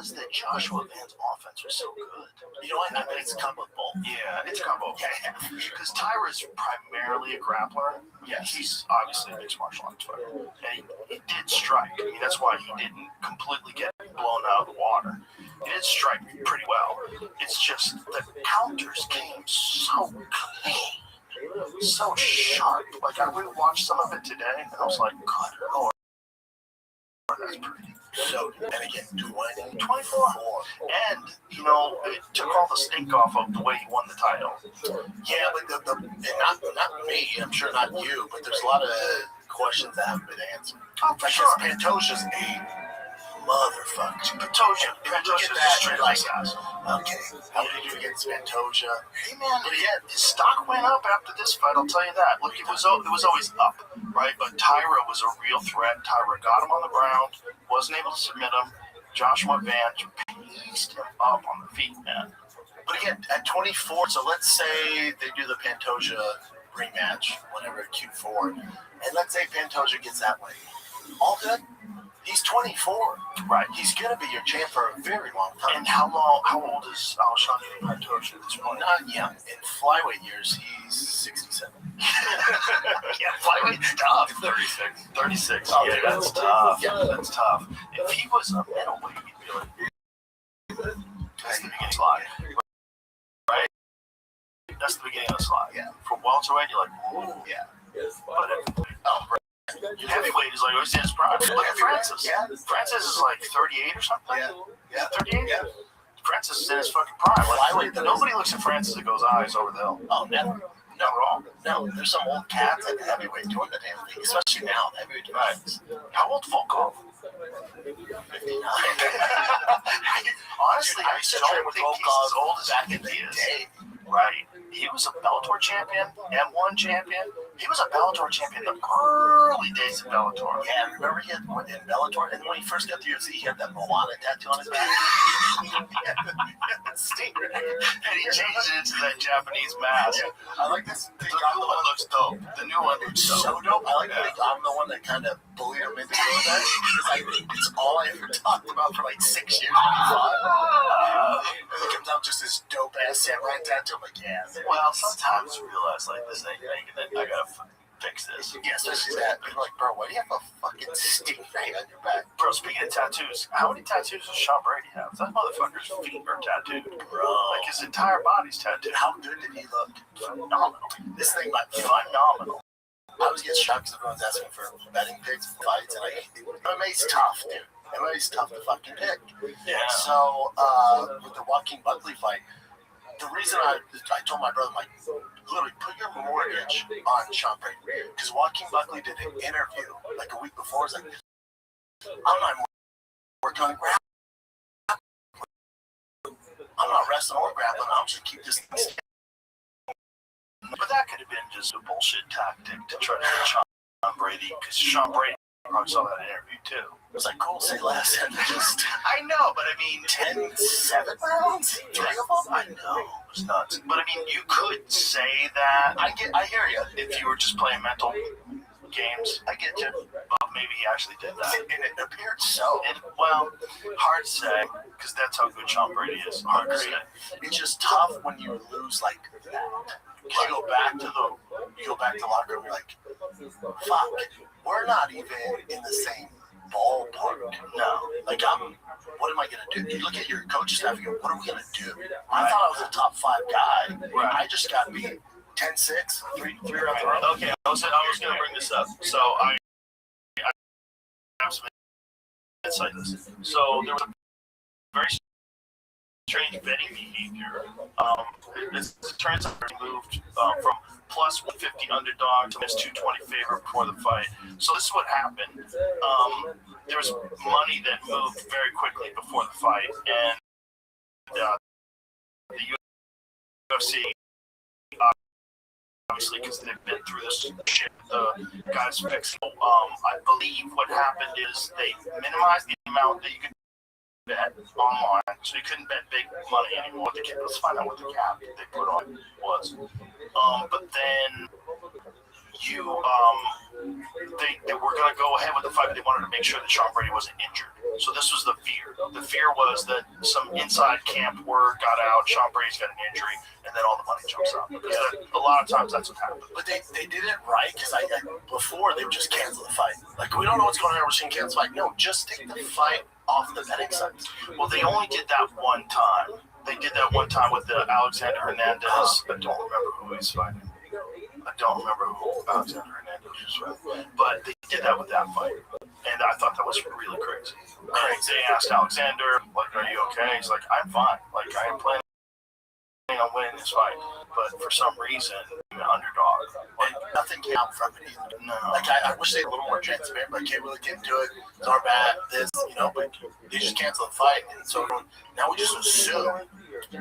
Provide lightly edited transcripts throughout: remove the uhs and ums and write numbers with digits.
was that Joshua Van's offense was so good. You know, I think it's a combo of both. Yeah, it's a combo. Yeah, because Tyra's primarily a grappler. Yeah, he's obviously a mixed martial arts fighter, and he did strike. I mean, that's why he didn't completely get blown out of the water. He did strike pretty well. It's just the counters came so clean, so sharp. Like, I rewatched some of it today, and I was like, good Lord, that's pretty. So, and again, 24. And, you know, it took all the stink off of the way he won the title. Yeah, but not me, I'm sure not you, but there's a lot of questions that haven't been answered. Oh, for sure. Pantoja's a motherfucker. Pantoja's a straight like guys. Okay, how did you do against Pantoja? Hey man, but yeah, his stock went up after this fight. I'll tell you that. Look, it was always up, right? But Tyra was a real threat. Tyra got him on the ground, wasn't able to submit him. Joshua Van pieced him up on the feet, man. But again, at 24, so let's say they do the Pantoja rematch, whatever, Q4, and let's say Pantoja gets that way. All good. He's 24, right? He's gonna be your champ for a very long time. And how old is Alexandre Pantoja at this point? Not young. In flyweight years, he's 67. Yeah, flyweight's tough. 36. 36. Oh, yeah, that's tough. Yeah, that's tough. If he was a middleweight, he'd be like, that's the beginning slide, right? That's the beginning of the slide. Yeah. From welterweight, you're like, ooh, yeah. But heavyweight is like, oh, he's in his prime. Look at Francis. Yeah. Francis is like 38 or something. Yeah. 38? Yeah. Francis is in his fucking prime. Like, nobody looks at Francis and goes, he's over the hill. Oh, never. Not wrong. No, there's some old cats at heavyweight doing the damn thing, especially now. Heavyweight divides. How old Volkov? 59. Honestly, I used to train with Volkov as old as back in the day. Right. He was a Bellator champion, M1 champion. He was a Bellator champion in the early days of Bellator. Yeah, remember he had one in Bellator, and when he first got to UFC, he had that Moana tattoo on his back. Stinger. And he changed it into that Japanese mask. Yeah. I like this. The new one looks dope. The new one looks so dope. I like that they got him the one that kind of bullied him into doing that. It's all I ever talked about for like 6 years. And he comes out just this dope ass samurai tattoo. I'm like, yeah. Well, sometimes you realize like this ain't making it. I gotta fix this. Yeah, especially that. You're like, bro, why do you have a fucking stingray on your back? Bro, speaking of tattoos, how many tattoos does Sean Brady have? That motherfucker's feet are tattooed, bro. Like his entire body's tattooed. How good did he look? Phenomenal. This thing might be phenomenal. I was getting shocked because everyone's asking for betting picks for fights, and MMA's tough, dude. MMA's tough to fucking pick. Yeah. So, with the Joaquin Buckley fight, the reason I told my brother, like, literally put your mortgage on Sean Brady. Because Joaquin Buckley did an interview like a week before. It's like, I'm not working on grappling. I'm not wrestling or grappling. I'm just keep this thing steady. But that could have been just a bullshit tactic to try to get Sean Brady. Because Sean Brady probably saw that interview too. It was like, cool, say less. And just, I know, but I mean, 10-7 rounds? 3 of them? I know. It was nuts. But I mean, you could say that. I hear you. If you were just playing mental games, I get you. But maybe he actually did that. And it appeared so. Well, hard to say, because that's how good Sean Brady is. Hard to say. It's just tough when you lose like that. You go back to the locker room, you're like, fuck, we're not even in the same ballpark. No. Like, what am I going to do? You look at your coaching staff and go, what are we going to do? I thought I was a top 5 guy. Right. I just got beat 10-6, 3 rounds. Okay, I was going to bring this up. So I have some insight into this. So there was a very strange betting behavior. This turns out he moved from plus 150 underdog to minus 220 favorite before the fight. So this is what happened. There was money that moved very quickly before the fight, and the UFC, obviously, because they've been through this shit, the guys fixing. I believe what happened is they minimized the amount that you could bet online, so you couldn't bet big money anymore. Let's find out what the cap they put on was. But then they were going to go ahead with the fight, but they wanted to make sure that Sean Brady wasn't injured. So this was the fear. The fear was that some inside camp word got out, Sean Brady's got an injury, and then all the money jumps out. Because a lot of times that's what happens. But they did it right, because before they would just cancel the fight. Like, we don't know what's going on, we're seeing cancel the fight. No, just take the fight off the betting site. Well, they only did that one time. They did that one time with the Alexander Hernandez. I don't remember who he's fighting. I don't remember who Alexander Hernandez was fighting. But they did that with that fight. And I thought that was really crazy. They asked Alexander, like, are you okay? He's like, I'm fine. Like, I am planning on winning this fight. But for some reason, I'm an underdog. And nothing came out from it either. No. Like, I wish they were a little more transparent, but Kate really didn't do it. It's our bad, this, but they just canceled the fight. And so now we just assume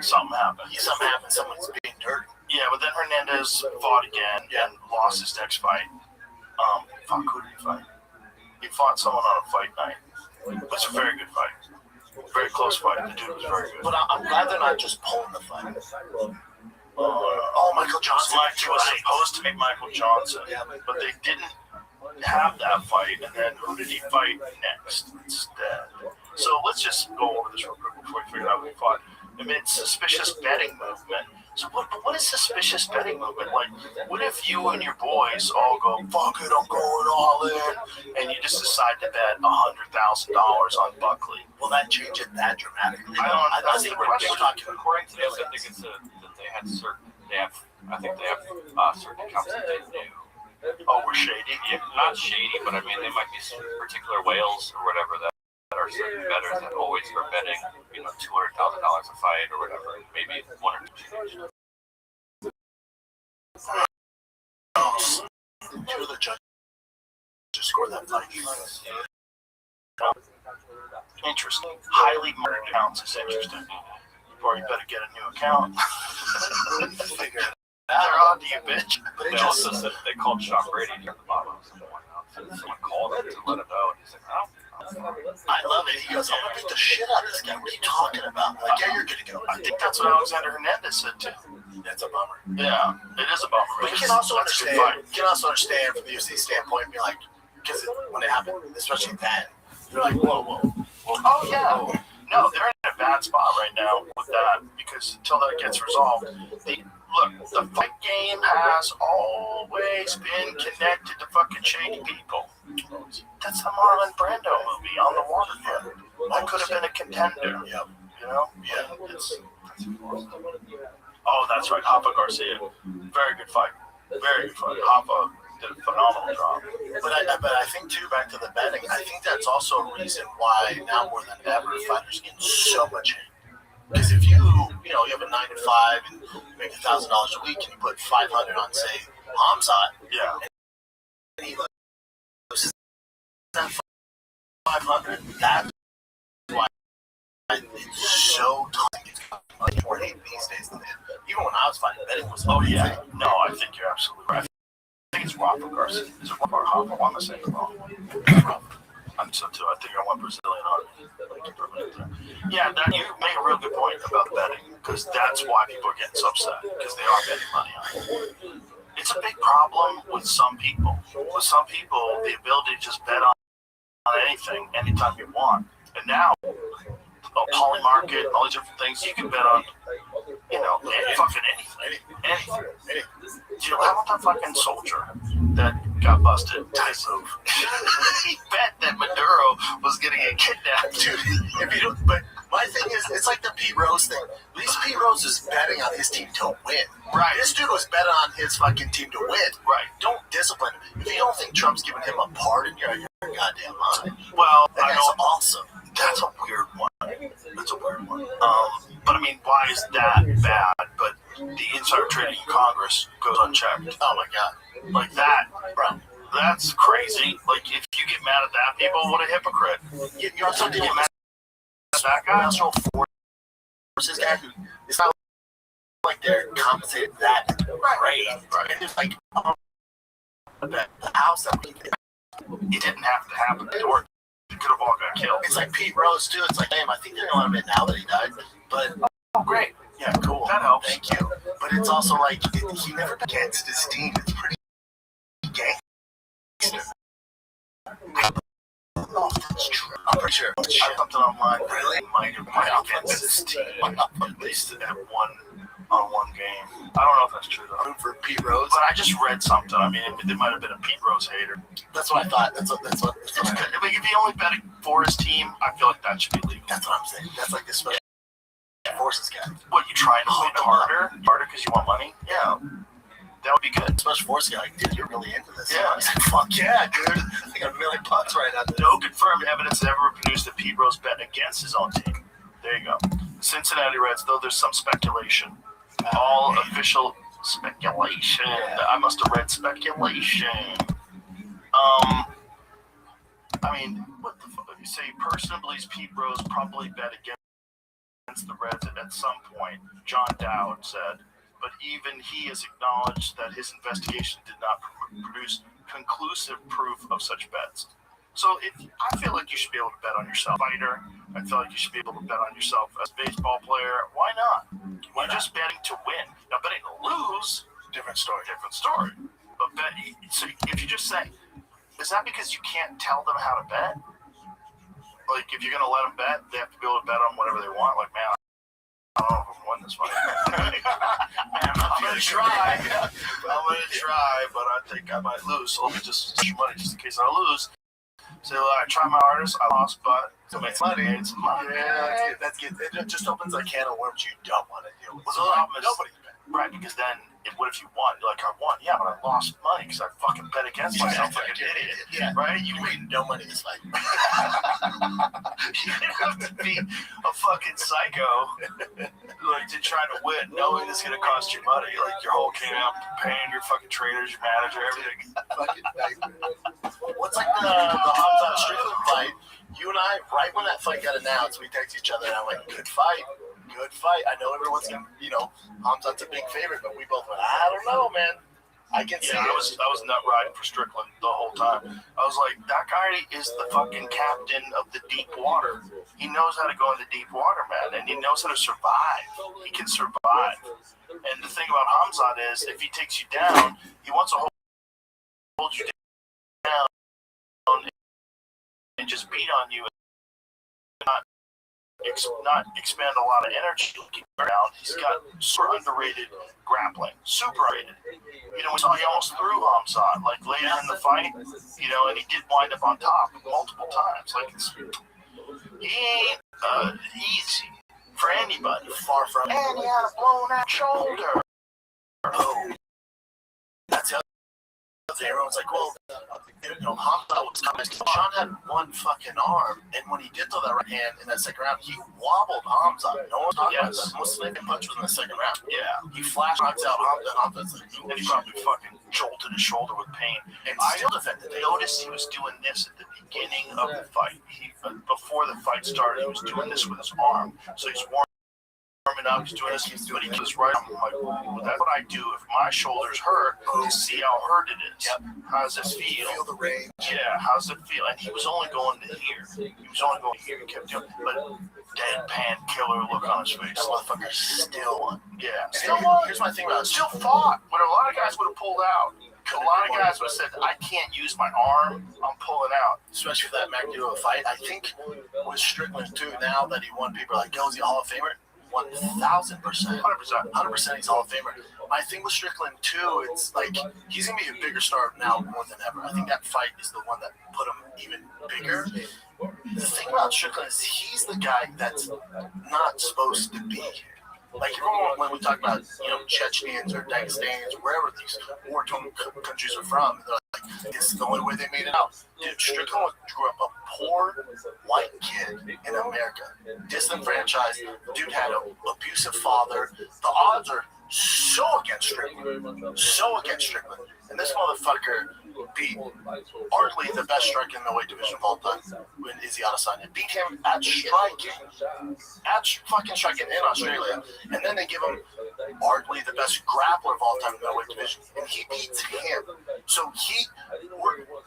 Something happened. Something happened. Someone's being dirty. Yeah, but then Hernandez fought again and lost his next fight. Who did he fight? He fought someone on a fight night. It was a very good fight. Very close fight. The dude was very good. But I'm glad they're not just pulling the fight. Michael Johnson. He was supposed to be Michael Johnson, but they didn't have that fight. And then who did he fight next instead? So let's just go over this real quick before we figure out who he fought. I mean, it's suspicious betting movement. So what is suspicious betting movement? Like, what if you and your boys all go, fuck it, I'm going all in, and you just decide to bet $100,000 on Buckley? Will that change it that dramatically? I think we're talking. According to this, I think it's that they had certain certain accounts that they knew. Oh, we're shady? Yeah, not shady, but I mean, they might be particular whales or whatever that are certain bettors that always are betting, $200,000 a fight or whatever, maybe one or two. Two of the judges scored that fight. Interesting. Highly marked accounts is interesting. Or you better get a new account. Figure it They're out. on to you, bitch. They also said they called Sean Brady near the bottom. Someone called him to let him know, and he's like, oh. I love it. He goes, I'm going to beat the shit out of this guy. What are you talking about? Like, yeah, you're going to go. I think that's what Alexander Hernandez said, too. That's a bummer. Yeah, it is a bummer. But you can also understand from the UFC standpoint, be like, because when it happened, especially then, you're like, whoa. Oh, yeah. No, they're in a bad spot right now with that because until that gets resolved, the fight game has always been connected to fucking shady people. That's the Marlon Brando movie on the waterfront. That could have been a contender. Yep. Yeah. Oh, that's right. Hapa Garcia. Very good fight. Very good fight. Hapa did a phenomenal job. But I think, too, back to the betting, I think that's also a reason why now more than ever fighters get so much hate. Because if you have a 9 to 5 and you make $1,000 a week and you put 500 on, say, Hamzat, and he loses that 500, that's why it's so tough. It's much more hate these days than even when I was fighting, betting was No, I think you're absolutely right. I think it's Rafa Garcia. Is it Rafa or Hapa? I'm the same wrong. I'm so too. I think I went Brazilian on it. Yeah, you make a real good point about betting because that's why people are getting so upset because they are betting money on it. It's a big problem with some people. With some people, the ability to just bet on anything anytime you want. And now, Poly Market, all these different things, you can bet on, fucking anything. How about that fucking soldier that got busted? He bet that Maduro was going to get kidnapped. Dude, but my thing is, it's like the Pete Rose thing. At least Pete Rose is betting on his team to win. Right. This dude was betting on his fucking team to win. Right. Don't discipline him. If you don't think Trump's giving him a pardon, you're goddamn lying. Well, that's awesome. That's a weird one. But I mean, why is that bad? But the insider trading in Congress goes unchecked. Oh my God. Like that, bro. That's crazy. Like, if you get mad at that, people, what a hypocrite. You also get mad at that guy. Also, this guy who, it's not like they're compensated that great. Right. It's like, the house that we did. It didn't have to happen. It could have all got killed. It's like Pete Rose, too. It's like, damn, I think they know him now that he died. But, oh, great. Yeah, cool. That helps. Thank you. But it's also like, he never against his team. It's pretty Oh, that's true. I'm pretty sure. I looked it online. Really? Might have played against this team. At least at one game. I don't know if that's true though. Room for Pete Rose. But I just read something. I mean, it might have been a Pete Rose hater. That's what I thought. That's what Like, if he only betting for his team, I feel like that should be legal. That's what I'm saying. That's like the special forces guy. What, you trying to win harder? Harder because you want money? Yeah. That would be good. Special forces guy. Like, dude, you're really into this. Yeah. He's like, fuck yeah, dude. I got $1 million right out there. No confirmed evidence has ever produced that Pete Rose bet against his own team. There you go. Cincinnati Reds, though there's some speculation. All official speculation. I must have read speculation. I mean, what the fuck? You say person believes Pete Rose probably bet against the Reds at some point, John Dowd said. But even he has acknowledged that his investigation did not produce conclusive proof of such bets. So I feel like you should be able to bet on yourself, fighter. I feel like you should be able to bet on yourself as a baseball player. Why not? You're just betting to win. Now, betting to lose, different story. But so if you just say, is that because you can't tell them how to bet? Like, if you're going to let them bet, they have to be able to bet on whatever they want. Like, man, I don't know if I'm win this fight. I'm going to try. But I think I might lose. So let me just use money just in case I lose. So I try my hardest. I lost, but So it's money. It's money. Yeah, that's good. It just opens a can of worms you don't want to deal with. So nobody bet. Right, because then, what if you won? You're like, I won. Yeah, but I lost money because I fucking bet against myself like an idiot. Yeah. Right? You made no money this fight. You have to be a fucking psycho, like, to try to win, knowing it's going to cost you money. Like, your whole camp, paying your fucking trainers, your manager, everything. What's like the Hamza Strickland fight? You and I, right when that fight got announced, we text each other and I'm like, good fight. I know everyone's gonna, Hamza's a big favorite, but we both went, I don't know, man. I can see it. I was nut riding for Strickland the whole time. I was like, that guy is the fucking captain of the deep water. He knows how to go into deep water, man, and he knows how to survive. He can survive. And the thing about Hamzat is, if he takes you down, he wants to hold you down and just beat on you and not expend a lot of energy looking around. He's got super underrated grappling, super rated. We saw he almost threw Hamzat, like, later in the fight, and he did wind up on top multiple times. Like, he ain't easy for anybody. Far from. And he had a blown out shoulder. Oh, that's the other thing. Everyone's like, well, Hamza was coming. Sean had one fucking arm, and when he did throw that right hand in that second round, he wobbled Hamza. No one talked about that. Most sniping punch was in the second round. Yeah. He flash knocks out Hamza, and Hamza's like, And he probably fucking jolted his shoulder with pain. and I still defended it. noticed he was doing this at the beginning of the fight. Before the fight started, he was doing this with his arm. So he's warming up, he's doing this, but he keeps right. I'm like, well, that's what I do if my shoulder's hurt, to see how hurt it is. Yep. How does it feel? Feel the range. Yeah, how's it feel? And he was only going to here. He kept doing, but deadpan killer look on his face. That motherfucker still won. Yeah, Still won. Here's my thing about it. still fought. But a lot of guys would have pulled out. A lot of guys would have said, I can't use my arm, I'm pulling out. Especially for that Magneto fight. I think with Strickland, too, now that he won, people are like, is he a Hall of Famer? 1,000%. 100% he's Hall of Famer. My thing with Strickland, too, it's like he's going to be a bigger star now more than ever. I think that fight is the one that put him even bigger. The thing about Strickland is he's the guy that's not supposed to be here. Like, everyone, when we talk about, Chechens or Dagestans or wherever these war-torn countries are from, they're like, this is the only way they made it out. Dude, Strickland grew up a poor white kid in America, disenfranchised. Dude had an abusive father. The odds are so against Strickland. And this motherfucker beat arguably the best striker in the weight division of all time when Izzy Adesanya. Beat him at fucking striking in Australia. And then they give him arguably the best grappler of all time in the weight division. And he beats him. So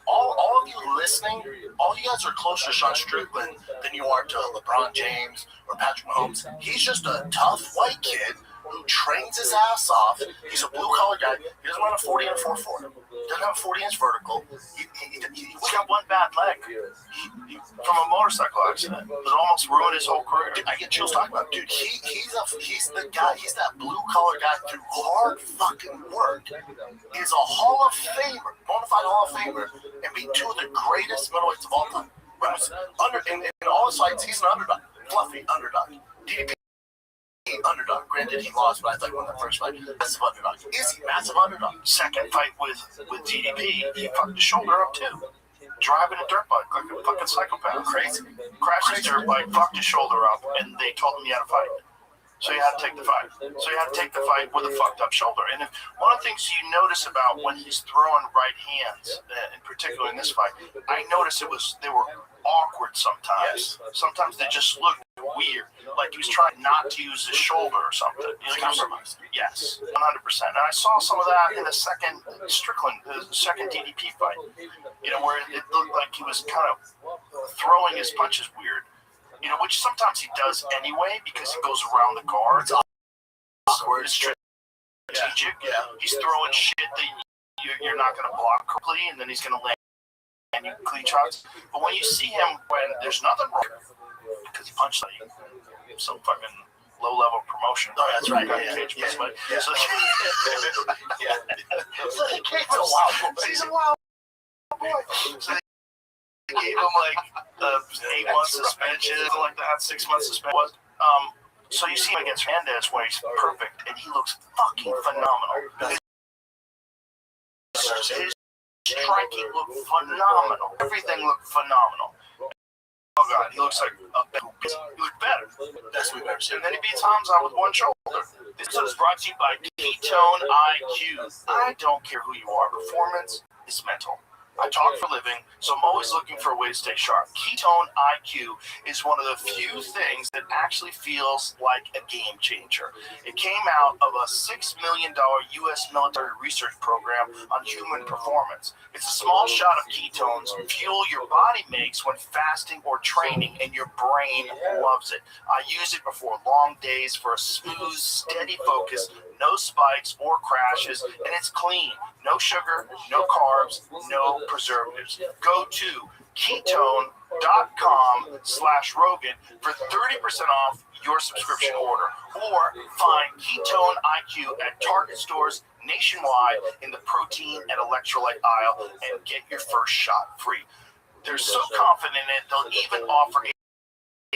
all of you listening, all you guys are closer to Sean Strickland than you are to LeBron James or Patrick Mahomes. He's just a tough white kid who trains his ass off. He's a blue-collar guy. He doesn't run a 40 and a 4.4. He doesn't have a 40-inch vertical. He's got one bad leg from a motorcycle accident. It almost ruined his whole career. Dude, I get chills talking about it. Dude, he's the guy. He's that blue-collar guy through hard fucking work. He's a Hall of Famer, bona fide Hall of Famer, and beat two of the greatest middleweights of all time. In all his fights, he's an underdog. Fluffy underdog. DDP underdog. Granted, he lost, but I thought he won that first fight. Massive underdog. Easy, massive underdog. Second fight with DDP, he fucked his shoulder up too. Driving a dirt bike like a fucking psychopath. Crazy. Crashed his dirt bike, fucked his shoulder up, and they told him he had to fight. So you had to take the fight. So you had to take the fight with a fucked up shoulder. And one of the things you notice about when he's throwing right hands, in particular in this fight, I noticed they were awkward sometimes. Yes. Sometimes they just looked weird, like he was trying not to use his shoulder or something. Compromise. Yes, 100%. And I saw some of that in the second DDP fight. Where it looked like he was kind of throwing his punches weird. Which sometimes he does anyway because he goes around the guard. It's awkward. It's strategic. Yeah. He's throwing shit that you're not going to block correctly, and then he's going to land you clean shots. But when you see him when there's nothing wrong, because he punched some fucking low-level promotion. Oh, that's right. Yeah. So, He's a wild boy. He's a wild boy. So they gave him like 8-month suspension, something like that, 6-month suspension. So you see him against Hernandez where he's perfect, and he looks fucking phenomenal. His striking looked phenomenal. Everything looked phenomenal. Oh god, he looks like he looked better. Best we've ever seen. And then he beats Hamza with one shoulder. This episode is brought to you by Ketone IQ. I don't care who you are, performance is mental. I talk for a living, so I'm always looking for a way to stay sharp. Ketone IQ is one of the few things that actually feels like a game changer. It came out of a $6 million U.S. military research program on human performance. It's a small shot of ketones, fuel your body makes when fasting or training, and your brain loves it. I use it before long days for a smooth, steady focus, no spikes or crashes, and it's clean. No sugar, no carbs, no preservatives. Go to ketone.com/Rogan for 30% off your subscription order, or find Ketone IQ at Target stores nationwide in the protein and electrolyte aisle and get your first shot free. They're so confident in it, they'll even offer a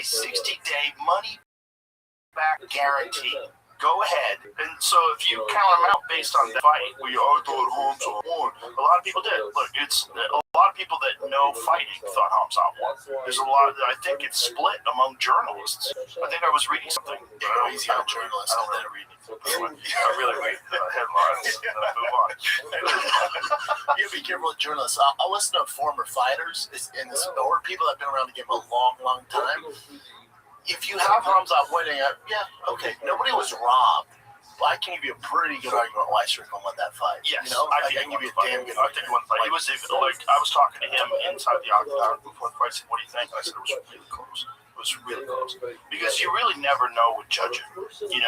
60-day money-back guarantee. Go ahead. And so if you count them out based on the fight, we all thought Hamza won. A lot of people did. Look, it's a lot of people that know fighting thought Hamza won. There's a lot. I think it's split among journalists. I think I was reading something. He's a journalist. I don't let it read. I really read the headlines and then move on. You be careful with journalists. I'll listen to former fighters or people that have been around the game a long, long time. If you have Hamza winning, okay, nobody was robbed. But I can give you a pretty good argument why Strickland won that fight. Yes, I can give you a damn good argument. He was even like, I was talking to him inside the octagon before the fight. I said, "What do you think?" I said, "It was really close. It was really close." Because you really never know with judging.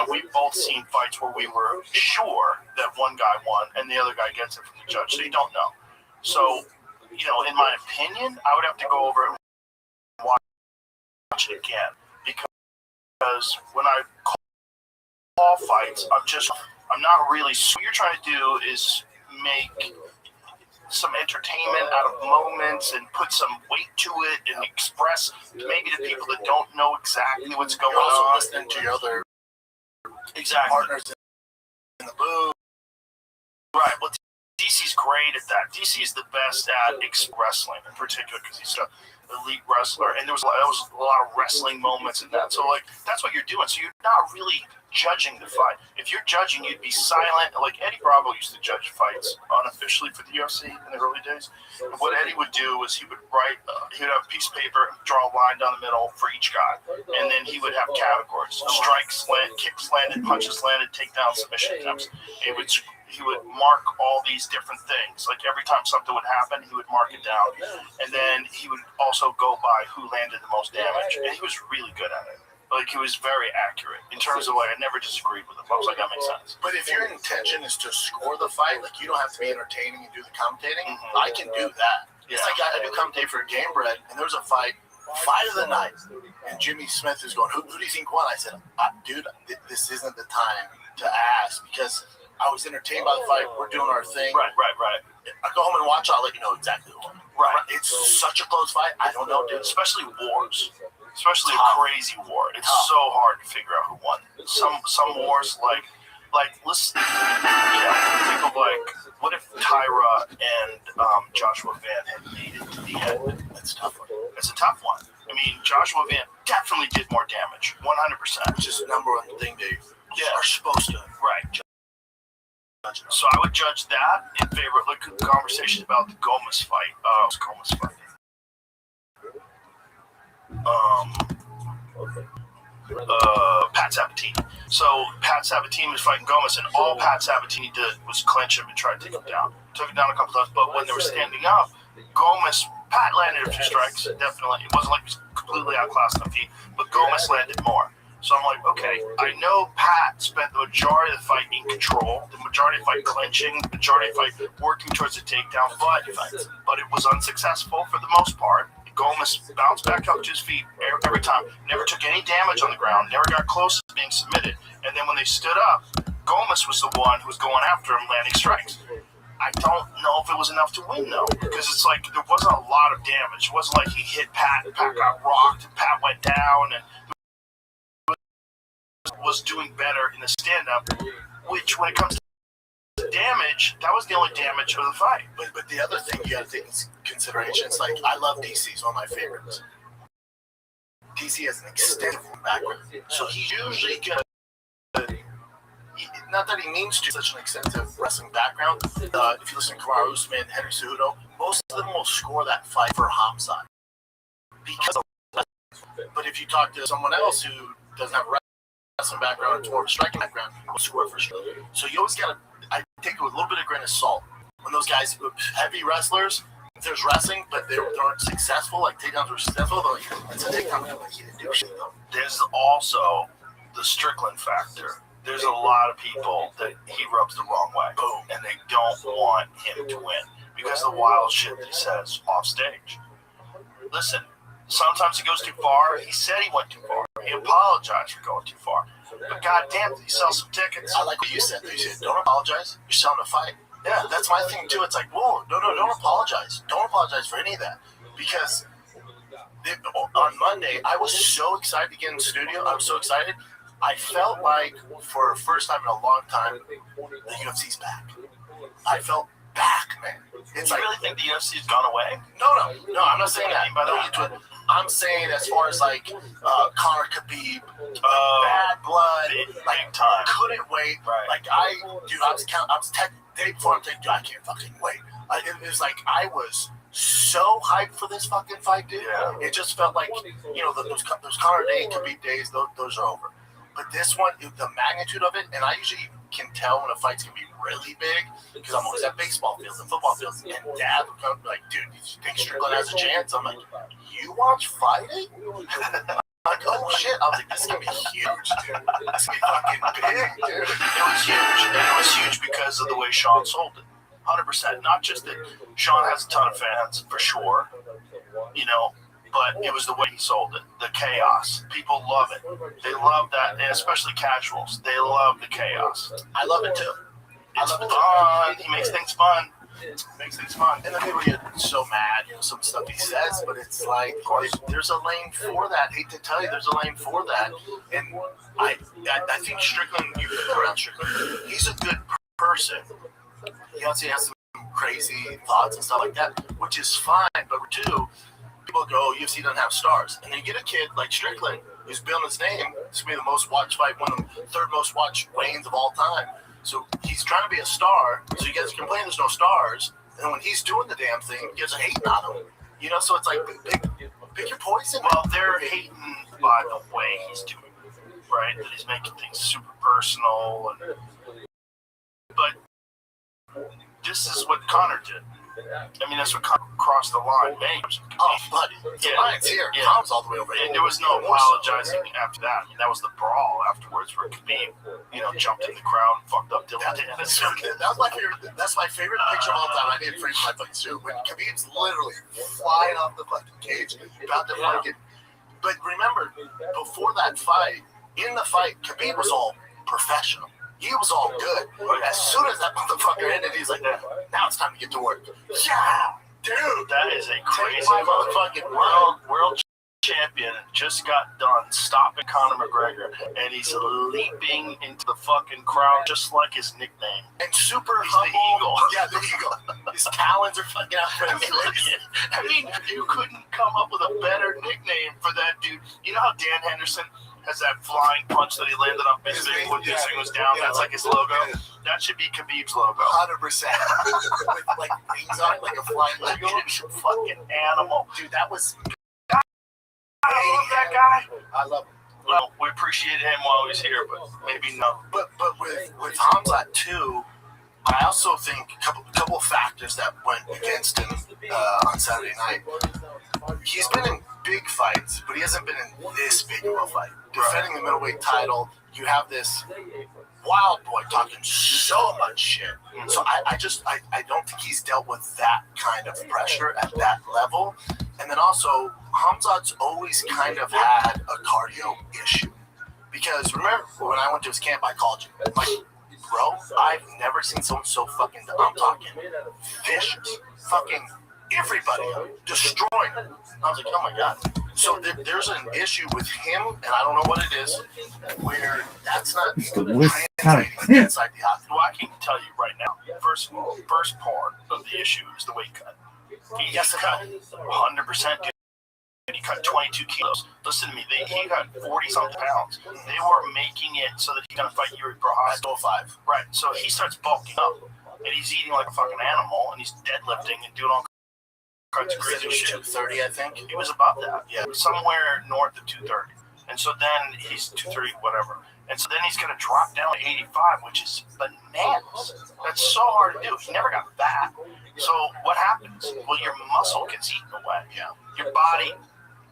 We've both seen fights where we were sure that one guy won and the other guy gets it from the judge, so you don't know. So, in my opinion, I would have to go over it and watch it again. Because when I call fights, I'm not really. What you're trying to do is make some entertainment out of moments and put some weight to it and express maybe to people that don't know exactly what's going You're also on. listening to your other partners in the booth. Right. Well, DC's great at that. DC's the best at wrestling in particular because he's an elite wrestler, and there was a lot of wrestling moments in that. So that's what you're doing. So you're not really judging the fight. If you're judging, you'd be silent. Like Eddie Bravo used to judge fights unofficially for the UFC in the early days. And what Eddie would do is he would have a piece of paper, draw a line down the middle for each guy, and then he would have categories: strikes, kicks landed, punches landed, takedown, submission attempts. He would mark all these different things. Like every time something would happen, he would mark it down. And then he would also go by who landed the most damage. And he was really good at it. Like, he was very accurate in terms of, like, I never disagreed with him. I was like, that makes sense. But if your intention is to score the fight, like, you don't have to be entertaining and do the commentating, I can do that. It's like I do commentate for Game Bread, and there was a fight of the night, and Jimmy Smith is going, who do you think won? I said, dude, this isn't the time to ask, because I was entertained by the fight. We're doing our thing. Right. I go home and watch, I'll let you know exactly who won. Right. It's such a close fight. I don't know, dude. Especially wars. Especially a crazy war. It's so hard to figure out who won. Some wars, like let's think of, like, what if Tyra and Joshua Van had made it to the end? That's a tough one. It's a tough one. I mean, Joshua Van definitely did more damage, 100%. Which is the number one thing they are supposed to. Right. So I would judge that in favor of, like, conversations about the Gomez fight. Pat Sabatini. So Pat Sabatini was fighting Gomez, and all Pat Sabatini did was clinch him and try to take him down. Took him down a couple times, but when they were standing up, Pat landed a few strikes, definitely. It wasn't like he was completely outclassed on feet, but Gomez landed more. So I'm like, okay, I know Pat spent the majority of the fight in control, the majority of the fight clinching, the majority of the fight working towards a takedown, but it was unsuccessful for the most part. Gomez bounced back up to his feet every time, never took any damage on the ground, never got close to being submitted. And then when they stood up, Gomez was the one who was going after him, landing strikes. I don't know if it was enough to win, though, because it's like there wasn't a lot of damage. It wasn't like he hit Pat and Pat got rocked and Pat went down and was doing better in the stand-up, which, when it comes to damage, that was the only damage of the fight. But the other thing you got to take into consideration is, like, I love DC. He's one of my favorites. DC has an extensive background, so he's usually good. Not that he needs to, such an extensive wrestling background. If you listen to Kamaru Usman, Henry Cejudo, most of them will score that fight for homicide. But if you talk to someone else who doesn't have a wrestling background or a striking background, will score for sure. So you always got to, I take it with a little bit of grain of salt. When those guys, heavy wrestlers, if there's wrestling, but they aren't successful, like takedowns were successful, they're like, it's a takedown, like, he didn't do shit though. There's also the Strickland factor. There's a lot of people that he rubs the wrong way. Boom. And they don't want him to win because of the wild shit that he says off stage. Listen, sometimes he goes too far. He said he went too far. He apologized for going too far. But goddamn, did he sell some tickets? I like what you said. You said, don't apologize. You're selling a fight. Yeah, that's my thing too. It's like, whoa, no, don't apologize. Don't apologize for any of that. Because on Monday, I was so excited to get in the studio. I was so excited. I felt like, for the first time in a long time, the UFC's back. I felt back, man. It's like, really think the UFC's gone away? No, I'm not saying that. I'm saying as far as, like, Conor Khabib, bad blood, big time. Couldn't wait. Right. Like, I was day before I'm thinking, dude, I can't fucking wait. It was like I was so hyped for this fucking fight, dude. Yeah. It just felt like, those Conor days, Khabib days, those are over. But this one, the magnitude of it, and I usually can tell when a fight's going to be really big because I'm always at baseball fields and football fields, and Dad would come like, dude, you think Strickland has a chance? I'm like, you watch fighting? Like, oh shit. I was like, this is going to be huge, dude. This is going to be fucking big, dude. It was huge. And it was huge because of the way Sean sold it. 100%. Not just that Sean has a ton of fans, for sure, but it was the way he sold it. The chaos. People love it. They love that, and especially casuals. They love the chaos. I love it too. It's fun. He makes things fun. And then people get so mad, some stuff he says, but it's like, there's a lane for that. I hate to tell you, there's a lane for that. And I think Strickland, you go around Strickland, he's a good person. He has some crazy thoughts and stuff like that, which is fine. But two, people go, UFC doesn't have stars. And then you get a kid like Strickland, who's building his name. This will be the most watched fight, one of the third most watched weigh-ins of all time. So he's trying to be a star. So you guys complain there's no stars. And when he's doing the damn thing, you guys are hating on him. So it's like, pick your poison. Well, they're hating by the way he's doing it, right? That he's making things super personal. But this is what Conor did. I mean, that's what crossed the line. Oh, buddy. The line's here. Yeah. Tom's all the way over here. And there was no apologizing after that. I mean, that was the brawl afterwards where Khabib, jumped in the crowd and fucked up Dylan Dennis. That's my favorite picture of all time. I did free my fights too. When Khabib's literally flying off the fucking cage, about to fucking. But remember, before that fight, in the fight, Khabib was all professional. He was all good. As soon as that motherfucker ended, he's like, now it's time to get to work. Yeah, dude, that is a crazy motherfucking world champion just got done stopping Conor McGregor, and he's leaping into the fucking crowd just like his nickname. And super he's humble. The Eagle. Yeah, the Eagle. His talons are fucking out. I mean, you couldn't come up with a better nickname for that dude. You know how Dan Henderson has that flying punch that he landed on Bisping when Bisping was down? Yeah, that's like his logo. Yeah. That should be Khabib's logo. 100%. With like wings on it, like a flying leg. Fucking animal. Dude, that was... I love that guy. I love him. Well, we appreciated him while he was here, but maybe no. But with Hamzat too, I also think a couple factors that went against him on Saturday night. He's been in big fights, but he hasn't been in this big of a fight. Defending the middleweight title, you have this wild boy talking so much shit. So I don't think he's dealt with that kind of pressure at that level. And then also, Hamzat's always kind of had a cardio issue. Because remember, when I went to his camp, I called you. I'm like, bro, I've never seen someone so fucking, I'm talking vicious. Fucking everybody destroying him. I was like, oh my God. So there's an issue with him, and I don't know what it is, where that's not translating inside the octagon. Well, I can tell you right now, first part of the issue is the weight cut. He cut 100%. He cut 22 kilos. Listen to me. He got 40-something pounds. They were making it so that he's going to fight Yuri Prochazka. 5. Right. So he starts bulking up, and he's eating like a fucking animal, and he's deadlifting and doing all kinds of crazy shit. 230, I think. He was above that. Yeah. Somewhere north of 230. And so then he's 230, whatever. And so then he's going to drop down to 85, which is bananas. That's so hard to do. He never got fat. So what happens? Well, your muscle gets eaten away. Yeah. Your body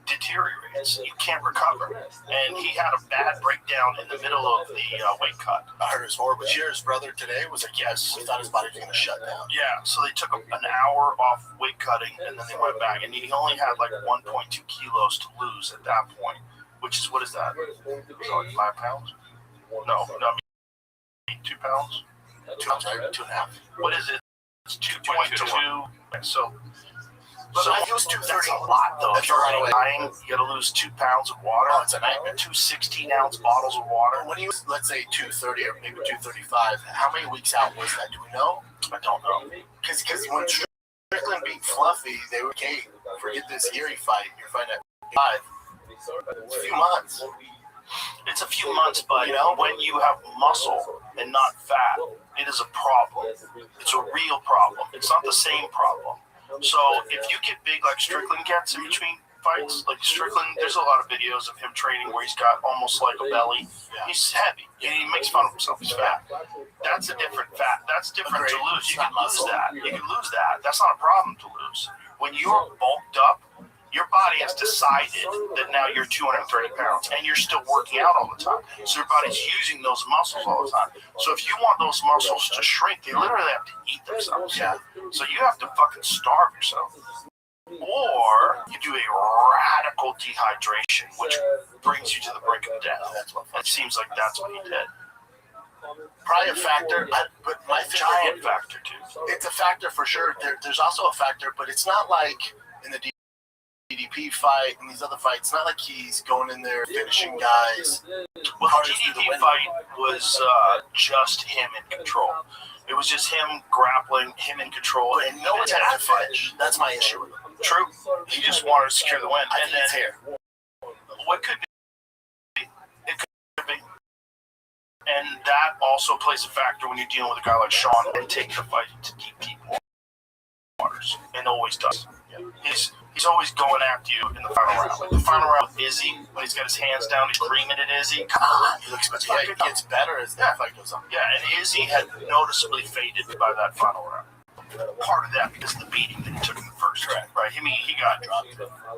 deteriorates. You can't recover. And he had a bad breakdown in the middle of the weight cut. I heard his horrible. His brother today was like, yes, he thought his body was going to shut down. Yeah, so they took an hour off weight cutting, and then they went back. And he only had like 1.2 kilos to lose at that point, which is, what is that? So like 5 pounds? No, I mean 2 pounds? 2 pounds, right? 2.5. What is it? It's 2.2. So he was 230. That's a lot, though. If you're dying, you got to lose 2 pounds of water. Oh, it's a nightmare. 2 16-ounce bottles of water. When he was, let's say, 230 or maybe 235, how many weeks out was that? Do we know? I don't know. Because when Strickland beat Fluffy, they were, okay, forget this Erie fight. You're fighting at 5. It's a few months. It's a few months, but when you have muscle and not fat, it is a problem. It's a real problem. It's not the same problem. So if you get big like Strickland gets in between fights, like Strickland, there's a lot of videos of him training where he's got almost like a belly. He's heavy, and he makes fun of himself. He's fat. That's a different fat. That's different to lose. You can lose that. You can lose that. That's not a problem to lose. When you're bulked up, your body has decided that now you're 230 pounds and you're still working out all the time. So your body's using those muscles all the time. So if you want those muscles to shrink, they literally have to eat themselves. Yeah. So you have to fucking starve yourself. Or you do a radical dehydration, which brings you to the brink of death. It seems like that's what he did. Probably a factor, but my giant factor too. It's a factor for sure. There's also a factor, but it's not like in the DDP fight and these other fights. It's not like he's going in there finishing guys. Well, the DDP fight was just him in control. It was just him grappling, him in control, and no one had to finish. That's my issue with him. True. He just wanted to secure the win. And then here, what could be? It could be. And that also plays a factor when you're dealing with a guy like Sean and taking the fight to deep waters, and always does. He's always going after you in the final round. Like the final round with Izzy, when he's got his hands down, he's screaming at Izzy. Come on, he looks better. Yeah, he gets better as that fight goes on. Yeah, and Izzy had noticeably faded by that final round. part of that because of the beating that he took in the first, right? I mean, he got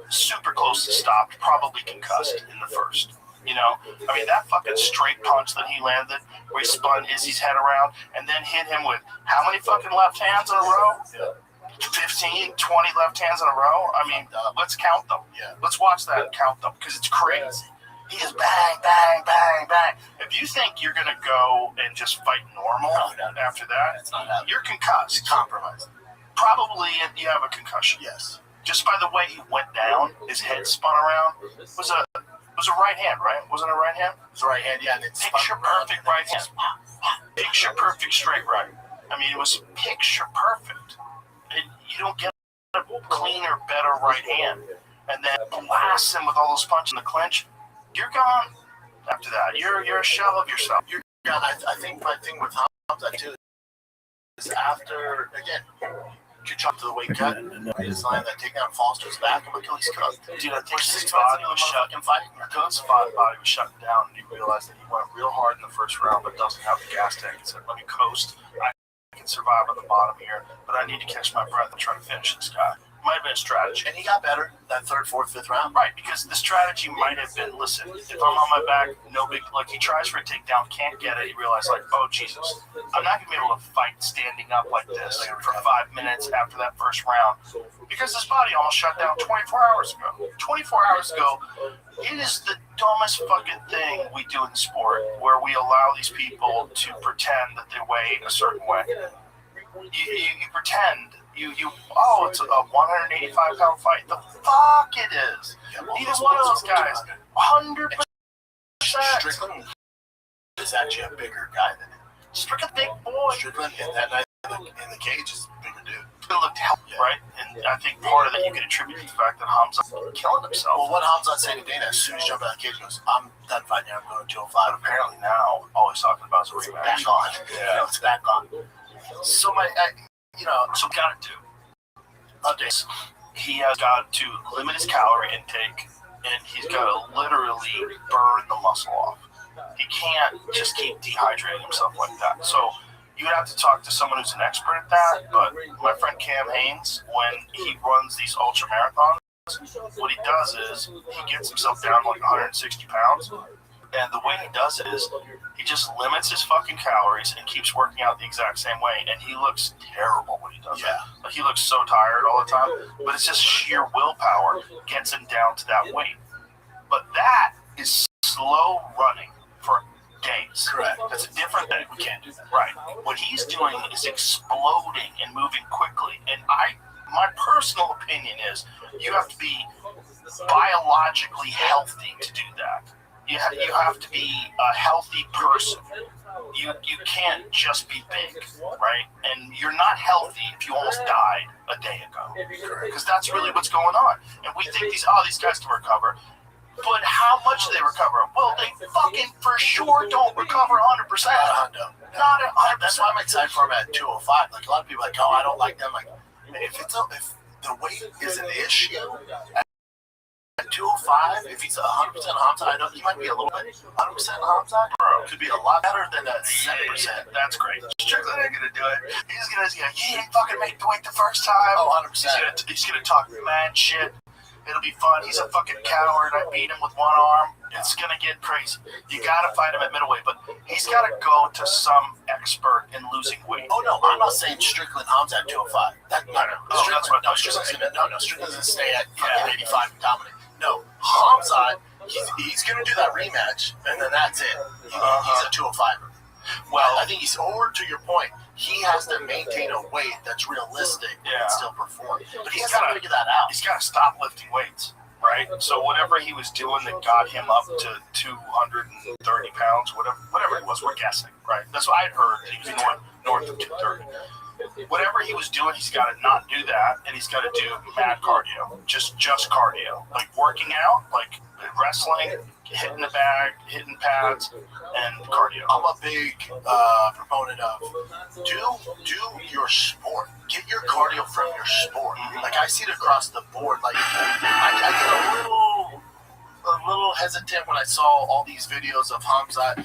super close to stopped, probably concussed in the first. You know, I mean, that fucking straight punch that he landed, where he spun Izzy's head around and then hit him with how many fucking left hands in a row? 15, 20 left hands in a row? I mean, let's count them. Let's watch that and count them because it's crazy. He just bang, bang, bang, bang. If you think you're going to go and just fight normal after that, you're concussed. Compromised. Probably you have a concussion. Yes. Just by the way he went down, his head spun around. It was a right hand, right? Wasn't it a right hand? It was a right hand, yeah. And it's picture perfect right hand. Picture perfect straight right. I mean, it was picture perfect. You don't get a cleaner, better right hand. And then blast him with all those punches in the clinch. You're gone after that. You're a shell of yourself. I think my thing with Hamza too is after, again, you jump to the weight cut, his line that takedown falls to his back, and Achilles cut. Dude, I think his body was shut. His body was shut down, and he realized that he went real hard in the first round, but doesn't have the gas tank. He said, let me coast. I can survive at the bottom here, but I need to catch my breath and try to finish this guy. Might have been a strategy. And he got better that third, fourth, fifth round. Right, because the strategy might have been, listen, if I'm on my back, no big, like he tries for a takedown, can't get it, he realized like, oh Jesus, I'm not going to be able to fight standing up like this for 5 minutes after that first round, because his body almost shut down 24 hours ago. 24 hours ago, it is the dumbest fucking thing we do in sport, where we allow these people to pretend that they weigh a certain way. You pretend. It's a 185-pound fight. The fuck it is. Neither one of those guys. 100%. Strickland is actually a bigger guy than him. Strickland, big boy. Strickland in that night in the cage is a bigger dude. He looked healthy, right? And I think part of that you can attribute to the fact that Hamza killing himself. Well, what Hamza said to Dana as soon as he jumped out of the cage, he goes, I'm done fighting. I'm going to 205. But apparently now, all he's talking about is a rematch. Back on. Yeah. It's back on. So so got to do. He has got to limit his calorie intake, and he's got to literally burn the muscle off. He can't just keep dehydrating himself like that. So you would have to talk to someone who's an expert at that. But my friend Cam Haynes, when he runs these ultra marathons, what he does is he gets himself down like 160 pounds. And the way he does it is he just limits his fucking calories and keeps working out the exact same way. And he looks terrible when he does it. Like he looks so tired all the time. But it's just sheer willpower gets him down to that weight. But that is slow running for days. Correct. That's a different thing. We can't do that. Right. What he's doing is exploding and moving quickly. And my personal opinion is you have to be biologically healthy to do that. You have to be a healthy person. You can't just be big, right? And you're not healthy if you almost died a day ago, because that's really what's going on. And we think these guys can recover, but how much do they recover? Well, they fucking for sure don't recover 100%. Not 100%. That's why I'm excited for him at 205. Like a lot of people are like, oh, I don't like them. Like if the weight is an issue. At 205, if he's 100% Hamza, I know he might be a little bit 100% Hamza. Could be a lot better than that 7%. That's great. Strickland ain't gonna do it. He's gonna he didn't fucking make the weight the first time. Oh, 100%. He's gonna talk mad shit. It'll be fun. He's a fucking coward. I beat him with one arm. It's gonna get crazy. You gotta fight him at middleweight, but he's gotta go to some expert in losing weight. Oh no, I'm not saying Strickland Hamza at 205. Strickland's gonna stay at fucking 85 and dominate. No, Hamza, he's going to do that rematch, and then that's it. He's a 205. Well, I think or to your point, he has to maintain a weight that's realistic and still perform. But he's got to figure that out. He's got to stop lifting weights, right? So whatever he was doing that got him up to 230 pounds, whatever it was, we're guessing, right? That's what I'd heard. He was north of 230. Whatever he was doing, he's got to not do that, and he's got to do mad cardio, just cardio, like working out, like wrestling, hitting the bag, hitting pads, and cardio. I'm a big proponent of do your sport. Get your cardio from your sport. Like I see it across the board. Like I get a little little hesitant when I saw all these videos of Hamza,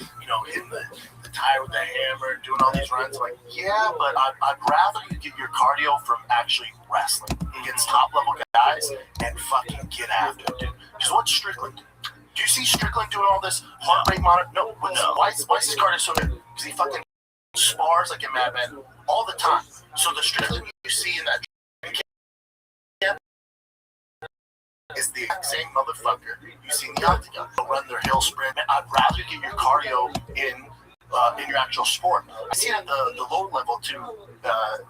hitting the tire with the hammer, doing all these runs. Like, yeah, but I'd rather you get your cardio from actually wrestling against top level guys and fucking get after it, dude. Because what's Strickland? Do you see Strickland doing all this heart rate monitor? No. Why is his cardio so good? Because he fucking spars like a madman all the time. So the Strickland you see in that is the exact same motherfucker you see in the octagon. They'll run their hill sprint. I'd rather get your cardio in your actual sport. I see it at the low level too,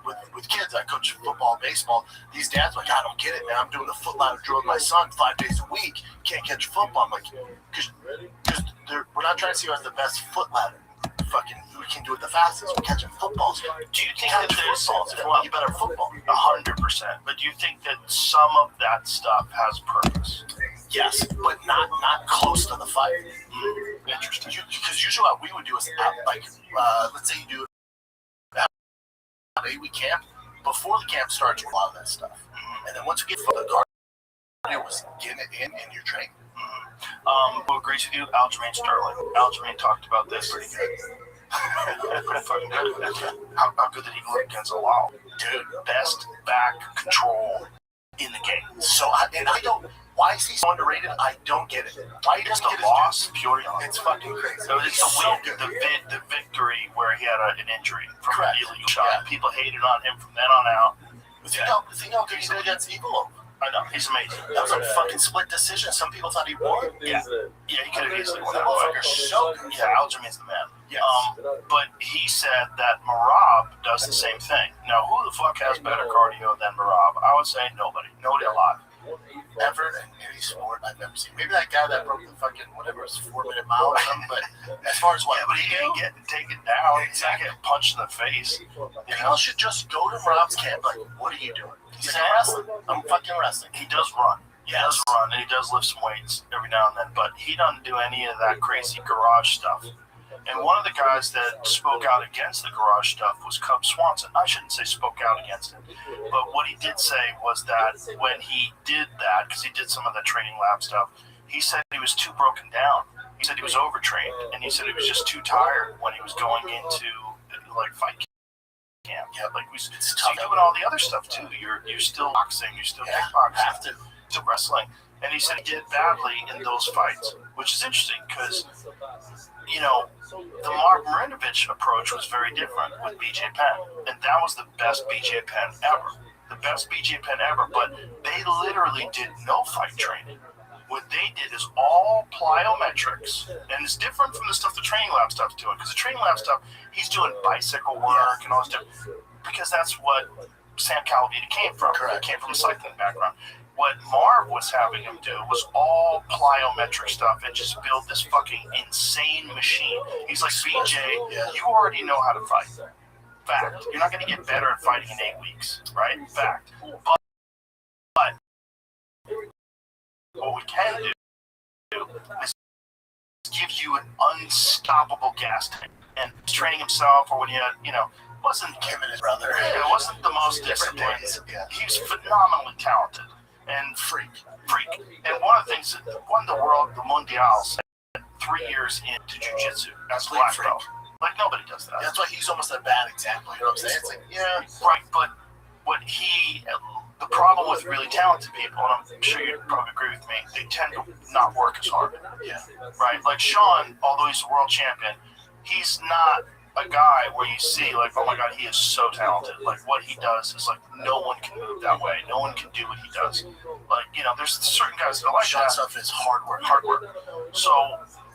with kids. I coach football, baseball. These dads are like, I don't get it, man. I'm doing the foot ladder drill with my son 5 days a week. Can't catch football. I'm like, because we're not trying to see who has the best foot ladder. Fucking, we can do it the fastest. We're catching footballs. Do you think that there's footballs if you want to get better football? 100%? But do you think that some of that stuff has purpose? Yes, but not close to the fight. Interesting. Because usually what we would do is let's say you do a 8-week camp. Before the camp starts, a lot of that stuff, and then once you get for the cardio, was getting it in your training. Who agrees with you? Aljamain Sterling. Aljamain talked about this. Pretty good. Pretty fucking good. How good did he look against Alal? Dude, best back control in the game. So, I don't. Why is he so underrated? I don't get it. Why he doesn't It's get the loss, pure young. It's fucking crazy. So it's the win, the victory where he had an injury from an illegal shot. Yeah. People hated on him from then on out. Think how good he did against Evil? I know, he's amazing. That was a fucking split decision. Some people thought he won. Yeah, he could have easily won that that motherfucker. fight. So good. Yeah, Aljamain's the man. Yes. But he said that Merab does the same thing. Now, who the fuck has better cardio than Merab? I would say nobody. Nobody alive. Ever in any sport I've ever seen. Maybe that guy that broke the fucking whatever, it was 4-minute mile or something. But as far as what, Yeah, but he didn't get taken down. Exactly. He got punched in the face. people should just go to Rob's camp. Like, what are you doing? He's like, I'm wrestling. I'm fucking wrestling. He does run. He Yes. does run, and he does lift some weights every now and then. But he doesn't do any of that crazy garage stuff. And one of the guys that spoke out against the garage stuff was Cub Swanson. I shouldn't say spoke out against it, but what he did say was that when he did that, because he did some of the training lab stuff, he said he was too broken down. He said he was overtrained, and he said he was just too tired when he was going into fight camp. Yeah, so you're doing all the other stuff too. You're still boxing, you're still kickboxing, still wrestling. And he said he did badly in those fights, which is interesting because, the Mark Marinovich approach was very different with BJ Penn. And that was the best BJ Penn ever. The best BJ Penn ever. But they literally did no fight training. What they did is all plyometrics. And it's different from the stuff the training lab stuff's doing. Because the training lab stuff, he's doing bicycle work and all this stuff. Because that's what Sam Calavita came from. Correct. He came from a cycling background. What Marv was having him do was all plyometric stuff and just build this fucking insane machine. He's like, BJ, you already know how to fight. Fact. You're not going to get better at fighting in 8 weeks, right? Fact. But what we can do is give you an unstoppable gas tank. And training himself, or when he had, wasn't him and his brother. It wasn't the most disciplined. He was phenomenally talented. And freak. And one of the things that won the Mundial spent 3 years into jiu-jitsu as black belt. Like, nobody does that. That's why he's almost a bad example. You know what I'm saying? It's like, right. But the problem with really talented people, and I'm sure you'd probably agree with me, they tend to not work as hard. Yeah. Right? Like Sean, although he's a world champion, he's not a guy where you see, like, oh my God, he is so talented. Like, what he does is, like, no one can move that way. No one can do what he does. Like, there's certain guys that are like that. Stuff is hard work. So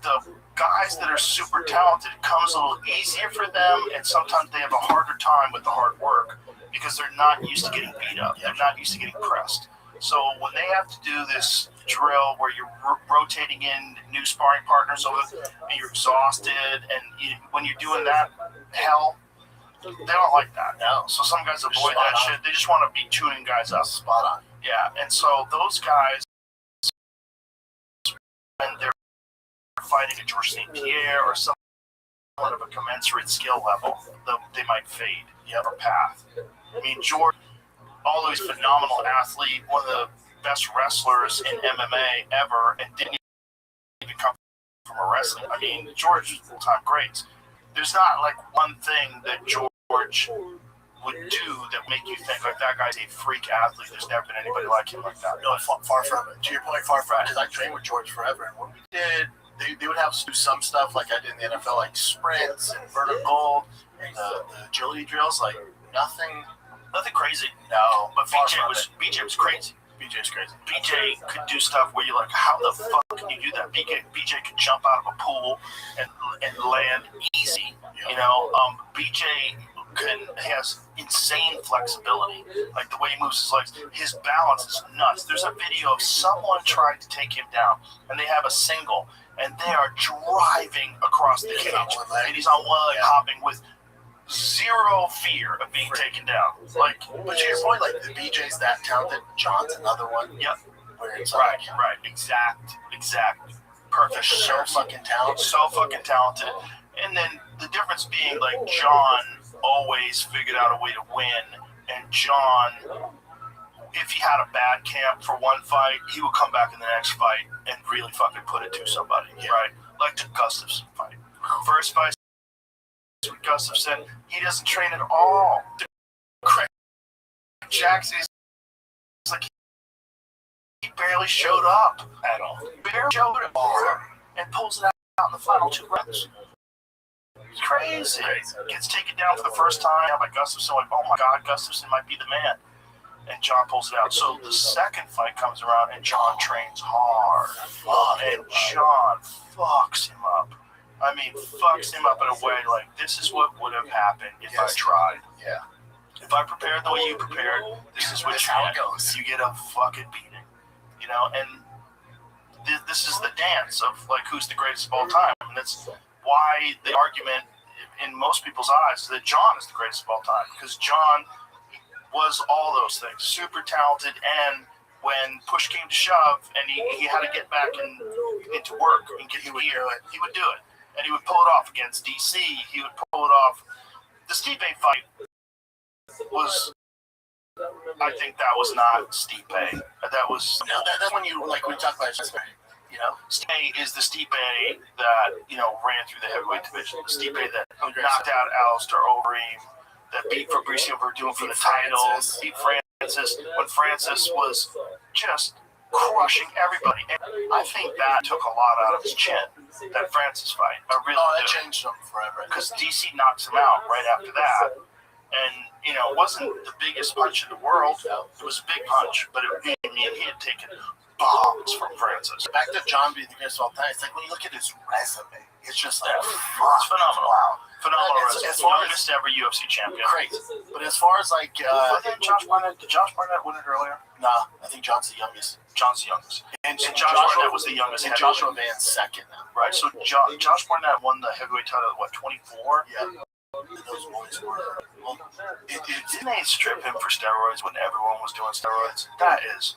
the guys that are super talented, it comes a little easier for them, and sometimes they have a harder time with the hard work because they're not used to getting beat up. They're not used to getting pressed. So when they have to do this drill where you're rotating in new sparring partners and you're exhausted, and when you're doing that, hell, they don't like that. No. So some guys avoid that shit. They just want to be tuning guys up. Spot on. Yeah, and so those guys, when they're fighting a George St. Pierre or someone of a commensurate skill level, they might fade or path. I mean, George, although he's a phenomenal athlete, one of the best wrestlers in MMA ever, and didn't from a wrestling. I mean, George was full-time greats. There's not like one thing that George would do that make you think like that guy's a freak athlete. There's never been anybody like him like that. No, far from it. To your point, far from it. Because I trained with George forever, and when we did, they would have us do some stuff like I did in the NFL, like sprints and vertical and the agility drills. Like nothing crazy. No, but BJ was crazy. BJ's crazy. BJ could do stuff where you're like, how the fuck can you do that? BJ could jump out of a pool and land easy. You know, BJ has insane flexibility. Like the way he moves his legs, his balance is nuts. There's a video of someone trying to take him down, and they have a single, and they are driving across the cage, and he's on one leg hopping with zero fear of being taken down. Like, but to your point, like the BJ's that talented. John's another one. Yep. Where it's right. Exact. Perfect. So fucking talented. And then the difference being like John always figured out a way to win, and John, if he had a bad camp for one fight, he would come back in the next fight and really fucking put it to somebody, right? Like the Gustafsson fight. First fight with Gustafsson, he doesn't train at all. Craig Jackson is like he barely showed up at all. Barely showed up and pulls it out in the final 2 rounds. It's crazy. Gets taken down for the first time by Gustafsson. Like, oh my God, Gustafsson might be the man. And John pulls it out. So the second fight comes around, and John trains hard. And John fucks him up. I mean, fucks him up in a way like, this is what would have happened if I tried. Yeah. If I prepared the way you prepared, this is what how it goes. You get a fucking beating. You know, and this is the dance of, like, who's the greatest of all time. And that's why the argument in most people's eyes is that John is the greatest of all time, because John was all those things, super talented, and when push came to shove and he had to get back into work and get gear, he would do it, and he would pull it off against DC. He would pull it off. The Stipe fight was, I think that was not Stipe. That was that's when you like we talk about. You know, Stipe is the Stipe that, you know, ran through the heavyweight division. The Stipe that knocked out Alistair Overeem, that beat Fabricio Verdun for the title, beat Francis when Francis was just crushing everybody. And I think that took a lot out of his chin, that Francis fight. I really that changed him forever. Because DC knocks him out right after that. And, you know, it wasn't the biggest punch in the world. It was a big punch, but he had taken bombs from Francis. Back to John being the greatest of all time, it's like when you look at his resume, it's just like, it's phenomenal. Wow. Phenomenal resume. As far youngest ever UFC champion. Crazy. But as far as like, did Josh Barnett win it earlier? Nah, I think John's the youngest. John's the youngest. And Josh Barnett was the youngest. And Joshua Van's second now. Right, so Josh Barnett won the heavyweight title at what, 24? Yeah. Those boys were. Well, didn't they strip him for steroids when everyone was doing steroids? That is.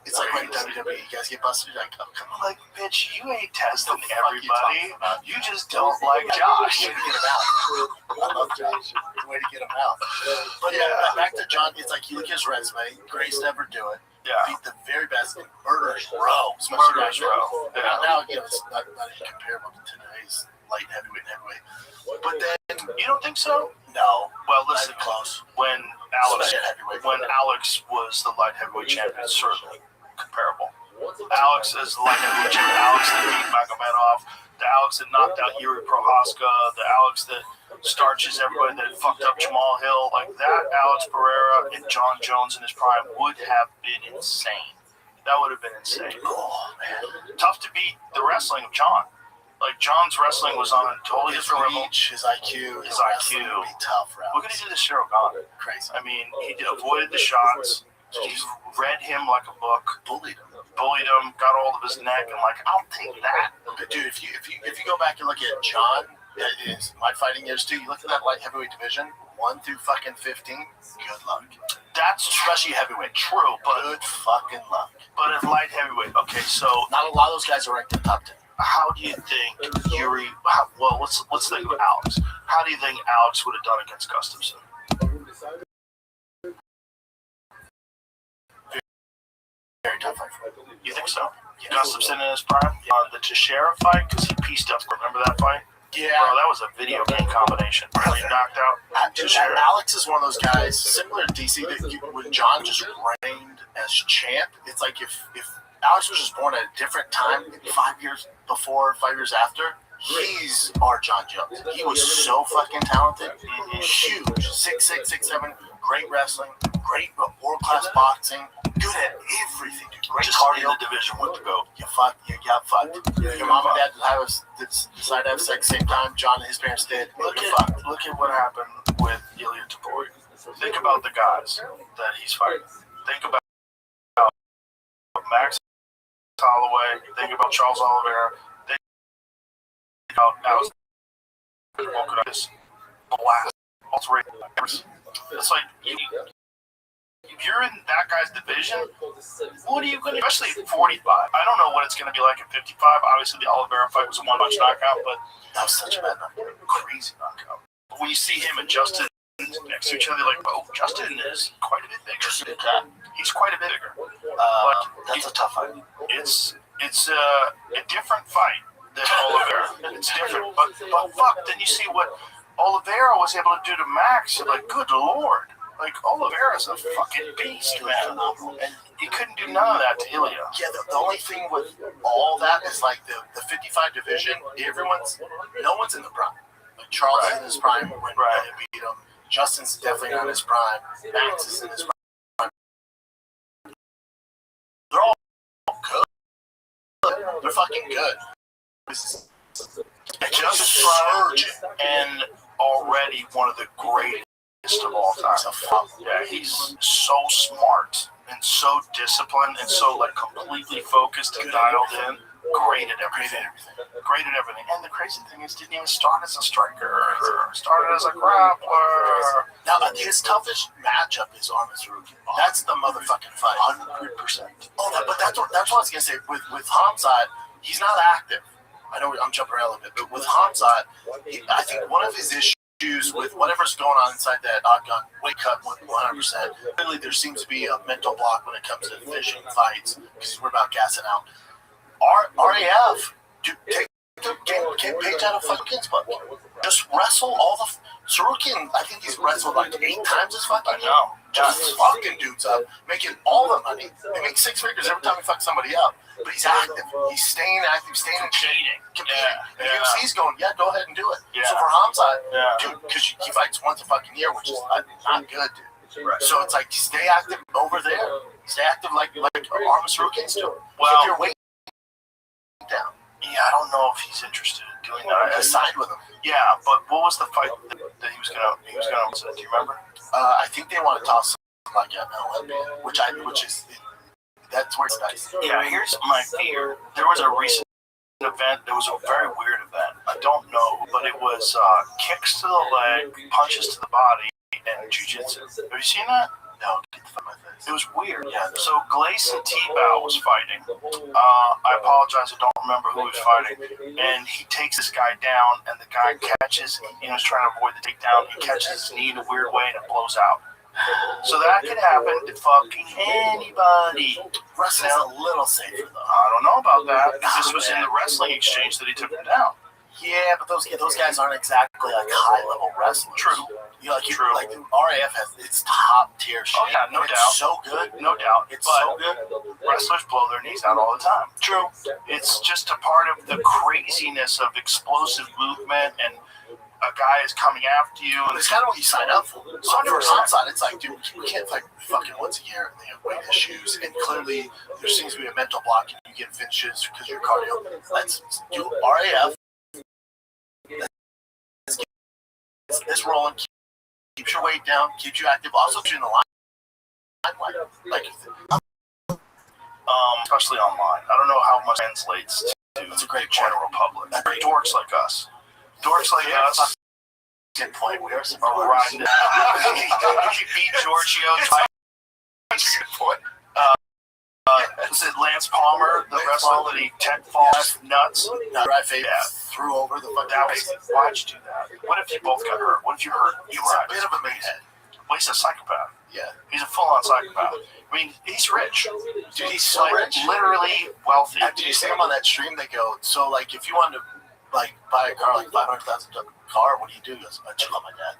It's like when WWE, you guys get busted, you're like, oh, come on. Like, bitch, you ain't testing everybody. You just don't like Josh. Way to get him out. I love Josh. Way to get him out. But yeah, back to John, it's like, you look at his resume, greatest to ever do it. Yeah. Beat the very best in Murderer's Row. Murderer's Row. Now, again, it's not even comparable to today's light heavyweight and heavyweight. But then, you don't think so? No. Well, listen, close. When Alex was the light heavyweight champion, certainly comparable. Alex is the light heavyweight champion. Alex that beat Magomedov, the Alex that knocked out Yuri Prohaska, the Alex that starches everybody, that fucked up Jamal Hill. Like that, Alex Pereira and John Jones in his prime would have been insane. That would have been insane. Oh, man. Tough to beat the wrestling of John. Like, John's wrestling was on a totally different level. His IQ. His IQ. Would be tough, right? Look at he did the Cyril Gauntlet. Crazy. I mean, he avoided the shots. He read him like a book. Bullied him. Got hold of his neck, and like, I'll take that. But dude, if you go back and look at John, my fighting years too. You look at that light heavyweight division, 1 through fucking 15. Good luck. That's especially heavyweight. True, but good fucking luck. But if light heavyweight, okay, so not a lot of those guys are ranked in the top 10. How do you think Yuri? Well, let's think of Alex. How do you think Alex would have done against Gustafsson? very tough fight for him. You think so? Yeah. Gustafsson in his prime? The Teixeira fight? Because he pieced up. Remember that fight? Yeah. Bro, that was a video game combination. Really knocked out Teixeira. Alex is one of those guys, similar to DC, that when John just reigned as champ, it's like if Alex was just born at a different time, maybe 5 years before, 5 years after, he's our John Jones. He was so fucking talented. Huge. 6'6", 6'7", great wrestling, great world-class boxing, good at everything. Great just cardio. in the division with the GOAT. You got fucked. Your mom and dad decided to have sex same time John and his parents did. Look at what happened with Ilya Topuria. Think about the guys that he's fighting. Think about Max Holloway. Think about Charles Oliveira. Think about Alex. This blast. It's like if you're in that guy's division, what are you going to, especially at 45? I don't know what it's going to be like at 55. Obviously, the Oliveira fight was a one-punch knockout, but that was such a bad knockout. Crazy knockout. But when you see him and Justin next to each other, like, oh, Justin is quite a bit bigger. He's quite a bit bigger. That's a tough fight. It's a different fight than Oliveira. It's different, but fuck, then you see what Oliveira was able to do to Max. You're like, good lord. Like, Oliveira's a fucking beast, man. And he couldn't do none of that to Ilya. Yeah, the only thing with all that is, like, the 55 division, no one's in the prime. Like, Charles is in his prime when Ilya beat him. Justin's definitely not in his prime. Max is in his prime. They're all good. They're fucking good. Just surging. And already one of the greatest of all time. Yeah, he's so smart and so disciplined and so like completely focused and dialed in. Great at everything. And the crazy thing is, didn't even start as a striker. Started as a grappler. Now, his toughest matchup is Armin Sarukian. That's the motherfucking fight. 100%. Oh, but that's what I was gonna say. With Hamzat, he's not active. I know I'm jumping around a little bit, but with Hamzat, I think one of his issues with whatever's going on inside that octagon weight cut 100%. Clearly, there seems to be a mental block when it comes to finishing fights because we're about gassing out. RAF, dude, take the page out of fucking book. Just wrestle all the Sarukian. I think he's wrestled like 8 times as fucking. I know. Just fucking dudes up, making all the money. He makes 6 figures every time he fucks somebody up. But he's active. He's staying active, staying competing. Yeah. And UFC's going, yeah, go ahead and do it. Yeah. So for Hamzat, dude, because he fights once a fucking year, which is not good, dude. Right. So it's like, stay active over there. Stay active like Armin Sarukian's do. Well, keep your weight down. Yeah, I don't know if he's interested in doing that. I signed with him. Yeah, but what was the fight that he was gonna? Do you remember? I think they want to toss him like an Olympian, which is that's where it's nice. Yeah, here's my fear. There was a recent event. There was a very weird event. I don't know, but it was kicks to the leg, punches to the body, and jiu-jitsu. Have you seen that? No, get the fuck out of my face. It was weird. Yeah. So Gleison Tebow was fighting. I apologize, I don't remember who he was fighting. And he takes this guy down, and the guy catches. He was trying to avoid the takedown. He catches his knee in a weird way, and it blows out. So that could happen to fucking anybody. Wrestling's a little safer though. I don't know about that because this was in the wrestling exchange that he took him down. Yeah, but those guys aren't exactly like high level wrestlers. True. True. Like the RAF has its top tier shit. Oh yeah, no it's doubt. So good. No doubt. It's but so good. Wrestlers blow their knees out all the time. True. It's just a part of the craziness of explosive movement and a guy is coming after you, and it's kind of what you sign up for. So for Hamzat, it's like, dude, we can't fight fucking once a year, and they have weight issues, and clearly there seems to be a mental block, and you get finishes because of your cardio. Let's do RAF. Let's get this rolling. Keeps your weight down, keeps you active, also keeps you in the limelight. Like, especially online. I don't know how much translates to the general public. Dorks like us. Dorks like us. Good point. We are some riding. He beat Giorgio. Good point. Was it Lance Palmer, the wrestler that he tech falls nuts? Threw over the fucking. Why'd you do that? What if you both got hurt? What if you hurt? He's a bit of a meathead. Well, he's a psychopath. Yeah. He's a full-on psychopath. I mean, he's rich. Dude, he's so rich. Literally wealthy. Did you see him on that stream? They go, so like if you wanted to like buy a car, like $500,000 car, what do you do? He goes, I check on my dad.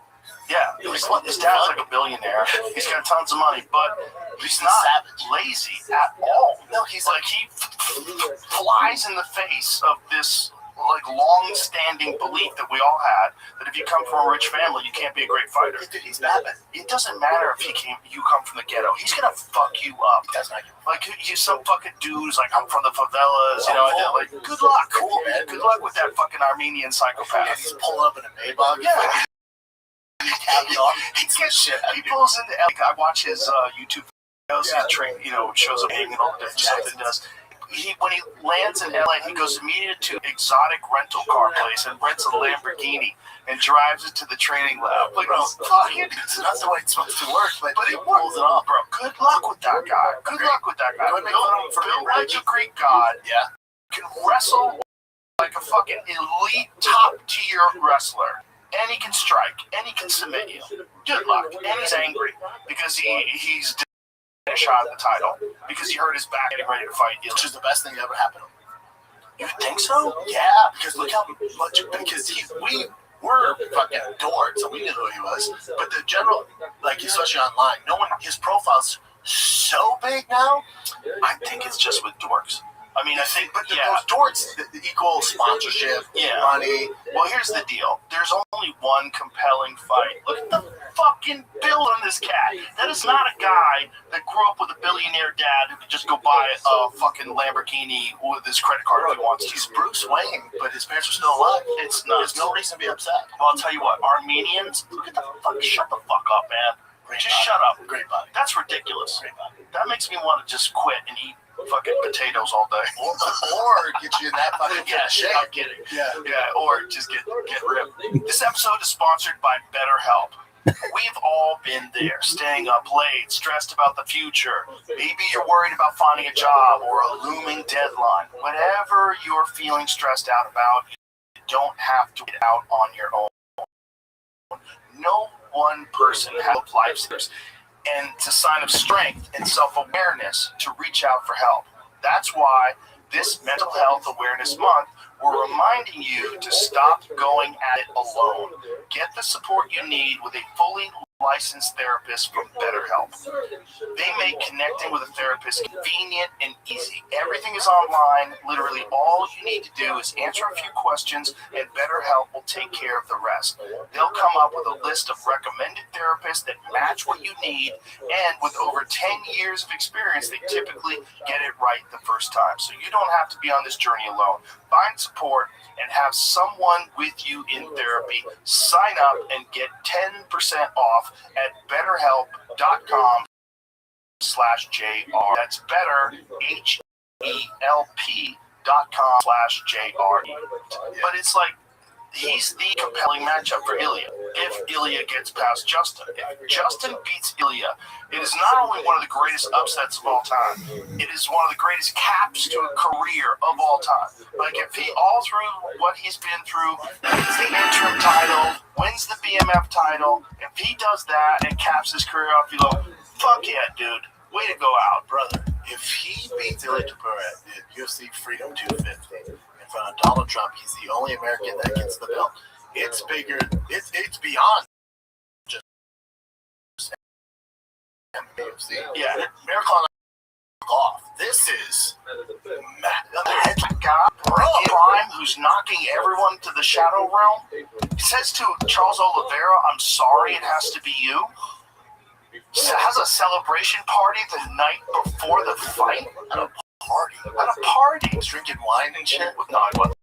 Yeah, his dad's like a billionaire. He's got tons of money, but he's not lazy at all. No, he's like he flies in the face of this like long-standing belief that we all had that if you come from a rich family, you can't be a great fighter. Dude, he's Batman. It doesn't matter if you come from the ghetto. He's gonna fuck you up. That's not like he's some fucking dudes like I'm from the favelas, you know. And like, good luck, cool man. Good luck with that fucking Armenian psychopath. Yeah, he's pulling up in a Maybach. Yeah. He gets shit. He pulls into. Like, I watch his YouTube videos. Yeah. He shows up and all the different stuff he does. When he lands in LA, he goes immediately to exotic rental car place and rents a Lamborghini and drives it to the training lab. Like, it's not the way it's supposed to work, but it pulls it off, bro. Good luck with that guy. Good luck with that guy. Built like a Greek god. Yeah. Can wrestle like a fucking elite top tier wrestler. And he can strike. And he can submit you. Good luck. And he's angry because he's a shot at the title because he hurt his back getting ready to fight you. Which is the best thing that ever happened to him. You think so? Yeah, because look how much, because we were fucking adored, so we knew who he was. But the general, like, especially online, his profile's so big now. I think it's just with dorks. I mean, I think, but those dorks equal sponsorship, money. Well, here's the deal. There's only one compelling fight. Look at the fucking build on this cat. That is not a guy that grew up with a billionaire dad who could just go buy a fucking Lamborghini with his credit card if he wants to. He's Bruce Wayne, but his parents are still alive. It's nuts. There's no reason to be upset. Well, I'll tell you what, Armenians, shut the fuck up, man. Shut up. Great body. That's ridiculous. Great body. That makes me want to just quit and eat fucking potatoes all day. Or get you in that fucking shape. I'm kidding. Yeah, or just get ripped. This episode is sponsored by BetterHelp. We've all been there, staying up late, stressed about the future. Maybe you're worried about finding a job or a looming deadline. Whatever you're feeling stressed out about, you don't have to get out on your own. No one person has life steps. And it's a sign of strength and self-awareness to reach out for help. That's why this Mental Health Awareness Month, we're reminding you to stop going at it alone. Get the support you need with a fully licensed therapist from BetterHelp. They make connecting with a therapist convenient and easy. Everything is online. Literally all you need to do is answer a few questions and BetterHelp will take care of the rest. They'll come up with a list of recommended therapists that match what you need, and with over 10 years of experience, they typically get it right the first time. So you don't have to be on this journey alone. Find support and have someone with you in therapy. Sign up and get 10% off at betterhelp.com/JR. That's better, HELP.com/JR. But it's like, he's the compelling matchup for Ilya. If Ilya gets past Justin. If Justin beats Ilya, it is not only one of the greatest upsets of all time, it is one of the greatest caps to a career of all time. Like, if he, all through what he's been through, wins the interim title, wins the BMF title, if he does that and caps his career off, you go, fuck yeah, dude. Way to go out, brother. If he beats Ilya Topuria at UFC Freedom 250 in front of Donald Trump, he's the only American that gets the belt. It's bigger. It's beyond just UFC. Yeah, Miracle on off. This is guy, Prime, who's knocking everyone to the shadow realm. He says to Charles Oliveira, "I'm sorry, it has to be you." Has a celebration party the night before the fight. At a party. He's drinking wine and shit. No, I wasn't.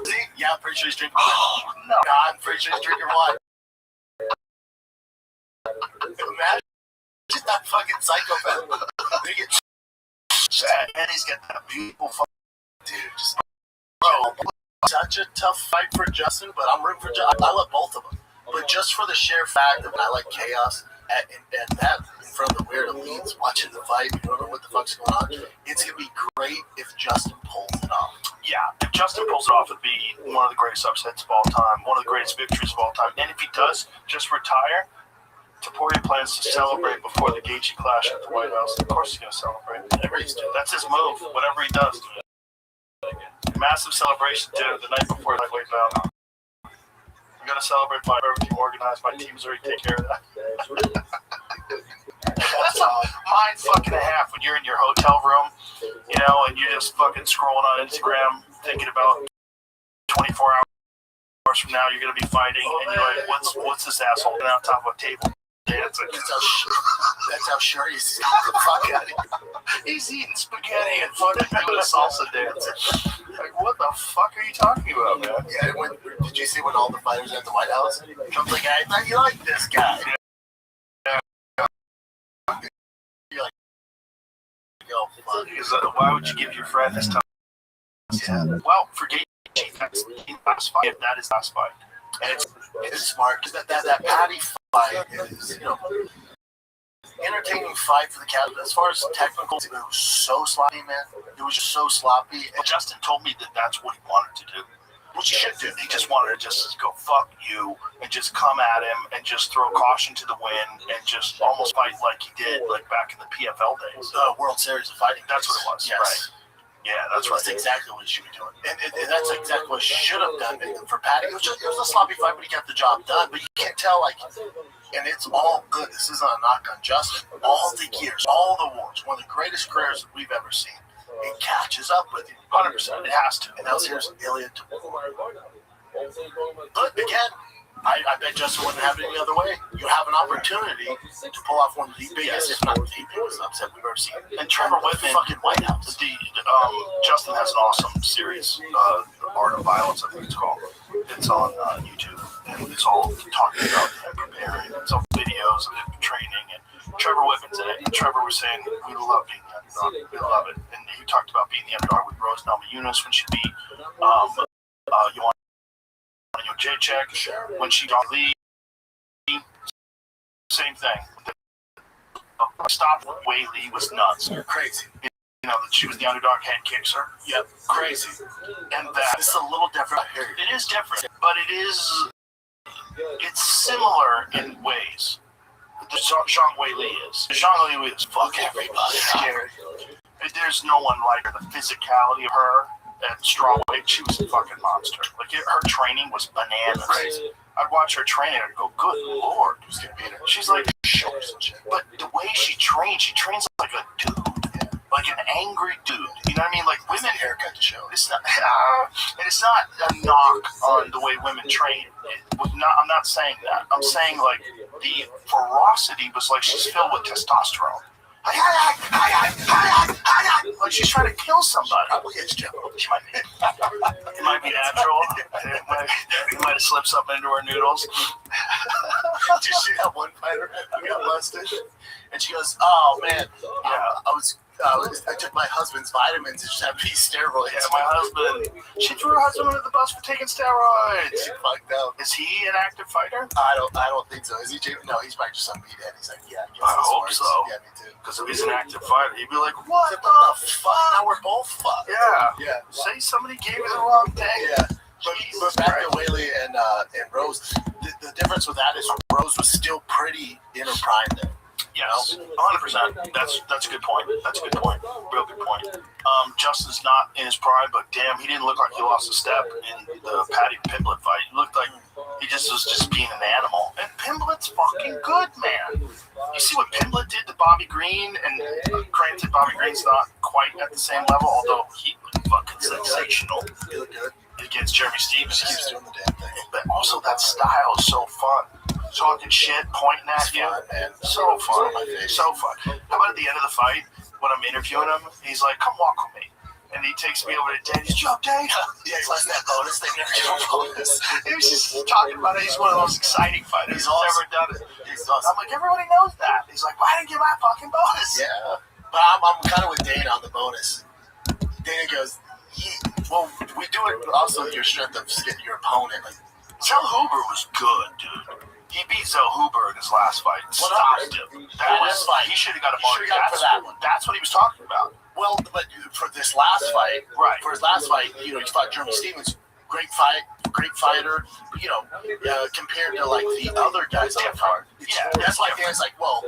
See? Yeah, I'm pretty sure he's drinking wine. Oh, no. I'm pretty sure he's drinking wine. Imagine that fucking psychopath. And he's got that beautiful fucking dude. Bro, such a tough fight for Justin, but I'm rooting for Justin. I love both of them. But just for the sheer fact that I like chaos, and that in front of the weird elites watching the fight, you don't know what the fuck's going on. It's gonna be great if Justin pulls it off. Yeah, if Justin pulls it off, it'd be one of the greatest upsets of all time, one of the greatest victories of all time. And if he does just retire, Taporia plans to celebrate before the Gaethje clash at the White House. Of course he's going to celebrate. That's his move. Whatever he does. Massive celebration dinner the night before the lightweight bout. I'm going to celebrate by everything organized. My team's already taking care of that. That's a mind fucking and a half when you're in your hotel room, you know, and you're just fucking scrolling on Instagram thinking about 24 hours from now you're going to be fighting, and you're like, what's this asshole on top of a table? Dancing. That's how sure he's the fuck out of here. He's eating spaghetti and fucking doing a salsa dancing. Like, what the fuck are you talking about, man? Yeah, did you see when all the fighters at the White House? Comes like, I thought you liked this guy. Yeah. You're like, yo, fuck. Because, why would you give your friend this time? Yeah. Well, forget that's last fight. That is last fight. And it's smart because that Patty fight is, you know, entertaining fight for the cat. As far as technical, it was so sloppy, man. It was just so sloppy. And Justin told me that that's what he wanted to do. Which he should do. He just wanted to just go fuck you and just come at him and just throw caution to the wind and just almost fight like he did like back in the PFL days. World Series of Fighting. That's what it was. Yes. Right. Yeah, that's right. That's exactly what he should be doing. And that's exactly what he should have done for Patty. It was a sloppy fight, but he got the job done. But you can't tell, like, and it's all good. This isn't a knock on Justin. All the years, all the wars, one of the greatest careers that we've ever seen. It catches up with you. 100%. It has to. And now here's Ilya Taporia. But again, I bet Justin wouldn't have it any other way. You have an opportunity to pull off one of the biggest, if not the biggest upset we've ever seen. And Trevor Whitman, fucking White House. Justin has an awesome series, The Art of Violence, I think it's called. It's on YouTube, and it's all talking about him preparing. It's all videos of him training, and Trevor Whitman's in it. And Trevor was saying, we love being the underdog. We love it. And he talked about being the underdog with Rose Namajunas when she beat Jacek, when she got Lee, same thing. The stop with Wei Lee was nuts. Crazy. You know, that she was the underdog, head kicks her. Yep, crazy. And that It's a little different. it is different, but it's similar in ways. The Zhang Wei Li is. Zhang Wei Li is fuck everybody. Scary. There's no one like her. The physicality of her at strawweight, she was a fucking monster. Like her training was bananas. Crazy. I'd watch her training and I'd go, good lord, who's gonna beat her? She's like shoulders and shit. But the way she trains like a dude, like an angry dude. You know what I mean? Like women haircut to show. It's not, and it's not a knock on the way women train. I'm not saying that. I'm saying like the ferocity was like she's filled with testosterone. Like she's trying to kill somebody. Probably it's Joe. It might be natural. It might have slipped something into her noodles. Did you see that one fighter who got busted? And she goes, "Oh man, I took my husband's vitamins and just had these steroids." Yeah, my husband. She threw her husband under the bus for taking steroids. She fucked up. Is he an active fighter? I don't think so. Is he? No, he's probably just some meathead. He's like, yeah. I hope so. Yeah, me too. Because if he's an active fighter, he'd be like, what the fuck? Now we're both fucked. Yeah. Say somebody gave you the wrong thing. Yeah. But back to Whaley and Rose, the difference with that is Rose was still pretty in her prime there. Yes, 100%. That's a good point. That's a good point. Real good point. Justin's not in his prime, but damn, he didn't look like he lost a step in the Paddy Pimblett fight. He looked like he was just being an animal. And Pimblett's fucking good, man. You see what Pimblett did to Bobby Green, and granted, Bobby Green's not quite at the same level, although he was fucking sensational. He looked good Against Jeremy Stevens. He keeps doing the damn thing. But also that style is so fun. Talking shit, pointing at you. Fun, man. So fun. Face. So fun. How about at the end of the fight, when I'm interviewing him, he's like, come walk with me. And he takes me over to Dave. He's, yo, Dave. Yeah, he's like that bonus. They never give a bonus. He was just talking about it. He's one of the most exciting fighters. He's awesome. Ever done it. He's awesome. I'm like, everybody knows that. He's like, why didn't you get my fucking bonus? Yeah. But I'm kind of with Dana on the bonus. Dana goes, well, we do it also your strength of getting your opponent. Like, Zell Huber was good, dude. He beat Zell Huber in his last fight. Stopped him. He should have got a mark. That's what he was talking about. Well, but for this last fight, right? For his last fight, he fought Jeremy Stevens. Great fight, great fighter, but, compared to like the other guys on the card. That's why Dan's like, well,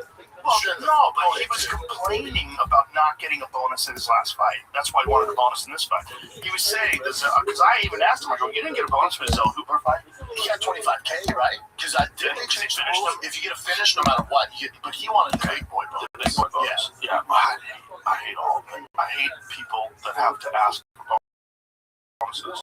no, but he was complaining about not getting a bonus in his last fight. That's why he wanted a bonus in this fight. He was saying, because I even asked him, I go, you didn't get a bonus for the Zell Hooper fight? He got 25K, right? Because I did they change the rules. If you get a finish, no matter what, but he wanted the big boy bonus. The big boy bonus. Yeah. I hate all of it. I hate people that have to ask for bonuses.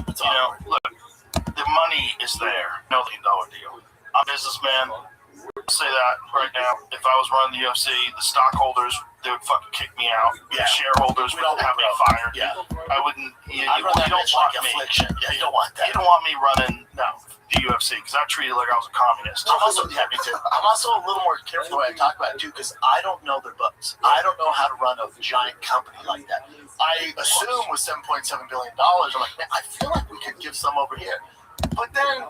Look, the money is there. $1 million deal. I'm a businessman. I'll say that right now. If I was running the UFC, the stockholders, they would fucking kick me out. The shareholders would have me fired. Yeah. I wouldn't. You don't want me. Yeah, you don't want that. You don't want me running the UFC because I treated it like I was a communist. I'm also a little more careful the way I talk about it too because I don't know their books. I don't know how to run a giant company like that. I assume with $7.7 billion, I'm like, man, I feel like we could give some over here. But then,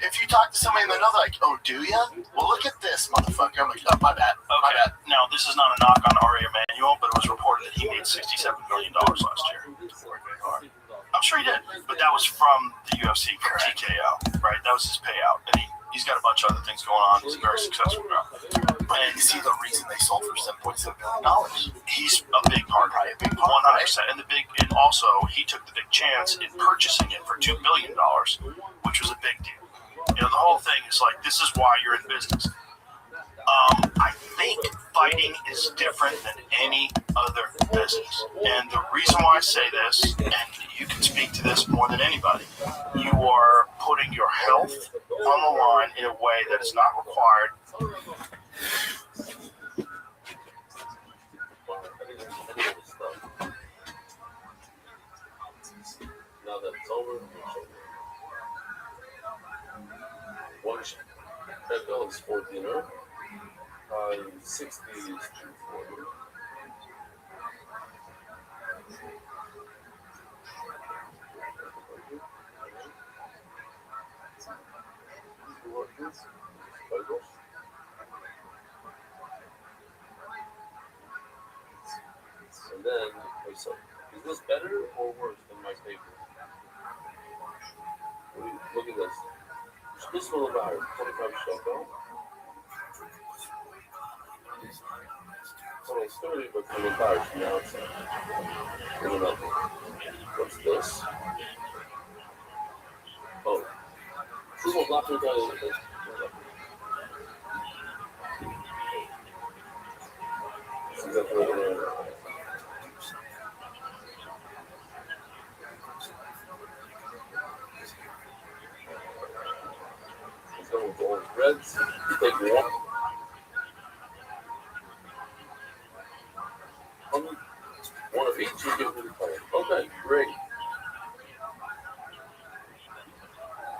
if you talk to somebody and they're like, oh, do ya? Well, look at this, motherfucker. I'm like, oh, my bad. My bad. Now, this is not a knock on Ari Emanuel, but it was reported that he made $67 million last year. I'm sure he did, but that was from the UFC for TKO, right? That was his payout. And he's got a bunch of other things going on. He's a very successful guy. But you see the reason they sold for $7.7 billion. He's a big part, right? 100%. And also, he took the big chance in purchasing it for $2 billion, which was a big deal. The whole thing is like, this is why you're in business. I think fighting is different than any other business. And the reason why I say this, and you can speak to this more than anybody, you are putting your health on the line in a way that is not required. Now that it's over, one $10 is for dinner. 60 is 240. And then, so is this better or worse than my paper? Look at this. This one about 25 shekel. So it's 30, but 25 now it's what's this? Oh, this one's not too bad. So with all the reds, you take one. One of each, you give it a color. Okay, great.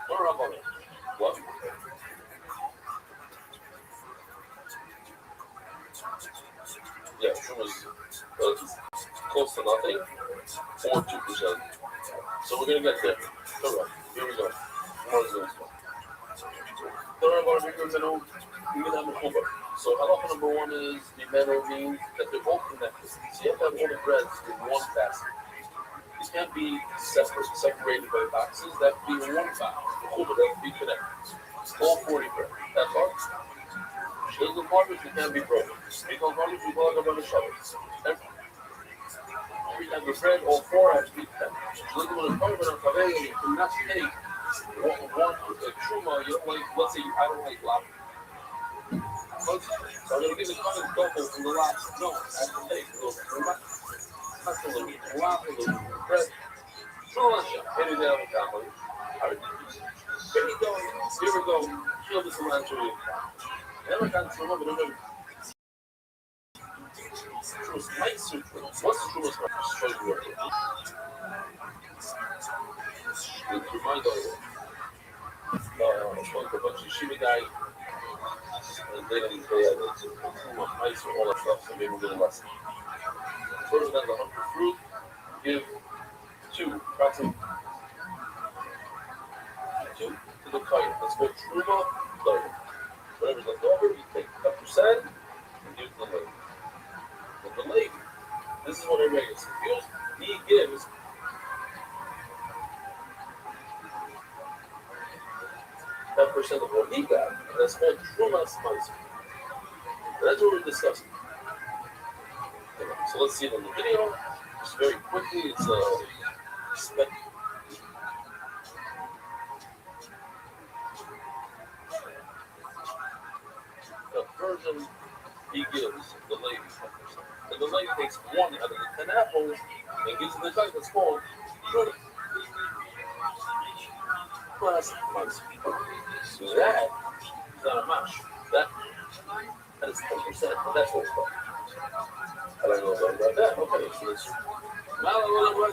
What up on it? What? Yeah, it was close to nothing, or 2%. So we're gonna get there. All right, here we go. So halacha number one is the meno means that they're all connected. So you have to have all the breads in one basket. These can't be separated by boxes. That would be in one box. They have to be connected. All 40 bread. That's all. There's the garbage that can't be broken. Because garbage you go on the shovels. Every time the bread, all four have to be connected. Look at the garbage on the and you cannot take one truma. You don't like, let's say I don't like lava. So I'm going to give the comment double from the last. No, I have to take a little bread. Here we go. Kill this cilantro. Never got to remember. What's the truest one? Remind a bunch of Shiva guy. And they had too much mice or all that stuff, so maybe we'll get a lesson. First, then the 100 fruit, give 2, practically 2 to the kite. Let's go truma, kite. Whatever's left over, you take 10% and give it to the lady. But the lady, this is what everybody gets confused. He gives 10% of what he got. And that's called Trumas Meiser. That's what we're discussing. So let's see it on the video. Just very quickly, it's the version he gives the lady 10%. And the lady takes one out of the 10 apples and gives it the guy that's called Trumas Meiser. So that is not a mash. That is 10%, but that's what it's called. I don't know about that. Okay, so it's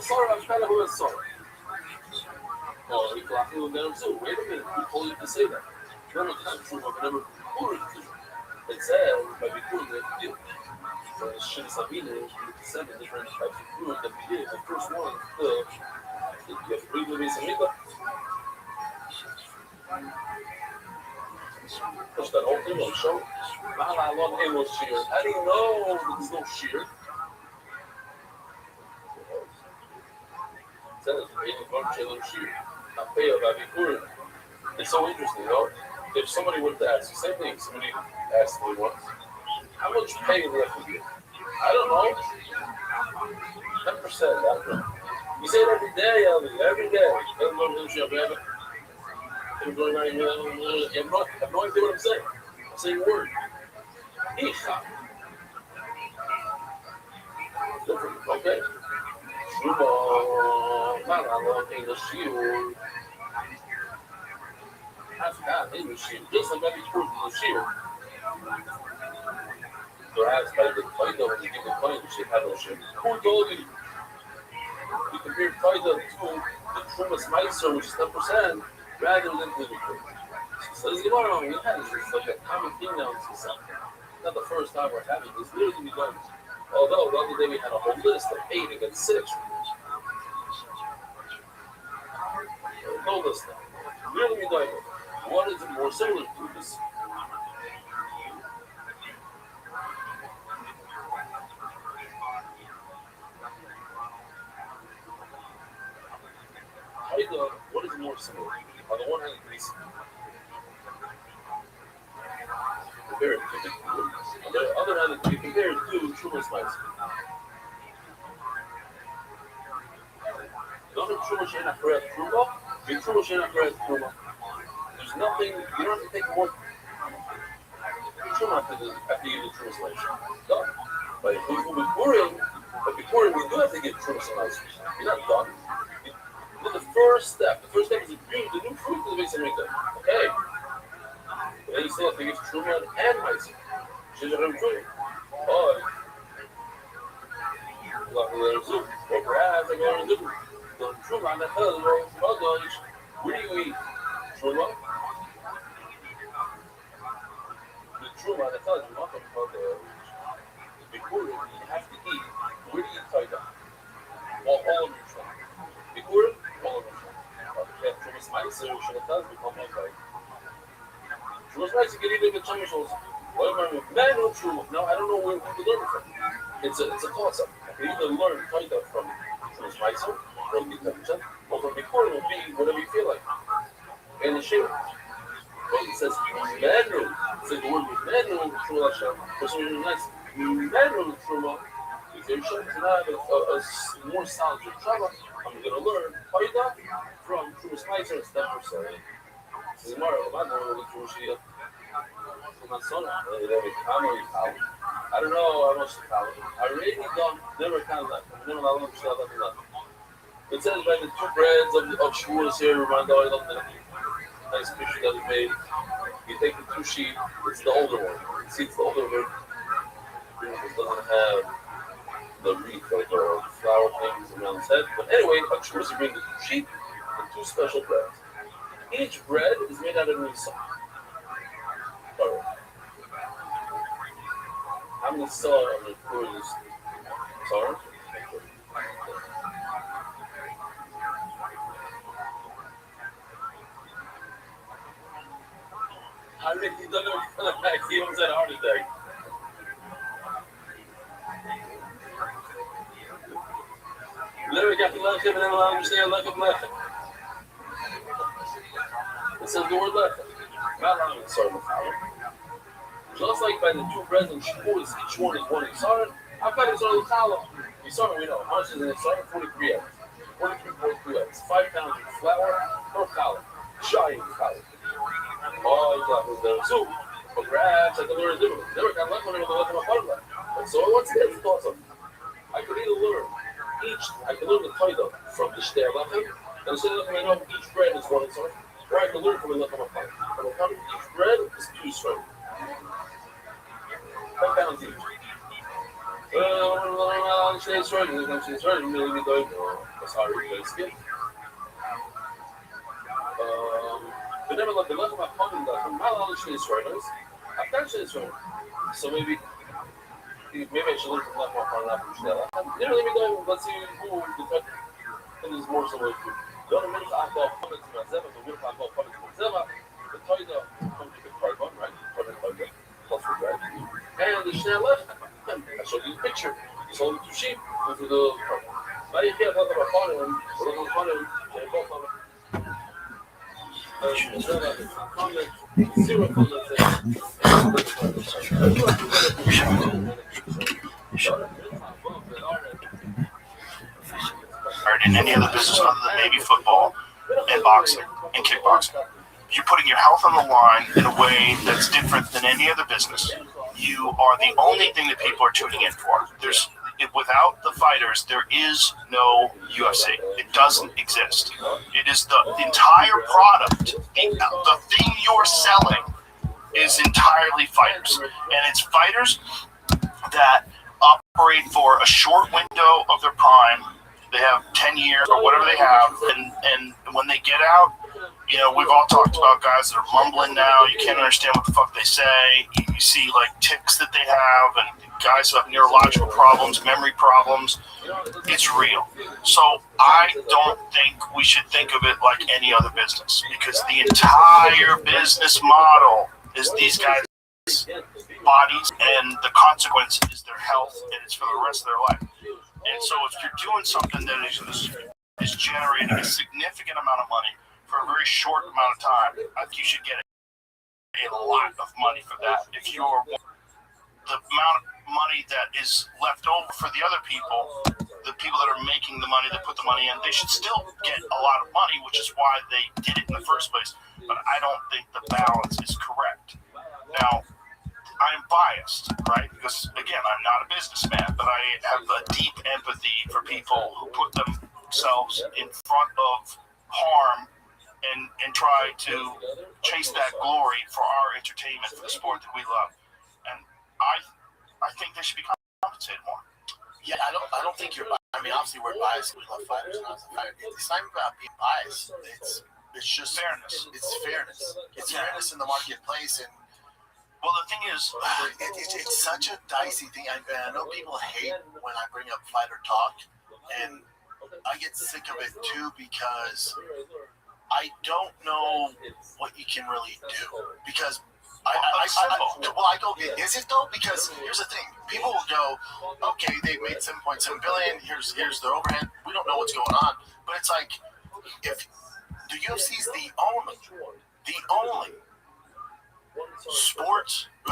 sorry, I'm kind of who is sorry. Oh, he clocked me down too. Wait a minute, who told you to say that? No, it's not true, but never recorded it. It says by recording it, you do. So the shit is like, we did 7 different types of food that we did. The first one, you have to read with me some meat. Push that whole thing on show. I love Halo shear. I didn't know there's no shear. It says, shear. It's so interesting, you know? If somebody were to ask, same thing, somebody asked me once, how much pay left with you? I don't know. 10%, I don't know. You say it every day, every day. I have no idea what I'm saying. I'm saying a word. Different, okay? Just like every proof of the shear. Perhaps by the Taida, when you give the coin, you should have no shear. Who told you? You compare Taida to the Trumas Meiser, which is 10%, rather than the Mikro. So this is what we have. It's like a common thing now in society. Not the first time we're having this. Literally, we don't. Although the other day we had a whole list of 8 against 6. Hold us now. Really, we don't. What is it more similar to this? What is more similar? On the one hand, it's compare it to on the other hand, you compare it to Trumas Meiser. Don't have Truma Shena Peret Truma, be Truma Shena Peret Truma. There's nothing, you don't have to take more Truma after you do Trumas Meiser. Done. But if we do before we do have to give Trumas Meiser. You're not done. You did the first step. The first step is the new fruit of the base of okay. But then you still have to give Truma and Meiser. She's a fruit. Oh. Or perhaps I'm going to do the Truma and the other. Where do you eat? Truma? The Truma and the other. Before you have to eat. Where do you eat Taida? All of your Truma. Before all of your Truma. Okay, Trumas Meiser, should have done become like that. Trumas Meiser can eat it with Chinese. No, I don't know where to learn it from. It's a concept. You can either learn Taida from Trumas Meiser, from the Taida, or from before it will be whatever you feel like. And the shape. Well, it says Manu. It's like the word Manu Truma Hashem. For some reason, nice. Manu Truma. If you're showing tonight a more solid Truma, I'm going to learn Taida from Trumas Meiser and step per se. This is more of a Manu Truma. I don't know how much to count. I really don't, never count that. Never know how much to count. It says by the 2 breads of Shavuos here, remind all of the nice picture that we made. You take the 2 sheep, it's the older one. You see, it's the older one. It doesn't have the wreath or the flower things around its head. But anyway, on Shavuos, you bring the 2 sheep and 2 special breads. Each bread is made out of new salt. How many saw on the cruise? Sorry? How many he done it for the fact he almost had a heart attack? Literally got the lechem and then I understand lechem. It says the word lechem. Isar L'Chalam. Just like by the two breads and shkuas, each one is one Isar. I've got Isar L'Chalam. Isar, we know, how much is an Isar? 43 eggs. 43 eggs. 5 pounds of flour per chalam. Shy of chalam. Oh, you got the soup. But perhaps I can learn differently. Never got left when I left my part of that. And so once again, the thoughts of I could either learn I could learn the title from the Shtei Lechem, and instead of I know each bread is one Isar, or I could learn from the Lechem of Chayim. Each bread is 2 Isar. 10 pounds each. Shtei Isar, you know, Shtei Isar, you really don't know. That's how you guys get. But never let the Lechem of Chayim go from my knowledge Shtei Isar. I've got Shtei Isar. So maybe I should learn from that one part after Shtei Lechem. Let me go. Let's see who the cut. And there's more similar to. The other minute I thought coming to Mazeva, the winter I thought coming to Mazeva, the Toida comes to the carbon, right? Plus the bread. And the Shtei Lechem. I showed you the picture. You saw the 2 sheep into the carbon. Now you can't talk about Chayim. We're going to Chayim. They're both on it. Zero comments. In any other business other than maybe football and boxing and kickboxing. You're putting your health on the line in a way that's different than any other business. You are the only thing that people are tuning in for. Without the fighters, there is no UFC. It doesn't exist. It is the entire product. The thing you're selling is entirely fighters. And it's fighters that operate for a short window of their prime. They have 10 years or whatever they have. And when they get out, you know, we've all talked about guys that are mumbling now. You can't understand what the fuck they say. You see, like, tics that they have and guys who have neurological problems, memory problems. It's real. So I don't think we should think of it like any other business because the entire business model is these guys' bodies and the consequence is their health and it's for the rest of their life. And so if you're doing something that is generating a significant amount of money for a very short amount of time, I think you should get a lot of money for that. If you're the amount of money that is left over for the other people, the people that are making the money, that put the money in, they should still get a lot of money, which is why they did it in the first place. But I don't think the balance is correct. Now, I'm biased, right? Because, again, I'm not a businessman, but I have a deep empathy for people who put themselves in front of harm and try to chase that glory for our entertainment, for the sport that we love. And I think they should be compensated more. Yeah, I don't think you're biased. I mean, obviously we're biased. We love fighters and I was a fighter. It's not even about being biased. It's just Fairness. It's fairness. It's fairness in the marketplace. And Well, the thing is, it's such a dicey thing. I know people hate when I bring up fighter talk, and I get sick of it too because I don't know what you can really do. Because I go, is it though? Because here's the thing: people will go, okay, they made 7.7 billion. Here's their overhead. We don't know what's going on, but it's like if the UFC is the only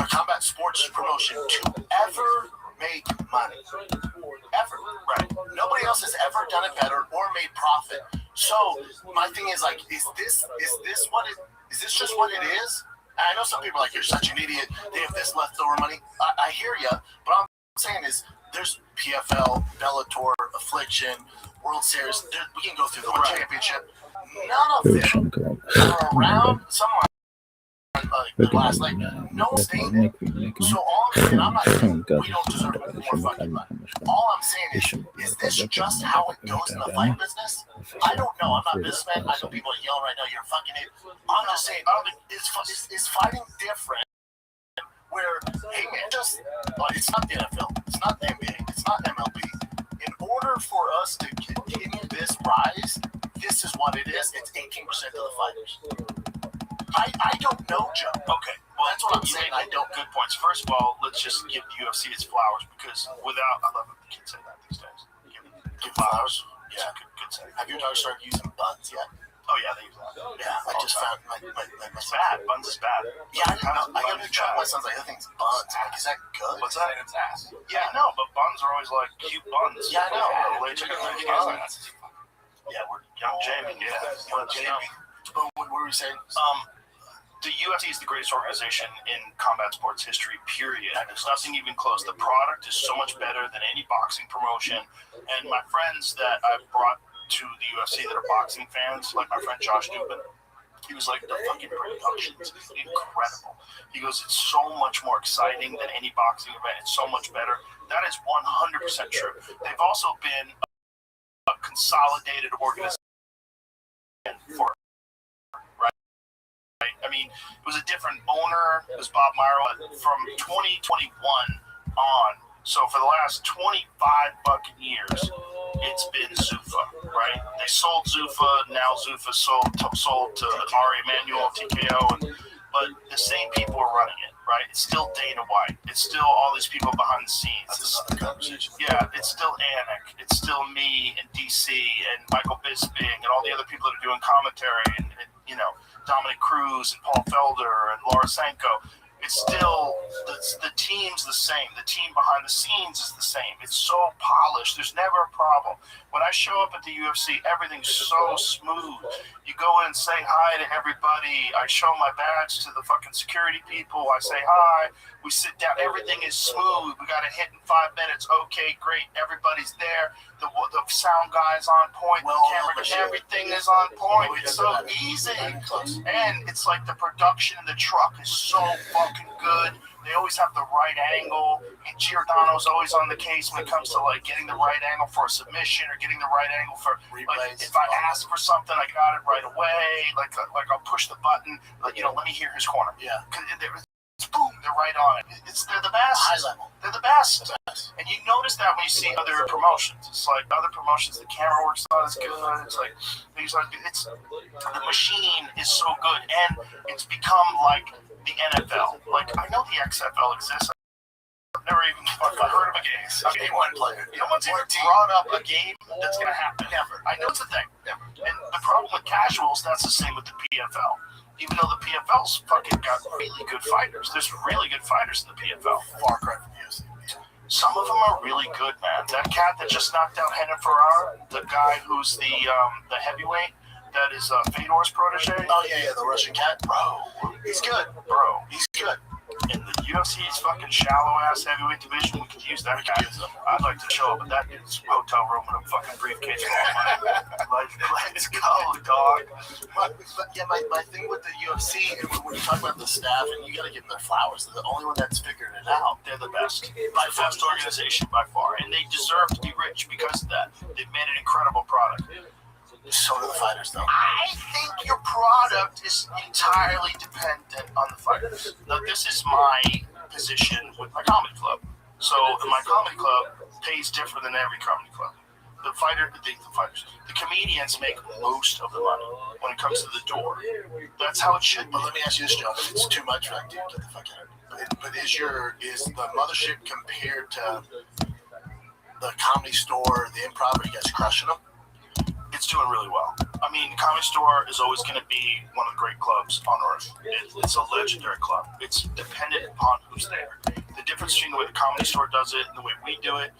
combat sports promotion to ever make money. Ever. Right. Nobody else has ever done it better or made profit. So my thing is like, is this just what it is? And I know some people are like, you're such an idiot. They have this leftover money. I hear you, but all I'm saying is there's PFL, Bellator, Affliction, World Series. We can go through the World Championship. None of them are around somewhere. Last night, no one's staying. So all I'm saying, I'm not saying we don't deserve more fucking money. All I'm saying is this just how it goes in the fight business? I don't know. I'm not a businessman. I know people are yelling right now, you're fucking it. I'm just saying, is fighting different? Where, hey man, it's not the NFL, it's not the NBA, it's not MLB. In order for us to continue this rise, this is what it is. It's 18% of the fighters. I don't know, Joe. Okay, well, that's what I'm saying. I don't. Good points. First of all, let's just give UFC its flowers because I love it. The kids say that these days. Give flowers. Yeah, good say. Have your daughter started using buns yet? Oh yeah, they use that. Yeah, just found my It's bad. Buns is bad. Yeah, I gotta try my son's like, I think it's buns. Like, is that good? What's that? It's ass. Yeah, no, but buns are always like cute buns. Yeah, I know. Yeah, we're young Jamie. Yeah, young Jamie. What were we saying? The UFC is the greatest organization in combat sports history, period. There's nothing even close. The product is so much better than any boxing promotion. And my friends that I've brought to the UFC that are boxing fans, like my friend Josh Dubin, he was like, the fucking production's incredible. He goes, it's so much more exciting than any boxing event. It's so much better. That is 100% true. They've also been a consolidated organization for, right? I mean, it was a different owner. It was Bob Myro from 2021 on. So for the last 25 fucking years, it's been Zuffa, right? They sold Zuffa. Now Zuffa sold to Ari Emanuel, TKO, but the same people are running it, right? It's still Dana White. It's still all these people behind the scenes. That's another conversation. Yeah, it's still Anik. It's still me and DC and Michael Bisping and all the other people that are doing commentary and you know, Dominic Cruz and Paul Felder and Laura Sanko. It's still, the team's the same. The team behind the scenes is the same. It's so polished. There's never a problem. When I show up at the UFC, everything's so smooth. You go in and say hi to everybody. I show my badge to the fucking security people. I say hi. We sit down. Everything is smooth. We got a hit in 5 minutes. Okay, great. Everybody's there. The sound guy's on point. The camera, everything is on point. It's so easy. And it's like the production in the truck is so fucking good. They always have the right angle. And Giordano's always on the case when it comes to like getting the right angle for a submission or getting the right angle for like if I ask for something, I got it right away. Like I'll push the button. Like, you know, let me hear his corner. Yeah. Boom, they're right on it. They're the best. High level. They're the best. And you notice that when you see other promotions. It's like other promotions, the camera work's not as good. It's like the machine is so good, and it's become like the NFL. Like, I know the XFL exists. I've never even heard of a game. One player. No one's even brought up a game that's going to happen. Never. I know it's a thing. Never. And the problem with casuals, that's the same with the PFL. Even though the PFL's fucking got really good fighters. There's really good fighters in the PFL. Far cry from UFC. Some of them are really good, man. That cat that just knocked out Renan Ferrar, the guy who's the heavyweight, that is Fedor's protege. Oh, yeah, the Russian cat. Bro, he's good. Bro, he's good. In the UFC's fucking shallow-ass heavyweight division, we could use that guy. I'd like to show up at that dude's hotel room in a fucking briefcase with all money. Like, let's go, dog. My thing with the UFC, when you talk about the staff, and you got to give them their flowers, they're the only one that's figured it out. They're the best. By the best organization by far. And they deserve to be rich because of that. They've made an incredible product. So do the fighters, though. I think your product is entirely dependent on the fighters. Now, this is my position with my comedy club. So, my comedy club pays different than every comedy club. The comedians make most of the money when it comes to the door. That's how it should be. But let me ask you this, Joe. If it's too much, like, dude, get the fuck out of it. But is the mothership compared to the Comedy Store, the Improv? Are you guys crushing them? It's doing really well. I mean, the Comedy Store is always going to be one of the great clubs on earth. It's a legendary club. It's dependent upon who's there. The difference between the way the Comedy Store does it and the way we do it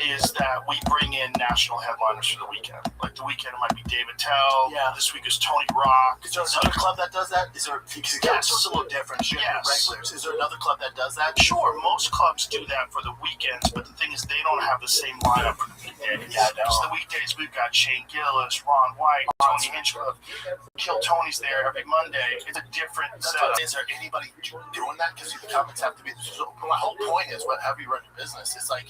is that we bring in national headliners for the weekend. Like the weekend, it might be Dave Attell. Yeah. This week is Tony Rock. Is there another club that does that? Is there? Because it's a little different. Regulars. Is there another club that does that? Sure, most clubs do that for the weekends, but the thing is, they don't have the same lineup for the weekdays. Yeah, because the weekdays we've got Shane Gillis, Ron White, Tony Hinchcliffe. Kill Tony's there every Monday. It's a different setup. Is there anybody doing that? Because the comments have to be. So my whole point is, whatever you run your business, it's like.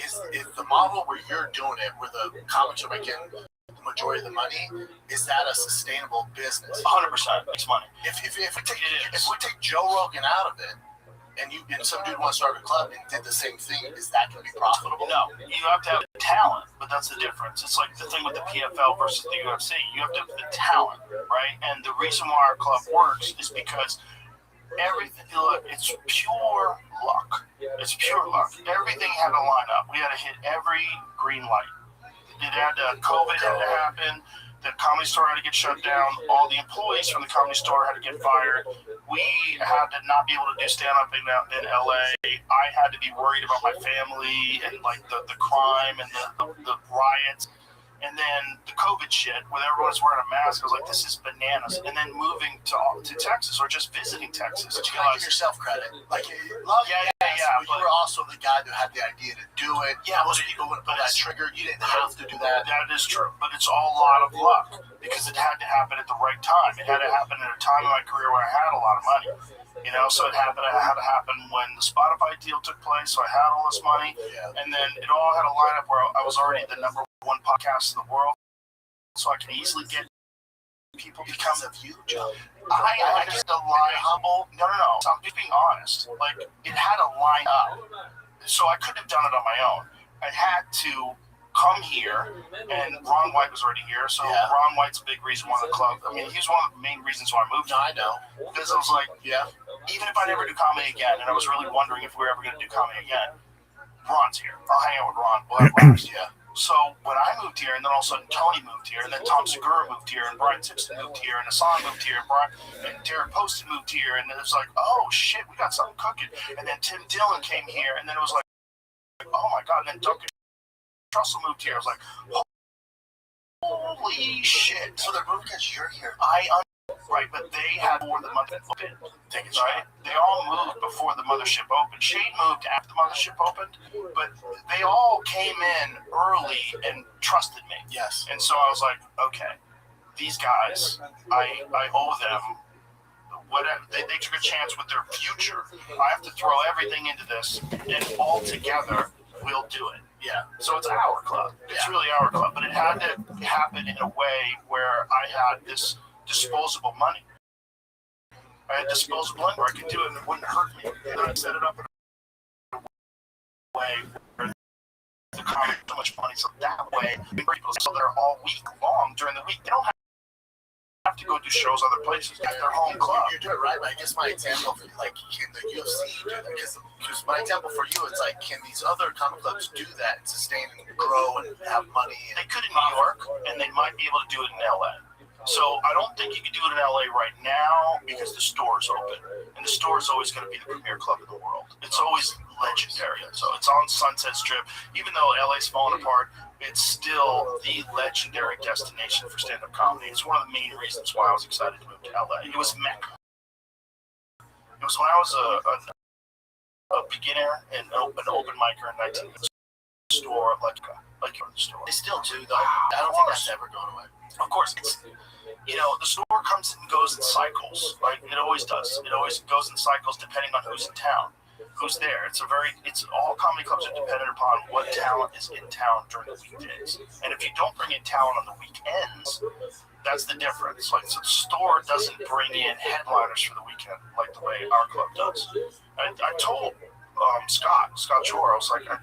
Is the model where you're doing it, where the comics are making the majority of the money, is that a sustainable business? 100% makes money. If we take Joe Rogan out of it, and some dude wants to start a club and did the same thing, is that going to be profitable? No, you have to have talent, but that's the difference. It's like the thing with the PFL versus the UFC. You have to have the talent, right? And the reason why our club works is because everything, look, it's pure luck. It's pure luck. Everything had to line up. We had to hit every green light. It had to, COVID had to happen. The Comedy Store had to get shut down. All the employees from the Comedy Store had to get fired. We had to not be able to do stand-up in LA. I had to be worried about my family and like the crime and the riots. And then the COVID shit, where everyone's wearing a mask, I was like, this is bananas. And then moving to Texas or just visiting Texas. But you gotta give yourself credit. Like, but you were also the guy who had the idea to do it. Yeah, most people would pull that trigger. You didn't have to do that. That is true. But it's all a lot of luck because it had to happen at the right time. It had to happen at a time in my career where I had a lot of money. You know, so it had to happen when the Spotify deal took place. So I had all this money. Yeah. And then it all had a lineup where I was already the number one podcast in the world. So I can easily get people because of you, John. I just a lie humble. No. So I'm just being honest. Like, it had to line up. So I couldn't have done it on my own. I had to come here, and Ron White was already here. So Ron White's a big reason why the club. I mean, he's one of the main reasons why I moved. I know. Because I was like, even if I never do comedy again, and I was really wondering if we were ever going to do comedy again, Ron's here. I'll hang out with Ron. We'll have breakfast. So when I moved here, and then all of a sudden Tony moved here, and then Tom Segura moved here, and Brian Simpson moved here, and Hassan moved here, and Derek Poston moved here, and it was like, oh shit, we got something cooking. And then Tim Dillon came here, and then it was like, oh my god, and then Duncan Trussell moved here. I was like, holy shit. So they're moving because you're here. Right, but they had before the mothership opened. Right? They all moved before the mothership opened. Shane moved after the mothership opened, but they all came in early and trusted me. Yes. And so I was like, okay, these guys, I owe them whatever. They took a chance with their future. I have to throw everything into this, and all together, we'll do it. Yeah. So it's our club. It's really our club. But it had to happen in a way where I had this disposable money. I had disposable money where I could do it and it wouldn't hurt me. And then I set it up in a way where the comic so much money, so that way people so they're all week long during the week. They don't have to go do shows other places at their home club. You're doing it right, but I guess my example for like can the UFC do that? Because my example for you is like, can these other comic clubs do that and sustain and grow and have money? They could in New York, and they might be able to do it in LA. So I don't think you can do it in LA right now because the store's open, and the store is always going to be the premier club in the world. It's always legendary. So it's on Sunset Strip. Even though LA's falling apart, it's still the legendary destination for stand-up comedy. It's one of the main reasons why I was excited to move to LA. It was Mecca. It was when I was a beginner and an open micer in 19 store, like you're in the store. They still do though. I don't think that's ever going away. Of course, it's, you know, the store comes and goes in cycles, right? It always does. It always goes in cycles depending on who's in town, who's there. It's all comedy clubs are dependent upon what talent is in town during the weekdays. And if you don't bring in talent on the weekends, that's the difference. Like, so the store doesn't bring in headliners for the weekend like the way our club does. I told Scott Shore, I was like, that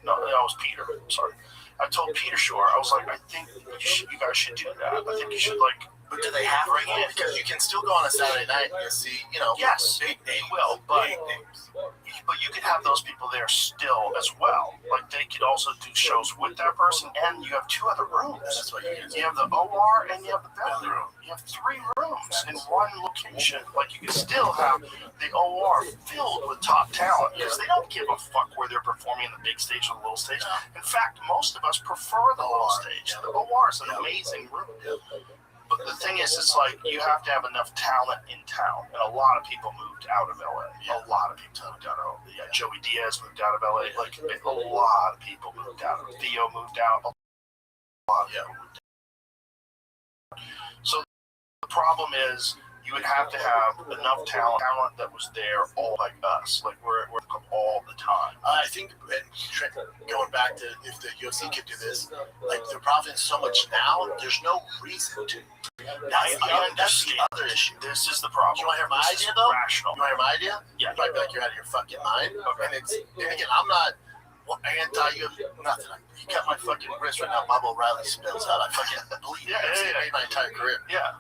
was Peter. Sorry. I told Peter Shore, I was like, I think you guys should do that. I think you should, like, but do they have to bring in? Because you can still go on a Saturday night and you'll see, you know, yes, they will, but you could have those people there still as well. Like, they could also do shows with that person, and you have two other rooms. That's what you have the OR and you have the bedroom. You have 3 rooms in one location. Like, you can still have the OR filled with top talent because they don't give a fuck where they're performing in the big stage or the little stage. In fact, most of us prefer the little stage. The OR is an amazing room. But the thing is, it's like you have to have enough talent in town, and a lot of people moved out of LA. A lot of people moved out of LA. Yeah, Joey Diaz moved out of LA. Like, a lot of people moved out. Theo moved out. A lot of people moved out. So the problem is, you would have to have enough talent that was there all like us. Like, we're all the time. I think, going back to if the UFC could do this, like, they're profiting so much now, there's no reason to. That's the other issue. This is the problem. You want to hear my idea, though? Rational. You want to hear my idea? Yeah. You might be like, you're out of your fucking mind. Okay. And again, I'm not anti-UFC, nothing. You cut my fucking wrist right now, Bob O'Reilly spills out. I fucking bleed. Made my entire career. Yeah.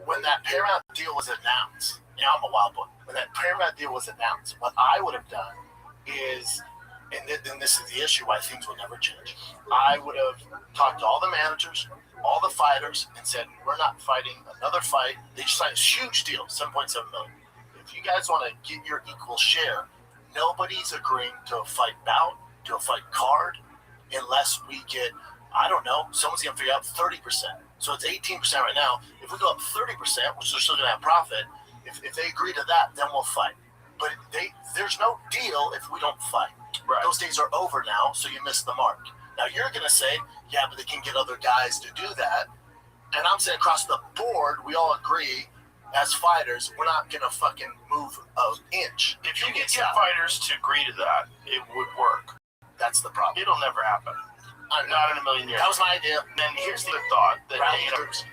When that Paramount deal was announced, I'm a wild boy. When that Paramount deal was announced, what I would have done is, and this is the issue why things will never change, I would have talked to all the managers, all the fighters and said, we're not fighting another fight. They signed a huge deal, $7.7 million. If you guys want to get your equal share, nobody's agreeing to a fight bout, to a fight card, unless we get, I don't know, someone's going to figure out 30%. So it's 18% right now. If we go up 30%, which they're still going to have profit, if they agree to that, then we'll fight. But there's no deal if we don't fight. Right. Those days are over now, so you missed the mark. Now you're going to say, yeah, but they can get other guys to do that. And I'm saying across the board, we all agree as fighters, we're not going to fucking move an inch. If you get fighters to agree to that, it would work. That's the problem. It'll never happen. Not in a million years. That was my idea. Then here's the thought that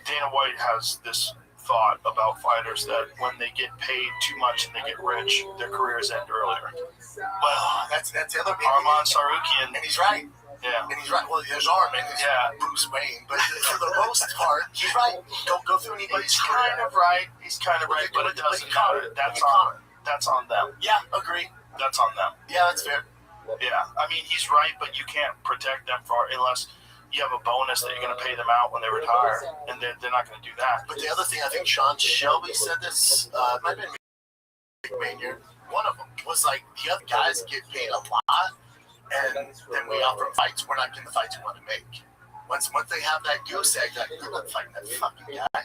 Dana White has this thought about fighters that when they get paid too much and they get rich, their careers end earlier. Well, that's the other thing. Arman Sarukian. And he's right. Yeah. And he's right. Well, there's Arman. Yeah. Bruce Wayne. But for the most part, he's right. Don't go through anybody's He's kind of right. He's kind of right, but it doesn't matter. That's on them. Yeah, agree. That's on them. Yeah, that's fair. Yeah. I mean, he's right, but you can't protect them unless you have a bonus that you're going to pay them out when they retire, and they're not going to do that. But the other thing, I think Sean Shelby said this, might have been Maynard, one of them, was like, the other guys get paid a lot, and then we offer them fights, we're not getting the fights we want to make. Once they have that goose egg, like, they're not fighting that fucking guy.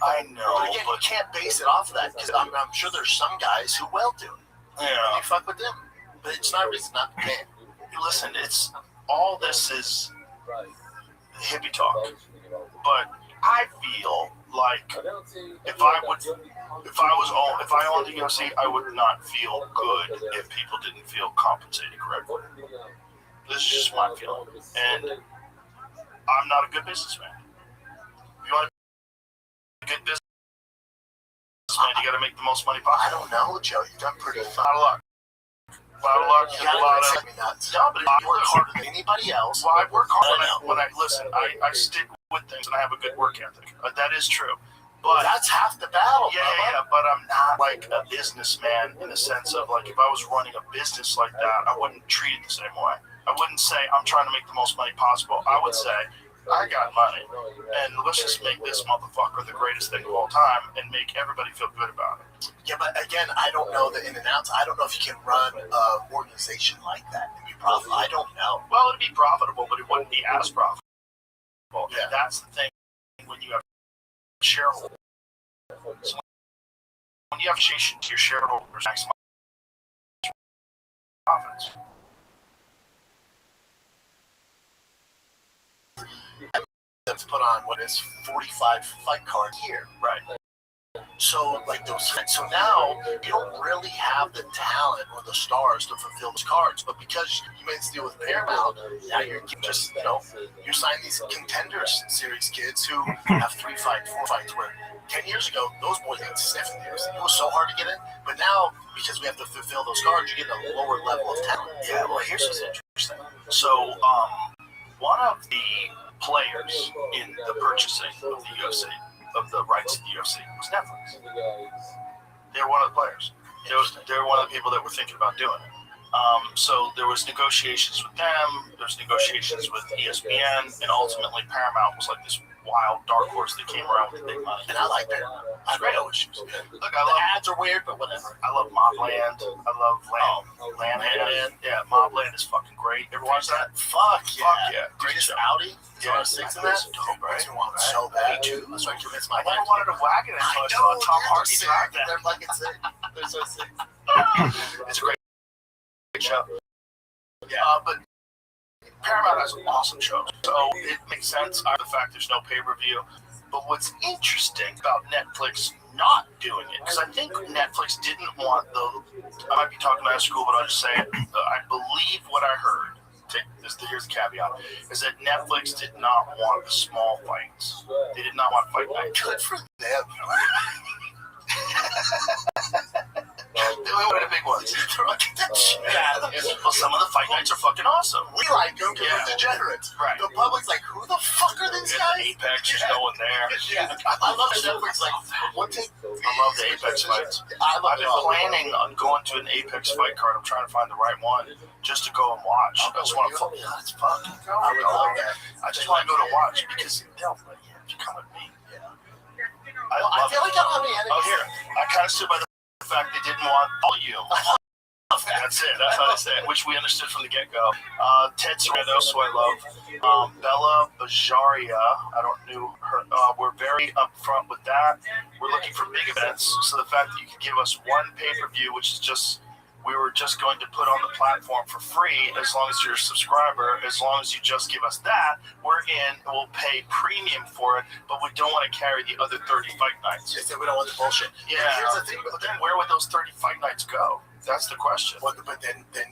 I know, but again, you can't base it off of that, because I'm sure there's some guys who will do it. Yeah. And you fuck with them. But it's not a reason not to pay. Listen, all this is hippie talk, but I feel like if I owned the UFC, I would not feel good if people didn't feel compensated correctly. This is just my feeling, and I'm not a good businessman. If you want a good businessman, you got to make the most money possible. I don't know, Joe. You've done pretty fine. A lot of luck. You work harder than anybody else. Well, I work hard when I listen. I stick with things and I have a good work ethic. That is true. But that's half the battle. Yeah. But I'm not like a businessman in the sense of like if I was running a business like that, I wouldn't treat it the same way. I wouldn't say I'm trying to make the most money possible. I would say I got money, and let's just make this motherfucker the greatest thing of all time and make everybody feel good about it. Yeah, but again, I don't know the in and outs. I don't know if you can run an organization like that and be profitable. I don't know. Well, it'd be profitable, but it wouldn't be as profitable. Yeah. That's the thing when you have shareholders. So when you have association to your shareholders, maximize profits. To put on what is 45 fight cards here. Right. So, like those, so now you don't really have the talent or the stars to fulfill those cards, but because you made this deal with Paramount, now you're just, you're signing these contenders series kids who have 3 fights, 4 fights, where 10 years ago, those boys had sniffed the UFC. It was so hard to get in, but now, because we have to fulfill those cards, you get a lower level of talent. Yeah, well, here's what's interesting. So, one of the players in the purchasing of the UFC, of the rights to the UFC, was Netflix. They were one of the players. They were one of the people that were thinking about doing it. So there was negotiations with them, there's negotiations with ESPN, and ultimately Paramount was like this wild dark horse that came around with the big money. And I like that. I have no issues. Look, The ads are weird, but whatever. I love Mobland. I love Landman. Yeah, Mobland is fucking great. Ever watch that? Fuck yeah. Great show. Audi? Yeah, 6 of that? dope, right? Makes me want so bad. Me too. That's why I convinced my I never wife. wanted a wagon until I saw Tom Hardy drive that. They're fucking sick. They're so sick. It's a great show. Yeah. But Paramount has awesome shows, so it makes sense. The fact there's no pay-per-view. But what's interesting about Netflix not doing it, because I think Netflix didn't want I might be talking out of school, but I'll just say it. I believe what I heard, here's the caveat, is that Netflix did not want the small fights. They did not want fight night. Good for them. They wanted a big big ones. They're like, get that shit out of here. Well, some of the fight nights are fucking awesome. We like them because we're degenerates. Right. The public's like, who the fuck are these guys? Apex is going there. Yeah. I love Netflix. Like, one thing. I love the Apex fights. I've I've been planning on going to an Apex fight card. I'm trying to find the right one just to go and watch. I just want to. Let's fucking go. I would love that. I just want to go to watch because they'll let you come with me. I feel like I'm on the enemy. Oh, here. I kind of stood by the fact they didn't want volume. That's it. That's how they say it, which we understood from the get-go. Ted Sarandos, who I love. Bella Bajaria. I don't know her. We're very upfront with that. We're looking for big events. So the fact that you can give us one pay-per-view, which is just, we were just going to put on the platform for free as long as you're a subscriber, as long as you just give us that, we're in, we'll pay premium for it, but we don't want to carry the other 30 fight nights. They said we don't want the bullshit. Yeah. Here's the thing. But then where would those 30 fight nights go? That's the question. But then that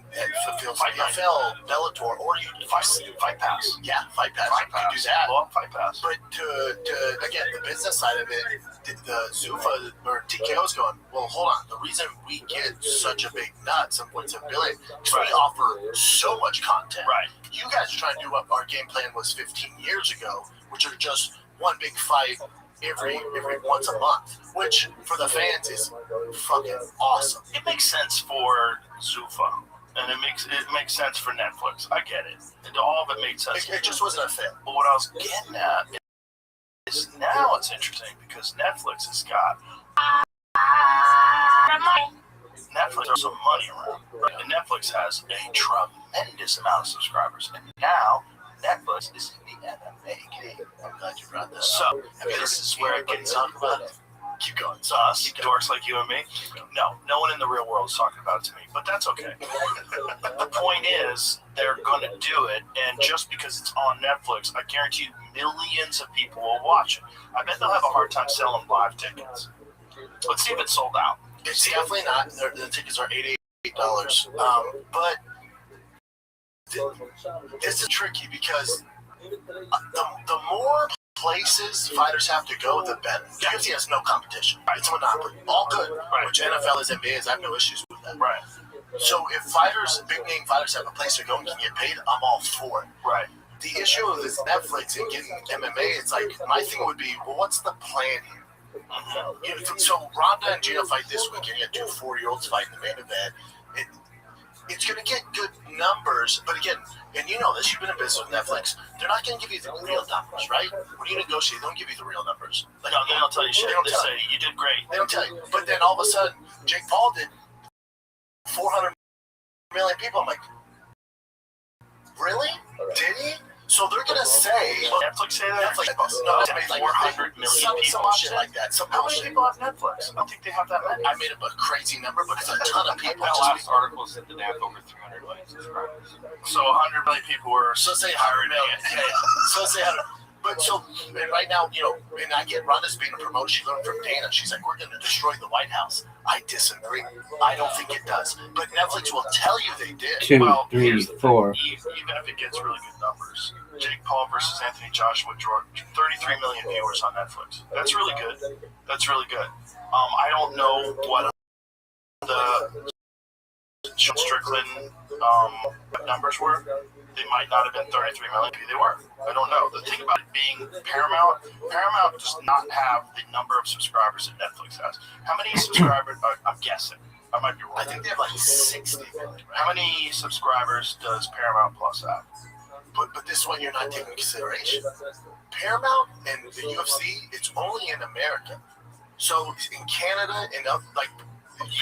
fulfills Fight night. PFL, Bellator, or you Fight Pass. Yeah, Fight Pass. Fight You can Pass. do that. Well, Fight Pass. But to again, the business side of it, the Zuffa or TKO's going, well, hold on. The reason we get such a big nut, some points of billion, is we offer so much content. Right. You guys are trying to do what our game plan was 15 years ago, which are just one big fight every once a month, which for the fans is fucking awesome. It makes sense for Zuffa, and it makes sense for Netflix. I get it. And all of it made sense. It just wasn't a fit. But what I was getting at is now it's interesting because Netflix has got Netflix has some money around, and Netflix has a tremendous amount of subscribers, and now Netflix is in the MMA game. I'm glad you brought that up. So this is where it gets talk about it. Keep going. It's us, dorks like you and me. No one in the real world is talking about it to me, but that's okay. The point is, they're going to do it, and just because it's on Netflix, I guarantee you millions of people will watch it. I bet they'll have a hard time selling live tickets. Let's see if it's sold out. It's definitely not. The tickets are $88. But this is tricky because the more places fighters have to go, the better. UFC has no competition. It's a monopoly. All good. Which NFL is, NBA is. I have no issues with that. Right. So if fighters, big name fighters, have a place to go and can get paid, I'm all for it. Right. The issue with this Netflix and getting MMA, it's like, my thing would be, well, what's the plan here? So Ronda and Gina fight this weekend. You got two 4-year-olds fighting the main event. It's going to get good numbers, but again, and you know this, you've been in business with Netflix, they're not going to give you the real numbers, right? When you negotiate, they don't give you the real numbers. Like, no, they don't tell you shit. They say, you did great. They don't tell you. But then all of a sudden, Jake Paul did 400 million people. I'm like, really? Did he? So they're going to say... Netflix say that? Netflix, No, it's like 400 million some people. bullshit like that. Some How many bullshit. people have Netflix? I don't think they have that many. I made up a crazy number, but it's a ton of people. That Just last article said that they have over 300 million subscribers. So 100 million people were So say 100 million. Yeah. So say 100. But so and right now, you know, and I get Ronda's being promoted. She learned from Dana. She's like, we're going to destroy the White House. I disagree. I don't think it does. But Netflix will tell you they did. 2, Well, 3, here's the thing. 4. Even if it gets really good numbers, Jake Paul versus Anthony Joshua draw 33 million viewers on Netflix. That's really good. That's really good. I don't know what the Sean Strickland numbers were. They might not have been 33 million. Maybe they were. I don't know. The thing about it being Paramount does not have the number of subscribers that Netflix has. How many subscribers? I'm guessing. I might be wrong. I think they have like 60 million. How many subscribers does Paramount Plus have? But this one you're not taking into consideration. Paramount and the UFC, it's only in America. So in Canada and like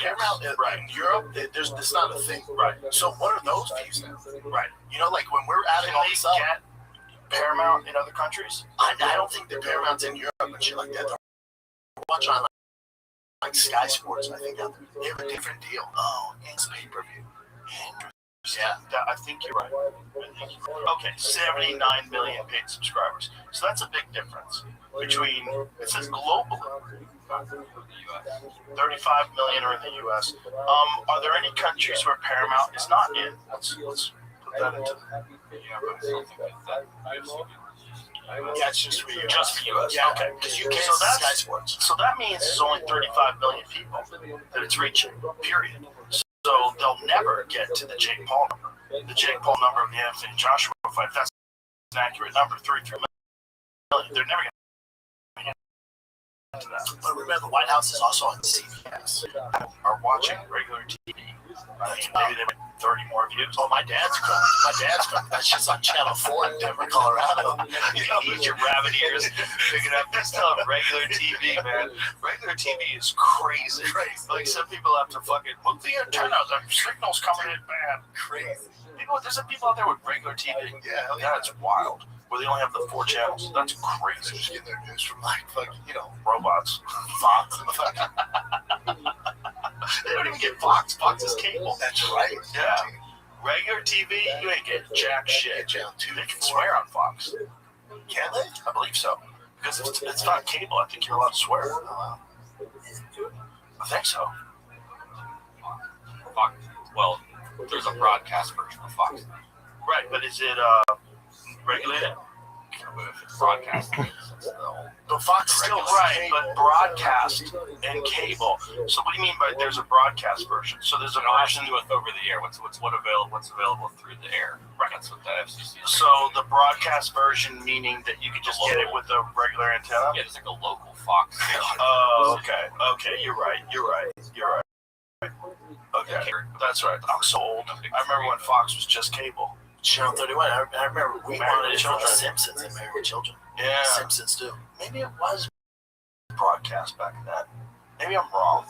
Paramount in Europe, it's not a thing. Right. So what are those views now? Right. You know, like when we're adding Can all they this up, get Paramount in other countries? I don't think the Paramount's in Europe and shit like that. They're watching on like Sky Sports, I think. They have a different deal. Oh, it's pay-per-view. Yeah, I think you're right. Okay, 79 million paid subscribers. So that's a big difference between, it says globally, 35 million are in the U.S. Are there any countries where Paramount is not in? Let's put that into Yeah, it's just for you. just for U.S. Yeah, Okay. because you can't So see Sky that's Sports. so that means it's only 35 million people that it's reaching. Period. So So they'll never get to the Jake Paul number. The Jake Paul number of the Anthony Joshua fight, that's an accurate number, 33 million. They're never going to get to that. But remember, the White House is also on CBS. Are watching regular TV. I mean, maybe they make 30 more views. Oh, my dad's from. That's just on Channel 4 in Denver, Colorado. You need your rabbit ears picking up. They still have regular TV, man. Regular TV is crazy. Like, some people have to fucking move the antenna. The signal's coming in bad. Crazy. There's some people out there with regular TV. Yeah, That's wild. Where they only have the 4 channels. That's They're crazy. just getting their news from like fucking, Robots. Fox. They don't even get Fox. Fox is cable. That's right. Yeah. Regular TV, you ain't getting jack shit. They can swear on Fox. Can they? I believe so. Because it's not cable. I think you're allowed to swear. I think so. Fox. Well, there's a broadcast version of Fox. Right, but is it regulated? Broadcast. But Fox still Right, but broadcast and cable. So what do you mean by there's a broadcast version? So there's a version with over the air. What's available through the air? Right. That's what the FCC is. So the broadcast version meaning that you could just get it with a regular antenna? Yeah, it's like a local Fox station. Oh, okay. Okay, you're right. Okay, that's right. I'm so old. I remember when Fox was just cable. Channel 31. I remember we Married wanted with it from The Children. Simpsons and Married with Children. Yeah. Simpsons too. Maybe it was broadcast back then. Maybe I'm wrong.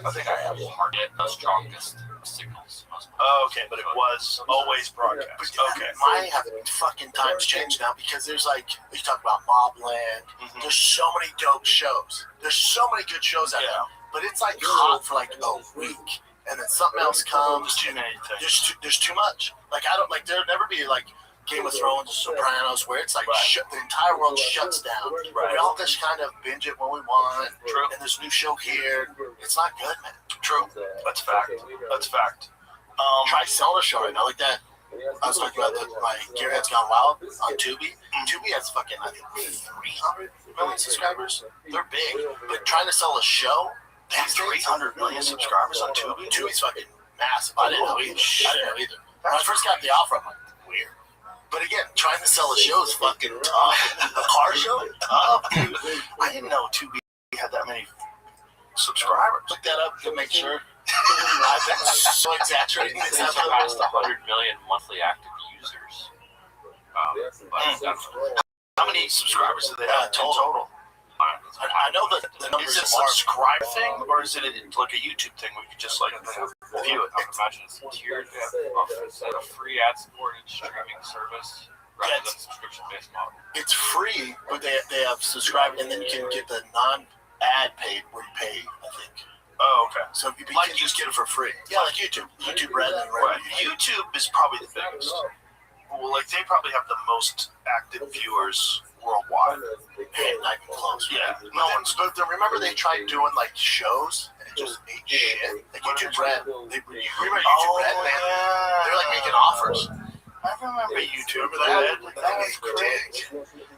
I think I have. Hard to get the strongest signals. Oh, okay, but it was always broadcast. Okay. My fucking times changed now because there's like, we talk about Mobland. Mhm. There's so many dope shows. There's so many good shows out there. But it's like hot for like a week. And then something else comes. There's too many things. There's too much. Like, I don't, like, there'll never be like Game of Thrones, Sopranos, where it's like the entire world shuts down. Right. We all just kind of binge it when we want. True. And there's a new show here. It's not good, man. True. That's fact. Try selling a show right now, like that. I was talking about my Gearhead's Gone Wild on Tubi. Tubi has fucking, I think, 300 million subscribers. They're big. But trying to sell a show, They have 300 million subscribers on Tubi. Tubi's fucking massive. I didn't know either. When I first got the offer, I'm like, weird. But again, trying to sell a show is fucking tough. A car show? Tough, dude. I didn't know Tubi had that many subscribers. Look that up to make sure. I've been so exaggerating They this surpassed episode. 100 million monthly active users. How many subscribers do they have in total? I know that the numbers Is it a are subscribe thing, or is it like a YouTube thing where you can just like view it? I would imagine it's tiered. It's a free ad-supported streaming service rather than subscription-based model. it's free, but they have subscribed, and then you can get the non-ad paid where you pay, I think. Oh, okay. So you Like can just get it for free. Yeah, like YouTube. YouTube Red and Right. Red. YouTube is probably the biggest. Well, like they probably have the most active viewers worldwide. Hey, not even close. Yeah. No one's. But remember they tried doing like shows and it just ate shit. Like YouTube Red. They remember YouTube Red, man? They're like making offers. I remember YouTube. Remember that? Red. That was great.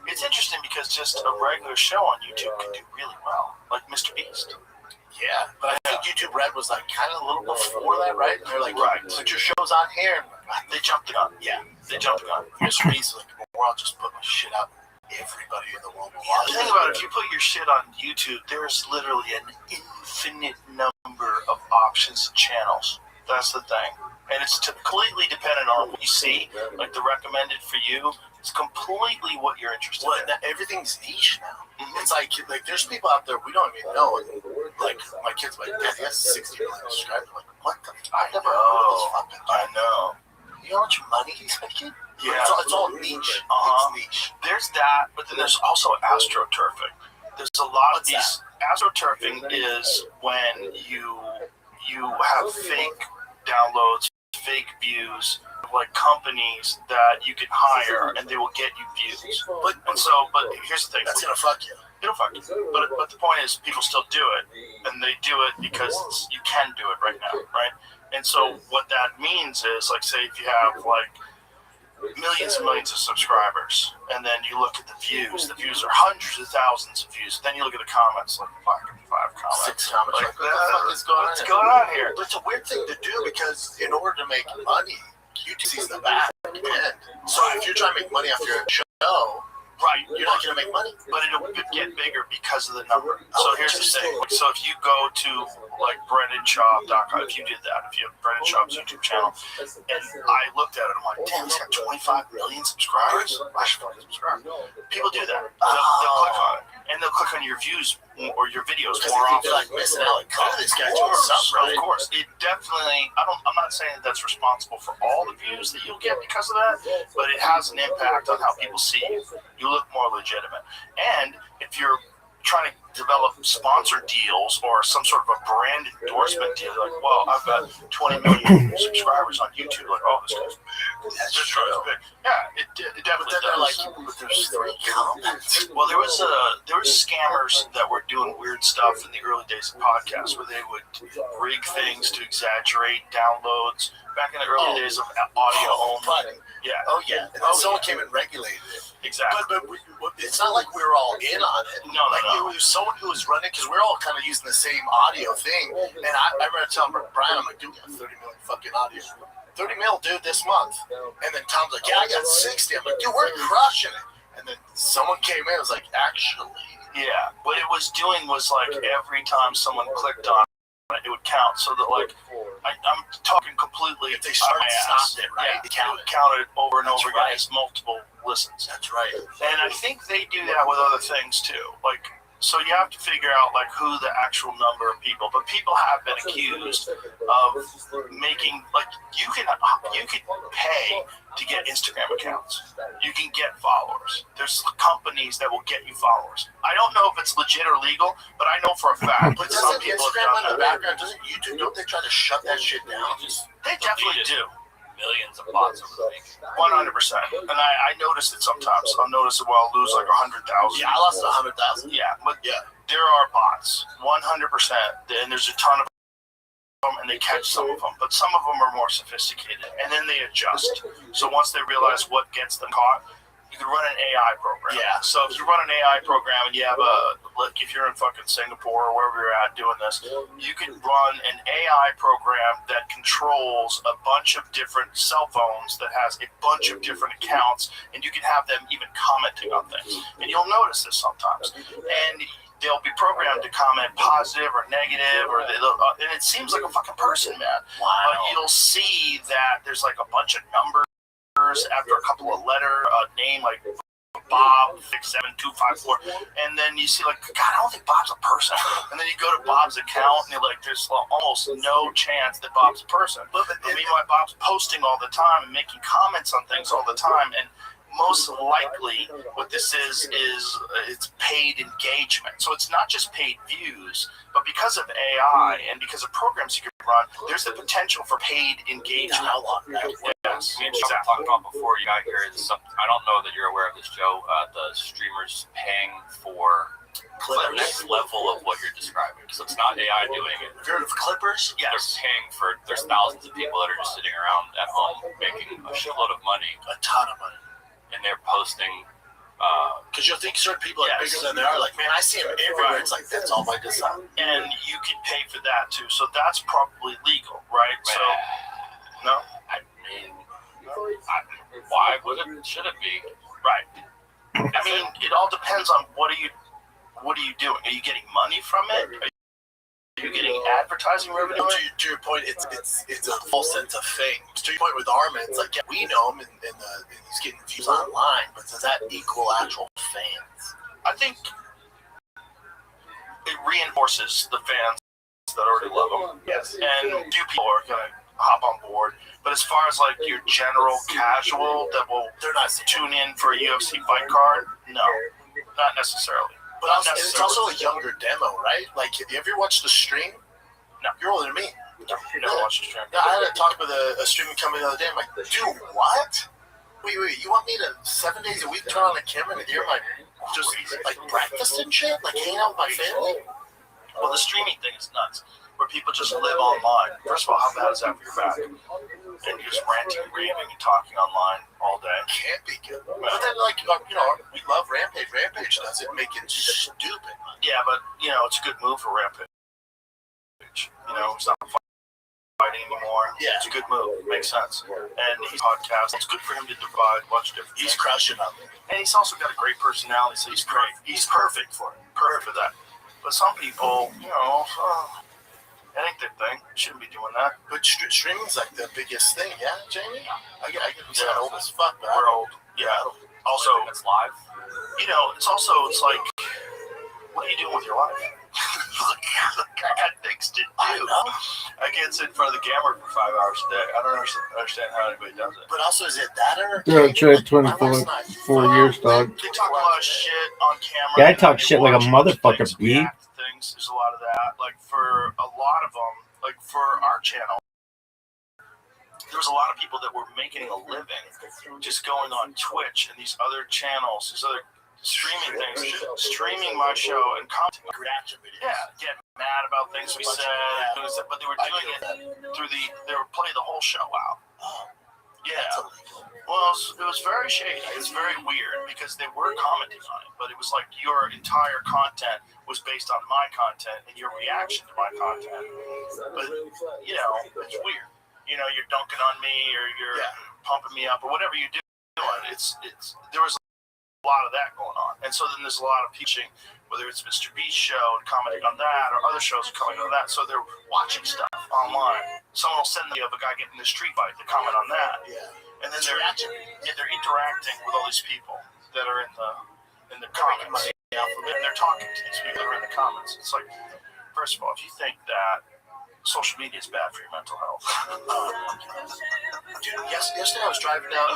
It's interesting because just a regular show on YouTube can do really well, like Mr. Beast. Yeah, but I think YouTube Red was like kind of a little before that, right? And they're like, Right. put your shows on here. They jumped the gun. Yeah, They jumped the gun. Mr. Beast is like, well, I'll just put my shit out. Everybody in the world will watch The thing about it, if you put your shit on YouTube, there's literally an infinite number of options and channels. That's the thing. And it's completely dependent on what you see. Like the recommended for you is completely what you're interested Well, in. everything's niche now. Mhm. It's like there's people out there we don't even know. Like my kids, like, Dad, he has 60 million subscribers. I'm like, what the? I never heard of this fucking I guy. know. You know how much money he's making? Yeah. It's all niche. Uh-huh. It's niche. There's that, but then there's also astroturfing. There's a lot of What's these. Astroturfing is when you have fake downloads, fake views, like companies that you can hire and they will get you views. But here's the thing. That's gonna fuck you. It'll fuck you. But the point is, people still do it, and they do it because you can do it right now, right? And so what that means is, like, say if you have like millions and millions of subscribers, and then you look at the views are hundreds of thousands of views. Then you look at the comments, like 5 5 comments. 6 comments. Like, What the fuck is going on? what's going on here? But it's a weird thing to do because in order to make money, YouTube sees the back end. So if you're trying to make money off your show, Right. you're not going to make money. But it'll get bigger because of the number. So here's the thing. So if you go to like BrandonSchaub.com, if you did that, if you have Brandon Schaub's YouTube channel, and I looked at it, I'm like, damn, he's got 25 million subscribers. I should fucking subscribe. People do that. They'll click on it, and they'll click on your views or your videos more often. They're like missing out. Like, this guy doing something right. Of course, it definitely. I'm not saying that that's responsible for all the views that you'll get because of that, but it has an impact on how people see you. You look more legitimate, and if you're trying to develop sponsored deals or some sort of a brand endorsement deal, like, well, I've got 20 million subscribers on YouTube. Like, oh, this guy's big. That's true. Big. Yeah, it definitely But then they're does. like, but there's 3 comments. Well, there was scammers that were doing weird stuff in the early days of podcasts where they would rig things to exaggerate downloads. Back in the early days of audio only. Yeah. Oh, yeah. And then someone came and regulated it. Exactly. But it's not like we were all in on it. No. It was someone who was running, because we're all kind of using the same audio thing. And I remember telling Brian, I'm like, dude, we have 30 million fucking audio. 30 mil, dude, this month. And then Tom's like, yeah, I got 60. I'm like, dude, we're crushing it. And then someone came in and was like, actually. Yeah. What it was doing was like every time someone clicked on it would count. So that like, I'm talking completely. If they start and stopped it, right? Yeah, it counted over and over again as multiple listens. That's right. And I think they do that with other things too. Like, so you have to figure out like who the actual number of people. But people have been accused of making like you can pay to get Instagram accounts. You can get followers. There's companies that will get you followers. I don't know if it's legit or legal, but I know for a fact But that some doesn't people Instagram have in done the that. background, doesn't YouTube, don't they try to shut that shit down? They definitely do. Millions of bots over the week. 100%. And I notice it sometimes. I'll notice it where I'll lose like 100,000. Yeah, I lost 100,000. Yeah, but Yeah. there are bots, 100%, and there's a ton of them, and they catch some of them, but some of them are more sophisticated, and then they adjust. So once they realize what gets them caught, you can run an AI program. Yeah. So if you run an AI program and you have like if you're in fucking Singapore or wherever you're at doing this, you can run an AI program that controls a bunch of different cell phones that has a bunch of different accounts, and you can have them even commenting on things. And you'll notice this sometimes. And they'll be programmed to comment positive or negative, or and it seems like a fucking person, man. Wow. But you'll see that there's like a bunch of numbers after a couple of name like Bob 67254, and then you see like, God, I don't think Bob's a person. And then you go to Bob's account and you're like, there's almost no chance that Bob's a person. But meanwhile, Bob's posting all the time and making comments on things all the time, and most likely what this is it's paid engagement. So it's not just paid views, but because of AI and because of programs you can run, there's the potential for paid engagement. Yes, Me and Joe talked about before you got here is I don't know that you're aware of this, Joe. The streamers paying for the next level of what you're describing. So it's not AI doing it. Have you heard of Clippers? They're paying for, there's thousands of people that are just sitting around at home making a shitload of money. A ton of money. And they're posting. Because you'll think certain people are bigger than they are. Like, man, I see them everywhere. It's like, that's all by design. And you can pay for that too. So that's probably legal, right? So, no? I mean, why would it? Should it be? Right. I mean, it all depends on what are you doing? Are you getting money from it? Are you getting advertising revenue? To your point, it's a false sense of fame. To your point with Armin, it's like, yeah, we know him and he's getting views online, but does that equal actual fans? I think it reinforces the fans that already love him. Yes. And few people are going to hop on board. But as far as like your general casual that will tune in for a UFC fight card, no, not necessarily. But it's also a younger demo, right? Like, have you ever watched the stream? No. You're older than me. No, you never watched the stream. Yeah, I had a talk with a streaming company the other day. I'm like, dude, what? Wait, you want me to 7 days a week turn on the camera and hear my just like breakfast and shit? Like hang out with my family? Well, the streaming thing is nuts, where people just live online. First of all, how bad is that for your back? and you're just ranting, raving, and talking online all day. Can't be good. But then, like, you know, we love Rampage. Rampage does it, make it stupid. Yeah, but you know, it's a good move for Rampage. You know, it's not fighting anymore. Yeah. It's a good move. It makes sense. And he's podcast. It's good for him to divide a bunch of different He's things. crushing up. And he's also got a great personality, so he's great. He's perfect for it. Perfect for that. But some people, you know, that ain't their thing. Shouldn't be doing that. But streaming's like the biggest thing, yeah, Jamie? I get we sound old as fuck, but We're old. Yeah. Also, it's live. you know, it's like, what are you doing with your life? I got things to do. I can't sit in front of the camera for 5 hours a day. I don't understand how anybody does it. But also, is it that or? Yeah, I tried 24 years, dog. They talk a lot of shit on camera. Yeah, I talk shit like a motherfucker, B. Things. There's a lot of that. Like for a lot of them, like for our channel, there was a lot of people that were making a living just going on Twitch and these other channels, these other streaming things, streaming my show and commenting. Reaction videos. Yeah, getting mad about things we said, but they were doing it through they were playing the whole show out. Yeah. Well, it was very shady. It was very weird because they were commenting on it, but it was like your entire content was based on my content and your reaction to my content. But, you know, it's weird. You know, you're dunking on me or you're pumping me up or whatever you're doing. There was a lot of that going on. And so then there's a lot of teaching, whether it's Mr. B's show and commenting on that or other shows coming on that. So they're watching stuff online. Someone will send me of a guy getting in a street fight to comment on that. Yeah. And then they're interacting with all these people that are in the comments. And they're talking to these people that are in the comments. It's like, first of all, if you think that social media is bad for your mental health. Dude, yesterday I was driving down,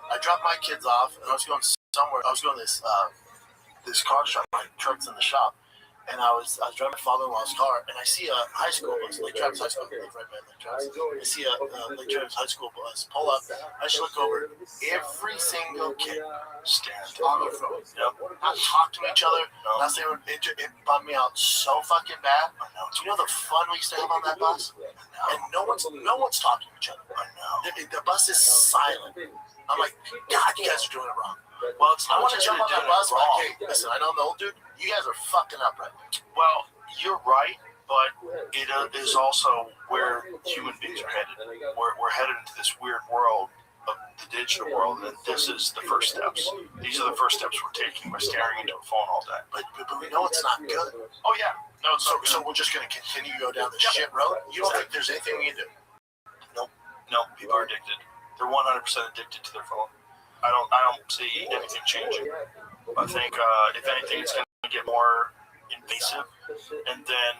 I dropped my kids off, and I was going somewhere. I was going to this car shop, my truck's in the shop, and I was driving my father-in-law's car, and I see a high school bus, Lake Travis High School, right by Lake Travis. I see a Lake Travis High School bus pull up. I just look over. Every single kid stand on their phone. Not talk to each other. Not saying it bummed me out so fucking bad. I know. Do you know the fun we used to have on that bus? And no one's talking to each other. I know. The bus is silent. I'm like, God, you guys are doing it wrong. Well, it's I not want to just jump on doing that bus, it but wrong. hey, listen, I know I'm the old dude. You guys are fucking up right now. Well, you're right, but it is also where human beings are headed. We're headed into this weird world of the digital world, and this is the first steps. These are the first steps we're taking by staring into a phone all day. But we know it's not good. Oh, yeah. No, So we're just going to continue to go down the shit road? You don't think there's anything we can do? No, people are addicted. They're 100% addicted to their phone. I don't see anything changing. I think if anything, it's going to get more invasive, and then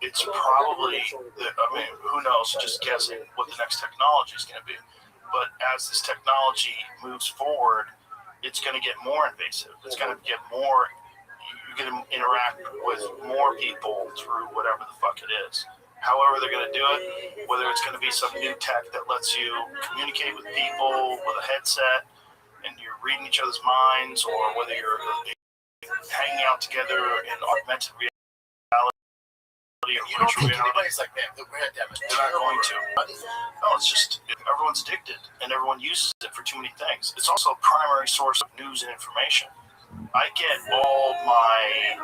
it's probably who knows? Just guessing what the next technology is going to be. But as this technology moves forward, it's going to get more invasive. It's going to get more. You're going to interact with more people through whatever the fuck it is. However they're going to do it, whether it's going to be some new tech that lets you communicate with people with a headset and you're reading each other's minds, or whether you're hanging out together in augmented reality or You don't virtual think reality. anybody's like, man, we're at that. They're not going to. No, it's just everyone's addicted and everyone uses it for too many things. It's also a primary source of news and information. I get all my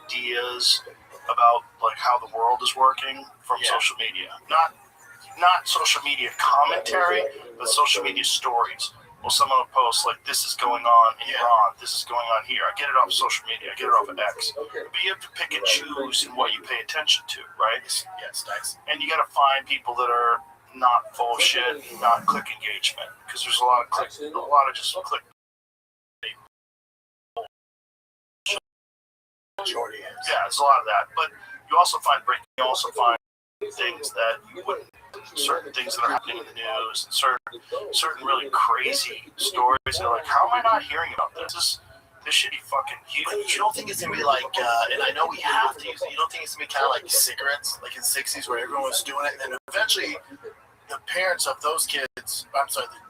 ideas about like how the world is working from social media. Not social media commentary, but social media stories. Well, someone will post like, this is going on in Iran, this is going on here. I get it off social media, I get it off of X. But you have to pick and choose in what you pay attention to, right? Yes, nice. And you got to find people that are not full of shit, not click engagement, because there's a lot of just click. Majority is. Yeah, there's a lot of that. But you also find things that you wouldn't, certain things that are happening in the news, and certain really crazy stories. They're like, how am I not hearing about this? This should be fucking huge. But you don't think it's gonna be like, and I know we have to use it. You don't think it's gonna be kind of like cigarettes, like in the '60s, where everyone was doing it, and then eventually the parents of those kids,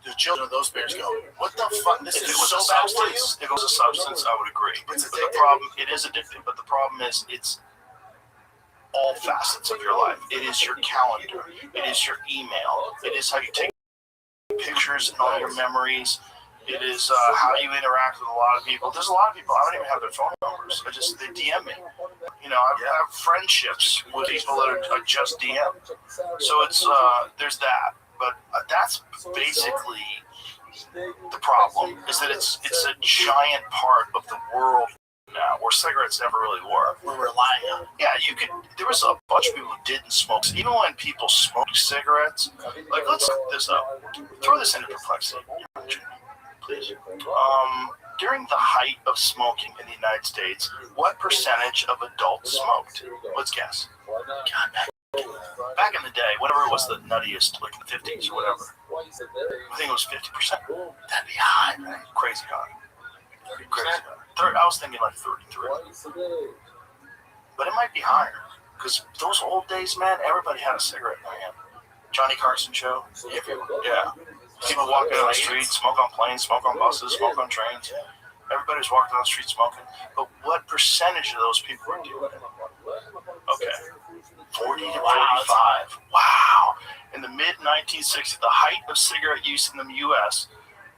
the children of those parents go, what the fuck? This If is it was so a bad for you. substance, if it was a substance, I would agree. It's But the problem, it is addictive. But the problem is, all facets of your life. It is your calendar. It is your email. It is how you take pictures and all your memories. It is how you interact with a lot of people. There's a lot of people, I don't even have their phone numbers. They DM me. You know, I have friendships with people that are just DM. So it's, there's that. But that's basically the problem, is that it's a giant part of the world now, where cigarettes never really were. We're relying on. Yeah, there was a bunch of people who didn't smoke. Even when people smoked cigarettes, like, let's look this up. Throw this into perplexity, please. During the height of smoking in the United States, what percentage of adults smoked? Let's guess. God, Back in the day, whenever it was the nuttiest, like the 50s or whatever, I think it was 50%. that'd be high, right? Crazy high. Crazy high. I was thinking like 33. But it might be higher. Because those old days, man, everybody had a cigarette in their hand. Johnny Carson show. Yeah. People walking on the street, smoke on planes, smoke on buses, smoke on trains. Everybody was walking on the street smoking. But what percentage of those people were doing it? Okay. 40 to 45. Wow. In the mid-1960s, the height of cigarette use in the U.S.,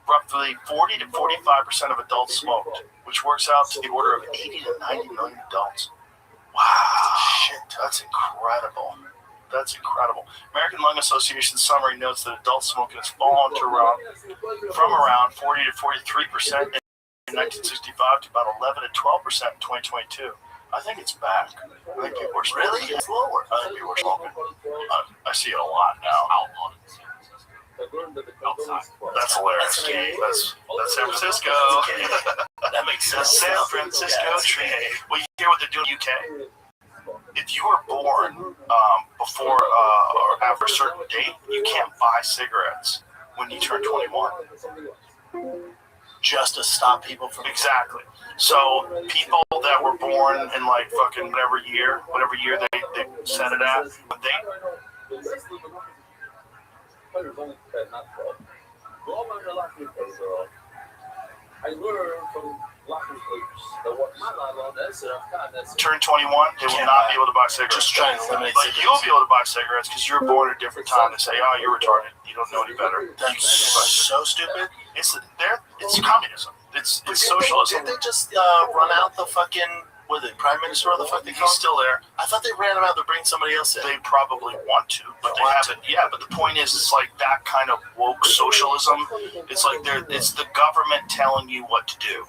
roughly 40 to 45% of adults smoked, which works out to the order of 80 to 90 million adults. Wow. Shit, that's incredible. That's incredible. American Lung Association summary notes that adult smoking has fallen to from around 40 to 43% in 1965 to about 11 to 12% in 2022. I think it's back. I think people are smoking. Really? It's lower. I think people are smoking. I see it a lot now. That's hilarious. That's San Francisco. That makes sense. San Francisco tree. Well, you hear what they're doing in the UK? If you were born before or after a certain date, you can't buy cigarettes when you turn 21. Just to stop people from. Exactly. So people that were born in like fucking whatever year they set it at, but turn 21, they will not be able to buy cigarettes. Just trying to eliminate cigarettes. But you'll be able to buy cigarettes because you were born at a different time. They say, oh, you're retarded. You don't know any better. That's so stupid. It's communism. It's socialism. Did they just run out the fucking, Prime Minister or the fuck they call him? He's still there. I thought they ran him out to bring somebody else in. They probably want to, but they haven't. Yeah, but the point is, it's like that kind of woke socialism. It's like it's the government telling you what to do.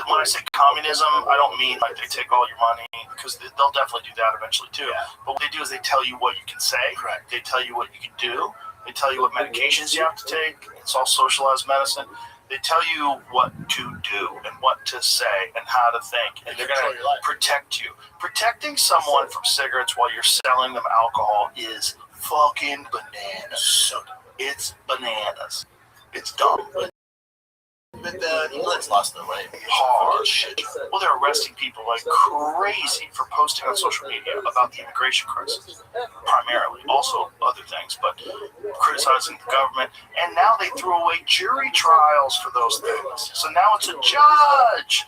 When I say communism, I don't mean like they take all your money, because they'll definitely do that eventually too. Yeah. But what they do is they tell you what you can say. Correct. They tell you what you can do. They tell you what medications you have to take. It's all socialized medicine. They tell you what to do and what to say and how to think, and they're going to protect you. Protecting someone from cigarettes while you're selling them alcohol is fucking bananas. So it's bananas. It's dumb. But England's lost their way. Hard shit. Well, they're arresting people like crazy for posting on social media about the immigration crisis, primarily. Also other things, but criticizing the government. And now they threw away jury trials for those things. So now it's a judge.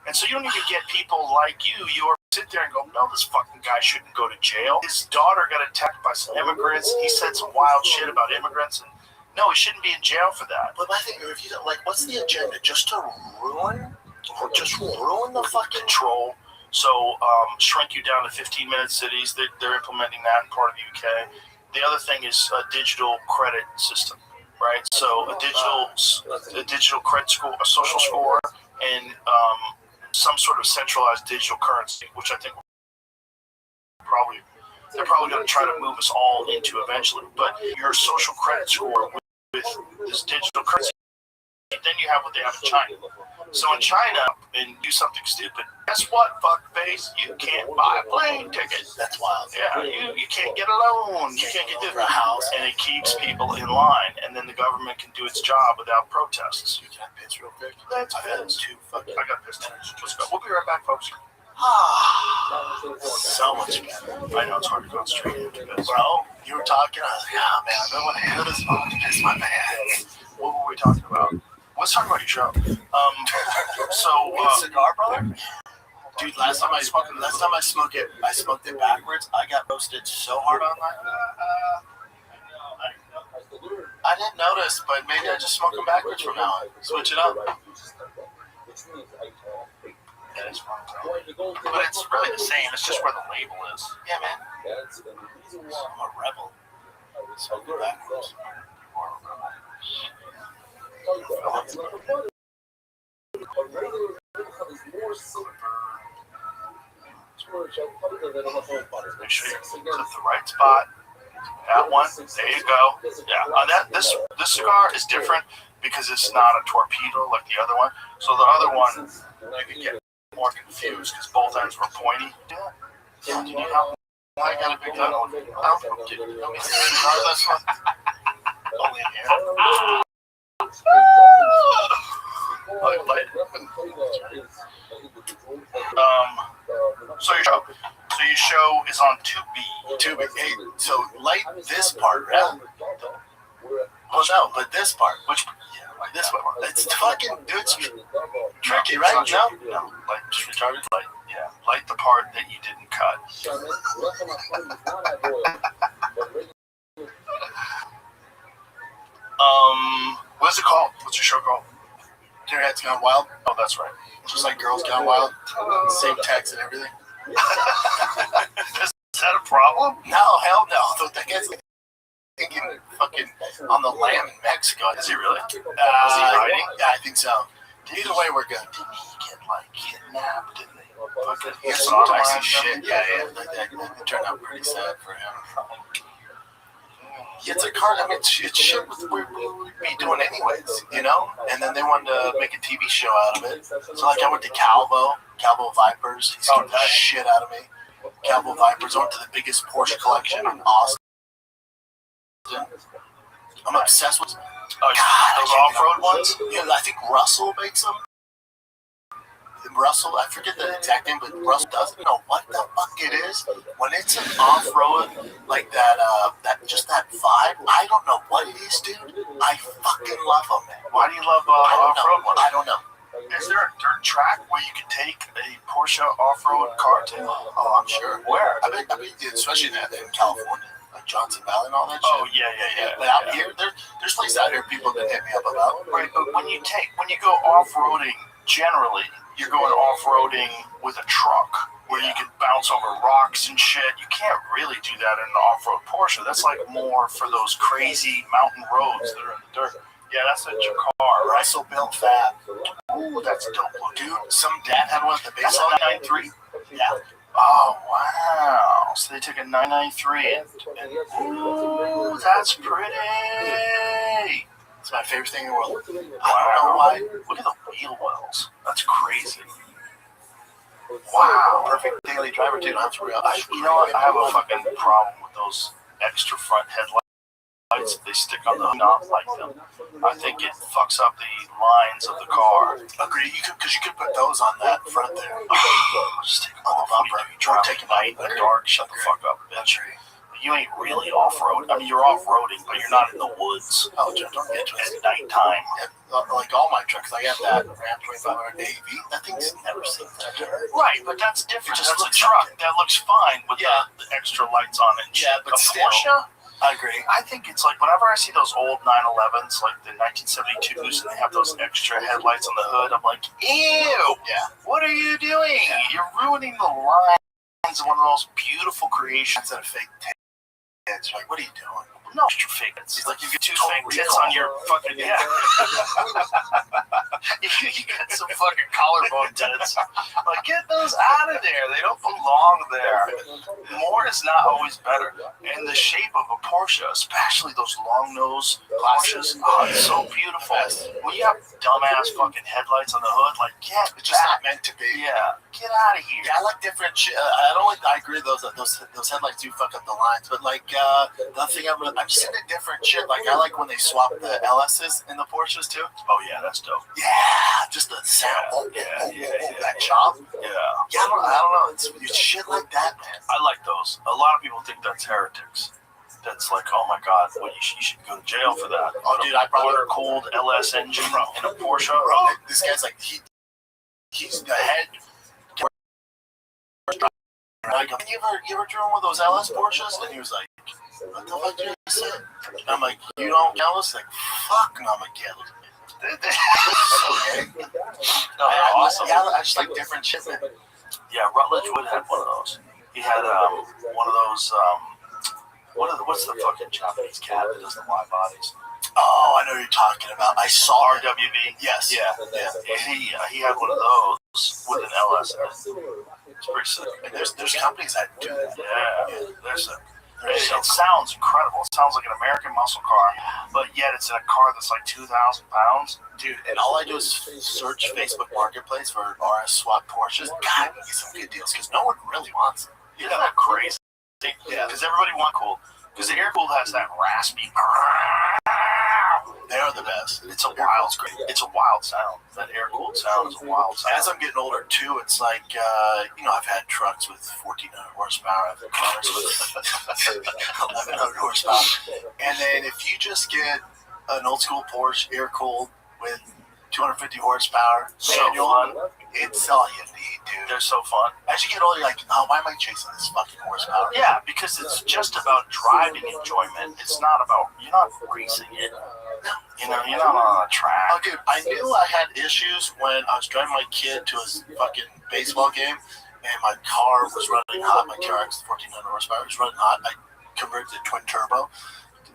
And so you don't even get people like you sit there and go, no, this fucking guy shouldn't go to jail. His daughter got attacked by some immigrants. He said some wild shit about immigrants, and no, he shouldn't be in jail for that. But I think if you don't, like, what's the agenda? Just to ruin the fucking control. So shrink you down to 15-minute cities. They're implementing that in part of the UK. The other thing is a digital credit system, right? So a digital credit score, a social score, and some sort of centralized digital currency, which I think they're probably going to try to move us all into eventually. But your social credit score with this digital currency, then you have what they have in China. So in China, and do something stupid, guess what, fuckface? You can't buy a plane ticket. That's wild. Yeah, you can't get a loan. You can't get a house. And it keeps people in line, and then the government can do its job without protests. You can piss real quick. Let's piss. I got pissed. Let's go. We'll be right back, folks. So much better. I know it's hard to concentrate. Bro, you were talking, I was like, oh man, I don't want to hear this phone to piss my pants. What were we talking about? Let's talk about your show. Cigar Brother? Hold Dude, last time I smoked it backwards. I got roasted so hard on that. I didn't notice, but maybe I just smoke them backwards from now on. Switch it up. That is wrong, but it's really the same. It's just where the label is. Yeah, man. I'm a rebel. Smoking backwards. Make sure you clip the right spot. That one. There you go. Yeah. This cigar is different because it's not a torpedo like the other one. So the other one, you can get more confused because both ends were pointy. Yeah. Do you need help? I got a big gun. How's that one? Only in here. So your show is on 2B. 2B. Hey, so light this part, right? Well, no, but this part. Which? Yeah, like this part. It's fucking, dude, it's tricky, right? No, like just retarded light. Yeah, light the part that you didn't cut. What's it called? What's your show called? Your Head's Gone Wild. Oh, that's right. Just like Girls Gone Wild. Same text and everything. Is that a problem? No, hell no. That guy's thinking fucking on the lam in Mexico. Is he really? Is he hiding? Yeah, I think so. Either way, we're good. Didn't he get like kidnapped? Didn't they? Fucking Here's some dicey shit. Yeah. That turned out pretty sad for him. Yeah, it's a card. I mean, it's shit we'd be doing anyways, you know? And then they wanted to make a TV show out of it. So, like, I went to Calvo Vipers. He scared the shit out of me. Calvo Vipers. I went to the biggest Porsche collection in Austin. I'm obsessed with those off-road ones? Yeah, I think Russell makes them. Russell, I forget the exact name, but Russell doesn't know what the fuck it is. When it's an off-road, like that vibe, I don't know what it is, dude. I fucking love them, man. Why do you love off-road ones? I don't know. Is there a dirt track where you can take a Porsche off-road car to? Oh, I'm sure. Where? I bet, especially in California, like Johnson Valley and all that shit. Oh, yeah. But out here, there's places out here people that hit me up about. Right, but when you go off-roading, generally, you're going off-roading with a truck where you can bounce over rocks and shit. You can't really do that in an off-road Porsche. That's like more for those crazy mountain roads that are in the dirt. Yeah, that's a car. Russell built fat. Ooh, that's dope. Dude, some dad had one at the base. That's a 993? Yeah. Oh, wow. So they took a 993 and ooh, that's pretty. It's my favorite thing in the world. Wow. I don't know why. Look at the wheel wells. That's crazy. Wow. Perfect daily driver, too. That's real. You know what? I have a fucking problem with those extra front headlights that they stick on the hood. Not like them. I think it fucks up the lines of the car. Agree. Because you could put those on that front there. Just take them off. What are you driving at night in the dark? Shut the fuck up, bitch. You ain't really off-road. I mean, you're off-roading, but you're not in the woods. Oh, don't get to at nighttime. Like all my trucks, I got that Ram 2500 AV. That thing's never seen that. Right, but that's different. That's a truck that looks fine with the extra lights on it. Yeah, but still. Porsche, I agree. I think it's like whenever I see those old 911s, like the 1972s, and they have those extra headlights on the hood, I'm like, ew! Yeah. What are you doing? You're ruining the lines of one of the most beautiful creations. That's a fake tits. Like, what are you doing? No, extra fake tits. It's like you get two fake tits on your fucking you get some fucking collarbone tits. Like, get those out of there. They don't belong there. More is not always better. And the shape of a Porsche, especially those long nose Porsches, it's so beautiful. When you have dumbass fucking headlights on the hood, like, get it's just not meant to be. Yeah, get out of here. Yeah, I like different shit. I agree those headlights do fuck up the lines, but like the thing I'm just into different shit. Like I like when they swap the LS's in the Porsches too. Oh yeah, that's dope. Yeah, just the sound. That chop. Yeah. Yeah, I don't know. It's shit like that, man. I like those. A lot of people think that's heretics. That's like, oh my god, well, you should go to jail for that. Oh, dude, I probably water-cooled LS engine in a Porsche. Bro, this guy's like he's the head I go, you ever driven one of those LS Porsches? And he was like, what the fuck did you say? And I'm like, you don't get LS? Like, fuck no, I'm like, yeah. Okay. No, they're awesome. Yeah, I just like different shit, man. Yeah, Rutledge Wood had one of those. He had one of those. What's the fucking Japanese cat that does the wide bodies? Oh, I know what you're talking about. I saw RWB. Yes. Yeah. He had one of those with an LS in it. It's pretty sick. And there's companies that do that. Yeah. It sounds incredible. It sounds like an American muscle car, but yet it's in a car that's like 2,000 pounds. Dude, and all I do is search Facebook Marketplace for RS swap Porsches. God, we get some good deals because no one really wants them. Isn't that crazy? Yeah. Because everybody wants cool. Because the air cooled has that raspy. They are the best. It's a wild sound. That air cooled sound is a wild sound. As I'm getting older too, it's like I've had trucks with 1,400 horsepower, I've had cars with 1,100 horsepower, and then if you just get an old school Porsche air cooled with 250 horsepower, manual, it's all you need, dude. They're so fun. As you get older, you're like, oh, why am I chasing this fucking horsepower? Yeah, because it's just about driving enjoyment. It's not about, you're not racing it. You're not on a track. Oh, dude, I knew I had issues when I was driving my kid to his fucking baseball game, and my car was running hot. My TRX 1,400 horsepower was running hot. I converted to twin turbo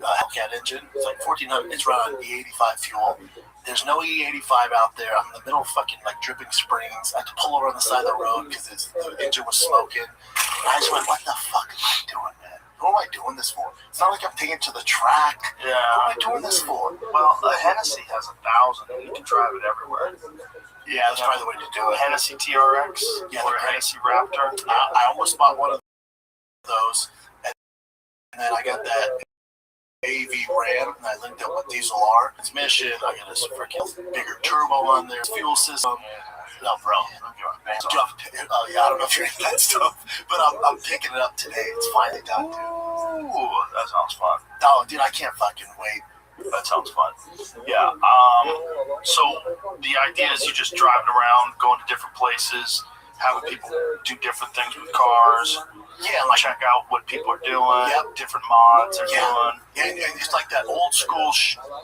Hellcat engine. It's like 1,400. It's run on E85 fuel. There's no E85 out there. I'm in the middle of fucking like dripping springs. I had to pull over on the side of the road because the engine was smoking. And I just went, what the fuck am I doing, man? Who am I doing this for? It's not like I'm taking it to the track. Yeah. Who am I doing this for? Well, a Hennessy has 1,000 and you can drive it everywhere. Yeah, that's probably the way to do it. Hennessy TRX or Hennessy Raptor. I almost bought one of those, and then I got that AV Ram, and I linked it with Diesel R. Transmission, I got this freaking bigger turbo on there, fuel system. No, bro. I don't know if you're into that stuff, but I'm picking it up today. It's finally done, dude. Ooh, that sounds fun. Oh, dude, I can't fucking wait. That sounds fun. Yeah. So the idea is you just driving around, going to different places, having people do different things with cars. Yeah, like check out what people are doing, Yep. different mods they're doing. And it's like that old school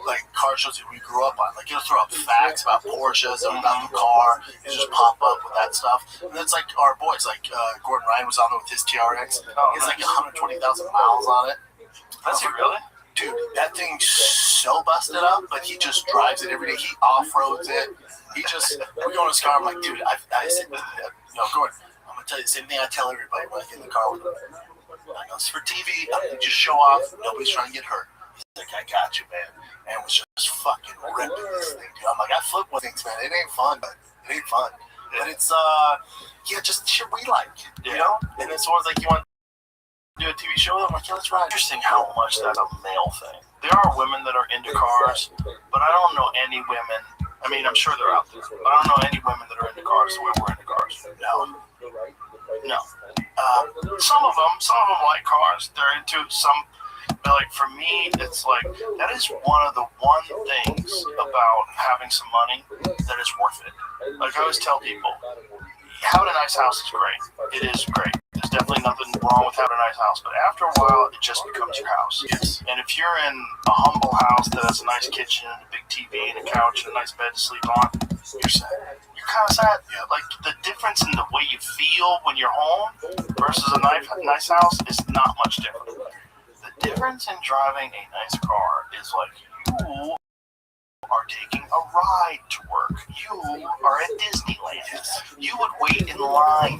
like car shows that we grew up on. Like you'll throw up facts about Porsches and about the car, and just pop up with that stuff. And it's like our boys, like Gordon Ryan was on there with his TRX. He has like 120,000 miles on it. Does he really? Dude, that thing's so busted up, but he just drives it every day. He off-roads it. We go in his car. I'm like, dude, I said, Gordon, I'm gonna tell you the same thing I tell everybody when I get in the car with him. I know it's for TV. I just show off. Nobody's trying to get hurt. He's like, I got you, man. And was just fucking ripping this thing, dude. I'm like, I flip with things, man. It ain't fun, but it ain't fun. But it's just shit we like, you know. And it's sort of like you want to do a TV show. I'm like, yeah, let's ride. Interesting how much that's a male thing. There are women that are into cars, but I don't know any women. I mean, I'm sure they're out there, but I don't know any women that are into cars the way we're into cars. No. Some of them like cars. They're into some. But like for me, it's like that is one of the things about having some money that is worth it. Like I always tell people, having a nice house is great. It is great. There's definitely nothing wrong with having a nice house, but after a while, it just becomes your house. Yes. And if you're in a humble house that has a nice kitchen, a big TV, and a couch, and a nice bed to sleep on, you're sad. You're kind of sad. Yeah. Like the difference in the way you feel when you're home versus a nice house is not much different. The difference in driving a nice car is like you are taking a ride to work. You are at Disneyland. You would wait in line.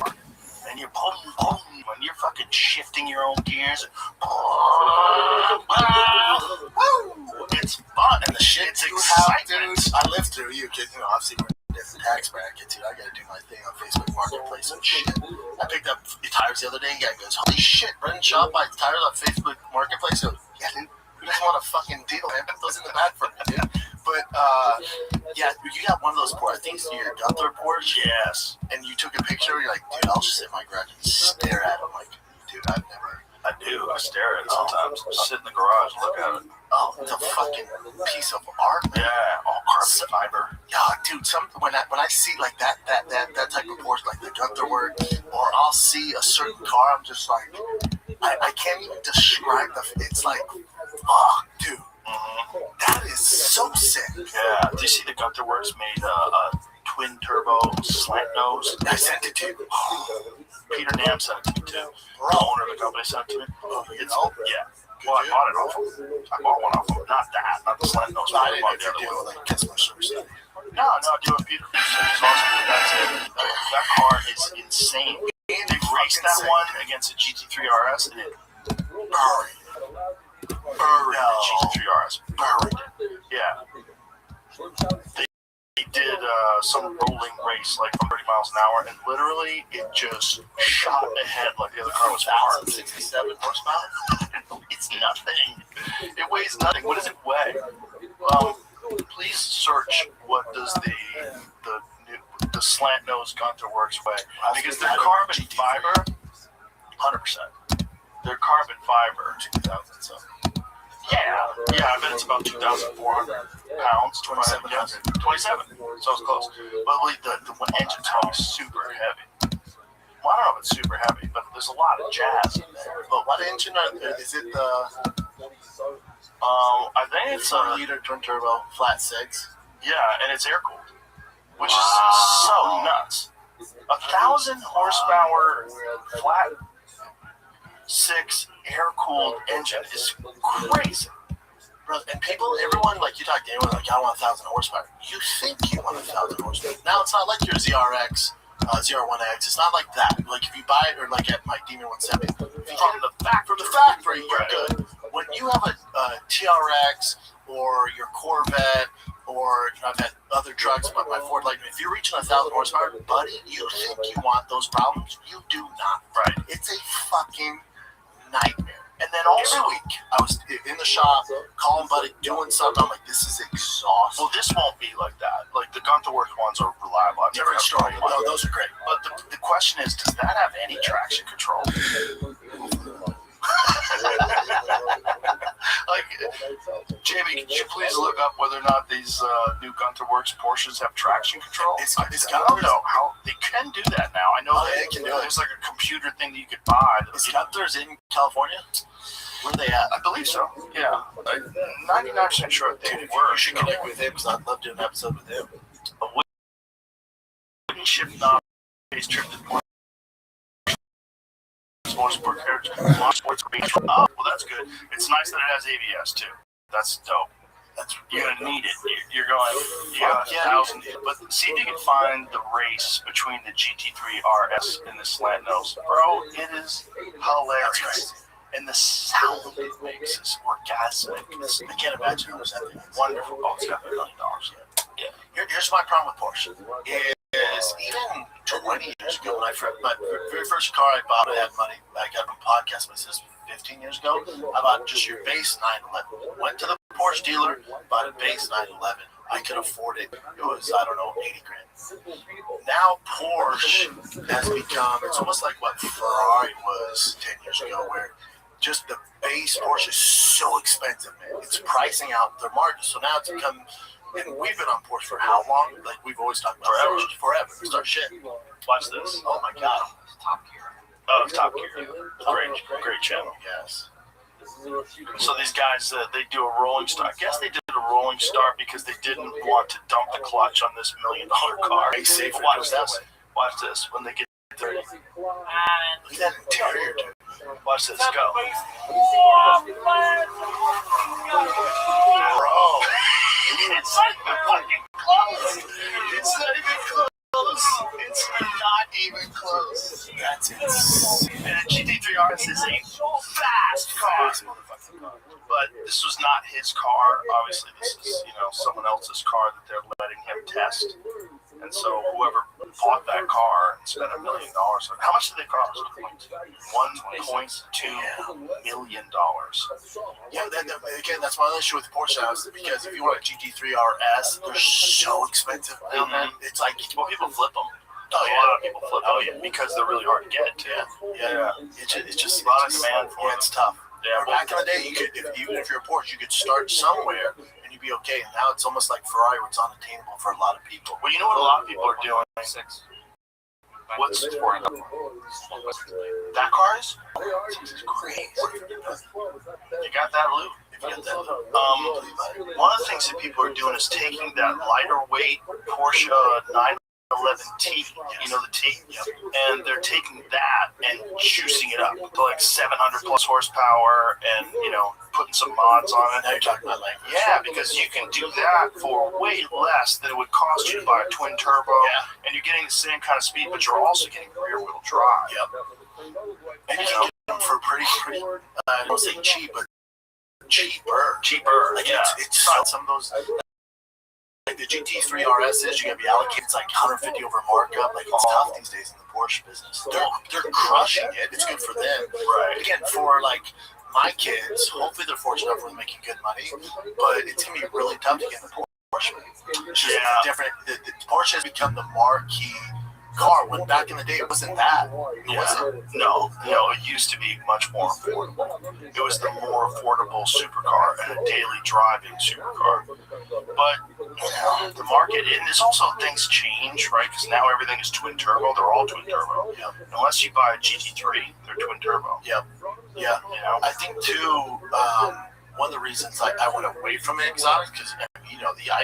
And you're boom, and you're fucking shifting your own gears. It's fun, and the shit, it's excitement. Dude, I live through you, kid. You know, obviously we're in different tax brackets, dude. I gotta do my thing on Facebook Marketplace and shit. I picked up tires the other day. Guy goes, "Holy shit, Brendan Shaw buys tires on Facebook Marketplace." I go, yeah, dude. Who doesn't want a fucking deal, man? Put those in the bag for me, dude. But yeah, you got one of those Porsche. I think it's your Gunther Porsche. Yes. And you took a picture. You're like, dude, I'll just sit in my garage and stare at it. Like, dude, I do. I stare at it sometimes. I sit in the garage and look at it. Oh, it's a fucking piece of art, man. Yeah, all carbon fiber. Yeah, dude. When I see like that type of Porsche, like the Gunther work, or I'll see a certain car. I'm just like, I can't even describe it's like, fuck, dude. Mm-hmm. That is so sick. Yeah. Do you see the Gunther Works made a twin turbo slant nose? I sent it to you. Peter Nam sent it to me too. The owner of the company sent it to me. It's, yeah. Well, I bought it off him. I bought one off him. Not the slant nose. I didn't bought know if the you're other doing one. like customer service. No, doing Peter. It's awesome. That's it. That car is insane. They raced that one against a GT3 RS and it buried the GT3 RS. Buried it. Yeah. They did some rolling race like 30 miles an hour and literally it just shot ahead like the other car was parked. 67 horsepower? It's nothing. It weighs nothing. What does it weigh? Please search what does the slant nose Gunther Works weigh, because they're carbon fiber, 100%. They're carbon fiber. 2,000. So. Yeah, I bet it's about 2,400 pounds, 2,700. 27. So it's close. But the engine's probably super heavy. Well, I don't know if it's super heavy, but there's a lot of jazz in there. But what engine is it? I think it's 4-liter twin turbo, flat six. Yeah, and it's air cooled, which is so nuts. 1,000 horsepower flat six air cooled engine is crazy. Bro, and everyone, like you talk to anyone, like I want 1,000 horsepower. You think you want 1,000 horsepower. Now it's not like your ZRX, ZR1X. It's not like that. Like if you buy it, or like at my Demon 170, from the factory, you're good. When you have a TRX or your Corvette, or I've had other trucks, but my Ford Lightning, if you're reaching 1,000 horsepower, buddy, you think you want those problems? You do not. Right. It's a fucking nightmare. And then also, every week I was in the shop, calling buddy, doing something. I'm like, this is exhausting. Well, this won't be like that. Like the Gunther Works ones are reliable. I've never Different story. had one. No, those are great. But the question is, does that have any traction control? Like, Jamie, could you please look up whether or not these new Gunther Works Porsches have traction control? I don't know how they can do that now. I know they can do it. There's like a computer thing that you could buy. Is Gunther's in California? Where are they at? I believe so. Yeah, 99% sure they Dude, were. you should connect with him because I'd love to do an episode with him. A wooden chip knob based trip to Motorsport carriage. Oh, well, that's good. It's nice that it has ABS too. That's dope. You're gonna need it. You're going. Yeah, 1,000. But see if you can find the race between the GT3 RS and the slant nose, bro. It is hilarious. And the sound it makes is orgasmic. I can't imagine how much that thing is. Wonderful. Oh, it's got $1 million. Yeah. Here's my problem with Porsche. Is even 20 years ago when my very first car I bought, I had money. I got a podcast, but this is 15 years ago. I bought just your base 911. Went to the Porsche dealer, bought a base 911. I could afford it. It was, I don't know, 80 grand. Now Porsche has become, it's almost like what Ferrari was 10 years ago, where just the base Porsche is so expensive, man. It's pricing out their margins. So now it's become, and we've been on Porsche for how long? Like we've always talked about forever. We start shit. Watch this. Oh my god. Top Gear. Oh, it's Top Gear. Great channel. Yes. So these guys, they do a rolling start. I guess they did a rolling start because they didn't want to dump the clutch on this $1 million car. Hey, safe. Watch this. Watch this. When they get there. Look at that interior, dude. Watch this. Go. Bro. It's not even fucking close. It's not even close. It's not even close. That's insane. And a GT3 RS is a fast car. But this was not his car. Obviously, this is, someone else's car that they're letting him test. And so whoever bought that car and spent $1 million on it, how much did they cost? $1.2 million. Yeah, again, that's my issue with Porsche now, is because if you want a GT3 RS, they're so expensive now, man. It's like, Well, people flip them. Oh, A lot of people flip them because they're really hard to get, too. yeah. It's just A lot of demand for yeah, them. it's tough. Yeah, Back in the day, you could, even if you're a Porsche, you could start somewhere and you'd be okay. And now it's almost like Ferrari, where it's unattainable for a lot of people. Well, you know what a lot of people are doing? What's That car is Jesus Christ? You got that loot? If you got that loot. One of the things that people are doing is taking that lighter weight Porsche 911T, you know the T, and they're taking that and juicing it up to like 700 plus horsepower, and putting some mods on it. Now you're talking about language. Yeah, because you can do that for way less than it would cost you to buy a twin turbo, and you're getting the same kind of speed, but you're also getting rear wheel drive. Yep. And you can get them for pretty, I don't say cheap, but cheaper. Like it's not some of those. Like the GT3 RSs, you're gonna be allocated. It's like 150 over markup. Like it's tough these days in the Porsche business. They're crushing it. It's good for them. Right. Again, for like my kids, hopefully they're fortunate enough for making good money, but it's gonna be really tough to get in the Porsche. It's just different. The Porsche has become the marquee car. When back in the day, it wasn't that. It wasn't. No. It used to be much more affordable. It was the more affordable supercar and a daily driving supercar. But the market, and it's also things change, right? Because now everything is twin turbo. They're all twin turbo. Yeah. Unless you buy a GT3, they're twin turbo. Yep. Yeah. I think too. One of the reasons I went away from exotics because I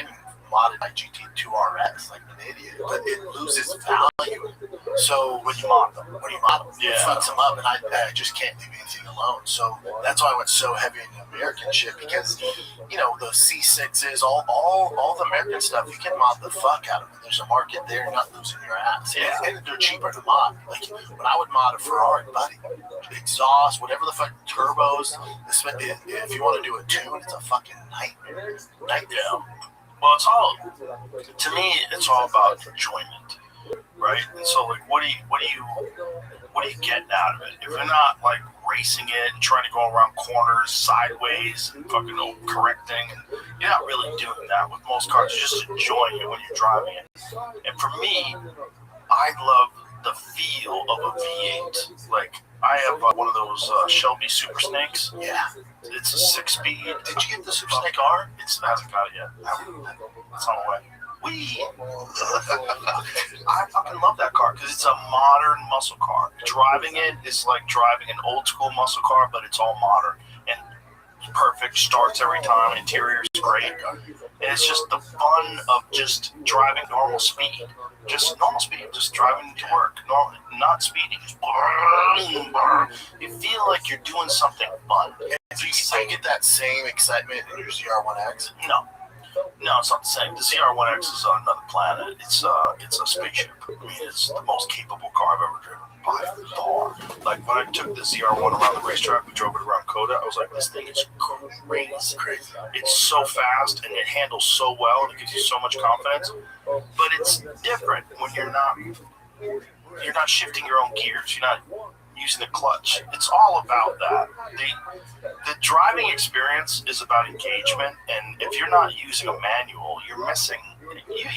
even modded my GT2 RS like an idiot, but it loses value. So when you mod them, it fucks them up, and I just can't leave anything alone. So that's why I went so heavy in the American shit, because the C6s, all the American stuff, you can mod the fuck out of it. There's a market there, you're not losing your ass. Yeah. And they're cheaper to mod. Like when I would mod a Ferrari, buddy, exhaust, whatever the fuck, turbos. If you want to do a tune, it's a fucking nightmare. Well, to me, it's all about enjoyment, right? And so, like, what are you getting out of it? If you're not like racing it and trying to go around corners sideways and fucking correcting, and you're not really doing that with most cars. You're just enjoying it when you're driving it. And for me, I love the feel of a V8. Like, I have one of those Shelby Super Snakes. Yeah. It's a 6-speed. Did you get the Super Snake R? It hasn't got it yet. It's on the way. I fucking love that car because it's a modern muscle car. Driving it is like driving an old school muscle car, but it's all modern. And perfect, starts every time, interior is great. And it's just the fun of just driving normal speed. Just normal speed, just driving to work, not speeding. Just you feel like you're doing something fun. Do you get that same excitement in your ZR1X? No, it's not the same. The ZR1X is on another planet. It's a spaceship. I mean, it's the most capable car I've ever driven by far. Like when I took the ZR1 around the racetrack, we drove it around Coda. I was like, this thing is crazy. It's so fast and it handles so well, and it gives you so much confidence. But it's different when you're not shifting your own gears. You're not using the clutch. It's all about that. The driving experience is about engagement, and if you're not using a manual, you're missing.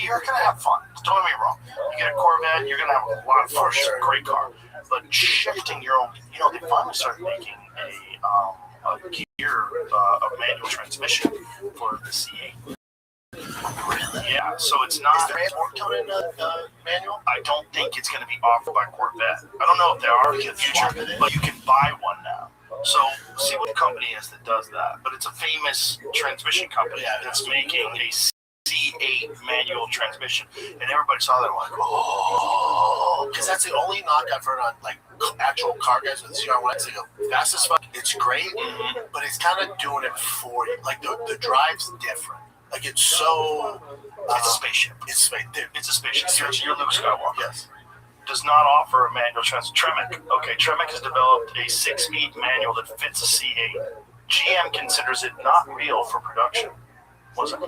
You're gonna have fun. Don't get me wrong. You get a Corvette, you're gonna have a lot of fun. It's a great car. But shifting your own, they finally started making a manual transmission for the C8. Really? Yeah, so it's not. Is there torque tone in the manual? I don't think it's going to be offered by Corvette. I don't know if they are in the future, but you can buy one now. So see what company is that does that. But it's a famous transmission company that's making a C8 manual transmission, and everybody saw that and like, oh, because that's the only knock I've heard on like actual car guys with ZR1X. They go fast as fuck. It's great, but it's kind of doing it for you. Like the drive's different. Like it's so. It's a spaceship. It's a spaceship. You're Luke Skywalker. Yes. Does not offer a manual transmission. Tremec. Okay, Tremec has developed a 6-speed manual that fits a C8. GM considers it not real for production. Was it?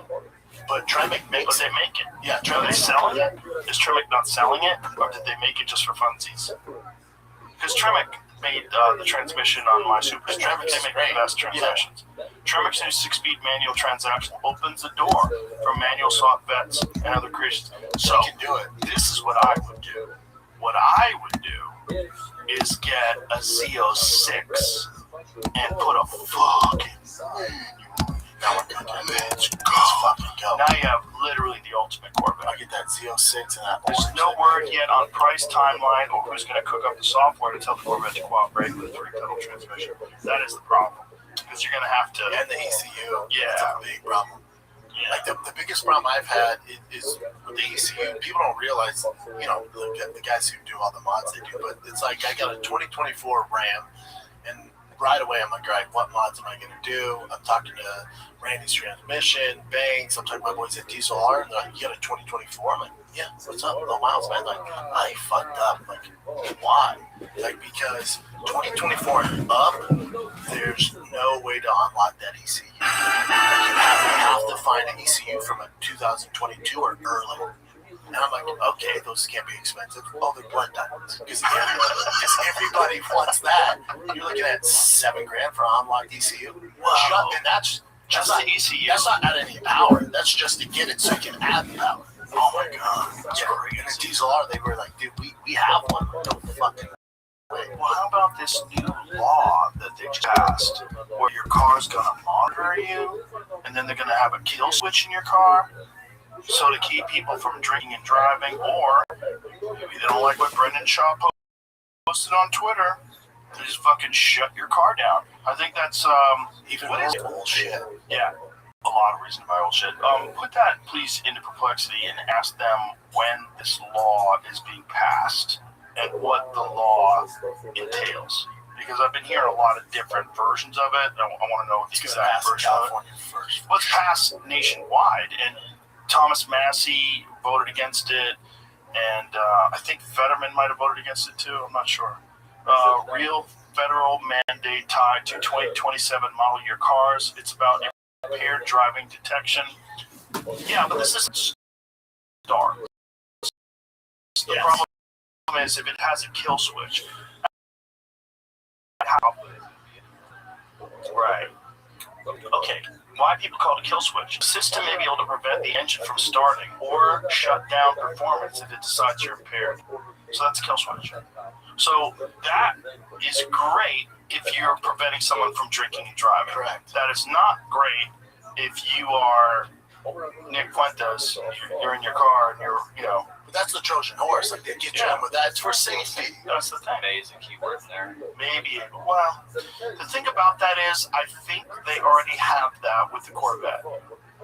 But Tremec makes it. They make it. Yeah, Tremec. Are they selling it? Is Tremec not selling it, or did they make it just for funsies? Because Tremec made the transmission on my Super Snake. They make the best transmissions. Yeah. Tremec's new 6-speed manual transaction opens the door for manual soft vets and other creations. So you can do it. This is what I would do. What I would do is get a Z06 and put a fucking manual. Now we're cooking. Let's fucking go. Now you have literally the ultimate Corvette. I get that Z06 and that. There's no word yet on price, timeline, or who's going to cook up the software to tell the Corvette to cooperate with a 3-pedal transmission. That is the problem. Because you're going to have to. And the ECU. Yeah. That's a big problem. Yeah. Like the biggest problem I've had is with the ECU. People don't realize, the guys who do all the mods they do, but it's like I got a 2024 Ram, and right away I'm like, all right, what mods am I going to do? I'm talking to Randy's Transmission, Banks. I'm talking to my boys at Diesel R, and they're like, you got a 2024? I'm like, yeah, what's up? No miles, man. Like, I fucked up. Like, why? Like, because 2024 and up, there's no way to unlock that ECU. You have to find an ECU from a 2022 or earlier. And I'm like, okay, those can't be expensive. Oh, they're blood diamonds. Because everybody wants that. You're looking at $7,000 for an unlocked ECU. Wow. And that's not the ECU. That's not adding any power. That's just to get it so you can add the power. Oh my god, that's crazy. And the Diesel R, they were like, dude, we have one. Don't fucking way. Well, how about this new law that they passed where your car's going to monitor you and then they're going to have a kill switch in your car? So to keep people from drinking and driving, or maybe they don't like what Brendan Shaw posted on Twitter, they just fucking shut your car down. I think that's Even what is bullshit. Yeah, a lot of reason to buy old shit. Put that please into perplexity and ask them when this law is being passed and what the law entails. Because I've been hearing a lot of different versions of it. I want to know the exact version of it. First. Well, it's passed nationwide, and Thomas Massey voted against it, and I think Fetterman might have voted against it too. I'm not sure. Real federal mandate tied to 2027 model year cars. It's about impaired driving detection. Yeah, but this is dark. The problem is if it has a kill switch. How? Right. Okay. Why people call it a kill switch? The system may be able to prevent the engine from starting or shut down performance if it decides you're impaired. So that's a kill switch. So that is great if you're preventing someone from drinking and driving. Correct. That is not great if you are Nick Fuentes, you're in your car and you're. But that's the Trojan horse. Like, they get you in with that. It's for safety. That's the thing. Amazing keyword there. Maybe. Well, the thing about that is, I think they already have that with the Corvette.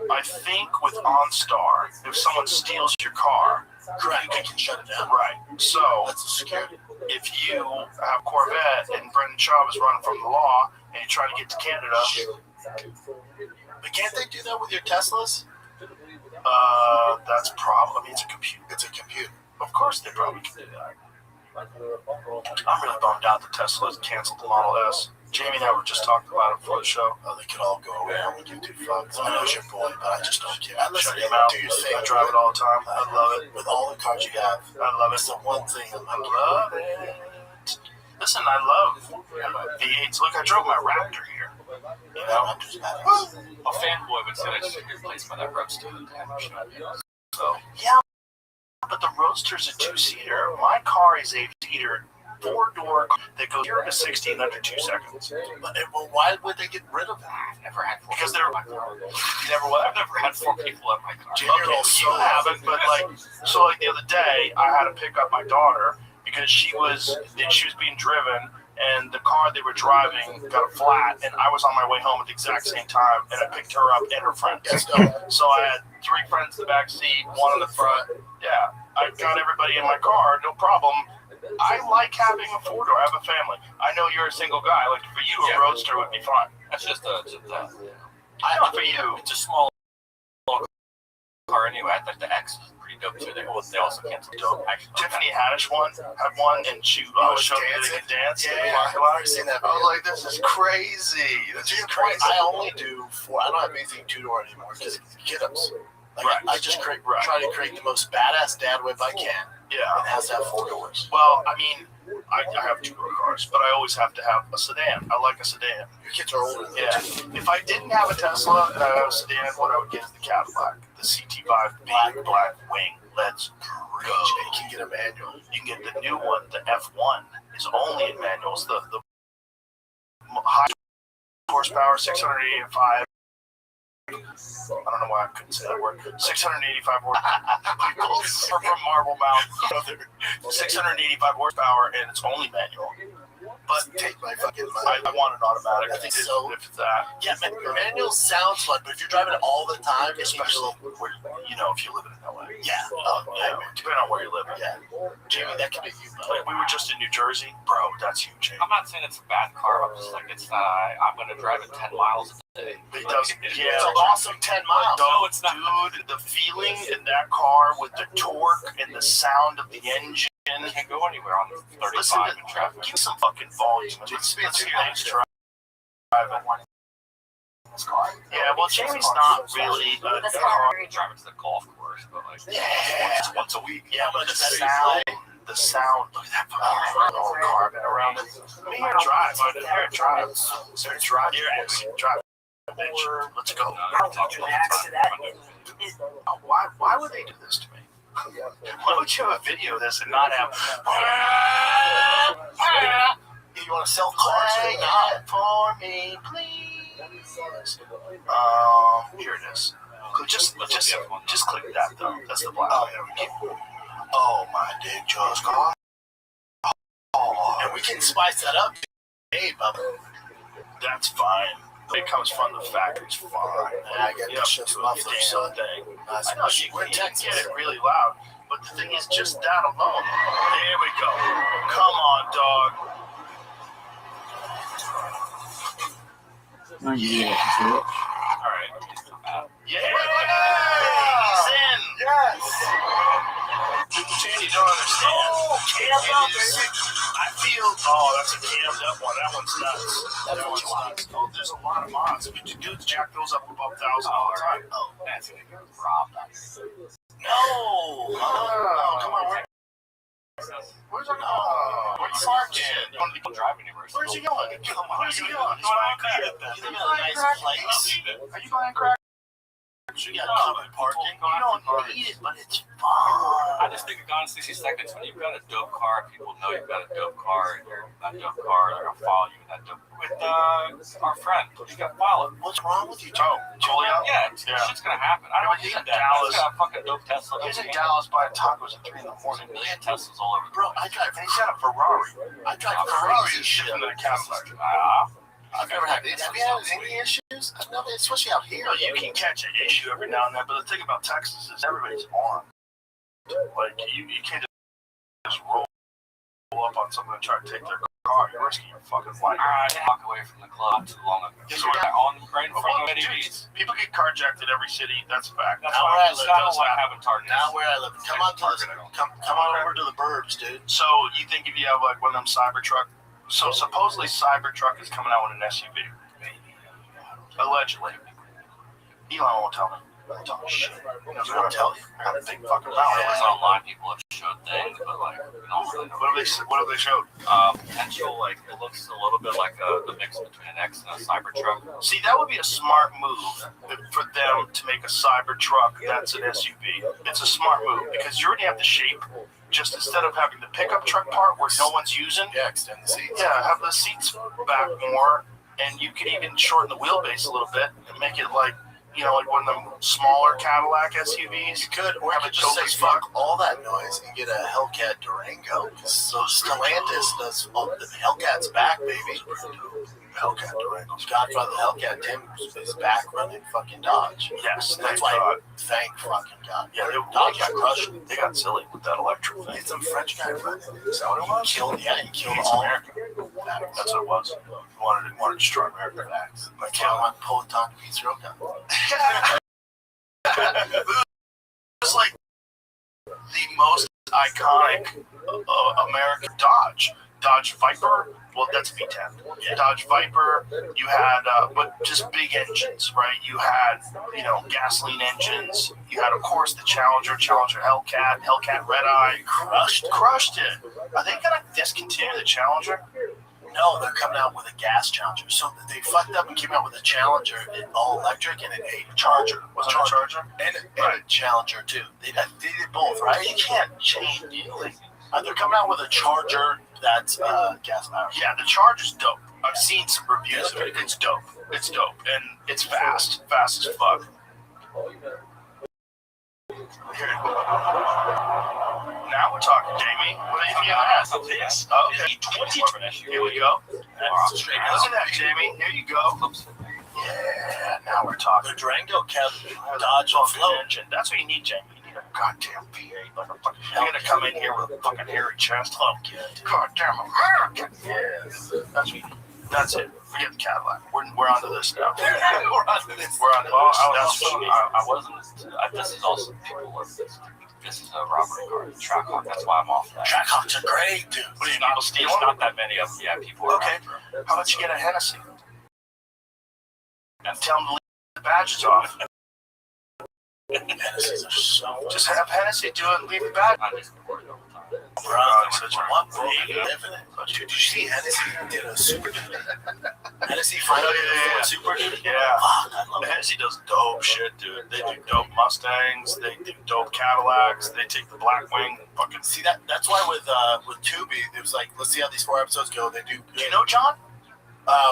I think with OnStar, if someone steals your car, Correct. You can shut it down. right. So That's a security. if you have Corvette and Brendan Shaw is running from the law and you try to get to Canada, But can't they do that with your Teslas? that's probably it's a computer. It's a computer. Of course, they probably can do that. I'm really bummed out that Tesla canceled the Model S. Jamie and I were just talking about it before the show. Oh, they could all go away. I don't give two fucks. I know it's your boy, but I just don't care. I listen Shut to your you mouth. do your thing. I drive it all the time. I love it. With all the cars you have, I love it. it's the one thing I'm I like, love it. Listen, I love V8s. Look, I drove my Raptor here. you know, I'm just badass. A fanboy would say that should be replaced by that Roadster. So yeah, but the Roadster's a 2-seater. My car is a seater, 4-door that goes 0 to 60 in under 2 seconds. But, well, why would they get rid of that? I've never had 4 Because people they're in my car. never what? I've never had 4 people in my car. Okay, you haven't, but like the other day, I had to pick up my daughter because she was being driven, and the car they were driving got a flat, and I was on my way home at the exact same time, and I picked her up and her friends. So I had 3 friends in the back seat, 1 in the front. Yeah, I got everybody in my car, no problem. I like having a 4-door. I have a family. I know you're a single guy. Like for you, a Roadster would be fine. That's just a Not for you. it's a small car anyway. I think the X is pretty dope too. They also canceled dope. Actually, Tiffany Haddish had one, and she showed me they could dance. Yeah, I've seen that. I was like, this is crazy. This is crazy. I only do 4. I don't have anything 2-door anymore because kiddos. Like, Right. I just try to create the most badass dad whip I can. Yeah. It has to have 4 doors. Well, I mean, I have 2-door cars, but I always have to have a sedan. I like a sedan. Your kids are older than Yeah. If I didn't have a Tesla and I had a sedan, what I would get is the Cadillac, the CT5 black wing. Let's go. You can get a manual. You can get the new one, the F1 is only in manuals. The high horsepower, 685 I don't know why I couldn't say that word. 685 horsepower from Marble Mountain. 685 horsepower, and it's only manual. But take my fucking money. I want an automatic. I think so. If it's that. Yeah, manual sounds fun, but if you're driving it all the time, Especially where, if you live in LA. yeah, Depending on where you live. yeah. Jamie, that could be you, bro. Like, we were just in New Jersey. Bro, that's huge. I'm not saying it's a bad car. I'm just like, I'm going to drive it 10 miles a day. It does. Yeah, It's an awesome 10 miles. No, it's not. Dude, the feeling in that car with the torque and the sound of the engine. You can't go anywhere on 35 Listen to in traffic. Give some fucking volume. Let's hear this driving. Yeah, well, Jamie's not really a car. Drive it to the golf course, but like Once a week. Yeah, but the sound. Look at that fucking old carbon around it. Here it drives. Here it drives. Here it drives. Here it is. Drive. Bitch. Let's go. Why would they do this to me? Why would you have a video of this and not have? You want to sell cars? Play it for me, please. Here it is. Just click that though. That's the black. Oh, my dick just got. Oh, and we can spice that up. Hey, Bubba. That's fine. It comes from the factory. It's fine. I get this shit's muffler, son. I know you can get it really loud, but the thing is, just that alone. There we go. Come on, dog. Yeah. all right. Yeah. He's in. Yes. Sandy, don't understand. I feel. Oh, that's a cammed up one. That one's nuts. That one's nuts. Oh, there's a lot of mods. Dudes jack those up above 1,000 all the time. Oh, that's going to get robbed. No. Come on. Where's our where's Sergeant? Don't even drive anywhere. Where's he going? Come on. Where's he going? You live in a nice place. Are you buying crack? You got covered parking. You don't need it, but it's fun. I just think Gone in 60 Seconds, when you've got a dope car, people know you've got a dope car, and you're that dope car, they're going to follow you in that dope. With our friend, you got to follow him. What's wrong with you, Tom? Julia? Yeah, shit's going to happen. I don't He's need in that. Dallas. He's got a fucking dope Tesla. He's in Dallas buying tacos at 3 in the morning. There's a million Teslas all over. Bro, I drive. And he's got a Ferrari. I drive Ferrari crazy is shit. shipping to the Cadillac. I've never had. Have you had any issues? I've never, especially out here. You can catch an issue every now and then, but the thing about Texas is everybody's armed. Like, you can't just roll up on someone and try to take their car. You're risking your fucking life. I walk away from the club too long ago. On right in front of ADVs. People get carjacked in every city. That's a fact. That's Now why where I I live, don't like having targets. Now where I live. Come on over to the burbs, dude. So you think if you have like one of them Cybertruck? So supposedly Cybertruck is coming out with an SUV. Allegedly. Elon won't tell me. Won't tell me shit. He doesn't want to tell you. I got a big fucking mouth. It was online. People have showed things, but like, we don't really know. What have they showed? Potential, like, it looks a little bit like the mix between an X and a Cybertruck. See, that would be a smart move for them to make a Cybertruck that's an SUV. It's a smart move because you already have the shape. Just instead of having the pickup truck part where no one's using, Yeah, extend the seats. yeah, have the seats back more, and you could even shorten the wheelbase a little bit and make it like, like one of them smaller Cadillac SUVs. You could, or you could just say fuck all that noise and get a Hellcat Durango. So Stellantis does. The Hellcat's back, baby. Hellcat Durango. Godfather Hellcat Tim is back running fucking Dodge. Yes, That's why. Thank fucking God. Yeah, Dodge got crushed. They got silly with that electric thing. It's some French guy running. Is that what it was? He killed It's all America. That's what it was. He wanted to destroy America. facts. Like I want Politan Pizza Roca. It's like the most iconic American Dodge. Dodge Viper. Well, that's a V10. Yeah. Dodge Viper. You had, but just big engines, right? You had, gasoline engines. You had, of course, the Challenger Hellcat, Hellcat Red Eye. Crushed it. Are they gonna discontinue the Challenger? No, they're coming out with a gas Challenger. So they fucked up and came out with a Challenger, all electric, and a Charger. Was it a Charger? And a Challenger too. They did both, right? You can't change it. They're coming out with a Charger that's gas powered. Yeah, the Charger's dope. I've seen some reviews of it. It's dope. It's dope, and it's fast as fuck. Here, now we're talking, Jamie. What do you think of that? Yes. Okay. 20. Here we go. Look at that, Jamie. Here you go. Yeah. Now we're talking. The Durango kept Dodge afloat. Engine. That's what you need, Jamie. You need a goddamn V8. Like a fucking. You're gonna come in here with a fucking hairy chest. Oh, goddamn American. Yes. That's what you need. That's it. Forget the Cadillac. We're onto this now. We're onto this. I wasn't. This is also people were. This is a robbery car. Trackhawk. That's why I'm off that. Trackhawks are great, dude. What do you people steal? There's not that many of them. Yeah, people are. Okay. How about you get a Hennessy? And tell them to leave the badges off. Hennessy's are so. Just have Hennessy do it and leave the badge. I just recorded all the time. Bro, such a one world you live in it. Did you see Hennessy did a super dude? Hennessy finally did a super dude? Yeah. Fuck, I love it. Hennessy does dope shit, dude. They do dope Mustangs. They do dope Cadillacs. They take the Blackwing. Fucking See that's why with Tubi, it was like, let's see how these 4 episodes go. They do. Do you know John?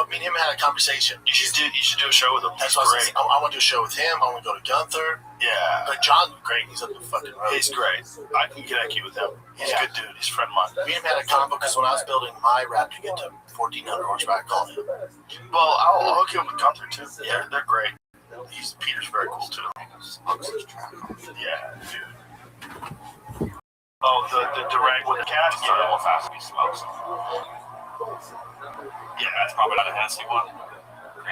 Me and him had a conversation. You should do a show with him. That's why I want to do a show with him. I want to go to Gunther. Yeah. But John's great. He's up the fucking road. He's great. I can connect you with him. He's a good dude. He's a friend of mine. Me and him had a combo because when I was building my Rap to get to 1,400 horsepower, I called him. Well, I'll hook you up with Gunther too. Yeah, they're great. Peter's very cool too. Yeah, dude. Oh, the Durango with the cat. So how fast he smokes. Yeah, That's probably not a Hennessy one.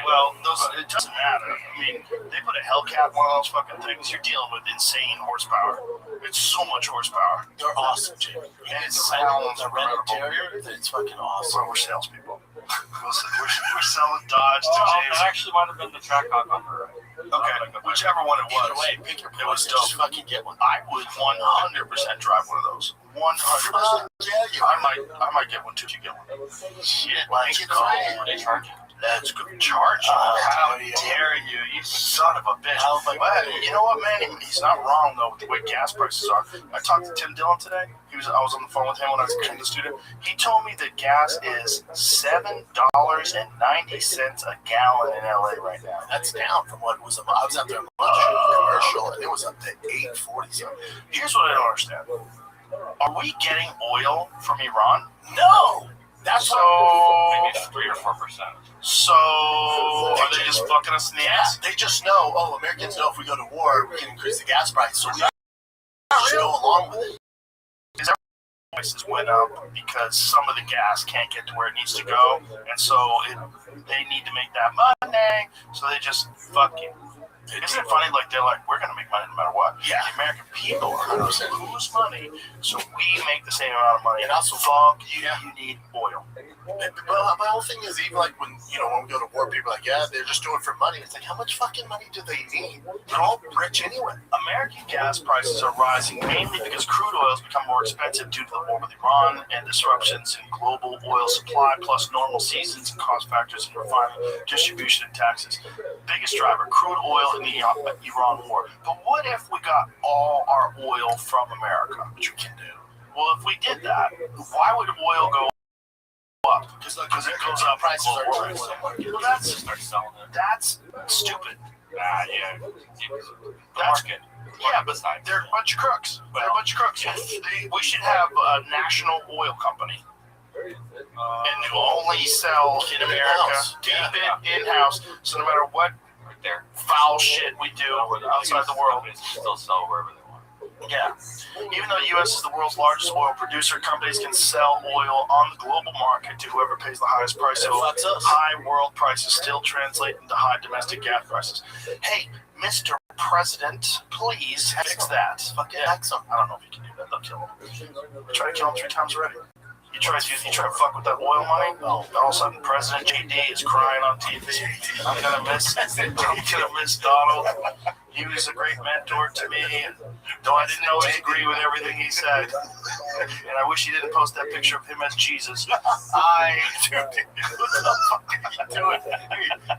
well, it doesn't matter. I mean, they put a Hellcat one of those fucking things. You're dealing with insane horsepower. It's so much horsepower. They're awesome, Jimmy. And it The red sounds interior, it's fucking awesome. We're salespeople. We're selling Dodge to That James. actually might have been the Trackhawk on the right. Okay, whichever one it Either was. way, pick your It was poison. Just dope. fucking get one. I would 100% drive one of those. 100%. Yeah, I might get one too. You get one. Shit, Let's make it go. cold. Were they charging? Let's go charge. How dare you? You son of a bitch. But you know what, man? He's not wrong though with the way gas prices are. I talked to Tim Dillon today. I was on the phone with him when I was in the studio. He told me that gas is $7.90 a gallon in LA right now. That's down from what it was. I was out there in commercial, and it was up to $8.40 something. Here's what I don't understand. Are we getting oil from Iran? No, that's So Maybe 3 or 4%. So are they just fucking us in the ass? They just know. Oh, Americans know if we go to war, we can increase the gas price, so we just go along with it. Prices went up because some of the gas can't get to where it needs to go, and so they need to make that money. So they just fucking. Isn't it funny? Like they're like, we're gonna make money no matter what. Yeah. The American people are gonna lose money, so we make the same amount of money. And also, fuck you. You need oil. Well, my whole thing is even like when we go to war, people are like, yeah, they're just doing it for money. It's like, how much fucking money do they need? They're all rich anyway. American gas prices are rising mainly because crude oil has become more expensive due to the war with Iran and disruptions in global oil supply, plus normal seasons and cost factors in refining, distribution, and taxes. Biggest driver, crude oil in the Iran war. But what if we got all our oil from America? Which we can do. Well, if we did that, why would oil go up? Because it goes up. Prices are global going oil. Well, Start selling it. that's stupid. Yeah. That's Market. Yeah, but they're a bunch of crooks. They're a bunch of crooks. We should have a national oil company. And only sell in America, keep it in-house, so no matter what Right there. foul shit we do outside the world. Companies still sell wherever they want. Yeah. Even though the U.S. is the world's largest oil producer, companies can sell oil on the global market to whoever pays the highest price. So high world prices still translate into high domestic gas prices. Hey, Mr. President, please fix that. Fucking fix them. I don't know if you can do that. They'll kill him. I tried to kill him 3 times already. You try to fuck with that oil money. All of a sudden, President JD is crying on TV. I'm gonna miss Donald. He was a great mentor to me, though I didn't always agree with everything he said. And I wish he didn't post that picture of him as Jesus. Dude, what the fuck are you doing?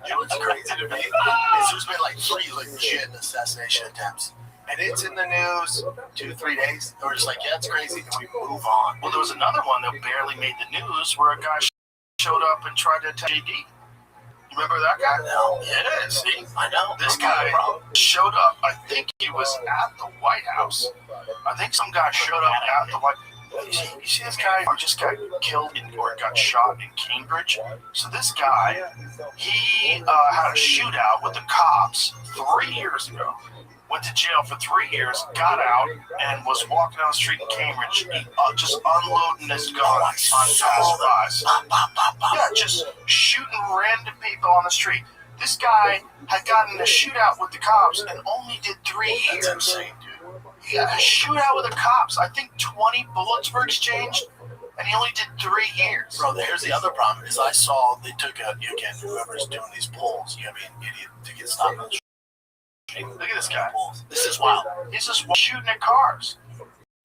You know what's crazy to me is there's been like 3 legit assassination attempts. And it's in the news 2-3 days. And we're just like, yeah, it's crazy. And we move on. Well, there was another one that barely made the news where a guy showed up and tried to attack JD. You remember that guy? No. Yeah, see? I know. This guy showed up, I think he was at the White House. I think some guy showed up at the White House. You see this guy who just got killed or got shot in Cambridge? So this guy, he had a shootout with the cops 3 years ago. Went to jail for 3 years, got out, and was walking down the street in Cambridge, just unloading his gun on passerbys. Yeah, just shooting random people on the street. This guy had gotten in a shootout with the cops and only did 3 years. That's insane, dude. Yeah, a shootout with the cops. I think 20 bullets were exchanged, and he only did 3 years. Bro, here's the other problem is I saw they took again, whoever's doing these polls, you gotta be an idiot to get stopped on the street. Look at this guy. This is wild. He's just shooting at cars.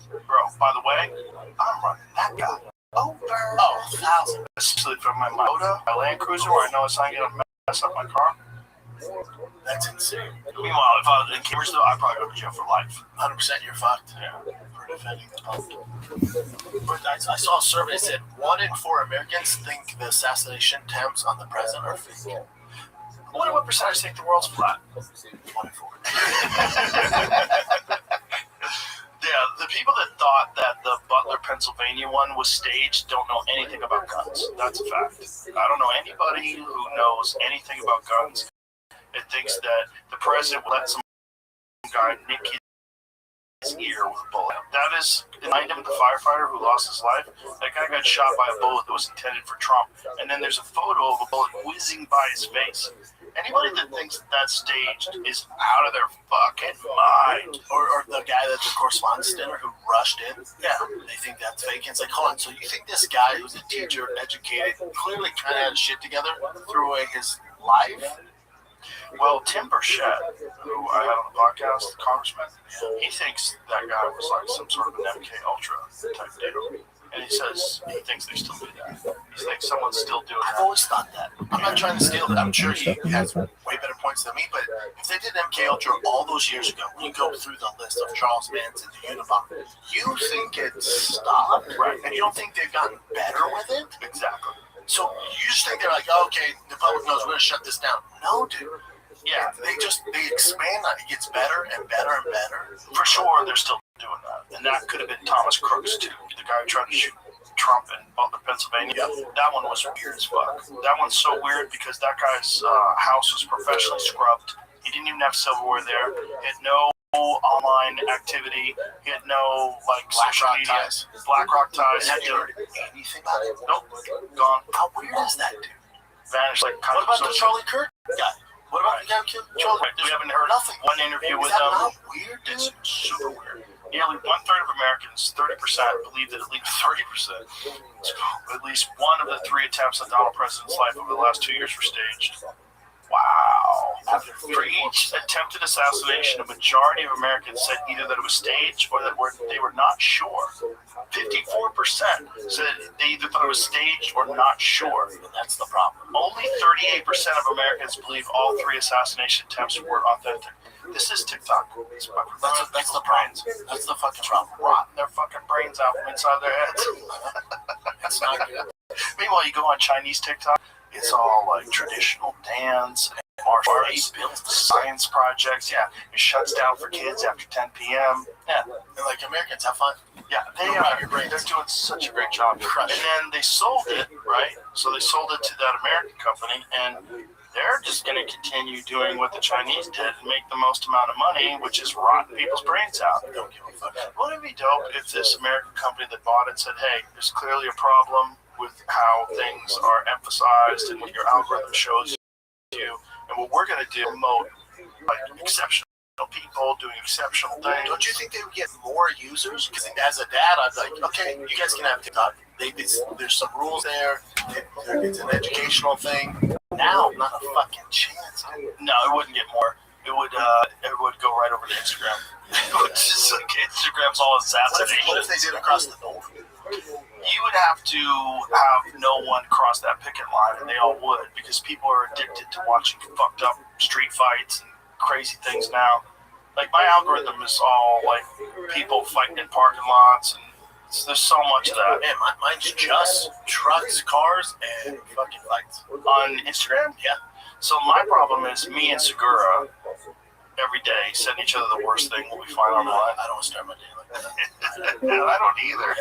Bro, by the way, I'm running that guy over. Oh, 1,000. Especially from my Moda, my Land Cruiser, where I know it's not going to mess up my car. That's insane. Meanwhile, if I was in Cambridge, though, I'd probably go to jail for life. 100% you're fucked. Yeah. For defending the public. But I saw a survey that said 1 in 4 Americans think the assassination attempts on the president are fake. I wonder what percentage think the world's flat. 24. Yeah, the people that thought that the Butler, Pennsylvania one was staged don't know anything about guns. That's a fact. I don't know anybody who knows anything about guns. It thinks that the president let some guy nick his ear with a bullet. That is behind him, the firefighter who lost his life. That guy got shot by a bullet that was intended for Trump. And then there's a photo of a bullet whizzing by his face. Anybody that thinks that's staged is out of their fucking mind. Or the guy at the correspondence dinner who rushed in. Yeah, they think that's fake. And it's like, hold on, so you think this guy who's a teacher, educated, clearly kind of had his shit together, threw away his life? Well, Tim Burchett, who I had on the podcast, the congressman, he thinks that guy was like some sort of an MK Ultra type deal. And he says he thinks they still do that. He thinks someone's still doing I've that. always thought that. I'm not trying to steal it. I'm sure he has way better points than me, but if they did MK Ultra all those years ago, when you go through the list of Charles Manson to Unabomber, you think it's stopped, right? And you don't think they've gotten better with it? Exactly. So you just think they're like, oh, okay, the public knows we're going to shut this down. No, dude. Yeah, they expand on it. It gets better and better and better. For sure, they're still doing that. And that could have been Thomas Crooks, too. The guy who tried to shoot Trump in Butler, Pennsylvania. That one was weird as fuck. That one's so weird because that guy's house was professionally scrubbed. He didn't even have silverware there. He had no online activity. He had no, like, social media. Black Rock ties. Have you heard anything about it? Nope. Gone. How weird is that, dude? Vanished like What about the Charlie Kirk guy? What about the guy who killed Charlie? We haven't heard Nothing. one interview with Is that him. not weird, dude? It's super weird. Nearly 1/3 of Americans, 30%, believe that at least 30%, at least one of the 3 attempts on Donald President's life over the last 2 years were staged. Wow. For each attempted assassination, a majority of Americans said either that it was staged or that they were not sure. 54% said they either thought it was staged or not sure. That's the problem. Only 38% of Americans believe all 3 assassination attempts were authentic. This is TikTok. That's the problem. That's the fucking problem. Rotting their fucking brains out from inside their heads. That's not good. Meanwhile, you go on Chinese TikTok, it's all like traditional dance, martial arts, science projects. Yeah, it shuts down for kids after 10 p.m. Yeah, And like Americans have fun. yeah, they're doing such a great job. And then they sold it, right? So they sold it to that American company, and they're just going to continue doing what the Chinese did and make the most amount of money, which is rotting people's brains out. Don't give a fuck. Wouldn't it be dope if this American company that bought it said, hey, there's clearly a problem with how things are emphasized and what your algorithm shows you, and what we're going to do, promote like exceptional people doing exceptional things. Don't you think they would get more users? Because as a dad, I'd be like, okay, you guys can have TikTok. There's some rules there. It's an educational thing. Now, not a fucking chance. No, it wouldn't get more. It would go right over to Instagram. Just like Instagram's all assassination. What if they did across the board? You would have to have no one cross that picket line, and they all would, because people are addicted to watching fucked up street fights and crazy things now. Like, my algorithm is all like people fighting in parking lots and There's so much of that. Man, mine's just trucks, cars, and fucking fights. On Instagram? Yeah. So my problem is me and Segura every day send each other the worst thing we find online. I don't start my day like that. I don't either.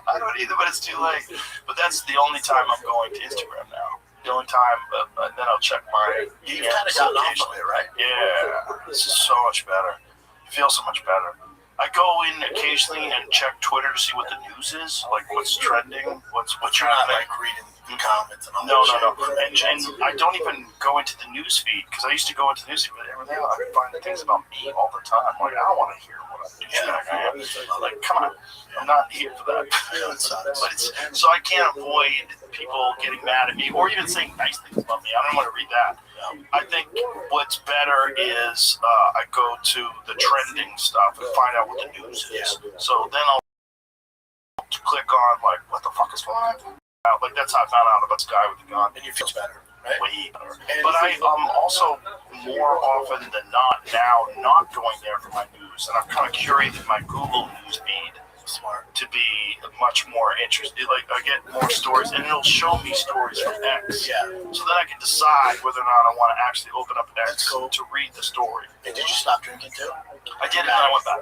I don't either, but it's too late. But that's the only time I'm going to Instagram now. The only time, but then I'll check my. You've kind of gotten off of it, right? Yeah, this is so much better. It feels so much better. I go in occasionally and check Twitter to see what the news is, like what's trending, what's You're not like reading comments and all No. that shit. And I don't even go into the news feed because I used to go into the news feed, but everything I find things about me all the time. Like, I don't want to hear what I'm doing. Like, come on, I'm not here for that. But so I can't avoid people getting mad at me or even saying nice things about me. I don't want to read that. I think what's better is I go to the trending stuff and find out what the news is. So then I'll click on like, what the fuck is going on? Like that's how I found out about this guy with the gun. And you feel better, right? Way better. But I also more often than not now not going there for my news, and I've kind of curated my Google news feed to be much more interested. Like I get more stories, and it'll show me stories from X. Yeah. So then I can decide whether or not I want to actually open up X to read the story. And did you stop drinking too? I did, and then I went back.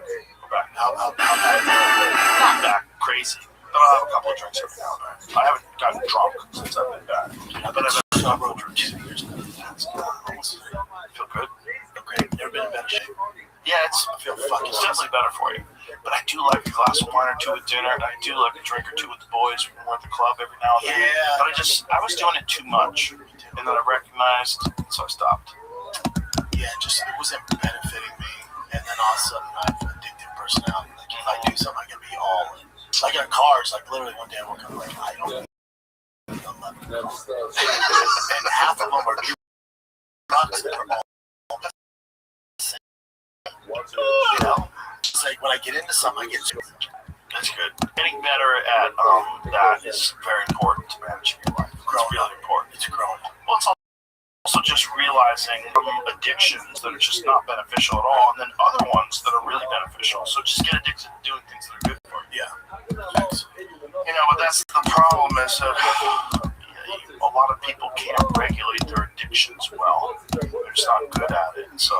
How Not back crazy. But I'll have a couple of drinks every now and then. I haven't gotten drunk since I've been back. But I've had a couple of drinks. Feel good? Okay. Never been in better shape. Yeah, it's definitely better for you. But I do like a glass of wine or two at dinner, and I do like a drink or two with the boys when we're at the club every now and then. Yeah. But I was doing it too much, and then I recognized, so I stopped. Yeah, it wasn't benefiting me. And then all of a sudden, I have an addictive personality. Like, if I do something, I can be all in. Like in cars, like literally one day I woke up like, I don't know. And half of them are trucks that are all the same. You know? It's like when I get into something, I get to it. That's good. Getting better at that is very important to managing your life. It's really important. It's growing. Well, it's also just realizing addictions that are just not beneficial at all, and then other ones that are really beneficial. So just get addicted to doing things that are good for you. Yeah. You know, but that's the problem is that a lot of people can't regulate their addictions well. They're just not good at it, and so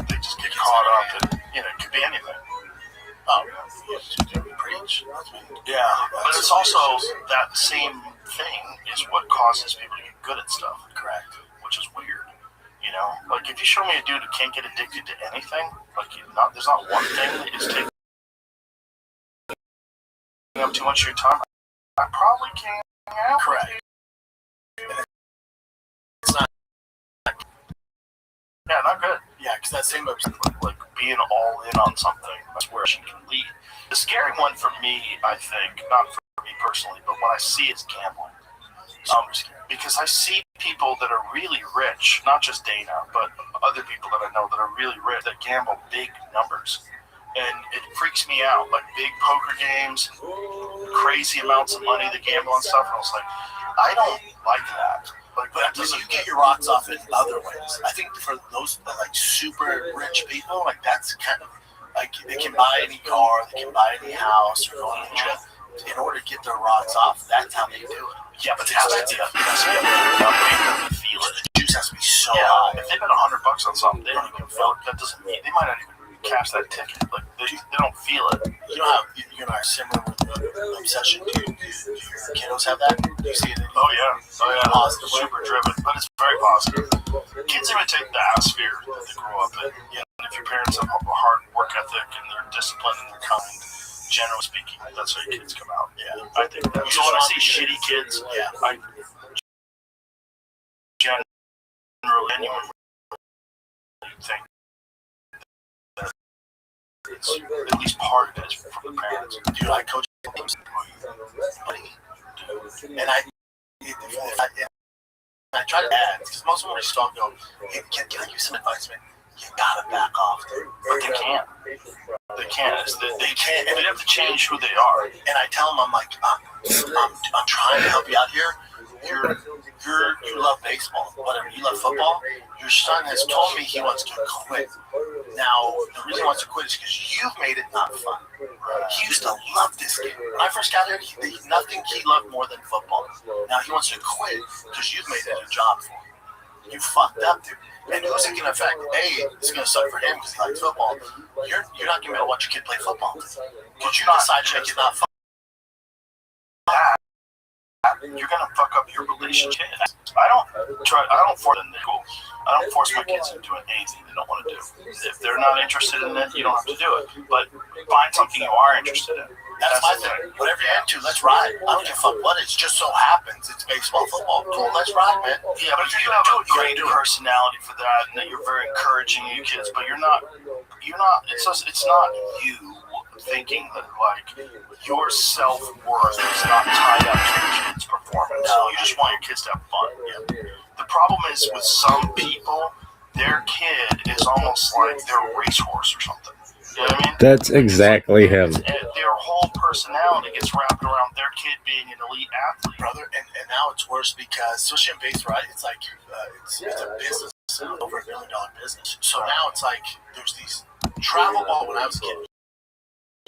they just get caught up in, it could be anything. Preach. Yeah, but it's also that same thing is what causes people to get good at stuff. Correct. Which is weird. You know, like if you show me a dude who can't get addicted to anything, like there's not one thing that is taking up too much of your time, I probably can't hang out. Correct. It's not. Yeah, not good. Yeah, because that same like being all in on something, that's where it can lead. The scary one for me, I think, not for me personally, but when I see it's gambling. Because I see people that are really rich, not just Dana, but other people that I know that are really rich that gamble big numbers. And it freaks me out, like big poker games, crazy amounts of money they gamble and stuff. And I was like, I don't like that. Like that doesn't. You get your rocks off in other ways. I think for those like super rich people, like that's kind of like they can buy any car, they can buy any house, or go on a trip. In order to get their rocks off, that's how they do it. Yeah, but it has to be a feel it. The juice has to be so high. high. If they bet $100 on something, they don't even feel it. That doesn't mean they might not even cash that ticket. Like they don't feel it. You know how you and I are similar with the obsession. Do your kiddos have that? Do you see it? Oh yeah. Positive. Super driven, but it's very positive. Kids imitate the atmosphere that they grow up in. Yeah, and if your parents have a hard work ethic and they're disciplined and they're kind, generally speaking, that's how your kids come out. Yeah, I think that. So when I see shitty kids, I generally think that it's at least part of it is from the parents. Dude, I coach teams, and I try to add because most of them are just talking. Hey, can I give you some advice, man? You gotta back off, dude. But they can't. They can't. They can't. They have to change who they are. And I tell them, I'm like, I'm trying to help you out here. You love baseball, whatever. You love football. Your son has told me he wants to quit. Now, the reason he wants to quit is because you've made it not fun, He used to love this game. When I first got here, nothing he loved more than football. Now he wants to quit because you've made it a job for him. You fucked up, dude. And who's it going to affect? A, it's going to suck for him because he likes football. You're not going to be able to watch your kid play football. Because you decide to make it not fun. You're gonna fuck up your relationship. I don't force them to go. I don't force my kids into doing anything they don't want to do. If they're not interested in it, you don't have to do it. But find something you are interested in. That's my thing. Whatever you're into, let's ride. I don't give a fuck what it just so happens. It's baseball, football. Cool, let's ride, man. Yeah, but if you have a great personality for that, and that you're very encouraging of your kids, but you're not. It's not you thinking that like your self-worth is not tied up to your kids' performance. No, you just want your kids to have fun. Yeah. The problem is with some people, their kid is almost like their racehorse or something. You know what I mean? That's exactly him. Their whole personality gets wrapped around their kid being an elite athlete, brother. And now it's worse because, especially in base, right? It's like it's a business, over $1 billion business. So now it's like there's these travel ball. When I was a kid,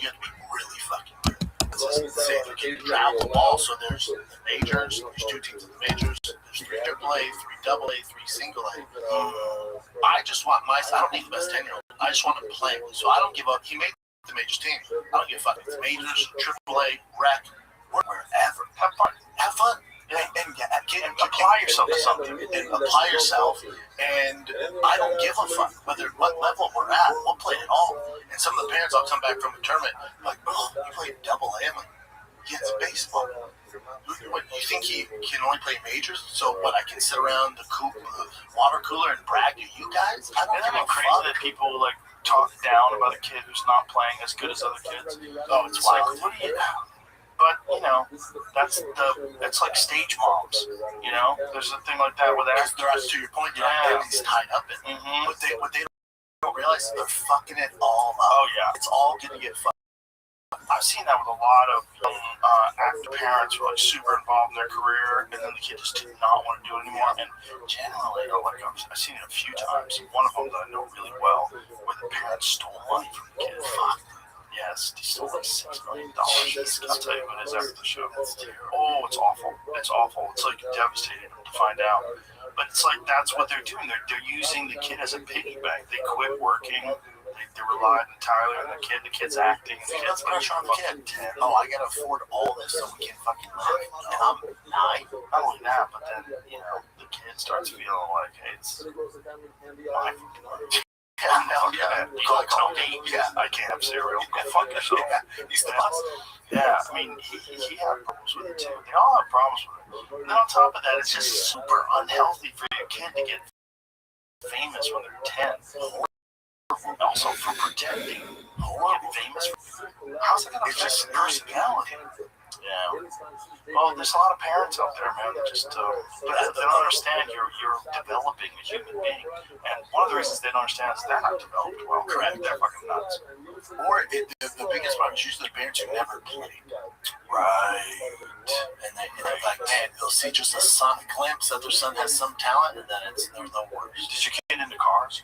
you had to be really fucking good. Let's just say you can travel ball. So there's the majors. There's 2 teams in the majors. There's 3 AAA, 3 AA, 3 single A. I just want I don't need the best 10-year-old. I just want to play. So I don't give up. He made the majors team. I don't give a fuck. It's majors, AAA, rec, wherever. Have fun. Have fun. And apply yourself to something. And apply yourself. And I don't give a fuck what level we're at. We'll play it all. And some of the parents, I'll come back from a tournament like, oh, you played double A. I'm like, yeah, it's baseball. What, you think he can only play majors? So what? I can sit around the water cooler and brag to you guys? I don't Isn't it crazy that people like talk down about a kid who's not playing as good as other kids? Oh, it's wild. Like, what do you? But it's like stage moms. You know, there's a thing like that where that's to your point. Everything's tied up in. Mm-hmm. What they don't realize is they're fucking it all up. Oh yeah, it's all gonna get fucked. I've seen that with a lot of active parents who are like super involved in their career, and then the kid just did not want to do it anymore. And generally, I've seen it a few times. One of them that I know really well, where the parents stole money from the kid. Fuck. Yes, he stole like $6 million. I'll tell you what it is after the show. Oh, it's awful. It's awful. It's like devastating to find out. But it's like that's what they're doing. They're using the kid as a piggy bank. They quit working. They relied entirely on the kid. The kid's acting. The kid's pressure on the kid. Oh, I gotta afford all this so we can fucking live. And I'm 9. Not only that, but then the kid starts feeling like, hey, it's my I can't have cereal. Go fuck yourself. He's the boss. Yeah, I mean, he had problems with it too. They all have problems with it. And then on top of that, it's just super unhealthy for your kid to get famous when they're 10. Also for pretending. Get famous. How's it gonna affect your personality? Yeah. Well, there's a lot of parents out there, man, that just they don't understand you're developing a human being. And one of the reasons they don't understand is they're not developed well. Correct. They're fucking nuts. Or the biggest problem is usually the parents who never played. Right. And they're like, man, they'll see just a glimpse that their son has some talent, and then they're the worst. Did your kid into cars?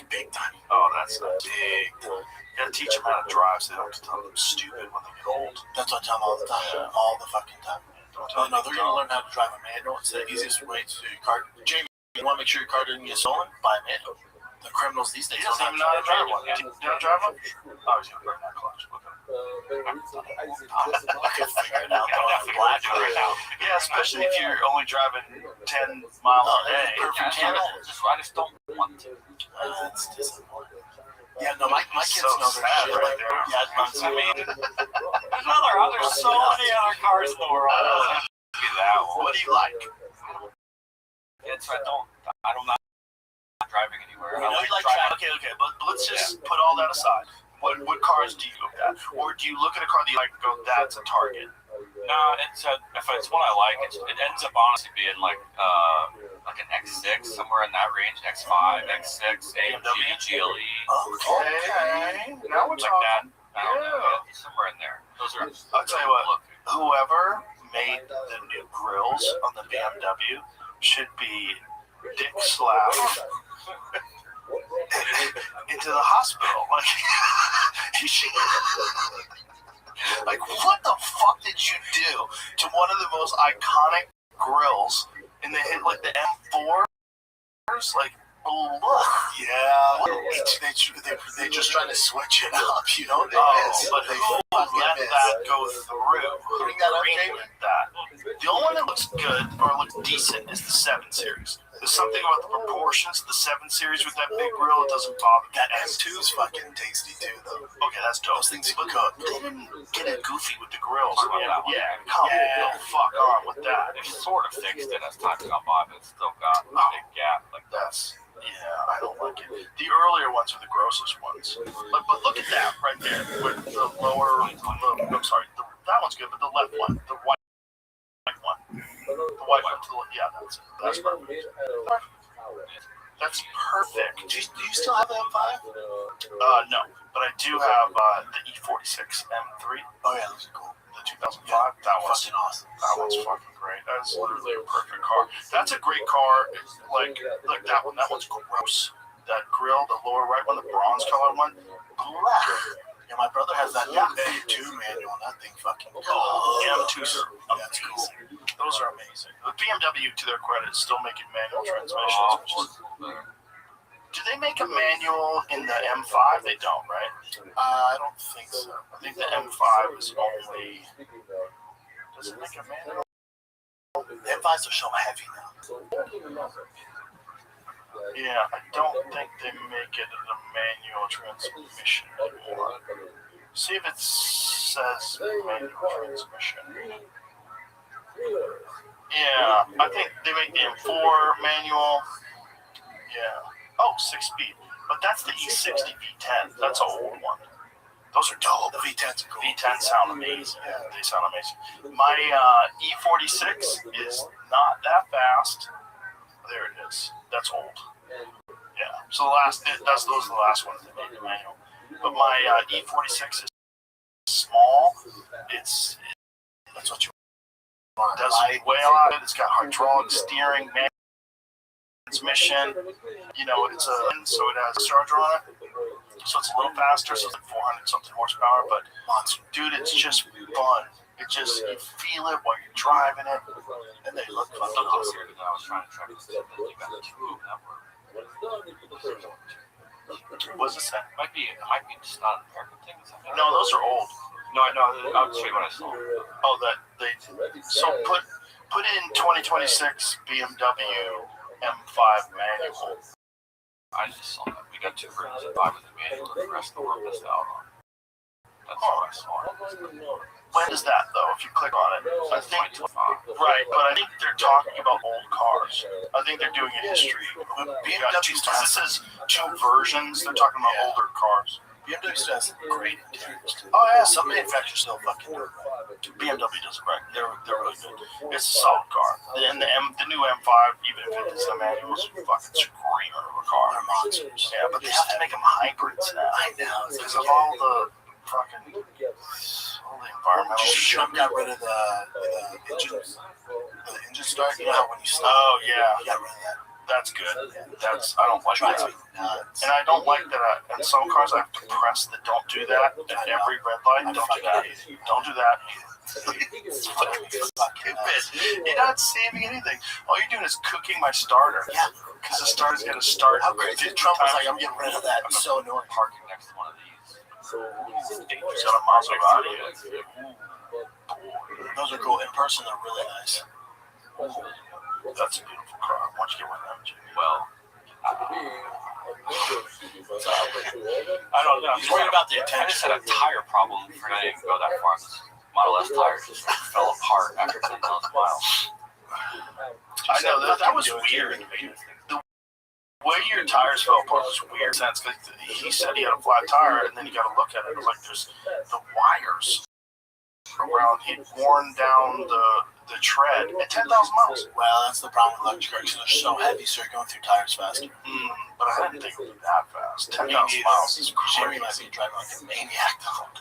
Big time. Oh, that's big. You gotta teach them how to drive so they don't have to tell them stupid when they get old. That's what I tell them all the time. Yeah. All the fucking time. No, they're gonna learn how to drive a manual. It's the easiest way to your car. Jamie, you wanna make sure your car didn't get stolen? Buy a manual. The criminals these days don't even know how to drive one. You know how to drive one? Oh, he's gonna burn that clutch. I can figure it out. Yeah, especially if you're only driving 10 miles a day. I just don't want to. That's disappointing. Yeah, no, my kids so know their shit. Right there. Yeah, I mean, there's so many other cars in the world. What do you like? I'm not driving anywhere. Okay, but let's just put all that aside. What cars do you look at? Or do you look at a car that you like and go, that's a target? No, if it's one I like, it ends up honestly being like an X6, somewhere in that range, X5, X6, AMG, GLE. Okay. Now we're talking. I don't know, somewhere in there. Those are. I'll tell you what. Whoever made the new grills on the BMW should be dick slapped into the hospital. Like, Like, what the fuck did you do to one of the most iconic grills in the like the M4s? Like, yeah, they just trying to switch it up, you know? They miss. But They who fucking let miss. that go through? Bring that up, Green Jamie. with that. The only one that looks good or looks decent is the 7 Series. There's something about the proportions of the 7 Series with that big grill. It doesn't bother me. That M2's fucking tasty too, though. Okay, that's dope. Those things But cook. they didn't get it goofy with the grills. Yeah, Come on, fuck on with that. They've sort of fixed it as time's gone by, but it's still got a big gap like that. Yeah, I don't like it. The earlier ones are the grossest ones. But look at that right there with the lower. I'm sorry, that one's good, but the left one, the white one, the white one to the yeah, that's perfect. That's perfect. Do you still have the M5? No, but I do have the E46 M3. Oh yeah, those are cool. The 2005. That one's Fucking awesome. That one's fucking great. That's literally a perfect car. That's a great car. It's like that one. That one's gross. That grill, the lower right one, the bronze colored one. Blah. Yeah, my brother has that M2 manual, and that thing fucking. M2s are That's cool. amazing. Those are amazing. The BMW, to their credit, is still making manual transmissions. Do they make a manual in the M5? They don't, right? I don't think so. I think the M5 is only. Does it make a manual? The M5s are so heavy now. Yeah, I don't think they make it a manual transmission anymore. See if it says manual transmission. Yeah, I think they make the M4 manual. Yeah. Oh, 6-speed. But that's the E60 V10. That's an old one. Those are dope. The V10s are cool. V10 sound amazing. Yeah, they sound amazing. My E46 is not that fast. There it is. That's old. Yeah. So those are the last ones that made the manual. But my E46 is small. That's what you want. It does way a lot. It's got hydraulic steering, transmission. You know, it's so it has a charger on it. So it's a little faster, so it's like 400 something horsepower, but dude, it's just fun. It just, you feel it while you're driving it, and they look fun. I was trying to track this. You got the two network. What's this say? Might be just not an American thing. No, those are old. No, I'll show you what I saw. Oh, so put in 2026 BMW M5 manual. I just saw that. We got 2 versions of 5 with the manual, and the rest of the world missed out on. That's all I saw. When is that though? If you click on it, I think right, but I think they're talking about old cars. I think they're doing a history. BMW it says 2 versions. They're talking about older cars. BMW still has great interiors. Oh yeah, Some manufacturers still fucking do it right. BMW does it right. They're really good. It's a solid car. And the new M5, even if it's the manual, is a fucking screamer of a car. They're monsters. Yeah, but they have to make them hybrids now. I know. Because of all the fucking environmental shit. Trump got rid of the engine start. You know how when you stop, Oh yeah, he got rid of that. that's good. I don't like that. And I don't like that. In some cars, I have to press the "don't do that" at every red light. Don't do that. Don't do that. It's fucking stupid. You're not saving anything. All you're doing is cooking my starter. Yeah, because the starter's gonna start. How crazy! Trump was like, "I'm getting rid of that." It's so annoying. Parking next to one of these. He's got a Maserati. Those are cool. In person, they're really nice. That's a beautiful car. Why don't you get one of them, Jimmy? Well, I don't know. He's worried about the I just attention. had a tire problem. For I didn't go that far. This Model S tire just fell apart after 10,000 miles. I know that was weird. The way your tires fell apart was weird. Sense because he said he had a flat tire, and then you got to look at it. It was like there's the wires around. He'd worn down the tread at 10,000 miles. Well, that's the problem with electric cars. They're so heavy, so you're going through tires faster. But I didn't think it would be that fast. 10,000 miles is Jerry crazy. might be driving like a maniac though.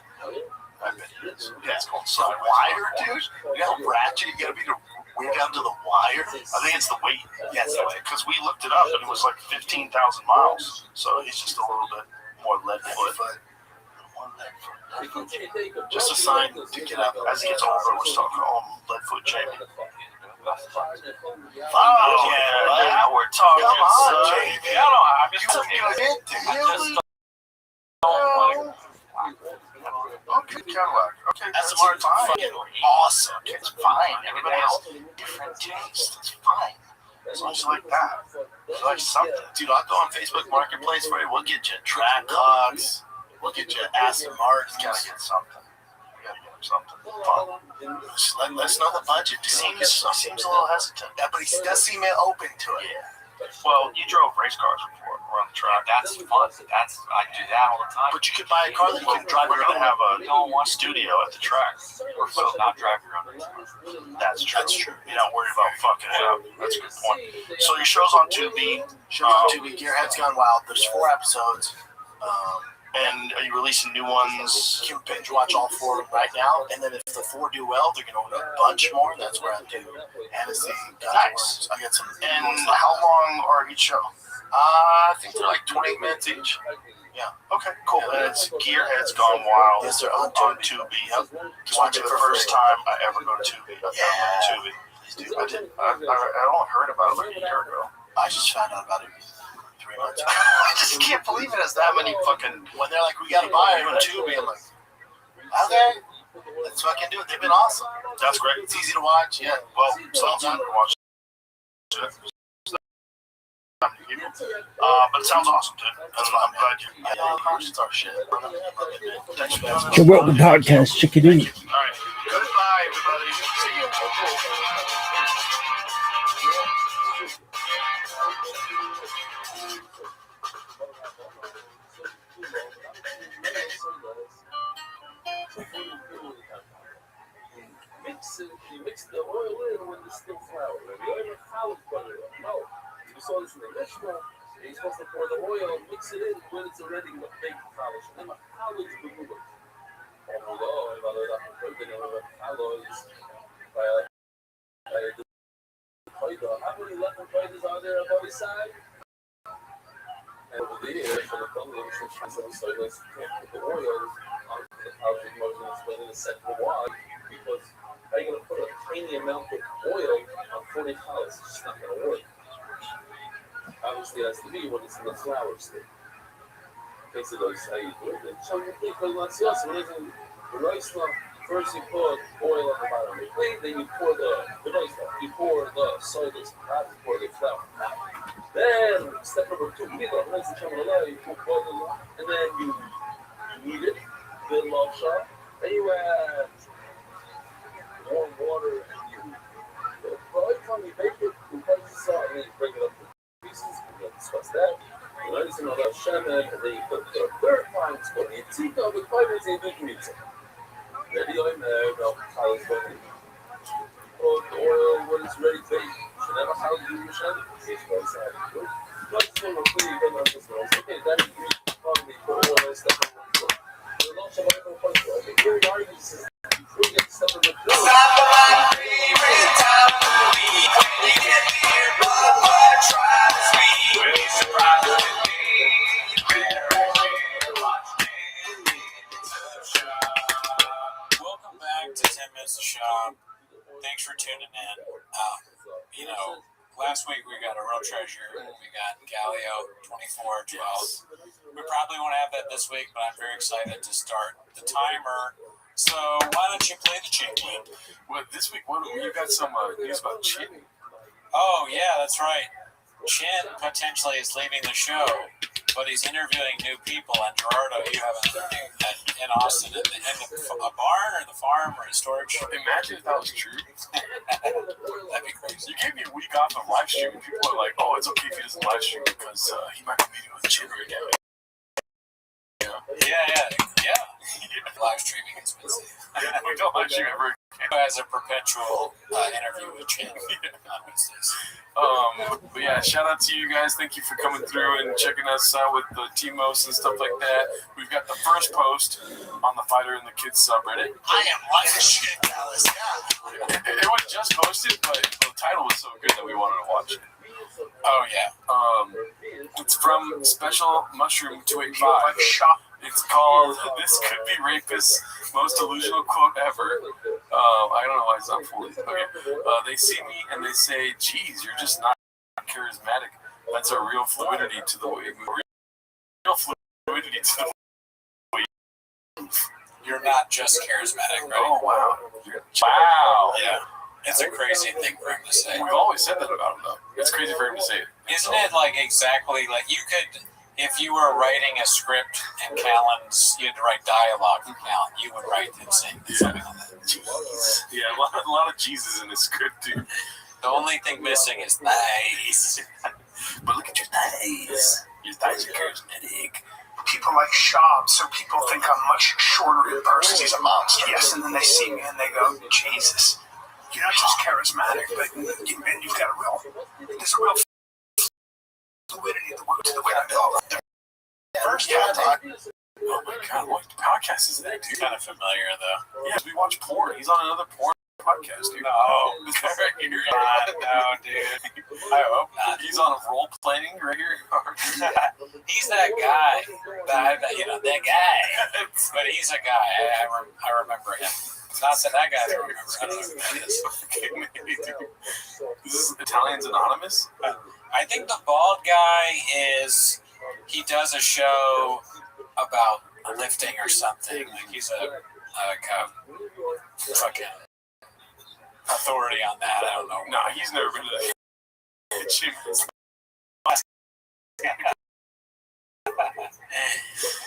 I bet he is. Yeah, it's called The sideways. wire, dude. You know how ratchet you gotta be to way down to the wire. I think it's the weight. Yeah, it's the weight. Because we looked it up and it was like 15,000 miles. So he's just a little bit more lead foot. Just a sign to get out. As he gets older, we'll start calling him Leadfoot Jamie. Oh, yeah, now we're talking. Come on, son. Jamie. Yeah, no, I'm just You kidding. really? Okay, Cadillac. Okay, That's that's fine. fine. Awesome. It's fine. Everybody has different tastes. It's fine. As long as you like that. You like something. Dude, I'll go on Facebook Marketplace for you. We'll get you track clocks. We'll get you Aston Martin. You gotta get something. You gotta get him something fun. Just let us know the budget. He seems a little hesitant. Yeah, but he does seem open to it. Yeah. Well, you drove race cars before. We're on the track. That's fun. I do that all the time. But you could buy a car that you can drive We're around. gonna have a studio at the track. We're supposed to not drive your own race car. That's true. That's true. You're not worried about fucking it up. That's a good point. So your show's on Tubi. Show on Tubi. Gearhead's Gone Wild. There's 4 episodes. And are you releasing new ones? You can binge watch all 4 of them right now, and then if the 4 do well, they're going to order a bunch more. That's where I do Hennessy. Nice. I get some. And how long are each show? I think they're like 28 minutes each. Yeah. Okay, cool. And it's Gearhead's Gone Wild. Yes, they're on Tubi. Yep. This will be the first time I ever go to Tubi. Tubi. I did. I only heard about it like a year ago. I just found out about it 3 months ago. I just can't believe it has that many fucking. When they're like, we got to buy it on Tubi, I'm like, okay, let's fucking do it. They've been awesome. That's great. It's easy to watch. Yeah. Well, sounds good to watch it. But it sounds awesome, dude. That's why I'm glad you. It's our shit. Thanks for that. Check out the podcast. Check it out. All right. Goodbye, everybody. See you. You mix the oil in with the still flour. You ever college butter? No. You saw this in the restaurant. You're supposed to pour the oil, mix it in when it's already baked polish. And my college remover. Oh, valor da colors by how many lemon fighters are there on the side? And over there, for the bundle, so let's put the oil on the college remover and explain in a second why. Because how are you going to put a tiny amount of oil on 40 collars? It's just not going to work. Obviously, it has to be when it's in the flour state. Basically, that's how you do it. So you think when it's just when it's in the rice stuff, first you put oil on the bottom of the plate, then you pour the rice stuff. You pour the soy, not you pour the flour. Then, step number 2, you put rice and you put boiling, and then you knead it, good long shot, then you add warm water, and you every time you bake it, you put the salt, and then you break it up to pieces. We're going to discuss that. You know, it's another shaman, and then you put the third time, it's going to be tika with 5 minutes and you can ready oil, no, college butter. Put the oil when it's ready to bake. You never how you do shaman. It's quite sad. But it's going to be good on this one. Okay, that is great. Probably put oil and stuff on the floor. You're not sure what you're going to do. Here we are, you see. We get stuff on the floor. Welcome back to 10 Minutes to Shop. Thanks for tuning in. Last week we got a real treasure. We got Galileo 2412. We probably won't have that this week, but I'm very excited to start the timer. So why don't you play the Chin clip? Well, this week, you got some news about Chin. Oh, yeah, that's right. Chin potentially is leaving the show, but he's interviewing new people. And Gerardo, you have an interview in Austin in a barn or the farm or a storage. Imagine if that was true. That'd be crazy. You gave me a week off of live streaming. People are like, "Oh, it's okay if he doesn't live stream because he might be meeting with Chin again." Yeah. Live streaming is busy. We don't live stream ever. As a perpetual interview with Chin on Wednesdays. But yeah, shout out to you guys. Thank you for coming through and checking us out with the T-Mos and stuff like that. We've got the first post on the Fighter and the Kids subreddit. I am like a shit, Dallas. Yeah. It was just posted, but the title was so good that we wanted to watch it. Oh, yeah. It's from Special Mushroom 285. It's called "This Could Be Rapist's Most Delusional Quote Ever." I don't know why it's not fully. Okay. They see me and they say, "Geez, you're just not charismatic." That's a real fluidity to the way you move. Real fluidity to the way you move. You're not just charismatic, right? Oh, wow. Wow. Yeah. It's a crazy thing for him to say. We've always said that about him, though. It's crazy for him to say it. Isn't it like exactly like you could, if you were writing a script and Callan's, you had to write dialogue for Callan, you would write and sing something like that. Jeez. Yeah, a lot of Jesus in this script, dude. The only thing missing is thighs. But look at your thighs. Your thighs are charismatic. People like Shab, so people think I'm much shorter in person. He's a monster. Yes, and then they see me and they go, Jesus, you're not just charismatic, but you've got there's a real fluidity to the way I build. First time. Oh my God, what podcast is that, dude? Kind of familiar though. Yeah, we watch porn. He's on another porn podcast, dude. No, This guy right here. no, dude. I hope not. He's on role playing right here. He's that guy. That guy. But he's a guy. I remember him. Not that guy I remember. I don't know who that is. Okay, maybe, dude. This is Italians Anonymous? I think the bald guy he does a show about lifting or something. Like he's a fucking authority on that. I don't know. Nah, he's never been to the gym.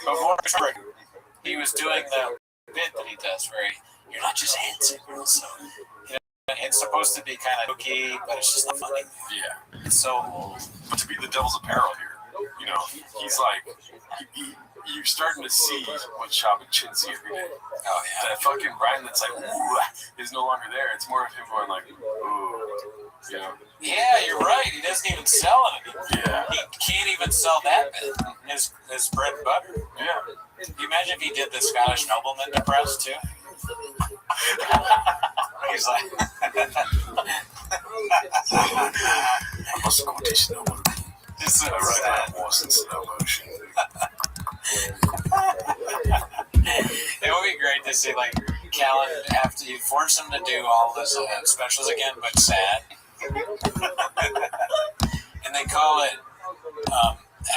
Before he was doing the bit that he does where you're not just handsome, you're also, it's supposed to be kind of hooky, but it's just not funny. Yeah. It's so But to be the devil's apparel here, he's like, you're starting to see what Shab and Chin see every day. oh yeah. That fucking Brian that's like, ooh, is no longer there. It's more of him going like, ooh, Yeah, you're right. He doesn't even sell it anymore. Yeah. He can't even sell that bit. His bread and butter. Yeah. Can you imagine if he did the Scottish nobleman depressed too? He's like, I must go to slow motion. this is Right now, was in slow motion. It would be great to see like Callan after you force him to do all his specials again, but sad. And they call it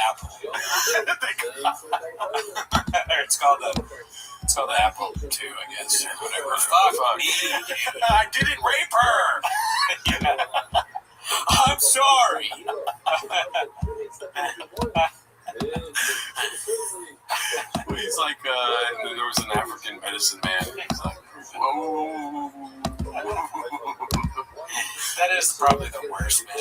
Apple. It's called the Apple 2, I guess. Whatever. Fuck me. I didn't rape her. Yeah. I'm sorry. He's like, and then there was an African medicine man. He's like, whoa. That is probably the worst man.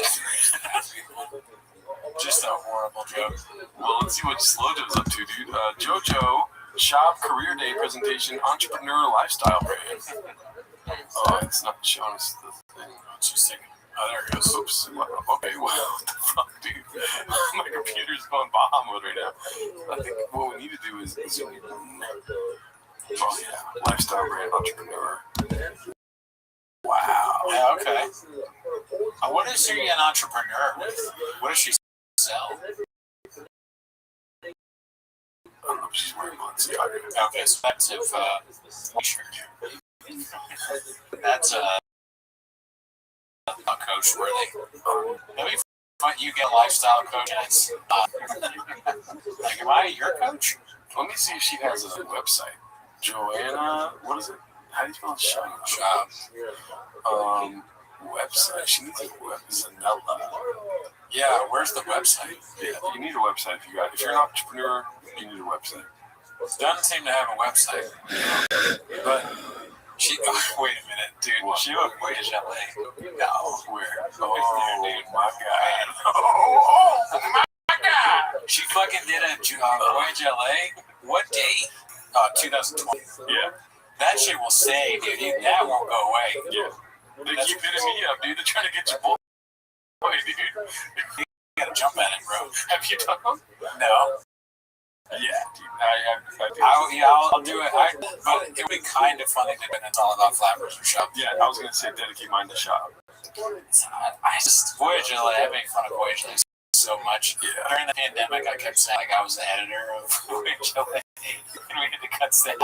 Just a horrible joke. Well, let's see what Slojo's up to, dude. JoJo, Shop Career Day presentation, entrepreneur lifestyle brand. Oh, it's not showing us the thing. It's just like, oh, there it goes. Oops. Okay, well, what the fuck, dude? My computer's going Baja mode right now. I think what we need to do is oh, yeah. Lifestyle brand entrepreneur. Wow. Yeah, okay. What is she an entrepreneur with? What does she sell? I don't know if she's wearing Balenciaga. Okay, expensive t-shirt. That's a coach worthy. Maybe you get a lifestyle coach and it's like, am I your coach? Let me see if she has a website. Joanna, what is it? How do you spell shop? Website. She needs a web. Zanella. Yeah, where's the website? Yeah, you need a website if you're an entrepreneur. You need a website. Doesn't seem to have a website, but she. Oh, wait a minute, dude. What? She went Voyage LA. No, Where? Oh, Dude, my God. Oh, my God. she fucking did a Voyage LA. What date? 2020. Yeah. That shit will stay, dude. That won't go away. Yeah. They keep hitting me up, dude. They're trying to get your boy, dude. You gotta jump at it, bro. Have you done them? No. Yeah, dude. I'll do it. But it would be kind of funny to when it's all about flappers or shop. Yeah, I was going to say dedicate mine to shop. I just Voyage LA. I make fun of Voyage LA so much. Yeah. During the pandemic, I kept saying like I was the editor of Voyage LA. we had to cut staff.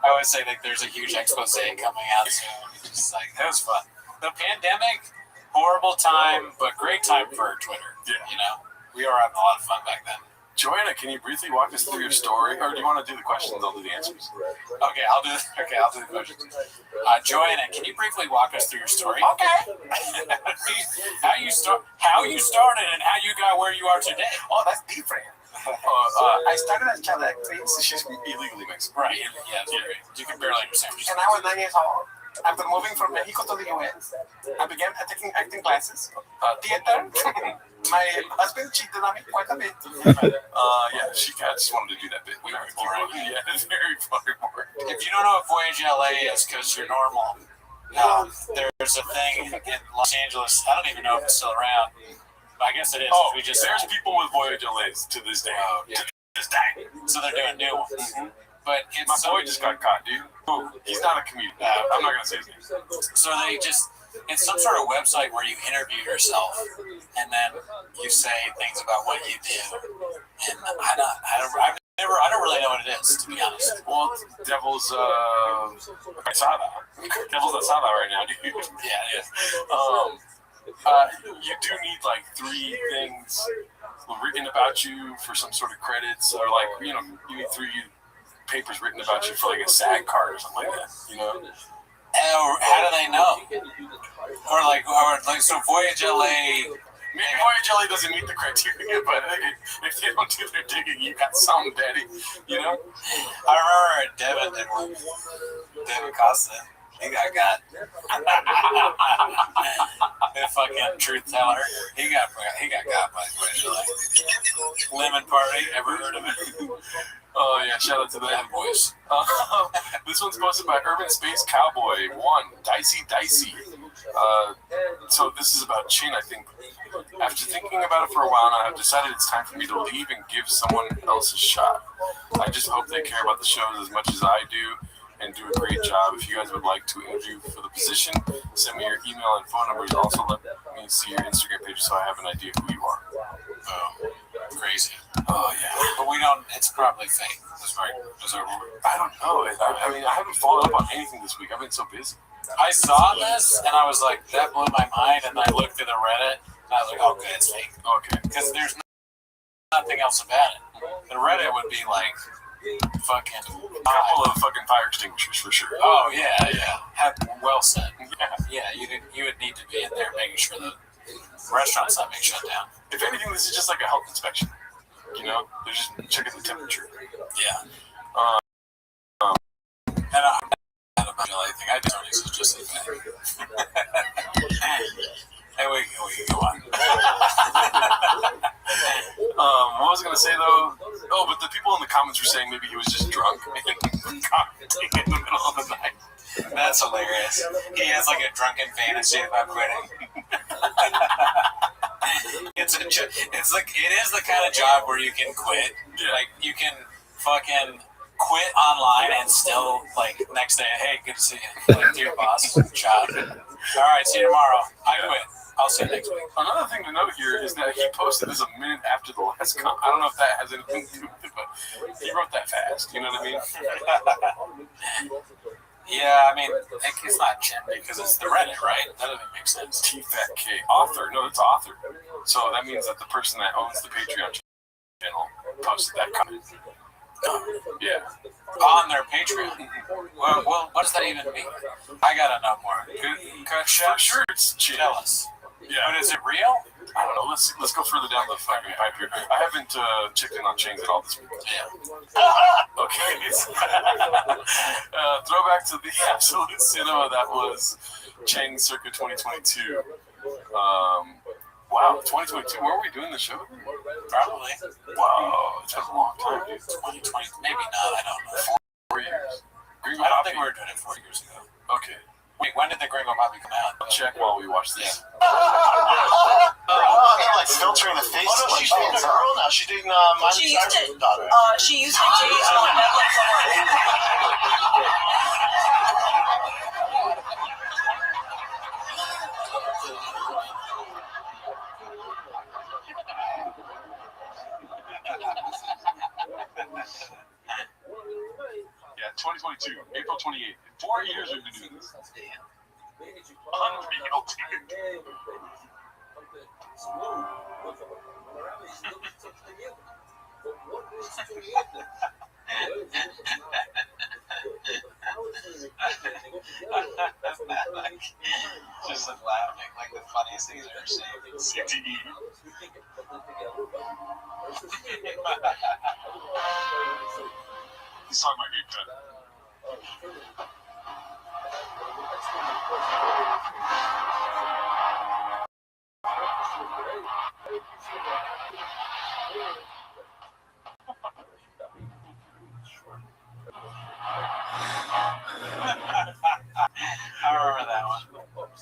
I always say that there's a huge expose coming out soon. It's just like, that was fun. The pandemic, horrible time, but great time for Twitter. Yeah. You know, we were having a lot of fun back then. Joanna, can you briefly walk us through your story, or do you want to do the questions? I'll do the answers. Okay, I'll do the questions. Joanna, can you briefly walk us through your story? Okay. how you started and how you got where you are today. Oh, that's different. I started as child actress, She's illegally Mexican. Right, yeah, you can barely understand what you're and I was 9 years old. After moving from Mexico to the U.S., I began taking acting classes, theater. My husband cheated on me quite a bit. Yeah, I just wanted to do that bit. Very boring. Yeah, it's very fucking boring. If you don't know what Voyage LA is, because you're normal, there's a thing in Los Angeles. I don't even know if it's still around. I guess it is. Oh, we just there's people with Voyage LAs to this day. yeah. To this day. So they're doing new ones. Mhm. But it's My boy just got caught, dude. Ooh, he's not a comedian. I'm not gonna say his name. so it's some sort of website where you interview yourself and then you say things about what you do. And I don't really know what it is, to be honest. Well, Devil's asada. Devil's asada right now, dude. Yeah, it is. You do need like 3 things written about you for some sort of credits, or like you need 3 papers written about you for like a SAG card or something like that. You know. Or how do they know? Or so Voyage LA. Maybe Voyage LA doesn't meet the criteria, but if they don't do their digging, you got something, daddy. You know. I remember David Costa. He got. The fucking truth teller. He got got by Voyage LA. Lemon Party. Ever heard of it? Oh yeah, shout out to them boys. This one's posted by Urban Space Cowboy 1, Dicey. So this is about Chin, I think. After thinking about it for a while now, I've decided it's time for me to leave and give someone else a shot. I just hope they care about the shows as much as I do and do a great job. If you guys would like to interview for the position, send me your email and phone numbers. Also let me see your Instagram page so I have an idea who you are. Oh, crazy. Oh yeah. But we don't. It's probably fake. That's right. I don't know. I mean, I haven't followed up on anything this week. I've been so busy. I saw this and I was like, that blew my mind. And I looked through the Reddit and I was like, oh, good, it's fake. Okay. Because there's nothing else about it. The Reddit would be like fucking A couple of fucking fire extinguishers for sure. Oh yeah. Well said. Yeah. You would need to be in there making sure the restaurant's not being shut down. If anything, this is just like a health inspection. You know, they're just checking the temperature. Yeah. And I think I don't. This is just a thing. Hey, we can go on. What was I gonna say though? Oh, but the people in the comments were saying maybe he was just drunk and commenting in the middle of the night. That's hilarious. He has like a drunken fantasy about quitting. It is the kind of job where you can quit. Yeah. Like you can fucking quit online and still like next day, hey, good to see you. Like to your boss, job. All right, see you tomorrow. I quit. I'll see you next week. Another thing to note here is that he posted this a minute after the last con. I don't know if that has anything to do with it, but he wrote that fast. You know what I mean? Yeah, I mean, it's not Chin because it's the Reddit, right? That doesn't make sense. T-Fat-K. Author. No, it's author. So that means that the person that owns the Patreon channel posted that comment. Yeah. On their Patreon. Well, what does that even mean? I gotta know more. For sure it's Chin. Tell us. Yeah. But is it real? I don't know. Let's go further down the fucking pipe here. I haven't checked in on Chains at all this week. Yeah. Okay. Throwback to the absolute cinema that was Chang circa 2022. Wow, 2022. Where were we doing the show? Probably. Wow, it's been a long time, dude. 2020. Maybe not. I don't know. 4 years. I don't think we were doing it 4 years ago. Okay. Wait, when did the Gringo Bobby come out? I'll check while we watch this. They're like filtering the face. Oh no, she's dating a girl now. She's dating She used to. daughter. She used to date Netflix. too. April 28th. 4 years we've been doing this. Unreal, dude. Just laughing like the funniest thing I've ever seen. CTE. He's talking about Cape Cod. I remember that one.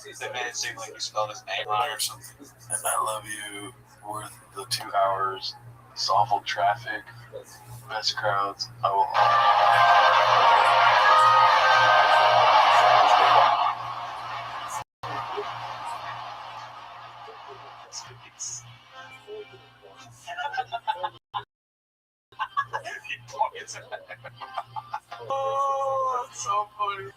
They made it seem like you spelled his name wrong or something. And I love you. Worth the 2 hours. Awful traffic. Best crowds. I will. Oh, that's so funny.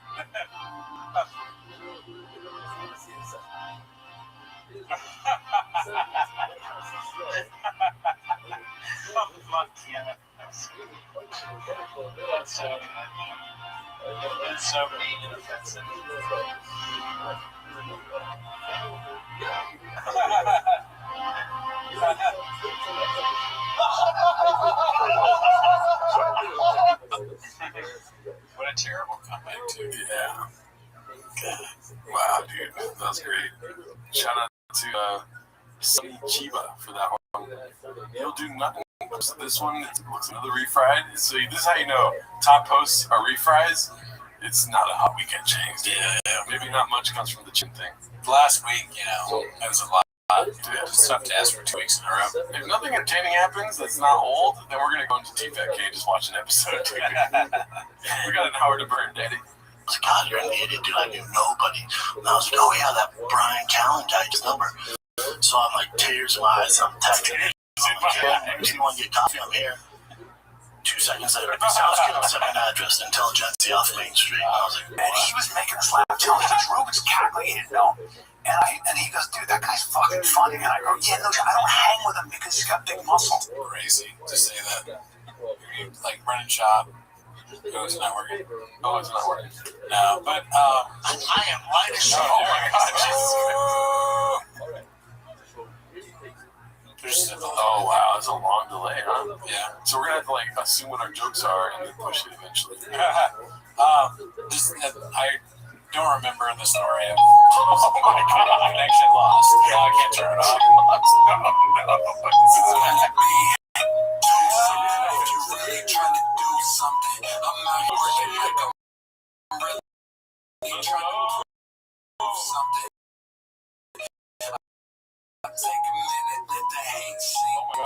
That's so mean and offensive. What a terrible comeback, too. Yeah. Wow, dude. That was great. Shout out to Sunny Chiba for that one. He'll do nothing. So this one looks another refried. So this is how you know top posts are refries. It's not a hot weekend change. Yeah. Maybe not much comes from the chin thing. Last week, it was a lot. It's tough to ask for 2 weeks in a row. If nothing entertaining happens that's not old, then we're gonna go into TFAT K and just watch an episode. We got an hour to burn, Daddy. I was like, God, you're an idiot, dude. I knew nobody. And I was like, oh, yeah, that Brian Callen guy, his number. So I'm like, tears in my eyes. I'm texting him. I'm like, yeah, if you want to get coffee, I'm here. 2 seconds later, this house kid sent me an address to Intelligentsia off Main Street. And I was like, And he was making us laugh too. His room was cackling. He didn't know. And he goes, dude, that guy's fucking funny. And I go, yeah, no, I don't hang with him because he's got big muscle. Crazy to say that. Like Brennan Schaub. No, it's not working. Oh, it's not working. No, but I am right as oh my God, Jesus. Oh wow, that's a long delay, huh? Yeah. So we're gonna have to like assume what our jokes are and then push it eventually. I don't remember the story of connection lost. Now I can't turn it off. If you really trying to do something, I'm out here working like I'm really trying to prove something. Take a minute, let the hate sink.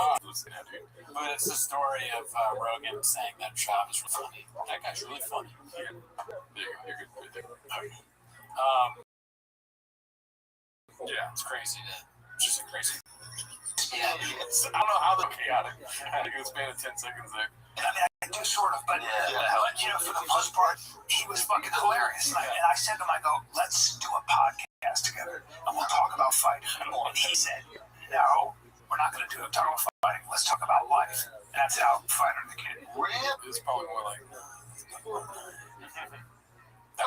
But it's the story of Rogan saying that Schaub is really funny. That guy's really funny. There you go. You're good right there. Yeah. It's crazy. It's just a crazy. Yeah. I don't know how they're chaotic. I had to go span of 10 seconds there. I mean, I do sort of, but for the most part, he was fucking hilarious. And I said to him, I go, let's do a podcast together, and we'll talk about fighting. And he said, no, we're not going to talk about fighting. Let's talk about life. And that's how Fighter and the Kid. It's probably more like. that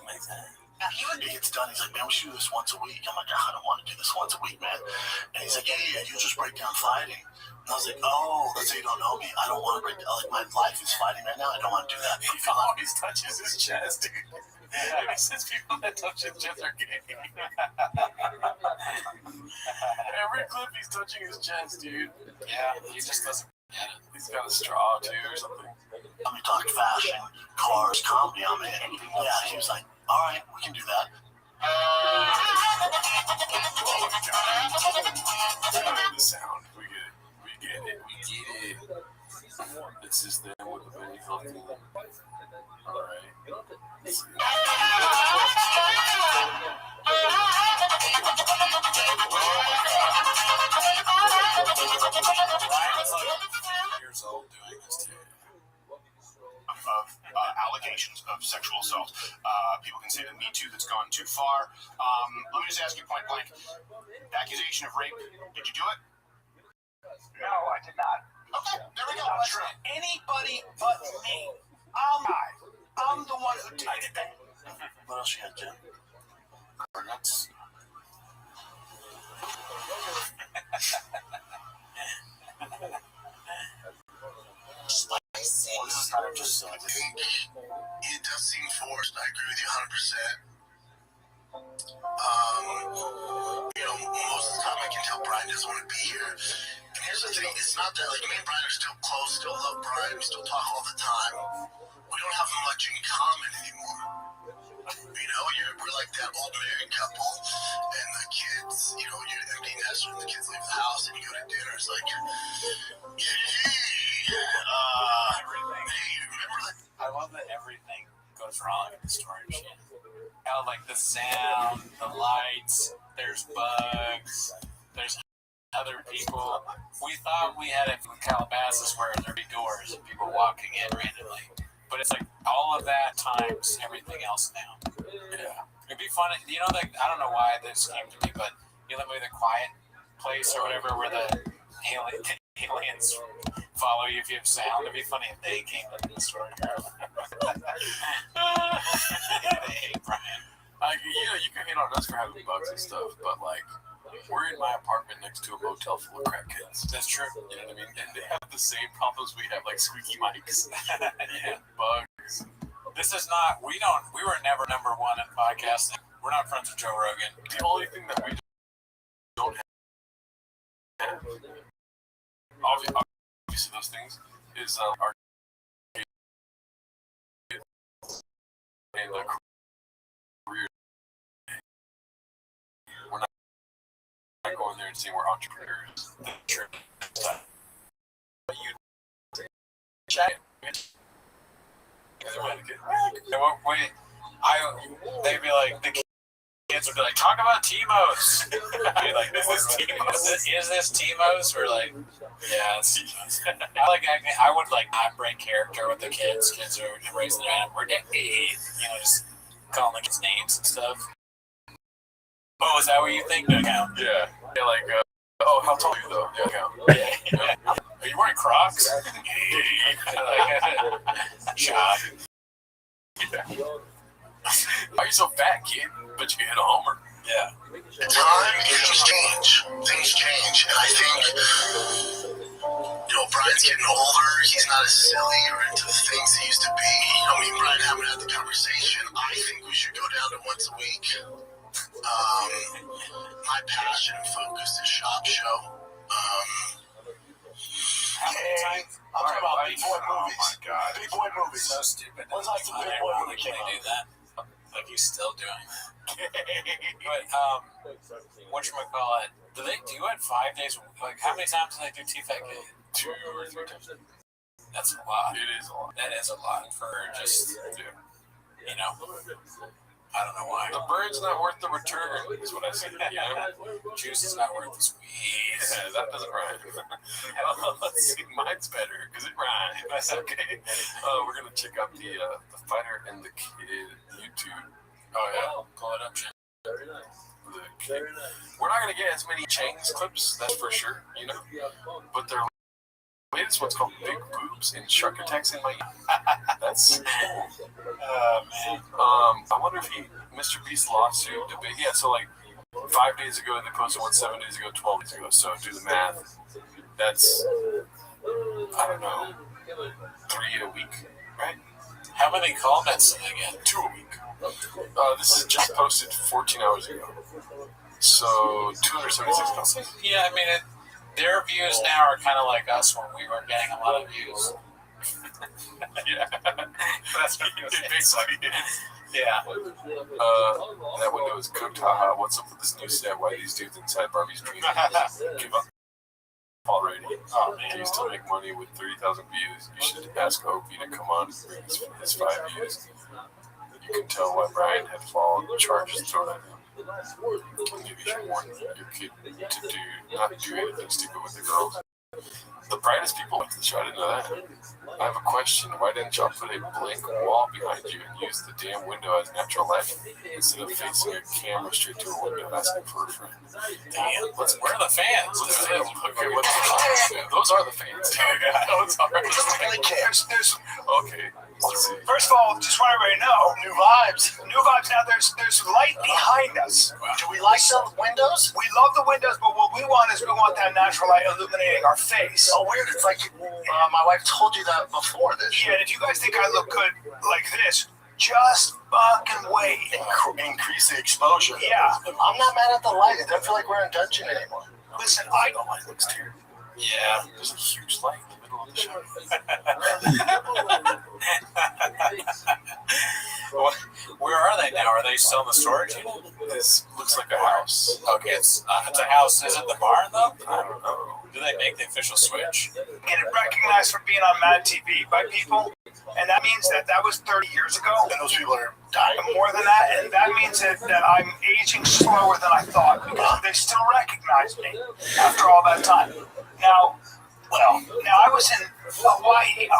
makes sense. He gets done. He's like, man, we should do this once a week. I'm like, I don't want to do this once a week, man. And he's like, yeah, you just break down fighting. And I was like, oh, let's say you don't know me. I don't want to break down. Like, my life is fighting right now. I don't want to do that. He always touches his chest, dude. He says people that touch his chest are gay. Every clip he's touching his chest, dude. Yeah, he just doesn't get it. He's got a straw, too, or something. We talked fashion, cars, comedy. I'm in. Yeah, he was like, all right, we can do that. Oh, my God. The sound. We get it. It's just them with the belly floating. All right. Let's see. Ryan was like 4 years old doing this too. People can say that Me Too that's gone too far. Let me just ask you point blank. Accusation of rape, did you do it? No, I did not. Okay, there we go. Not true. Anybody but me. I'm the one who did it. What else you got, Jim? Nuts. Spicy. Well, this is kind of just I think it does seem forced. I agree with you 100%. Most of the time I can tell Brian doesn't want to be here. And here's the thing, it's not that, like, me and Brian are still close, still love Brian, we still talk all the time. We don't have much in common anymore. We're like that old married couple, and the kids, you're empty nester, and the kids leave the house, and you go to dinner, it's like, remember that? I love that everything goes wrong in the storage shed. How, like, the sound, the lights, there's bugs, there's other people. We thought we had it in Calabasas where there'd be doors and people walking in randomly. But it's like all of that times everything else now. Yeah. It'd be funny. I don't know why this came to me, but you know, the Quiet Place or whatever, where the aliens follow you if you have sound. It'd be funny if they came to the store. They hate Brian. You can hate on us for having bugs and stuff, but like, we're in my apartment next to a motel full of crackheads. That's true. You know what I mean? And they have the same problems we have, like squeaky mics and bugs. This is not. We were never number one in podcasting. We're not friends with Joe Rogan. The only thing that we don't have, obviously those things, is our and career. We're not going there and saying we're entrepreneurs. True. But you chat. They'd be like, the kids would be like, talk about T-Mos. I'd be like, is this T-Mos? Or like, yeah, it's T-Mos. I would like not break character with the kids. Kids are raising their hand. We're just calling like his names and stuff. Oh, is that what you think? Yeah, like, how tall are you though? Yeah. Are you wearing Crocs? Shot. Why are you so fat, kid? But you hit a homer. Yeah. Time, things change, and I think, Brian's getting older, he's not as silly or into the things he used to be. Me and Brian haven't had the conversation. I think we should go down to once a week. My passion and focus is Shop Show. How many times? I'm talking about big boy movies. Oh my god. Big boy movies. So stupid. When's like the big boy movie came do out? that. Like he's still doing it. But whatchamacallit, do they do it 5 days? Like how many times do they do TFAK? 2 or 3 times. That's a lot. It is a lot. That is a lot for just I don't know why. The bird's not worth the return, is what I say. Juice is not worth the squeeze. Yeah, that doesn't rhyme. Let's see, mine's better because it rhymes. That's okay. We're gonna check out the fighter and the kid YouTube. Oh yeah, pull it up, Jim. We're not gonna get as many Chang's clips, that's for sure. But their latest one's called Big Boobs and Shark Attacks in My. That's man. I wonder if Mr. Beast's lawsuit debate. Yeah, so like 5 days ago they posted one, 7 days ago, 12 days ago. So do the math. That's I don't know, 3 a week, right? How many comments did they get? 2 a week. This is just posted 14 hours ago. So 276 comments. Yeah, I mean their views now are kind of like us when we were getting a lot of views. Yeah, that's what it basically is. Yeah. That window is cooked. Haha. What's up with this new set? Why these dudes inside Barbie's dream give up already? Oh man. Do you still make money with 30,000 views? You should ask Opie to come on and bring his 5 views. You can tell why Brian had followed the charges thrown at him. Maybe you should warn your kid to not do anything stupid with the girls. The brightest people like the show. I didn't know that. I have a question. Why didn't y'all put a blank wall behind you and use the damn window as natural light instead of facing a camera straight to a window asking for a friend? Damn. Where are the fans? Okay, what the fuck? Those are the fans. Those are the fans. Okay. Let's see. First of all, just want everybody to know, new vibes. New vibes. Now there's light behind us. Do we like the windows? We love the windows, but what we want is we want that natural light illuminating our face. So weird. It's like my wife told you that before this. Yeah, and if you guys think I look good like this, just fucking wait. Increase the exposure. Yeah. I'm not mad at the light. I don't feel like we're in dungeon anymore. Listen, The light looks terrible. Yeah. There's a huge light in the middle of the show. Where are they now? Are they still in the storage unit? This looks like a house. Okay, it's a house. Is it the barn though? I don't know. Do they make the official switch? get it recognized for being on Mad TV by people, and that means that was 30 years ago. And those people are dying. More than that, and that means that I'm aging slower than I thought because they still recognize me after all that time. Now I was in Hawaii. Okay?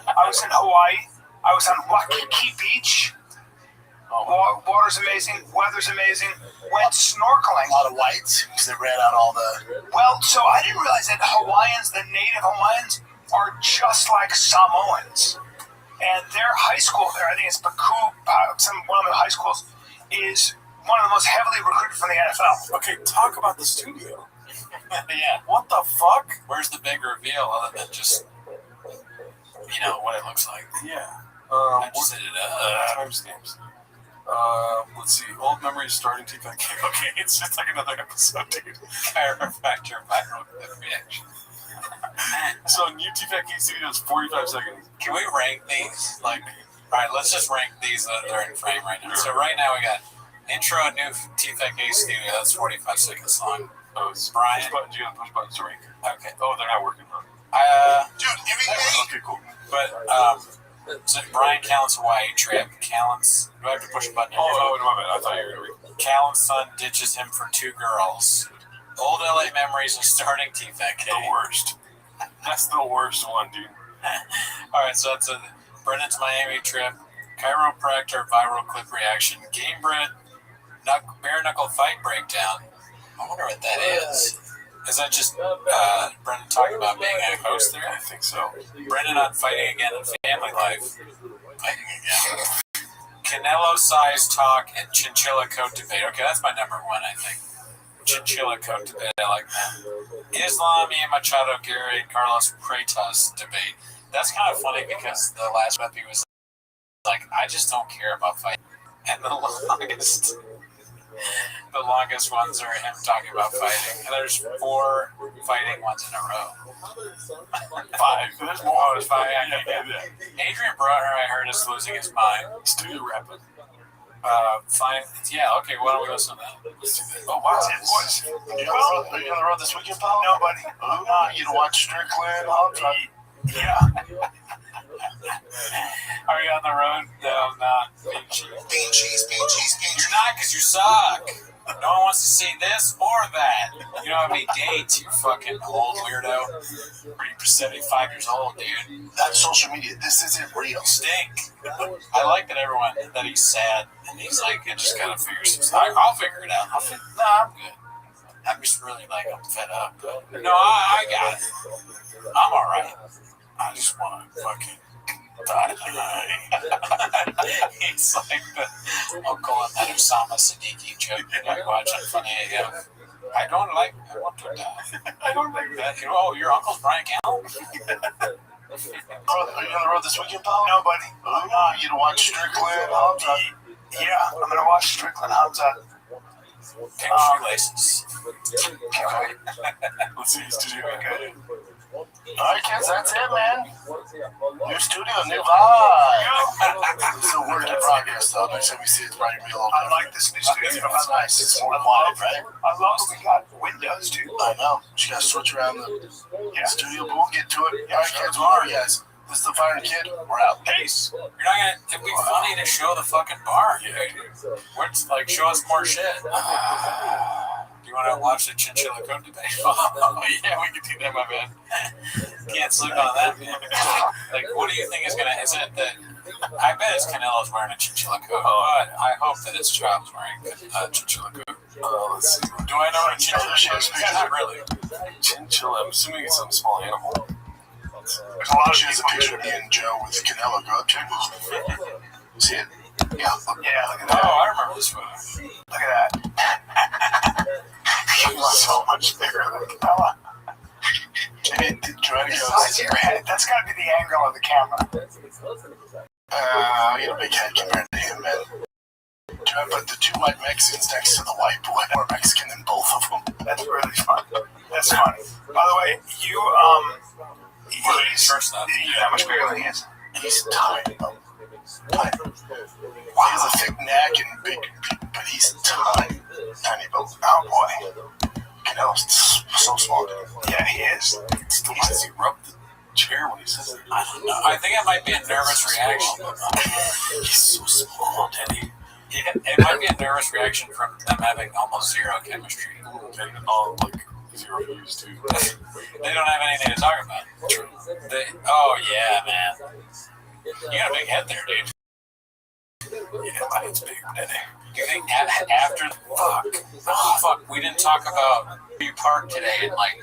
I was in Hawaii. I was on Waikiki Beach. Water's amazing. Weather's amazing. Went snorkeling. A lot of whites because they ran out all the. Well, so I didn't realize that the native Hawaiians, are just like Samoans. And their high school there, I think it's Baku, one of the high schools, is one of the most heavily recruited from the NFL. Okay, talk about the studio. Yeah. What the fuck? Where's the big reveal other than just, what it looks like? Yeah. I just did it. Timestamps. Let's see. Old memories starting to think. Okay, it's just like another episode, dude. Chiropractor viral clip reaction. So new TFAT video is 45 seconds. Can we rank these? All right, let's just rank these that are in frame right now. So right now we got intro new TFAT studio. That's 45 seconds long. Oh, it's Brian. push buttons. You gotta push buttons to rank. Okay. Oh, they're not working. Dude, give me Okay, cool. But so Brian Callen's Hawaii trip. Callen's. Do I have to push a button? Oh, no, my bad. I thought you were gonna read. Callen's son ditches him for two girls. Old LA memories of starting TFAT. The worst. That's the worst one, dude. All right, so that's Brendan's Miami trip, chiropractor viral clip reaction, game bred, bare knuckle fight breakdown. I wonder what that is. Is that just Brendan talking about being a host there? I think so. Brendan on fighting again in family life. Fighting again. Canelo size talk and chinchilla coat debate. Okay, that's my number one, I think. Chinchilla coat debate. I like that. Islam, Ian Machado, Gary, and Carlos Freitas debate. That's kind of funny because the last rep he was like, I just don't care about fighting. And the longest ones are him talking about fighting. And there's 4 fighting ones in a row. 5. There's more. Oh, there's 5. Yeah. Adrian Broner, I heard, is losing his mind. Studio rapping. Fine. Yeah, okay, why don't we listen to that? Let's do that. Oh, wow. Boys, Are you on the road this weekend, pal? no, buddy. You to watch Strickland? Yeah. Are you on the road? No, I'm not. Bean cheese. Bean cheese. You're not because you suck. No one wants to see this or that. You don't have any dates, you fucking old weirdo. You're 75 years old, dude. That's social media. This isn't real. Stink. I like that he's sad and he's like, I just gotta figure some. I'll figure it out. I'm good. I'm just really I'm fed up. No, I got it. I'm alright. I just want to fucking die. It's like the Uncle and that Osama Siddiqui joke I watch on Funny AF. I want to die. I don't like that. Oh, your uncle's Brian Callen? Are you on the road this weekend, pal? No, buddy. You to watch Strickland? Yeah, I'm gonna watch Strickland. How's that? Pink shoelaces. Let's see. Studio. Okay. All right, kids, that's it, man. New studio, new vibe. It's a work in progress, though. Next time we see it, it's probably gonna be a little I like this new studio. It's nice. It's more quiet, right? I love that we got windows, too. I know. You gotta switch around the studio, but we'll get to it. All right, kids, we are, guys. This is the Fire Kid. We're out. Peace. You're not gonna. It'd be funny to show the fucking bar. Yeah. Show us more shit. you want to watch the chinchilla coat debate? Oh, yeah, we can do that, my man. Can't sleep on that, man. Like, what do you think is gonna? Is it that? I bet it's Canelo's wearing a chinchilla coat, but I hope that it's Chop's wearing a chinchilla coat. Let's see. Do I know what a chinchilla is? Yeah, not really. Chinchilla, I'm assuming it's some small animal. There's a lot of a picture of me and Joe with Canelo. Go check this. See it? Yeah, look at that. Oh, I remember this photo. Look at that. He's so much bigger than Canelo. And try to go. Size of your head. That's got to be the angle of the camera. You got a big head compared to him, man. Try to put the two white Mexicans next to the white boy. More Mexican than both of them. That's really fun. That's funny. By the way, he's that much bigger than he is. He's tiny. Tiny. He has a thick neck and big, but he's tiny. Tiny, but oh boy. Canelo's so small, dude. Yeah, he is. Why does he rub the chair when he says it? I don't know. I think it might be a nervous reaction. He's so small, Teddy. Yeah, it might be a nervous reaction from them having almost zero chemistry. And all, like, zero views, too. They don't have anything to talk about. Oh, yeah, man. You got a big head there, dude. Yeah, my head's big, Teddy. You think after fuck, we didn't talk about View Park today, and like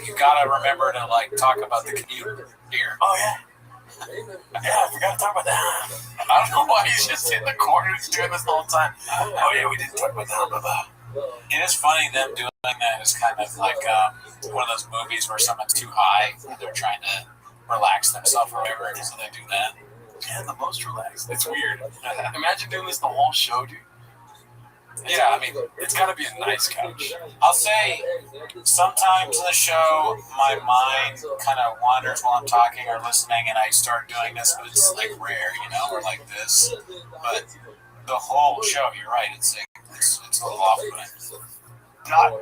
you gotta remember to like talk about the commute deer. Oh, yeah. Yeah, I forgot to talk about that. I don't know why he's just in the corner doing this the whole time. Oh, yeah, we didn't talk about that. Blah, blah. It is funny them doing that is kind of like one of those movies where someone's too high and they're trying to relax themselves or whatever, and so they do that. Yeah, the most relaxed. It's weird. Imagine doing this the whole show, dude. Yeah, I mean, it's gotta be a nice couch. I'll say sometimes in the show, my mind kind of wanders while I'm talking or listening, and I start doing this, but it's like rare, or like this. But the whole show, you're right, it's a little off-putting.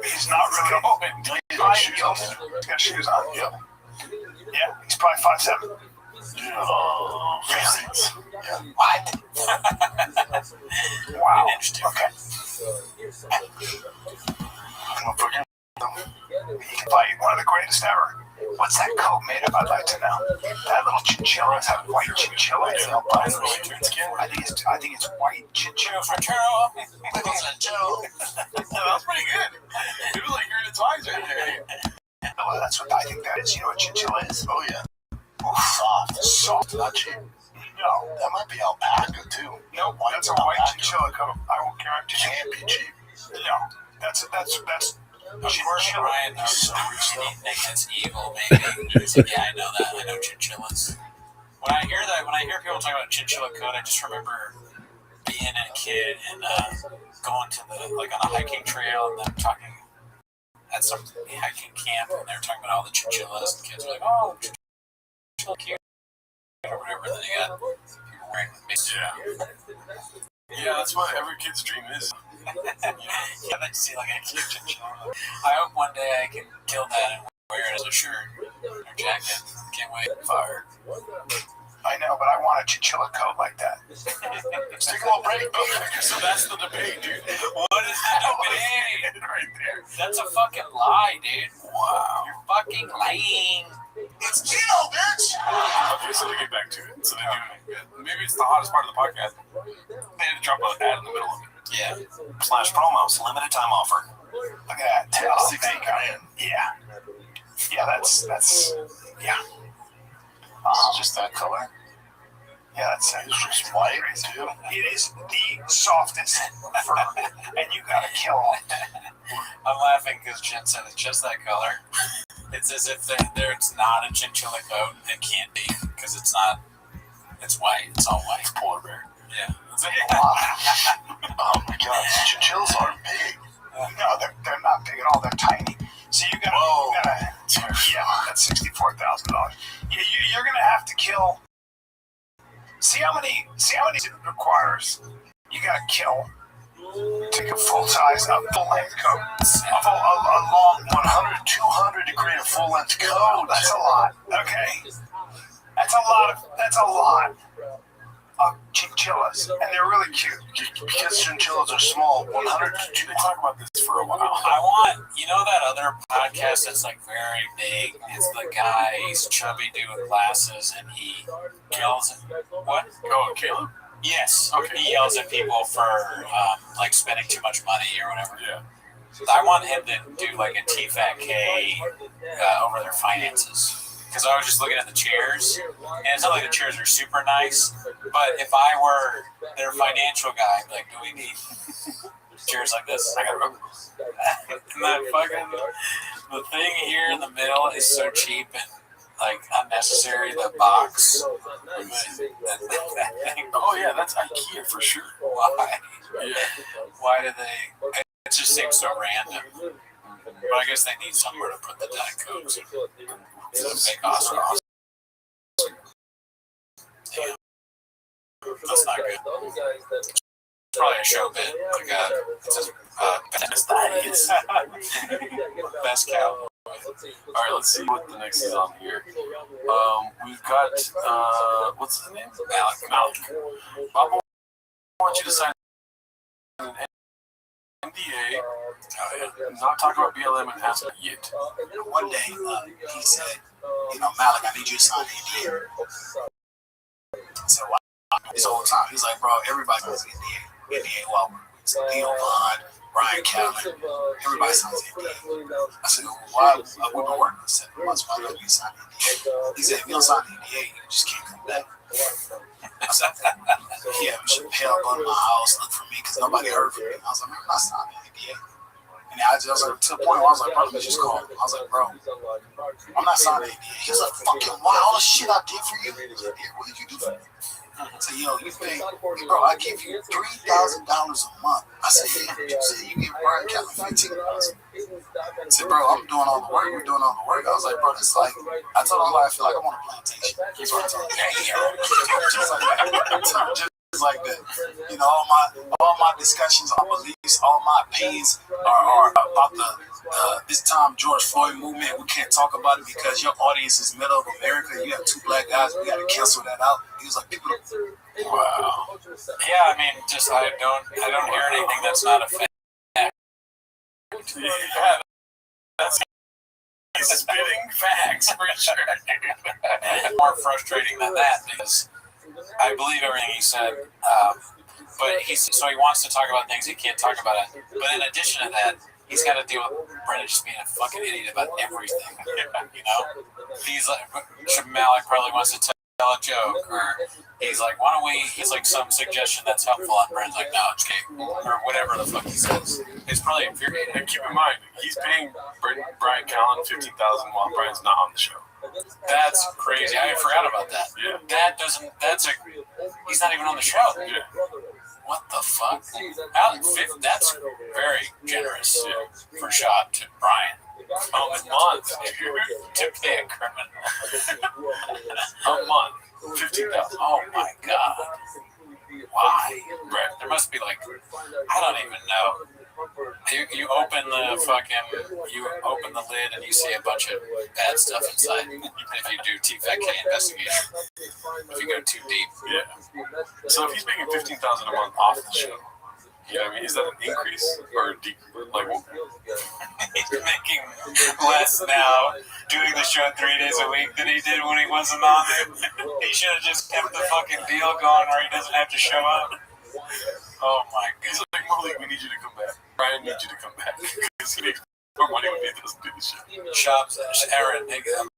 He's not really. He's got shoes on. Yep. Yeah, he's probably 5'7". Oh, yeah. What? Wow. Interesting. Okay. He can fight one of the greatest ever. What's that coat made of? I'd like to know. That little chinchilla is that white chinchilla. I think it's white chinchilla. That was pretty good. It was like you're in its eyes right there. Well, that's what I think that is. You know what chinchilla is? Oh, yeah. Soft, not cheap. No, that might be alpaca too. No, that's a white chinchilla coat. I will guarantee. Can't be cheap. No, that's. Of course, Ryan knows that's evil, maybe. He's like, yeah, I know that. I know chinchillas. When I hear people talk about chinchilla coat, I just remember being a kid and going to on a hiking trail and then talking at some hiking camp, and they're talking about all the chinchillas, and kids were like, oh, chinchilla cute, or whatever. Then you got people wearing Yeah, that's what every kid's dream is. Yeah, they see like a cute chinchilla. I hope one day I can kill that and wear it as a shirt or jacket. Can't wait. Fire. I know, but I want a chinchilla coat like that. Let's take a little break. So that's the debate, dude. What is the debate? Right there. That's a fucking lie, dude. Wow. You're fucking lying. It's Gino, bitch! Okay, so they get back to it. So they do. Maybe it's the hottest part of the podcast. They had to drop an ad in the middle of it. Yeah. / promos, limited time offer. Look at that. 60 grand. Yeah. Yeah, that's yeah. It's just that color. Yeah, that's It's just white too. it is the softest ever, and you gotta kill him. I'm laughing because Jen said it's just that color. It's as if it's not a chinchilla coat. It can't be because it's not. It's white. It's all white. Polar bear. Yeah. Oh my god, chinchillas are big. No, they're not big at all. They're tiny. So you gotta yeah, that's $64,000. You're gonna have to kill. See how many it requires. You gotta kill. Take a full size, full length coat. A long 100, 200 degree of full length coat. That's a lot. Okay. That's a lot. chinchillas, and they're really cute. Because chinchillas are small, 100 to They talk about this for a while. I want, that other podcast that's like very big. It's the guy, he's chubby dude with glasses, and he yells at what? Oh, Caleb? Yes. Okay. He yells at people for like spending too much money or whatever. Yeah. I want him to do like a TFATK over their finances. Because I was just looking at the chairs, and it's not like the chairs are super nice, but if I were their financial guy, I'd be like, do we need chairs like this? I gotta remember. And that fucking, the thing here in the middle is so cheap and like unnecessary, the box. Oh, yeah, that's IKEA for sure. Why? Yeah. Why do they? It just seems so random. But I guess they need somewhere to put the Diet Cokes. It's a fake Oscar. Damn. That's not good. It's probably a show bit. Like it's just best cow. All right, let's see what the next is on here. We've got, what's his name? Malik. Bob, I want you to sign an NDA, not talk about BLM and ask yet. One day, he said, Malik, I need you to sign an NDA. I said, why? This whole time, he's like, bro, everybody signs an NDA. NDA Walker. Leo Vaughn, Brian Callen, everybody signs an NDA. I said, why? We've been working for 7 months. Why don't we sign an NDA? He said, if you don't sign the NDA, you just can't come back. I said, yeah, Chappelle go to my house, look for me, because nobody heard from me. I was like, man, I'm not signing the NDA. And I just like, to the point where I was like, bro, let me just call him. I was like, bro, I'm not signing the NDA. He was like, fucking why? All the shit I did for you. I was like, yeah, what did you do for me? So, you pay, bro, I give you $3,000 a month. I said, yeah, you said you give Brian Callen $15,000. I said, bro, I'm doing all the work. We're doing all the work. I was like, bro, it's like, I told him, I feel like I'm on a plantation. That's what I told him. Just like that. Just like that. All my discussions, all my beliefs, all my opinions are about this time George Floyd movement. We can't talk about it because your audience is middle of America. You have 2 black guys. We got to cancel that out. He was like, people don't. Wow. Yeah, I mean, just I don't hear anything that's not a fact. Yeah, that's spitting facts for sure. More frustrating than that because I believe everything he said, but he wants to talk about things he can't talk about it. But in addition to that, he's got to deal with Brennan just being a fucking idiot about everything. He's like, Malik probably wants to tell a joke, or he's like, why don't we? He's like some suggestion that's helpful, and Brennan's like, no, it's okay, or whatever the fuck he says. It's probably infuriating. And keep in mind, he's paying Brian Callen $15,000 while Brian's not on the show. That's crazy. I forgot about that. Yeah. He's not even on the show. Yeah. What the fuck? That's very generous for shot to Brian. A month to pay a criminal. A month, 15,000. Oh my god! Why? Right. There must be like, I don't even know. You open the lid and you see a bunch of bad stuff inside. If you do TFATK investigation, if you go too deep. Yeah. So if he's making $15,000 a month off the show, I mean, is that an increase or a decrease? Like, he's making less now doing the show 3 days a week than he did when he wasn't on it. He should have just kept the fucking deal going where he doesn't have to show up. Oh my god. He's like, Malik, we need you to come back. Brian needs you to come back because he makes more money when he doesn't do the show. Shops, Aaron, again,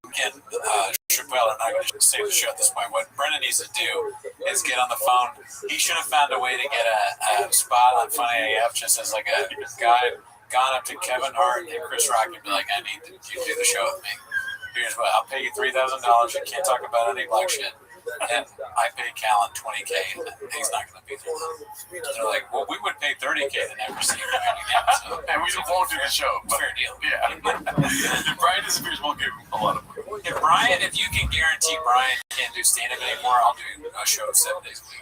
Chappelle are not going to save the show at this point. What Brennan needs to do is get on the phone. He should have found a way to get a spot on Funny AF just as like a guy gone up to Kevin Hart and Chris Rock and be like, I need you to do the show with me. Here's what, I'll pay you $3,000. You can't talk about any black shit. And I pay Callen $20K, and he's not going to be there. They're like, well, we would pay $30K to never see him again. So, and we won't do the show. Fair deal. Yeah. If Brian disappears, we'll give him a lot of money. If you can guarantee Brian can't do stand-up anymore, I'll do a show 7 days a week.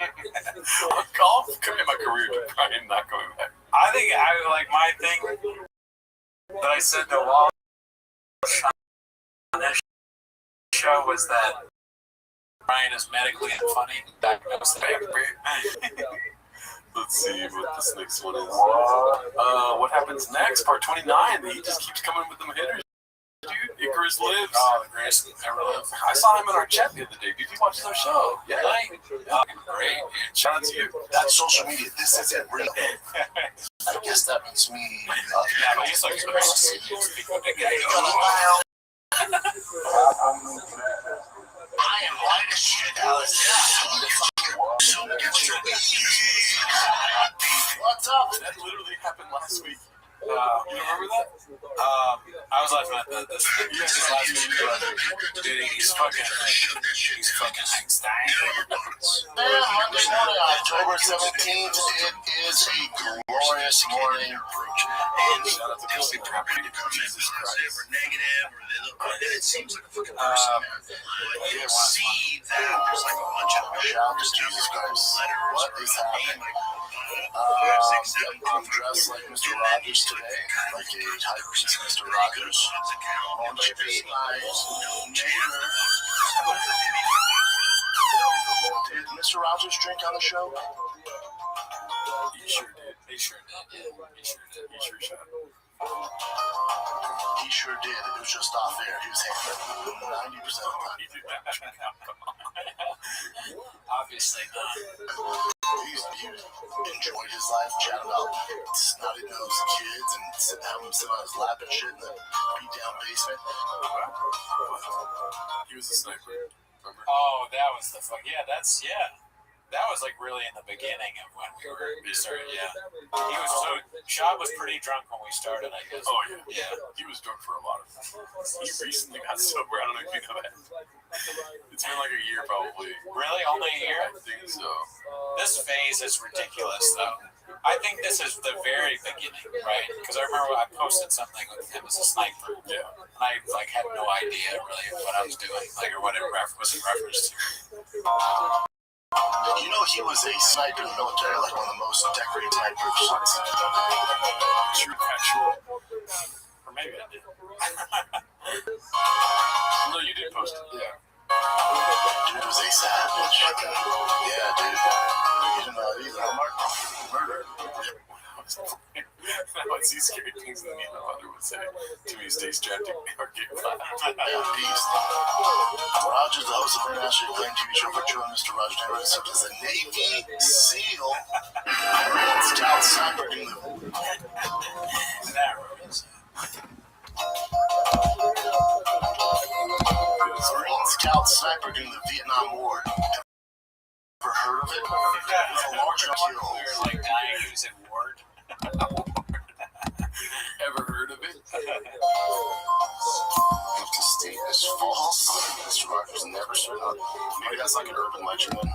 I'll commit my career to Brian not going back. I think my thing that I said to Wall on that show was that Brian is medically unfunny. Diagnosed there. Let's see what this next one is. What happens next? Part 29. He just keeps coming with them hitters. Dude, Icarus lives. Oh, the greatest ever lived. I saw him in our chat the other day. Did you watch our show? Yeah. Really? Fucking great. Shout out to you. That's social media. This isn't real. I guess that means me. Yeah, but he's like crazy. I am white as shit, Alice. What's up? That literally happened last week. You remember that? I was laughing at this last video. Dude, he's fucking Einstein. Monday morning, October 17th. It is a glorious morning. And Shout out to they'll be property to come in positive or negative, or they look good. And it seems like a fucking person. You see that there's like a bunch of Shout out to Jesus Christ. What is happening? I'm dressed like Mr. Rogers today, like a type Mr. Rogers. On to be my neighbor. Did Mr. Rogers drink on the show? He sure did. He sure did. Yeah, he sure did. He sure shot. He sure did. It was just off air. He was handling 90% of the time. Obviously not. He enjoyed his life, chatting about snotty nosed kids and having him sit on his lap and shit in the beat down basement. He was a sniper. Remember? Oh, that was the fuck. Yeah, that was like really in the beginning of when we started. Yeah, he was so. Shab was pretty drunk when we started, I guess. Oh, yeah. Yeah. He was drunk for a lot of He recently got sober. I don't know if you know that. It's been like a year, probably. Really, only a year? I think so. This phase is ridiculous, though. I think this is the very beginning, right? Because I remember I posted something with him as a sniper. Yeah. And I like had no idea really what I was doing, like or what it was in reference to. You know, he was a sniper in the military, like one of the most decorated snipers. True factual. Or maybe I did. No, you did post it. Yeah. Dude was a savage. Yeah, dude. You didn't know either. Murder. Now I see scary things that me and my mother would say to me, stay strapped in or get caught. Yeah, beast. Rogers, the host of internationally acclaimed TV show for Joe and Mr. Roger Taylor, served as a Navy SEAL. Red Scout sniper in the Marine Scout sniper during the Vietnam War. Ever heard of it? With a large We kill. were like dying using Word. Ever heard of it? If the state is false, Mr. Rogers never served on. Maybe that's like an urban legend then.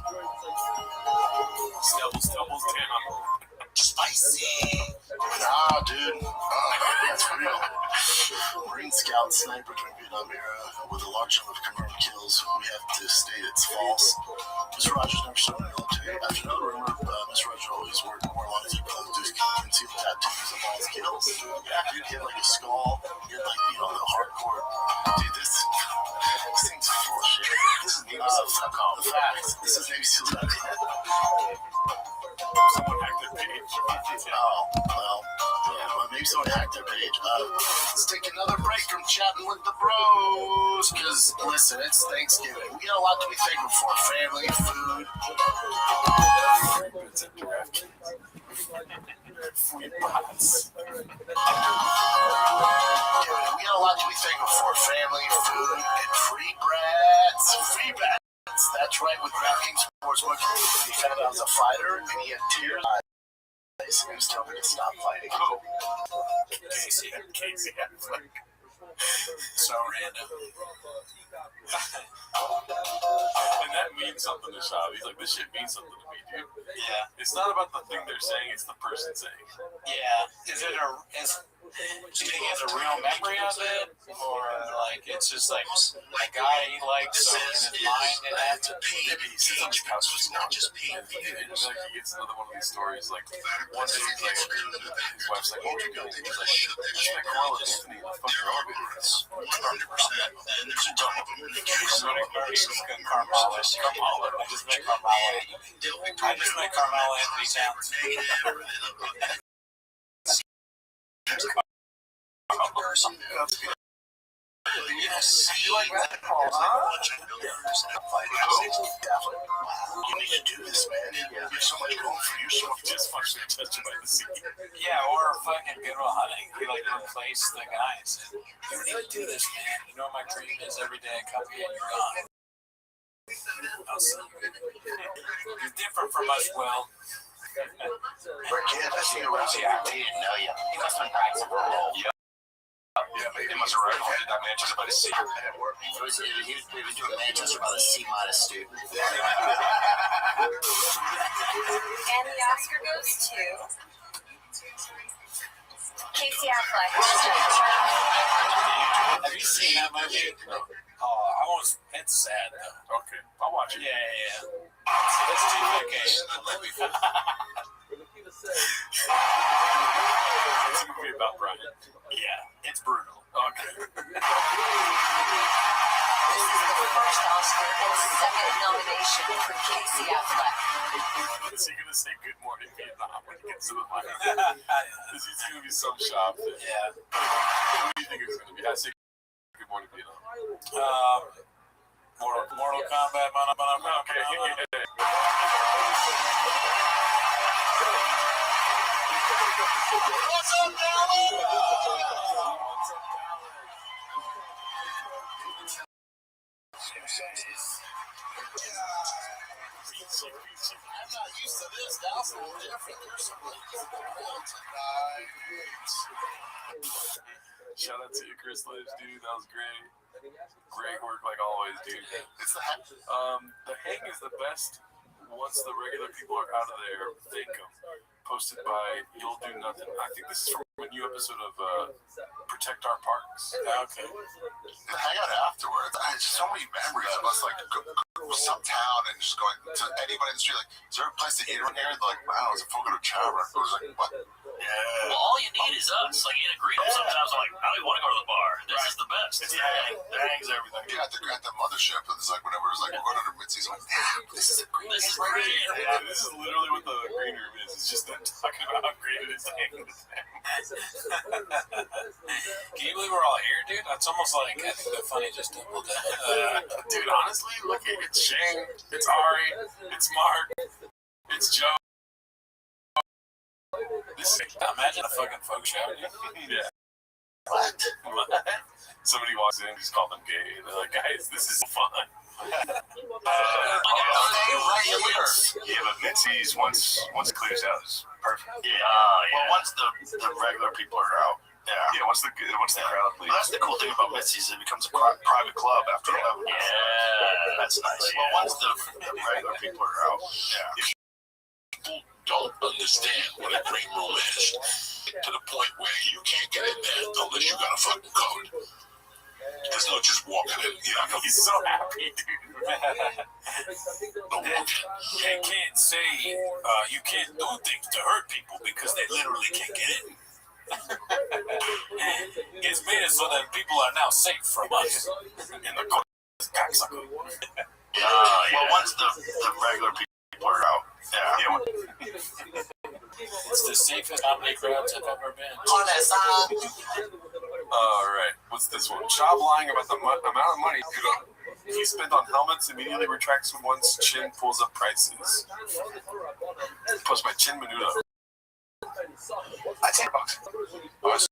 Stumbles down. Spicy. Nah, dude. That's real. Marine Scout sniper during Vietnam era with a large number of confirmed kills. We have to state it's false. Mr. Rogers never served in the military. After another rumor, Mr. Rogers always wore long as he could to conceal tattoos of all his kills. Yeah, dude, he had like a skull. He had like, you know, the hardcore. Dude, this thing's full of shit. This is Navy SEALs.com. The facts. This is Navy SEALs.com. Someone hacked their page. Oh, well, yeah, well, maybe someone hacked their page. Let's take another break from chatting with the bros, because, listen, it's Thanksgiving. We got a lot to be thankful for. Family, food. It's a draft. Free bots. We got a lot to be thankful for. Family, food, and free brats. Free brats. That's right, with DraftKings Sportsbook, he found out I was a fighter, and he had tears in his eyes. He was telling me to stop fighting. Casey. Affleck. So random. And that means something to Shab. He's like, this shit means something to me. me, dude. Yeah. It's not about the thing they're saying; it's the person saying. Yeah. Do you think he has a real memory of it, or like it's just like a guy he likes, so in his mind it happened? Maybe he sits on his couch just watching. And then like he gets another one of these stories. Like one day he's like, his wife's like, "What are you doing?" He's like, "Just met Carl and Anthony in the fucking elevator." It's 100%. And there's a ton of them. Carmelo. I just met Carmelo Anthony Towns. You like that, Paul? You need to do this, man. You have so much going for you. So just fucking touched by the sea. Yeah, or fucking Goodwill Hunting. You like replace the guys. You need to do this, man. You know what my dream is every day I come here and you're gone. I'll see you. You're different from us, Will. Kid, I see you around. Yeah, I didn't know you. You must have been practicing for a role. Yeah, they must have recommended that Manchester by the Sea. He was doing Manchester by the C-minus student. And the Oscar goes to Casey Affleck. Have you seen that movie? Oh, it's sad though. Okay, I'll watch it. Yeah. It's too vacation. It's a movie about Brian. Yeah, it's brutal. Okay. This is the first Oscar and second nomination for Casey Affleck. Is he gonna say Good Morning Vietnam when he gets to the final? Because he's gonna be so shocked. Yeah. What do you think it's gonna be? I say Good Morning Vietnam. Mortal Kombat. Okay. What's up, Dallas? I'm not used to this. Dallas is a little different. There's some really cool people tonight. Shout out to you, Chris Lives, dude. That was great. Great work, like always, dude. It's the hang. The hang is the best once the regular people are out of there. Thank them. Posted by You'll Do Nothing. I think this is from a new episode of Protect Our Parks. Okay. The hangout afterwards, I had so many memories of us like go some town and just going to anybody in the street like, is there a place to eat around here? They're like, wow, it's a Fogo de Chao. It was like, what? Yeah. Well, all you need is us. Like in a group. Sometimes I'm like, I don't even want to go to the bar. This is the best. It's the hang. The hang's everything. Yeah, at the mothership, it's like whenever it's like we're going under Mitzi's, like, damn, this is a great. This is great. Yeah, this is literally what the green room is. It's just them talking about how great it is to hang with them. Can you believe we're all here, dude? That's almost like I think the funny just doubled down. Dude, honestly, look, it's Shane, it's Ari, it's Mark, it's Joe. Imagine a fucking folk show. Yeah. What? Somebody walks in, just call them gay. They're like, guys, this is fun. Yeah, but Mitzi's once it clears out is perfect. Yeah. Well, once the regular people are out. Yeah, once the crowd leaves. Well, that's the cool thing about Mitzi's. It becomes a private club after 11. Yeah, That's nice. Well, once the regular people are out. Yeah. People don't understand what a green room is to the point where you can't get in there unless you got a fucking code. There's no just walking in. He's so happy, dude. No walking. They can't say you can't do things to hurt people because they literally can't get in. It's made it so that people are now safe from us. In the cocksucker. Well, once the regular people are out. Yeah. It's the safest comedy crowds I've ever been. Alright, what's this one? Job lying about the amount of money he spent on helmets immediately retracts when one's chin pulls up prices. Plus my chin menudo. I'd say $10. I was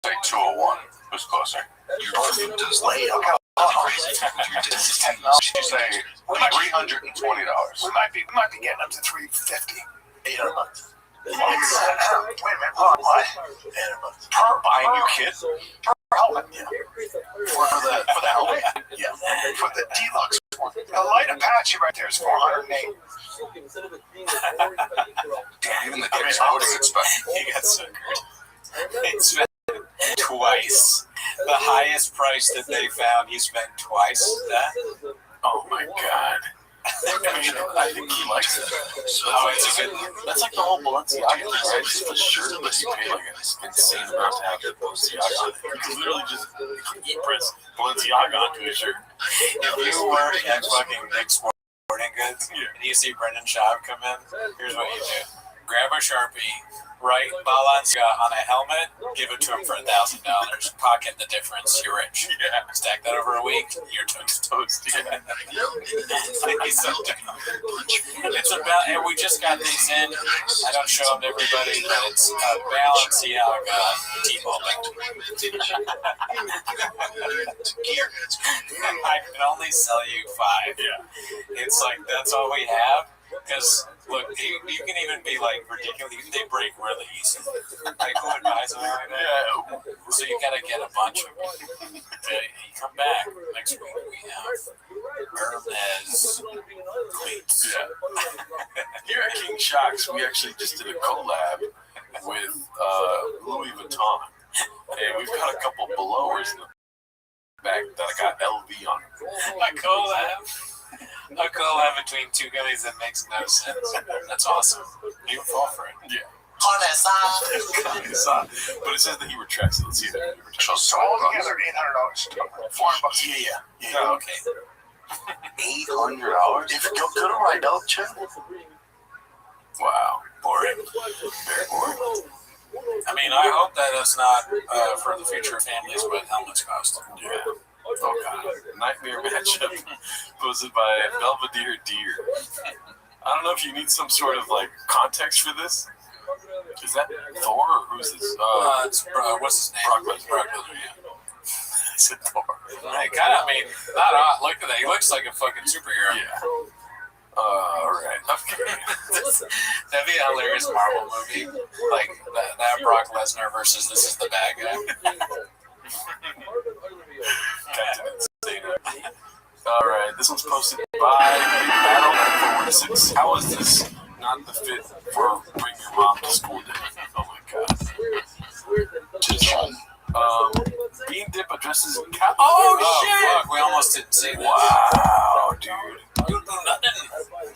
like 201. Who's closer? You're just late. This is technology. You say $320. We might be getting up to $350. $800. Wait a minute. What? $800 per buying new kit. Per helmet. Yeah. For the helmet. Yeah. For the deluxe The light Apache right there is 408. Damn, even the dick's voting inspection. He got suckered. He spent twice the highest price that they found. He spent twice that. Oh my god. I think he likes it. So that's like the whole Balenciaga thing, right? Just the shirt that he paid like an insane amount to have that Balenciaga. You could literally just press Balenciaga onto his shirt. If you work at fucking Dick's Sporting Goods and you see Brendan Schaub come in, here's what you do. Grab a Sharpie, write Balenciaga on a helmet, give it to him for $1,000. Pocket the difference. You're rich. Yeah. Stack that over a week, you're toast. Yeah. He's so dumb. It's about, and we just got these in. I don't show them to everybody, but it's Balenciaga T-ball. I can only sell you 5. Yeah. It's like that's all we have. Because look, you can even be like ridiculous. They break really easy. Like who would buy something like that? Yeah. So you gotta get a bunch of them. You come back next week. We have Hermes cleats. Yeah. Here at King Shocks, we actually just did a collab with Louis Vuitton. And we've got a couple blowers in the back that I got LV on. A collab between two guys that makes no sense. That's awesome. You fall for it. Yeah. On that side. But it says that he retracts it. Let's see that. So all together, $800. $400. Yeah. Oh, okay. $800. If you go to right now, check. Wow. Boring. Very boring. I mean, I hope that it's not for the future of families, but helmets cost. Yeah. Oh god. Nightmare matchup posted by Belvedere Deer. I don't know if you need some sort of like context for this. Is that Thor or who's this? It's, what's his name? Brock Lesnar. Yeah. I said Thor. I mean, not odd. Look at that. He looks like a fucking superhero. Yeah. Alright. Okay. That'd be a hilarious Marvel movie. Like that Brock Lesnar versus this is the bad guy. Captain Insane. Alright, this one's posted by Big Battle at 416. How is this not the fit for bring your mom to school day? Oh my god. Just Bean Dip addresses shit! Fuck, we almost didn't see that. Wow, dude. You do nothing.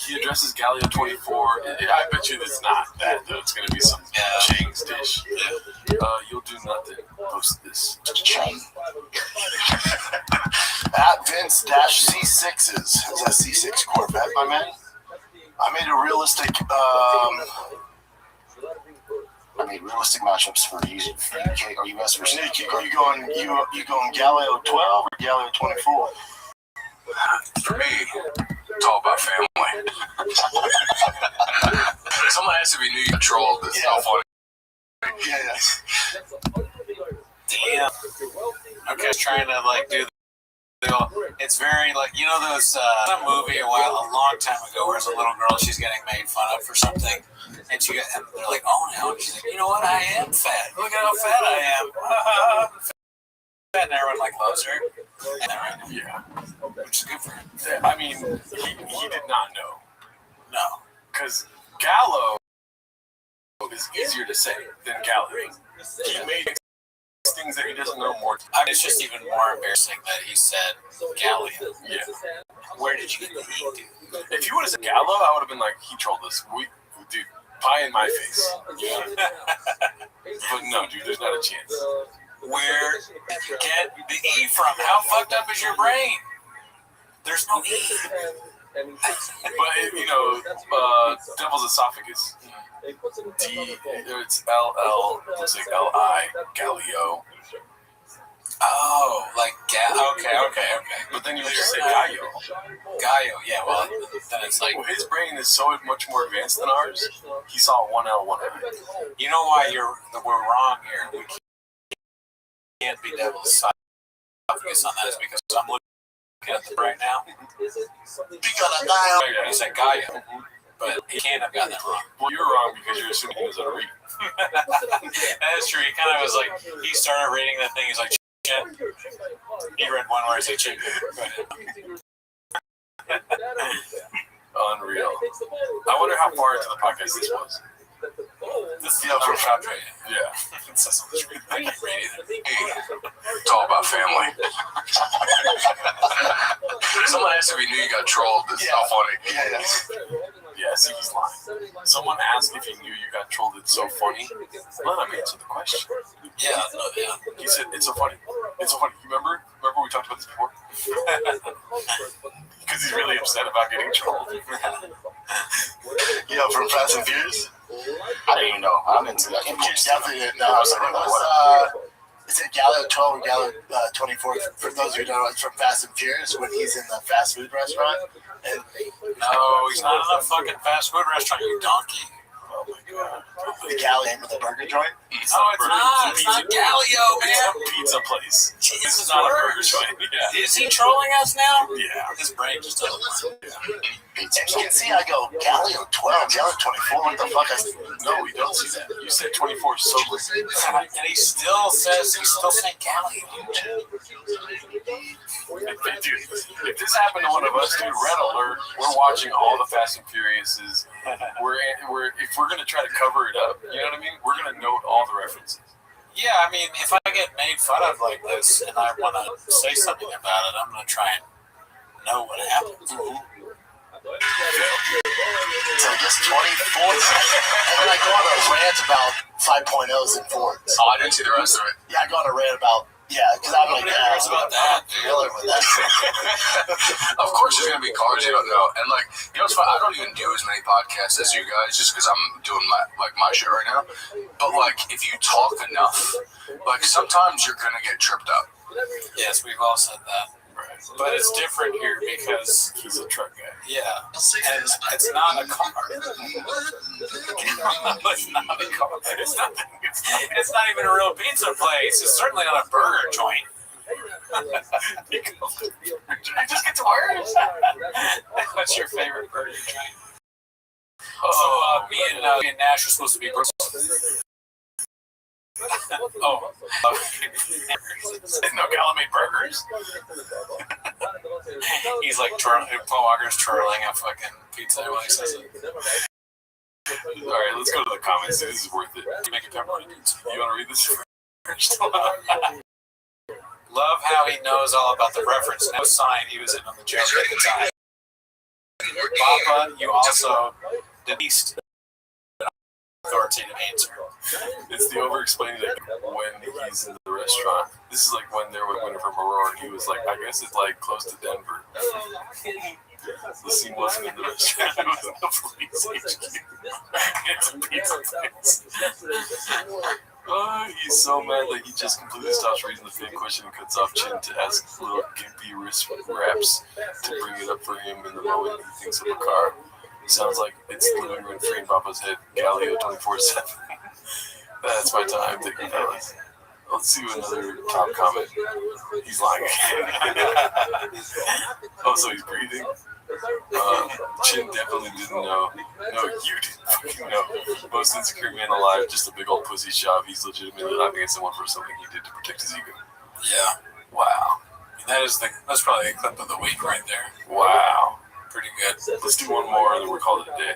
He addresses Galileo 24. I bet you it's not that, though. It's going to be some Chang's dish. You'll do nothing. Post this. At Vince-C6s. Is that C6 Corvette, my man? I made a realistic, matchups for UK or US for Sneak. Are you going Galileo 12 or Galileo 24? For me, it's all about family. Someone has to be New Control. This is how funny. Yeah. Damn. Okay, I was trying to like do the. It's very like those a movie a long time ago where there's a little girl, she's getting made fun of for something, and they're like, oh no, and she's like, you know what, I am fat. Look at how fat I am. And everyone like loves her. Yeah. Which is good for him. I mean, he did not know. No. Because Gallo is easier to say than Galileo. He made things that he doesn't know more. I mean, it's just even more embarrassing that he said Galileo. Yeah. Where did you get the E, dude? If you would have said Gallo, I would have been like, he trolled us. Dude, pie in my face. But no, dude, there's not a chance. Where did you get the E from? How fucked up is your brain? There's no E. But, devil's esophagus. It's LL, looks like LI, Galileo. Oh, like okay. But then you would just say Gallo. Gallo, yeah, well, then it's like... Well, his brain is so much more advanced than ours, he saw one L, one I. You know why we're wrong here? We can't be devil's esophagus on that, is because I'm looking at the right now. He said Gallo. But he can't have gotten that wrong. Well, you're wrong because you're assuming he knows how to read. That is true. He kind of was like, he started reading that thing. He's like, chin. He read one where he said chin. Go ahead. Unreal. I wonder how far into the podcast this was. This is from Chandra. Yeah. It says on the screen. I can't read it. It's all about family. Someone asked if he knew you got trolled. It's so funny. Yeah, see, he's lying. Someone asked if he knew you got trolled. It's so funny. Let him answer the question. Yeah, no, yeah. He said, it's so funny. It's so funny. You remember we talked about this before? Because he's really upset about getting trolled. You know, from Fast and Furious? I didn't even know. I'm into that. You definitely didn't know. It was, is it Gallo 12 or Gallo 24? For those who don't know, it's from Fast and Furious when he's in the fast food restaurant. And No, he's not in a fucking fast food restaurant, you donkey. oh my god, the Gallo with the burger joint. It's not Galileo, man. Pizza place. Jesus, This is not a burger joint. Yeah. Is he trolling us now? Yeah. His brain just doesn't work. And you can see I go, Gallo 12, Gallo 24, what the fuck? No, we don't see that. You said 24 so And he still says, he's still saying Galileo. Dude, if this happened to one of us, dude, red alert. We're watching all the Fast and Furiouses. If we're gonna try to cover it up, you know what I mean? We're gonna note all the references. Yeah, I mean, if I get made fun of like this and I want to say something about it, I'm going to try and know what happened. So I guess 24. And then I go on a rant about 5.0s and 4s. Oh, I didn't see the rest of it. Yeah, I go on a rant about, because I'm like, Nobody cares about that. dealing with that. Of course, there's gonna be cars you don't know, and like, you know, it's fun. I don't even do as many podcasts as you guys, just because I'm doing my show right now. But like, if you talk enough, like sometimes you're gonna get tripped up. Yes, we've all said that. But it's different here because He's a truck guy. yeah, and it's not a car. It's not a car. It's not even a real pizza place. It's certainly not a burger joint. I just get to worse. What's your favorite burger joint? So me and Nash are supposed to be bros. Oh, no, Gallo made burgers. He's like Paul Walker's twirling a fucking pizza when he says it. All right, let's go to the comments. This is worth it. You make a pepperoni pizza. You want to read this first? Love how he knows all about the reference. No sign he was in on the joke at the time. Papa, you also the least authoritative answer. It's the over-explaining like when he's in the restaurant. This is like when they were going from Aurora and he was like, I guess it's like close to Denver. The scene wasn't in the restaurant, it was in the police HQ. It's a pizza place. Oh, he's so mad that he just completely stops reading the fan question and cuts off Chin to ask little gimpy wrist wraps to bring it up for him in the moment he thinks of a car. Sounds like it's living room free in Papa's head. Galileo 24/7. That's my time, taking fellas. Let's see another top comment. He's lying again. Oh, so he's breathing. Chin definitely didn't know. No, you didn't fucking know. Most insecure man alive, just a big old pussy shove. He's legitimately laughing at someone for something he did to protect his ego. Yeah, Wow. that's probably a clip of the week right there. Wow. Pretty good. Let's do one more and then we'll call it a day.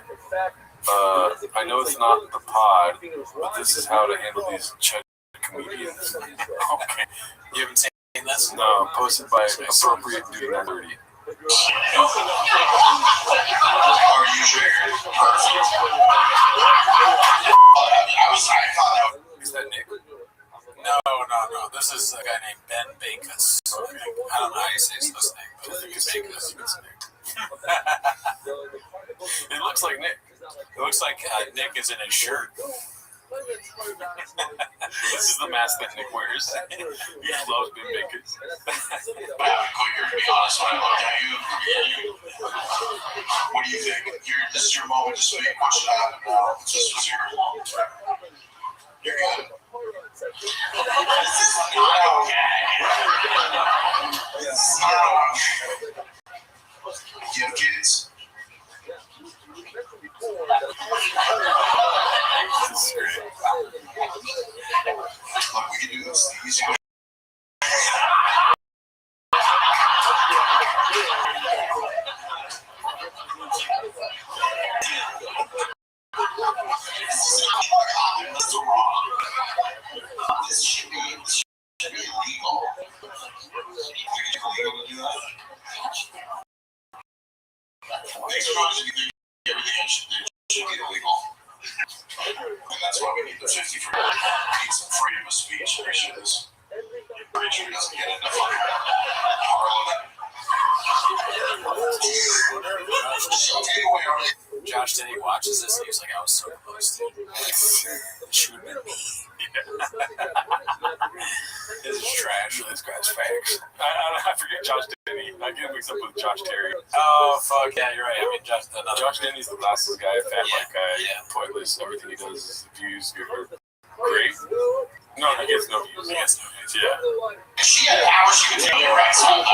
I know it's not the pod, but this is how to handle these Czech comedians. Okay. You haven't seen this? No, posted by appropriate dude 30. Are you sure? Is that Nick? No. This is a guy named Ben Bacus. Okay. I don't know how you say his last name, but I think it's Bacus. It's Nick. It looks like Nick. It looks like Nick is in his shirt. This is the mask that Nick wears. He loves Ben Bacus. Quicker, to be honest, when I look at you, what do you think? This is your moment to speak. What should happen now? This was yours. You're good. This is not okay. It's not okay. You have kids? This is great. Look, we can do this the easy way. And that's why we need the 50 for need some freedom of speech. There she is. Preacher doesn't get into fucking Harlem. Josh Denny watches this and he's like, I was so close to it. Shoot me. This is trash. This guy's facts. I forget Josh Denny. I get mixed up with Josh Terry. Oh, fuck. Yeah, you're right. I mean, Josh Denny's the glasses guy, fat Yeah, white guy, yeah. pointless. Everything he does is views good or great. No, he gets no views. He gets no views. Yeah. If she had powers, she could take your rights. What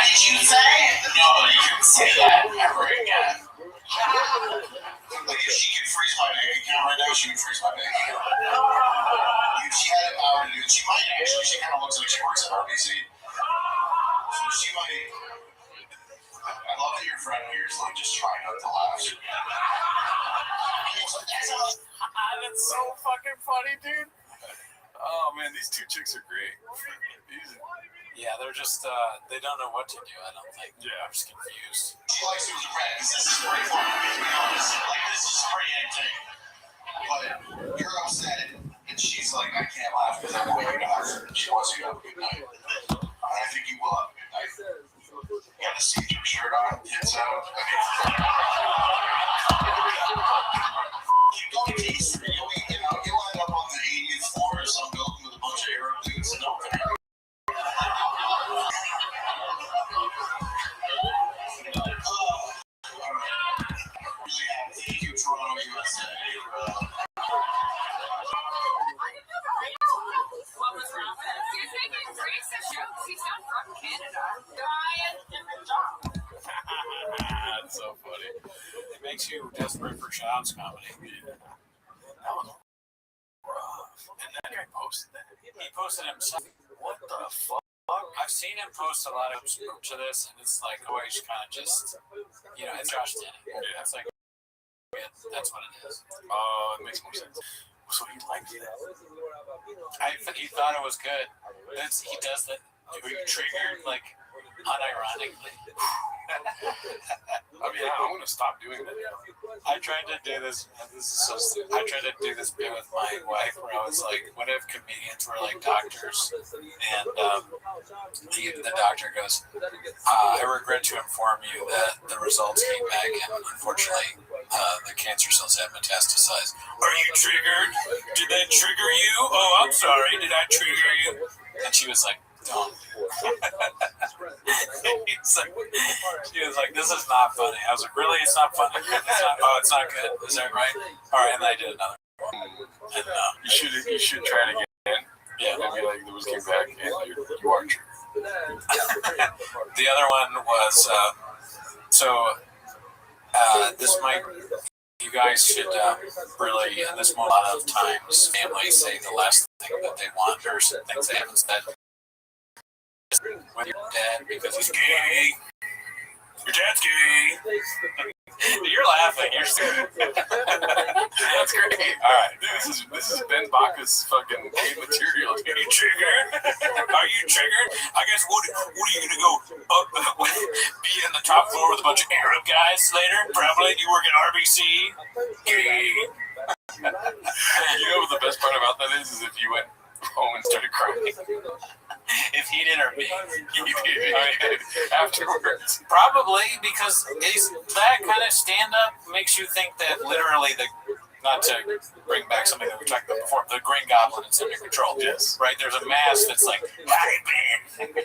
did you say? Nobody can say that ever again. Like if she could freeze my bank account right now, she would freeze my bank account. If she had the power to do it, she might actually. She kind of looks like she works at RBC. So she might. I love that your friend here is like just trying not to laugh. That's so fucking funny, dude. Oh man, these two chicks are great. Yeah, they're just, they don't know what to do, I don't think. Yeah. They're just confused. She likes to red because this is pretty fun, to be honest. Like, this is pretty entertaining. But you're upset, and she's like, I can't laugh because I'm going to laugh. She wants you to have a good night. And I think you will have a good night. You got to see your shirt on, tits out. Keep going east, you'll end up on the 80th floor of some building with a bunch of Arab dudes and open air. Thank you, Toronto, USA. What was wrong with it? You're taking racist jokes. He's not from Canada. Guy and different job. That's so funny. It makes you desperate for Sean's comedy. That was rough. And that guy posted that. He posted himself. What the fuck? I've seen him post a lot of to this, and it's like always kind of just, it's Josh Denny. Yeah. It's like, that's what it is. Oh, it makes more sense. So he liked it. He thought it was good. He does that. Were you triggered, like, unironically? I mean, I'm gonna stop doing that. I tried to do this. This is so stupid. I tried to do this bit with my wife where I was like, "What if comedians were like doctors?" And the doctor goes, "I regret to inform you that the results came back, and unfortunately, the cancer cells have metastasized. Are you triggered? Did that trigger you? Oh, I'm sorry. Did I trigger you?" And she was like, "Don't." She was like, "This is not funny." I was like, "Really? It's not funny? It's not good. Is that right?" All right, and then I did another one. And, You should try it again. yeah. And be like, the came back, and you are true. The other one was this might. You guys should really, in this moment, a lot of times, families say the last thing that they want or things they haven't said with your dad because he's gay. Your dad's gay. You're laughing. You're stupid. That's great. All right. This is Ben Baca's fucking gay material. Are you triggered? Are you triggered? I guess what are you gonna go be in the top floor with a bunch of Arab guys later? Probably. You work at RBC. Gay. You know what the best part about that is if you went home and started crying. If he did or me. Afterwards. Probably because that kind of stand-up makes you think that literally not to bring back something that we talked about before, the Green Goblin is under control. Yes. Right? There's a mask that's like, "Hey, Ben,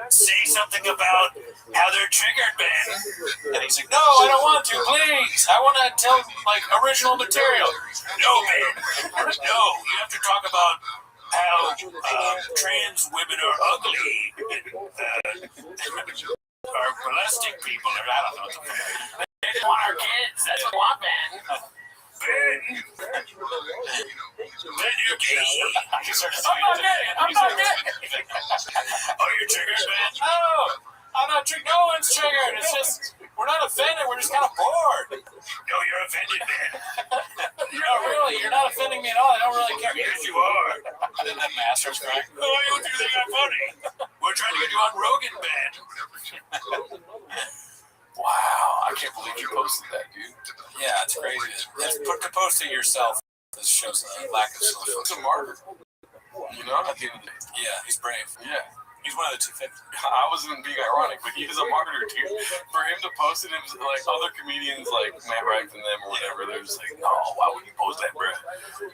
say something about how they're triggered, Ben." And he's like, "No, I don't want to, please. I want to tell, like, original material." "No, Ben. No, you have to talk about how trans women are ugly or molesting people, or I don't know what the fuck. They didn't want our kids. That's what I want, Ben. Ben, you're gay. I'm not gay. I'm not gay. Oh, you're triggered, Ben? No, I'm not triggered. No one's triggered. It's just, we're not offended. We're just kind of bored. No, you're offended, Ben. No, really, you're not offending me at all. I don't really care. Yes, you are. And then that master's crying. Oh, you think I'm funny? We're trying to get you on Rogan, Ben. Wow, I can't believe you posted that, dude. Yeah, Yeah, it's crazy. Just compose it yourself. This shows the lack of social. It's a martyr. You know, at the end of the day. Yeah, he's brave. Yeah. He's one of the 250. I wasn't being ironic, but he is a martyr, dude. For him to post it, like other comedians, like Matt Rife and them or whatever, they're just like, no, why would you post that, bro?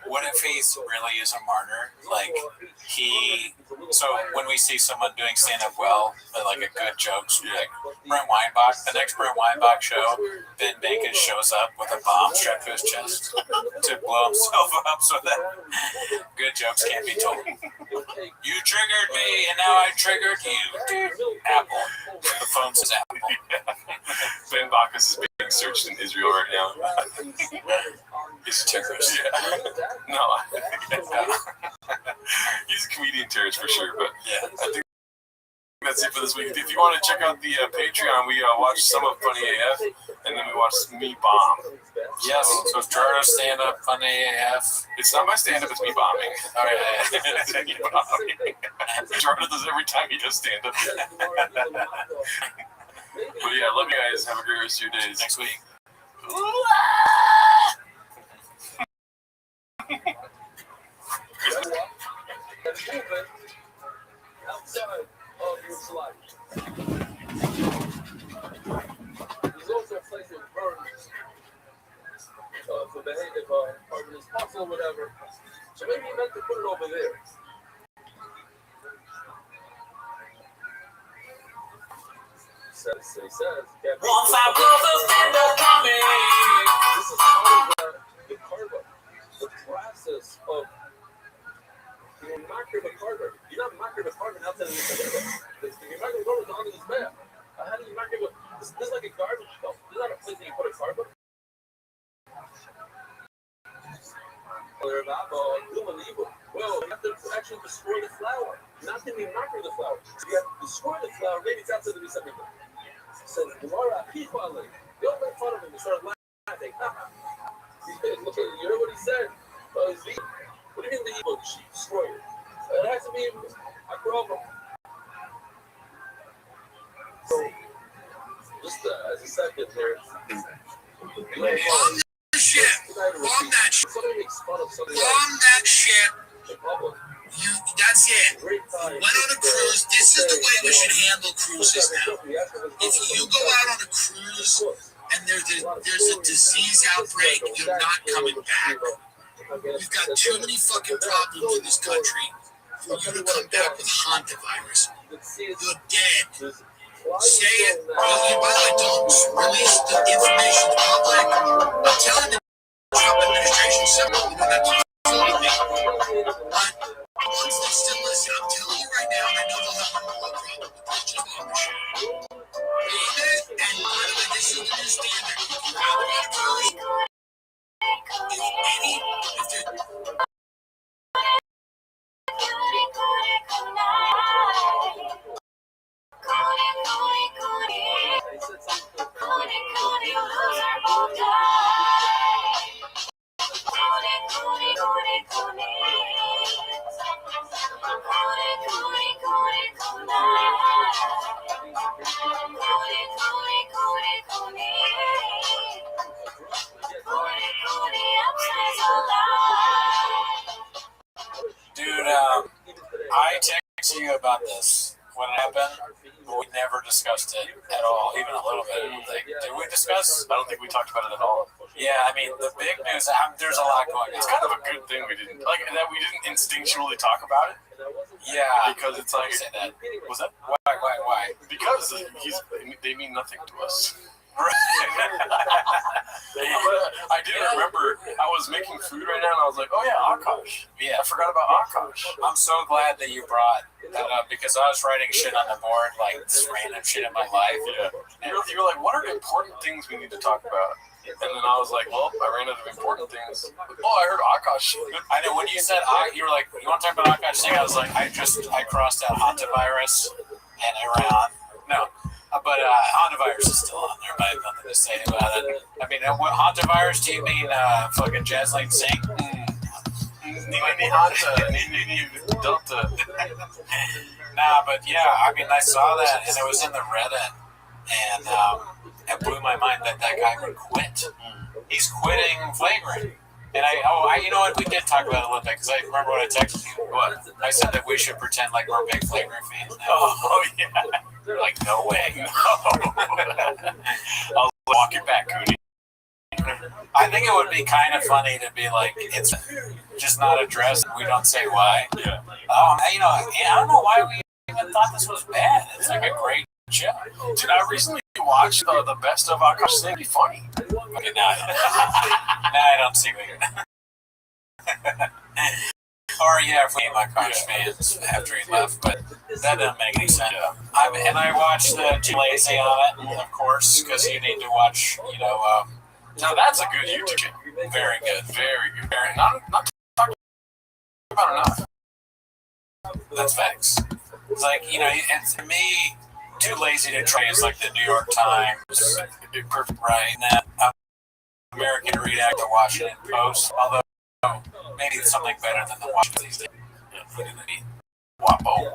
What if he really is a martyr? Like, so when we see someone doing stand-up well, like a good joke, like Brent Weinbach, the next Brent Weinbach show, Ben Bacon shows up with a bomb strapped to his chest to blow himself up so that good jokes can't be told. You triggered me, and now I triggered you. Apple. The phone says Apple. Ben Bacchus is being searched in Israel right now. He's a terrorist. Yeah. No. He's a comedian terrorist for sure, but Yeah. I think that's it for this week. If you want to check out the Patreon, we watch some of Funny AF, and then we watch Me Bomb. Yes, so Gerardo stand-up, Funny AF. It's not my stand-up, it's me bombing. Oh, yeah. It's me bombing. Gerardo does every time he does stand-up. But yeah, love you guys. Have a great rest of your days. Next week. Outside of your life. There's also a place that burns for behavior, partner is possible or whatever. So maybe you meant to put it over there. He says, Once I was a stand-up comic. this is part of the karma, the process of the macro of a carver. You're not macro of a carver outside of the stand-up. Your macro of a carver is on this map. How do you macro this is like a garbage dump. This is not a place that you put a carver. Well, you have to actually destroy the flower, not to be macro the flower. So you have to destroy the flower, maybe it's outside of the receptacle. So Gemara, he finally, they all made fun of him and started laughing. Look, you heard what he said? What do you mean the evil? She destroyed it. It has to be a problem. So, just as a second here. Bomb the shit. Bomb that shit. Somebody makes fun of somebody Bomb that shit. in public. That's it. Great time. Went on a cruise. This is the way we should handle cruises now. If you go out on a cruise and there's a disease outbreak, you're not coming back. We've got too many fucking problems in this country for you to come back with hantavirus. You're dead. Say it. By the way, don't release the information to the public. I'm telling the Trump administration something we don't have to do anything. But once they still listen, I'm telling you right now, I know they'll have a more problem with this. Just bomb the shit. And by the way, this is the new standard. If you have a lot of cruise, if there's Dude, I texted you about this when it happened, but we never discussed it at all, even a little bit. Did we discuss? I don't think we talked about it at all. Yeah, I mean, the big news, there's a lot going on. It's kind of a good thing we didn't instinctually talk about it. Yeah. Because it's like, Say that. was that? Why? Because they mean nothing to us. Right. I do remember I was making food right now and I was like, oh yeah, Akash. Yeah. I forgot about Akash. I'm so glad that you brought that up because I was writing shit on the board, like this random shit in my life. Yeah. You were like, what are important things we need to talk about? And then I was like, well, I ran out of important things. Oh, I heard Akash. I know when you said you were like, you want to talk about Akash thing? I was like, I crossed out hantavirus and Iran. No. But hantavirus is still on there. I have nothing to say about it. I mean, what hantavirus do you mean? Fucking Jazzlane Singh? Delta. Nah, but yeah, I mean, I saw that and it was in the Reddit. and it blew my mind that guy would quit. He's quitting flavoring. And you know what? We did talk about it a little bit because I remember when I texted you. What? I said that we should pretend like we're big flavoring fans now. Oh yeah. They're like, no way. No. I'll walk it back, Cooney. I think it would be kind of funny to be like, it's just not addressed. We don't say why. Yeah. I don't know why we even thought this was bad. It's like a great show. Dude, I recently watched the best of Akash Singh. Funny. Okay, now I don't see what you're Or yeah, for my Akash fans after he left, but that doesn't make any sense. Yeah. I watched the Too Lazy on it, of course, because you need to watch, Now that's a good YouTube channel. very good. Very good. Not talking about enough. That's facts. It's like, it's me, Too Lazy to Try is like the New York Times, perfect, right? And American Redact, the Washington Post, although maybe it's something better than the Washington these days. Wapo.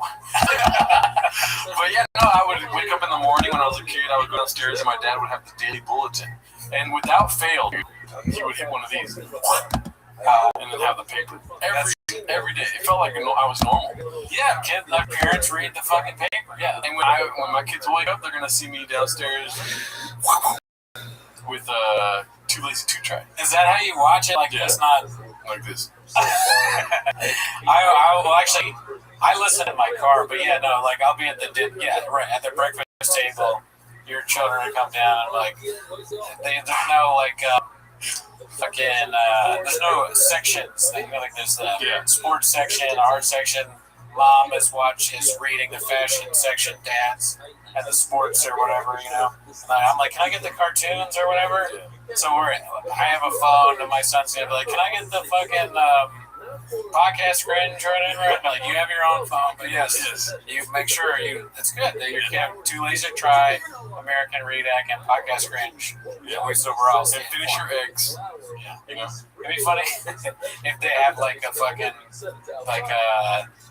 But yeah, no, I would wake up in the morning when I was a kid. I would go downstairs and my dad would have the daily bulletin. And without fail, he would hit one of these and then have the paper every day. It felt like I was normal. Yeah, my parents read the fucking paper. Yeah. And when my kids wake up, they're gonna see me downstairs with Too Lazy to Try. Is that how you watch it? Like that's not like this. I listen in my car, but yeah, no, like I'll be at the breakfast table. Your children come down, like there's no there's no sections. Like there's the sports section, art section. Mom is reading the fashion section. Dad's at the sports or whatever, And I'm like, can I get the cartoons or whatever? So I have a phone, and my son's gonna be like, can I get the fucking podcast cringe or whatever? I'm like, you have your own phone, but yes, you make sure it's good that you have Too Lazy to Try, American Redact, and podcast cringe. Yeah, so we're all and finish your eggs. Yeah, it'd be funny if they have like a fucking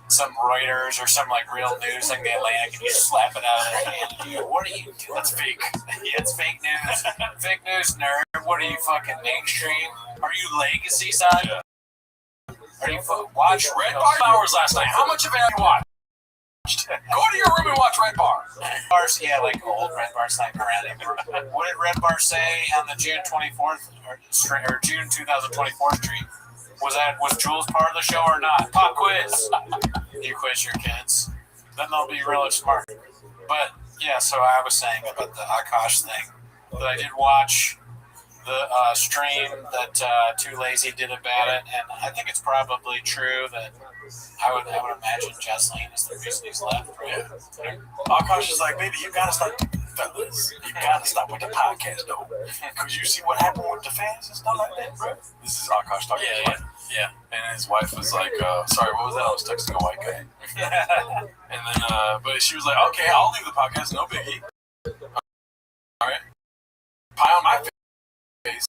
some Reuters or some like real news thing they land, and you slap it out of their hand. What are you doing? That's fake. Yeah, it's fake news. Fake news, nerd. What are you, fucking mainstream? Are you legacy, son? Yeah. Are you watch Red Bar Hours last night? How much of it have you watched? Go to your room and watch Red Bar. Bars, yeah, like old Red Bar sniping around anymore. What did Red Bar say on the June 24th or June 2024 stream? Was Jules part of the show or not? Pop quiz. You quiz your kids, then they'll be really smart. But yeah, so I was saying about the Akash thing that I did watch the stream that Too Lazy did about it, and I think it's probably true that I would imagine Jocelyn is the reason he's left. Right? Yeah. Akash is like, baby, you gotta start, fellas. You gotta stop with the podcast though, because you see what happened with the fans and stuff like that, bro. This is Akash talking to his wife. Yeah. And his wife was like, sorry, what was that? I was texting a white guy. And then, but she was like, okay, I'll leave the podcast, no biggie. All right. Pie on my face.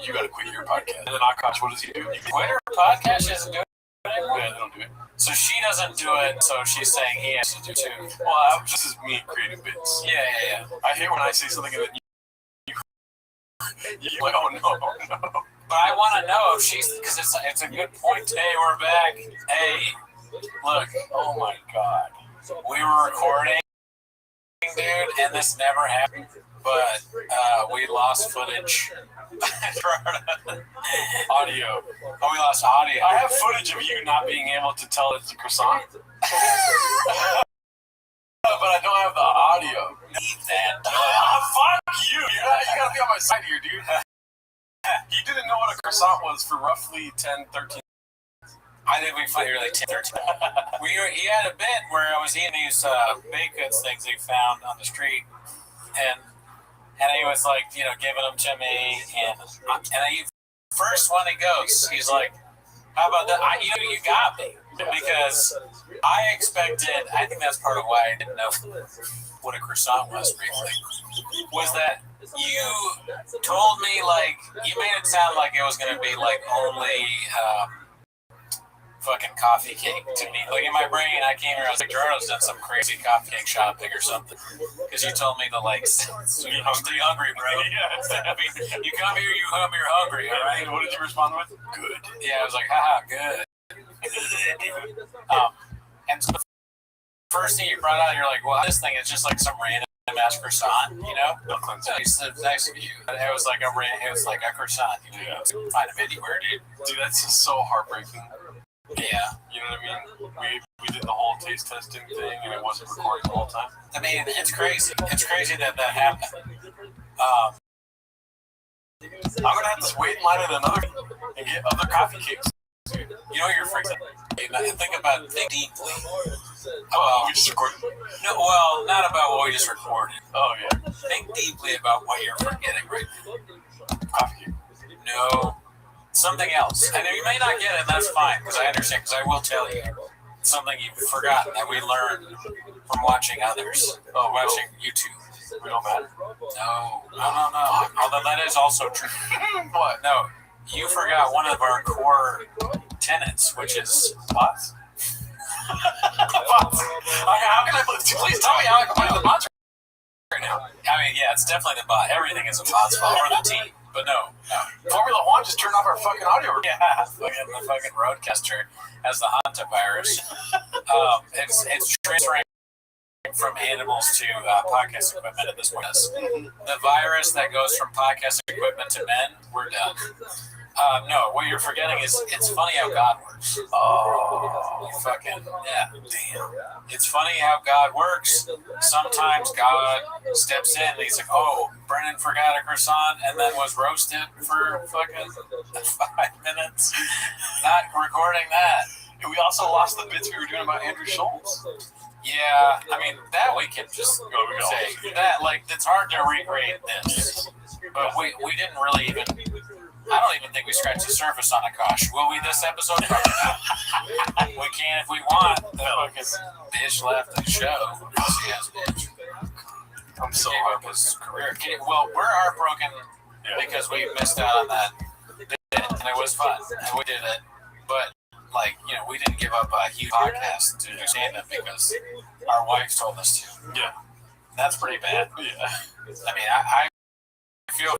You gotta quit your podcast. And then Akash, what does he do? Quit her podcast isn't doing it anymore. Yeah, they don't do it. So she doesn't do it, so she's saying he has to do too. Well, this is me creating bits. Yeah. I hate when I say something and then you're like, oh no. But I want to know if she's, because it's a good point. Hey, we're back. Hey, look. Oh my God. We were recording, dude, and this never happened. But we lost footage. Audio. Oh, we lost audio. I have footage of you not being able to tell it's a croissant. But I don't have the audio. Need that. Fuck you. You gotta be on my side here, dude. He didn't know what a croissant was for roughly 10, 13. I think we find like 10, 13. He had a bit where I was eating these baked goods things he found on the street, and he was like, giving them to me, and first one he goes, he's like, how about that? You got me, because I expected, I think that's part of why I didn't know what a croissant was briefly, was that you told me, like, you made it sound like it was going to be like only fucking coffee cake to me. Like in my brain, I came here, I was like, Gerardo's done some crazy coffee cake shopping or something. Because you told me to like, stay hungry, bro. Yeah. I mean, you come here, you're hungry, all right? What did you respond with? Good. Yeah, I was like, haha, good. And so the first thing you brought out, you're like, well, this thing is just like some random ass croissant, you know? So he sits next to you. It was like a croissant. You know? Find them anywhere, dude. Dude, that's just so heartbreaking. Yeah. You know what I mean? We did the whole taste testing thing, and it wasn't recorded the whole time. I mean, it's crazy. It's crazy that happened. I'm gonna have to wait in line at another and get other coffee cakes. You know, you're freaking. Think deeply. We just recorded. No, well, not about what we just recorded. Oh yeah. Think deeply about what you're forgetting right now. Coffee cake. No, something else. And you may not get it, and that's fine, because I understand, because I will tell you something you've forgotten that we learned from watching others. Oh, watching YouTube. We don't matter. No. Although that is also true. What? No. You forgot one of our core tenets, which is bots. Bots. How can I please tell me how I can find the bots right now? I mean, yeah, it's definitely the bot. Everything is a bot's fault, or the team. But no. Formula One just turned off our fucking audio. Yeah, the fucking Roadcaster has the hantavirus. It's transferring from animals to podcast equipment at this point. The virus that goes from podcast equipment to men, we're done. No, what you're forgetting is it's funny how God works. Oh, fucking, yeah, damn. It's funny how God works. Sometimes God steps in and he's like, oh, Brennan forgot a croissant and then was roasted for fucking 5 minutes. Not recording that. And we also lost the bits we were doing about Andrew Schultz. Yeah, I mean, that we can just say. That, like, it's hard to recreate this. But we didn't really even... I don't even think we scratched the surface on Akash. Will we this episode? Probably not. We can if we want. The fucking bitch left the show. Yes, bitch. I'm so heartbroken. His career. Well, we're heartbroken because we missed out on that bit, and it was fun, and we did it. But, like, you know, we didn't give up a huge podcast to do stand-up because our wives told us to. Yeah. That's pretty bad. Yeah. I mean, I feel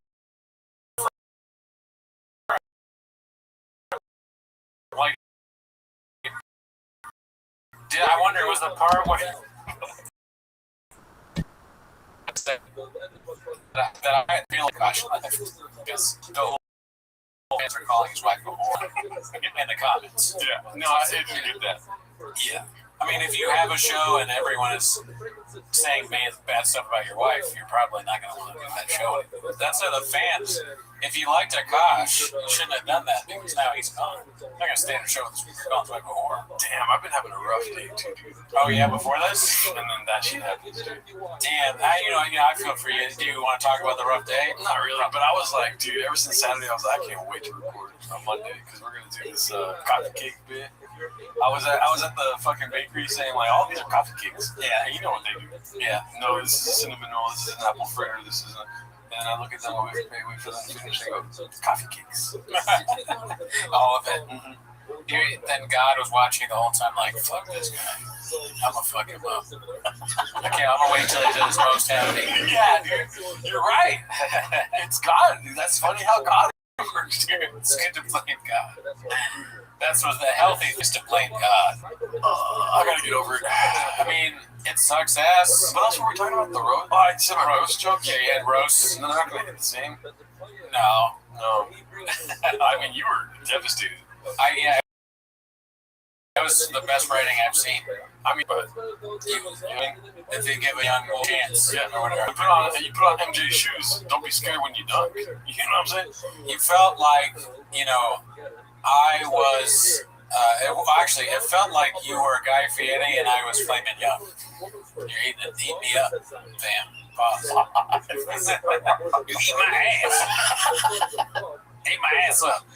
like, I wonder, was the part where that I feel like I should because the whole fans are calling his wife a whore in the comments. Yeah, no, I didn't get that. Yeah. I mean, if you have a show and everyone is saying bad stuff about your wife, you're probably not going to want to do that show anymore. That's the fans. If you liked Akash, you shouldn't have done that because now he's gone. I'm not going to stay in a show with this girl calling his wife a whore. Damn, I've been having a rough day too, dude. Oh, yeah, before this? And then that shit happens, dude. Damn, I feel for you. Do you want to talk about the rough day? Not really, but I was like, dude, ever since Saturday, I was like, I can't wait to record on Monday because we're going to do this coffee cake bit. I was at the fucking bakery saying like, all these are coffee cakes. Yeah, and you know what they do. Yeah. No, this is a cinnamon roll. This is an apple fritter. This is a. And I look at them, I wait for them to finish. They go, coffee cakes. All of it. Mm-hmm. Then God was watching the whole time, like, fuck this guy. I'm gonna fuck him up. Okay, I'm gonna wait till he's at his most happy. Yeah, dude, you're right. It's God, dude. That's funny how God works, dude. It's good to blame God. That's what the healthiest to blame God. I gotta get over it. I mean, it sucks ass. What else were we talking about? The roast? Oh, I said my roast joke. Yeah, you had roasts. And they're not gonna hit the same. No. I mean, you were devastated. Yeah. That was the best writing I've seen. I mean, but if they give a young bull a chance, or whatever. You put on MJ's shoes. Don't be scared when you dunk. You know what I'm saying? You felt like, I was. It felt like you were Guy Fieri and I was Flamin' Young. You're eating me up, fam. Pause. You eat my ass. Ate my ass up.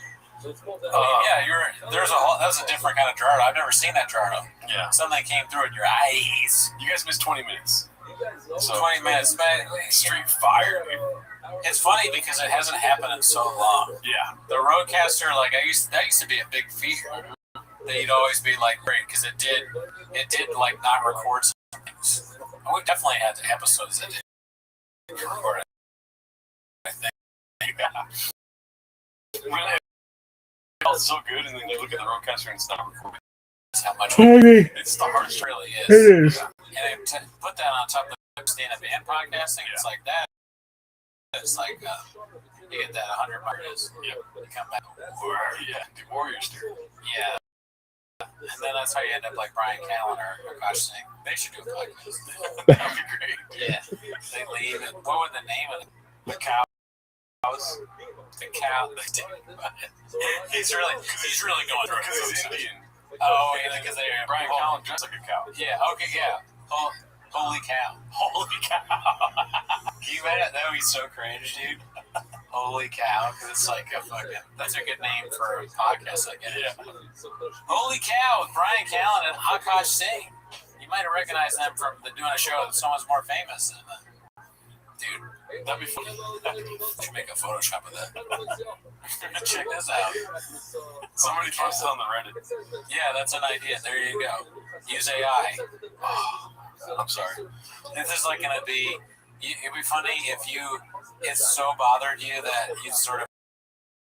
That was a different kind of Gerardo. I've never seen that Gerardo. Yeah. Something came through in your eyes. You guys missed 20 minutes. So 20 minutes, man. Street fire, dude. It's funny because it hasn't happened in so long. Yeah. The Roadcaster, like that used to be a big feature. that you'd always be like great because it did like not record some things. And we definitely had episodes that didn't record it. I think. When it felt so good, and then you look at the roadcaster and it's not recorded. That's how much It's the hardest. it really is. It is. And to put that on top of stand-up and podcasting, it's like that. It's like you get that 100 markers. Yeah. You come back. Yeah, the Warriors do. Yeah. And then that's how you end up like Brian Callen or Gosh Singh. They should do a podcast. That'd be great. Yeah. They leave. And what would the name of it? The cows? The cow. He's really going through Because he's it. Indian. Oh, yeah, because they Brian Callen dressed like a cow. Yeah. Okay. Yeah. Oh, holy cow. Holy cow. Can you imagine? That would be so cringe, dude. Holy cow. Because it's like a fucking. That's a good name for a podcast, I guess. Yeah. Holy cow with Brian Callen and Akash Singh. You might have recognized them from doing a show that someone's more famous than them. Dude, That'd be funny. should make a Photoshop of that. Check this out. Somebody posted on the Reddit. Yeah, that's an idea. There you go. Use AI. Oh, I'm sorry. This is like going to be, it'd be funny if it so bothered you that you sort of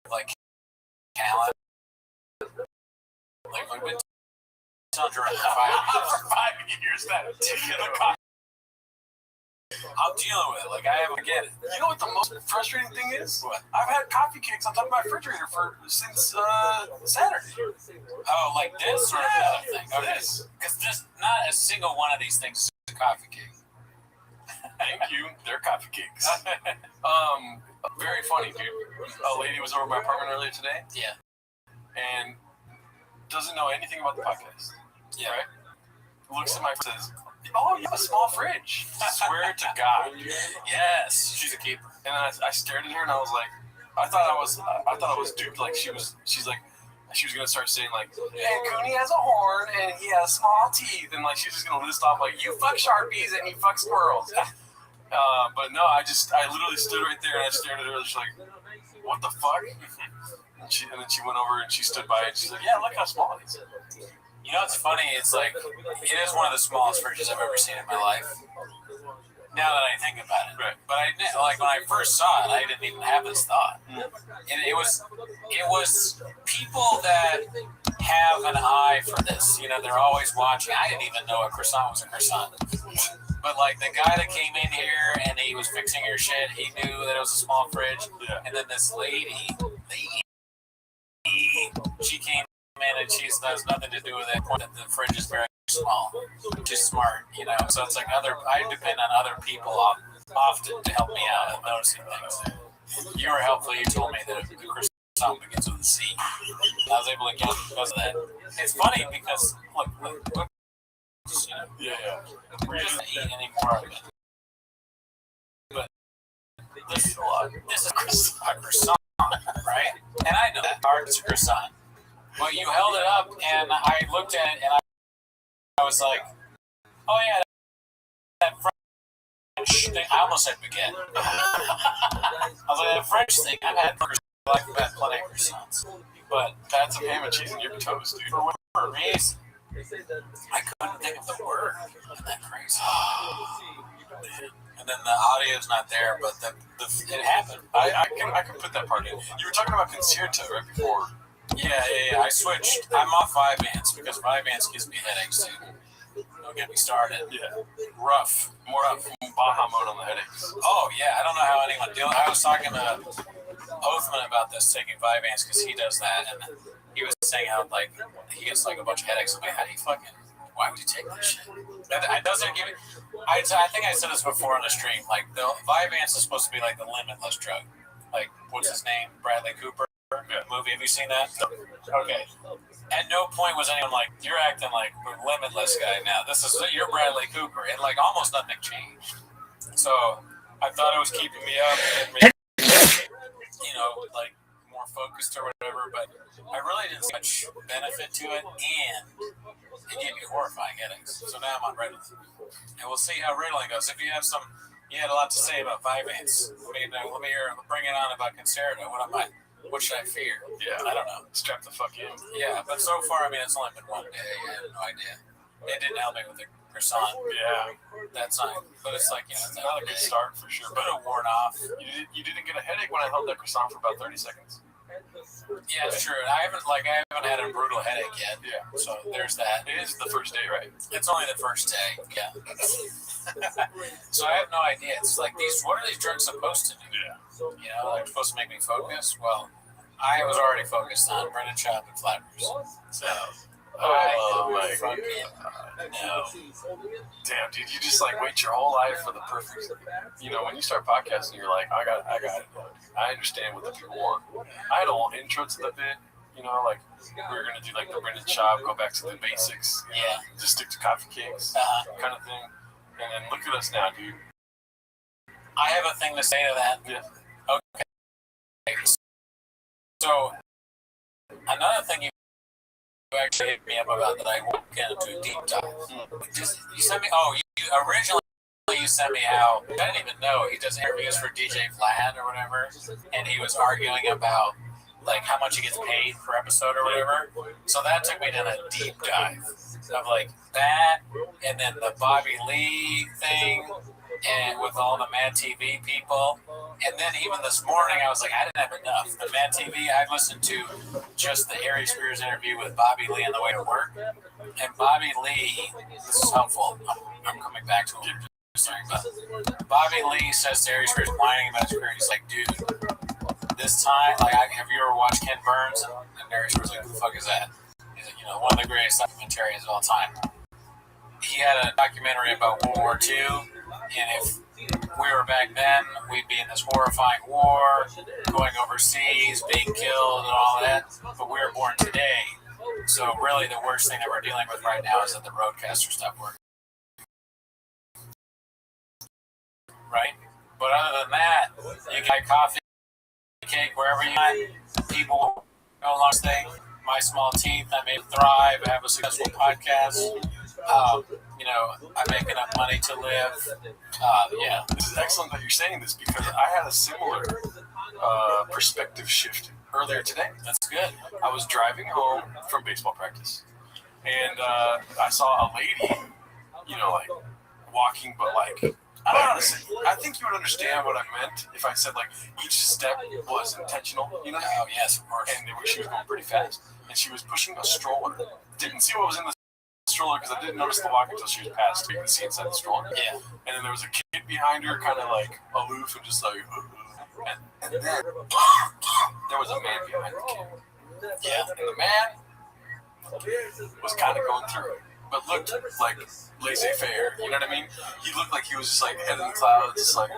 like Callen. Like we've been telling Jordan for 5 years. For 5 years, that. I'm dealing with it. Like, I haven't get it. You know what the most frustrating thing is? What? I've had coffee cakes on top of my refrigerator since Saturday. Oh, like this or Yeah, another thing? Okay. this. Because just not a single one of these things is a coffee cake. Thank you. They're coffee cakes. Very funny, dude. A lady was over at my apartment earlier today. Yeah. And doesn't know anything about the podcast. Yeah. Right? Looks at my says, "Oh, you have a small fridge." I swear to God. Yes. She's a keeper. And I stared at her and I was like, I thought I was duped. Like she was gonna start saying like, and Cooney has a horn and he has small teeth, and like she's just gonna list off like, you fuck Sharpies and you fuck squirrels. But no, I literally stood right there and I stared at her. She's like, what the fuck? And then she went over and she stood by it. She's like, yeah, look how small it is. You know what's funny? It's like, it is one of the smallest fridges I've ever seen in my life. Now that I think about it. Right. But I didn't, like when I first saw it, I didn't even have this thought. And it was people that have an eye for this. You know, they're always watching. I didn't even know a croissant was a croissant. But like the guy that came in here and he was fixing your shit, he knew that it was a small fridge. Yeah. And then this lady, she came in and she has nothing to do with it. The fridge is very small. She's smart, you know. So it's like I depend on other people often to help me out in noticing things. You were helpful. You told me that the croissant begins with a C. I was able to get it because of that. It's funny because look, you know, Yeah. we're just not eating any more of it. But this is a croissant, right? And I know that part is a croissant. But you held it up, and I looked at it, and I was like, oh yeah, that French thing. I almost said baguette. I was like, that French thing, I've had burgers like that, plenty of croissants. But Add some ham and cheese and you're toast, dude. for whatever reason, I couldn't think of the word. Isn't that crazy? And then the audio's not there, but it happened. I can put that part in. You were talking about Concerta right before. Yeah. I switched. I'm off Vyvanse because Vyvanse gives me headaches, dude. Don't get me started. Yeah. Rough. More Baja mode on the headaches. Oh, yeah. I don't know how anyone deals. I was talking to Oathman about this, taking Vyvanse, because he does that, and he was saying how, like, he gets, like, a bunch of headaches. I'm like, how do you why would you take this shit? It doesn't give it. I think I said this before on the stream. Like, the Vyvanse is supposed to be, like, the limitless drug. Like, what's his name? Bradley Cooper movie. Have you seen that? Okay. At no point was anyone like, you're acting like a limitless guy now. You're Bradley Cooper. And, like, almost nothing changed. So, I thought it was keeping me up and, you know, like, more focused or whatever, but I really didn't see much benefit to it, and it gave me horrifying headaches. So now I'm on Ritalin, and we'll see how Ritalin goes. If you had a lot to say about Vyvanse. Let me bring it on about Concerta. What am I? What should I fear? Yeah, I don't know. Strap the fuck in. Yeah, but so far, I mean, it's only been one day. I have no idea. It didn't help me with the croissant. Yeah, That's not. But it's like, it's not a good start for sure. But But it worn off. you didn't get a headache when I held that croissant for about 30 seconds. Yeah, it's true. I haven't had a brutal headache yet. Yeah. So there's that. It is the first day, right? It's only the first day. Yeah. So I have no idea. It's like what are these drugs supposed to do? Yeah. You know, they're supposed to make me focus. Well, I was already focused on bread and chop and flappers. So Oh my fucking no. Damn, dude, you just like wait your whole life for the perfect. You know, when you start podcasting, you're like, I got it. I understand what the people want. I had a whole intro to the bit. You know, like we were gonna do like the bread and chop, go back to the basics. Yeah. Just stick to coffee cakes, kind of thing. And then look at us now, dude. I have a thing to say to that. Yeah. Okay. So another thing you actually hit me up about that I won't get into a deep dive. You sent me. Oh, you originally you sent me how I didn't even know he does interviews for DJ Vlad or whatever, and he was arguing about like how much he gets paid per episode or whatever. So that took me down a deep dive of like that, and then the Bobby Lee thing, and with all the Mad TV people. And then even this morning, I was like, I didn't have enough. The Mad TV, I listened to just the Harry Spears interview with Bobby Lee on the way to work. And Bobby Lee, this is helpful. I'm coming back to him. Sorry, but Bobby Lee says to Harry Spears, whining about his career. He's like, dude, this time, like, have you ever watched Ken Burns? And Harry Spears like, who the fuck is that? He's like, one of the greatest documentarians of all time. He had a documentary about World War II, and if we were back then, we'd be in this horrifying war, going overseas, being killed and all that, but we were born today. So really the worst thing that we're dealing with right now is that the roadcaster stopped working. Right? But other than that, you get coffee, cake, wherever you want, people go along this thing. My small teeth, I may thrive, I have a successful podcast. I'm making enough money to live. Yeah. This is excellent that you're saying this because I had a similar perspective shift earlier today. That's good. I was driving home from baseball practice, and I saw a lady, like walking, but like I don't know how to say. I think you would understand what I meant if I said like each step was intentional. Oh yes, of course. And she was going pretty fast, and she was pushing a stroller. Didn't see what was in the stroller because I didn't notice the walk until she was past. You can see inside the stroller. Yeah. And then there was a kid behind her, kind of like aloof and just like. And then there was a man behind the kid. Yeah. And the man was kind of going through it, but looked like laissez-faire. You know what I mean? He looked like he was just like head in the clouds, just like.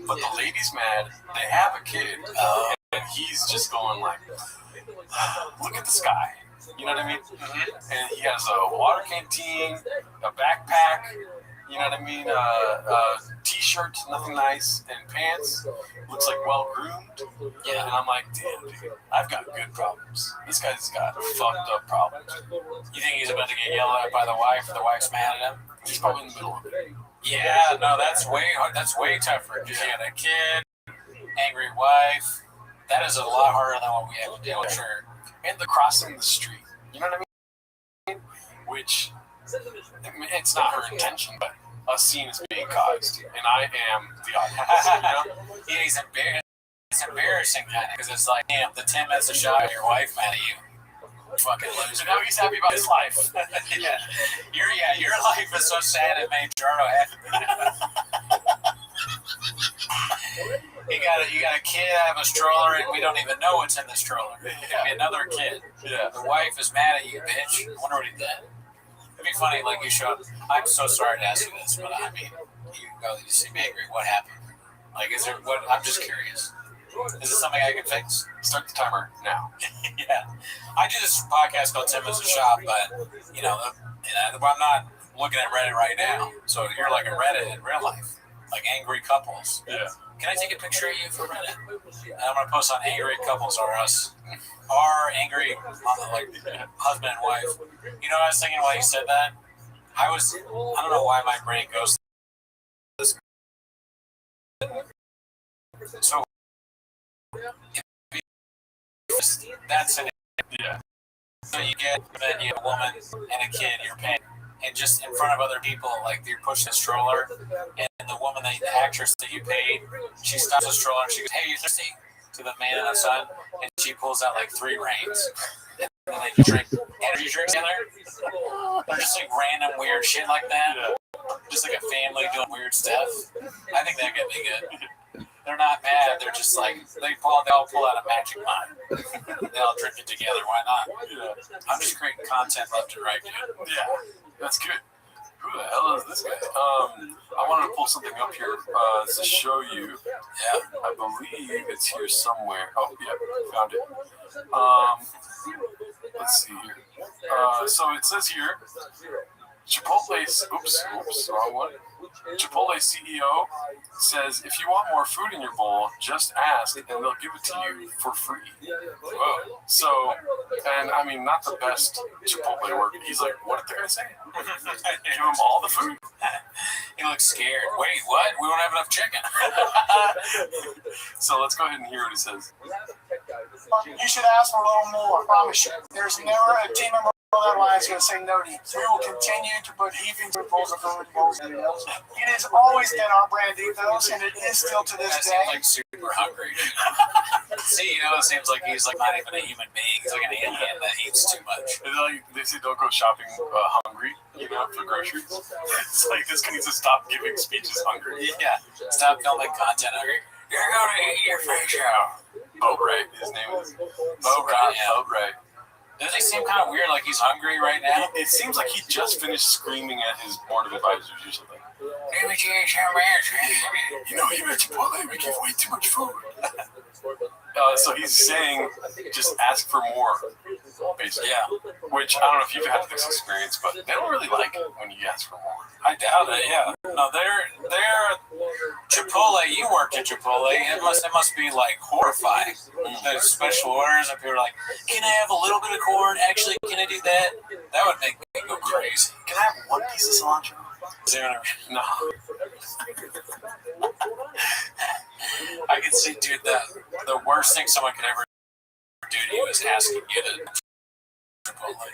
But the lady's mad. They have a kid, and he's just going like, look at the sky. You know what I mean? Mm-hmm. And he has a water canteen, a backpack, you know what I mean? T-shirt, nothing nice, and pants. Looks like well-groomed. Yeah. And I'm like, damn, dude, I've got good problems. This guy's got fucked up problems. You think he's about to get yelled at by the wife, or the wife's mad at him? He's probably in the middle of it. Yeah, no, that's way hard. That's way tougher because you got a kid, angry wife. That is a lot harder than what we have to deal with. Sure. And the crossing the street. You know what I mean? Which, it's not her intention, but a scene is being caused, and I am the audience. Yeah, it's embarrassing that because it's like, damn, the 10 minutes of shot of your wife mad at you. Fucking loser. So now he's happy about his life. Yeah. Your life is so sad it made Jarno happy. You got a kid out of a stroller, and we don't even know what's in the stroller. It could be another kid. Yeah. The wife is mad at you, bitch. I wonder what he did. It'd be funny, like you showed. I'm so sorry to ask you this, but I mean, you seem angry. What happened? Like, is there what? I'm just curious. Is this something I can fix? Start the timer now. Yeah. I do this podcast called 10 Minutes of Shop, but, I'm not looking at Reddit right now. So you're like a Reddit in real life, like angry couples. Yeah. Can I take a picture of you for Reddit? And I'm going to post on angry couples or us. Our angry, husband and wife. You know what I was thinking while you said that? I don't know why my brain goes to this. So, That's an Yeah. so you get then you have a woman and a kid you're paying, and just in front of other people, like you're pushing a stroller, and the woman, the actress that you paid, she stops the stroller and she goes, "Hey, you thirsty?" to the man and the son, and she pulls out like 3 reins, and then they drink energy drinks together, or just like random weird shit like that. Just like a family doing weird stuff. I think that could be good. They're not mad. They're just like they all pull out a magic mind. They all drink it together. Why not? Yeah. I'm just creating content left and right, dude. Yeah. That's good. Who the hell is this guy? I wanted to pull something up here to show you. Yeah. I believe it's here somewhere. Oh, yeah, found it. Let's see here. So it says here, Chipotle's, wrong one. Chipotle CEO says, if you want more food in your bowl, just ask and they'll give it to you for free. Whoa. So, and I mean, not the best Chipotle work. He's like, what did the guy say? Give him all the food? He looks scared. Wait, what? We don't have enough chicken. So let's go ahead and hear what he says. You should ask for a little more, I promise you. There's never a team member that line is going to say no to you. We will continue to put heaping bowls of food bowls in meals. It has always been our brand ethos, and it is still to this day. Like super hungry. CEO seems like he's like not even a human being. He's like an alien that eats too much. Like they say, don't go shopping hungry, for groceries. It's like this guy needs to stop giving speeches hungry. Yeah, stop filming content hungry. You're gonna eat your face out. Boatwright, his name is. Boatwright, yeah. Boatwright. Does he seem kind of weird, like he's hungry right now? It seems like he just finished screaming at his board of advisors or something. Let me tell you something. You know, here at Chipotle, we give way too much food. So he's saying, just ask for more, basically. Yeah. Which, I don't know if you've had this experience, but they don't really like it when you ask for more. I doubt it, yeah. No, they're Chipotle, you worked at Chipotle, it must be like horrifying. There's special orders and people are like, can I have a little bit of corn? Actually, can I do that? That would make me go crazy. Can I have 1 piece of cilantro? No. I can see, dude, the worst thing someone could ever do to you is ask you to get it. Chipotle.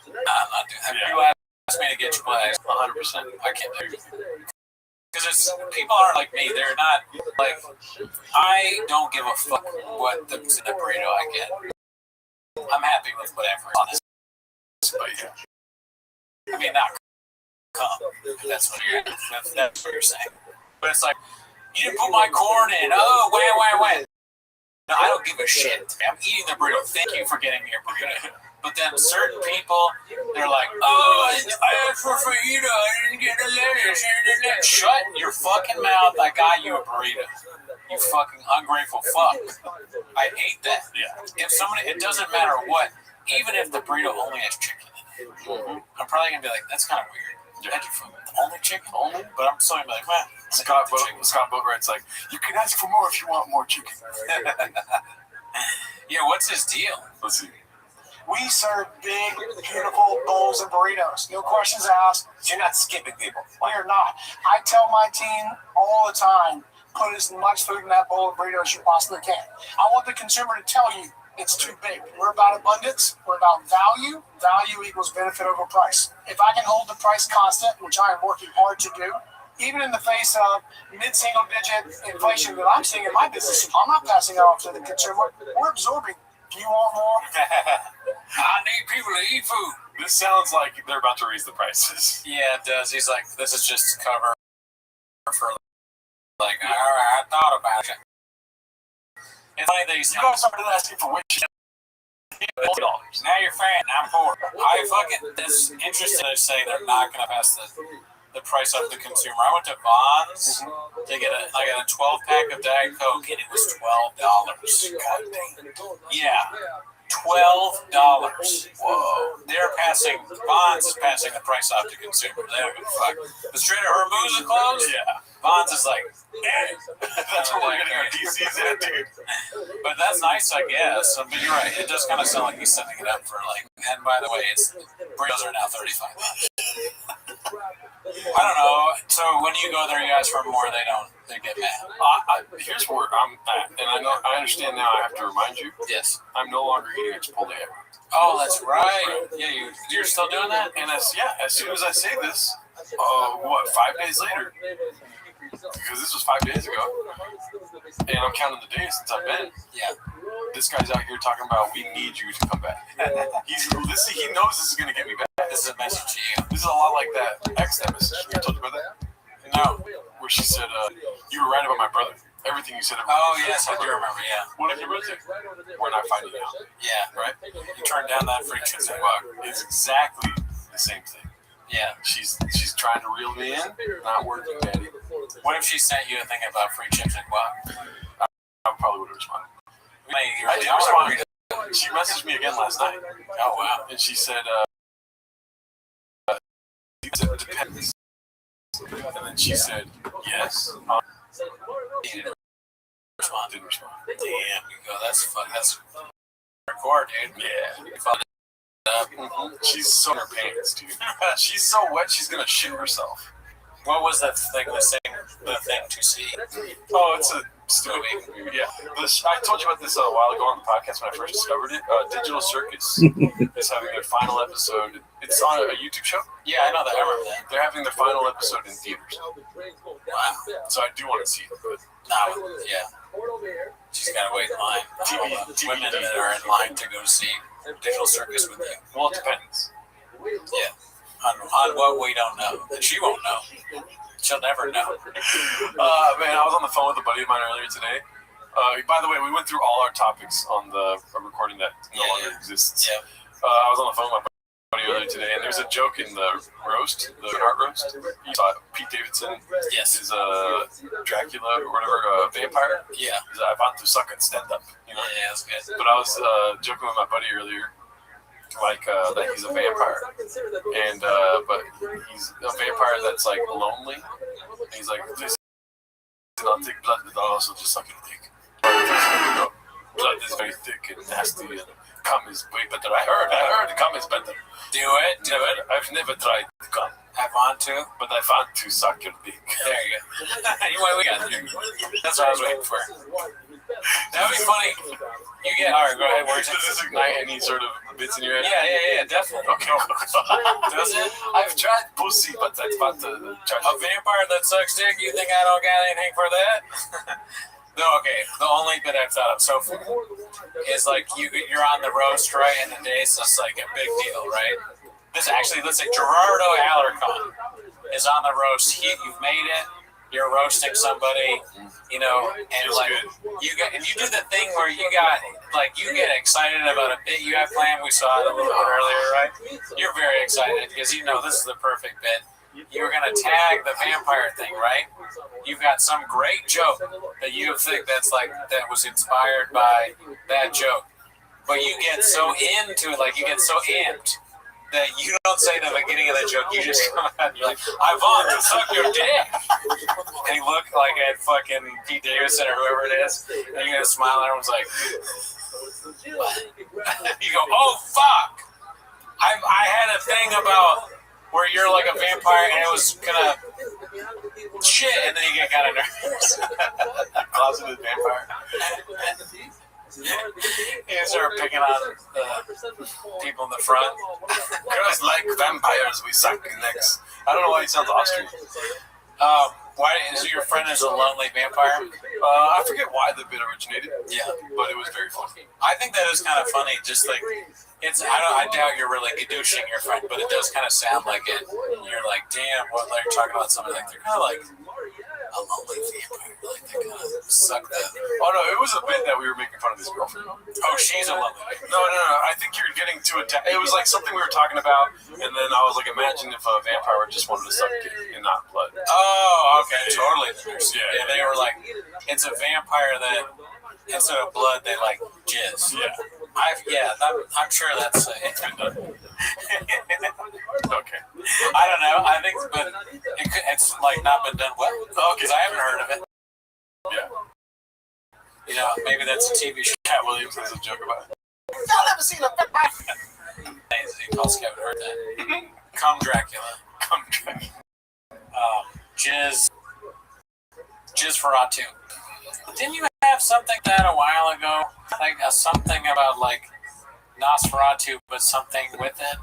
I'm not doing that. If you ask me to get Chipotle, 100%. I can't do it. Because people aren't like me. They're not like, I don't give a fuck what the burrito I get. I'm happy with whatever on this. But yeah. I mean, not come. That's what you're saying. But it's like, you didn't put my corn in. Oh, when? No, I don't give a shit. I'm eating the burrito. Thank you for getting me a burrito. But then certain people, they're like, oh, I asked for fajita. I didn't get a lettuce. Shut your fucking mouth. I got you a burrito. You fucking ungrateful fuck. I hate that. Yeah. If somebody, it doesn't matter what, even if the burrito only has chicken in it, I'm probably going to be like, that's kind of weird. Thank you for only chicken? Only? But I'm still going to be like, man. Scott Boatwright's like, you can ask for more if you want more chicken. Yeah, what's his deal? Let's see. We serve big, beautiful bowls of burritos. No questions asked. You're not skipping people. We're not. I tell my team all the time, put as much food in that bowl of burritos as you possibly can. I want the consumer to tell you it's too big. We're about abundance. We're about value. Value equals benefit over price. If I can hold the price constant, which I am working hard to do, even in the face of mid-single-digit inflation that I'm seeing in my business, I'm not passing it off to the consumer. We're absorbing. Do you want more? I need people to eat food. This sounds like they're about to raise the prices. Yeah, it does. He's like, this is just to cover for, like, all right, I thought about it. It's funny that he's started asking for wages. Now you're fat and I'm poor. I fucking, it's interesting to say they're not going to pass the price up to the consumer. I went to Vons to get a 12-pack of Diet Coke, and it was $12. God dang. Yeah. $12. Whoa. Vons is passing the price off to consumers. They don't give a fuck. The Strait of Hormuz is closed? Yeah. Vons is like, that's what we're getting our DCs at, dude. But that's nice, I guess. But you're right. It does kind of sound like he's setting it up for, like, and by the way, burritos are now $35. I don't know. So when you go there, you ask for more. They don't. They get mad. Here's where I'm at, and I understand now. I have to remind you. Yes. I'm no longer eating at Chipotle ever. Oh, that's right. Yeah, you're still doing that? And as soon as I say this, 5 days later, because this was 5 days ago, and I'm counting the days since I've been. Yeah. This guy's out here talking about we need you to come back. He knows this is gonna get me back. This is a message to you. This is a lot like that ex that message. I told you about that? No. Where she said, you were right about my brother. Everything you said. Oh, yes, I do remember, yeah. What if your brother? We're not finding out. Yeah. Right? You turned down that free chicken. It's exactly the same thing. Yeah. She's trying to reel me in. Not working, Daddy. What if she sent you a thing about free chips and guac? I probably would have responded. I did respond. She messaged me again last night. Oh, wow. And she said, it depends. And then she said, yes. Didn't respond. Didn't respond. Damn, you go. That's fun. That's record, dude. Yeah. You followed it up. Mm-hmm. She's so in her pants, dude. She's so wet, she's gonna shit herself. What was that thing? The thing to see? Oh, it's a stupid movie. Yeah. I told you about this a while ago on the podcast when I first discovered it. Digital Circus is having their final episode. It's on a YouTube show. Yeah, I know that. I remember that. They're having their final episode in theaters. Wow. So I do want to see it. But Yeah. She's got to wait in line. Women that are in line to go see Digital Circus with you. Well, it depends. Yeah. On what we don't know. That she won't know. She'll never know. Man, I was on the phone with a buddy of mine earlier today. By the way, we went through all our topics on the recording that no longer exists. Yeah. I was on the phone with my buddy earlier today, and there's a joke in the roast, the art roast. You saw Pete Davidson. Yes. Is Dracula or whatever, a vampire. Yeah. He's I want to suck and stand up. You know? Yeah, that's good. But I was joking with my buddy earlier, like that he's a vampire, and but he's a vampire that's like lonely. And he's like, this is not thick blood, but I'll also just suck your dick. Blood is very thick and nasty, and cum is way better. I heard cum is better. Do it. I've never tried cum. I want to. But I want to suck your dick. There you go. Anyway, we got it. That's what I was waiting for. That would be funny. You get. All right, go ahead. Does this ignite any sort of bits in your head? Yeah, definitely. Okay. Does it? I've tried pussy, but I want to try. A vampire that sucks dick? You think I don't got anything for that? No, okay. The only bit I've thought of so far is like you're on the roast, right? And the day, so it's like a big deal, right? This actually, let's say Gerardo Alarcon is on the roast. You've made it. You're roasting somebody, you know, and like you do the thing where you get excited about a bit you have planned. We saw it a little bit earlier, right? You're very excited because you know this is the perfect bit. You were gonna tag the vampire thing, right? You've got some great joke that you think that was inspired by that joke, but you get so into it, like you get so amped that you don't say the beginning of the joke. You just come out and you're like, I want to suck your dick. And you look like at fucking Pete Davidson or whoever it is, and you're gonna smile, and everyone's like, you go, oh fuck! I had a thing about where you're like a vampire and it was gonna shit, and then you get kind of nervous. Closeted vampire. You start picking on the people in the front. Girls like vampires, we suck necks. I don't know why he sounds Austrian. Why is your friend is a lonely vampire? I forget why the bit originated. Yeah, but it was very funny. I think that is kind of funny. Just like it's, I doubt you're really douching your friend, but it does kind of sound like it. You're like, damn, what? Like you're talking about somebody like they're kind of like a lonely vampire. Like they kind of suck the. Oh no, it was a bit that we were making fun of his girlfriend. Oh, she's a lonely vampire. No. I think you're getting to it. It was like something we were talking about, and then I was like, imagine if a vampire just wanted to suck dick and not blood. Oh, okay, totally. Yeah, they were like, it's a vampire that instead of blood they like jizz. Yeah. I'm sure that's it's been done. Okay. I don't know. I think, but it's like not been done well. Because I haven't heard of it. Yeah. You know, maybe that's a TV show. Cat Williams has a joke about it. Y'all ever seen a vampire? He calls Kevin Hart that. Come Dracula. Come Dracula. Jizz Ferratu. Didn't you have something that a while ago? Like something about like Nosferatu, but something with it?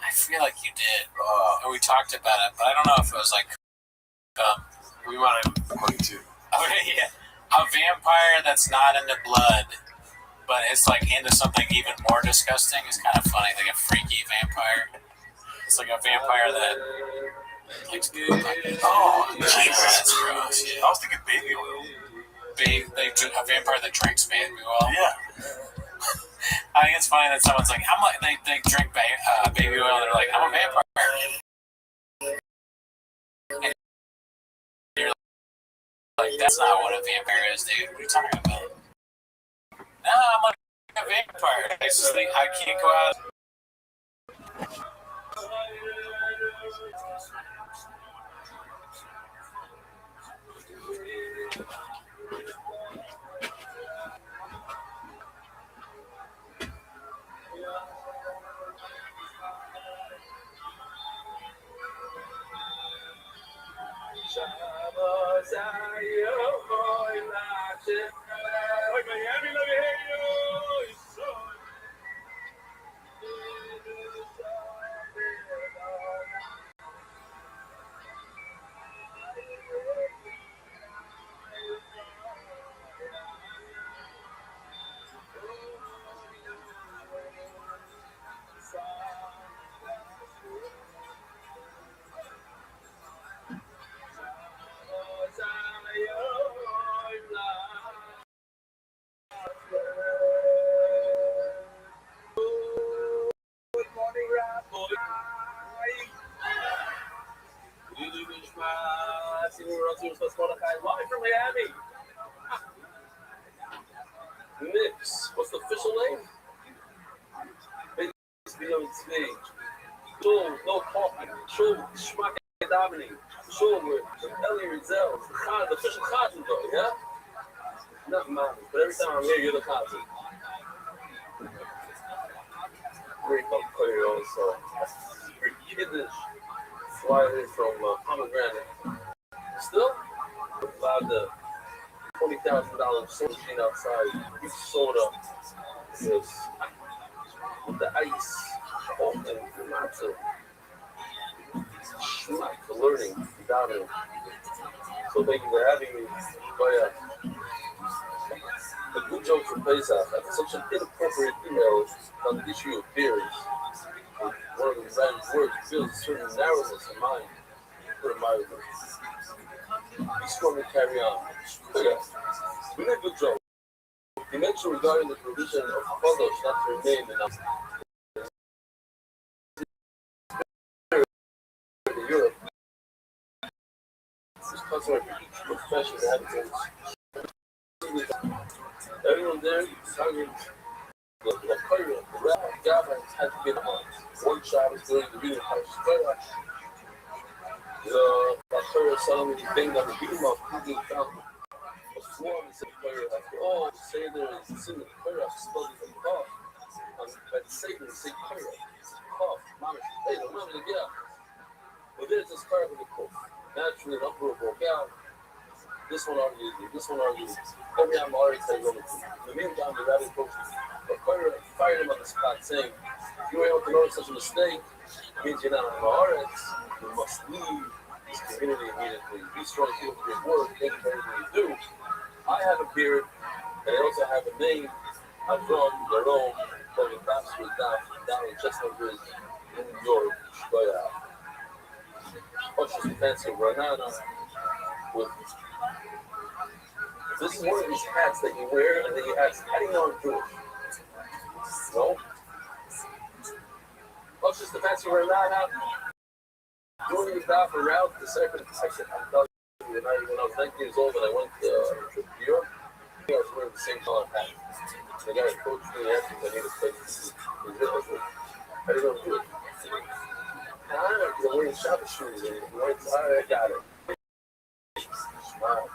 I feel like you did. And we talked about it, but I don't know if it was like We might have one too. okay, yeah, a vampire that's not into blood, but it's like into something even more disgusting. It's kind of funny, like a freaky vampire. It's like a vampire that likes to Oh, that's gross. Yeah. I was thinking baby oil. A vampire that drinks baby oil. Yeah. I think it's funny that someone's like, "I'm like," they drink baby oil. And they're like, "I'm a vampire." And you're like, "That's not what a vampire is, dude. What are you talking about?" No, I'm like a vampire. I just think I can't go out. Live from Miami. Knicks. What's the official name? Be on stage. Show no talking. Show schmack dominating. Show with Ellie Rizal. The official cousin though, yeah? Not mine, but every time I'm here, you're the cousin. Great player also. You get this flyer from Pomegranate. Still, about the $20,000 soda machine outside. You soda is with the ice. Oh, and lots of schmack for learning without it. So thank you for having me. But the good joke for Pesach after such an inappropriate email on the issue of beers. One of the designer's words reveals a certain narrowness of mind. Put it mildly. Be strong and carry on. Yeah. We did a good job. He mentioned regarding the provision of fathers not to remain in Europe. This customer for each profession had everyone there is talking the career, the rabbi, Gavin had to get on. One job is during the reading house. The career suddenly banged on the beam of Google found a swarm and said, "Career, after all, say there is a sin of the career, spelled it from cough. But Satan say career, cough, mama, hey, the women again. But there's this career with the cough. Naturally, an uproar broke out. This one argues, this one argues. Every time already says over. In the meantime, the rabbi approached the career fired him on the spot, saying, "If you were able to notice such a mistake, it means you're not on the Haaretz. You must leave this community immediately. Be strong, feel for your work, thank you for everything you do. I have a beard, and I also have a name. I'm from their own, from the Baptist down in Chestnut Ridge, in New York. But oh, she's a fancy banana with. This is one of these hats that you wear, and then you ask, how do you know I'm Jewish? No? Oh, it's just a fancy banana. Doing the job around the second section. I'm telling you, when I was 19 years old and I went to a trip to Europe, I was wearing the same color hat. The guy approached me and asked me if I needed a place to sleep. He said, how do you know I'm Jewish? And I don't know, wearing Shabbat shoes, and I got it. Wow.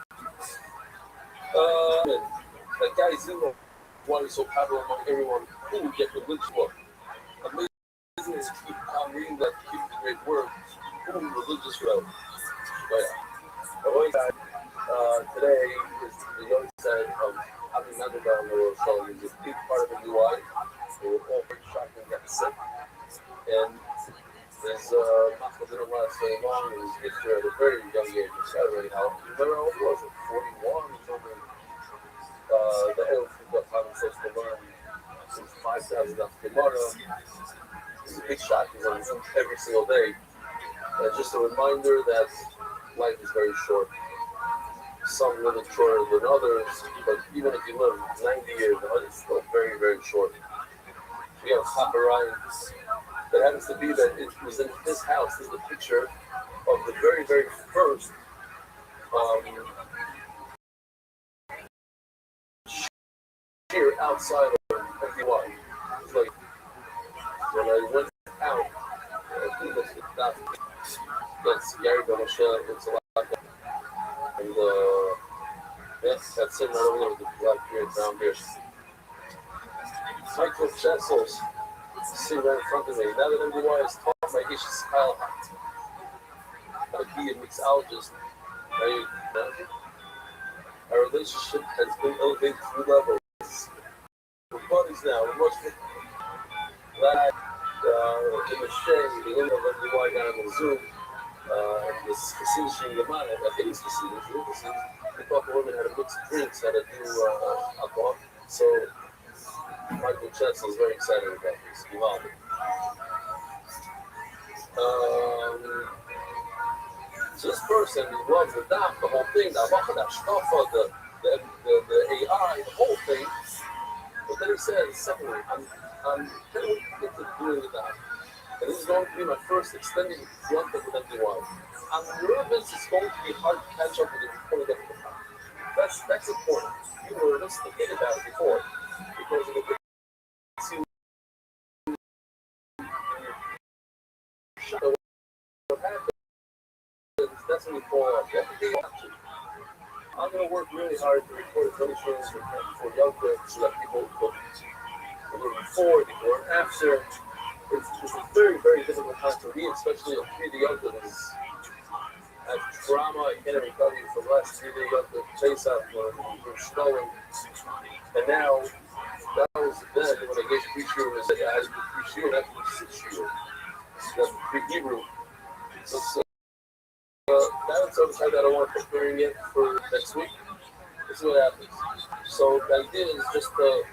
That guy Zemo wanted so popular among everyone who would get the religious book. Amazing is keep on reading that keep the great word. Who religious route. today is the young side of having another down the road. So it's a big part of the UI. They were all very shocked and got sick. And his muscle didn't last very long. It was history at a very young age. He started already how remember how old he was? 41 or something. The whole thing got time and to learn since 5,000 of Gemara. It's a big shock. He's on Zoom every single day. And just a reminder that life is very short. Some live shorter than others, but even if you live 90 years, it's still very, very short. We have Chaparayim. That happens to be that it was in his house. This is the picture of the very, very first here outside of MDY. It's like when I went out, I think that's Gary Bonasha, it's a lot. And that's him right over there with the black beard, brown beard. Michael Chesels sitting right in front of me. Now that MDY is taught by Ish's Kyle, how to be a mixologist, our relationship has been elevated to new levels. We're buddies now. We're much glad in the shade, the owner of MDY got on the Zoom. The Cassidish Yamana, I think it's Cassidish, we thought the women had to mix drinks, had to do alcohol. So Michael Chesel is very excited about this. So this person loves the daf, the whole thing, the Shkafa, the AI, the whole thing. But then he says, secondly, I'm kind of get to doing the daf. And this is going to be my first extended run with MDY. I'm nervous it's going to be hard to catch up with it before we get to the top. That's important. You were just thinking about it before. Because of the what happens, that's when you fall off. I'm going to work really hard to record as many shows for young kids so that people will before, before, and after. It's a very, very difficult time for me, especially a 3D youngster that is as drama. I can't even tell you from last 3D youngster chase out for stolen. And now, that was then when I gave pre-shiur and said, I had to do pre-shiur, that's pre-shiur. That's pre-Hebrew. So that's outside that I want to prepare yet for next week. This is what happens. So the idea is just to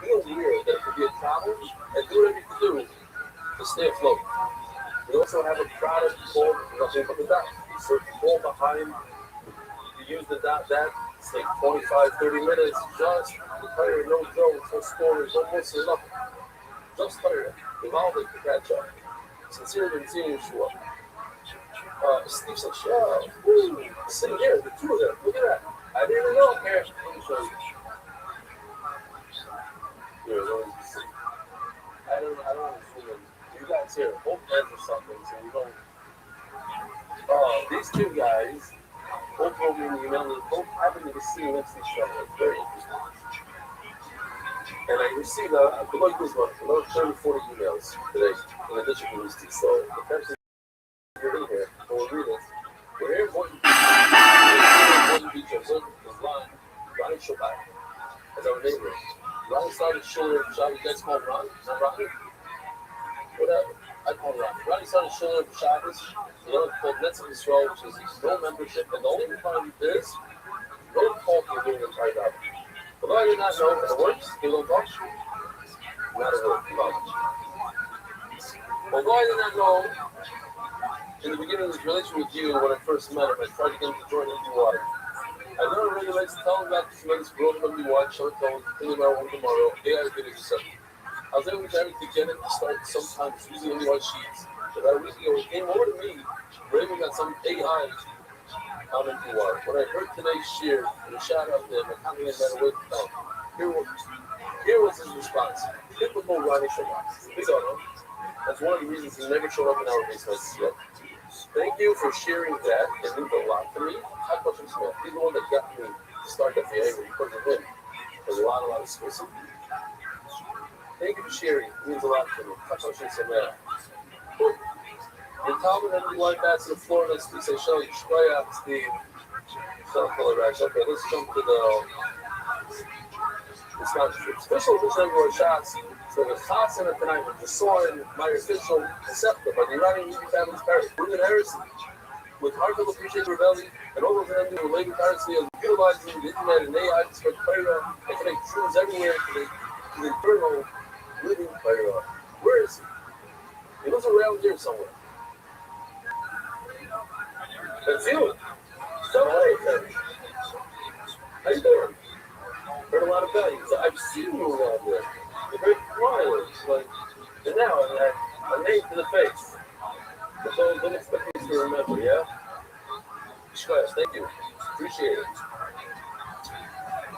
feel weird that it could be a challenge and do whatever you can do to stay afloat. We also have a product called Nothing But the Dot. You search all behind, you use the dot, it's like 25-30 minutes, just the tire, no jokes, no stories, no missing, nothing. Just tire, evolve it to catch up. Sincerely and seeing you up. Steve said, woo, sitting here, the two of them, look at that. I didn't even know, man. Let me show you. Here, let me see. I don't know. You guys here, both ends or something, so you don't. These two guys, both told me in the email, both happened to be sitting next to each other. It's very interesting. And I received another 30-40 emails today, in addition to these two. So, the person you're in here, we'll read it. We're here for one teacher, so is Ronnie Shabbat, as our neighbor. Ronnie started Shiller Shabbat. You guys call him Ron? Not Ronnie? Whatever. I call him Ronnie. Ronnie started Shiller Shabbat. Another called Nets of Israel, which is no membership, and the only requirement is no talking during the entire job. Although I did not know if it works, you don't talk. Not a word. Although I did not know in the beginning of this relationship with you, when I first met him, I tried to get him to join MDY. I never really liked to tell him about this tremendous growth of MDY, short tones, thinking about one tomorrow. AI did it yourself. I was able to get him to start sometimes using MDY sheets. About a week ago, he came over to me, raving about some AI on MDY. When I heard today's share, and a shout out to him, I can't even better way to tell him. Here was his response. Typical Ronnie Shabbat. Big on him. That's one of the reasons he never showed up in our basements yet. Thank you for sharing that. It means a lot to me. Hashem Smith. He's the one that got me to start that VA because of him. There's a lot of space. Thank you for sharing. It means a lot to me. Hashem Smith. The Talmud and the white bats on the floor next to say, Shelly, Shkoya, Steve. Okay, let's jump to the official edition of shots. So the Chassan of tonight was just saw in my official receptor by the Iranian Unity Family's parents, Ruben Harrison, with heartfelt appreciation for Belly and all of them doing related currency of utilizing the internet and AI to spread prayer and connect truths everywhere to the eternal living prayer. Where is he? He was around here somewhere. That's you. So hey, how you doing? Heard a lot about you. So I've seen you around there. You're very quiet, like, and now a name to the face. That's all don't expect me to remember, yeah? Shkosh, thank you. Appreciate it.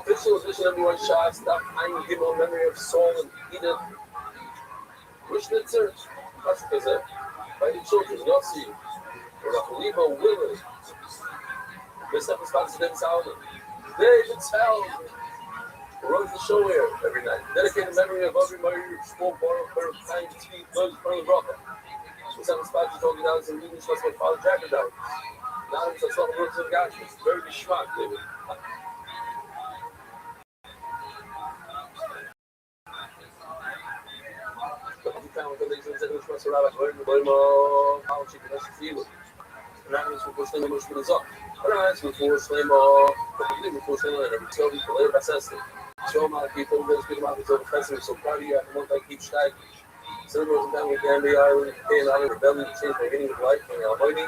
Official edition of One Shot, stop Ein Gimel, memory of Saul and Edith. Wishnitzer, Kashkaze, by the children, Yossi, Rachaliba Willard. This episode is David Salomon. David Salomon. Who runs the show here every night. Dedicated memory of every Mario, small bar, of time to speak, those from the Brooklyn. This episode is talking down some leading trust my father Jacker down. Now it's a song of words and gotchas. Very geschmack, David. So many people, those big mountains over festival, so proud of you. I want to keep steiging. Celebrating down with Gambia Island, paying out of rebellion to change my meaning of life, and Almighty.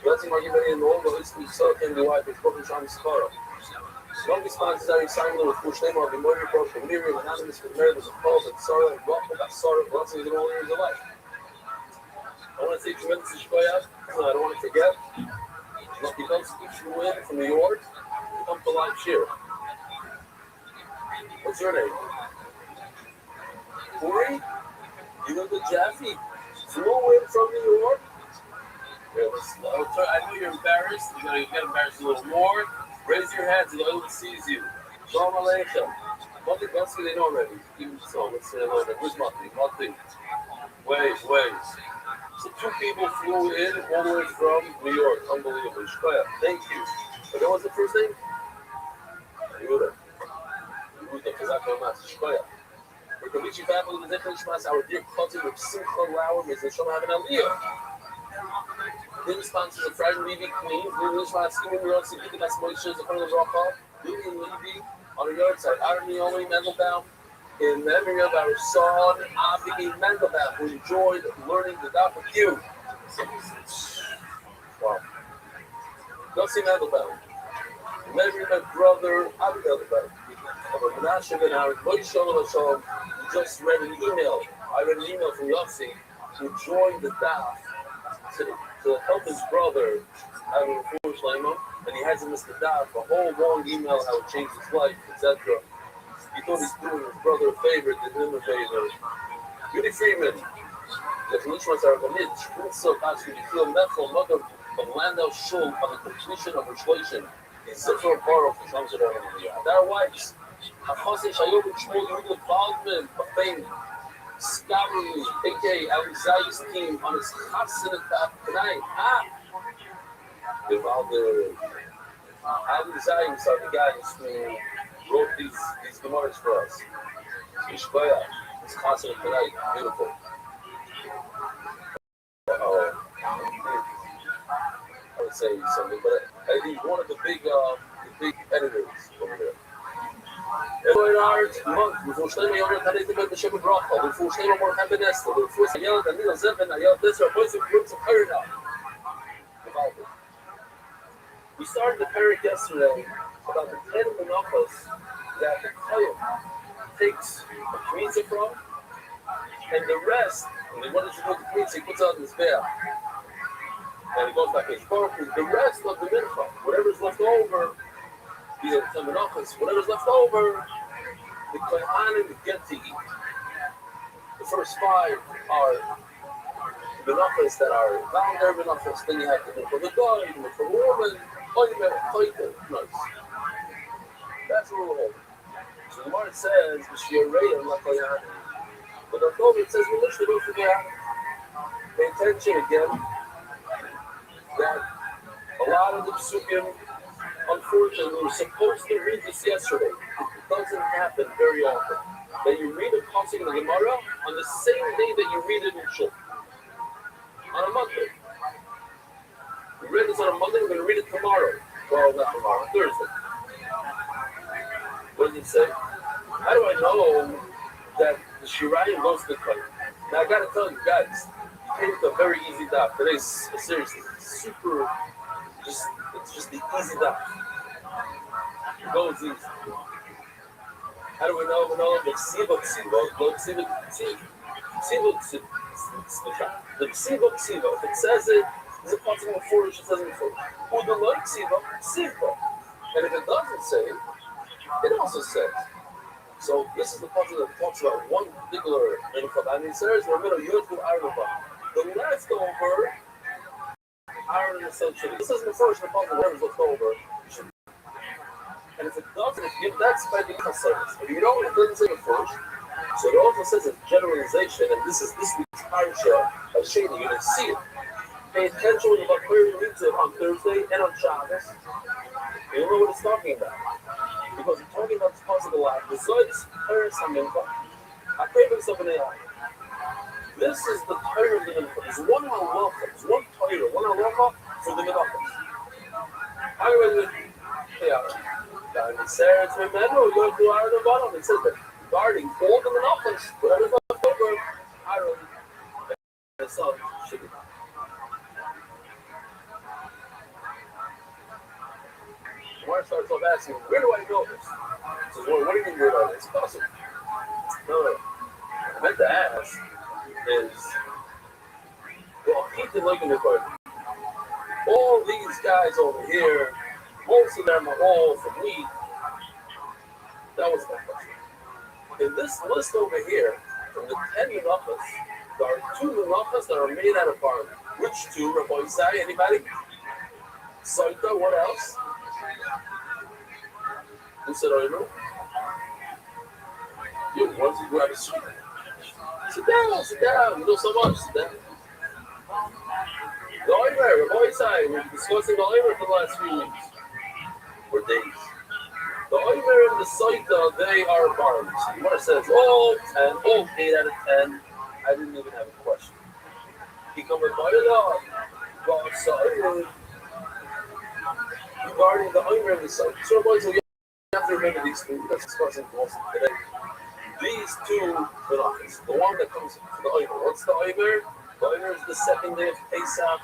Blessing my humanity in the world, but listening to so can be wide with broken Sean Sparrow. Long responses are silent with Bush name of the murder approach from Miriam, anonymous with Meredith of Paul, and Sarah, and Rock about Sarah, blessings in all areas of life. I want to say tremendous Shkoyah. I don't want to forget. Lucky Dunn speaks you in from New York to come to live cheer. What's your name? Corey? You know the Jaffe? Flew in from New York? Yeah, I know you're embarrassed. You get embarrassed a little more. Raise your hands and everyone sees you. Shalom Aleichem. Monty Bunsky, they know already. Even so, let's say hello. Where's Monty? Monty. Wait. So 2 people flew in all the way from New York. Unbelievable. Shkoyah. Thank you. But what was the first name? Yehuda. Kazakh Master Shkoyah. We're Kamichi family, the Shmas, our dear cousin of Simcha Lauer, Ms. Neshama have an Aliyah. The sponsors of Friday Levy Queens, Lily Shmas, Steven Rothschild, Gideon Moishes, the front of the Rock Hall, Lillian Levy, on the yard side, Aaron Naomi Mendelbaum, in memory of our son, Abigail Mendelbaum, who enjoyed learning the daf with you. Wow. Yossi Mendelbaum. In memory of my brother, Abigail Mendelbaum. Of Menashe Ben Aaron, who just read an email. I read an email from Yossi, who joined the daf to help his brother have a foolish layman, and he hasn't missed the daf, a whole long email how it changed his life, etc. He thought he's doing his brother a favor, did him a favor. Judy Freeman, the Felishmas are the Mitch, Prince asking to feel Methel, mother of Landau Shul, on the completion of her Shloshim. In Sefer Baruch, the Shams of their wives. Hafasi Shayov and Shmuel Yehuda Baldwin, a famed scholarly, a.k.a. Ali Zay's team on his Chassan tonight. The Ali Zay's are the guys who wrote these Gemaras for us. Shkoyah, his Chassan tonight, beautiful. I would say something, but I think one of the big editors over there. Month, before Shlomo Yomer had to make the Shem Bracha, before Shlomo Mor Habenesta, before Yelled and Nil Zeben, Yelled this, our boys of groups of Perina. We started the parak yesterday about the 10 menachos that the Kohen takes a kmitza from, and the rest, when he wanted to put the kmitza, he puts out his bear. And it goes back to his Baruch, the rest of the mincha, whatever's left over, either 10 menachos, whatever's left over, the Kohanim get to eat. The first 5 are menachos that are founder menachos, then you have to do for the guy, you do for the woman, nice. That's what we're holding. So the Gemara says, V'shiyareya l'koyanim. But the Torah says, we literally don't forget. Pay attention again that a lot of the psukim unfortunately, we were supposed to read this yesterday. It doesn't happen very often. That you read a passage in the Gemara on the same day that you read it in Shul. On a Monday. We read this on a Monday, we're going to read it tomorrow. Well, not tomorrow, Thursday. What does it say? How do I know that the Shirayim goes to the Kohen? Now, I got to tell you guys, you take a very easy daf. Today's, seriously, super, it's just the easy daf. It goes easy. How do we know? We know the ksiva. The ksiva. If it says it, there's a possible before it says it before. Who the like ksiva. And if it doesn't say it, it also says. So this is the puzzle that talks about one particular minchah. And it says we're going to use the the leftover iron essentially. This isn't the first the puzzle whatever's left over. And if it doesn't, that's by the service. If you don't, it doesn't say it first. So it also says a generalization, and this is this week's parasha of Shady. You didn't see it. Pay attention when the Bakari reads it on Thursday and on Shabbos. You'll know what it's talking about. Because it's talking about this possible life. Besides Paris and Mincha, I pray for something in AI. This is the Torah of the Mincha. There's one halacha, there's one Torah, one halacha for the Minchas. I read it. Yeah. And it says, remember, we go to our bottom. It says that regarding all the Menachos, whatever's left over, Aaron and his son should be. Mark starts off asking, where do I know this? He says, well, what do you mean where do I know this? It's possible. No. What I meant to ask is, well, keep the looking at all these guys over here, most of them are all from me. That was my question. In this list over here, from the 10 menachos, there are 2 menachos that are made out of barley. Which 2, Rabbi Isai? Anybody? Saita, what else? Who said Omer? You want to grab a seat? Sit down. You know so much. Sit down. The Omer, Rabbi Isai, we've been discussing the Omer for the last few weeks. Or days. The Omer and the Saita, they are barley. So the Gemara says, all 8 out of 10. I didn't even have a question. He come with Bayada, regarding the Omer and the Saita. So, boys, you have to remember these 2. That's discussing most of today. These 2 menachos. The one that comes from the Omer. What's the Omer? The Omer is the second day of Pesach.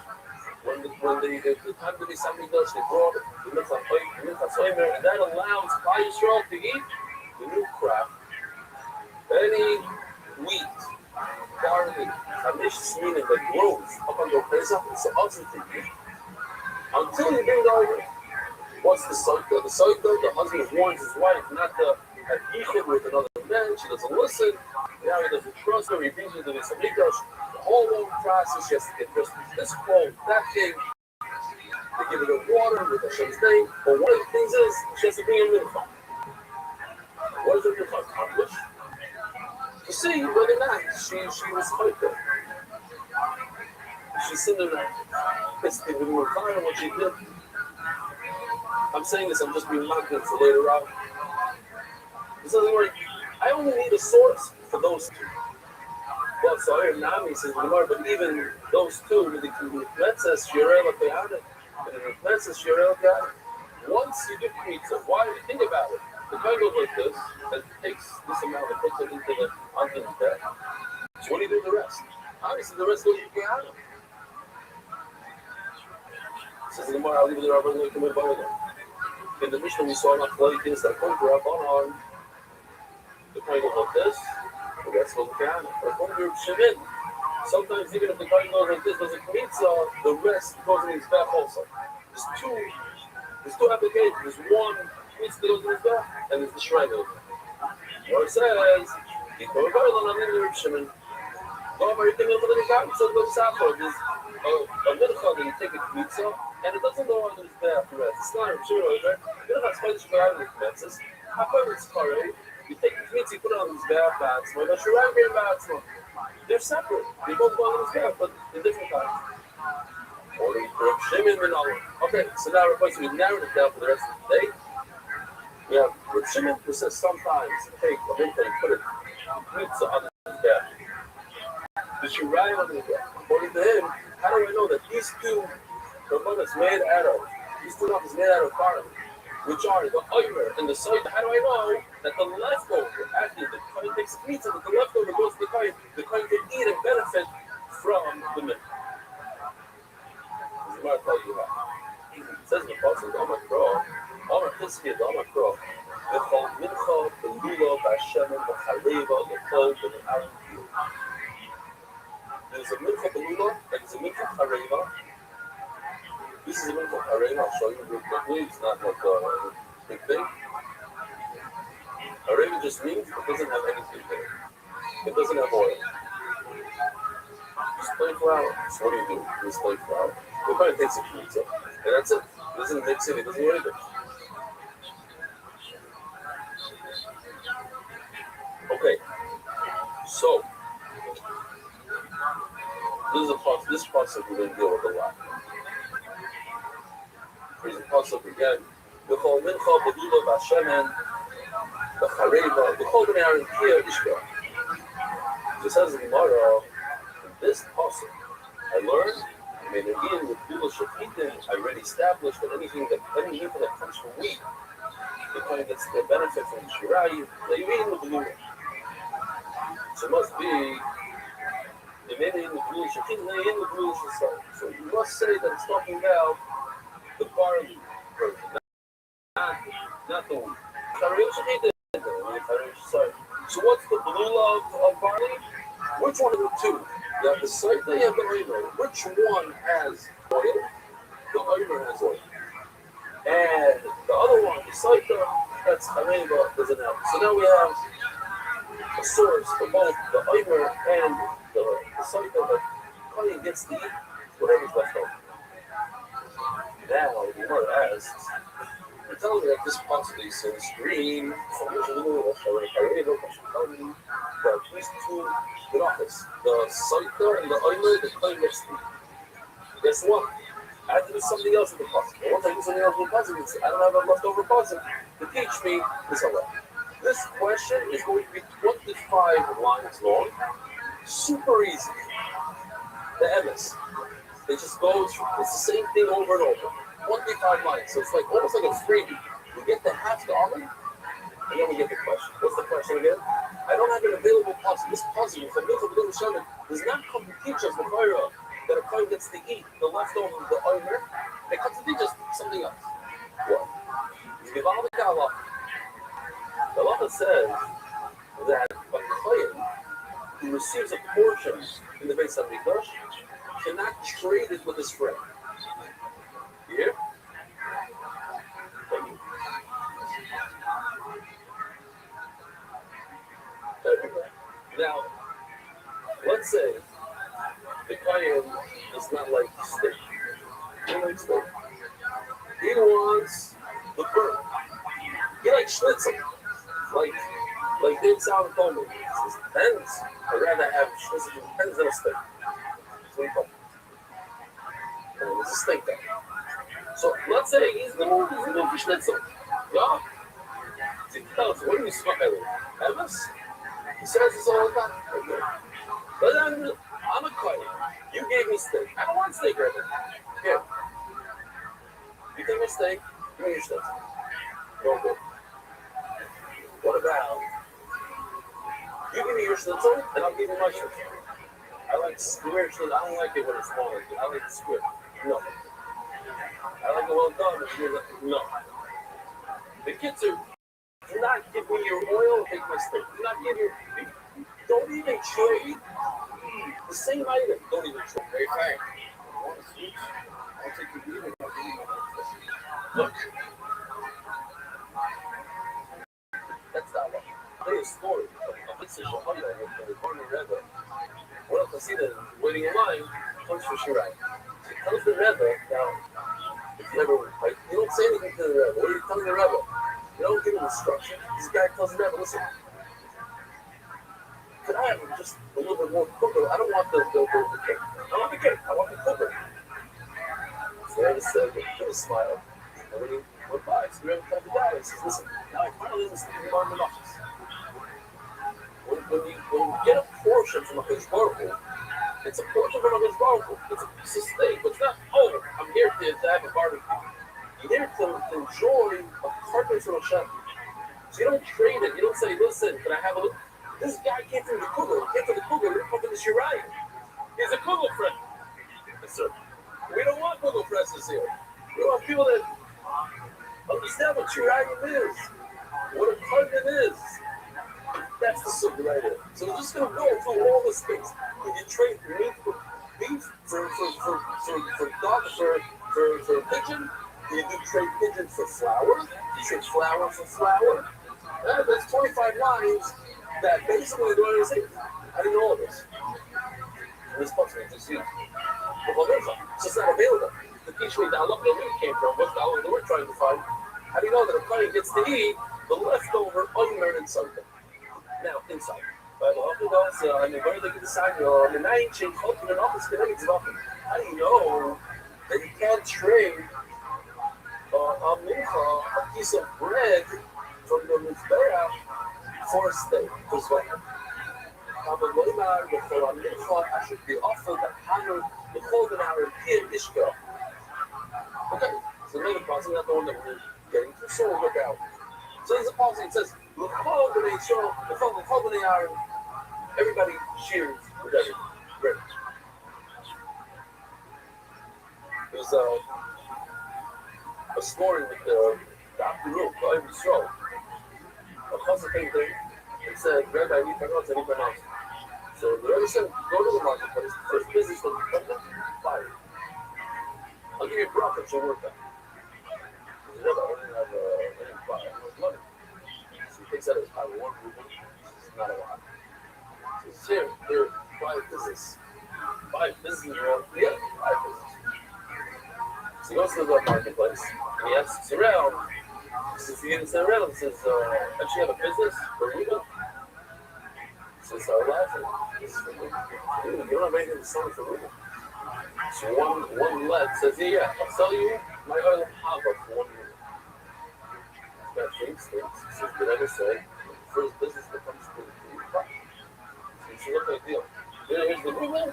When the time that they does, they brought the Minchas Omer, and that allows Klal Yisrael to eat the new crop, any wheat, barley, Hamish meaning that grows up until Pesach, it's also to eat. Until you bring the Omer. What's the Saita? The Saita, the husband warns his wife not to have yichud with another man. She doesn't listen. Now he doesn't trust her. He brings her to the Mikdash. Whole long process, she has to get dressed with this clothes, that thing. They give her the water with Hashem's name. But one of the things is, she has to bring a mincha. What does a mincha accomplish? To see whether or not she was chayta. She sinned or not. It's the mincha what she did. I'm saying this, I'm just being mocked for later on. This doesn't work. I only need a source for those 2. Well, so here Nami says, but even those 2, they can be Metzes, Shirel, Peyada, and the Metzes, Shirel, Peyada. Once you get pizza, why do you think about it? The guy goes like this, and takes this amount and puts it onto the bed. So what do you do with the rest? Obviously, the rest goes to Peyada. Says the Gemara, I'll leave it there, I'll come in by them. In the Mishnah, we saw not bloody kids that come grab on. The guy goes like this. The rest goes down. Sometimes even if the guy goes like this, does a pizza, the rest goes in his back also. There's 2 applications. There's one pizza that goes in his back, and there's the shrine over. Where it says, there's a mincha that you take a pizza, and it doesn't go under his back the rest. It's not a sure over. You don't have spicy shrine with pizzas. However, it's correct. You take the pizza, you put it on his back, they're separate. They both go on his back, but in different times. According to Reb Shimon ben Allah. Okay, so now we narrowed it down for the rest of the day. We have Reb Shimon who says sometimes take a mincha and put a pizza on the death. The Shirayim on the death. According to him, how do I know that these two korbanos made out of, these two numbers made out of barley, which are the oimer and the soy? How do I know that the leftover, after the kohen takes the pizza, that the leftover goes to the kohen can eat and benefit from the milk? As Gemara tells you how. It says in the Pasuk, Amar Kro, Amar Chizkiah, Amar Kro, V'chol mincha b'lulo b'Hashem b'chareva l'chol b'ne'arim kiyum. There's a mincha b'lulo, like it's a mincha chareva. This is a mincha chareva. I'll show you real quickly. It's not like a big thing. Chareva just means it doesn't have anything in it. It doesn't have oil. Just plain flour. So what do? Just plain flour. The kohen takes a pizza, and that's it. It doesn't mix it. It doesn't do anything. Okay, so this pasuk we're going to deal with a lot. Here's the pasuk again. V'chol mincha b'lulo b'Hashem b'chareva v'chol b'ne'arim kiyum ishka. It says in Gemara, in this pasuk, I learned. I mean, again, with Bula Shapitin, I already established that any meat that comes from wheat, the kohen gets the benefit from the Shirai, that you eat with the Bula. So it must be, they made it in the Bula Shapitin, they in the Bula Shasar. So you must say that it's talking about the barley version, not the wheat. So what's the Bula of barley? Which one of the two? You have the Saita, you have the oimer. Which one has oil? The oimer has oil. And the other one, the Saita, that's Hareva, doesn't have. So now we have a source for both the oimer and the Saita that Kohen gets to eat whatever's left over. Now, the Gemara asks, you're telling me that this possibly says green, but these two brachas, the Saita and the oimer, the Kohen gets to eat. Guess what? I have to do something else in the puzzle. Once I do something else in the puzzle, I don't have a leftover puzzle to teach me this Allah. This question is going to be 25 lines long. Super easy. The emes. It just goes, it's the same thing over and over. 25 lines. So it's like almost like a freebie. We get to half the almond, and then we get the question. What's the question again? I don't have an available puzzle. This puzzle, if a mitzvah does not come to teach us the Torah that a kohen gets to eat the leftover of the oimer. It comes to teach us something else. What? The halacha says that a kohen who receives a portion in the Beis Hamikdash cannot trade it with his friend. Here? Now, let's say the kohen does not like steak. He likes steak. He wants the bird. He likes schnitzel. Like Dave Sauer told me. He says, depends. I'd rather have schnitzel depends than a steak. So he told me. And there's a steak there. So let's say he's going for schnitzel. Yeah. He tells me, what do you smell at? Emes? He says it's all about. Okay. But I'm a kohen. You gave me steak. I don't want steak right now. Here. You gave me steak. Give me your steak. No good. What about you give me your schnitzel and I'll give you my schnitzel? I like square schnitzel. I don't like it when it's small. I like it square. No. I like it well done. But you're like, no. The kids are, do not give me your oil and take my steak. Do not give your. Don't even trade the same item. Don't even trade. Very fine. I want a sweet. I'll take the beef and I'll give you my fish. Look. That's not what. I'll tell you a story of Mitzvah Shahaya with the Barney Rebbe. One of the Hasidim waiting in line comes for Shirai. So he tells the Rebbe, now, if you ever, like, you don't say anything to the Rebbe. What are you telling the Rebbe? You don't give him instruction. This guy tells the Rebbe, listen, could I have just a little bit more cooker? I don't want the cake. I want the cake. I want the cooker. I said, with a smile. And when he replied, so we have time to die. He says, listen, now I finally understand the Marmon office. When you get a portion from a Hajj Baruch Hu, it's a portion from a Hajj Baruch Hu. It's a piece of steak. It's not, oh, I'm here to have a barbecue. You're here to enjoy a carpet from Hashem. So you don't trade it. You don't say, listen, can I have a look? This guy came from the Kugel. He came from the Kugel. We're from the Shirayim. He's a Kugel friend. Yes, sir. We don't want Kugel presses here. We want people that understand what Shirayim is, what a carpet is. That's the sugar right there. So we're just going to go through all the things. When you trade meat for beef, for dog, for pigeon, you do trade pigeon for flour, you trade flour for flour. That's 25 lines that basically the way say, I didn't know all this. And this box is just used. It's just not available. The teach me down, look where we came from, what's the dollar that we're trying to find. How do you know that a client gets to eat the leftover unlearned something? Now, inside. But I mean, where they get the sign, I mean, I ain't changed hoping and office connected to nothing. How do you know that you can't trade a piece of bread from the Mizbeach for a steak? Because what? I should be offered the hammer, the golden hour, and Ishka. Okay, so another policy, not the one that we're getting to, so we'll look out. So there's a policy that says, everybody cheers with everything. Great. There's a story with Dr. Rook, every show. A consulting thing. It said, Rabbi, I need anyone else. So the Rabbi said, go to the marketplace. First business will be coming, buy it. I'll give you a profit, you'll work out. The Rabbi, I didn't have any buy, I have money. So he takes out his power, 1 ruble. It's not a lot. So he says, here, buy a business. Buy a business, yeah, buy a business. So he goes to the marketplace, and he asks around. Since he didn't say around, he says, actually have a business for Ruben? He says, I'm laughing. He says, you don't have anything to sell for Ruben. So one lad says, yeah, I'll sell you my oil of hava for 1 Ruben. That thinks. He says, did I ever say, the first business that comes to the profit? So he says, okay, deal. Here's the Ruben.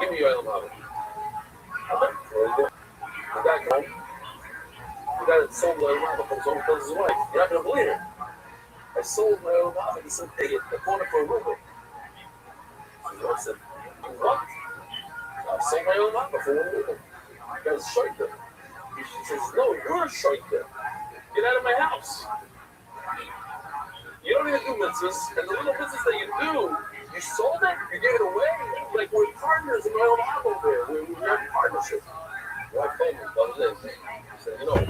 Give me your oil of hava. Okay, there you go. The guy comes home. The guy that sold the Rabbi comes home and tells his wife, you're not going to believe it. I sold my own Rabbi. He said, take it. I bought it for a ruble. His wife said, what? I sold my own Rabbi for 1 ruble. The guy's shaykh. She says, no, you're a shaykh. Get out of my house. You don't even do mitzvahs. And the little business that you do, you sold it, you gave it away. Like, we're partners in my own Rabbi over there. We're in partnership. Well, I told him the other day. He said, you know, I'm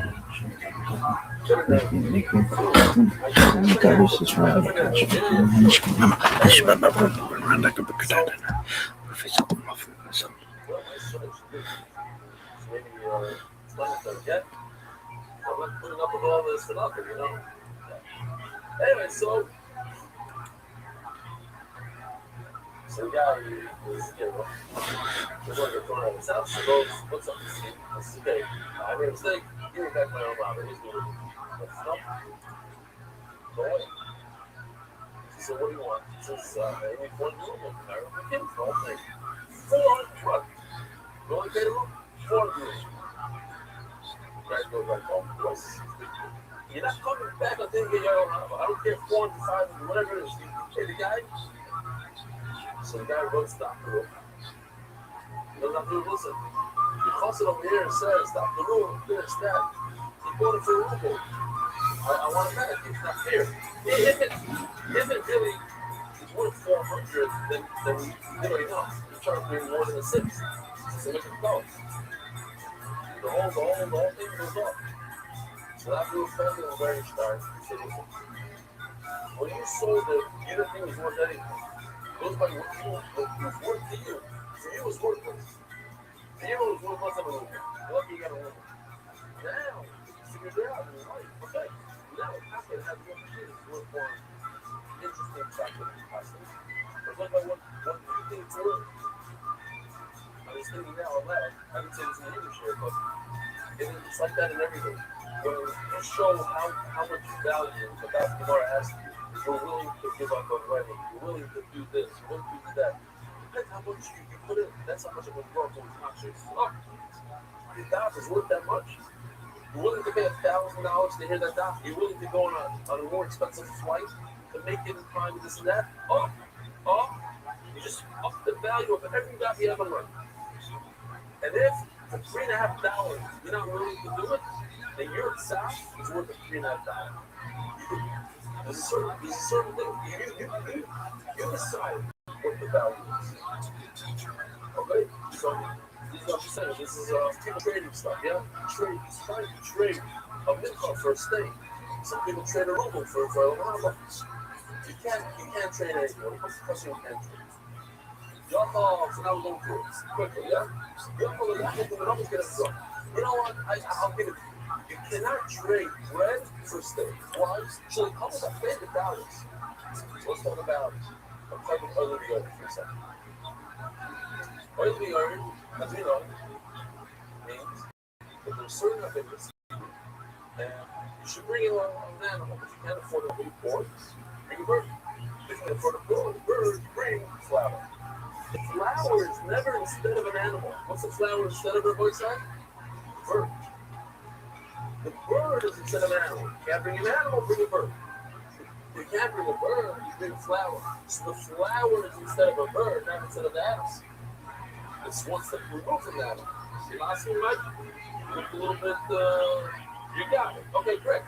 not putting up with all this for nothing, you know. Anyway, so the guy was, was like a phone at his house. He goes, what's up, Steve? I said, okay, I made a mistake. Give me back my own Robert. He's doing it. No. Go away. He said, what do you want? He says, I need 1 ruble. I don't know the whole thing. 400 what? You only paid a ruble? 400 rubles. The guy goes like, oh, twice. You're not coming back until you get your own Robert. I don't care, 400, 500, whatever it is. You pay the guy. So the guy runs Dr. Rook. He goes, Dr. Rook, listen. The consul over here says, Dr. Rook, this, that. He bought it for a ruble. I want it back. It's not fair. If it really is worth 400, then you know, you charge me more than a 6. So look at the cost. The whole thing goes up. So Dr. Rook told me in the very start, he said, listen, when you sold it, you didn't think it was worth anything. Goes by what was worth to you. For you, it was worthless. For you, it was worth less than a ruble. Lucky you got a ruble. Now, you figured it out in your life. Okay. Now, I can have one kid worth more interesting factor than possible. But look at what do you think it's worth? I mean, just thinking now aloud. I didn't say this in English here, but it's like that in everything. When you show how much value the Gemara has to you, you're willing to give up on writing, you're willing to do this, you're willing to do that. Depends how much you put in. That's how much of a work will conscious. Oh, the daf is worth that much. You're willing to pay $1,000 to hear that daf. You're willing to go on a more expensive flight to make it in time, this and that. You just up the value of every daf you ever learned. And if for $3.50 you're not willing to do it, then your daf is worth $3.50. There's a certain thing. You decide what the value is. Okay? So this is what I'm saying. This is people trading stuff, yeah? Trying to trade a mincha for a steak. Some people trade a ruble for a lava. You can't trade anything. When it comes to question, you can't trade. So now we're going through it quickly, yeah? You know what? I'll give it to you. You cannot trade bread for steak. Why? So it comes with $100. So let's talk about a type of oil we earn for a second. Oil we earn, as we know, means that there's certain abilities, and you should bring in an animal. If you can't afford a big pork, bring a bird. If you can afford a bird, bring flour. The flour is never instead of an animal. What's the flour instead of a voice side? Bird. The bird is instead of an animal. You can't bring an animal, bring a bird. You can't bring a bird, you bring a flower. So the flower is instead of a bird, not instead of the animal. It's one step removed from the animal. See, last one, Mike? Look a little bit, you got it. Okay, great.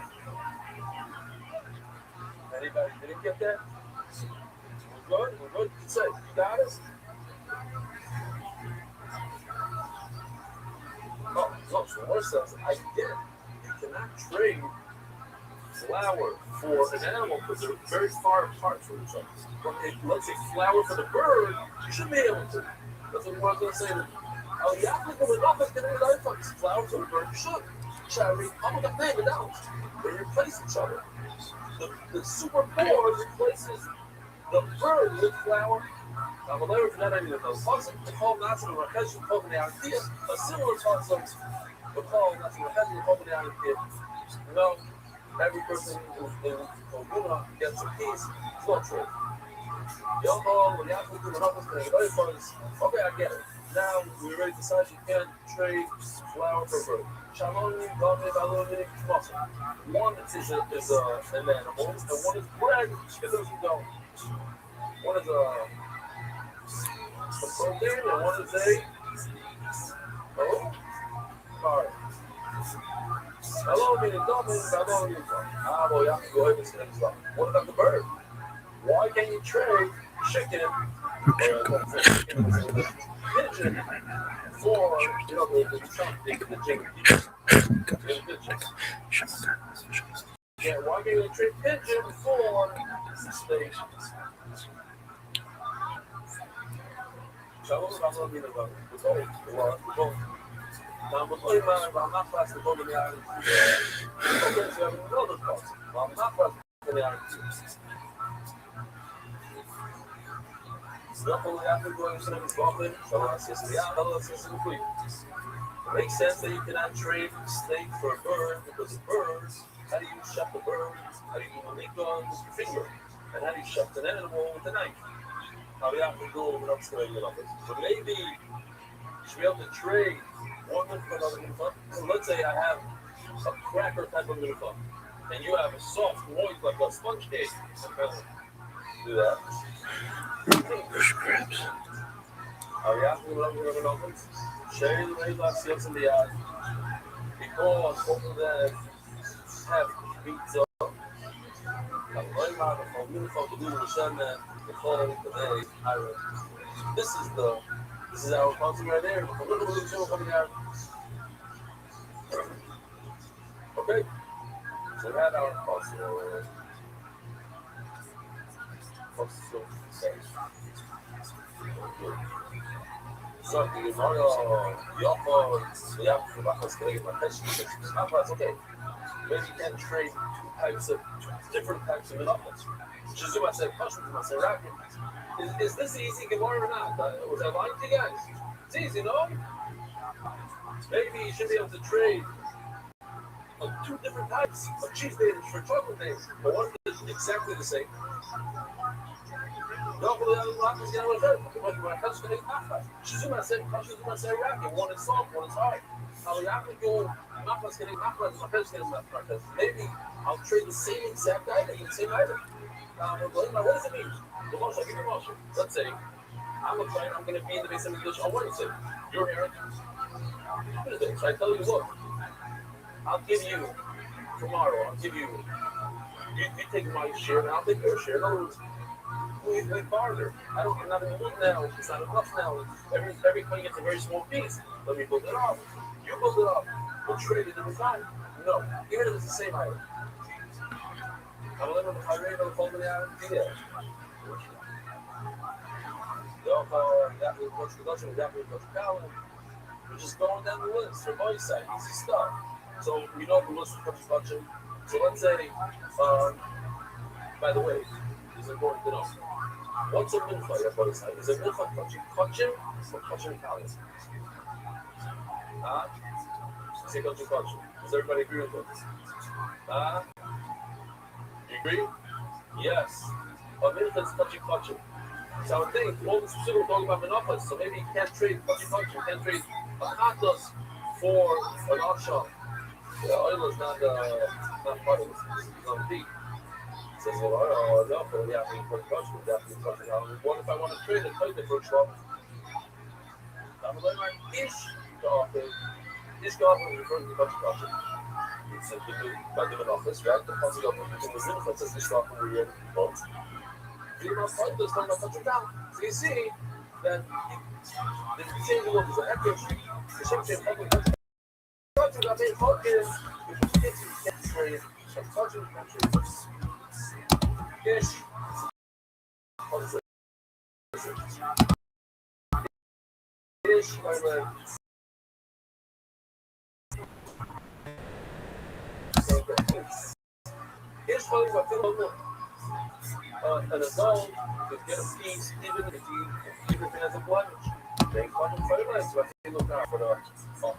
Anybody didn't get that? We're good? We're good? You said, you got it? So the word says, I get it. You cannot trade flour for an animal because they're very far apart from each other. But if, let's say, flour for the bird, you should be able to. That's what we're going to say. Flour for the bird, you should. They replace each other. The super poor replaces the bird with flour. Now, the for that, I mean, the concept, the call not to the Rakesh, the idea, a similar concept. The call not to the Rakesh, the idea. No, every person in Oguna gets a piece, it's not true. Okay, I get it. Now we already decided you can't trade flour for bird. One is an animal, and one is bread. It doesn't go. One is a protein, and one is a card. Hello, meaning don't mean hello, meaning boy, you have to go ahead and say stuff. What about the bird? Why can't you trade chicken pigeon for, the yeah, why can't you trade pigeon for steak? Now, I'm not plastic over the island. Okay, so I have another thought. I'm not plastic over the island. It makes sense that you cannot trade steak for a bird because the birds, how do you chef the bird? How do you do the meat on with your finger? And how do you chef an animal with a knife? How do you have to do it without spraying it up? But maybe you should be able to trade one for another mincha. So let's say I have a cracker type of mincha, and you have a soft, moist, like a sponge cake. Do that. Crabs. Share the way last year in the eye. Because both of them have pizza. This is our concept right there. Okay. So we had our concept. So okay. Maybe you can trade different types of muffins. Just I said, is this easy Gemara or not? Was I lying to you guys? It's easy, no? Maybe you should be able to trade of two different types of cheese days for chocolate days, but one is exactly the same. No, but one is going to hurt. One is going to hurt. She's going to say, one is soft, one is hard. Maybe I'll trade the same exact item, the same item. What does it mean? Let's say I'm a client, I'm going to be in the base of the dish on Wednesday. You're Eric. Tuesday. So I tell you, look, I'll give you tomorrow, you take my share and I'll take your share. In other words, we barter. I'm not in the mood now. It's not enough now. Every client gets a very small piece. Let me build it up. You build it up. We'll trade it in time. No, even if it's the same item. I'm living with my rate on the phone now. Yeah. We're just going down the list from my side. Easy stuff. So we know the list of budget. So let's say, by the way, it's important to know. What's a mincha at both sides? Is a mincha kachim or kachim kalim? Say kachim. Does everybody agree with this? You agree? Yes. A mincha is kachim. So I would think all this people talking about monopolies, so maybe you can't trade kachim, you can't trade a katas for an offshot. The oil is not part of this. It's not deep. Says, well, no, but we have to put kachim. What if I want to trade it? Trade the first one. I'm going to ish golfing. Ish golfing refers to kachim. It's simply by giving office, right? The kachim golfing is the limit that says ish golfing where you're both. So you see that the same world is an accuracy. The same thing happening. Touching that main focus, which is getting trade from touching countries. Ish. Ish, an adult could get a piece even if he has a blemish. They call him for less, but he look out for a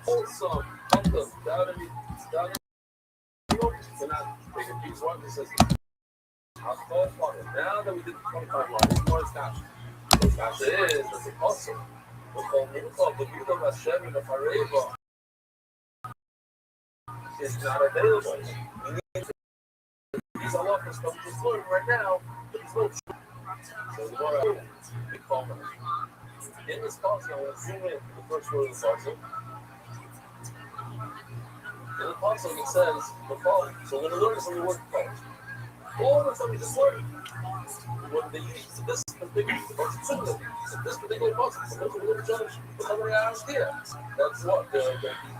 wholesome, humble, down in cannot take a piece one. He says, I'll call for it. Now that we did the 25 line, it's more established. The fact is, that's impossible. We'll call Mincha, but you know Hashem and the Fareva is not available. These halachas come to learn right now, but it's not true. So the Gemara we call them. In this passage, I want to zoom in the first word of the passage. In the passage, it says the following. So we're going to learn this from the word call. All the time we just learn when they use this particular passage, this particular passage, so we're going to judge the summary idea. That's what you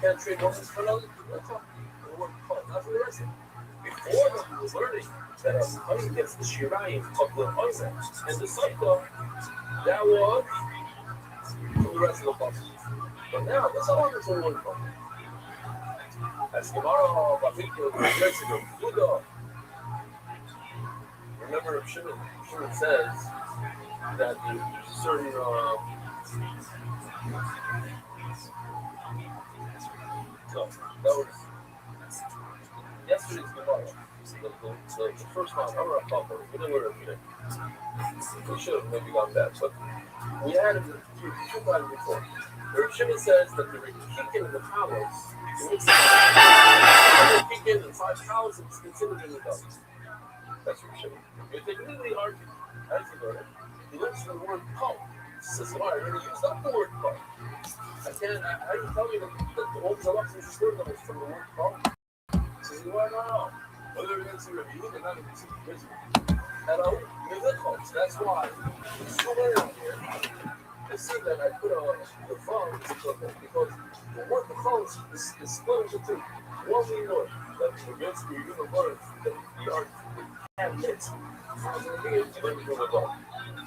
can't trade one for another. That's what the word call. Not for the rest of it. Before that, we were learning that a honey gets the shirayim of the honey and the cycle, that was from the rest of the puzzle. But now, that's how it's all working from. As tomorrow, remember, Shimon says that the certain no, that was yesterday's Gemara, the first one, we didn't learn it today. We should have maybe gone back, but we had it two times before. The Shimon says that the Rikikin in the palace, the Rikikin in 5 houses is considered in the dust. That's what Shimon. If they really argue, as you learn it, he looks for the word pump. He says, I already used up the word pump. How do you tell me that all these elections is from the word pump? He says, no. Whether we're going to see review, they're not going to see the vision. That's why it's so around here. I see that I put the phone because the word the phone is split into two. One we know that the against the universe that we are and hits.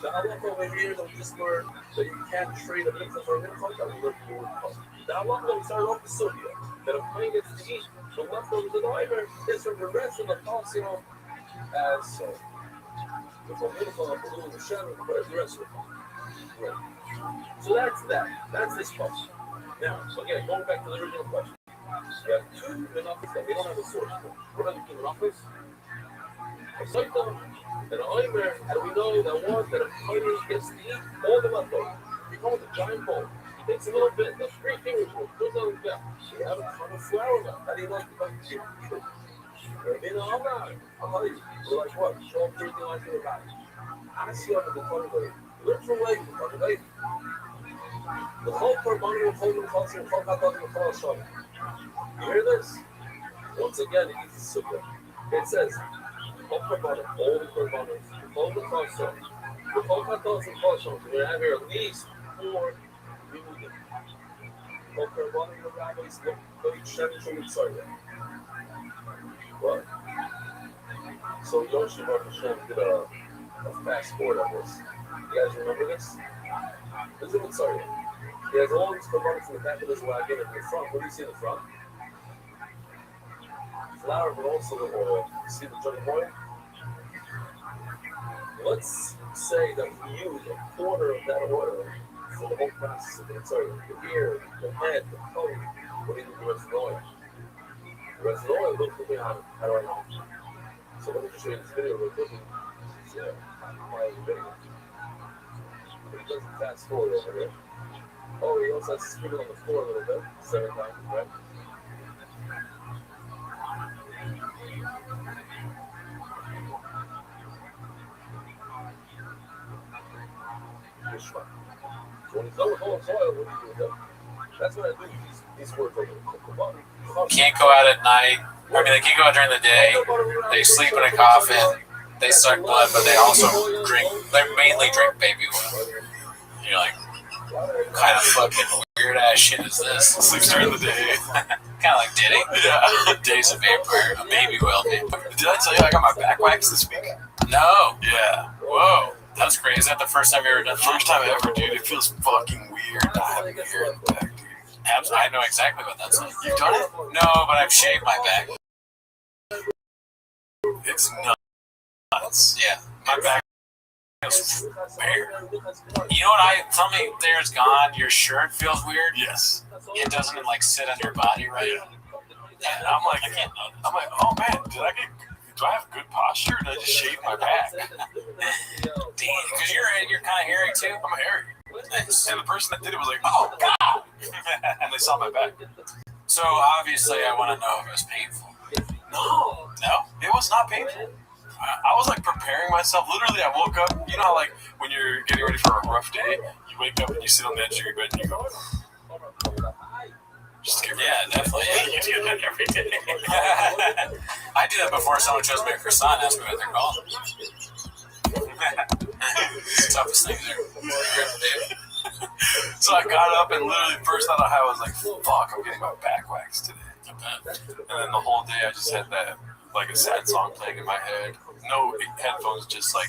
The halakha over here that we just learned that you can't trade a mincha for a mincha, that we learned the word call. The halakha that we started off with Sylvia, that if money gets to eat, the leftovers of the driver is from the rest of the policy as so. The mincha of the little Hashem, where's the rest of it? Right. So that's that. That's this question. Now, again, going back to the original question. We have two monopolies that we don't have a source for. What are the two monopolies? A cycle and an Oimer, and we know that one that a fighter gets to eat all the leftovers. He calls a giant bowl. He takes a little bit, the 3 fingers full, puts on his back. You have a ton of flour now. How do you like the fucking shit? You know, I'm not. I'll tell you. We're like what? Show up everything like you're about. I see up in the corner, look for way, right? The whole carbon of holding culture and fuck out of the fall shop. You hear this? Once again, it is super. It says, all the carbonos, all the culture, the whole carbonos and culture. We have here at least 4 million. All carbonos and rabbis look each other from inside. What? So Yoshi Baruch Hashem did a fast forward on this. You guys remember this? This is what's sorry. He has all these components in the back of this wagon and in the front. What do you see in the front? Flour, but also the oil. You see the jug of oil? Let's say that we use a quarter of that oil for the whole process of it. Sorry, the ear, the head, the coat. What do you do with the rest of the oil? The rest of the oil, look at me on it. How do I know? So let me just show you this video real quickly. Yeah, my video. But it doesn't fast forward over here. Oh, he also has to spin it on the floor a little bit. 7 times, right? So when he's done with all the soil, what do you do with them? That's what I do. These words over here. Can't go out at night. I mean, they can't go out during the day. They sleep in a coffin. They suck blood, but they also drink. They mainly drink baby oil. You're like, what kind of fucking weird ass shit is this? Sleeps during the day. Kind of like Diddy. Yeah. Days of Vampire, a baby oil vampire. Did I tell you I got my back waxed this week? No. Yeah. Whoa. That's crazy. Is that the first time you ever done that? First time ever, dude. It feels fucking weird not having hair in the back, dude. I know exactly what that's like. You've done it? No, but I've shaved my back. It's nuts. Yeah. My back feels weird. You know what tell me there's gone, your shirt feels weird? Yes. It doesn't like sit on your body, right? And I'm like, I can't know. oh man, do I have good posture? Or did I just shave my back? Damn, because you're kind of hairy too. I'm hairy. Nice. And the person that did it was like, oh god, and they saw my back. So obviously, I want to know if it was painful. No, it was not painful. I was like preparing myself. Literally, I woke up. You know how like when you're getting ready for a rough day, you wake up and you sit on the edge of your bed and you go. Just get ready. Yeah, definitely. You do that every day. I do that before someone shows me a croissant and asks me what they're called. It's the toughest thing there. So I got up and literally the first thought I had was like, fuck, I'm getting my back waxed today. And then the whole day I just had that, like a sad song playing in my head. No headphones, just like,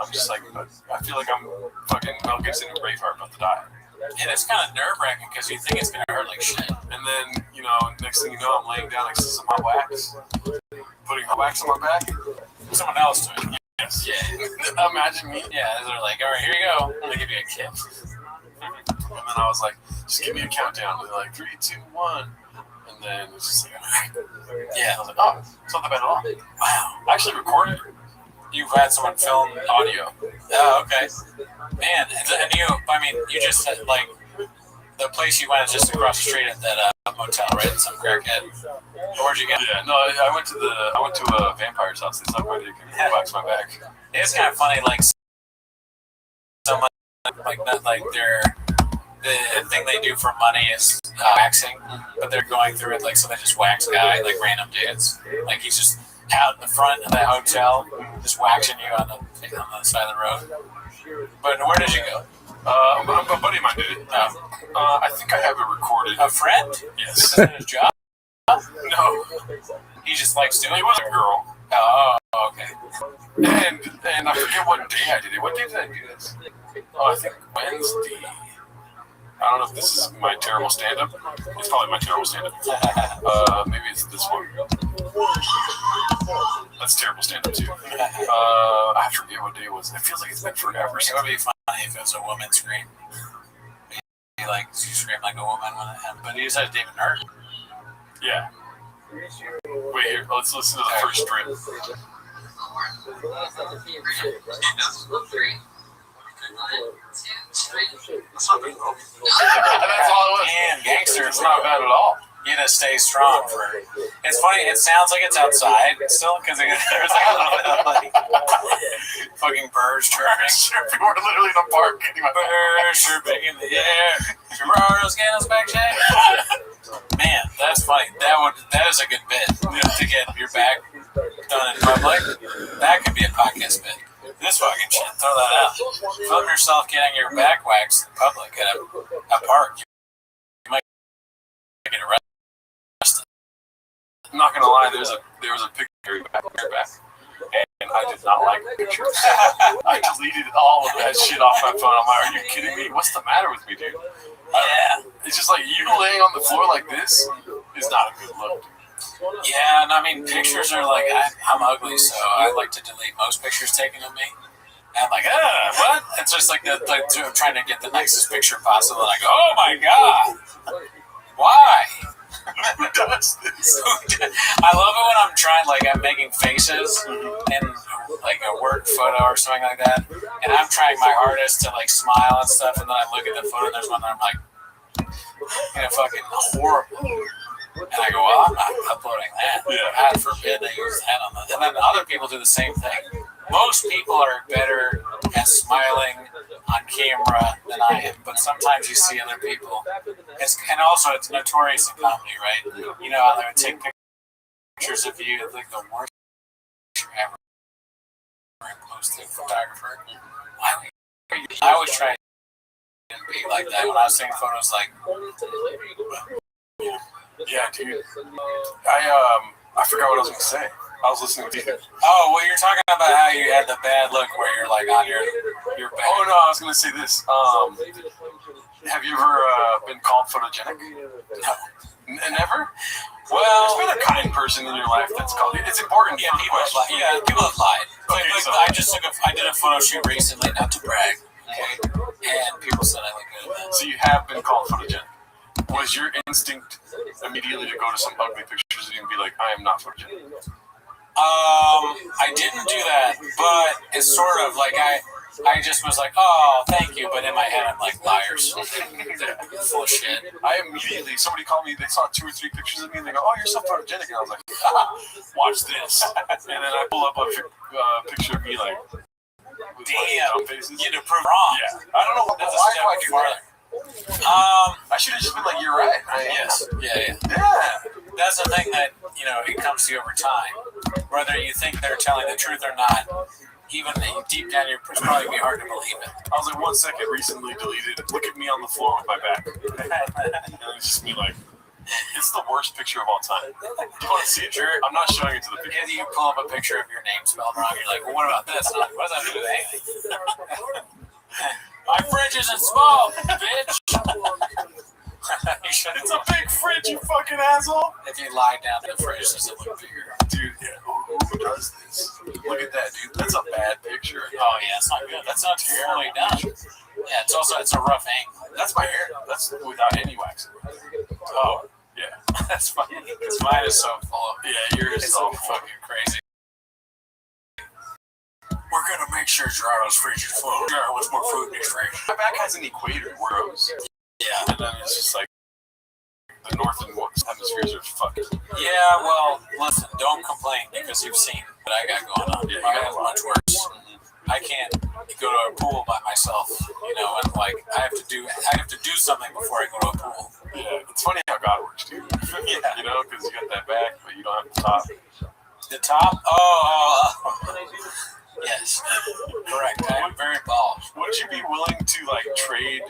I'm just like, I feel like I'm fucking Mel Gibson and Braveheart about to die. And it's kind of nerve-wracking because you think it's going to hurt like shit. And then, you know, next thing you know, I'm laying down next to some hot wax, putting hot wax on my back. Someone else doing it. Yes. Yeah. Imagine me. Yeah, they're like, all right, here you go. I'm going to give you a kiss. And then I was like, just give me a countdown. And they're like, 3, 2, 1. And then it's just like, all right. Yeah. I was like, oh, it's not that bad at all. Wow. I actually recorded. You've had someone film audio. Oh, okay. Man, and you just said, like, the place you went is just across the street at that motel, right? Some crackhead. Where'd you get? Yeah, no, I went to a vampire's house. They sucked my dick and waxed my back. It's kind of funny, like, someone, like, that, like, the thing they do for money is waxing, but they're going through it, like, so they just wax a guy, like, random dudes. Like, he's just out in the front of the hotel, just waxing you on the side of the road. But where did you go? A buddy of mine did it. I think I have it recorded. A friend? Yes. Is that his job? No. He just likes doing it? He was a girl. Oh, okay. And I forget what day I did it. What day did I do this? Oh, I think Wednesday. I don't know if this is my terrible stand-up. It's probably my terrible stand-up. Maybe it's this one. That's terrible stand-up too. I forget what day it was. It feels like it's been forever. It would be fun if it was a woman scream. He like you scream like a woman when it happened. But he just had David Hart. Yeah. Wait here. Let's listen to the first strip. That's all it was. Damn, gangster. It's not bad at all. You gotta stay strong for. It's funny. It sounds like it's outside still because there's like a little bit of like fucking birds chirping. We're literally in a park. Birds chirping in the air. Gerardo's getting us back, Jay. Man, that's funny. That is a good bit to get your back done in public. That could be a podcast bit. This fucking shit. Throw that out. Film yourself getting your back waxed in public at a park. You might get arrested. I'm not gonna lie, there was a picture back, and I did not like the picture. I deleted all of that shit off my phone. I'm like, are you kidding me? What's the matter with me, dude? Yeah. It's just like you laying on the floor like this is not a good look. Yeah, and I mean, pictures are like, I'm ugly, so I like to delete most pictures taken of me. And I'm like, what? It's just like trying to get the nicest picture possible, and I go, oh my god, why? Who does this? I love it when I'm trying, like I'm making faces in like a work photo or something like that, and I'm trying my hardest to like smile and stuff, and then I look at the photo and there's one that I'm like, fucking horrible. And I go, well, I'm not uploading that. God forbid they use that on the. And then other people do the same thing. Most people are better at smiling on camera than I am, but sometimes you see other people. And also, it's notorious in comedy, right? You know how they would take pictures of you, like the worst picture ever, and post to a photographer. I always try to be like that when I was taking photos, like. Yeah, dude. I forgot what I was gonna say. I was listening to you. Oh, well, you're talking about how you had the bad look where you're like on your back. Oh no, I was gonna say this. Have you ever been called photogenic? No. Never? Well, there's been a kind person in your life that's called it. It's important. Yeah, people have lied. Okay, like, so I did a photo shoot recently, not to brag. Okay, and people said I look good. So you have been called photogenic. Was your instinct immediately to go to some ugly pictures and be like, I am not photogenic? I didn't do that, but it's sort of like I just was like, oh, thank you, but in my head I'm like, liars. They're full of shit. I immediately, somebody called me, they saw 2 or 3 pictures of me and they go, oh, you're so photogenic. And I was like, watch this. And then I pull up a picture of me like, with damn, faces. you'd have proved wrong. Yeah. I don't know, That's why a do I do farther. that? I should have just been like, you're right. Yes. Yeah. Yeah. That's the thing that, it comes to you over time. Whether you think they're telling the truth or not, even deep down, it's probably be hard to believe it. I was like, 1 second, recently deleted. Look at me on the floor with my back. And it's just me like, it's the worst picture of all time. Do you want to see it? Sure. I'm not showing it to the people. If you pull up a picture of your name spelled wrong, you're like, well, what about this? What does that do with anything? My fridge isn't small, bitch. It's a big fridge, you fucking asshole. If you lie down to the fridge, does it look bigger? Dude, who does this? Look at that, dude. That's a bad picture. Oh, yeah, it's not good. That's not fairly done. Yeah, it's a rough angle. That's my hair. That's without any wax. Oh, yeah. That's funny, because mine is so full of. Yeah, yours is all fucking crazy. We're gonna make sure Gerardo's fridge is full. Gerardo wants more food in his fridge. My back has an equator where it goes. Yeah. And then it's just like the north and west hemispheres are fucked. Yeah, well, listen, don't complain because you've seen what I got going on. Yeah, I got much worse. I can't go to a pool by myself, and like I have to do something before I go to a pool. Yeah, it's funny how God works, dude. Yeah. Because you got that back, but you don't have the top. The top? Oh. Yes, correct. I am very bald. Would you be willing to trade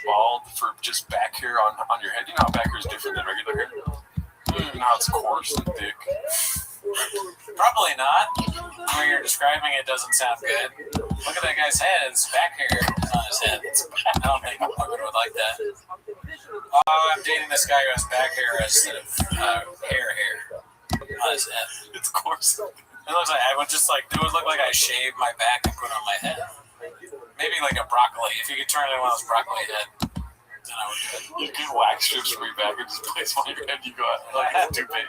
bald for just back hair on your head? You know how back hair is different than regular hair? You know how it's coarse and thick? Probably not. The way you're describing it doesn't sound good. Look at that guy's head. It's back hair on his head. I don't think a woman would like that. I'm dating this guy who has back hair instead of hair on his head. It's coarse. It looks like it would look like I shaved my back and put it on my head. Maybe like a broccoli. If you could turn it in one of those broccoli head, then I would do it. You get wax strips from your back and just place on your head. You go out like a toupee.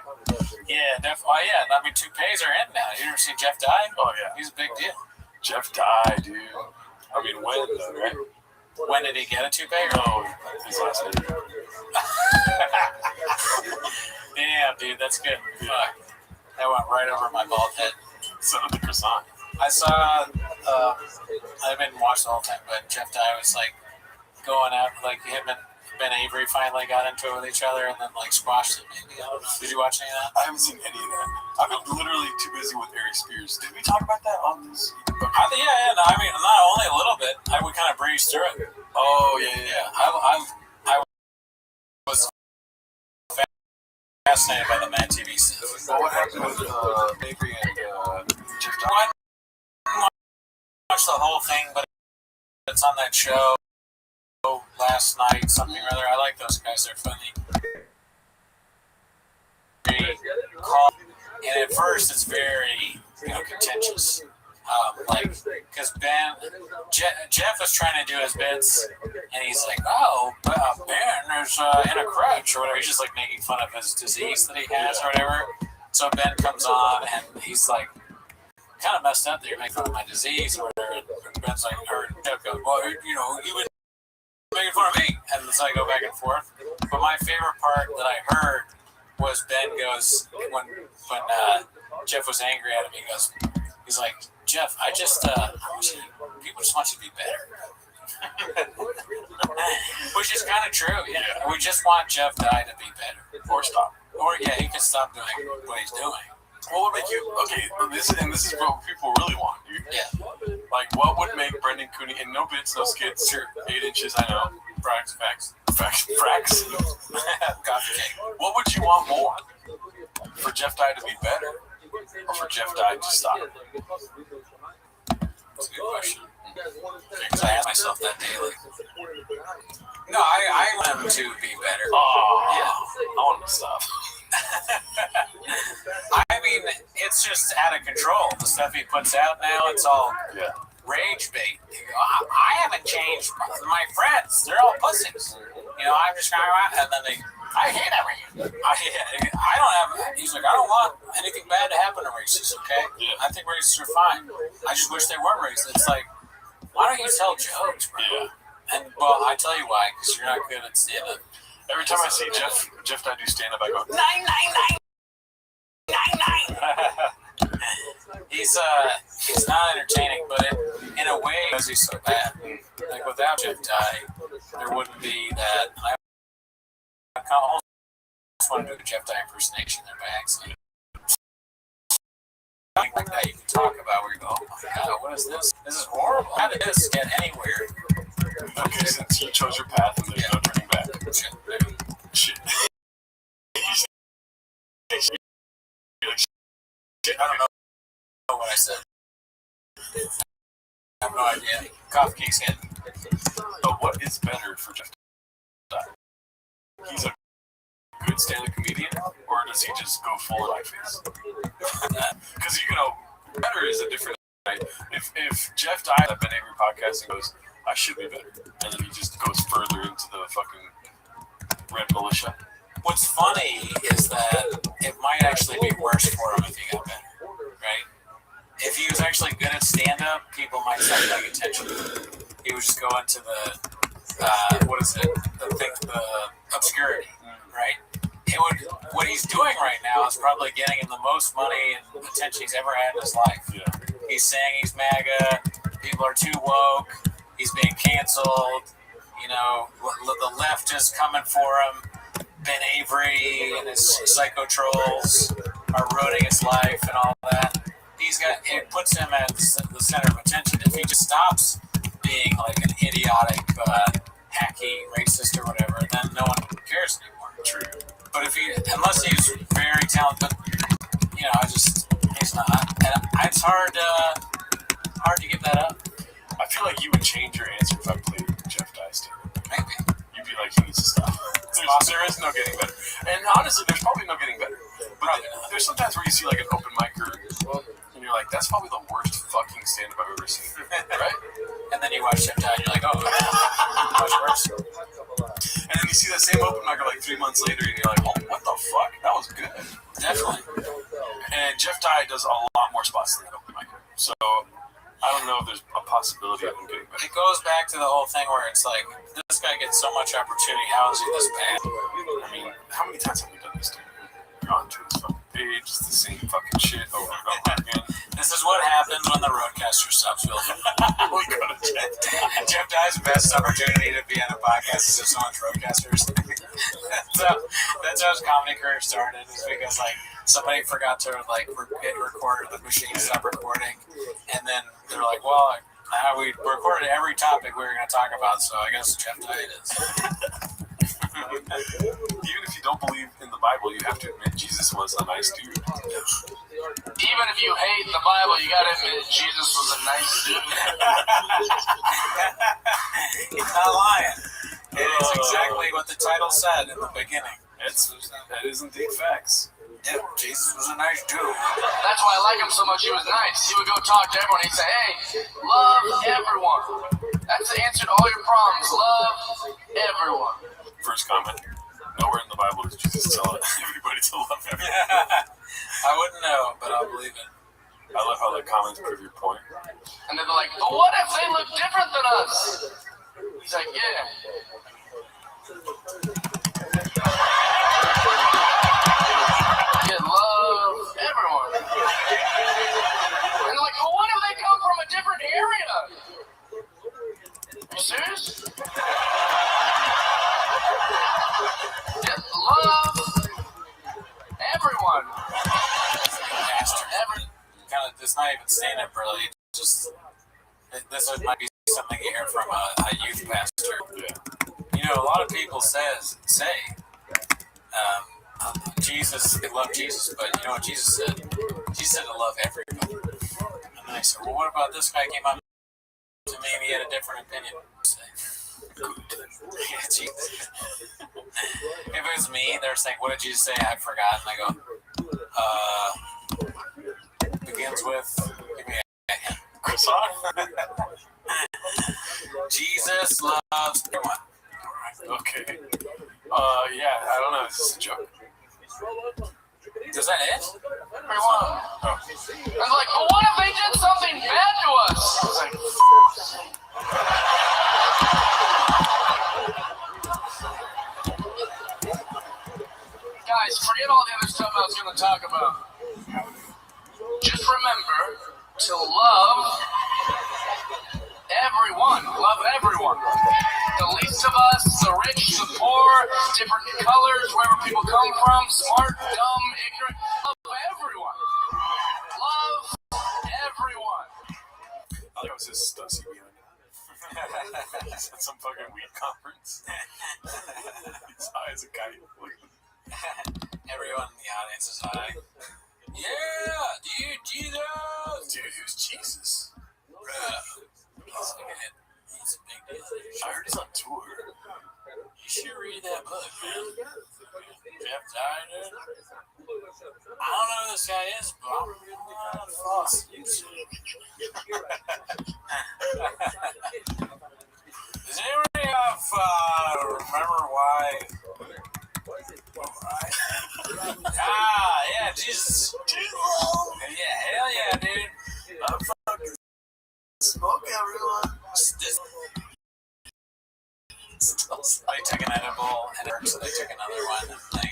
Yeah, definitely. Oh, yeah. I mean, toupees are in now. You ever seen Jeff Dye? Oh yeah, He's a big deal. Jeff Dye, dude. I mean, when though, right? When did he get a toupee? No, his last name. Damn, dude, that's good. Fuck. That went right over my bald head. Son of the croissant. I saw, I didn't watch the whole time, but Jeff Dye was like going out, like him and Ben Avery finally got into it with each other and then like squashed it maybe. I don't know. Did you watch any of that? I haven't seen any of that. I've been literally too busy with Ari Spears. Did we talk about that on this? Yeah. No, I mean, not only a little bit. I would kind of breeze through it. Oh, yeah. I was fascinated by the Mad TV stuff. Well, what happened with Avery and Jeff Dye? I didn't watch the whole thing, but it's on that show last night, something or other. I like those guys. They're funny. And at first, it's very, contentious. Because Jeff was trying to do his bits, and he's like, Ben is in a crutch, or whatever. He's just like making fun of his disease that he has, or whatever. So Ben comes on, and he's like, kind of messed up that you're making fun of my disease, or whatever. And Ben's like, or Jeff goes, well, you've been making fun of me. And so I go back and forth. But my favorite part that I heard was Ben goes, when Jeff was angry at him, he's like, Jeff, I just, people just want you to be better. Which is kind of true, yeah. We just want Jeff Dye to be better. Or stop. Or, yeah, he can stop doing what he's doing. What would make you, this is what people really want, dude. Yeah. Like, what would make Brendan Cooney, and no bits, no skits, 8 inches, I know. Facts. What would you want more? For Jeff Dye to be better? Or for Jeff Dye to stop? That's a good question. Because I ask myself that daily. No, I want him to be better. Oh, yeah. I want him to stop. I mean, it's just out of control. The stuff he puts out now, it's all rage bait. I haven't changed. My friends, they're all pussies. I'm just kind of, and then I hate everything. I don't have, he's like, I don't want anything bad to happen to racists, okay? Yeah. I think racists are fine. I just wish they weren't racist. It's like, why don't you tell jokes, bro? Yeah. And, well, I tell you why, because you're not good at stand-up. Every time I see Jeff Dye do stand-up, I go, 999. He's not entertaining, but in a way, because he's so bad. Like, without Jeff Dye, there wouldn't be that. I almost want to do a Jeff Dye impersonation there by accident. Something like that you can talk about where you go, oh my god, what is this? This is horrible. How did this get anywhere? Okay, since you chose your path and there's no turning back. Shit. I don't know what I said. I have no idea. Coffee cake's hit. But what is better for Jeff Dye? He's a good stand-up comedian, or does he just go full of face? Because better is a different. If Jeff Dye at Ben Avery podcast and goes, I should be better, and then he just goes further into the fucking red militia. What's funny is that it might actually be worse for him if he got better, right? If he was actually good at stand-up, people might start paying attention. He would just go into the the obscurity, right? What he's doing right now is probably getting him the most money and attention he's ever had in his life. Yeah. He's saying he's MAGA, people are too woke, he's being canceled, the left is coming for him. Ben Avery and his psycho trolls are ruining his life and all that. It puts him at the center of attention. If he just stops being like an idiotic, hacky, racist or whatever, then no one cares anymore. True. But unless he's very talented, he's not. And it's hard to give that up. I feel like you would change your answer if I played Jeff Dye stand-up. Maybe. You'd be like, he needs to stop. There is no getting better. And honestly, there's probably no getting better. But there's sometimes where you see like an open micer, and you're like, that's probably the worst fucking stand-up I've ever seen. Right? And then you watch Jeff Dye, and you're like, oh, much worse. And then you see that same open micer like 3 months later, and you're like, oh, what the fuck? That was good. Definitely. And Jeff Dye does a lot more spots than that open micer. So I don't know if there's a possibility of him getting better. It goes back to the whole thing where it's like, this guy gets so much opportunity, how is he this bad? I mean, how many times have we done this to him? You're on to his fucking page, it's the same fucking shit over and over again. This is what happens when the roadcaster stops filming. We go to Jeff Dye. Jeff Dye's best opportunity to be on a podcast is if someone's roadcasters. That's how his comedy career started, is because like somebody forgot to like hit record, the machine stopped recording, and then they're like, well, we recorded every topic we were going to talk about, so I guess Jeff Dye it is. Even if you don't believe in the Bible, you have to admit Jesus was a nice dude. Even if you hate the Bible, you gotta admit Jesus was a nice dude. He's not lying. It is exactly what the title said in the beginning. That is indeed facts. Yeah, Jesus was a nice dude. That's why I like him so much. He was nice. He would go talk to everyone. He'd say, hey, love everyone. That's the answer to all your problems. Love everyone. First comment. Nowhere in the Bible does Jesus tell everybody to love everyone. I wouldn't know, but I'll believe it. I love how the comments prove your point. And they're like, but what if they look different than us? He's like, yeah. You love everyone. And they're like, well, what if they come from a different area? Are you serious? Yeah, love everyone. It's not even stand-up, really. Just this might be something you hear from a youth pastor. You know, a lot of people say Jesus, they love Jesus, but you know what Jesus said? Jesus said to love everybody. And then I said, well, what about this guy came up to me and he had a different opinion? Yeah, Jesus. If it was me, they're saying, what did Jesus say? I forgot. And I go, begins with, give me a hint. Croissant? Jesus loves everyone. Okay. Yeah, I don't know. Is this a joke? Is that it? Everyone. Oh. I was like, well, what if they did something bad to us? I was like, guys, forget all the other stuff I was going to talk about. Just remember to love everyone. Love everyone. The least of us, the rich, the poor, different colors, wherever people come from, smart, dumb, ignorant. Love everyone. Love everyone. I thought it was his Stussy behind him. He's at some fucking weed conference. He's high as a kite. Everyone in the audience is high. Yeah, dude, Jesus. Dude, who's Jesus? He's a big deal. I heard he's on tour. You should read that book, man. Jeff Dye, dude. I don't know who this guy is, but I'm gonna follow YouTube. Does anybody remember why? Yeah, Jesus. Yeah, hell yeah, dude. I'm fucking smoke everyone. They took an edible and so they took another one and they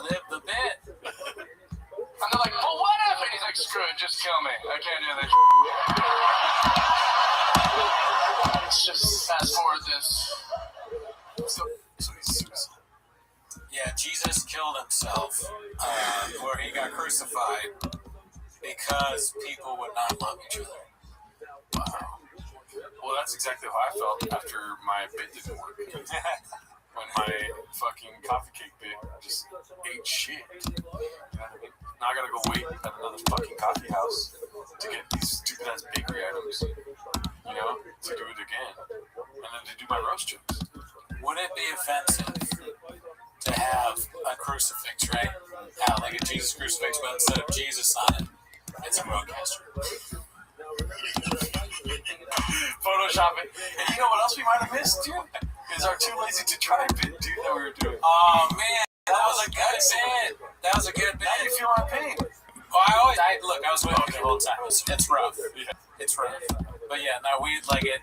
lived the bit. And they're like, well, what if? And he's like, screw it, just kill me. I can't do this. Let's just fast forward this. So he's suicide. Yeah, Jesus killed himself, where he got crucified because people would not love each other. Wow. Well, that's exactly how I felt after my bit didn't work. When my fucking coffee cake bit just ate shit. You know what I mean? Now I gotta go wait at another fucking coffee house to get these stupid ass bakery items, you know, to do it again. And then to do my roast jokes. Would it be offensive to have a crucifix, right? Like a Jesus crucifix, but instead of Jesus on it, it's a roadcaster. Photoshop it. And you know what else we might have missed, dude? Is our too lazy to try bit, dude, that we were doing. Oh man, that was a good bit. That was a good bit. How do you feel my pain? Well, I was with you the whole time. It's rough. Yeah. It's rough. But yeah, no, we like it.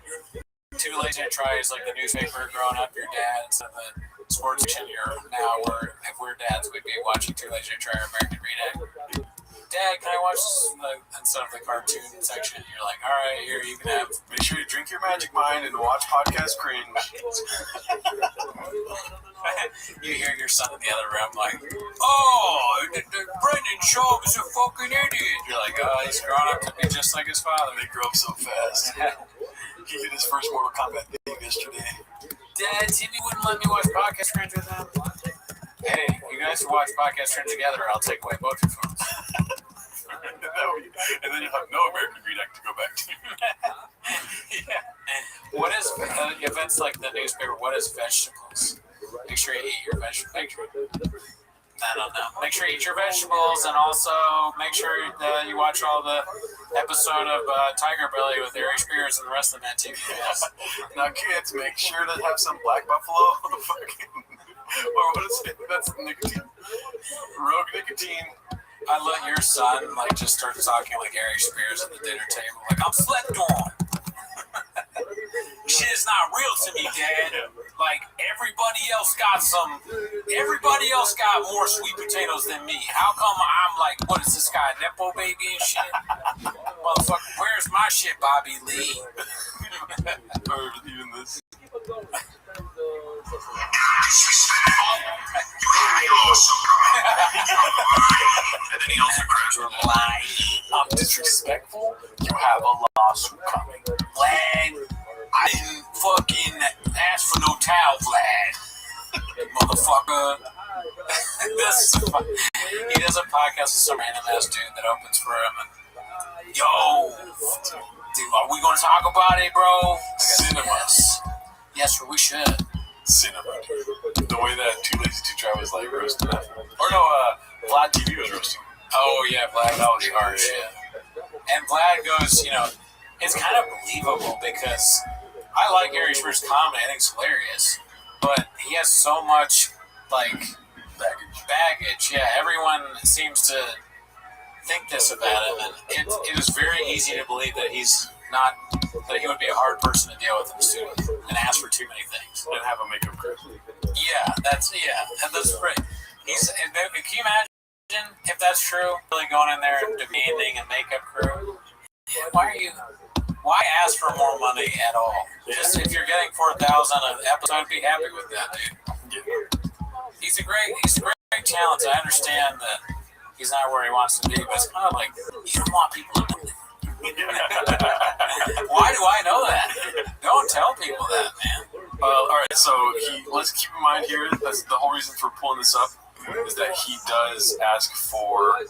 Too lazy to try is like the newspaper growing up. Your dad instead of the sports section. Now if we're dads, we'd be watching Too Lazy to Try or American Read. Dad, can I watch instead of the cartoon section? You're like, all right, here you can have. Make sure you drink your Magic Mind and watch Podcast Cringe. You hear your son in the other room like, oh, Brendan Schaub is a fucking idiot. You're like, oh, he's growing up to be just like his father. They grow up so fast. He did his first Mortal Kombat game yesterday. Dad, Timmy wouldn't let me watch Podcast Cringe with him. Hey, you guys should watch Podcast Cringe together. I'll take away both your phones. And then you'll have no American Read Act to go back to. Yeah. What is, if it's like the newspaper, what is vegetables? Make sure you eat your vegetables. I don't know. Make sure you eat your vegetables, and also make sure that you watch all the episode of Tiger Belly with Ari Spears and the rest of that TV. Now, kids, make sure to have some Black Buffalo. The fucking, or what is it? That's nicotine. Rogue nicotine. I let your son like just start talking like Ari Spears at the dinner table, like I'm slept on. Shit is not real to me, Dad. Like everybody else got more sweet potatoes than me. How come I'm like, what is this guy, Nepo baby and shit? Motherfucker, where's my shit, Bobby Lee? Or even this. And then he also grabs her line. I'm disrespectful. You have a lawsuit coming. Vlad, I didn't fucking ask for no towel, Vlad. Motherfucker. He does a podcast with some random ass dude that opens for him. And, yo, dude, are we gonna talk about it, bro? Cinema. Yes, we should. Cinema. The way that Too Lazy to Try was like roasting that. Or no, Vlad TV was roasting. Oh yeah, Vlad, that was harsh. Yeah. And Vlad goes, it's kind of believable because I like Ari Spears' comedy. I think it's hilarious, but he has so much like baggage. Yeah, everyone seems to think this about him, and it is very easy to believe that he would be a hard person to deal with in the studio and ask for too many things. And have a makeup crew. Yeah, that's great. Can you imagine if that's true? Really going in there and demanding a makeup crew. Why ask for more money at all? Just if you're getting $4,000 an episode, be happy with that, dude. He's a great talent. I understand that he's not where he wants to be, but it's kind of like you don't want people to know that. Why do I know that? Don't tell people that, man. All right, so let's keep in mind here, that's the whole reason for pulling this up, is that he does ask for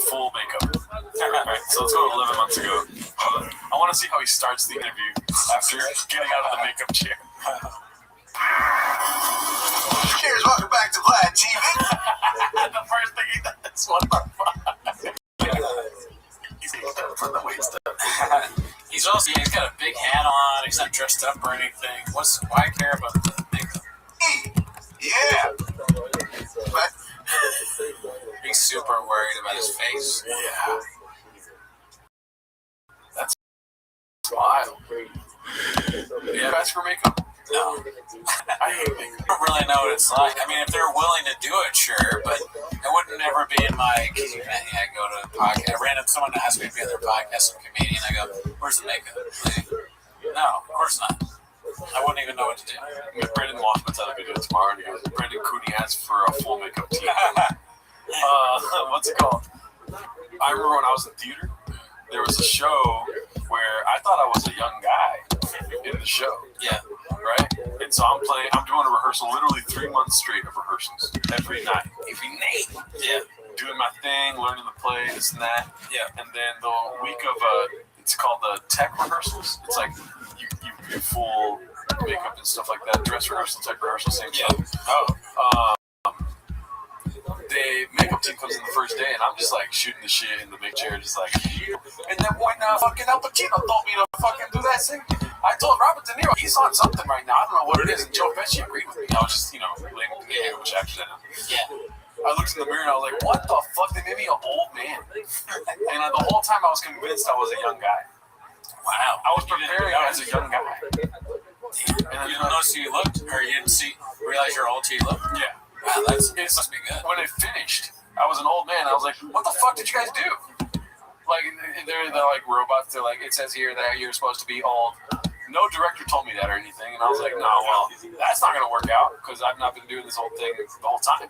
full makeup. Right, so let's go to 11 months ago. I want to see how he starts the interview after getting out of the makeup chair. Cheers, welcome back to Vlad TV. The first thing he does, what the fuck? From the weight stuff. He's got a big hat on. He's not dressed up or anything. Why care about the makeup? Yeah. But He's super worried about his face. Yeah. That's wild. Yeah, ask for makeup? No. I hate makeup. I don't really know what it's like. I mean, if they're willing to do it, sure, but it wouldn't never be in my. I go to a podcast. Someone asked me to be on their podcast, some comedian. I go, "Where's the makeup?" No, of course not. I wouldn't even know what to do. Brendan Walsh puts out a video tomorrow, and he goes, "Brendan Cooney asked for a full makeup team." What's it called? I remember when I was in theater, there was a show where I thought I was a young guy in the show. Yeah. Right? And so I'm doing a rehearsal, literally 3 months straight of rehearsals every night. Yeah. Doing my thing, learning the play, this and that. Yeah. And then the week of, it's called the tech rehearsals. It's like you full makeup and stuff like that. Dress rehearsal, tech rehearsal, same stuff. Oh. makeup team comes in the first day, and I'm just like shooting the shit in the big chair, just like, and then when fucking Al Pacino told me to fucking do that thing, I told Robert De Niro he's on something right now. I don't know what it is. And Joe Pesci agreed with me. I was just, laying with the which actor that is. Yeah. I looked in the mirror and I was like, what the fuck? They made me an old man. And the whole time I was convinced I was a young guy. Wow. I was preparing as a young guy. And you didn't notice you looked, or you didn't realize you're old till you looked? Yeah. Wow, it must be good. When it finished, I was an old man. I was like, what the fuck did you guys do? Like, they're like robots. They're like, it says here that you're supposed to be old. No director told me that or anything. And I was like, no, well, that's not going to work out because I've not been doing this whole thing the whole time.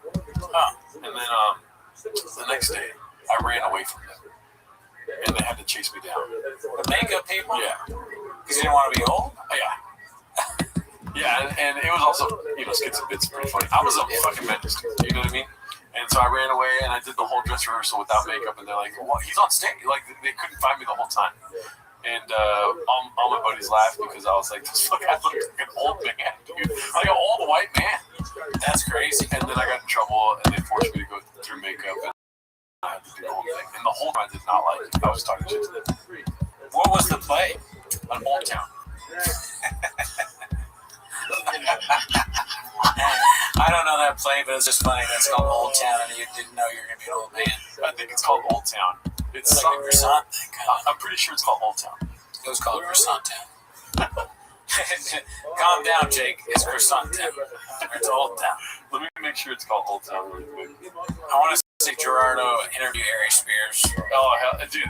And then the next day, I ran away from them. And they had to chase me down. The makeup people? Yeah. Because you didn't want to be old? Yeah. Yeah, and it was also, skits and bits pretty funny. I was a fucking menace, you know what I mean? And so I ran away and I did the whole dress rehearsal without makeup, and they're like, "What? He's on stage!" Like they couldn't find me the whole time. And all my buddies laughed because I was like, "This fuck, I look like an old man, dude, like an old white man." That's crazy. And then I got in trouble, and they forced me to go through makeup, and I had to do the whole thing. And the whole time I did not like it. I was talking shit to them. What was the play? On Old Town. I don't know that play, but it's just funny. That's called Old Town, and you didn't know you were going to be an old man. I think it's called Old Town. It's like a croissant thing. I'm pretty sure it's called Old Town. It was called Croissant Town. Calm down, Jake. It's Croissant Town. It's Old Town. Let me make sure it's called Old Town really quick. I want to see Gerardo interview Ari Spears. Oh, hell, dude.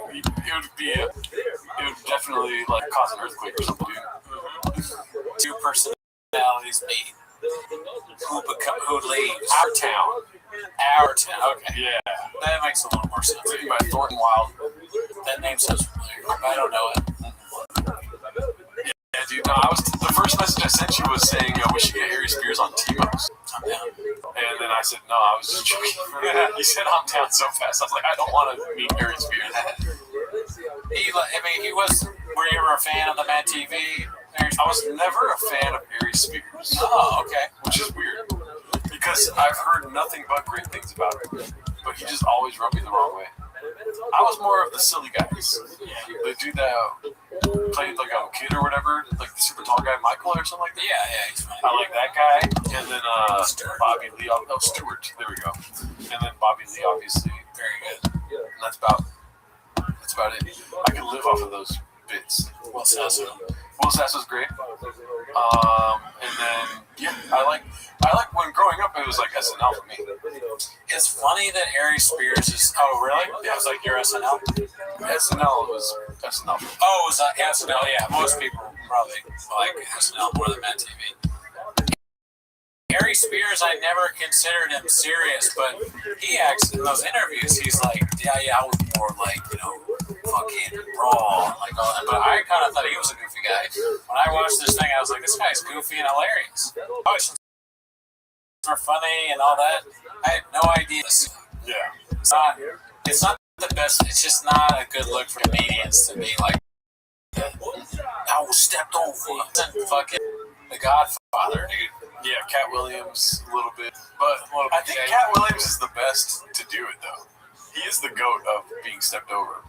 It would definitely like cause an earthquake or something, dude. Two personalities meet. Who leaves? Our town. Okay. Yeah. That makes a little more sense. Written by Thornton Wilde. That name sounds familiar. I don't know it. Yeah, dude. No, the first message I sent you was saying we should get Ari Spears on T-Mo's. I'm down. And then I said, no, I was just joking. You said I'm down so fast. I was like, I don't want to meet Ari Spears. He was. Were you a fan of the Mad TV? I was never a fan of Ari Spears. Oh, okay. Which is weird. Because I've heard nothing but great things about him. But he just always rubbed me the wrong way. I was more of the silly guys. The dude that played like a kid or whatever, like the super tall guy, Michael or something like that. Yeah, he's funny. I like that guy. And then Bobby Lee. Oh, Stewart. There we go. And then Bobby Lee, obviously. Very good. And that's about it. I can live off of those bits. Will Sasso was great. And then I like when growing up it was like SNL for me. It's funny that Ari Spears is. Oh, really? Yeah, it's like your SNL. SNL was SNL. Oh, it was SNL. Yeah, most people probably like SNL more than Mad TV. Ari Spears, I never considered him serious, but he acts in those interviews. He's like, I was more like, fucking raw, and like all that. But I kind of thought he was a goofy guy. When I watched this thing, I was like, this guy's goofy and hilarious. Are funny and all that. I had no idea. Yeah. It's not the best. It's just not a good look for comedians to be like, I was stepped over. Fucking The Godfather, dude. Yeah, Cat Williams a little bit, but I think Cat Williams is the best to do it though. He is the GOAT of being stepped over.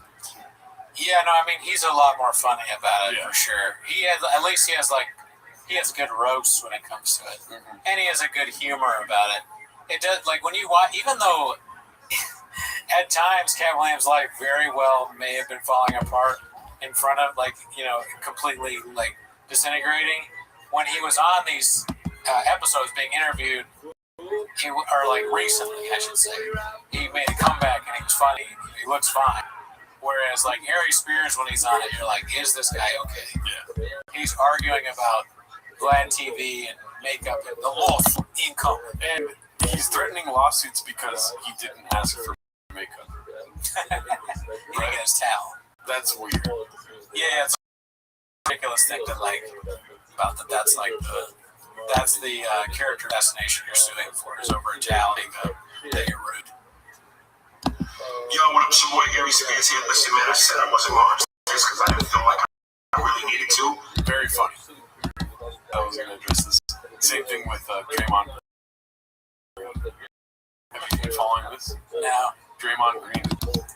Yeah, no, I mean he's a lot more funny about it for sure. He has good roasts when it comes to it, and he has a good humor about it. It does when you watch, even though at times Cat Williams' life very well may have been falling apart in front of completely disintegrating. When he was on these episodes being interviewed, recently, I should say, he made a comeback and he was funny. He looks fine. Whereas, Ari Spears, when he's on it, you're like, is this guy okay? Yeah. He's arguing about Glad TV and makeup and the loss of income. And he's threatening lawsuits because he didn't ask for makeup. He didn't get his towel. That's weird. Yeah, it's a ridiculous thing to about that. That's the character assassination you're suing for is over a towel that you're rude. Yo, what up, it's your boy Ari Spears here. Listen, man, I said I wasn't going to this because I didn't feel like I really needed to. Very funny. I was going to address this. Same thing with Draymond. following this? No. Draymond Green.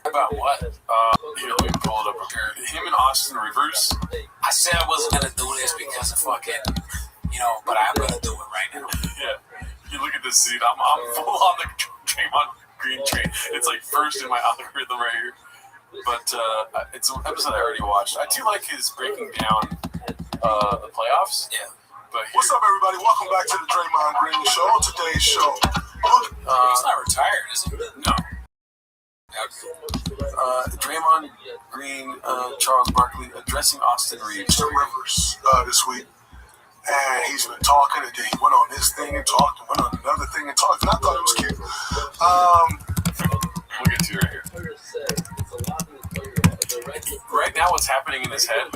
About what? Here, let me pull it up here. Him and Austin Rivers. I said I wasn't gonna do this because of fucking, but I'm gonna do it right now. Yeah. You look at this, dude. I'm full on the Draymond Green train. It's like first in my algorithm right here. But it's an episode I already watched. I do like his breaking down the playoffs. Yeah. But What's up, everybody? Welcome back to the Draymond Green Show. Today's show. He's not retired, is he? No. Draymond Green, Charles Barkley addressing Austin Reeves. Mr. Rivers this week. And he's been talking, and then he went on this thing and talked, and went on another thing and talked, and I thought it was cute. We'll get to it right here. Right now, what's happening in his head,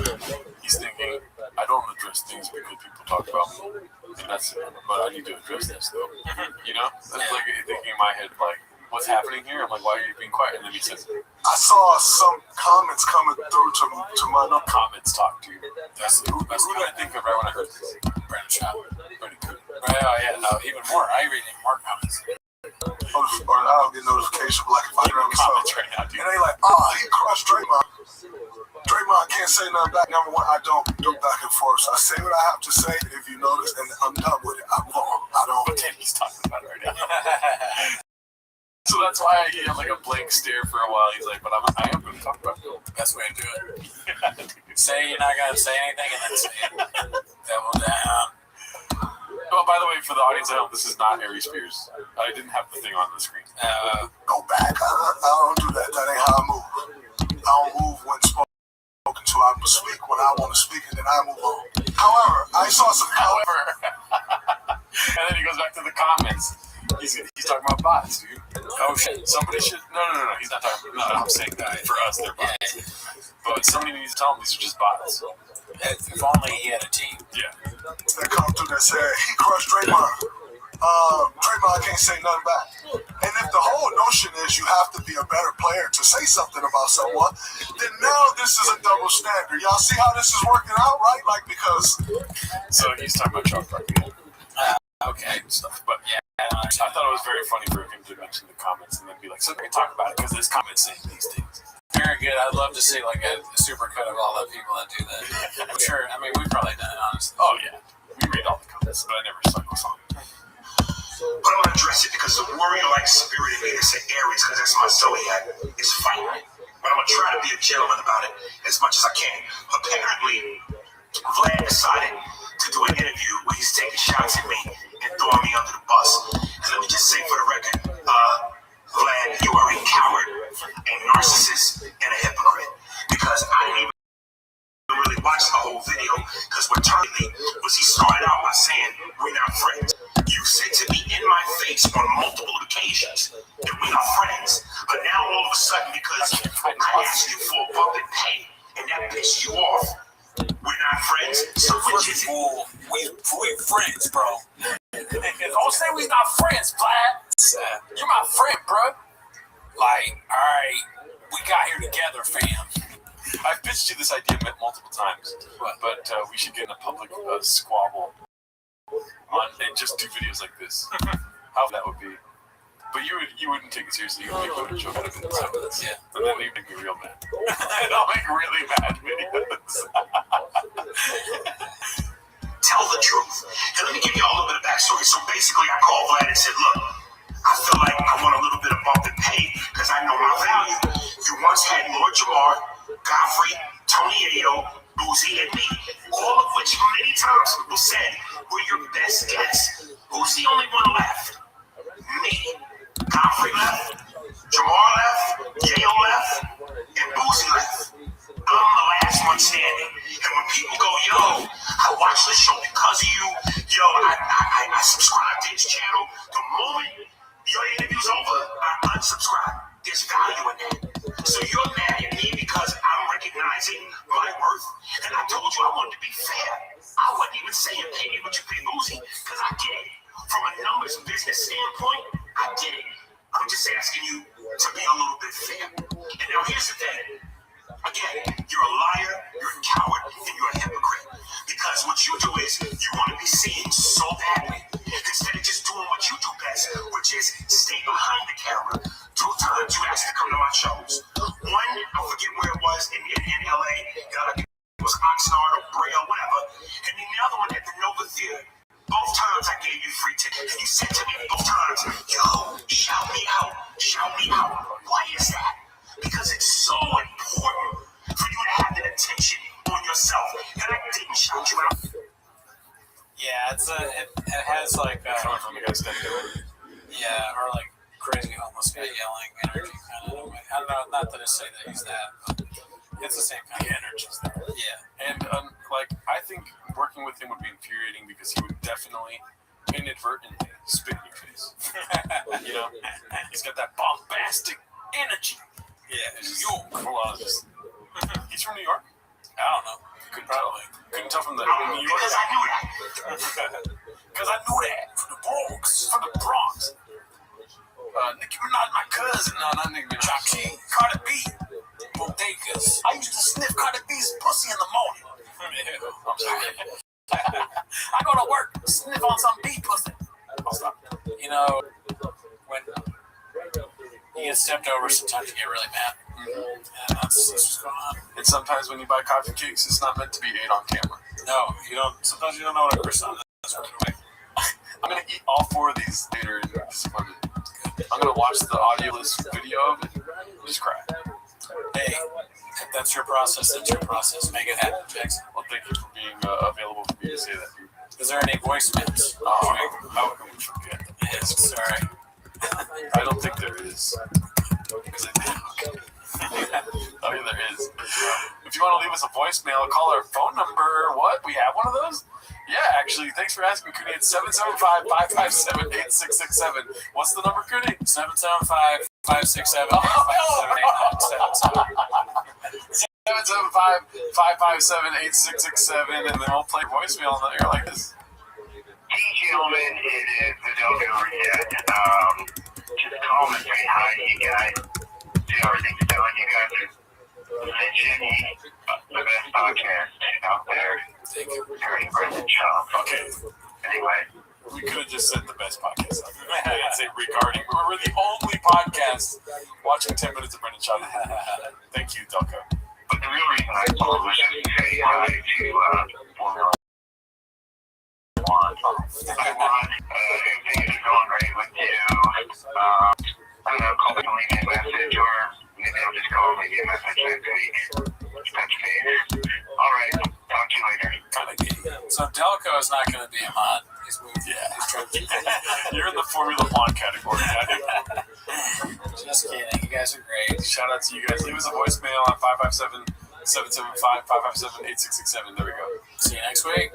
he's thinking, I don't address things because people talk about me. And that's it. But I need to address this, though. That's like thinking in my head, like, what's happening here? I'm like, why are you being quiet? And then he says, I saw some comments coming through to my number. Comments talk to you. Who did I think of right when I heard this? Brandon Shaw. Pretty good. Oh, yeah, no, even more. I read more comments. Or I'll get notification like if I hear Comments myself. right now, dude. And they like, he crushed Draymond. Draymond can't say nothing back. Number one, I don't do back and forth. So I say what I have to say. If you notice, and I'm done with it. I'm wrong. I don't. But then he's talking about it right now. So that's why he had like a blank stare for a while. He's like, but I am going to talk about it. Best way to do it. Say you're not going to say anything and then say it. Double down. Oh, by the way, for the audience at home, this is not Ari Spears. I didn't have the thing on the screen. Go back. I don't do that. That ain't how I move. I don't move when spoken to. I speak when I want to speak, and then I move on. However, I saw some. And then he goes back to the comments. He's talking about bots, dude. Oh shit! Somebody should. No. He's not talking. No, I'm saying that for us, they're bots. But somebody needs to tell him these are just bots. If only he had a team. Yeah. They come through that said he crushed Draymond. Draymond can't say nothing back. And if the whole notion is you have to be a better player to say something about someone, then now this is a double standard. Y'all see how this is working out, right? Like because. So he's talking about Charles Barkley. Okay. Stuff, but yeah. I thought it was very funny for him to mention the comments and then be like, so we can talk about it because this comment's saying these things. Very good. I'd love to see like a super cut of all the people that do that. I'm sure. I mean, we've probably done it, honestly. Oh, yeah. We read all the comments, but I never suck a song. But I'm going to address it because the warrior-like spirit in me that said Aries, because that's my zodiac, is fighting. But I'm going to try to be a gentleman about it as much as I can. Apparently, Vlad decided to do an interview where he's taking shots at me and throwing me under the bus. And let me just say for the record, Vlad, you are a coward, a narcissist, and a hypocrite. Because I didn't even really watch the whole video, because what turned me was he started out by saying, we're not friends. You said to me in my face on multiple occasions that we are friends. But now all of a sudden, because I asked you for a bump and pay, and that pissed you off, we're not friends, so which is it? We friends, bro. Don't say we're not friends, Vlad. You're my friend, bro. Like, all right, we got here together, fam. I've pitched you this idea multiple times, but we should get in a public squabble and just do videos like this. How that would be. But you wouldn't take it seriously. You would make a joke out of it. So, yeah. And then they make me real mad. And I'll make really mad videos. Tell the truth. And let me give you a little bit of backstory. So basically, I called Vlad and said, look, I feel like I want a little bit of bump and pay because I know my value. You once had Lord Jamar, Godfrey, Tony Ayo, Boozy, and me, all of which many times people said were your best guests. Who's the only one left? Me. Godfrey left, Jamar left, Yayo left, and Boozy left. I'm the last one standing. And when people go, yo, I watched the show because of you, yo, I subscribe to his channel. The moment your interview's over, I unsubscribe. There's value in that. So you're mad at me because I'm recognizing my worth. And I told you I wanted to be fair. I wasn't even saying pay me what you pay Boozy, because I get it. From a numbers business standpoint, I get it. I'm just asking you to be a little bit fair. And now here's the thing. Again, you're a liar, you're a coward, and you're a hypocrite. Because what you do is you want to be seen so badly instead of just doing what you do best, which is stay behind the camera Both times I gave you free tickets. You said to me both times, yo, shout me out. Shout me out. Why is that? Because it's so important for you to have that attention on yourself. And I didn't shout you out. Yeah, it has like Coming from the guys that do it. yeah, or like crazy homeless guy yelling energy kind of way. I don't know, not that I say that he's that, but it's the same kind of energy's there. Yeah. And I think working with him would be infuriating because he would definitely inadvertently spit in your face. You know, he's got that bombastic energy. Yeah. Yo, come on. He's from New York. I don't know. Couldn't tell from the New York. Because I knew that. Because I knew that. From the Bronx. Nicki Minaj, my cousin. No, not Nicki Minaj. Chachi, Cardi B, bodegas. I used to sniff Cardi B's pussy in the morning. I'm sorry. I go to work, sniff on some bee pussy. I'll stop. You know, when you get stepped over, sometimes you get really mad. And that's what's going on. And sometimes when you buy coffee cakes, it's not meant to be ate on camera. No, you don't. Sometimes you don't know what a person is. I'm going to eat all 4 of these later in just a moment. I'm going to watch the audioless video of it and just cry. Hey, if that's your process, that's your process. Make it happen, Jackson. Well, thank you for being available for me to say that. Is there any voicemails? Oh, how can we forget? Yes, sorry. I don't think there is. Oh, yeah, there is. If you want to leave us a voicemail, call our phone number. What? We have one of those? Yeah, actually. Thanks for asking, Cooney. It's 775-557-8667. What's the number, Cooney? 775-567-8787. 775-557-8667, and then we'll play voicemail in the air like this. Hey, gentlemen, it is the Dog over here. Just calling to say hi to you guys. See how everything's going. You guys are legit the best podcast out there. Thank you. Very impressive job. Okay. Anyway. We could have just said the best podcast out there. I didn't say regarding. We're the only podcast watching 10 minutes of Brendan Shaw. Thank you, Delco. But the real reason I called was just to say hi to Formula One. Things are going great with you. I don't know, call me, leave me a message, or maybe I'll just call, maybe a message next week. Touch base. All right, talk to you later. Kind of gay. So Delco is not going to be a mod. He's moved. Yeah. You're in the Formula One category. Just kidding. You guys are great. Shout out to you guys. Leave us a voicemail on 557-775-557-8667. There we go. See you next week.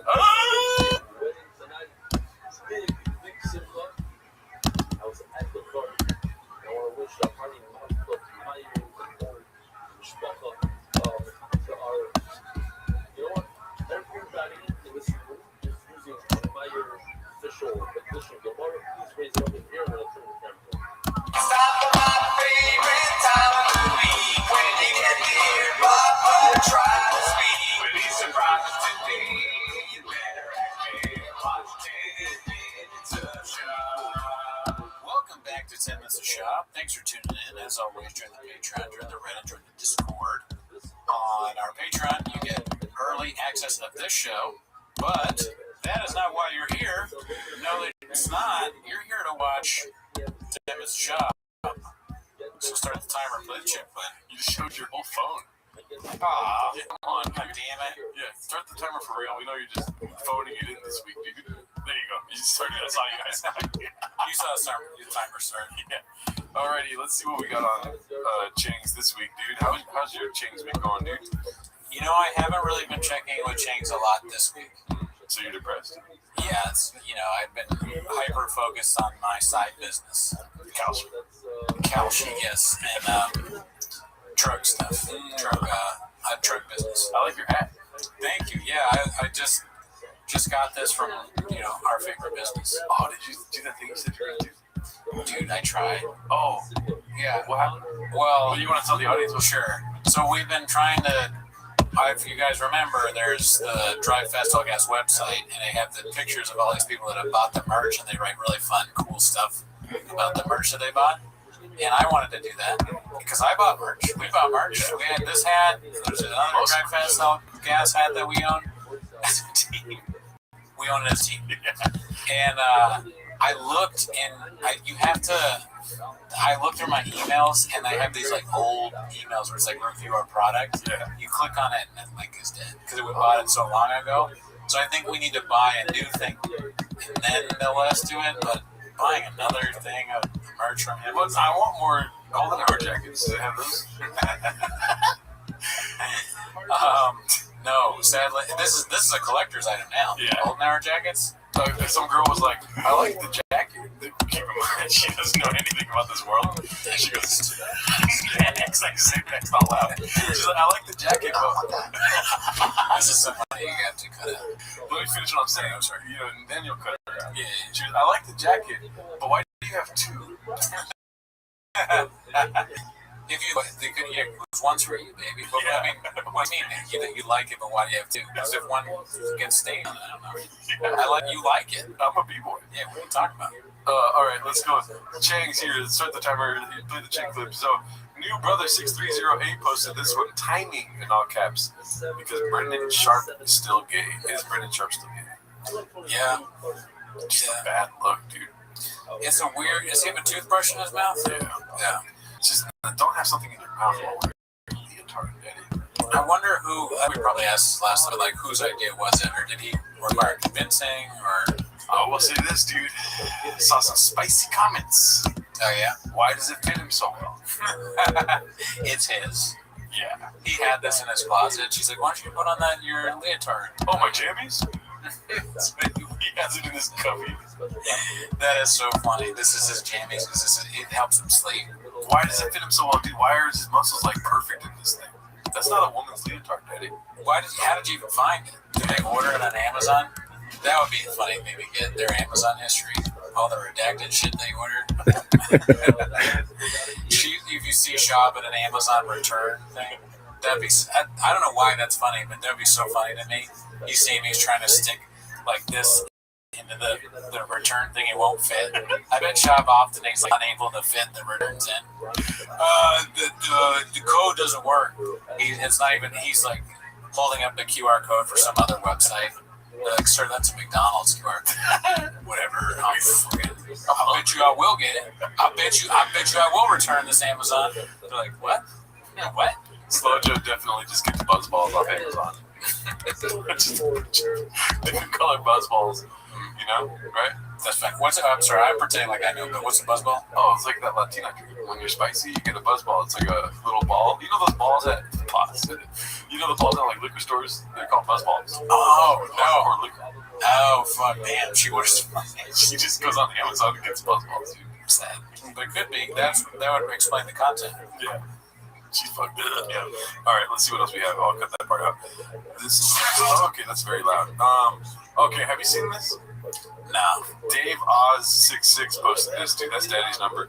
Welcome back to 10 Minutes of Shop. Thanks for tuning in. As always, join the Patreon, join the Reddit, join the Discord. On our Patreon, you get early access of this show, but that is not why you're here. No, it's not. You're here to watch 10 Minutes of Shop. So start the timer, play the chip button. You just showed your whole phone. Aw, Yeah, come on, God dude. damn it. Yeah, start the timer for real. We know you're just phoning it in this week, dude. There you go. You just started. I saw you guys. You saw the timer start. Yeah. Alrighty, let's see what we got on Chang's this week, dude. How's your Chang's been going, dude? You know, I haven't really been checking with Chang's a lot this week. So you're depressed? Yeah, it's, I've been hyper focused on my side business. Calci, yes, and truck stuff. Truck business. I like your hat. Thank you. Yeah, I just got this from our favorite business. Oh, did you do that thing you said you were going to do? Dude, I tried. Oh, Yeah. what happened? Well, You want to tell the audience? well, sure. So we've been trying to. If you guys remember, there's the Drive Fast All Gas website, and they have the pictures of all these people that have bought the merch, and they write really fun, cool stuff about the merch that they bought. And I wanted to do that because I bought merch. We bought merch. We had this hat. There's another Drive Fast All Gas hat that we own as a team. We own it as team. And I looked, and you have to. I looked through my emails, and I have these like old emails where it's like review our product. Yeah. You click on it, and the link is dead because we bought it so long ago. So I think we need to buy a new thing, and then they'll let us do it. But buying another thing of merch from him, I want more golden hour jackets. Do they have those? no, sadly, this is a collector's item now. Yeah. Golden hour jackets. Some girl was like, I like the jacket. Keep in mind, she doesn't know anything about this world. And she goes, next, like, say next out loud. She's like, I like the jacket, but This is somebody you have to cut out. let me finish what I'm saying. I'm sorry. And then you'll cut it out. Yeah. She goes, I like the jacket, but why do you have two? If you, it was once for you, baby. But Yeah. I mean, what do you mean? You like it, but why do you have two? Because if one gets stained on it, I don't know. You like it. I'm a b-boy. Yeah, what are you talking about? All right, let's go. Chang's here. Start the timer. Play the Chang clip. So, new brother 6308 posted this one. Timing in all caps because Brendan Sharp is still gay. Is Brendan Sharp still gay? Yeah. Just a bad look, dude. It's a weird. Does he have a toothbrush in his mouth? Yeah. It's just don't have something in your mouth while wearing a leotard, Eddie. I wonder who. We probably asked this last time, like whose idea was it, or did he require convincing, or? I will say this, dude. I saw some spicy comments. Oh yeah. Why does it fit him so well? It's his. Yeah. He had this in his closet. She's like, "Why don't you put on that your leotard?" Oh, my jammies? He has it in his cubby. That is so funny. This is his jammies. It helps him sleep. Why does it fit him so well, dude? Why are his muscles like perfect in this thing? That's not a woman's leotard, Eddie. How did you even find it? Did they order it on Amazon? That would be a funny thing to get their Amazon history. All the redacted shit they ordered. If you see shop at an Amazon return thing, that'd be. I don't know why that's funny, but that'd be so funny to me. You see him, he's trying to stick like this into the return thing, it won't fit. I bet shop often he's like unable to fit the returns in. The code doesn't work. It's not even. He's like holding up the QR code for some other website. They're like, sir, that's a McDonald's QR code. Whatever. I'll bet you I will get it. I bet you I will return this Amazon. They're like, what? What? Slow Joe definitely just gets buzzballs off Amazon. Different color buzzballs, you know, right? That's fine. I'm sorry, I'm pretending like I know, but what's a buzzball? Oh, it's like that Latina drink. When you're spicy, you get a buzzball. It's like a little ball. You know those balls at pots? You know the balls at like liquor stores? They're called buzzballs. Oh, no. Or liquor. Oh, fuck, damn. She just goes on Amazon and gets buzzballs, dude. Sad. But it could be. That would explain the content. Yeah. She's fucked it up. Yeah. All right, let's see what else we have. I'll cut that part out. This is okay. That's very loud. Okay, have you seen this? No. Dave Oz66 posted this, dude. That's Daddy's number.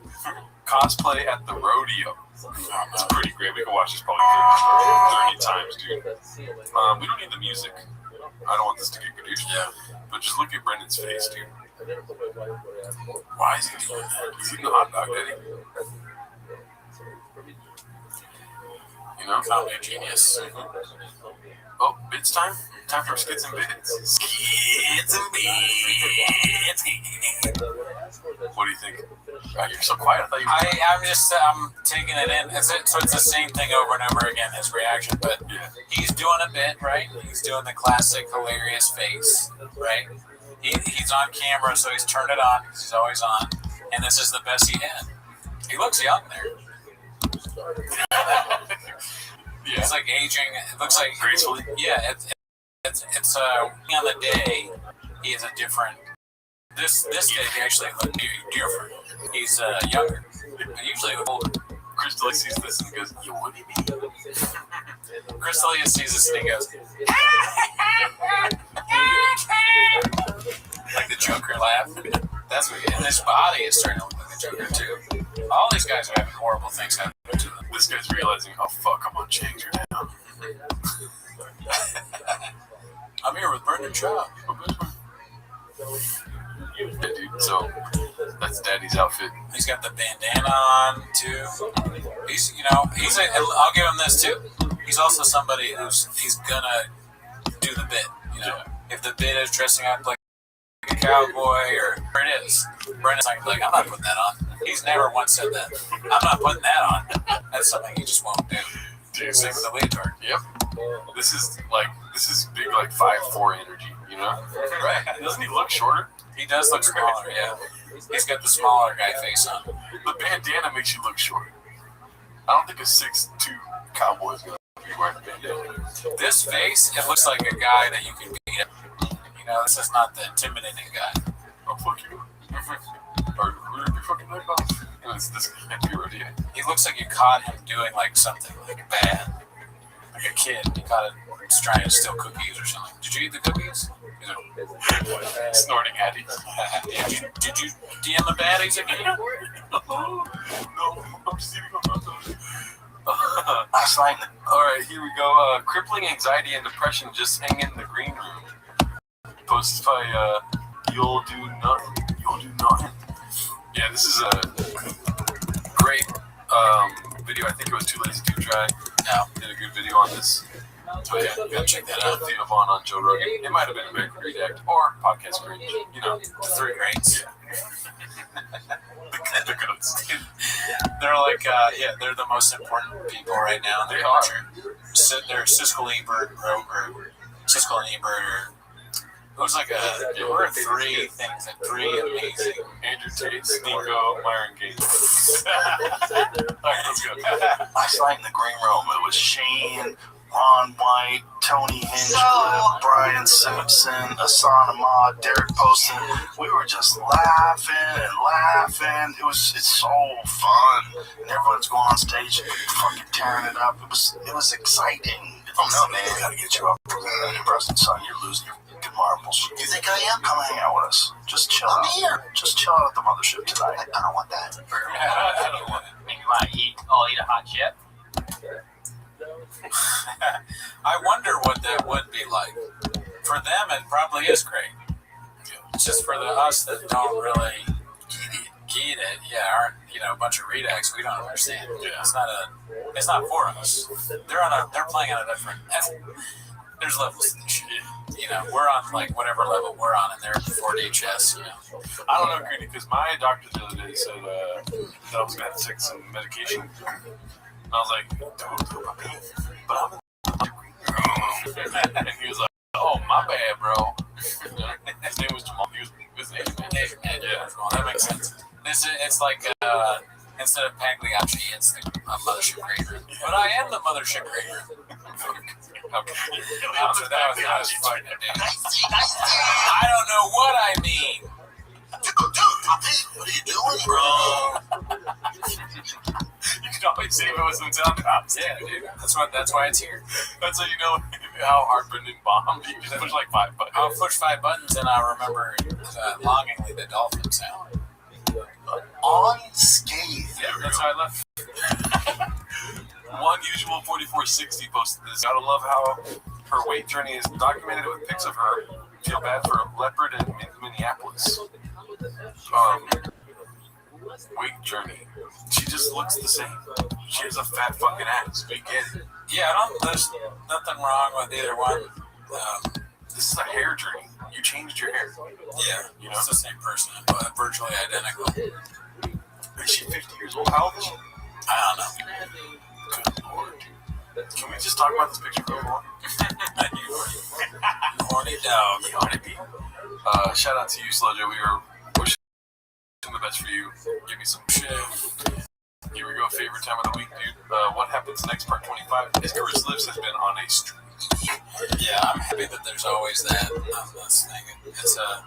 Cosplay at the rodeo. It's pretty great. We can watch this probably 30 times, dude. We don't need the music. I don't want this to get produced. Yeah. But just look at Brendan's face, dude. Why is he doing that? He's eating a hot dog, Daddy. You know? Comedy genius. Oh, bits time? Time for skits and bits. Skits and bits. What do you think? You're so quiet. I thought you were I'm taking it in. So it's the same thing over and over again, his reaction. But yeah. He's doing a bit, right? He's doing the classic hilarious face, right? He's on camera, so he's turned it on because he's always on. And this is the best he had. He looks young there. Yeah. It's like aging. It looks like gracefully. Yeah, it's on the day he is a different. This day he actually looked different. He's younger. And usually older. Crystal sees this and goes, "You want me?" Crystal sees this and he goes, like the Joker laugh. That's what. And his body is starting to look like the Joker too. All these guys are having horrible things happen to them. This guy's realizing, oh fuck, I'm on change right now. I'm here with Brendan Shaw. Yeah, dude. So that's Daddy's outfit. He's got the bandana on too. I'll give him this too. He's also somebody he's gonna do the bit. You know, if the bit is dressing up like cowboy, or whatever it is. Brendan's like, I'm not putting that on. He's never once said that. I'm not putting that on. That's something he just won't do. Dude, Same with the leotard. Yep. This is big, like 5'4" energy, you know? Right. Doesn't he look shorter? He does look smaller, yeah. He's got the smaller guy face on. The bandana makes you look short. I don't think a 6'2" cowboy is gonna be wearing a bandana. This face, it looks like a guy that you can beat up. You know, this is not the intimidating guy. Oh, fuck you. Or rip your fucking leg off. This can't be right here. He looks like you caught him doing like something like bad. Like a kid. You caught him trying to steal cookies or something. Did you eat the cookies? Snorting Addy. Did you DM the baddies again? No, I'm just eating them. Last night. All right, here we go. Crippling anxiety and depression just hang in the green room. Posted by You'll Do Nothing. You'll Do Nothing. Yeah, this is a great video. I think it was Too Lazy to Try. No. Did a good video on this. Okay, go check that out. Theo Vaughn on Joe Rogan. It might have been American Redact or Podcast Cringe. You know, The three greats. the goods. They're like, they're the most important people right now in the They country. They're Siskel and Ebert, or who's like there were three things, like three amazing. Andrew Tate, Nico, Myron Gates. All right, let's go. Last night in the green room, it was Shane, Ron White, Tony Hinchcliffe, Brian Simpson, Asana Ma, Derek Poston. We were just laughing and laughing. It's so fun. And everyone's going on stage and fucking tearing it up. It was exciting. Oh no, man, we gotta get you up for the present, son. You're losing your fucking marbles. You think I am? Come hang out with us. Just chill out. I'm here. Just chill out at the mothership tonight. I don't want that. I don't want it. Maybe want to eat a hot chip. I wonder what that would be like. For them, it probably is great. It's just for us that don't really get it, aren't a bunch of redacts we don't understand. It's not for us. They're playing on a different. There's levels to this shit. We're on like whatever level we're on, and they're at 4D chess. I don't know, Greedy, because my doctor the other day said that I was going to have to take some medication. And I was like, dude, but I'm in the green room. And he was like, oh, my bad, bro. His name was Jamal. He was his name, man. Yeah, well, that makes sense. It's like instead of Pagliacci, it's the mothership grade room. But I am the mothership grade room. Okay. That was fucking dude. I don't know what I mean. Dude, what are you doing, bro? You can always save it with some sound drops. Yeah, dude. That's why it's here. That's how you know how hard Brendan bombed. You just push like 5 buttons. I'll push 5 buttons and I'll remember longingly the dolphin sound. Unscathed. Yeah, that's how I left. One Usual 4460 posted this. Gotta love how her weight journey is documented with pics of her. Feel bad for a leopard in Minneapolis. Weight journey. She just looks the same. She has a fat fucking ass. We get it. Yeah, there's nothing wrong with either one. This is a hair journey. You changed your hair. Yeah, it's the same person, but virtually identical. Is she 50 years old? How old is she? I don't know. Good lord. Can we just talk about this picture for a moment? Horny dog. Shout out to you, Sludger. We were wishing the best for you. Give me some shit. Here we go. Favorite time of the week, dude. What happens next? Part 25. Icarus Lives has been on a streak. Yeah, I'm happy that there's always that on this thing. It's a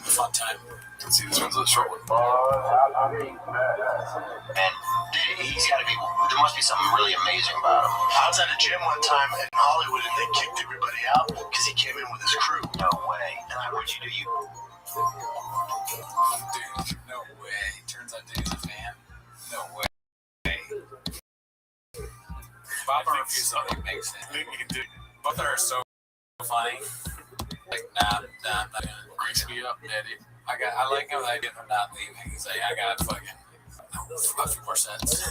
fun time. Let's see, this one's a short one. And he's got to be. There must be something really amazing about him. I was at a gym one time in Hollywood, and they kicked everybody out because he came in with his crew. No way. And what'd you do? Dude, no way. Turns out dude's a fan. No way. Bob Murphy's something makes it. Both are so funny. Like, nah, I'm not gonna Grease me up, daddy. I like him. I get him not leaving. He's like, I got fucking a few more cents. And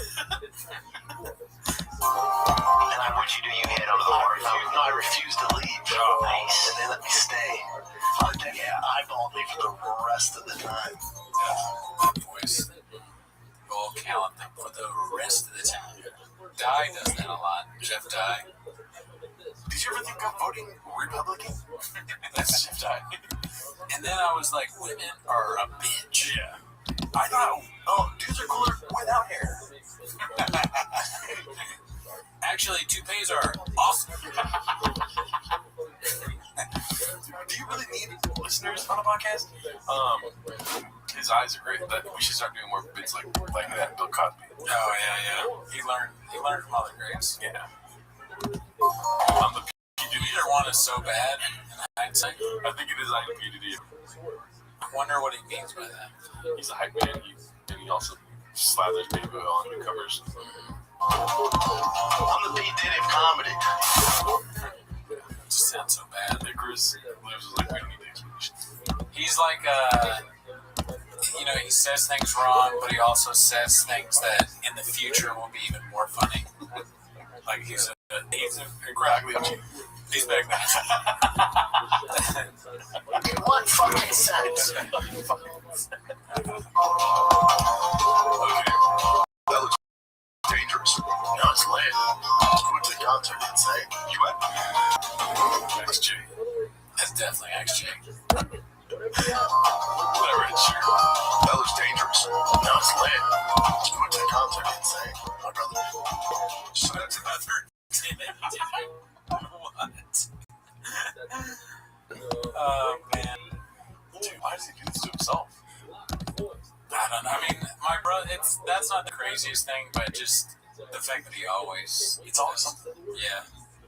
what'd you do? You head over the bar? No, I refused to leave. Oh. Nice. And they let me stay. Yeah, eyeballed me for the rest of the time. Voice. Roll count them for the rest of the time. Dye does that a lot. Jeff Dye. Did you ever think of voting Republican? That's Jeff Dye. And then I was like, women are a bitch. Yeah. I thought, dudes are cooler without hair. Actually, toupees are awesome. Do you really need listeners on a podcast? His eyes are great. We should start doing more bits like that. Bill Cosby. Oh yeah. He learned from other greats. Yeah. Either one is so bad in hindsight. I think it is IMPDD. I wonder what he means by that. He's a hype man. And he also slathers baby oil on new covers. I'm the P. Diddy of comedy. It just sounds so bad. Chris lives like we don't need the explanation. He's like, he says things wrong, but he also says things that in the future will be even more funny. Like he's incredibly he's back then. What fucking sense? That looks dangerous. No, it's lit. I went to the concert, insane. You went? XJ. That's definitely XJ. Whatever, it's sure. That looks dangerous. No, it's lit. I went to the concert, insane. My brother. So that's another. What? Oh man. Dude, why does he do this to himself? I don't know. I mean, my brother. That's not the craziest thing, but just the fact that It's always something. Yeah,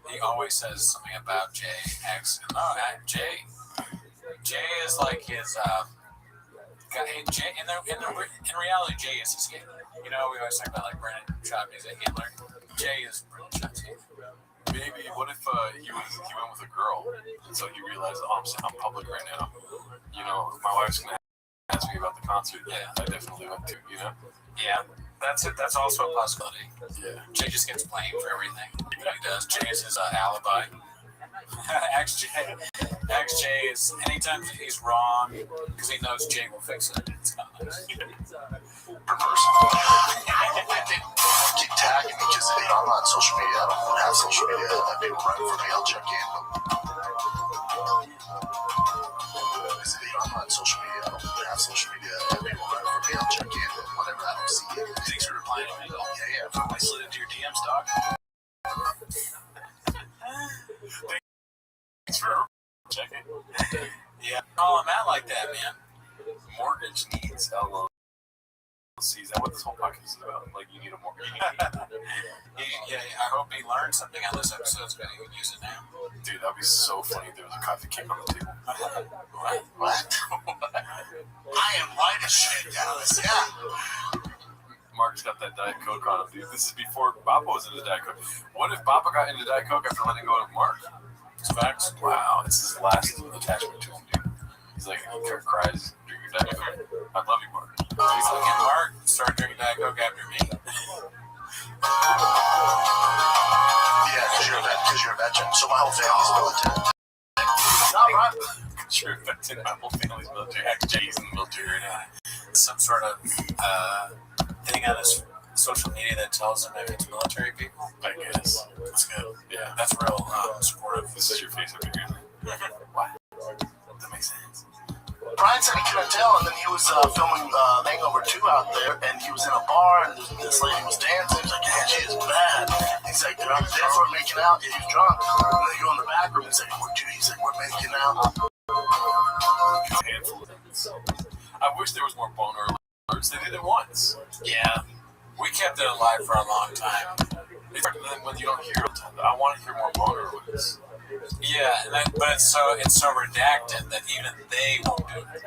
he always says something about JX. No, Jay. Jay is like his. Jay, in reality, Jay is his Hitler. We always talk about like Brennan Schaub's a Hitler. Jay is Brennan Schaub's Hitler. Maybe, what if he went with a girl, and so he realized, I'm public right now. My wife's gonna ask me about the concert. Yeah, I definitely went to. Yeah, that's it. That's also a possibility. Yeah. Jay just gets blamed for everything. He does. Jay is his alibi. XJ is anytime he's wrong because he knows Jay will fix it. It's not nice. Per person. Keep tagging me because I'm not on social media. I don't have social media. Let people run for me. I'll check in. I'm not on social media. I don't have social media. Let people run for me. I'll check in. Whatever. I don't see it. Thanks for replying to me. Yeah. I slid into your DMs, dog. Thanks for checking. Yeah, call him out like that, man. Mortgage needs LLC. Is that what this whole podcast is about? Like, you need a mortgage. I hope he learned something on this episode so he would use it now. Dude, that'd be so funny if there was a coffee cake on the table. What? I am white as shit, Dallas. Yeah. Mark's got that Diet Coke on him, dude. This is before Bappa was into Diet Coke. What if Bappa got into Diet Coke after letting go of Mark? It's facts. Wow, it's his last attachment to him, dude. He's like, he cries drinking Diet Coke. I love you, Mark. He's looking Mark started drinking Diet Coke after me. Yeah, because you're a veteran. So my whole family's military. Not right. Because you're a veteran. My whole family's military. XJ's in the military right now. Some sort of thing on his social media that tells him if it's military people. I guess. That's good. Yeah. That's real supportive. This is your face up here. Why? That makes sense. Brian said he couldn't tell, and then he was filming Hangover 2 out there, and he was in a bar, and this lady was dancing. He was like, yeah, she is bad. He's like, they're out there for making out, and he's drunk. And then you go in the back room and say, he's like, we're making out. Handful of things. I wish there was more boner alerts. They did it once. Yeah. We kept it alive for a long time. It's when you don't hear it, I want to hear more boner alerts. Yeah, but it's so redacted that even they won't do it.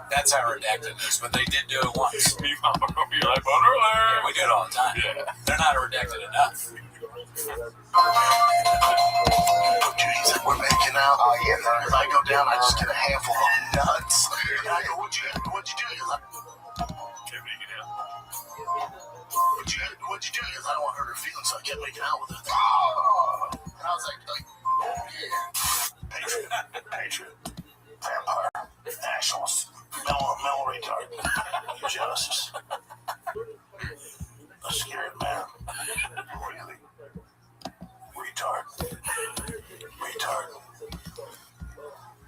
That's how redacted it is, but they did do it once. Me, Papa, be like, boner alert! We do it all the time. Yeah. They're not redacted enough. He's like, we're making out. Oh, yeah. If I go down, I just get a handful of nuts. And I go, what'd you do? He's like, what'd you do? He goes, I don't want to hurt her feelings, so I kept making out with her. And I was like, yeah. Patriot. mental retard. Just a scared man. Really. Retard.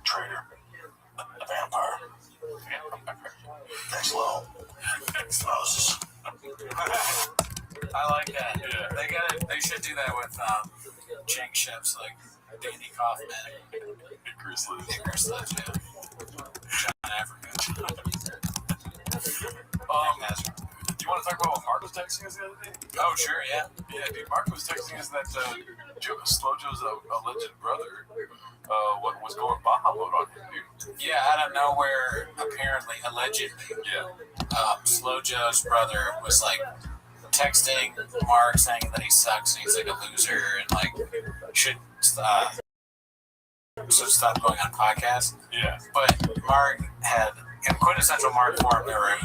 Traitor. Vampire. Next level. Moses. I like that. Yeah. They should do that with Chang ships like Danny Kaufman. Icarus lives. Yeah. John Africa. Do you want to talk about what Mark was texting us the other day? Oh, sure, yeah. Yeah, dude. Mark was texting us that Slow Joe's alleged brother what was going Baja mode on him, dude. Yeah, out of nowhere, apparently, allegedly, Slow Joe's brother was like texting Mark saying that he sucks and he's like a loser and like should stop going on podcasts. Yeah. But Mark had, in quintessential Mark form, there were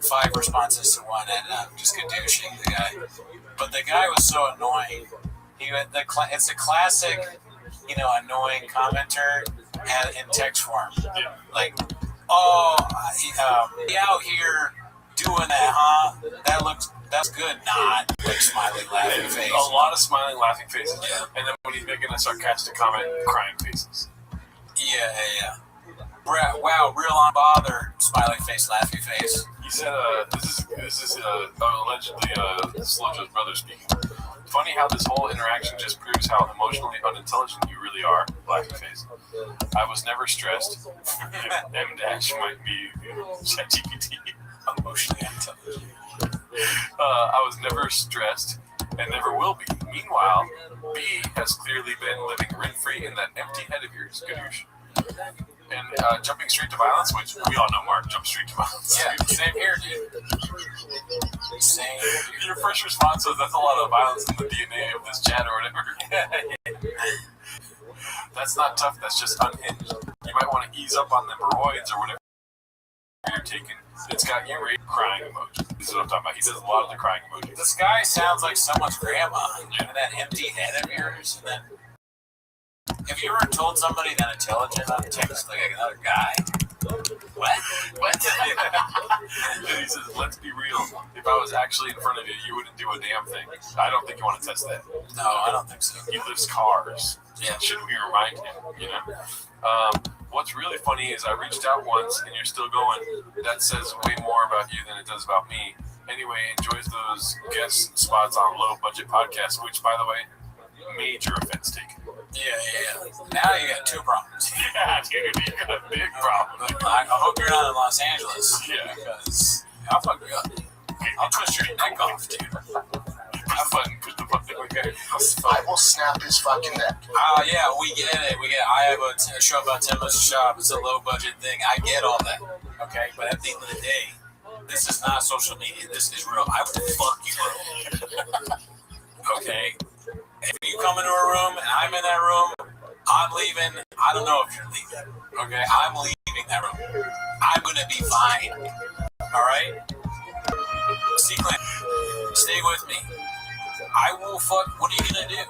5 responses to one, and just caducing the guy. But the guy was so annoying. It's a classic, annoying commenter in text form. Yeah. Like, he out here doing that, huh? That's good. Not like smiley, laughing face. A lot of smiling, laughing faces. Yeah. And then when he's making a sarcastic comment, crying faces. Yeah. Wow, real unbothered, smiley face, laughy face. He said, this is allegedly Slow Joe's brother speaking. Funny how this whole interaction just proves how emotionally unintelligent you really are, laughing face. I was never stressed. M- might be ChatGPT. Emotionally unintelligent. I was never stressed and never will be. Meanwhile, B has clearly been living rent-free in that empty head of yours, Gadoosh. And jumping straight to violence, which we all know, Mark, jump straight to violence. Yeah, same here, dude. Same. Your first response was, that's a lot of violence in the DNA of this chat or whatever. That's not tough, that's just unhinged. You might want to ease up on them roids or whatever you're taking. It's got you crying emoji. This is what I'm talking about. He does a lot of the crying emojis. This guy sounds like someone's grandma. And that empty head of yours. And then, have you ever told somebody that intelligent on text like another guy? What? And he says, let's be real. If I was actually in front of you, you wouldn't do a damn thing. I don't think you want to test that. No, I don't think so. He lifts cars. Yeah. Should we remind him, What's really funny is I reached out once and you're still going. That says way more about you than it does about me. Anyway, enjoys those guest spots on low budget podcasts, which, by the way, major offense taken. Yeah. Now you got 2 problems. Yeah, dude, you got a big problem. I hope you're not in Los Angeles. Yeah. Because I'll fuck you up. I'll twist your neck off, dude. Push the button. Okay. I will snap his fucking neck. Yeah, we get it. I have a show about 10 minutes shop. It's a low budget thing. I get all that. Okay, but at the end of the day, this is not social media. This is real. I will fuck you up. Okay. If you come into a room and I'm in that room, I'm leaving. I don't know if you're leaving. Okay, I'm leaving that room. I'm gonna be fine. All right. Sequin, stay with me. I will fuck. What are you gonna do?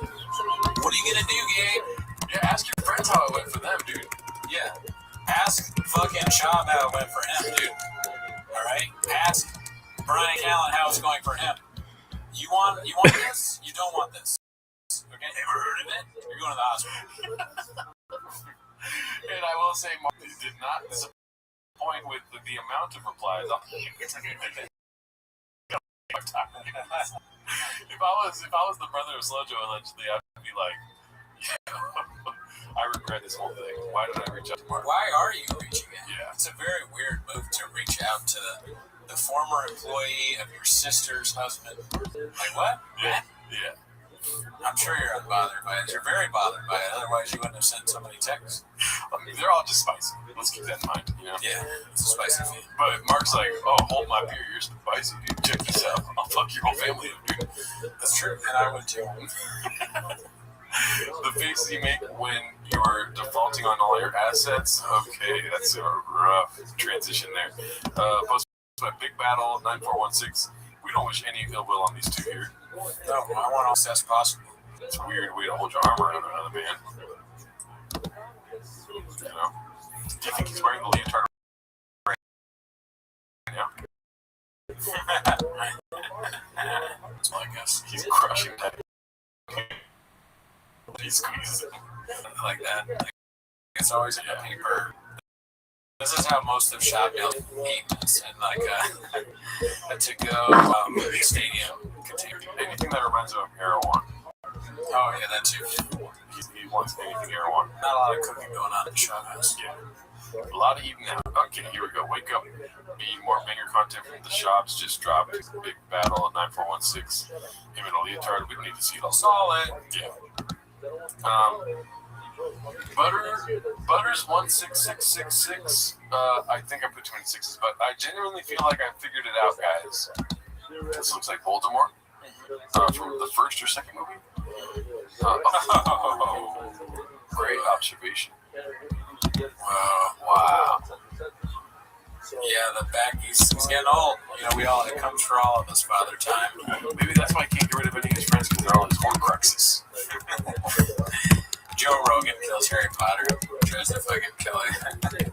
What are you gonna do, Gabe? Yeah, ask your friends how it went for them, dude. Yeah. Ask fucking Shab how it went for him, dude. All right. Ask Brian Allen how it's going for him. You want this? You don't want this. Okay. Ever heard of it? You're going to the hospital. And I will say, Mark did not disappoint with the amount of replies. It's like if I was the brother of Slow Joe, allegedly, I'd be like, I regret this whole thing. Why did I reach out to Mark? Why are you reaching out? Yeah. It's a very weird move to reach out to the former employee of your sister's husband. Like what? Yeah. I'm sure you're unbothered by it. You're very bothered by it. Otherwise, you wouldn't have sent so many texts. I mean, they're all just spicy. Let's keep that in mind, Yeah, it's a spicy feed. But Mark's like, oh, hold my beer. You're spicy, dude. Check this out. I'll fuck your whole family up, dude. That's true. And I would too. The faces you make when you're defaulting on all your assets. Okay, that's a rough transition there. Post by Big Battle 9416. We don't wish any ill will on these two here. No, I want all success possible. It's a weird way to hold your arm around another man. Do you think he's wearing the leotard So I guess He's crushing that. He squeezes it. like that. It's always in the paper. This is how most of shop meals eat in like a to-go stadium container. Anything that reminds him of Erewhon. Oh yeah, that too. He wants anything Erewhon. Not a lot of cooking going on in the shop house. Yeah. A lot of eating out. Okay, here we go. Wake up. Be more banger content from the shops. Just dropped a big battle at 9416. Him and a leotard. We don't need to see it all. Solid. Yeah. Butters 16666. I think I put 26s, but I genuinely feel like I figured it out, guys. This looks like Voldemort from the first or second movie. Great observation. Wow. Yeah, the back he's getting old. You know, it comes for all of us, Father Time. Maybe that's why I can't get rid of any of his friends, because they're all his Horcruxes. Joe Rogan kills Harry Potter. Tries to fucking kill him.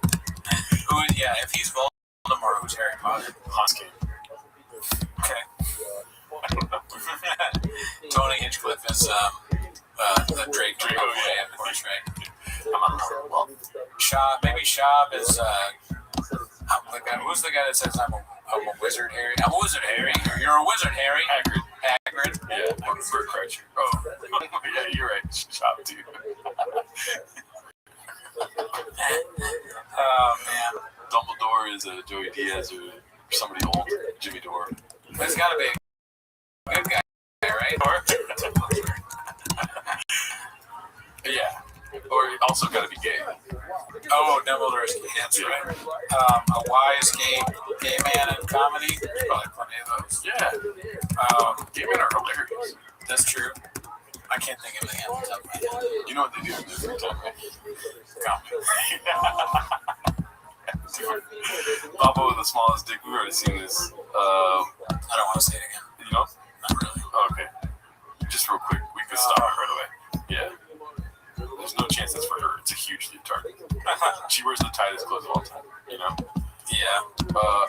If he's Voldemort, who's Harry Potter? Hoskin. Okay. Tony Hinchcliffe is the Draco. Yeah, of course, right? Shab, maybe Shab is who's the guy that says I'm a wizard, Harry? I'm a wizard, Harry. You're a wizard, Harry. Hagrid. Yeah, Bert Kreischer. Oh, yeah, you're right. Shab, too. Oh man, Dumbledore is Joey Diaz or somebody old. Jimmy Dore. It's got to be a good guy, right? Yeah. Or also got to be gay. Oh, Dumbledore is gay. That's right. A wise gay man in comedy. There's probably plenty of those. Yeah. Gay men are hilarious. That's true. I can't think of any off the top of my head. You know what they do in their free time, right? Papa with the smallest dick. We've already seen this. I don't want to say it again. You know? Not really. Okay. Just real quick. We could stop it right away. Yeah. There's no chance that's for her. It's a huge leotard. She wears the tightest clothes of all time. You know? Yeah.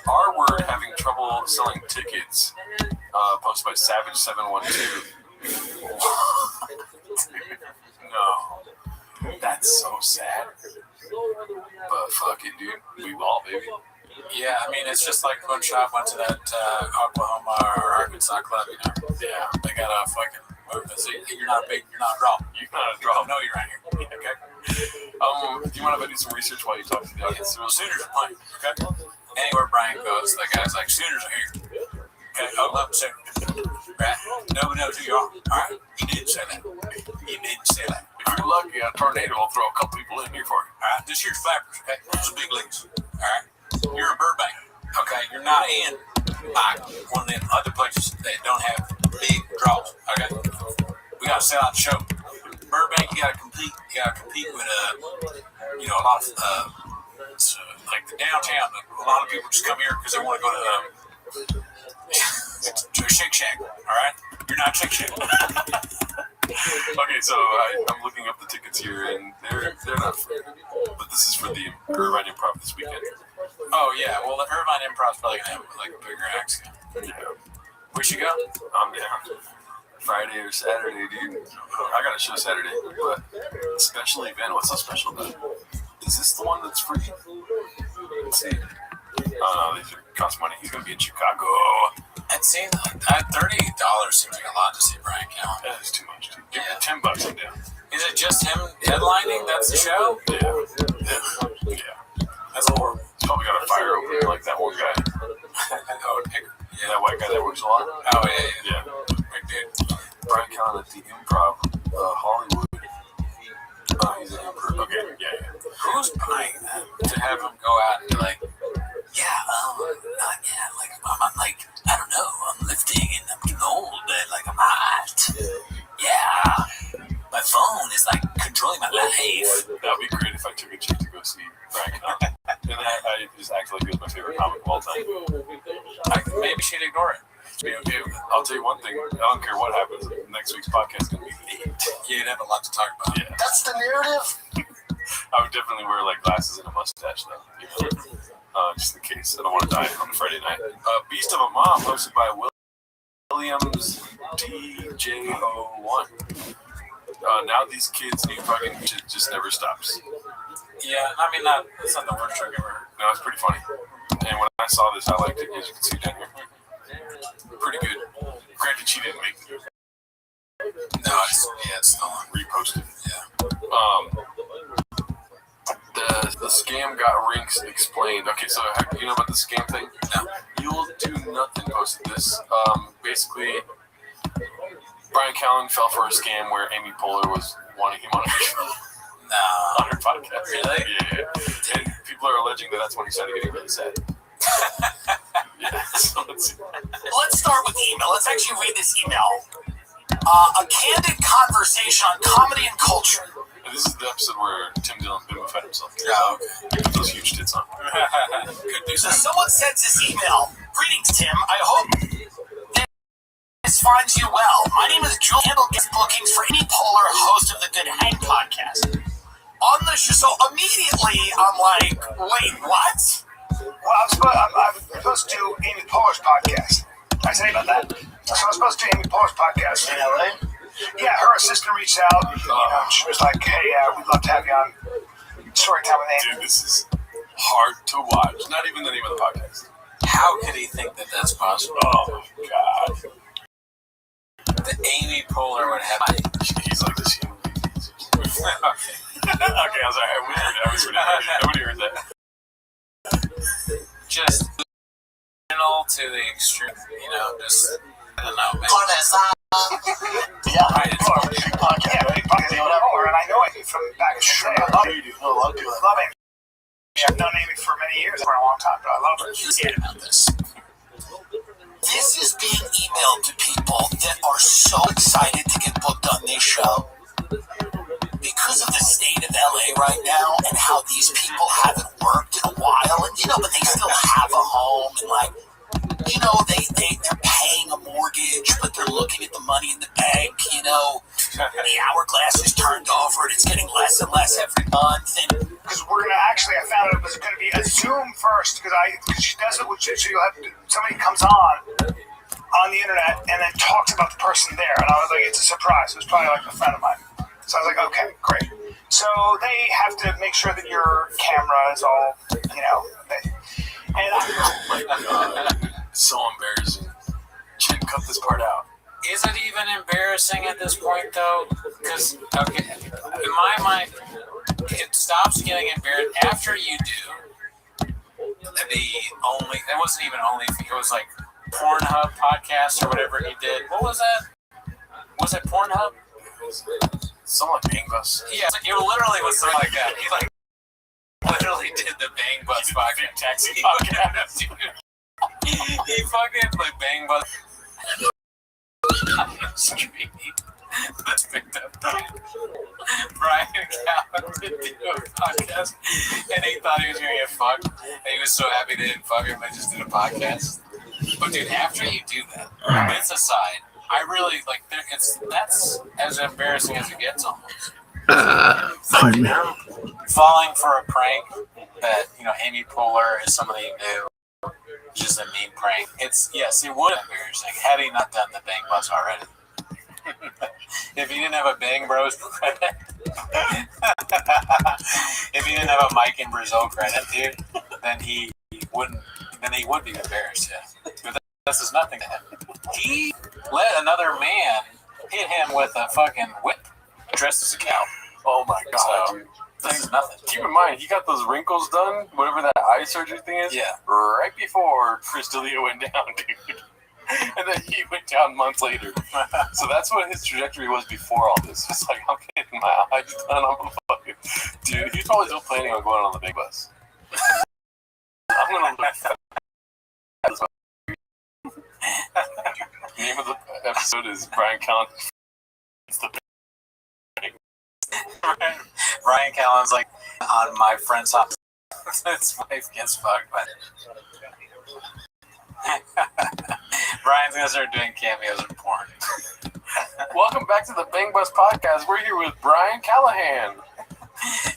Our word having trouble selling tickets. Posted by Savage712. No. That's so sad. But fuck it, dude. We ball, baby. Yeah, I mean, it's just like when Shop went to that Oklahoma or Arkansas club, you know? Yeah. They got a fucking movement. So you're not a draw. You're not a draw. No, you're right here. Okay? Do you mind if I do some research while you talk to the audience? Sooners are playing. Okay? Anywhere Brian goes, the guy's like, Sooners are here. Okay? I love Sooners. Right? Nobody knows who you are. All right? You didn't say that. You didn't say that. If you're lucky, a tornado will throw a couple people in here for you. All right? This here's Flappers. Okay? Those are big leagues. All right? You're in Burbank. Okay? You're not in one of them other places that don't have big draws. Okay? We got to sell out the show. Burbank, you got to compete with a lot of like the downtown. A lot of people just come here because they want to go to a Shake Shack. All right, you're not Shake Shack. Okay, so I'm looking up the tickets here, and they're not free. But this is for the Irvine Improv this weekend. Oh yeah, well the Irvine Improv's probably gonna have like a bigger acts. Yeah. Where should go? I'm down. Friday or Saturday, dude. I got a show Saturday, but special event. What's so special about it? Is this the one that's free? Let's see. Oh no, these cost money. He's gonna be in Chicago. It seems like that $30 seems like a lot to see Brian Callen. That is too much, dude. Give me $10 I'm down. Is it just him headlining? That's the show? Yeah. That's horrible. He's probably got a fire opener like that one guy. That white guy that works a lot. Oh yeah. Big dude. Brian Callen at the Improv, Hollywood. He's an improv. Okay, yeah. Who's buying that? To have him go out and be like, I don't know, I'm lifting and I'm getting old, but like I'm hot. Yeah. My phone is like controlling my life. That'd be great if I took a chick to go see Brian Callen. And then I just act like he was my favorite comic of all time. Maybe she'd ignore it. I'll tell you one thing. I don't care what happens. Next week's podcast is going to be lit. You'd have a lot to talk about. Yeah. That's the narrative. I would definitely wear like glasses and a mustache though. You know? just in case. I don't want to die on a Friday night. Beast of a Mom, hosted by Williams DJ01. Now these kids need fucking shit just never stops. Yeah, I mean, it's not the worst joke I've ever heard. No, it's pretty funny. And when I saw this, I liked it, as you can see down here. Pretty good. Granted, she didn't make it. No, it's not. Reposted. Yeah. The scam got rinks explained. Okay, so you know about the scam thing? No. You'll do nothing posted this. Basically, Brian Callen fell for a scam where Amy Poehler was wanting him on her show. No. On her podcast. Really? Yeah. And people are alleging that that's when he started getting really sad. Yeah, so let's start with the email. Let's actually read this email. A candid conversation on comedy and culture. And this is the episode where Tim Dillon fed himself. Yeah, okay. With those huge tits on. So someone sends this email. Greetings, Tim. I hope this finds you well. My name is Jules. Handle guest bookings for Amy Poehler, host of the Good Hang podcast. On the show, so immediately I'm like, wait, what? Well, I'm supposed to do Amy Poehler's podcast. Did I say about that? So I'm supposed to do Amy Poehler's podcast in LA. Yeah, her assistant reached out. And, she was like, "Hey, we'd love to have you on Storytime with Amy." Dude, this is hard to watch. Not even the name of the podcast. How could he think that that's possible? Oh my god. That Amy Poehler would have. He's like this human being. Okay, I'm sorry. I was ready. Nobody heard that. Just to the extreme, just I don't know, man. Yeah, big podcast, whatever. And I know Amy from back in the day. I love it. I love Amy. I've known Amy for many years, for a long time, but I love her. Here's the about this. This is being emailed to people that are so excited to get booked on this show. Because of the state of LA right now and how these people haven't worked in a while, and but they still have a home, and they're paying a mortgage, but they're looking at the money in the bank, the hourglass is turned over and it's getting less and less every month. And because we're gonna actually, I found out it was gonna be a Zoom first, because she does it with so you'll have somebody comes on the internet and then talks about the person there, and I was like, it's a surprise. It was probably like a friend of mine. So I was like, okay, great. So they have to make sure that your camera is all, Oh my god. So embarrassing. Jen, cut this part out. Is it even embarrassing at this point, though? Because, okay, in my mind, it stops getting embarrassing after you do it wasn't even only, it was like Pornhub podcast or whatever he did. What was that? Was it Pornhub? Something like Bang Bus. Yeah, it literally was something like that. He literally did the Bang Bus fucking taxi podcast. He fucking Bang Bus. That's picked up. Brian Callen did do a podcast, and he thought he was gonna get fucked, and he was so happy they didn't fuck him. They just did a podcast. But dude, after you do that, bits aside, I really that's as embarrassing as it gets almost. Falling for a prank that Amy Poehler is somebody new, just a mean prank. It would be embarrassing had he not done the Bang Bus already. If he didn't have a Bang Bros credit, if he didn't have a Mike in Brazil credit, dude, then he would be embarrassed. Yeah. But this is nothing to him. He let another man hit him with a fucking whip dressed as a cow. Oh my god, So, dude. this is nothing. Keep in mind, he got those wrinkles done, whatever that eye surgery thing is, Yeah. right before Chris D'Elia went down, dude. And then he went down months later. So that's what his trajectory was before all this. It's like, I'm getting my eyes done. I'm fucking... Dude, he's probably still planning on going on the big bus. I'm going to look at this. The name of the episode is Brian Callen. It's the Brian Callen's like on my friend's house. His wife gets fucked by Brian's gonna start doing cameos in porn. Welcome back to the Bang Bus podcast. We're here with Brian Callahan.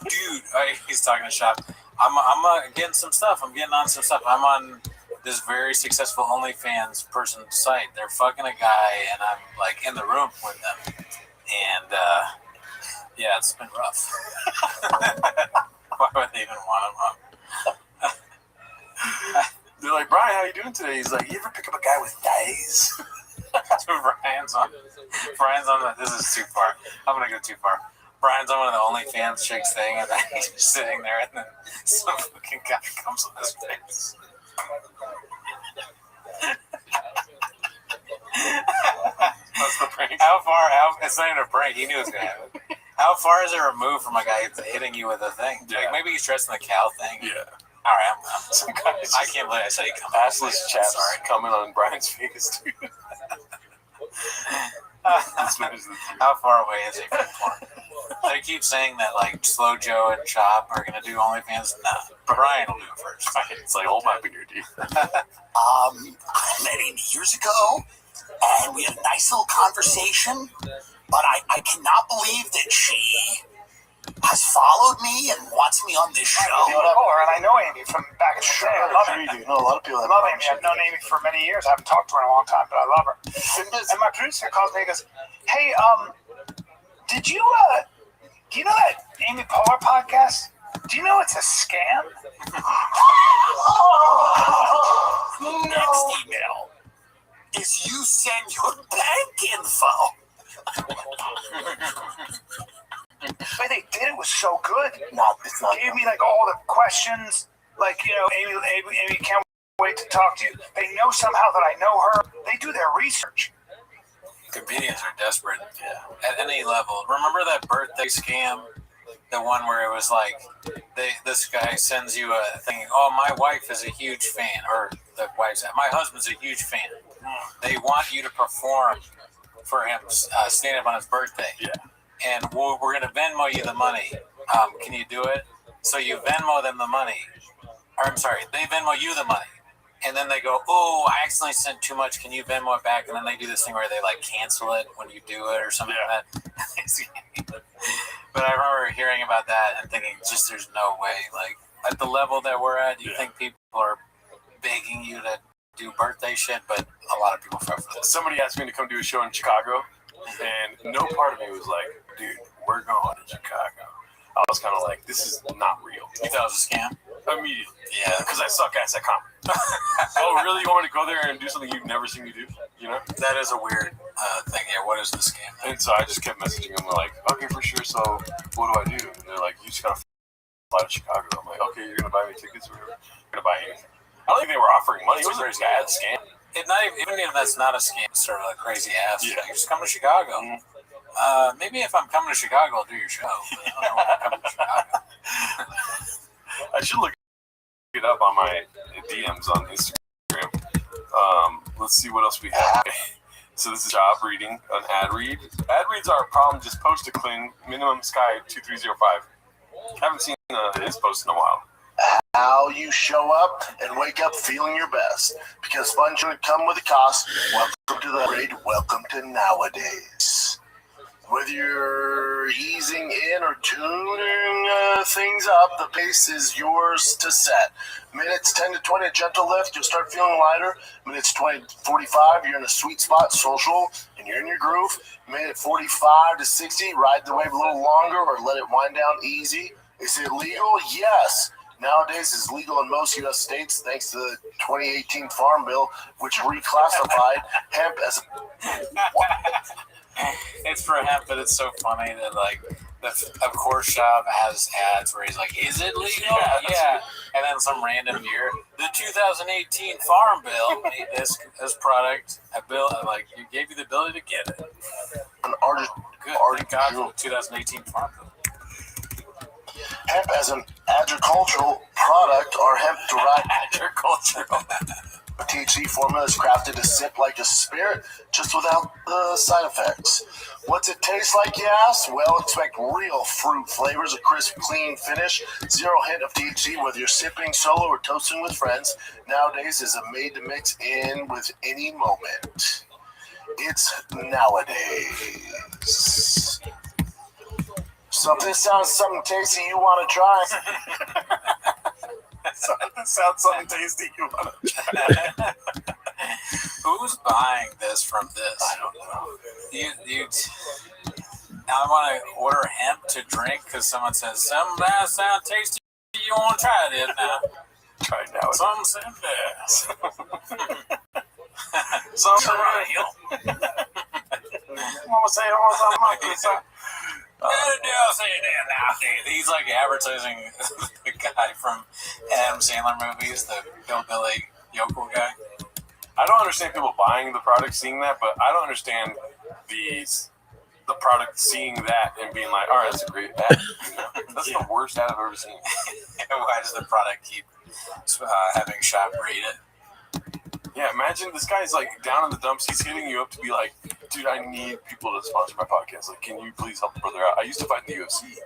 Dude, he's talking to shop. I'm getting some stuff. I'm getting on some stuff. I'm on this very successful OnlyFans person site. They're fucking a guy, and I'm like in the room with them. And yeah, it's been rough. Why would they even want him up? They're like, Brian, how you doing today? He's like, you ever pick up a guy with thighs? Brian's on the, this is too far. I'm gonna go too far. Brian's on one of the OnlyFans chicks thing, and then he's just sitting there, and then some fucking guy comes on his face. That's the prank. It's not even a prank. He knew it was gonna happen. How far is it removed from a guy hitting you with a thing? Yeah. Like maybe he's dressed in the cow thing. Yeah. All right, I can't believe I said he come on. Assless chaps coming on Brian's face, dude. How far away is he from porn? They keep saying that like Slow Joe and Chop are gonna do OnlyFans. Nah, Brian will do it first. It's like, hold my beer, dude. I met Amy years ago, and we had a nice little conversation, but I cannot believe that she has followed me and wants me on this show. I know her, and I know Amy from back in the day. I love her. You know a lot of people. I love Amy. I've known Amy for many years. I haven't talked to her in a long time, but I love her. And my producer calls me and goes, hey, do you know that Amy Poehler podcast? Do you know it's a scam? Next email is you send your bank info. The way they did it was so good. No, it's not. Gave me like all the questions. Like, you know, Amy can't wait to talk to you. They know somehow that I know her. They do their research. Comedians are desperate at any level. Remember that birthday scam? The one where it was like, this guy sends you a thing. Oh, my wife is a huge fan, or the wife said, my husband's a huge fan. They want you to perform for him, stand up on his birthday. Yeah. And we're going to Venmo you the money. Can you do it? So you Venmo them the money. Or I'm sorry, they Venmo you the money. And then they go, oh, I accidentally sent too much. Can you Venmo it back? And then they do this thing where they like cancel it when you do it or something like that. But I remember hearing about that and thinking, just there's no way. Like at the level that we're at, you think people are begging you to do birthday shit, but a lot of people fall for this. Somebody asked me to come do a show in Chicago, and no part of me was like, dude, we're going to Chicago. I was kind of like, this is not real. You thought it was a scam? Immediately. Yeah. Because I suck ass at comedy. Oh, really? You want me to go there and do something you've never seen me do? You know? That is a weird thing. Yeah, what is the scam? And so I just kept messaging them like, okay, for sure. So what do I do? And they're like, you just got to fly to Chicago. I'm like, okay, you're going to buy me tickets or whatever. You're going to buy anything. I don't think they were offering money. It was a bad scam. Even if that's not a scam, it's sort of a crazy ass. Yeah. Like, just come to Chicago. Mm-hmm. Maybe if I'm coming to Chicago, I'll do your show. But I don't know when I'm coming to Chicago. I should look it up on my DMs on Instagram. Let's see what else we have. So this is job reading, an ad read. Ad reads are a problem. Just post a clean minimum sky 2305. Haven't seen his post in a while. How you show up and wake up feeling your best. Because fun shouldn't come with a cost. Welcome to the grade. Welcome to nowadays. Whether you're easing in or tuning things up, the pace is yours to set. Minutes 10 to 20, a gentle lift, you'll start feeling lighter. Minutes 20 to 45, you're in a sweet spot, social, and you're in your groove. Minute 45 to 60, ride the wave a little longer or let it wind down easy. Is it legal? Yes. Nowadays, it's legal in most U.S. states thanks to the 2018 Farm Bill, which reclassified hemp as It's for hemp, but it's so funny that like of course shop has ads where he's like, is it legal? Yeah. And then some random year, the 2018 Farm Bill made this product a bill, like you gave you the ability to get it. an Thank God for the 2018 Farm Bill. hemp as an agricultural product or hemp-derived Agricultural. THC formula is crafted to sip like a spirit, just without the side effects. What's it taste like, you ask? Well, expect real fruit flavors, a crisp, clean finish, zero hint of THC, whether you're sipping solo or toasting with friends. Nowadays is a made to mix in with any moment. It's nowadays. So if this sounds something tasty you want to try, sounds something tasty you want to try. Who's buying this from this? I don't know. Now I want to order hemp to drink because someone says, something that sound tasty, you want to try it now. Try it now. Something said that. Something real. Mama say it He's like advertising the guy from Adam Sandler movies, the hillbilly yokel guy. I don't understand people buying the product, seeing that, but I don't understand the product seeing that and being like, all right, that's a great ad. That's the worst ad I've ever seen. Why does the product keep having shop rate it? Yeah, imagine this guy's like down in the dumps. He's hitting you up to be like, dude, I need people to sponsor my podcast. Like, can you please help a brother out? I used to fight in the UFC.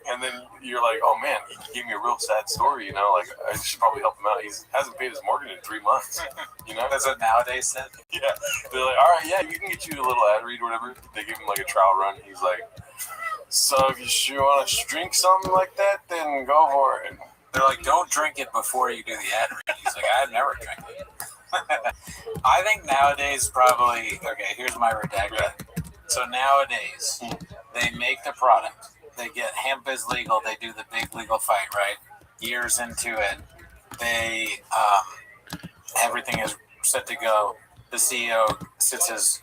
And then you're like, oh man, he gave me a real sad story, you know, like I should probably help him out. He hasn't paid his mortgage in 3 months. You know? That's what nowadays said. Yeah. They're like, all right, yeah, we can get you a little ad read or whatever. They give him like a trial run. He's like, so if you sure want to drink something like that, then go for it. They're like, don't drink it before you do the ad read. He's like, I've never drank it. I think nowadays probably, okay, here's my redacted. So nowadays, they make the product. They get hemp is legal. They do the big legal fight, right? Years into it, they, everything is set to go. The CEO sits his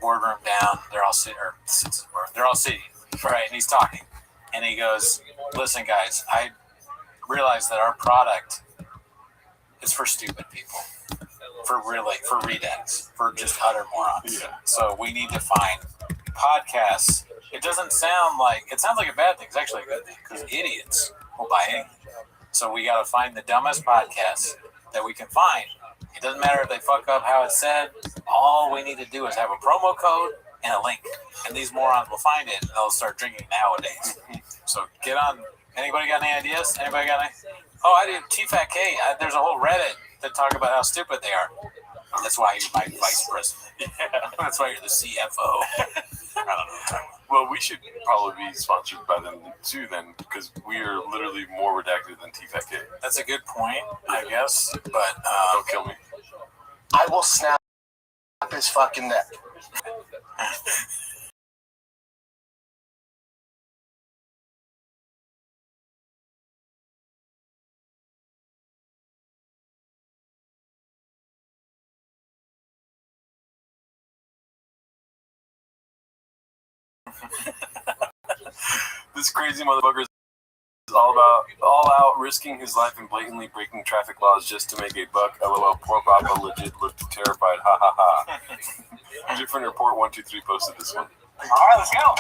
boardroom down. They're all sitting, right? And he's talking. And he goes, listen, guys, I realize that our product is for stupid people. For redads, for just utter morons. Yeah. So we need to find podcasts. It sounds like a bad thing. It's actually a good thing because idiots will buy anything. So we got to find the dumbest podcasts that we can find. It doesn't matter if they fuck up how it's said. All we need to do is have a promo code and a link, and these morons will find it and they'll start drinking nowadays. So get on. Anybody got any ideas? Anybody got any? Oh, I did TFATK. There's a whole Reddit that talk about how stupid they are. That's why you're my vice president. Yeah. That's why you're the CFO. I don't know. Well, we should probably be sponsored by them too then, because we are literally more redacted than TFATK. That's a good point, I guess, but don't kill me. I will snap his fucking neck. This crazy motherfucker is all out risking his life and blatantly breaking traffic laws just to make a buck. LOL. Poor Papa legit looked terrified. Ha ha ha. Different Report 123 posted this one. All right, let's go.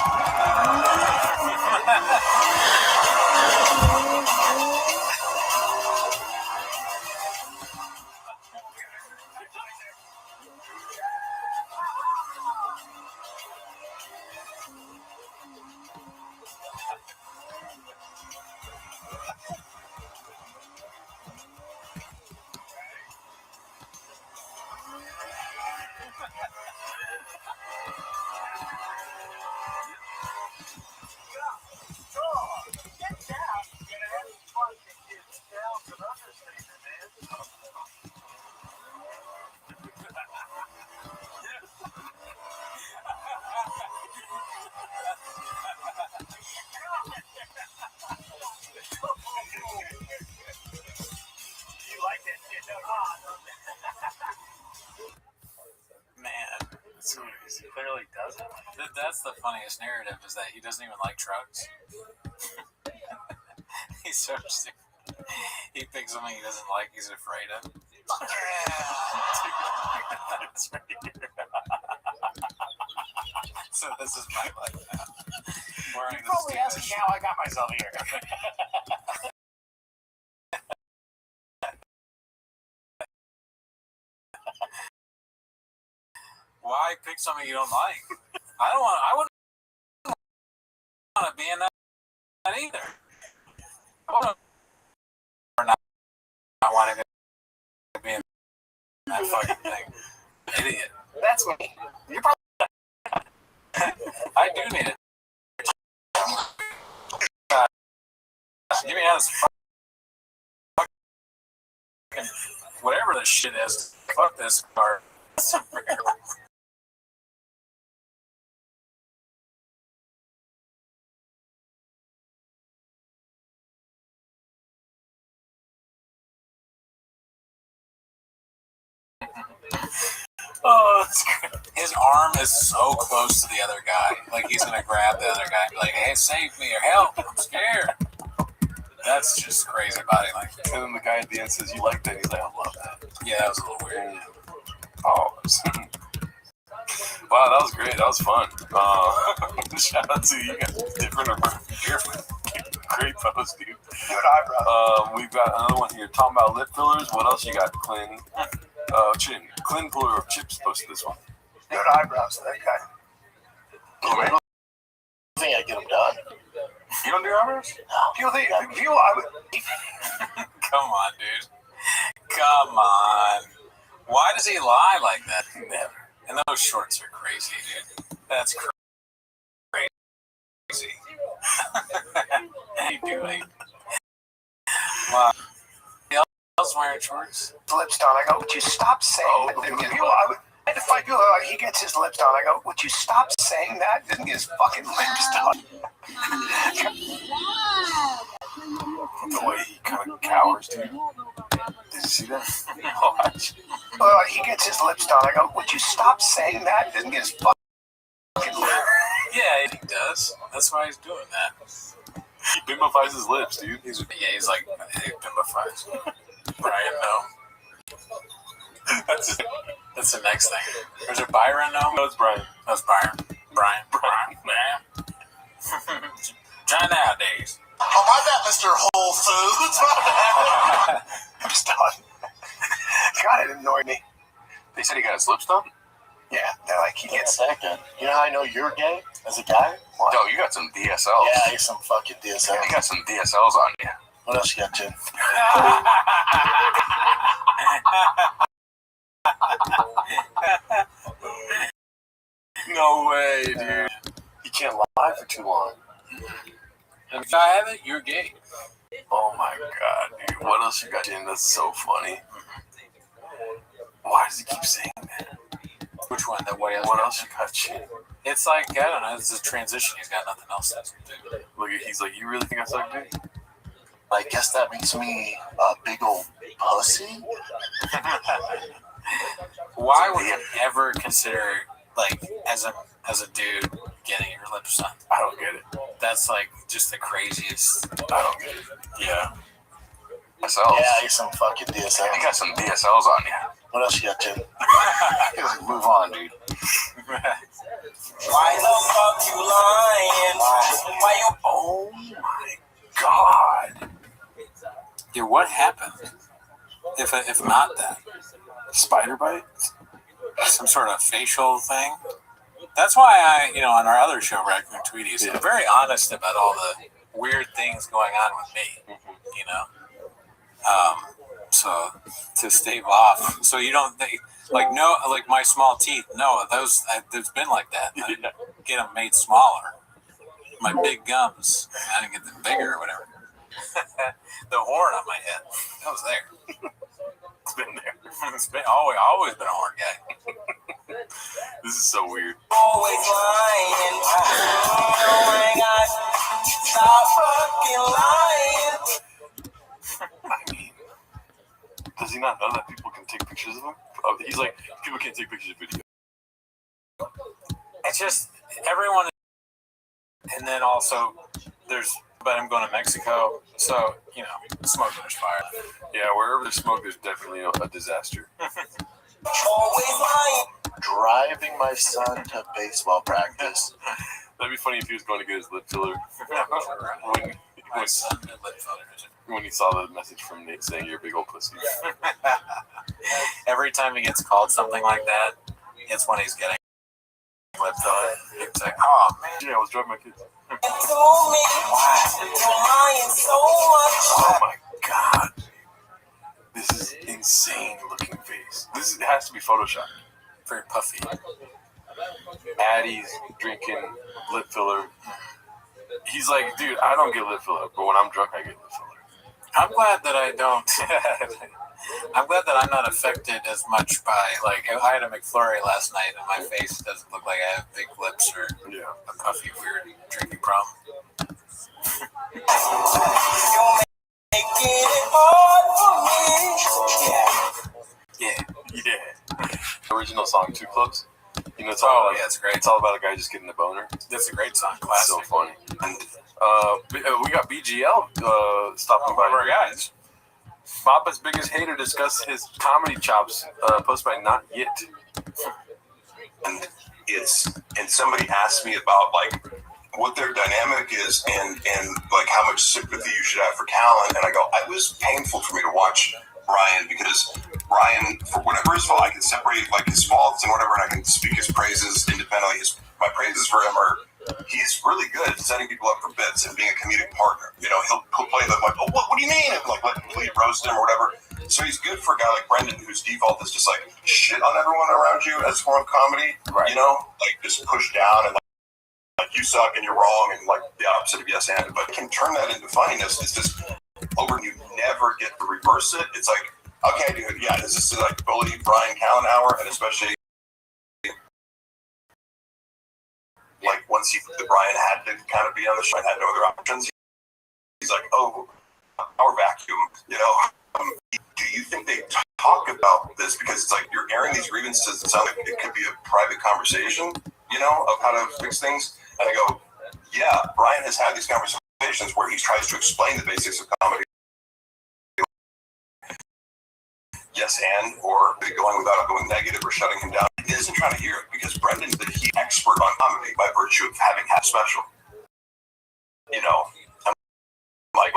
man, he clearly doesn't. That's the funniest narrative is that he doesn't even like trucks. He's so stupid. He picks something he doesn't like. He's afraid of. That's right here. So this is my life now. You're probably asking how I got myself here. Why pick something you don't like? I wouldn't want to be in that either. I wouldn't not wanting to be in that fucking thing. Idiot. That's me. You're probably. I do need it. Give me this whatever this shit is. Fuck this car. Oh, that's good. His arm is so close to the other guy. Like he's gonna grab the other guy and be like, hey, save me or help. I'm scared. That's just crazy body language. And then the guy at the end says, you like that? He's like, I love that. Yeah, that was a little weird. Oh, wow, that was great. That was fun. Shout out to you guys. Different or great post, dude. Good eyebrows. We've got another one here talking about lip fillers. What else you got, Clint? Clint Puller of Chips posted this one. Good eyebrows, that guy. I don't think I get them done. You don't do eyebrows? People think, Come on, dude. Come on. Why does he lie like that? Never. And those shorts are crazy, dude. That's crazy. What are you doing? Wow. Else wearing shorts? Lips down. I go, would you stop saying that? People, I had to fight people like, he gets his lips down. I go, would you stop saying that? Didn't get his fucking lips down. The way he kind of cowers, dude. Did you see that? Watch. He gets his lips down. I go, would you stop saying that? Didn't get his fucking lips. Yeah, he does. That's why he's doing that. He bimbifies his lips, dude. He's like, hey, bimbifies. Brian, no. That's the next thing. Or is it Byron now? No, it's Brian. That's Byron. Brian. Try nowadays. Oh, my bad, Mr. Whole Foods. I'm just done. God, it annoyed me. They said he got his lips done? Yeah, they're like, he gets. Second. You know how I know you're gay as a guy? What? Yo, you got some DSLs. Yeah, I got some fucking DSL. You got some DSLs on you. What else you got, Jim? No way, dude. You can't lie for too long. And if I have it, you're gay. Oh my god, dude. What else you got, Jim? That's so funny. Why does he keep saying that? Which one? What else you got, Jim? It's like, I don't know, it's a transition. He's got nothing else to do. Look, he's like, you really think I suck dick? I guess that makes me a big old pussy. Why would you ever consider, like, as a dude, getting your lips done? I don't get it. That's like just the craziest. I don't get it. Yeah. DSLs. Yeah, I got some fucking DSL. You got some DSLs on you. What else you got, Jim? Move on, dude. Why the fuck you lying? Why you? Oh my god. Dude, what happened? If not that, Spider bite? some sort of facial thing. That's why I, on our other show, Raccoon Tweeties, I'm very honest about all the weird things going on with me. So to stave off, so you don't think, like my small teeth. No, there's been like that. I get them made smaller. My big gums, I didn't get them bigger or whatever. The horn on my head, that was there. It's been there. It's been always been a horn guy. This is so weird. Always lying. Oh my God. Stop fucking lying. I mean, does he not know that people can take pictures of him? He's like, people can't take pictures of video. It's just everyone, and then also there's. But I'm going to Mexico, so smoke there's fire. Yeah, wherever there's smoke, there's definitely a disaster. Always lying. Driving my son to baseball practice. That'd be funny if he was going to get his lip filler. When he saw the message from Nate saying you're a big old pussy. Every time he gets called something like that, it's when he's getting lip filler. It's like, oh man. Yeah, I was driving my kids. You're lying so much. Oh my god. This is insane looking face. It has to be Photoshopped. Very puffy. Addie's drinking lip filler. He's like, dude, I don't get lip filler, but when I'm drunk, I get lip filler. I'm glad that I don't. I'm glad that I'm not affected as much by, like, I had a McFlurry last night and my face doesn't look like I have big lips or a puffy, weird drinking problem. Yeah. Original song, Too Close. You know, it's it's great. It's all about a guy just getting a boner. That's a great song. Classic. So funny. And we got BGL stopping by. One of our guys. Baba's biggest hater discussed his comedy chops, posted by Not Yet. And somebody asked me about like what their dynamic is and like how much sympathy you should have for Callan, and I go, it was painful for me to watch Brian because Brian, for whatever his fault, I can separate like his faults and whatever, and I can speak his praises independently. My praises for him are he's really good at setting people up for bits and being a comedic partner. You know, he'll play them like, oh, what do you mean? And like let him roast him or whatever. So he's good for a guy like Brendan, whose default is just like shit on everyone around you as a form of comedy. Right. You know, like just push down and like you suck and you're wrong and like the opposite of yes and. But can turn that into funniness. It's just over. You never get to reverse it. It's like, okay, dude, yeah, this is like bully Brian Callan hour, and especially. Like once the Brian had to kind of be on the show and had no other options, he's like, oh, our vacuum, you know. Do you think they talk about this? Because it's like you're airing these grievances. It sounds like it could be a private conversation, you know, of how to fix things. And I go, yeah, Brian has had these conversations where he tries to explain the basics of comedy. Yes, and or going without going negative or shutting him down. He isn't trying to hear it because Brendan's the expert on comedy by virtue of having had a special. You know, I'm like,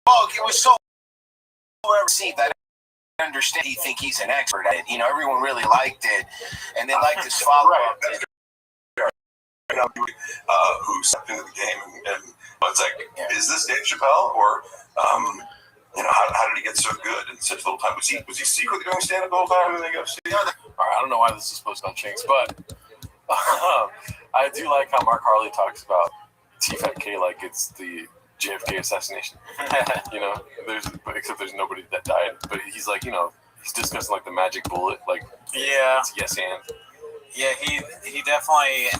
well, it was so well received. I understand you think he's an expert at it. You know, everyone really liked it, and they liked his follow-up. You know, who stepped into the game, and it's like, is this Dave Chappelle or? You know, how did he get so good in such little time? Was he secretly doing stand-up the whole time? And they go, see, all right, I don't know why this is supposed on Chinks, but I do like how Mark Harley talks about T5K like it's the JFK assassination. You know, except there's nobody that died, but he's like, you know, he's discussing like the magic bullet, like it's yes and. Yeah, he definitely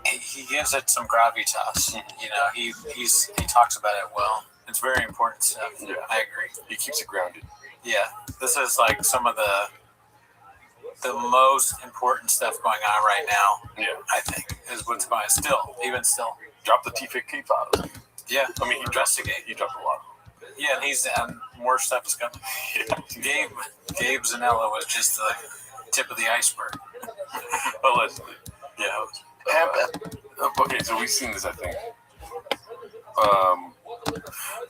he gives it some gravitas. You know, he talks about it well. It's very important stuff. Yeah, I agree. He keeps it grounded. Yeah, this is like some of the most important stuff going on right now. Yeah, I think is what's going on. Even still. Drop the T5K files. Yeah, I mean, he dropped a lot. Yeah, and more stuff is coming. Yeah. Gabe Zanella was just the tip of the iceberg. Allegedly. Yeah. Okay, so we've seen this, I think.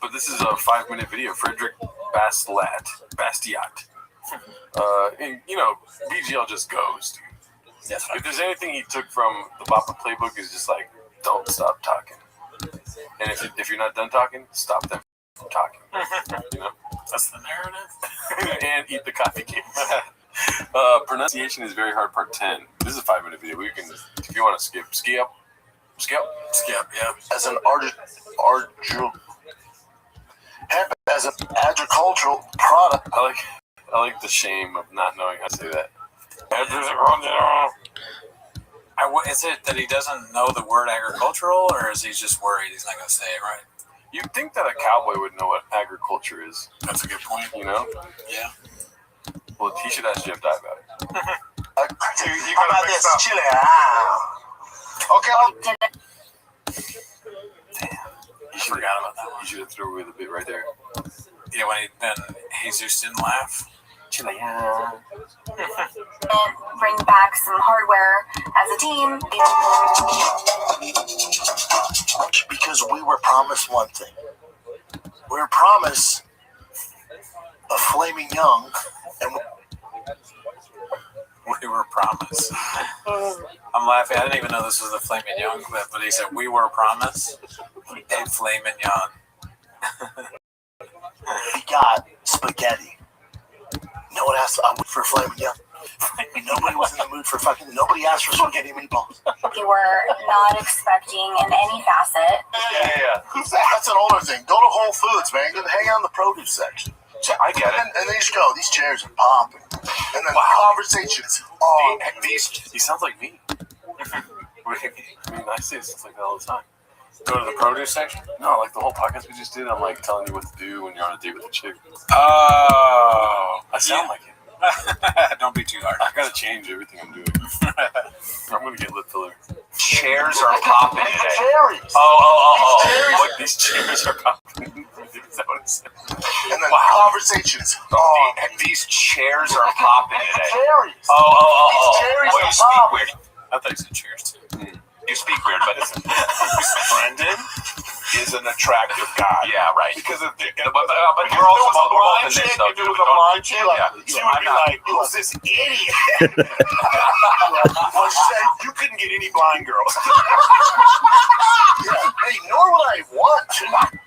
But this is a 5-minute video. Frederick Bastiat. And, you know, BGL just goes, dude. Yes, if there's anything he took from the Boppa playbook is just like, don't stop talking. And if you're not done talking, stop them from talking. You know? That's the narrative. And eat the coffee cake. Pronunciation is very hard, part 10. This is a 5-minute video. We can, if you want to skip, yeah. As an as an agricultural product. I like the shame of not knowing how to say that. Is it that he doesn't know the word agricultural, or is he just worried he's not going to say it right? You'd think that a cowboy would know what agriculture is. That's a good point. You know? Yeah. Well, he should ask Jeff Dye about it. How about this? Chile. Okay. Damn. You forgot about that one. You should have threw away the bit right there. Yeah, then Jesus didn't laugh. Bring back some hardware as a team. Because we were promised one thing. We were promised a flaming young, and we were promised. I'm laughing. I didn't even know this was the Flamin' Young clip, but he said we were promised a Flamin' Young. we got spaghetti. No one asked for Flamin' Young. Nobody was in the mood for nobody asked for spaghetti meatballs. You were not expecting in any facet. Yeah. That's an older thing. Go to Whole Foods, man. Go hang out in the produce section. I get it. And then you just go, these chairs are popping. And then conversations. Oh, He sounds like me. I mean, I say stuff like that all the time. Go to the produce section? No, like the whole podcast we just did, I'm like telling you what to do when you're on a date with a chick. Oh. I sound like it. Don't be too hard. I gotta change everything I'm doing. I'm gonna get lip filler. chairs are popping today. Cherries. Oh. Like these chairs are popping. Is that what it said? And then conversations. These chairs are popping today. Cherries. Oh. Cherries Well, are you speak popping. weird. I thought you said cheers too. You speak weird, but it's Brendan is an attractive guy. yeah, right. Because of But you're also both in this, though. if it was a blind chick, she would be I'm not- like, who's this idiot? Well, she said, you couldn't get any blind girls. Yeah. Hey, nor would I want to.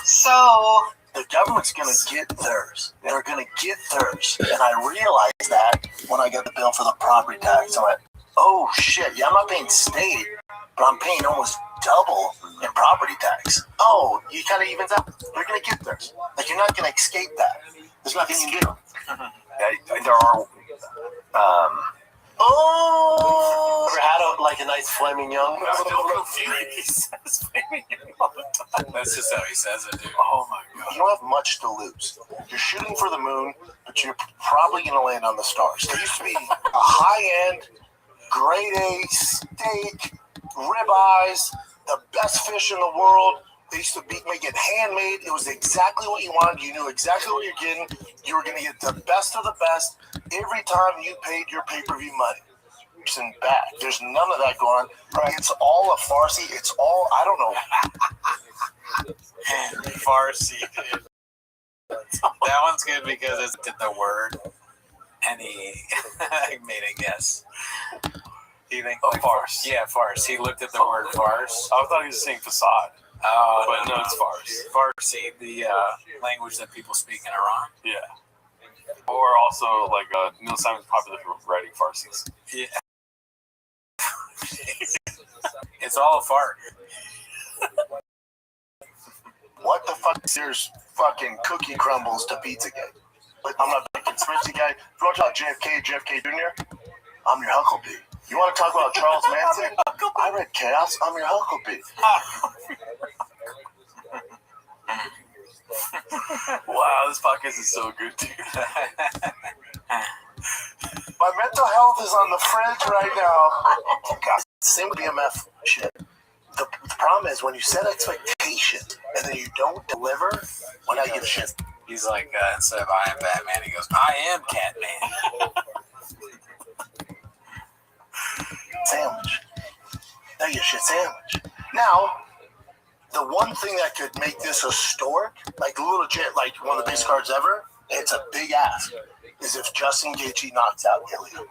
So, the government's going to get theirs. They're going to get theirs. And I realized that when I got the bill for the property tax. I went, oh, shit. Yeah, I'm not paying state, but I'm paying almost double in property tax. Oh, you kind of evens out. They're going to get theirs. Like, you're not going to escape that. There's nothing you can do. there are. Ever had a nice flaming young? That's just how he says it, dude. Oh my god. You don't have much to lose. You're shooting for the moon, but you're probably going to land on the stars. There used to be a high-end, grade A steak, ribeyes, the best fish in the world. They used to make it handmade. It was exactly what you wanted. You knew exactly what you're getting. You were going to get the best of the best every time you paid your pay-per-view money. And back. There's none of that going on. It's all a Farsi. It's all, I don't know. Farsi, dude. That one's good because it did the word, and he made a guess. Do you think farce? Yeah, farce. He looked at the word farce. I thought he was saying facade. Oh, But no, it's farce. Farsi, the language that people speak in Iran. Yeah. Or also, like, Neil Simon's popular for writing Farsis. Yeah. It's all a fart. What the fuck? There's fucking cookie crumbles to Pizzagate. But I'm not a conspiracy guy. If you want to talk JFK Jr., I'm your Huckleberry. You want to talk about Charles Manson? I read Chaos. I'm your Huckleberry. Wow, this podcast is so good, dude. My mental health is on the fridge right now. God, same with BMF shit. The problem is when you set expectations and then you don't deliver, when I give a shit. He's like, instead of I am Batman, he goes, I am Catman. Sandwich. Now you shit sandwich. Now, the one thing that could make this historic, like legit, like one of the biggest cards ever, it's a big ask, is if Justin Gaethje knocks out Ilya.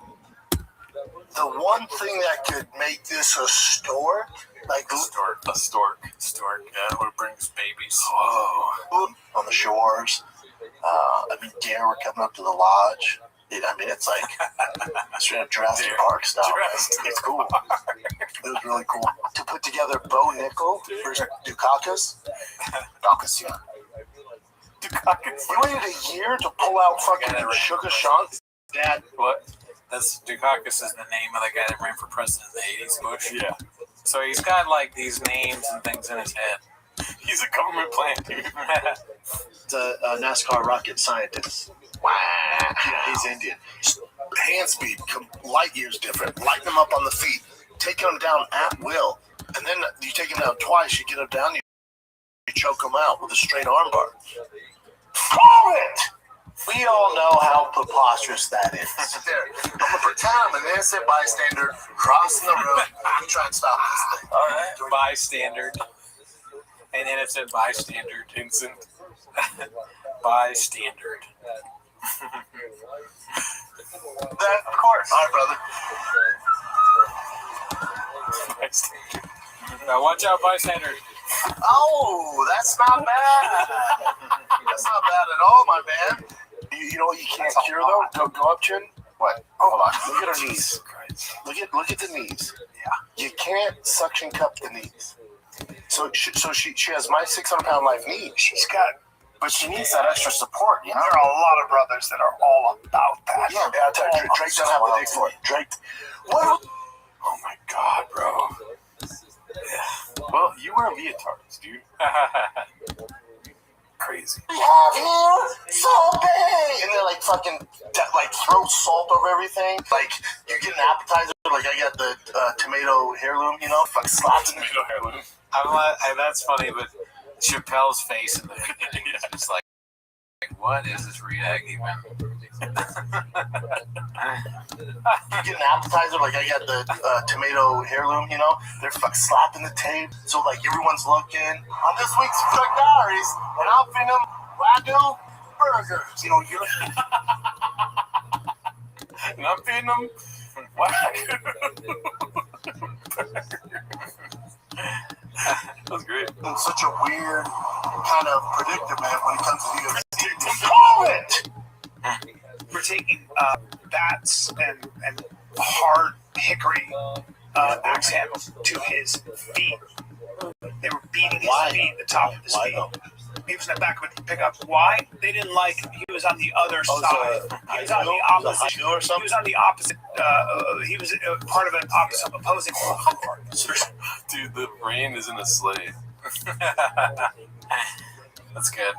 The one thing that could make this historic, like A stork. Yeah, who brings babies. on the shores. Deer were coming up to the lodge. It's like straight up Jurassic Park style. It's cool. It was really cool to put together Bo Nickel versus Dukakis. Dukakis, We waited a year to pull out fucking Sugar Sean's dad. What? Dukakis is the name of the guy that ran for president in the 80s, Bush. Yeah. So he's got like these names and things in his head. He's a government plant, dude. It's a NASCAR rocket scientist. Wow. Yeah, he's Indian. Hand speed, light years different. Lighting them up on the feet, taking them down at will. And then you take them down twice, you get them down, you choke them out with a straight armbar. Call it! We all know how preposterous that is. There. I'm going to pretend I'm an innocent bystander crossing the road and try and stop this thing. All right. Bystander. An innocent bystander. Vincent. Bystander. That, of course. All right, brother. Now watch out, bystander. Oh, that's not bad. That's not bad at all, my man. You know what you can't cure though? Go up, Chin. What? Hold on. Look at her knees. Look at the knees. Yeah. You can't suction cup the knees. So she has my 600-pound life knee. She's got but she needs that extra support, you know? There are a lot of brothers that are all about that. Yeah, man, I'll tell you, Drake don't have the dick for it. Drake, what? Oh my God, bro. Yeah. Well, you wear leotards, dude. Crazy. We have here salt bay, and they're like fucking like throw salt over everything. Like you get an appetizer, like I got the tomato heirloom, you know, fucking slapped in the Tomato heirloom. That's funny, but Chappelle's face in the it's just like, what is this react even? You get an appetizer, like I got the tomato heirloom, you know, they're fucking slapping the tape, so like everyone's looking. On this week's Truck Diaries, and I'm feeding them Wagyu burgers. You know, you're And I'm feeding them Wagyu. That was great. in such a weird kind of predicament when it comes to the call it. We're taking bats and hard hickory axe handles to his feet. They were beating his feet, the top of his feet. He was in the back of a pickup. Why? They didn't like him. He was on the other side. He was on the opposite. He was on the opposite. He was part of an opposing. Dude, the brain is in a sleigh. That's good.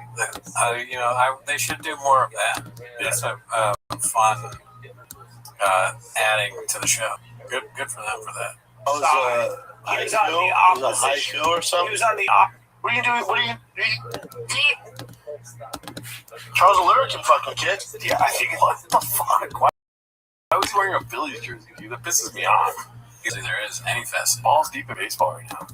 They should do more of that. It's a fun adding to the show. Good for them for that. He was on the opposite. Haiku or something? He was on the opposite. What are you doing? Charles Lyrican fucking kid. Yeah, I think What the fuck? Why was he wearing a Phillies jersey, dude? That pisses me off. Usually there is any fest. Balls deep in baseball right now.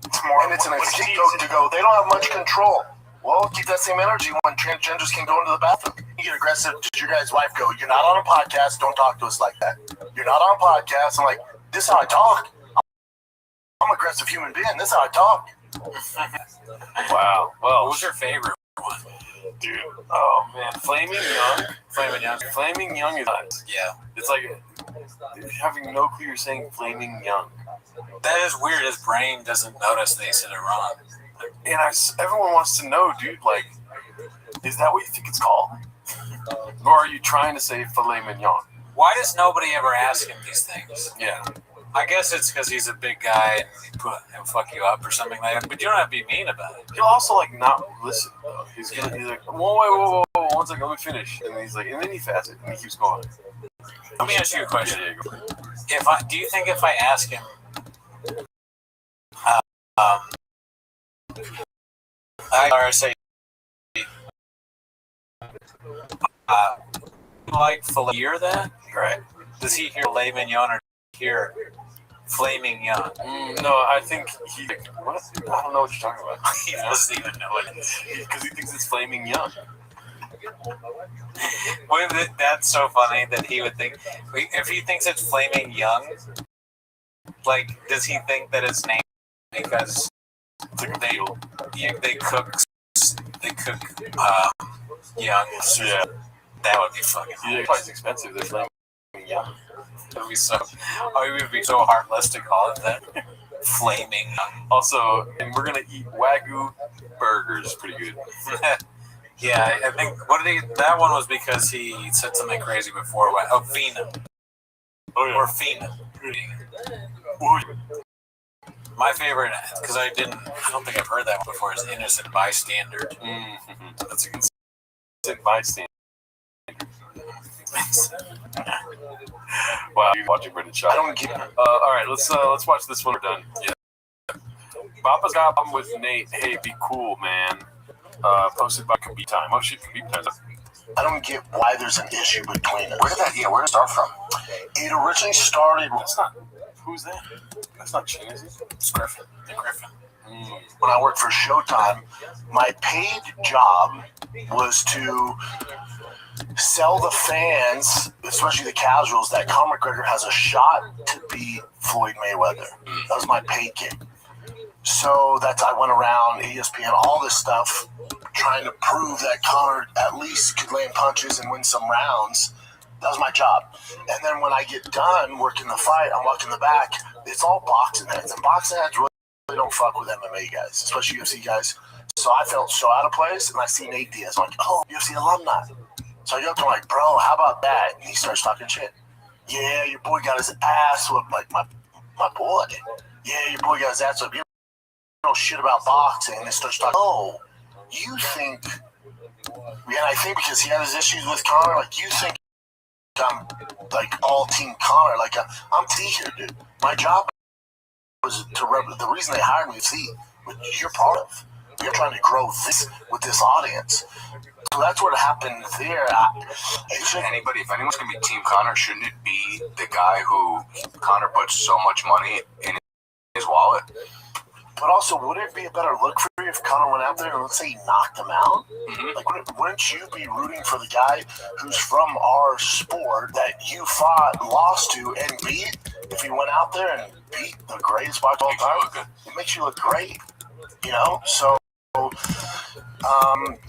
It's more, and it's an excuse to go, they don't have much control. Well, keep that same energy when transgenders can go into the bathroom. You get aggressive, does your guy's wife go, you're not on a podcast, don't talk to us like that. You're not on a podcast. I'm like, this is how I talk. I'm an aggressive human being. This is how I talk. Wow. Well, What was your favorite one? dude. Oh, man. Flaming Young. Flaming Young? Flaming Young is nuts. Yeah. It's like having no clue you're saying Flaming Young. That is weird. His brain doesn't notice they said it wrong. And everyone wants to know, dude, like, is that what you think it's called? Or are you trying to say filet mignon? Why does nobody ever ask him these things? Yeah. I guess it's because he's a big guy and he'll fuck you up or something like that. But you don't have to be mean about it. He'll also, like, not listen, though. He's like, whoa, one second, let me finish. And then he's like, and then he fasts it, and he keeps going. Let me ask you a question. Yeah, go for it. Do you think if I ask him, I say, like filet that? Right. Does he hear filet mignon or hear flaming young? No, I think he. What? I don't know what you're talking about. He doesn't even know it. Because he thinks it's Flaming Young. That's so funny that he would think. If he thinks it's flaming young, like, does he think that it's named because they cook young? Yeah. That would be fucking. Yeah, it's expensive. They're Flaming Young. It would be so. It would be so heartless to call it that. Flaming young. Also, and we're gonna eat Wagyu burgers. Pretty good. Yeah, I think that one was because he said something crazy before. Oh, Fina. Oh, yeah. Or Fina. My favorite, because I don't think I've heard that one before, is Innocent Bystander. Mm-hmm. That's a Innocent Bystander. Wow, you're watching Brendan Shaw. I don't get it. All right, let's watch this one. We're done. Yeah. Papa's got a problem with Nate. Hey, be cool, man. Posted by Khabib Time. Oh shit, Khabib Time. I don't get why there's an issue between us. Where did it start from? It originally started with, That's not. Who's that? That's not Chin, is it? It's Griffin. Griffin. when I worked for Showtime. My paid job was to sell the fans, especially the casuals, that Conor McGregor has a shot to beat Floyd Mayweather. That was my paid gig. So I went around ESPN, all this stuff, trying to prove that Conor at least could land punches and win some rounds. That was my job. And then when I get done working the fight, I'm walking the back, it's all boxing heads. And boxing heads really don't fuck with MMA guys, especially UFC guys. So So I felt so out of place, and I see Nate Diaz. I'm like, oh, UFC alumni. So I go up to him like, bro, how about that? And he starts talking shit. Yeah, your boy got his ass whipped. Like, my boy. Yeah, your boy got his ass whipped. You know shit about boxing. And he starts talking, oh, you think... Yeah, and I think because he had his issues with Conor, like, you think I'm, like, all team Conor. Like, I'm T here, dude. My job was to the reason they hired me is which you're part of. You're trying to grow this with this audience. So that's what happened there. Anybody, if anyone's going to be Team Conor, shouldn't it be the guy who Conor puts so much money in his wallet? But also, would it be a better look for you if Conor went out there and let's say he knocked him out? Mm-hmm. Like, wouldn't you be rooting for the guy who's from our sport that you fought, lost to, and beat? If he went out there and beat the greatest boxer of all time, it makes you look great, you know? So,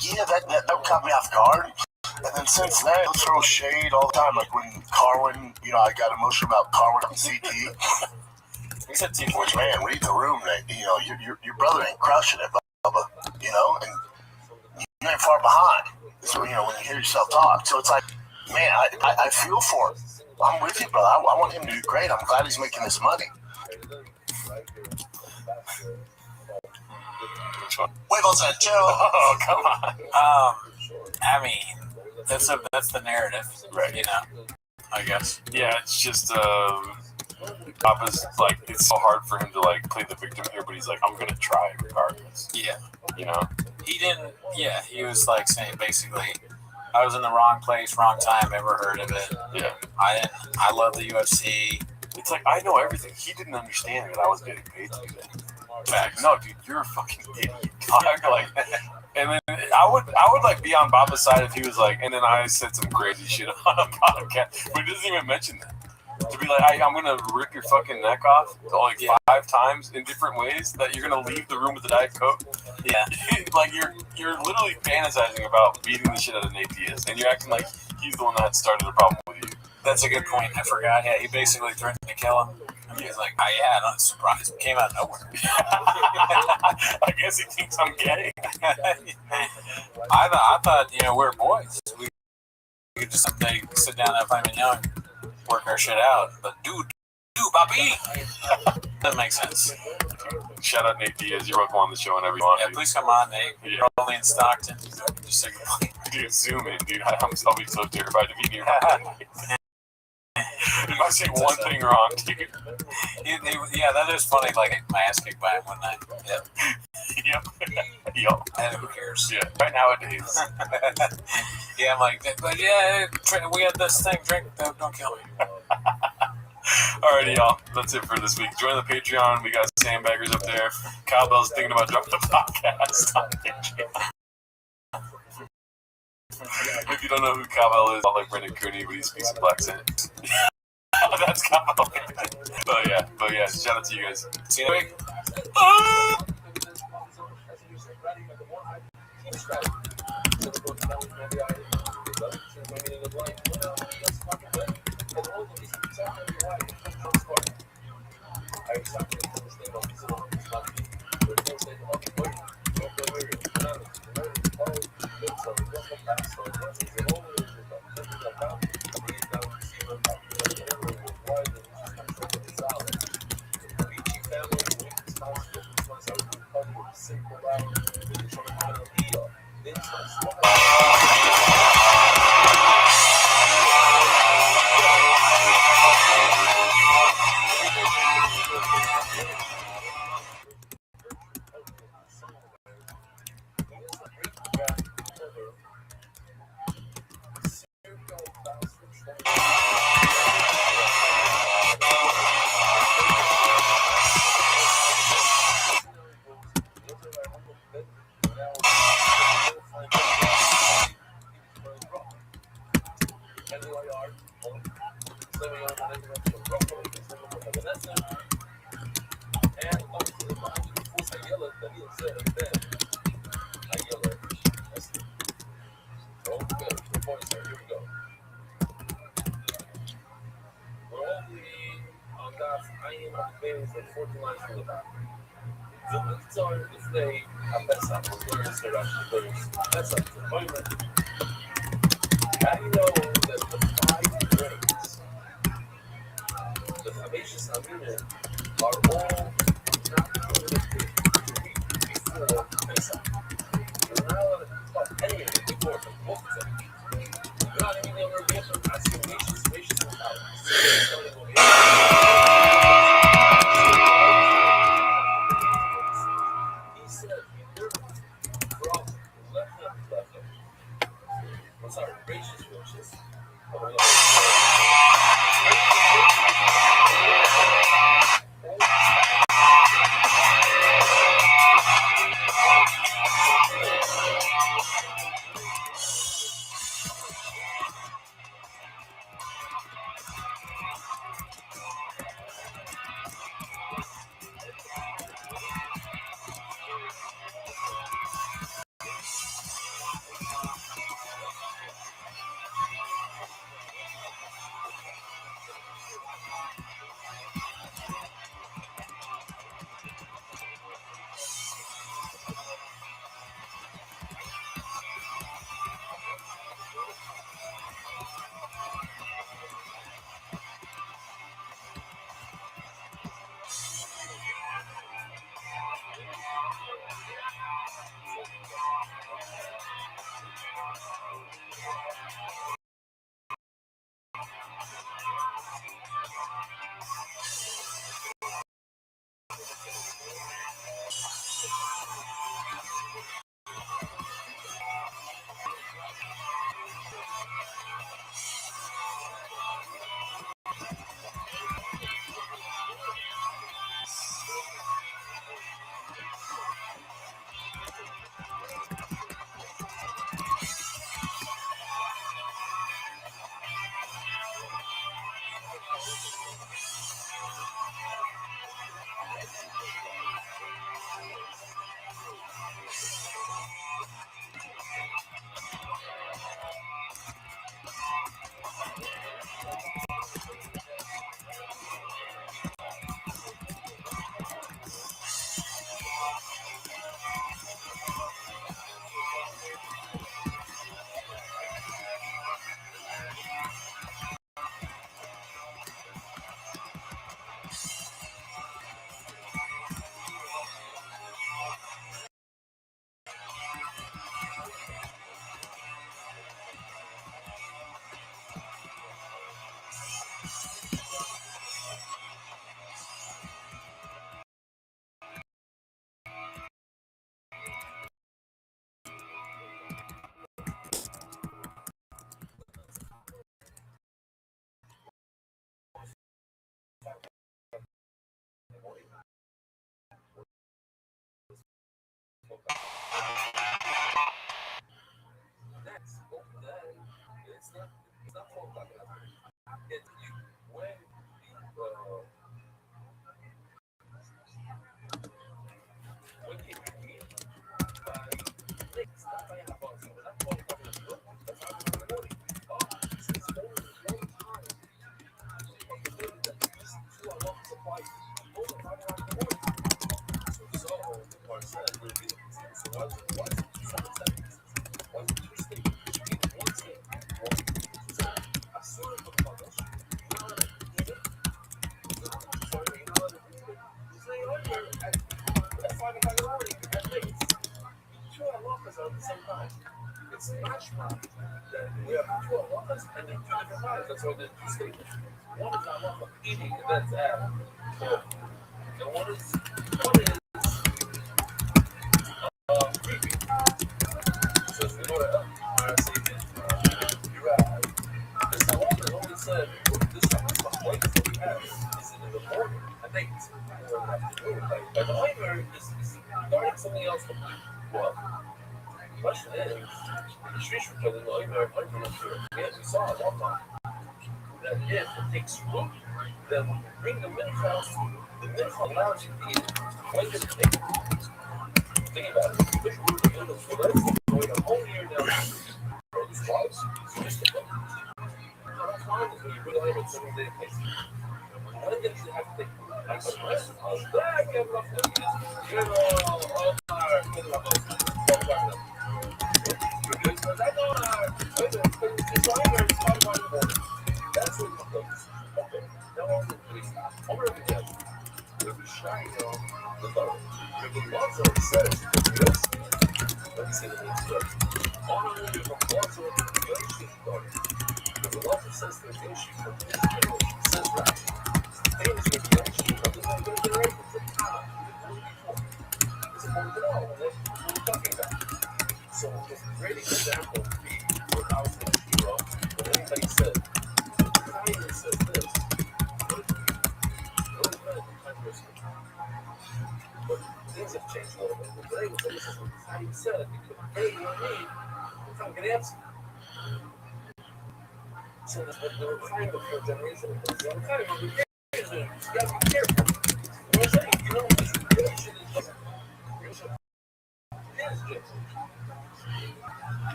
yeah, that caught me off guard. And then since then, he'll throw shade all the time. Like when Carwin, you know, I got emotional about Carwin on CT. He said, "Team Force, man, read the room. You know, your brother ain't crushing it, Bubba. You know, and you ain't far behind. So, you know, when you hear yourself talk, so it's like, man, I feel for him. I'm with you, brother. I want him to do great. I'm glad he's making this money." Wiggles and Joe. Oh, come on. I mean, that's the narrative, right? You know, I guess. Yeah, it's just Papa's like, it's so hard for him to like play the victim here, but he's like, I'm gonna try regardless. Yeah. You know. He didn't. Yeah, he was like saying basically, I was in the wrong place, wrong time. Never heard of it. Yeah. I love the UFC. It's like I know everything. He didn't understand that I was getting paid to do that. Facts. No, dude, you're a fucking idiot. Like, and then I would like be on Baba's side if he was like, and then I said some crazy shit on a podcast, but he doesn't even mention that. To be like, I'm gonna rip your fucking neck off like 5 times in different ways that you're gonna leave the room with the Diet Coke. Yeah. Like you're literally fantasizing about beating the shit out of Nate Diaz, and you're acting like he's the one that started the problem with you. That's a good point. I forgot. Yeah, he basically threatened to kill him. And he's like, yeah, not surprised. It came out of nowhere. I guess he thinks I'm gay. I thought, you know, we're boys. We could just someday sit down and find young, work our shit out. But dude, Bobby, that makes sense. Shout out Nate Diaz. You're welcome on the show whenever you want. Yeah, please come on, Nate. You're only in Stockton. Just say goodbye. Dude, zoom in, dude. I'll be so terrified to meet you. You might say one thing wrong, dude. Yeah, that is funny. Like my ass kicked by him one night. Yep. Yep. And who cares? Yeah. Right nowadays. Yeah, I'm like, but yeah, we had this thing. Drink. Don't kill me. Alrighty, y'all. That's it for this week. Join the Patreon. We got sandbaggers up there. Cowbell's thinking about dropping the podcast on Patreon. If you don't know who Cowbell is, I like Brendan Cooney, but he speaks in black accent. That's Cowbell. But yeah, shout out to you guys. See you next week.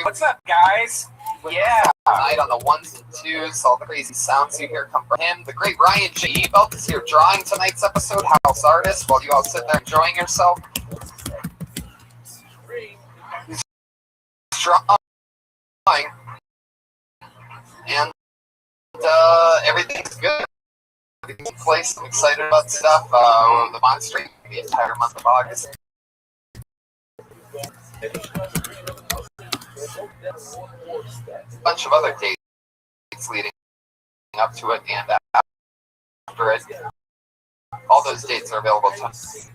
What's up, guys? Yeah, tonight on the ones and twos, all the crazy sounds you hear come from him. The great Ryan G. Belt is here drawing tonight's episode, house artist, while you all sit there enjoying yourself. He's drawing, and everything's good. Everything's in place. I'm excited about stuff. The monster the entire month of August. Bunch of other dates leading up to it and after it. All those dates are available to us.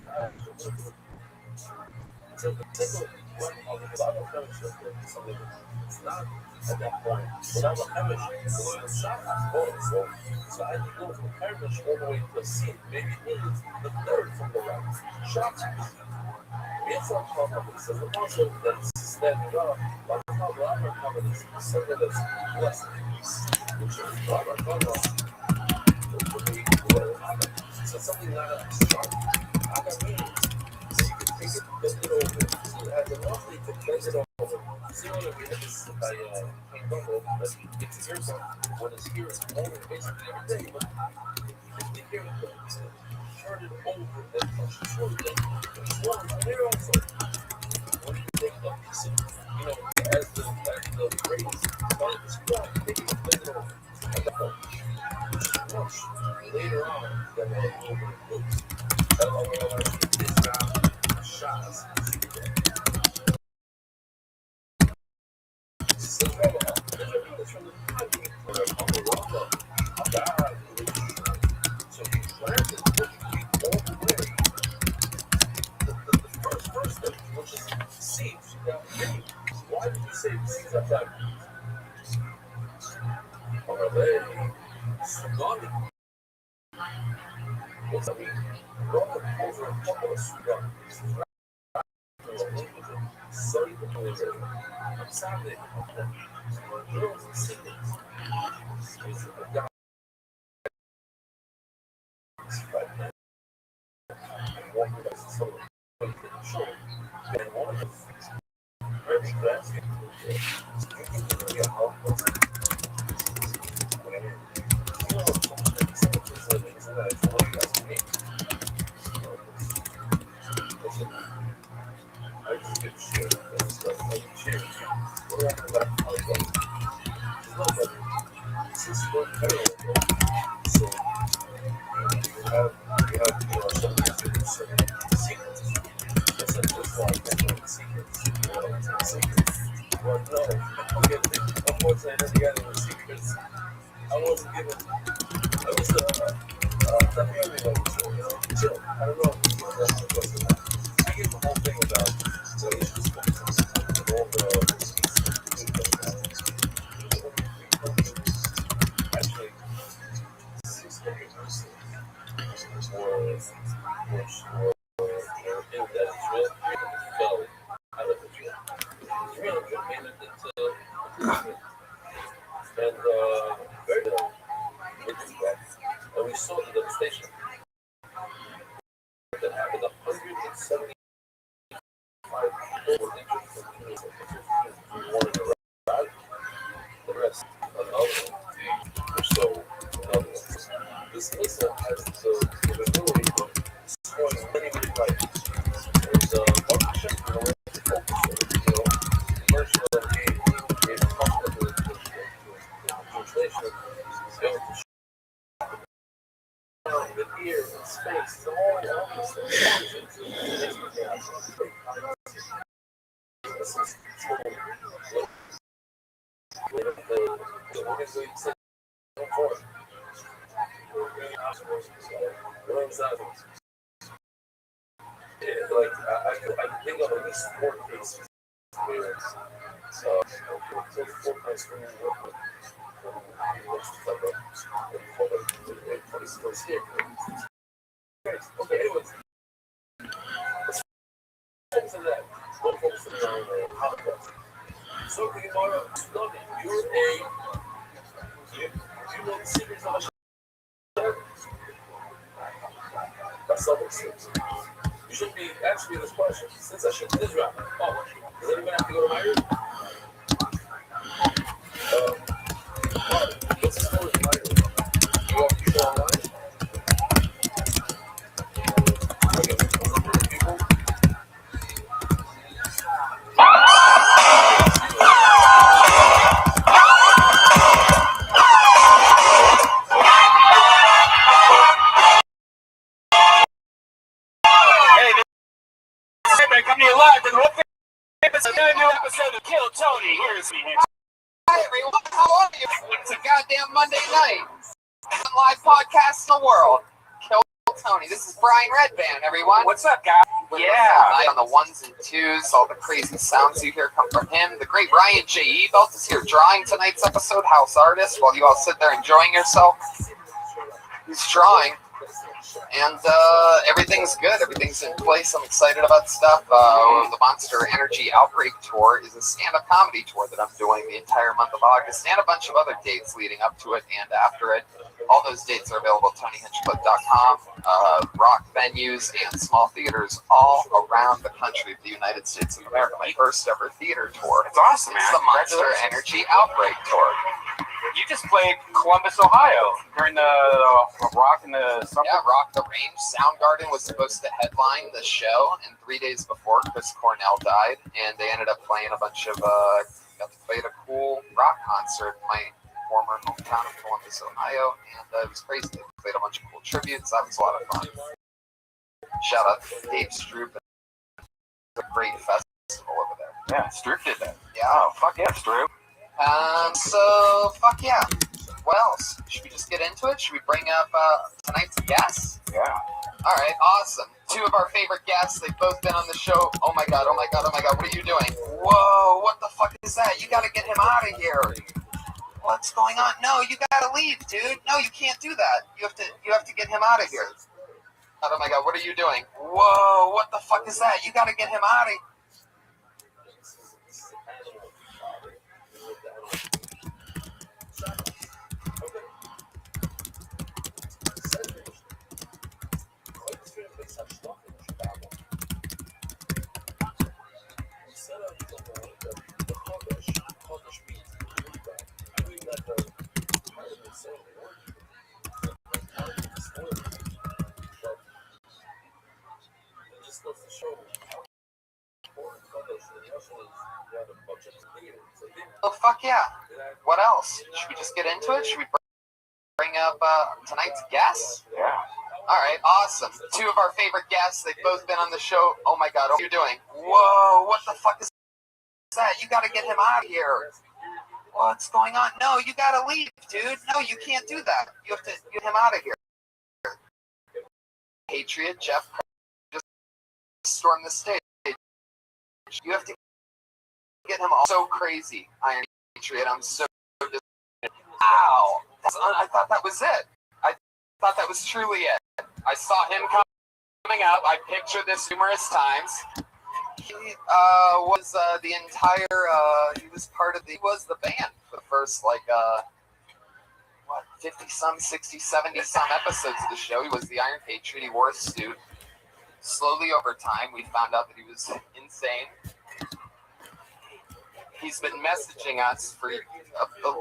Hi everyone, how are you? It's a goddamn Monday night. Live podcast in the world. Kill Tony. This is Brian Redband, everyone. What's up, guys? Yeah. On the ones and twos, all the crazy sounds you hear come from him. The great Ryan J. Ebelt is here drawing tonight's episode, House Artist, while you all sit there enjoying yourself. He's drawing. And everything's good. Everything's in place. I'm excited about stuff. The Monster Energy Outbreak Tour is a stand-up comedy tour that I'm doing the entire month of August and a bunch of other dates leading up to it and after it. All those dates are available at TonyHinchcliffe.com. Rock venues and small theaters all around the country of the United States of America. My first ever theater tour. It's awesome, man. It's the Monster Energy Outbreak Tour. You just played Columbus, Ohio during the Rock and the something. Yeah, Rock the Range. Soundgarden was supposed to headline the show, and 3 days before, Chris Cornell died, and they ended up playing a bunch of, got to play at a cool rock concert in my former hometown of Columbus, Ohio, and it was crazy. They played a bunch of cool tributes. That was a lot of fun. Shout out to Dave Stroop. It's a great festival over there. Yeah, Stroop did that. Yeah. Oh, fuck yeah, Stroop. So, fuck yeah. What else? Should we just get into it? Should we bring up tonight's guests? Yeah. All right, awesome. Two of our favorite guests. They've both been on the show. Oh my god, oh my god, oh my god. What are you doing? Whoa, what the fuck is that? You gotta get him out of here. What's going on? No, you gotta leave, dude. No, you can't do that. You have to get him out of here. Oh my God, what are you doing? Whoa, what the fuck is that? You gotta get him out of here. Oh, fuck yeah. What else? Should we just get into it? Should we bring up tonight's guests? Yeah. All right, awesome. Two of our favorite guests. They've both been on the show. Oh my God, what are you doing? Whoa, what the fuck is that? You gotta get him out of here. What's going on? No, you gotta leave, dude. No, you can't do that. You have to get him out of here. Patriot Jeff just stormed the stage. You have to get him all so crazy. Iron Patriot, I'm so disappointed. Ow! I thought that was it. I thought that was truly it. I saw him coming up. I pictured this numerous times. He was the entire, he was part of the, he was the band for the first, 50-some, 60, 70-some episodes of the show. He was the Iron Patriot. He wore a suit. Slowly over time, we found out that he was insane. He's been messaging us for a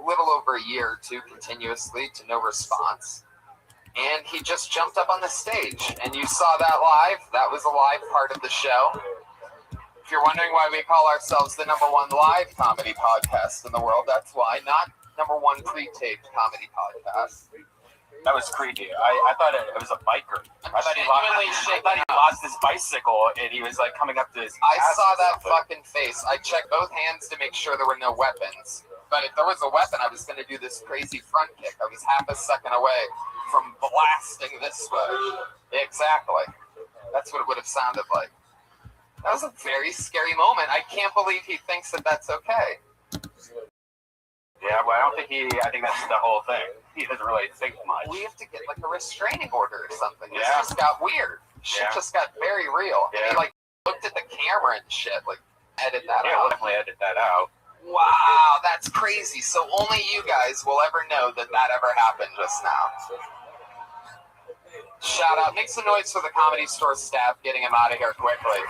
little over a year or two continuously to no response. And he just jumped up on the stage. And you saw that live. That was a live part of the show. If you're wondering why we call ourselves the #1 live comedy podcast in the world, that's why. Not #1 pre-taped comedy podcast. That was creepy. I thought it was a biker. I thought he lost his bicycle and he was coming up to his. I saw that fucking face. I checked both hands to make sure there were no weapons. But if there was a weapon, I was going to do this crazy front kick. I was half a second away from blasting this way. Exactly. That's what it would have sounded like. That was a very scary moment. I can't believe he thinks that that's okay. Yeah, well, I think that's the whole thing. He doesn't really think much. We have to get a restraining order or something. Yeah. This just got weird. Shit just got very real. Yeah. And he looked at the camera and shit, edit that out. Yeah, we'll definitely edit that out. Wow, that's crazy. So only you guys will ever know that ever happened just now. Shout out. Make some noise for the Comedy Store staff getting him out of here quickly.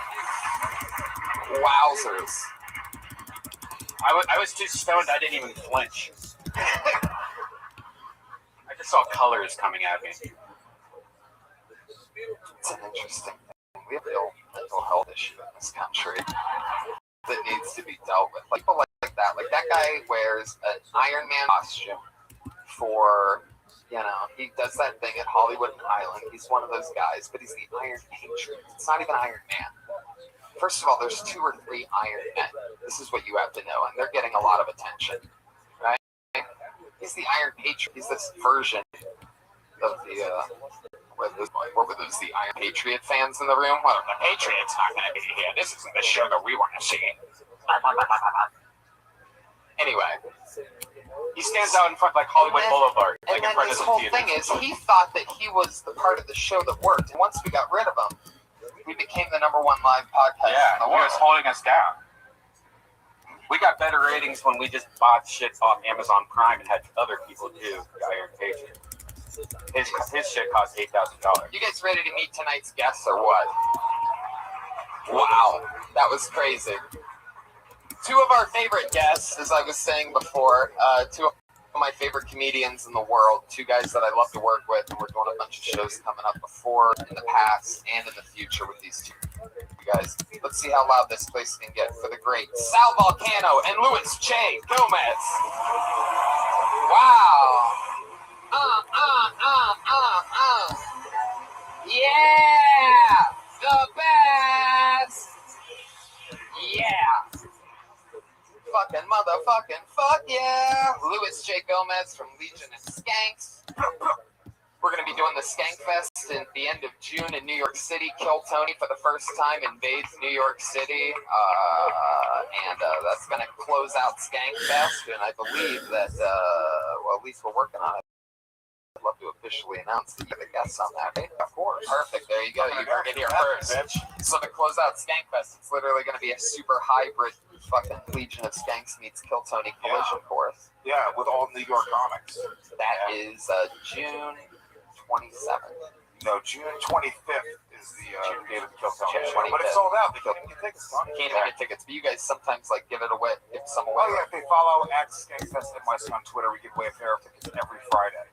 Wowzers. I was too stoned, I didn't even flinch. I just saw colors coming at me. It's an interesting thing. We have a mental health issue in this country that needs to be dealt with. People like that. That guy wears an Iron Man costume for, he does that thing at Hollywood and Highland. He's one of those guys, but he's the Iron Patriot. It's not even Iron Man. First of all, there's 2 or 3 Iron Men. This is what you have to know, and they're getting a lot of attention, right? He's the Iron Patriot. He's this version of the, what were those, the Iron Patriot fans in the room? Well, the Patriot's not going to be here. This isn't the show that we want to see. Anyway. He stands out in front Hollywood Boulevard. And then his whole thing is, he thought that he was the part of the show that worked. And once we got rid of him, we became the #1 live podcast in the he world. was holding us down. We got better ratings when we just bought shit off Amazon Prime and had other people do the Iron Patriot. His shit cost $8,000. You guys ready to meet tonight's guests or what? Wow, that was crazy. 2 of our favorite guests, as I was saying before, 2 of my favorite comedians in the world, 2 guys that I love to work with, and we're doing a bunch of shows coming up before, in the past, and in the future with these 2 guys. Let's see how loud this place can get for the great Sal Volcano and Louis J. Gomez. Wow. Yeah. The best. Yeah. Fucking motherfucking fuck yeah. Louis J. Gomez from Legion of Skanks. We're going to be doing the Skankfest at the end of June in New York City. Kill Tony for the first time invades New York City. And that's going to close out Skankfest. And I believe that, well, at least we're working on it. I'd love to officially announce that you're the guests on that. Right? Of course. Perfect. There you go. You heard it here first. So to close out Skankfest, it's literally going to be a super hybrid fucking Legion of Skanks meets Kill Tony collision course. Yeah, with all New York comics. That is June 27th. No, June 25th is the date of the Kill Tony. June 25th. But it's sold out. They can't even get tickets. Can't even get tickets. But you guys sometimes like give it away. Give some away. Oh yeah, if they follow @Skankfest NYC on Twitter, we give away a pair of tickets every Friday.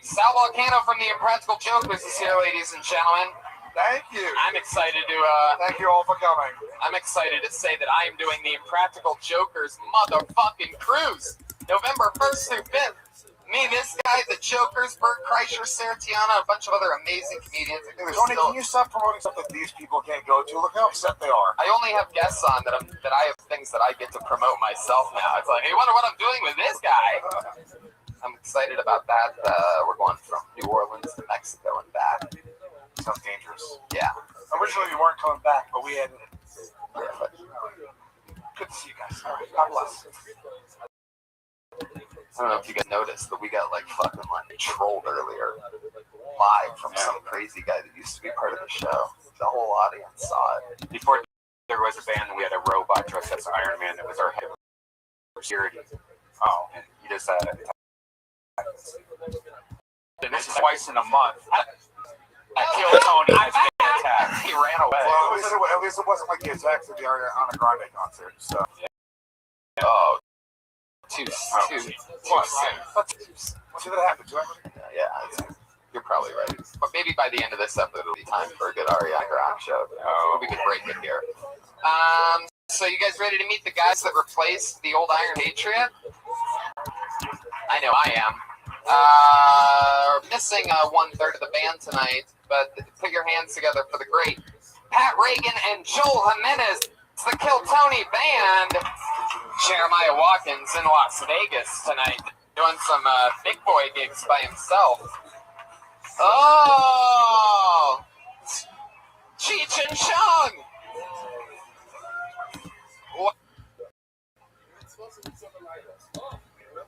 Sal Volcano from the Impractical Jokers is here, ladies and gentlemen. Thank you. I'm excited to. Thank you all for coming. I'm excited to say that I am doing the Impractical Jokers motherfucking cruise, November 1st through 5th. Me, this guy, the Jokers, Bert Kreischer, Sarah Tiana, a bunch of other amazing comedians. Tony, can you stop promoting stuff that these people can't go to? Look how upset they are. I only have guests on that I have things that I get to promote myself now. It's like, hey, wonder what I'm doing with this guy. I'm excited about that. We're going from New Orleans to Mexico and back. Sounds dangerous. Yeah. Originally, we weren't coming back, but we had. Yeah, but good to see you guys. All right, God bless. I don't know if you guys noticed, but we got like fucking like trolled earlier, live from some crazy guy that used to be part of the show. The whole audience saw it. Before there was a band, we had a robot dressed as Iron Man that was our head of security. Oh, and he just had it. And this is twice in a month. I killed Tony. I attacked. He ran away. Well, at least it wasn't like the attacks at the Ariana Grande concert. So. Oh. Too soon. See that happen to everybody? Yeah, you're probably right. But maybe by the end of this episode, it'll be time for a good Ariana Grande show. Oh. We could break it here. So you guys ready to meet the guys that replaced the old Iron Patriot? I know I am. Missing 1/3 of the band tonight, but put your hands together for the great Pat Reagan and Joel Jimenez. It's the Kill Tony band. Jeremiah Watkins in Las Vegas tonight, doing some big boy gigs by himself. Oh, Cheech and Chong.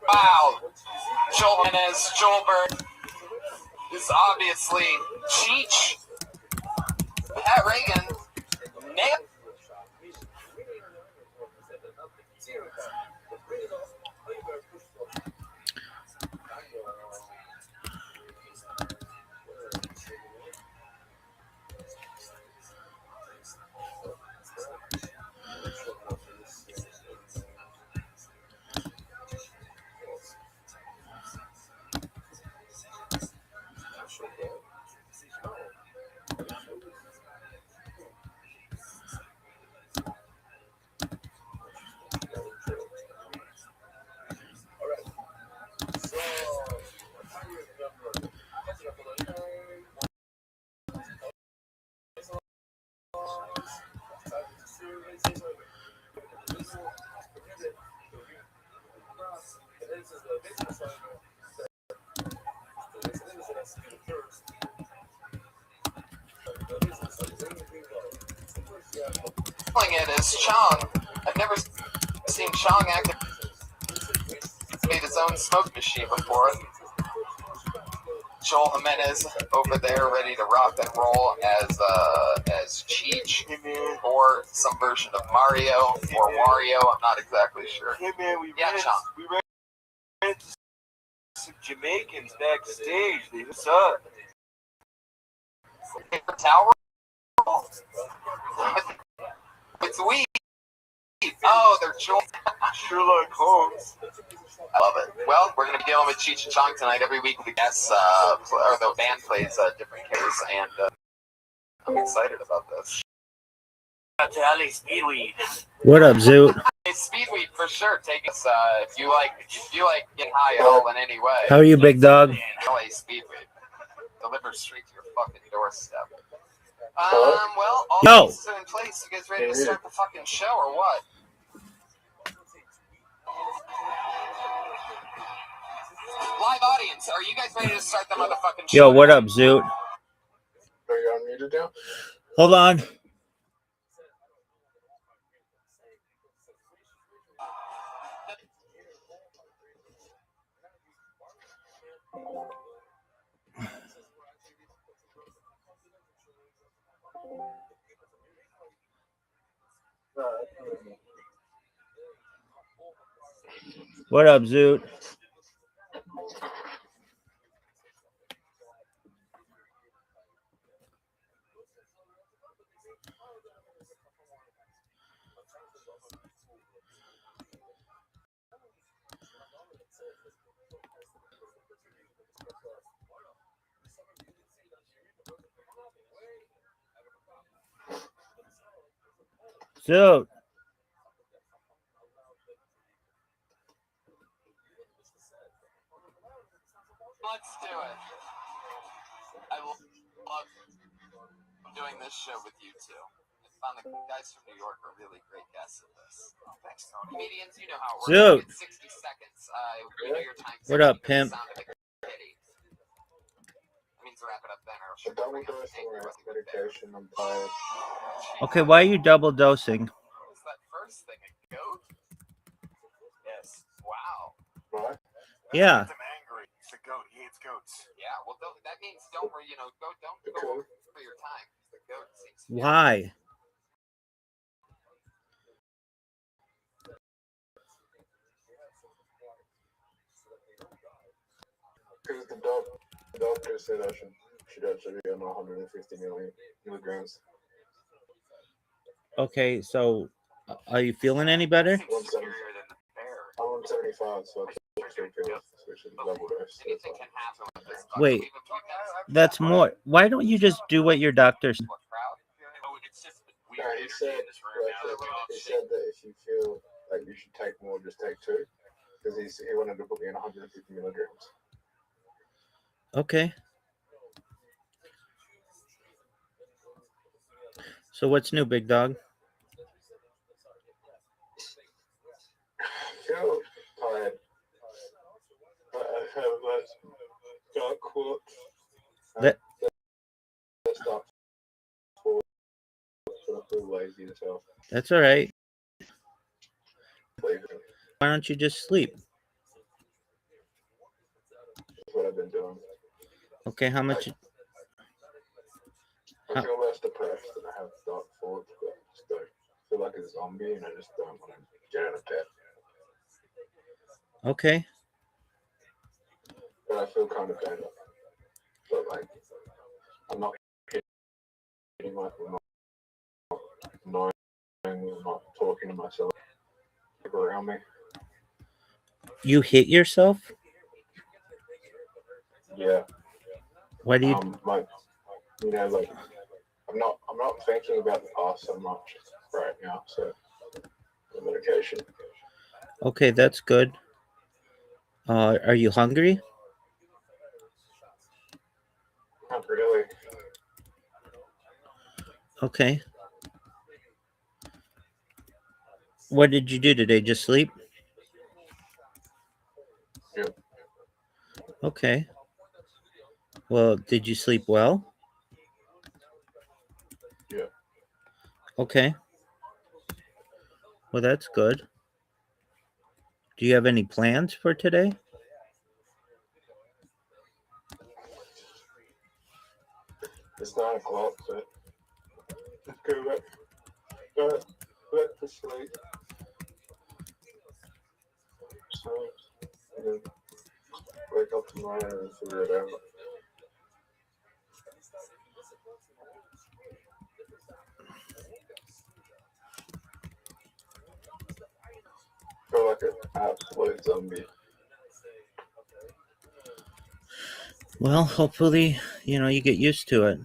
Wow, Joel Jimenez, Joelberg is obviously Cheech. Pat Reagan, Nip. It is Chong. I've never seen Chong activate his own smoke machine before. Joel Jimenez over there, ready to rock and roll as Cheech, or some version of Mario or Wario. I'm not exactly sure. Hey man, we ran into some Jamaicans backstage. They was up. Tower. It's weed. Oh, they're Joel. Sherlock Holmes. I love it. Well, we're going to be dealing with Cheech and Chong tonight. Every week the guests, or the band plays different characters, and I'm excited about this. To LA Speedweed. What up, Zoot? Hey, Speedweed for sure. Take us if you like getting high at all in any way. How are you, big dog? LA Speedweed delivers straight to your fucking doorstep. Well, all pieces are in place. You guys ready to start the fucking show or what? Live audience, are you guys ready to start the motherfucking show? Yo, what up, Zoot? Are you unmuted now? Hold on. What up, Zoot? Zoot. Let's do it. I love doing this show with you two. I found the guys from New York are really great guests at this. Thanks, Tony. Comedians, you know how it works. Zoot. You get 60 seconds. You know your time. What up, pimp? Sound of a kitty. That means wrap it up then, or So double dosing medication. I'm tired. Okay, why are you double dosing? What was that first thing? A goat? Yes. Wow. What? Yeah. I'm angry. It's a goat. He hates goats. Yeah. Well, that means don't worry. Don't go for your time. The goat seems. Why? Because the doctor said I should actually be on 150 milligrams. Okay, so are you feeling any better? I'm 175, so I should double dose. Anything can happen with this. Wait, that's more. Why don't you just do what your doctor said? It's just No, weird he energy said, in this room now. he said that if you feel like you should take more, just take 2. Because he wanted to put me in 150 milligrams. Okay. So what's new, big dog? I feel tired. But I have less dark quartz. That Start forward, so I feel lazy as hell. That's all right. Why don't you just sleep? That's what I've been doing. Okay, how much? I feel less depressed and I have dark thoughts, but I just don't feel like a zombie and I just don't want to get out of bed. Okay. But I feel kind of bad. But like, I'm not hitting myself, I'm not annoying, I'm not talking to myself around me. You hit yourself? Yeah. Why do you? Like, you know, like I'm not thinking about the past so much right now. So the medication. Okay, that's good. Are you hungry? Not really. Okay. What did you do today? Just sleep? Yeah. Okay. Well, did you sleep well? Yeah. Okay. Well, that's good. Do you have any plans for today? It's 9 o'clock, so let's go back to sleep. So, and then wake up tomorrow and figure it out. I feel like an absolute zombie. Well, hopefully, you get used to it.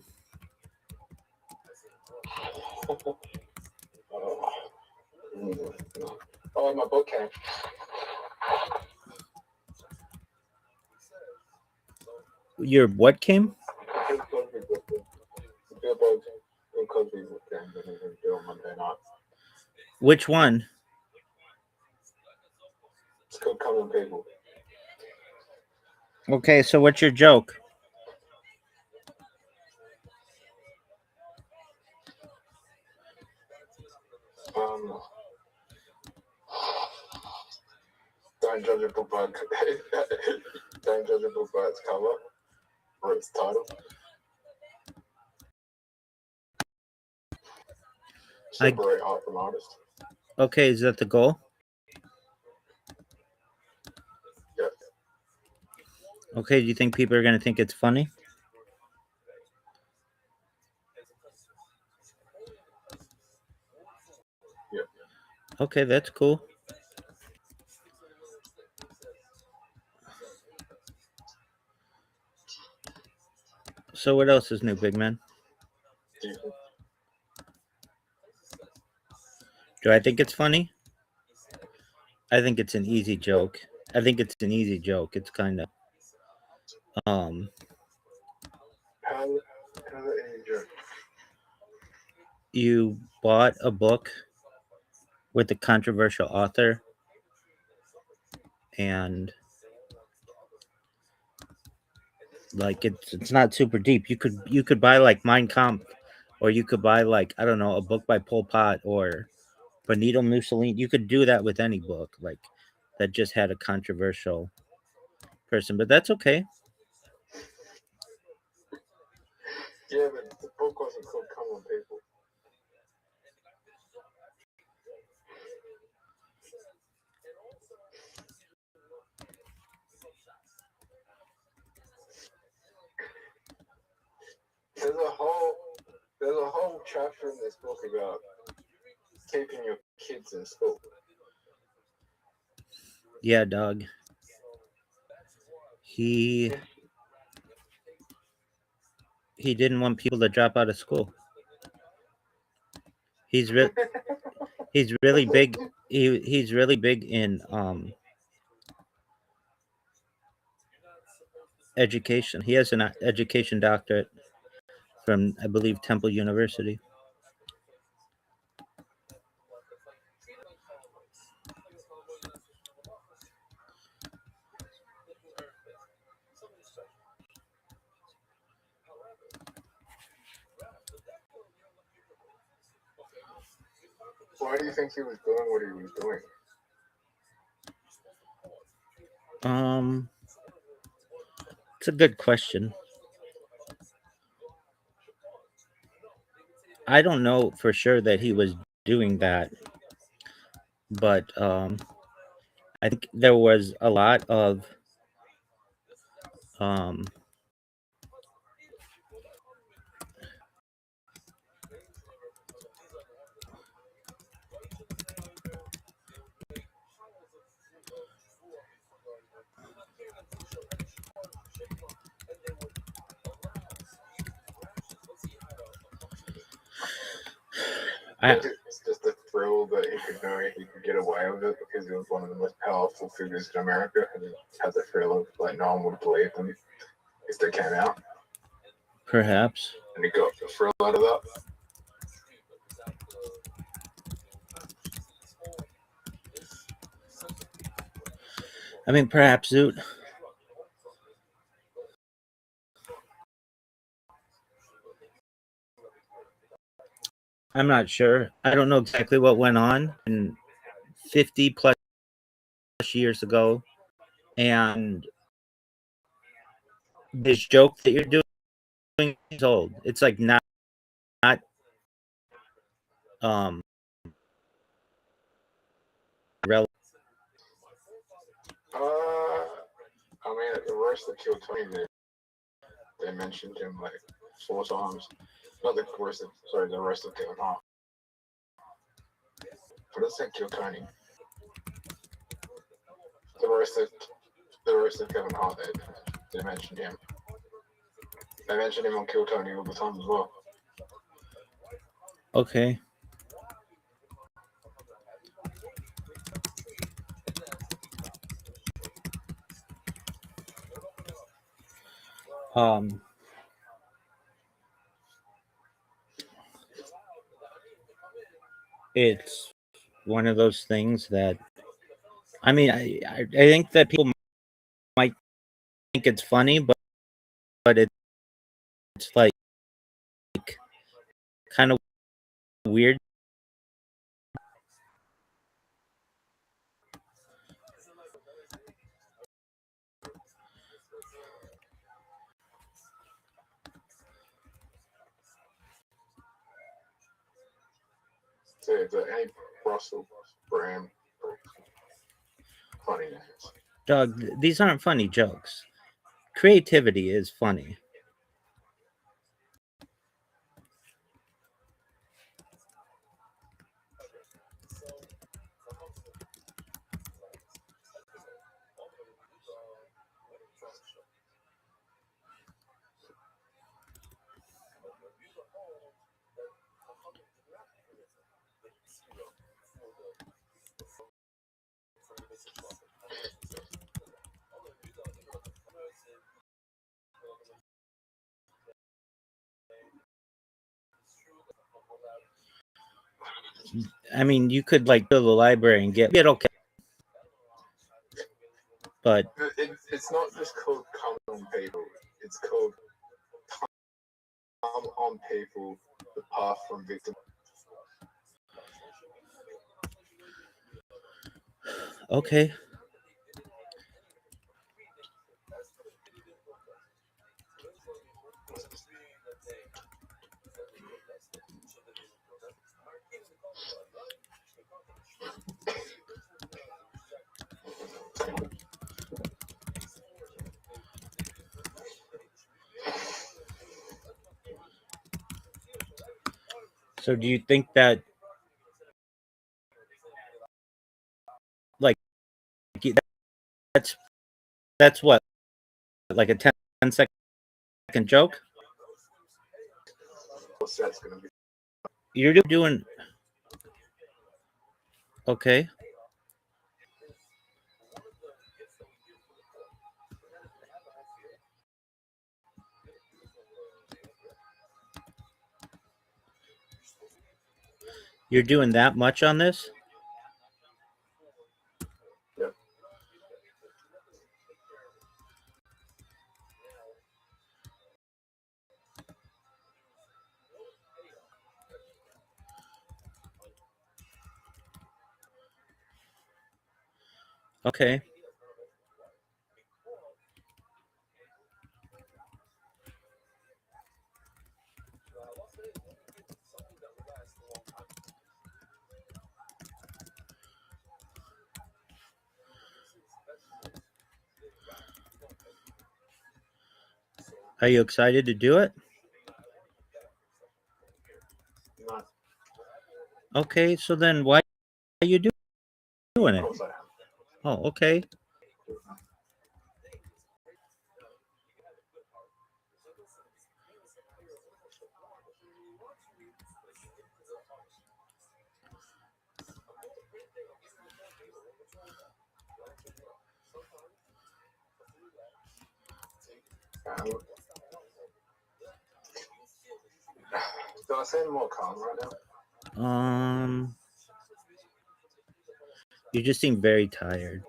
Oh, my book came. Your what came? Which one? It's called Common People. Okay, so what's your joke? Don't judge a book by don't judge a book by its cover or its title. Separate art from artist. Okay, is that the goal? Yes. Okay, do you think people are going to think it's funny? Yeah. Okay, that's cool. So what else is new, big man? Do I think it's funny? I think it's an easy joke. It's kind of How's it any joke? You bought a book with a controversial author, and like it's not super deep. You could buy like Mein Kampf, or you could buy like, I don't know, a book by Pol Pot or Benito Mussolini. You could do that with any book like that just had a controversial person, but that's okay. Yeah, but the book wasn't called Common People. There's a whole chapter in this book about keeping your kids in school. Yeah, dog. He didn't want people to drop out of school. He's really big. He's really big in education. He has an education doctorate from, I believe, Temple University. Why do you think he was doing what he was doing? It's a good question. I don't know for sure that he was doing that, but I think there was a lot of It's just a thrill that he could know he could get away with it because he was one of the most powerful figures in America, and he had the thrill of like no one would believe him if they came out. Perhaps. And he got the thrill out of that. I mean, perhaps, Zoot. I'm not sure. I don't know exactly what went on in 50 plus years ago. And this joke that you're doing is old. It's like not relevant. I mean, at the roast of Kill Tony, they mentioned him like 4 times. Not the roast of, sorry, the roast of Kevin Hart. But it's like Kill Tony. The roast of Kevin Hart, they mentioned him. They mentioned him on Kill Tony all the time as well. Okay. It's one of those things that, I mean, I think that people might it's funny, but it's like kind of weird. So the any Brussels brand funny names. Dog, these aren't funny jokes. Creativity is funny. I mean, you could like go to the library and get okay, but It's not just called Come on People. It's called Come on People, the path from victim. okay. So do you think that like that's what, like a 10-second joke? What's that's gonna be? You're doing okay. You're doing that much on this? Yep. Okay. Are you excited to do it? No. Okay, so then why are you doing it? Of course I am. Oh, okay. Do I sound more calm right now? You just seem very tired.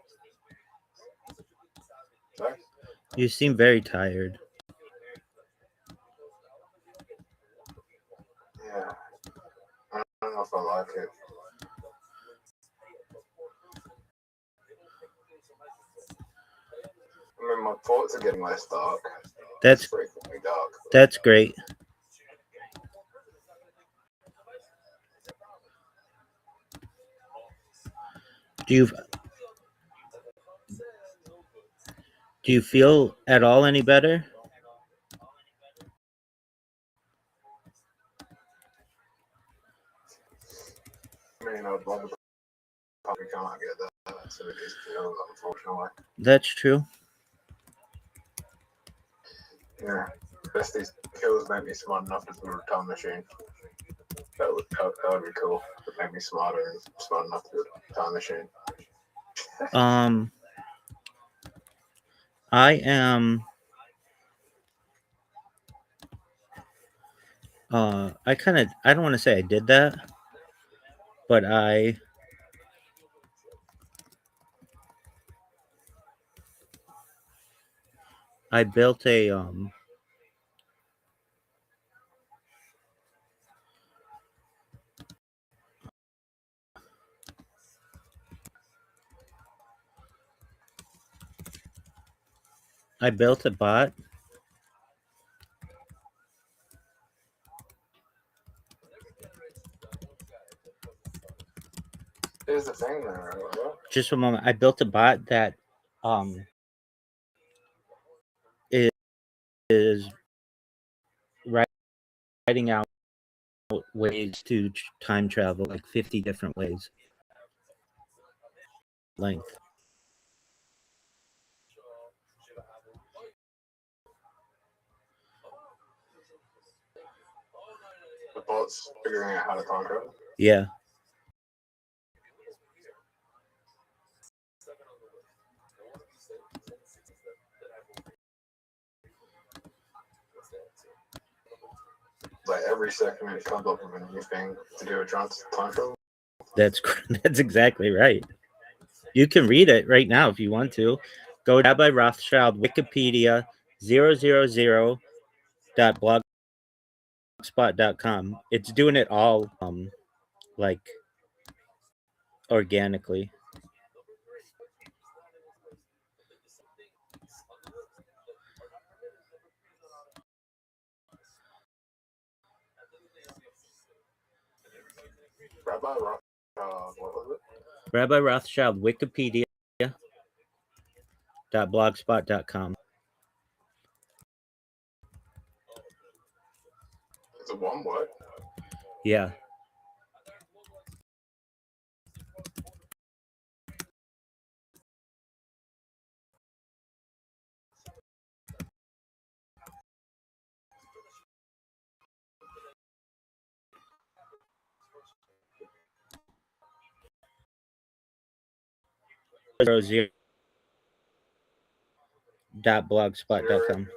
Sorry? You seem very tired. Yeah. I don't know if I like it. I mean, my thoughts are getting less dark. That's frequently dark. That's great. Do you feel at all any better? I mean, I'd love to probably can't get that. So it is feels, unfortunately. That's true. Yeah. Best these kills make me smart enough to build a time machine. That would be cool. It would make me smarter and smart enough to build a time machine. I am I don't want to say I did that, but I I built a bot. Here's the thing, there. Just a moment. I built a bot that is writing out ways to time travel, like 50 different ways. Length. The bot's figuring out how to time travel. Yeah. Like every second it comes up with a new thing to do with time travel. That's exactly right. You can read it right now if you want to. Go to Rabbi Rothschild Wikipedia 000.blogspot.com. It's doing it all like organically. Rabbi Rothschild, what was it? Rabbi Rothschild Wikipedia.blogspot.com. It's a one word. Yeah. .blogspot.com.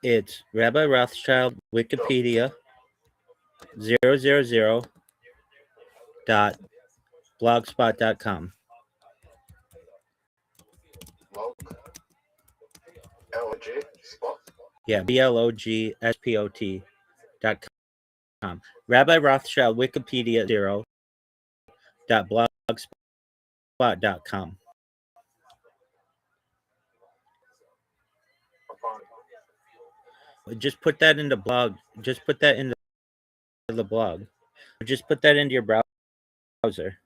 It's Rabbi Rothschild Wikipedia 000.blogspot.com. L-O-G spot. Yeah, blogspot.com. Rabbi Rothschild Wikipedia 0.blogspot.com. Just put that in the blog. Just put that in the blog. Just put that into your browser.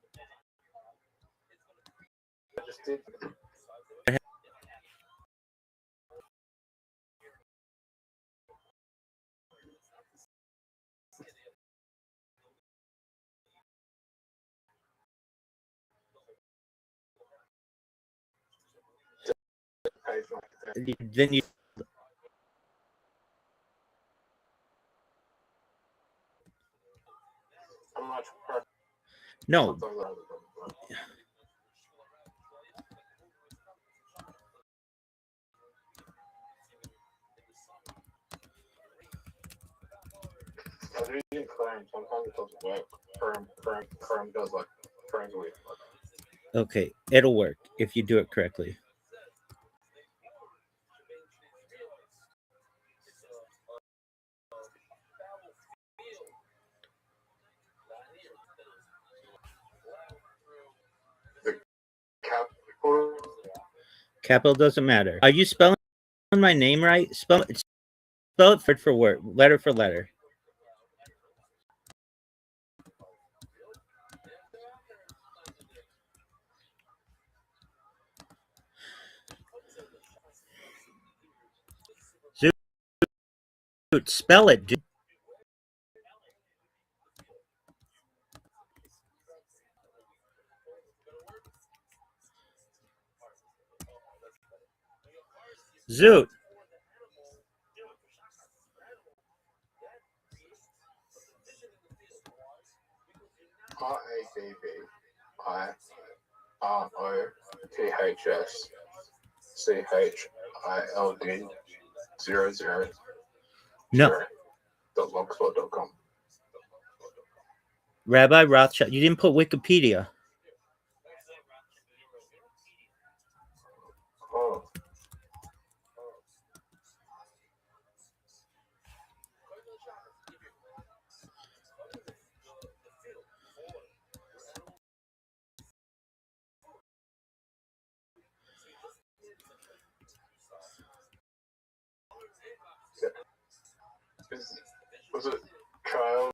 Then you no. I was reading Chrome. Sometimes it doesn't work. Chrome does like Chrome's weird. Okay, it'll work if you do it correctly. Capital doesn't matter. Are you spelling my name right? Spell it word for word, letter for letter. Dude, spell it, dude. Zoot. RABBIROTHSCHILD 00 No. .blogspot.com. Rabbi Rothschild. You didn't put Wikipedia. Oh. Was it Child?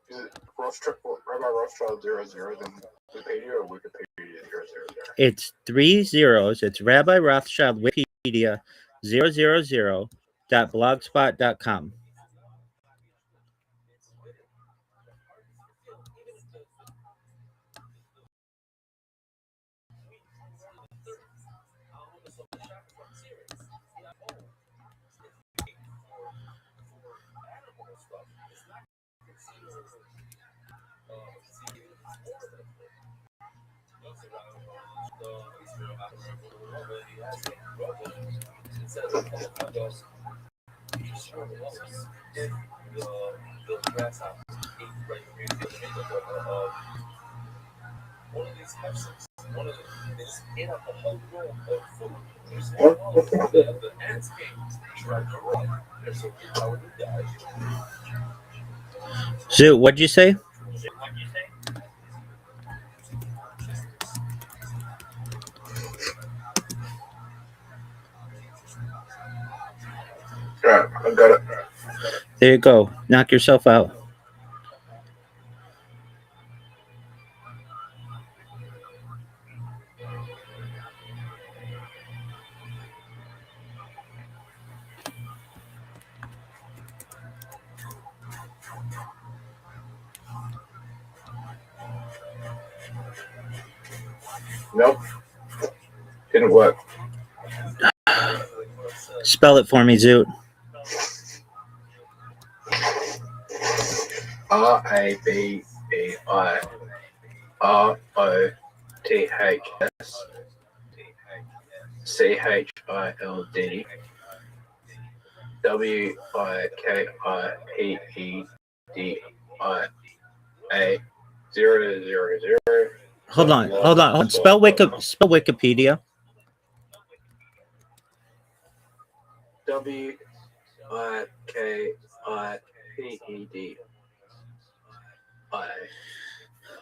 Is it Rothschild, Rabbi Rothschild 00 than Wikipedia or Wikipedia 000? It's 3 zeros. It's Rabbi Rothschild Wikipedia 000.blogspot.com. Zoo, what'd you say? Yeah, I got it. There you go. Knock yourself out. Nope. Didn't work. Spell it for me, Zoot. RABBI ROTHS CHILD WIKIPEDIA 000. Hold on. Spell Wikipedia. WIKIPEDIA.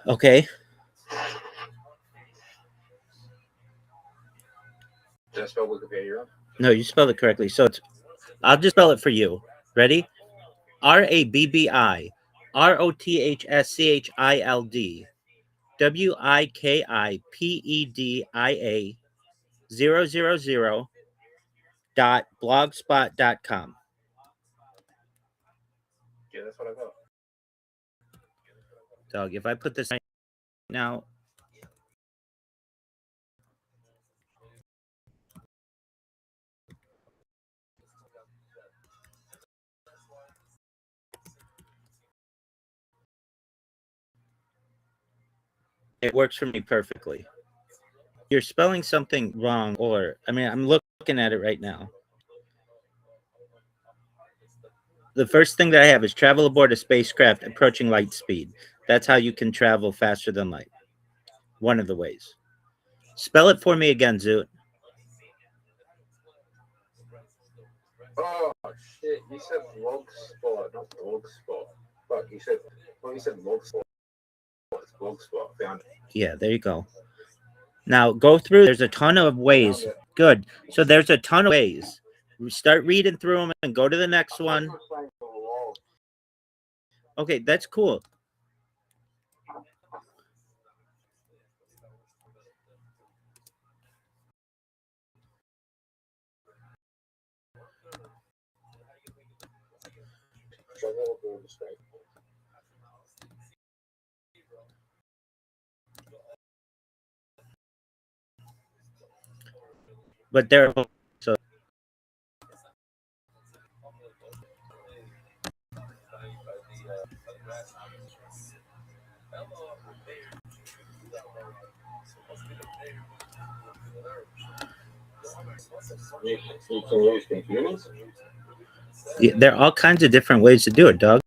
Okay. Did I spell Wikipedia wrong? No, you spelled it correctly. So I'll just spell it for you. Ready? RABBI ROTHSCHILD WIKIPEDIA 000.blogspot.com. Yeah, that's what I got. Dog, if I put this right now, it works for me perfectly. You're spelling something wrong, I'm looking at it right now. The first thing that I have is travel aboard a spacecraft approaching light speed. That's how you can travel faster than light. One of the ways. Spell it for me again, Zoot. Oh shit! You said Blogspot, not Blogspot. Fuck, you said Blogspot. It's Blogspot. Found it. Yeah, there you go. Now go through. There's a ton of ways. Good. So there's a ton of ways. Start reading through them and go to the next one. Okay, that's cool. But there are so You can use computers? yeah, there are all kinds of different ways to do it, dog.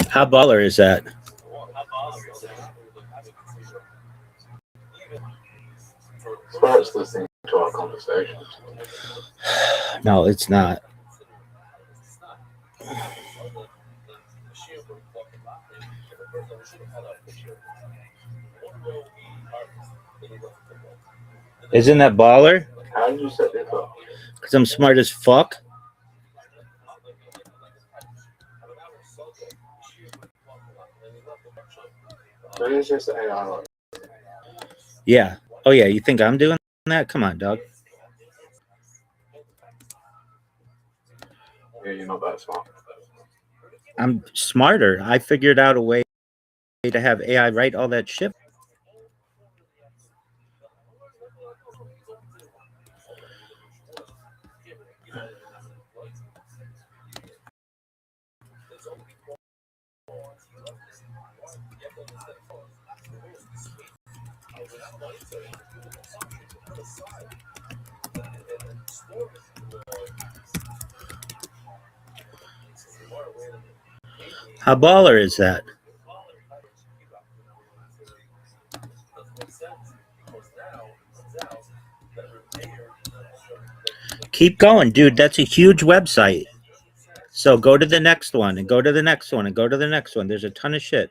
How baller is that? Smart's listening to our conversations. No, it's not. Isn't that baller? How did you set this up? Because I'm smart as fuck. What is this AI? Yeah. Oh, yeah. You think I'm doing that? Come on, dog. Yeah, you're not that smart. I'm smarter. I figured out a way to have AI write all that shit. How baller is that? Keep going, dude. That's a huge website. So go to the next one and go to the next one and go to the next one. There's a ton of shit.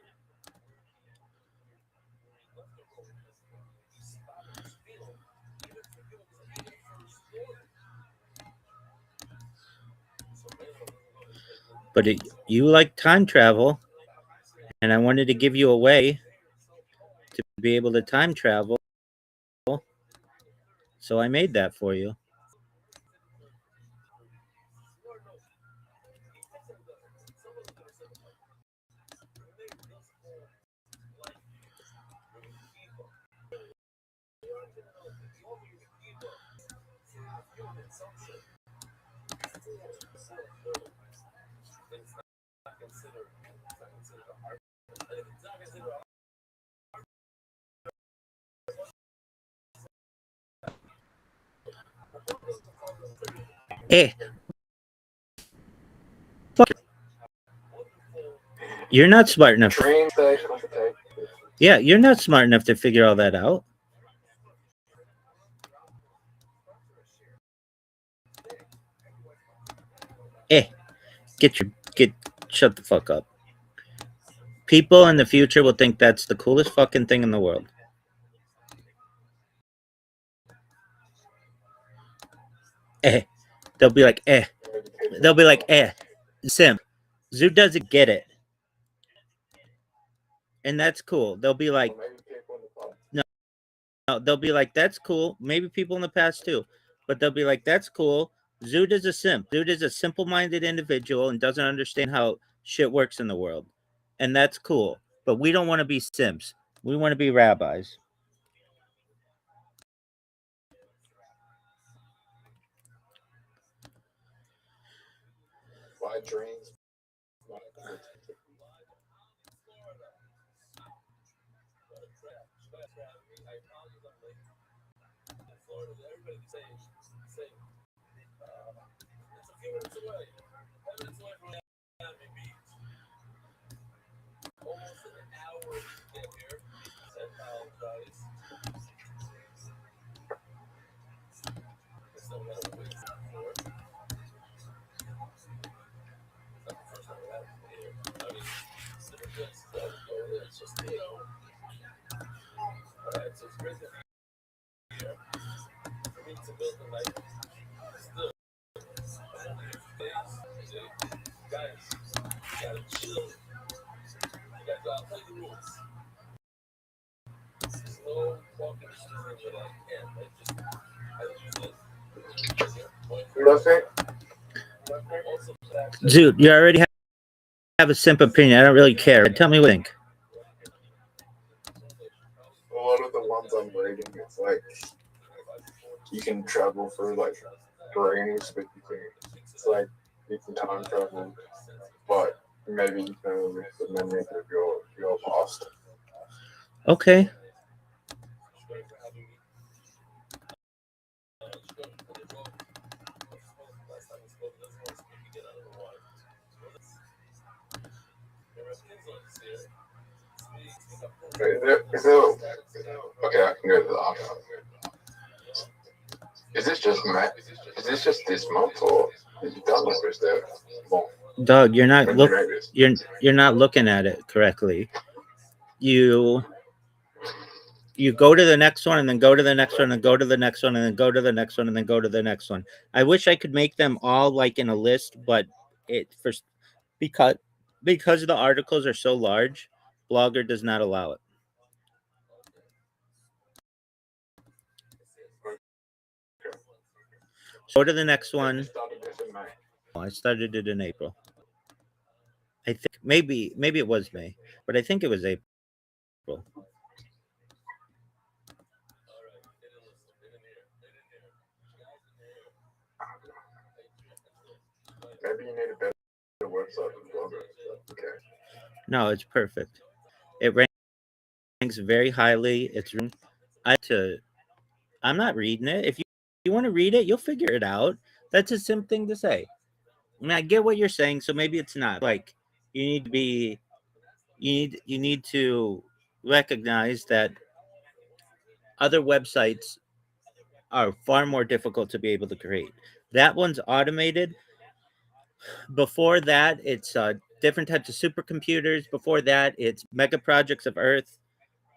But you like time travel, and I wanted to give you a way to be able to time travel. So I made that for you. Hey, fuck. You're not smart enough. Train station, I could take. Yeah, you're not smart enough to figure all that out. Hey, shut the fuck up. People in the future will think that's the coolest fucking thing in the world. They'll be like, They'll be like, simp. Zoo doesn't get it. And that's cool. They'll be like, no, they'll be like, that's cool. Maybe people in the past too. But they'll be like, that's cool. Zood is a simp. Zood is a simple-minded individual and doesn't understand how shit works in the world. And that's cool. But we don't want to be simps. We want to be rabbis. Why dreams? Dude, you already have a simp opinion. I don't really care. Tell me what you think. A lot of the ones I'm reading, it's like you can travel through like rings, but it's like you can time travel, but maybe you can only the memories of your past. Okay. Okay, I can go to the option. Is this just this month, or is it done, or is there more? Doug, you're not looking at it correctly. You go to the next one and then go to the next one and go to the next one and then go to the next one and then go to the next one. I wish I could make them all like in a list, but because the articles are so large, Blogger does not allow it. Go to the next one. I started it in April. I think maybe it was May, but I think it was April. Maybe you need a better website than Blogger. Okay. No, it's perfect. It ranks very highly. I'm not reading it. If you want to read it, you'll figure it out. That's a simple thing to say. I mean, I get what you're saying, so maybe it's not. Like you need to recognize that other websites are far more difficult to be able to create. That one's automated. Before that, it's different types of supercomputers. Before that, it's mega projects of Earth.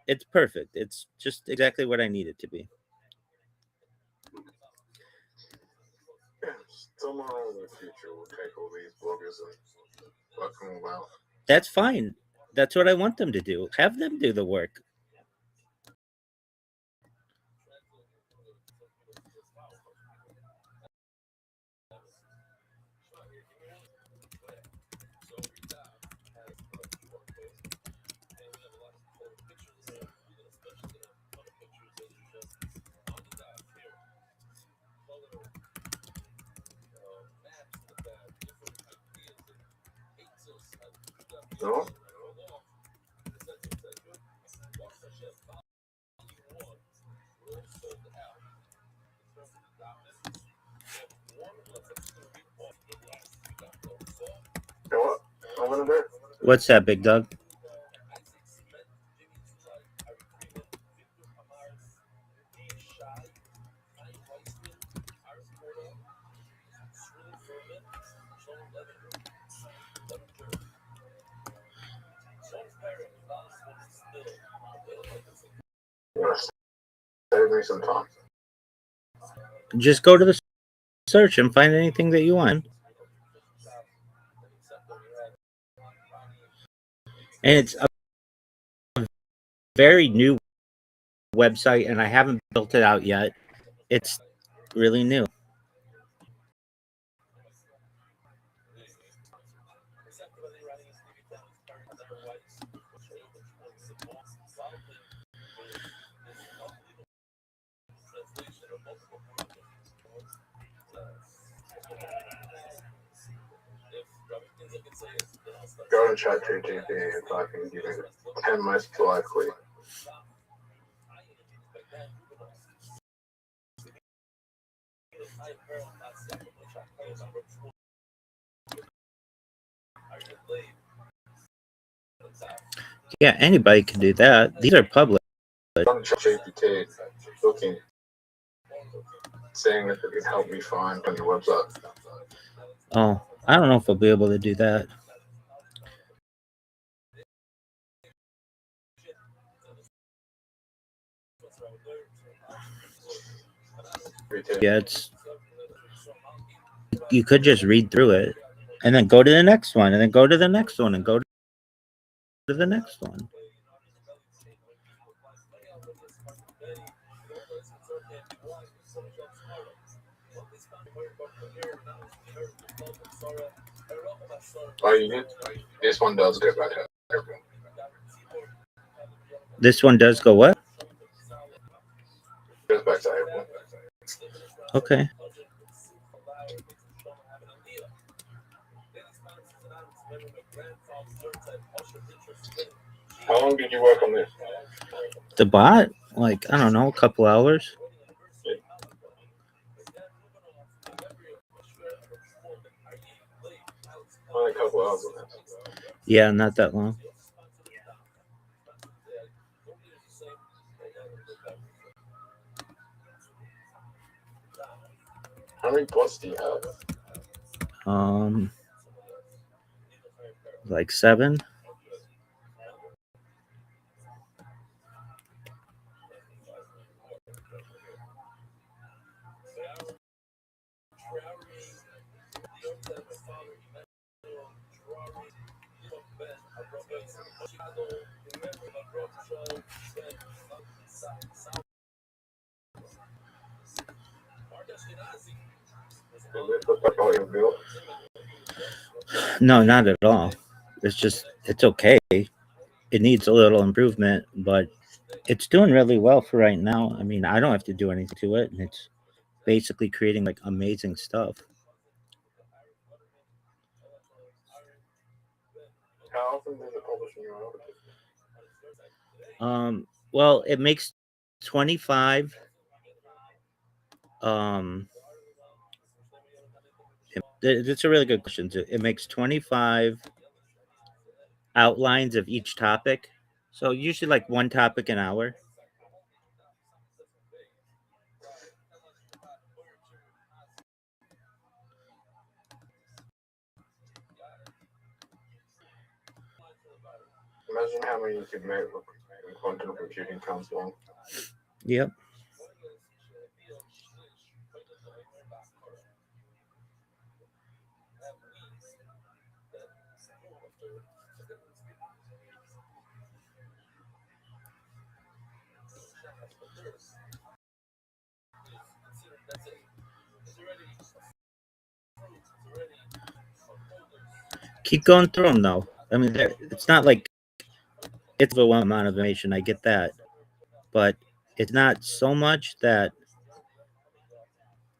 It's perfect. It's just exactly what I need it to be. Someone in the future will take all these bloggers and work them all out. That's fine. That's what I want them to do. Have them do the work. No? You know what? I'm gonna do. What's that, Big Dog? Save me some time. Just go to the search and find anything that you want. And it's a very new website, and I haven't built it out yet. It's really new. Go to ChatGPT and type in give me the 10 most likely. Yeah, anybody can do that. These are public. Go to ChatGPT looking, saying if it can help me find on your website. Oh, I don't know if I'll be able to do that. Yeah, you could just read through it and then go to the next one and then go to the next one and go to the next one. Oh, you did? This one does go back to everyone. This one does go what? Goes back to everyone. Okay. How long did you work on this? The bot? Like, I don't know, a couple hours. Only a couple hours on this. Yeah, not that long. How many bots do you have? Like 7. No, not at all. It's okay. It needs a little improvement, but it's doing really well for right now. I mean, I don't have to do anything to it, and it's basically creating like amazing stuff. How often does it publish in your Well, it makes 25. It's a really good question. It makes 25 outlines of each topic. So usually like one topic an hour. Imagine how many you could make with quantum computing comes along. Yep. Keep going through them though. I mean, it's not like it's a one amount of information. I get that, but it's not so much that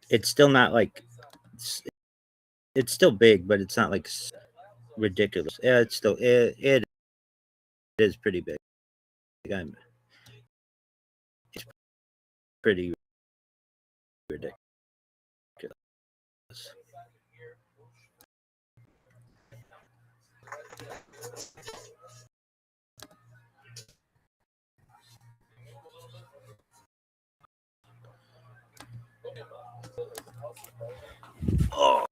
it's still not like it's still big, but it's not like ridiculous. Yeah, it's still it is pretty big. It's pretty ridiculous. Oh.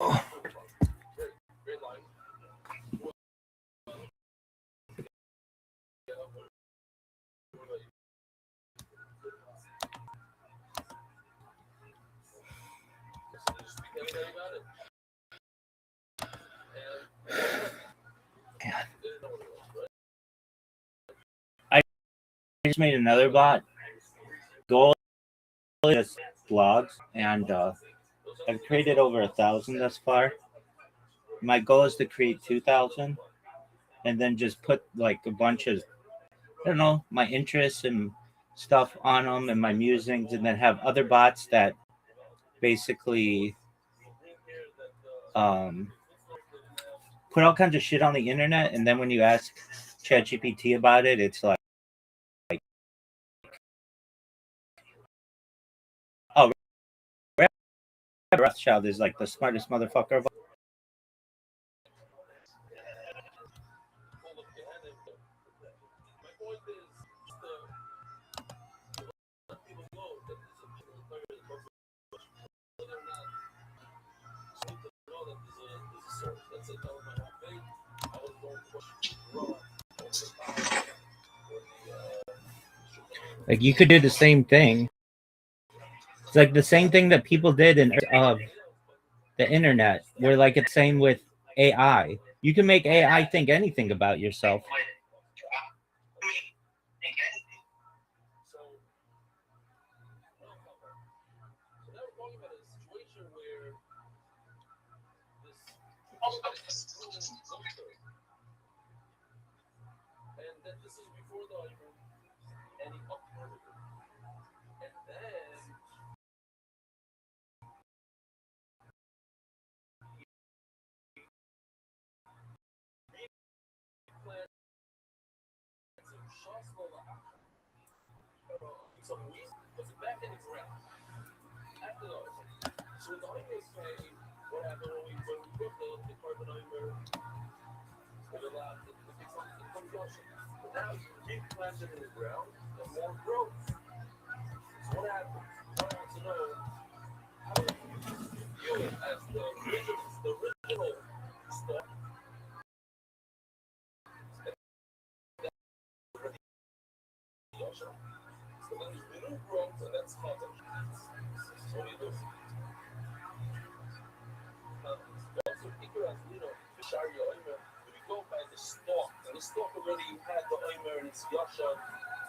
I just made another bot. Goal is blogs, and I've created over 1,000 thus far. My goal is to create 2,000, and then just put like a bunch of, I don't know, my interests and stuff on them and my musings, and then have other bots that basically put all kinds of shit on the internet, and then when you ask ChatGPT about it, it's like oh, Rabbi Rothschild is like the smartest motherfucker of all. Like you could do the same thing. It's like the same thing that people did in the internet, where like it's same with AI. You can make AI think anything about yourself.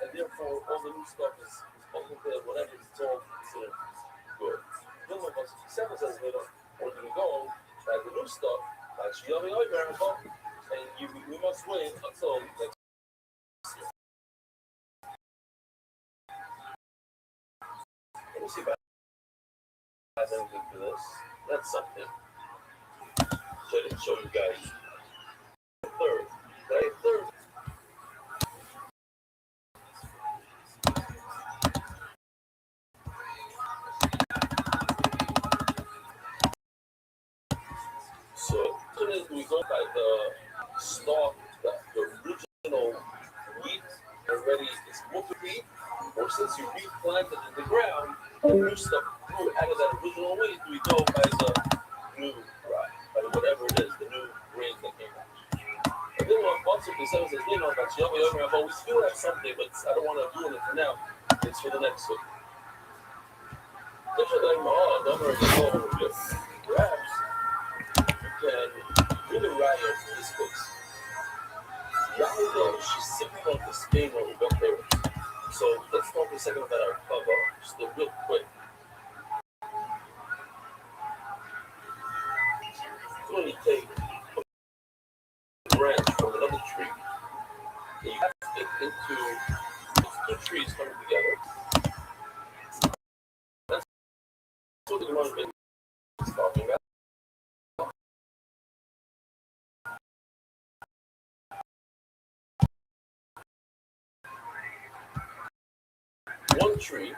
And therefore, all the new stuff is whatever it's called, considered good. Then when Pasuk 7 says later, we're going to go at the new stuff, and we must wait until next year. Let me see if I have anything for this. That's something. So I didn't show you guys. Third. So we go by the stalk, the original wheat already is multi-wheat, or since you replanted in the ground, the new stuff grew out of that original wheat, we go by the new rye, by whatever it is, the new grain that came out. And then when Pasuk 7 says, we still have something, but I don't want to do it for now. It's for the next week. Perhaps you can really write in this case. Yahweh, she's sipping on the skin of the parents. So let's talk a second about our cover, just real quick. So when you take a branch from another tree, and you have to get into those two trees coming together. That's what the Gemara is talking about. One tree.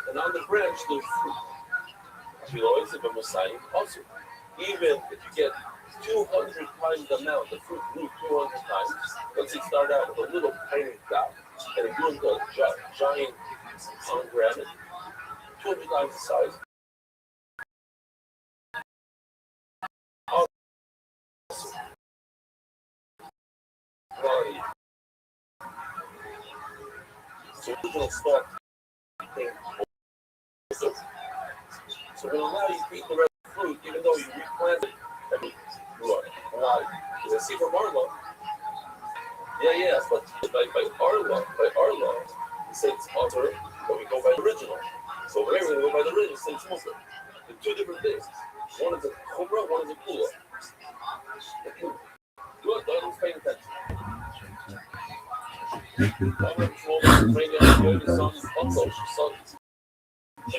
And on the branch, there's fruit. Also, even if you get 200 times the amount, the fruit grew 200 times. Let's say start out with a little tiny dot, and it grew into a giant pomegranate, 200 times the size. So we're going to start. So we'll allow you to eat the red fruit, even though you replanted every blood. Because I see from our law, but by our law, we say it's other, but we go by the original. So we're going to go by the original, say it's Muslim. They're two different things. One is a Khumrah, one is a Kula. Good, I was paying attention.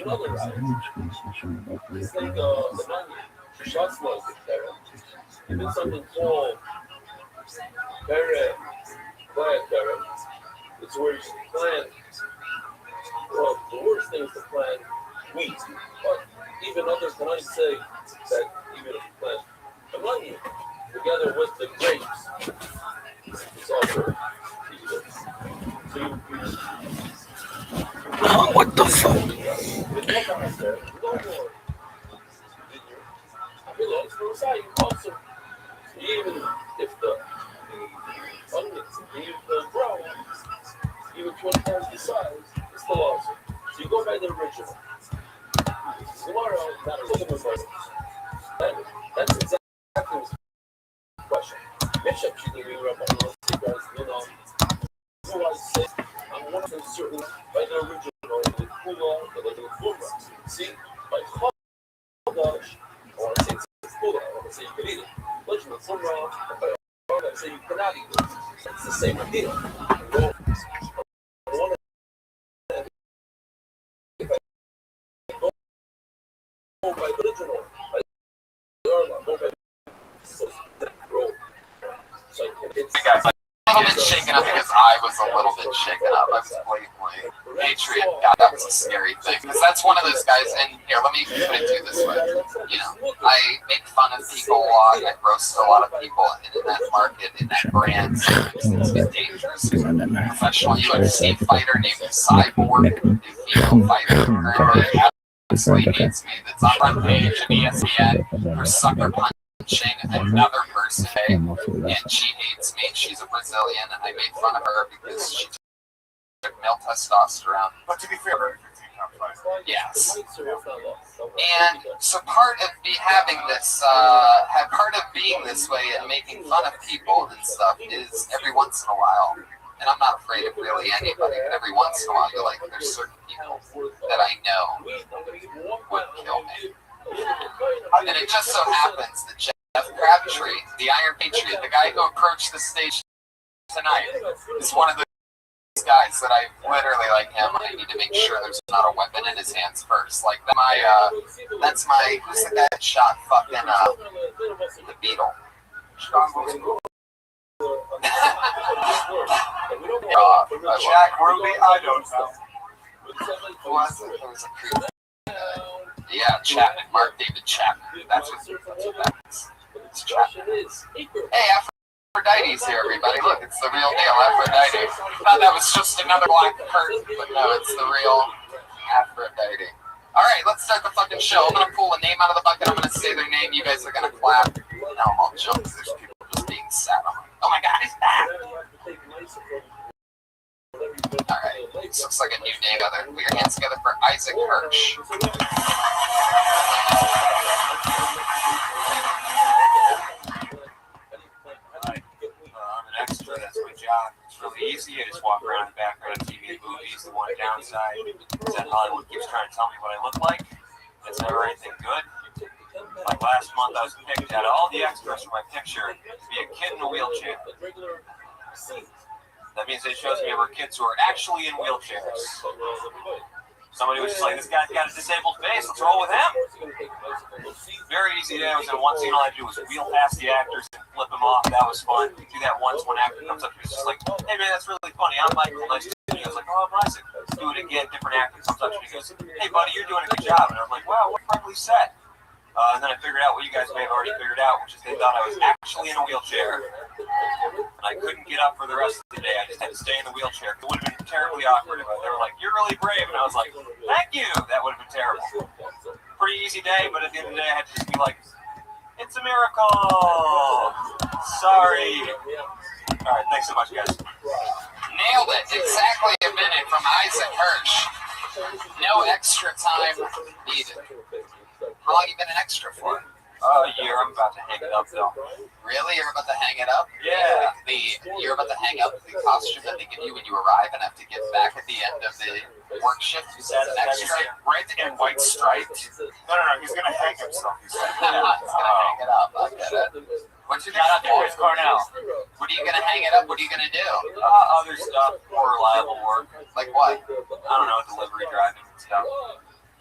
Another right. It's like the money. Shots was there. Even something called plant barren. It's where you plant. Well, the worst thing is to plant wheat. But even others can I say that even if you plant the money together with the grapes, it's also easy. So what the fuck? Also, even if the onions leave the grow, even 20 times the size, it's still awesome. So you go by the original. Tomorrow, not a little bit. That's exactly the question. Bishop, she did me up on the guys, so I say, I'm one of certain by the original, the Kula, the little Kula. See, by Kula, or I say it's Kula, I say you can eat it. Legend of Kula, and by I say you cannot eat it. It's the same idea. By the original, by a little bit shaken up because I was a little bit shaken up. I was blatantly Patriot got up to a scary thing because that's one of those guys. And here, let me put it to you this way: you know, I make fun of people a lot. I roast a lot of people in that market, in that brand. It's a dangerous professional UFC fighter named Cyborg, a female fighter currently absolutely hates me. That's on front page of ESPN for sucker punching another person, and she hates me. She's a Brazilian, and I made fun of her because she took male testosterone. But to be fair, yes. And so part of having this, part of being this way and making fun of people and stuff is every once in a while. And I'm not afraid of really anybody, but every once in a while, you're like, there's certain people that I know would kill me. And it just so happens that Jeff Crabtree, the Iron Patriot, the guy who approached the stage tonight, is one of those guys that I literally like him. I need to make sure there's not a weapon in his hands first. Like, that's my, who's the guy that shot fucking, the Beetle? Jack Ruby, I don't know. Who was it? There was a creep. Yeah, Chapman, Mark David Chapman. That's what that is. It's Chapman. Hey, Aphrodite's here, everybody. Look, it's the real deal, Aphrodite. Thought that was just another black curtain, but no, it's the real Aphrodite. All right, let's start the fucking show. I'm gonna pull a name out of the bucket. I'm gonna say their name. You guys are gonna clap. No, I won't jump. There's people just being sat on. Oh my God, he's back. All right, this looks like a new name. Put your hands together for Isaac Hirsch. I'm an extra. That's my job. It's really easy. I just walk around the background of TV and movies. The one downside is that Hollywood keeps trying to tell me what I look like. It's never anything good. Like last month, I was picked out of all the extras for my picture to be a kid in a wheelchair. That means it shows me there were kids who are actually in wheelchairs. Somebody was just like, this guy's got a disabled face, let's roll with him. Very easy day. I was in one scene, all I had to do was wheel past the actors and flip them off. That was fun. Do that once, one actor comes up to me, he's just like, hey man, that's really funny. I'm Michael. Nice to meet you. I was like, oh, I'm Isaac. Do it again. Different actor comes up to me, he goes, hey buddy, you're doing a good job. And I'm like, wow, what perfectly set. And then I figured out what you guys may have already figured out, which is they thought I was actually in a wheelchair. And I couldn't get up for the rest of the day. I just had to stay in the wheelchair. It would have been terribly awkward if they were like, you're really brave. And I was like, thank you. That would have been terrible. Pretty easy day, but at the end of the day, I had to just be like, it's a miracle. Sorry. All right, thanks so much, guys. Nailed it. Exactly a minute from Isaac Hirsch. No extra time needed. How long have you been an extra for? A year. I'm about to hang it up, though. Really? You're about to hang it up? Yeah. You're about to hang up the costume that they give you when you arrive and have to get back at the end of the work shift? Is that an extra? Red and white striped? No, he's going to hang himself. He's going to hang it up. I get it. What's your job? Cornell. What are you going to hang it up? What are you going to do? Other stuff. More reliable work. Like what? I don't know, delivery driving and stuff.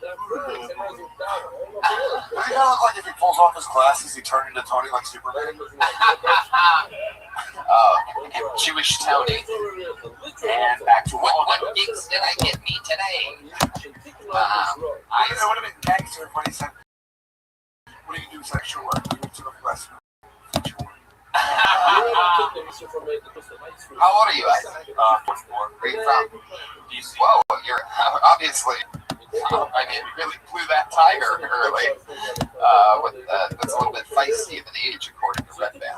Does he kind of look like if he pulls off his glasses, he turned into Tony like Superman? Jewish Tony. And back to what gigs did I get me today? I would have been gangster when he said, what do you do sexual work? You do sort of less sexual work. How old are you, Isaac? 44. Where are you from? DC. Whoa, you're obviously I mean, really blew that tiger early. That's a little bit feisty of an age, according to Red Band.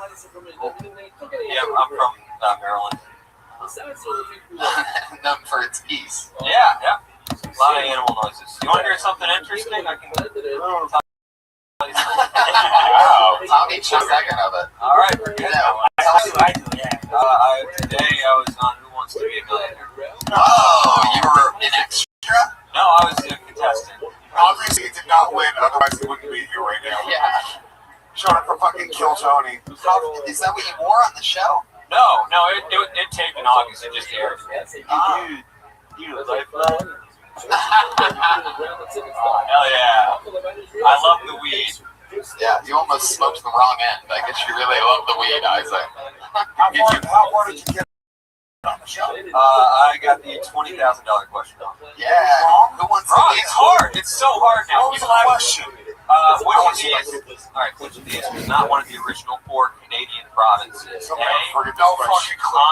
Yeah, I'm from Maryland. Known for its geese. Yeah. A lot of animal noises. You want to hear something interesting? I can tell you. Wow, Tommy Chuck, I can have it. All right, we're good. Today I was on Who Wants to Be a Millionaire. Oh, you were an extra? No, I was a contestant. Obviously, he did not win, otherwise he wouldn't be here right now. Yeah. Showing up for fucking Kill Tony. Is that what you wore on the show? No, it taped in August. It just aired. You lifeline? Hell yeah. I love the weed. Yeah, you almost smoked the wrong end. I guess you really love the weed, Isaac. How far did you get on the show? I got the $20,000 question on. Yeah. Who wants to Wrong. be It's hard. It's so hard now. What was the question? Which of these was not one of the original 4 Canadian provinces? A.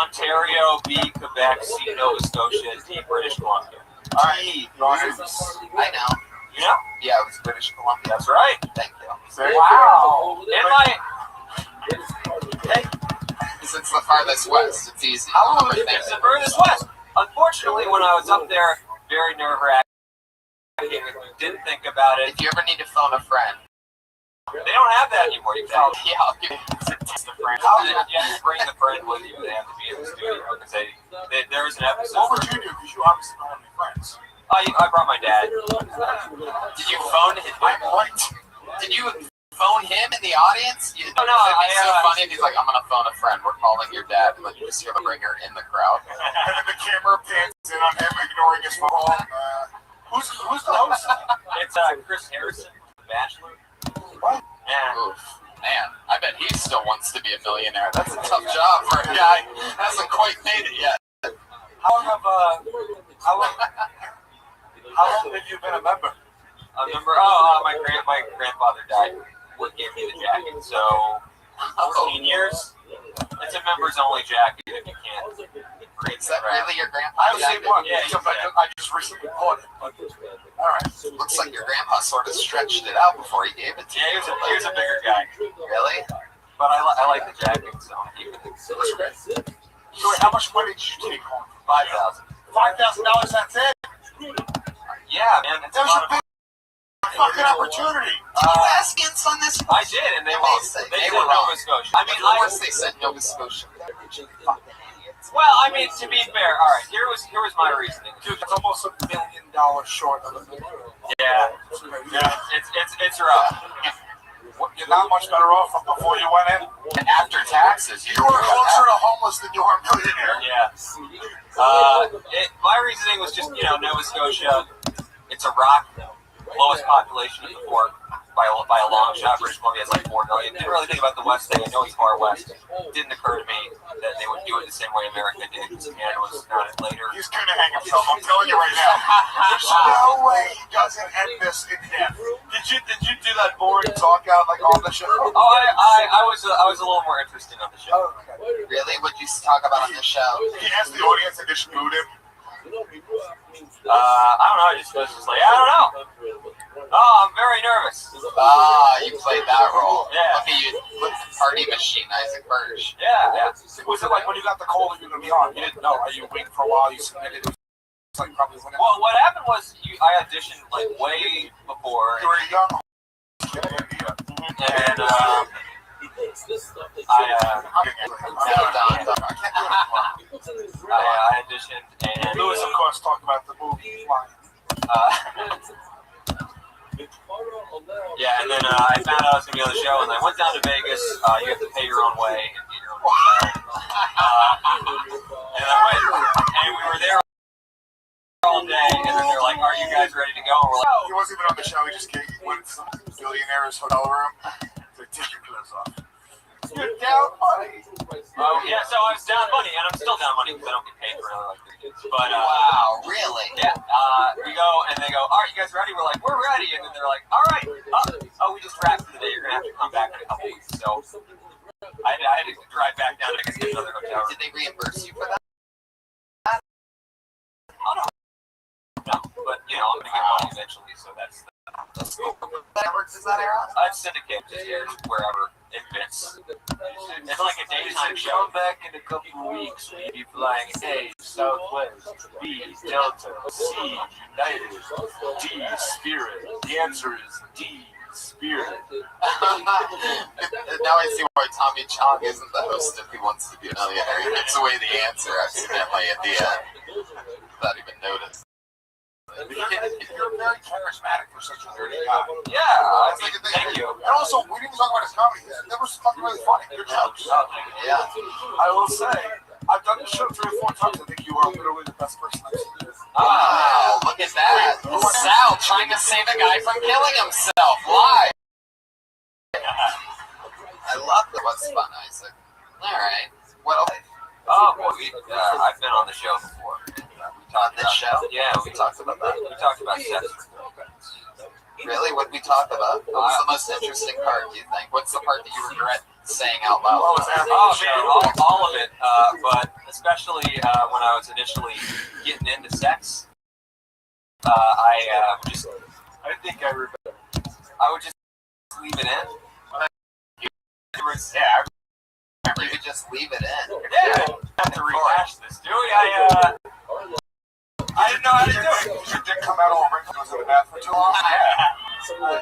Ontario, B. Quebec, C. Nova Scotia, D. British Columbia. I know. You know? Yeah, it was British Columbia. That's right. Thank you. Wow. Because it's the farthest west. It's easy. It's the furthest west. Unfortunately, when I was up there, very nerve-wracking. Didn't think about it. If you ever need to phone a friend. They don't have that anymore. You can Text a friend. you have to bring the friend with you. They have to be in the studio because there was an episode. What would you do? Because you obviously don't have any friends. I brought my dad. Did you phone him? Did you phone him in the audience? No, it's so funny. He's like, I'm gonna phone a friend. We're calling your dad, and then you just hear the ringer in the crowd. And then the camera pans in on him ignoring his phone call. Who's the host? It's Chris Harrison, The Bachelor. What? Yeah. Oof. Man, I bet he still wants to be a millionaire. That's a tough job for a guy who hasn't quite made it yet. How long have you been a member? A member? My grandfather died. What gave me the jacket? So 14 years. It's a members only jacket if you can't read. Is that really your grandpa? I haven't seen one. Yeah, I just recently bought it. Alright. Looks like your grandpa sort of stretched it out before he gave it to you. Yeah, he was a bigger guy. Really? But I like the jacket, so I'm keeping it. So wait, how much money did you take home? $5,000. $5,000, that's it? Yeah, man. It's That was a big fucking opportunity. Did you ask Ince on this? I did, and they said Nova Scotia. I mean, of course they said Nova Scotia. Well, I mean, to be fair, all right. Here was my reasoning. Dude, it's almost $1 million short of $1 million. Yeah. It's rough. You're not much better off from before you went in. And after taxes, You were closer to homeless than you are a millionaire. Yeah. My reasoning was just, Nova Scotia. It's a rock, lowest population of the 4 by a long shot. British Columbia has like 4 million. Didn't really think about the West Day. I know it's far west. Didn't occur to me that they would do it the same way America did. Canada was not later. He's gonna hang himself. I'm telling you right now. There's no way he doesn't end this in death. Did you do that boring talk out like on the show? Oh, I was a little more interested on the show. Okay. Really? What'd you talk about on the show? He asked the audience and just booed him. I don't know. I just was like, I don't know. Oh, I'm very nervous. You played that role. Yeah. Look at you with the party machine, Isaac Burge. Yeah. Was it like when you got the call that you were gonna be on? You didn't know. Are you waiting for a while? You submitted. It was like probably when. Well, what happened was I auditioned like way before. You were young. And I auditioned, and Lewis, of course, talked about the movie Flying. Yeah, and then I found out I was going to be on the show, and I went down to Vegas. You have to pay your own way and get your own hotel. And I went, and we were there all day, and then they're like, "Are you guys ready to go?" And we're like, He wasn't even on the show. He just went to some billionaire's hotel room. They take your clothes off. You're down money. Oh, yeah, so I was down money, and I'm still down money because I don't get paid for another like 3 kids. But, wow, really? Yeah. We go, and they go, "All right, you guys ready?" We're like, "We're ready." And then they're like, "All right. We just wrapped for the day. You're going to have to come back in a couple weeks." So I had to drive back down to get another hotel room. Did they reimburse you for that? Oh, no. No, but, you know, I'm gonna get money eventually, so that's cool. What network does that air on? I'd syndicate just airs wherever it fits. It's like a daytime show. Come back in a couple of weeks. We'll be flying A, Southwest, B, Delta, C, United, D, Spirit. The answer is D, Spirit. Now I see why Tommy Chong isn't the host if he wants to be a millionaire. He gives away the answer accidentally at the end without even notice. You're very charismatic for such a nerdy guy. Yeah, I mean, thank you. And also, we didn't talk about his comedy yet. That was fucking really funny. Your jokes. Yeah. I will say, I've done this show 3 or 4 times. I think you are literally the best person I've seen. Wow, look at that. Sal trying to save a guy from killing himself live. I love that. What's fun, Isaac? All right. What else? Oh, well, I've been on the show before. We talked this show? Yeah, we talked about that. We talked about sex. Really? What did we talk about? What's the most interesting part, do you think? What's the part that you regret saying out loud? Oh, man, all of it. But especially when I was initially getting into sex, I would just leave it in. You could just leave it in. Yeah, I have to rehash this, do we? I didn't know how to do it. Your dick come out all wrinkled in the bathroom too long? Yeah.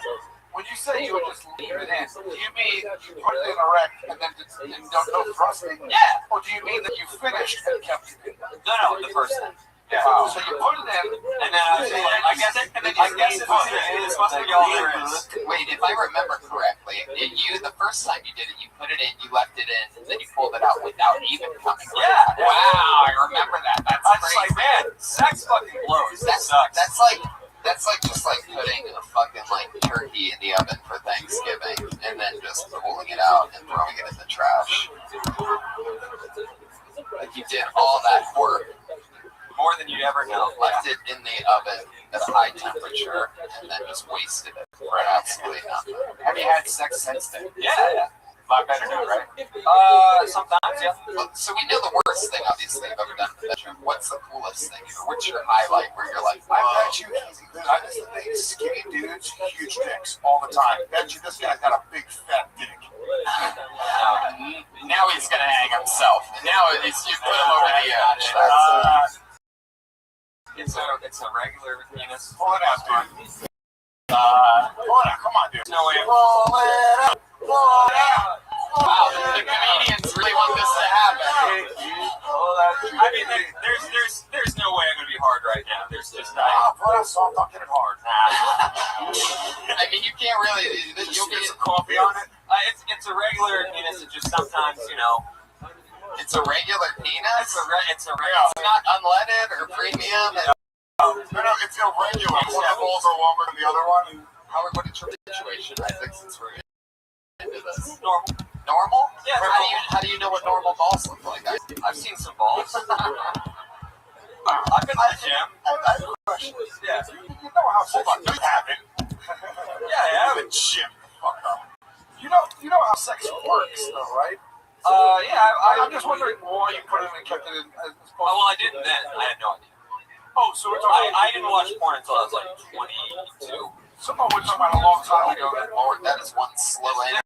When you say you would just leave it in, do you mean you put it in a rack and then don't know thrusting? Yeah. Or do you mean that you finished and kept it in? No, the first thing. Yeah. Wow. So you put it in, and then I guess it's supposed to be all there is. Wait, if I remember correctly, the first time you did it, you put it in, you left it in, and then you pulled it out without even coming. Yeah. Wow, I remember that. That's crazy. Like, man, sex fucking blows. That's like just like putting a fucking like turkey in the oven for Thanksgiving and then just pulling it out and throwing it in the trash. Like you did all that work. More than you'd ever know. Left it in the oven at a high temperature and then just wasted it for absolutely nothing. Have you had sex since then? Yeah. A lot better now, right? Sometimes, yeah. So we know the worst thing, obviously, you've ever done in the bedroom. What's the coolest thing? What's your highlight where you're like, I bet you easy. I just think skinny dudes, huge dicks all the time. Bet you this guy's got a big fat dick. Now he's gonna hang himself. Now you put him over the edge. It's a regular penis. Pull it out, dude. Pull it out. Come on, dude. No way. Pull it out. Pull it out. Wow, the comedians really want this to happen. I mean, there's no way I'm gonna be hard right now. There's just not. Pull it out soft. Don't get it hard. I mean, you can't really. You'll get some coffee on it. It's a regular penis. It just sometimes, you know. It's a regular penis. It's a regular. It's not unleaded or premium. No, it's irregular. One balls are longer than the other one. Howard, what is your situation? I think since we're into this. Normal. Normal? Yeah. How do you know what normal balls look like? I've seen some balls. I've been to the gym. I have a question. Yeah. You know how sex works. You haven't. Yeah, I have. The gym. Fuck up. You know how sex works, though, right? Yeah. I'm just wondering why you put it in and kept it in. Well, I didn't then. I had no idea. Oh, so we're talking. I didn't watch porn until I was like 22. Someone was talking about a long time ago. Lord, that is one slow end.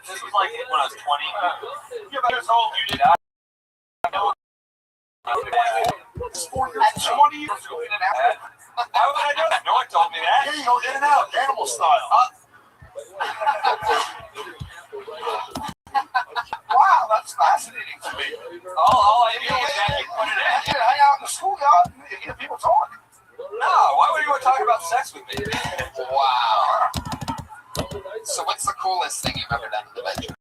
This was like when I was 20. Yeah, but years old, you did. I know. It's 4 years. 20 years ago, in and out. How would I know that? No one told me that. Here you go, in and out, animal style. Wow, that's fascinating to me. All I knew was that you put it in. You hang out in the schoolyard and you hear people talk. No, why would you want to talk about sex with me? Wow. So what's the coolest thing you've ever done in the bedroom?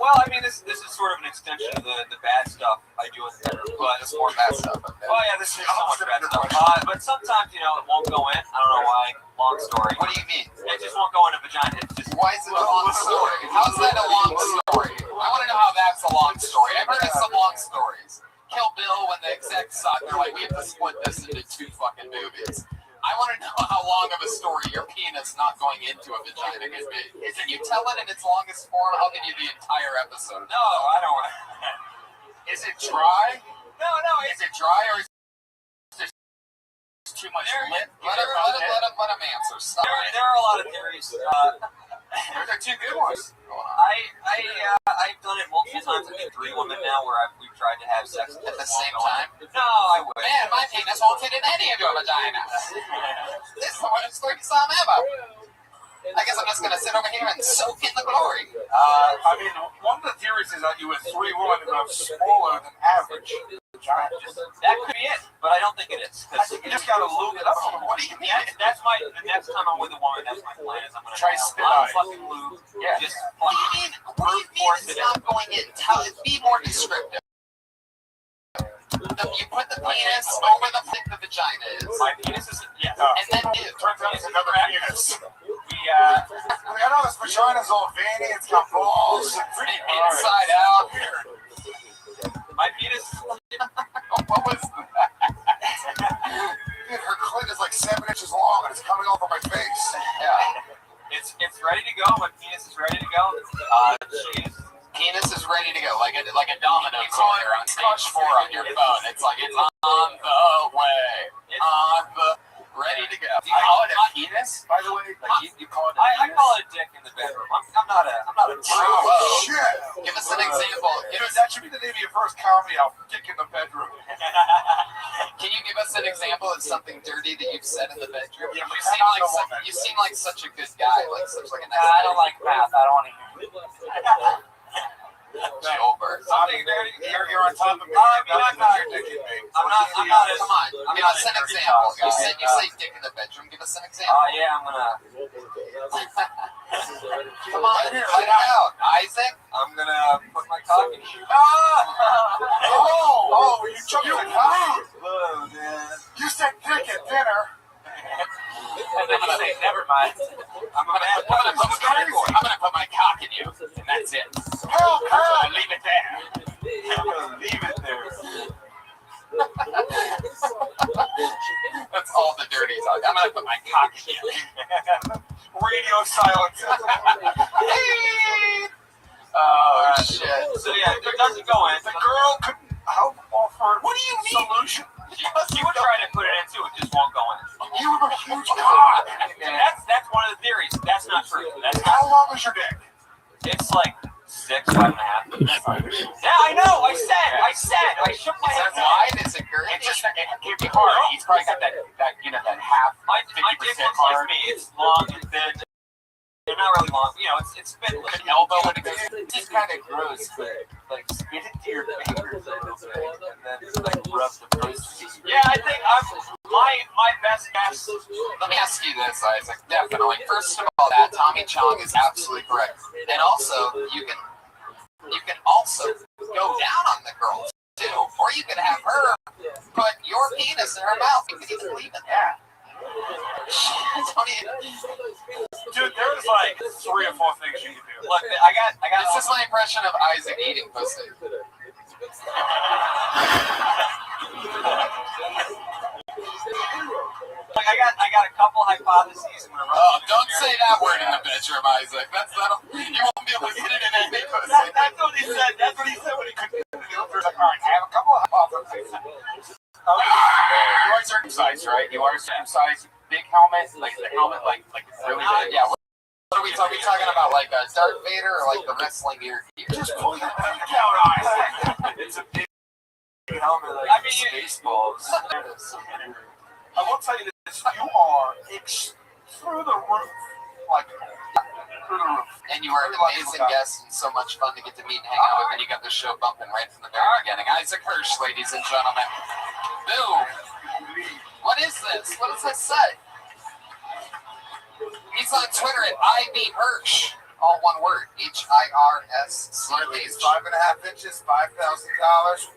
Well, I mean, this is sort of an extension of the bad stuff I do in the bedroom, but It's more bad stuff. Okay. oh yeah, this is so much bad stuff. But sometimes, you know, it won't go in. I don't know why. Long story. What do you mean? It just won't go in a vagina. It's just Why is it a long story? How's that a long story? I want to know how that's a long story. I've heard of some long stories. Kill Bill, when the execs saw it, they're like, we have to split this into 2 fucking movies. I want to know how long of a story your penis not going into a vagina can be. Can you tell it in its longest form? I'll give you the entire episode. no, I don't want. Is it dry? No, Is it dry or is too much lit. Let him answer. Stop. There are a lot of theories. They're two good ones. I've done it multiple times. I think 3 women now where we've tried to have sex At the same time? No, I would. Man, my penis won't fit in any of your vaginas. This is the worst threesome ever. I guess I'm just gonna sit over here and soak in the glory. I mean, one of the theories is that you were 3 women who are smaller than average. That could be it, but I don't think it is. I think you just gotta lube it up. What do you mean? That's the next time I'm with a woman, that's my plan. Is I'm gonna try have spit a lot on of it. fucking lube. Yeah. Just What do you mean it's not going in? Be more descriptive. You put the penis over the thick the vagina is. My penis is And then turns out it's another penis. I know this vagina's all veiny, it's got balls. Pretty inside out. My penis. What was that? Dude, her clit is like 7 inches long and it's coming over my face. Yeah. It's ready to go. My penis is ready to go. Jeez. Penis is ready to go, like a domino player on stage 4 on your phone. It's like it's on the way, ready to go. Do you call it a penis, by the way? Like you call it a penis? I call it a dick in the bedroom. I'm not a. Oh, shit! Give us an example. That should be the name of your first comedy album, Dick in the Bedroom. Can you give us an example of something dirty that you've said in the bedroom? Yeah, you seem like such a good guy, like such like a nice I don't like math. I don't want to hear it. Gilbert. You're on top of me. I'm not. Come on. Give us an example. You say dick in the bedroom. Give us an example. Yeah, I'm gonna. Come on, let it out, Isaac. I'm gonna put my cock in you. Oh, you took the cock. Oh, man. You said dick at dinner. And then you say, never mind. I'm gonna put my cock in you, and that's it. Hell, Leave it there. I'm gonna leave it there. That's all the dirty talk. I'm gonna put my cock in you. Radio silence. Oh, shit. So yeah, it doesn't go in. The girl couldn't help offer. What do you mean? Solution. She would try to put it in too, it just won't go in. You have a huge cock. That's one of the theories. That's not true. How long is your dick? It's like 6, 5.5. Yeah, I know. I shook my head. Is it wide? Is it girthy? It's just it can't be hard. He's probably got that half. My dick looks like me. It's long and thin. They're not really long. You know, it's been like an elbow and it's kind of gross, but like spit it to your fingers a little bit, and then like rub the pussy. Yeah, I think my best guess. Let me ask you this, Isaac. Definitely. First of all, that Tommy Chong is absolutely correct, and also you can also go down on the girl too, or you can have her put your penis in her mouth. You can even leave it there. Dude, there's like 3 or 4 things you can do. Look, I got. This is my impression of Isaac eating pussy. Like I got a couple hypotheses. Don't say that word in the bedroom, Isaac. You won't be able to get it in any pussy. That's what he said. That's what he said when he couldn't do it. Like, all right, I have a couple of hypotheses. You are circumcised, right? You are circumcised. Big helmet, like the helmet, like really big. Yeah. What are we talking about? Like a Darth Vader or like the wrestling gear? Just pull your dick out, Isaac. It's a big helmet, like Spaceballs. I will tell you this: you are through the roof, like through the roof. And you are an amazing guest and so much fun to get to meet and hang out with. And you got the show bumping right from the very beginning. Isaac Hirsch, ladies and gentlemen. Boom. What is this? What does this say? He's on Twitter at IB Hirsch. All one word. HIRSCH. 5.5 inches, $5,000.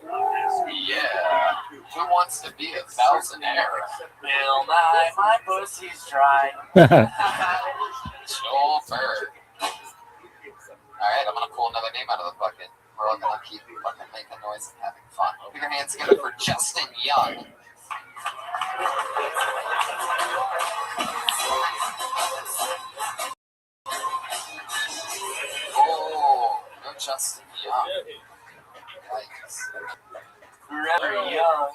Yeah. Who wants to be a thousandaire? Bill Nye, my pussy's dry. Joel Berg. Alright, I'm gonna pull another name out of the bucket. We're all gonna keep fucking making noise and having fun. Put your hands together for Justin Young. Oh, no Justin Young. Yikes. Forever young.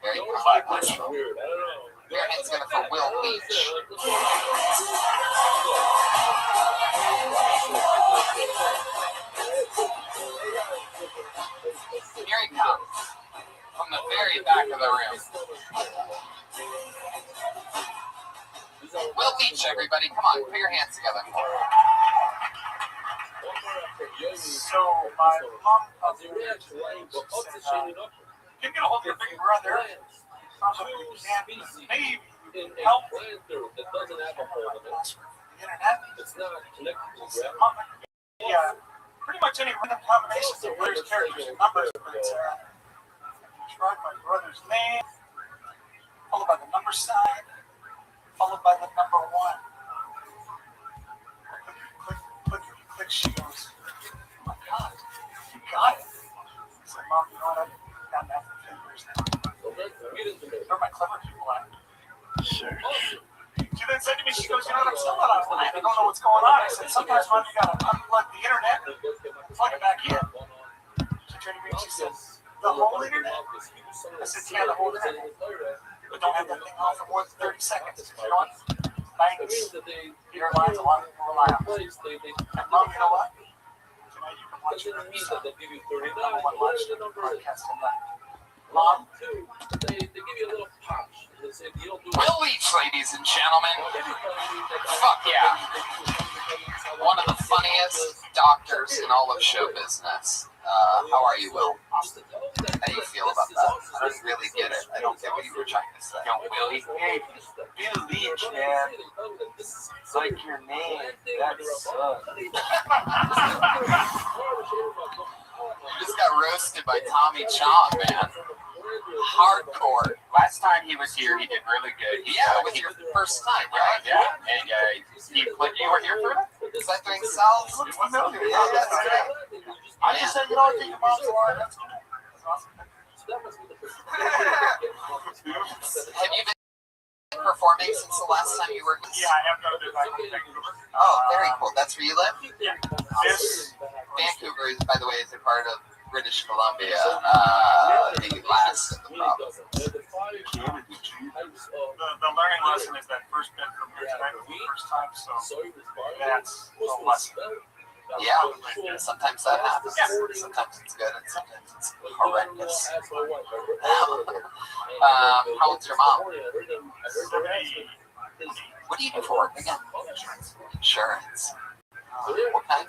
Very controversial. Your hand's gonna for Will Leach. Here he comes from the very back of the room. Will Leach, everybody, come on, put your hands together for him. So my mom Can you get a hold of your big brother? Maybe help me. The internet? It's not connected to the yeah, pretty much any random combinations of letters, characters, and numbers. But describe my brother's name, followed by the number sign, followed by the number 1. Click. She goes, oh my God, you got it. I said, Mom, you know what? I've gotten that for 10 years now. Where are my clever people at? Sure. She then said to me, she goes, you know what? I'm still not online. I don't know what's going on. I said, sometimes, Mom, you gotta unplug the internet, plug it back in. She turned to me and she said, the whole internet? I said, yeah, the whole internet. But don't have that thing on for more than 30 seconds. You know what? Banks, your lines, a lot of people rely on it. And Mom, you know what? Tonight you can watch your number 1 lunch broadcast tonight. Mom, they give you a little punch. Will Leach, ladies and gentlemen. Fuck yeah. One of the funniest doctors in all of show business. How are you, Will? How do you feel about that? I don't really get it. I don't get what you were trying to say. Yo, Willie, hey, Bill Leach, man. It's like your name. That sucks. You just got roasted by Tommy Chong, man. Hardcore. Last time he was here, he did really good. Yeah, with your first time, right? Yeah, and you were here for it? Is that doing cells? Yeah, that's great. I just said, you know, I think your mom's alive. That's cool. That's awesome. Have you been performing since the last time you were here? Yeah, I have done it back in Vancouver. Oh, very cool. That's where you live? Yeah. Vancouver, is, by the way, is a part of British Columbia, the last of the province. The learning lesson is that first bit from here tonight was the first time, so that's a lesson. Yeah, sometimes that happens. Sometimes it's good and sometimes it's horrendous. How old's your mom? What do you do for work again? Insurance. What kind?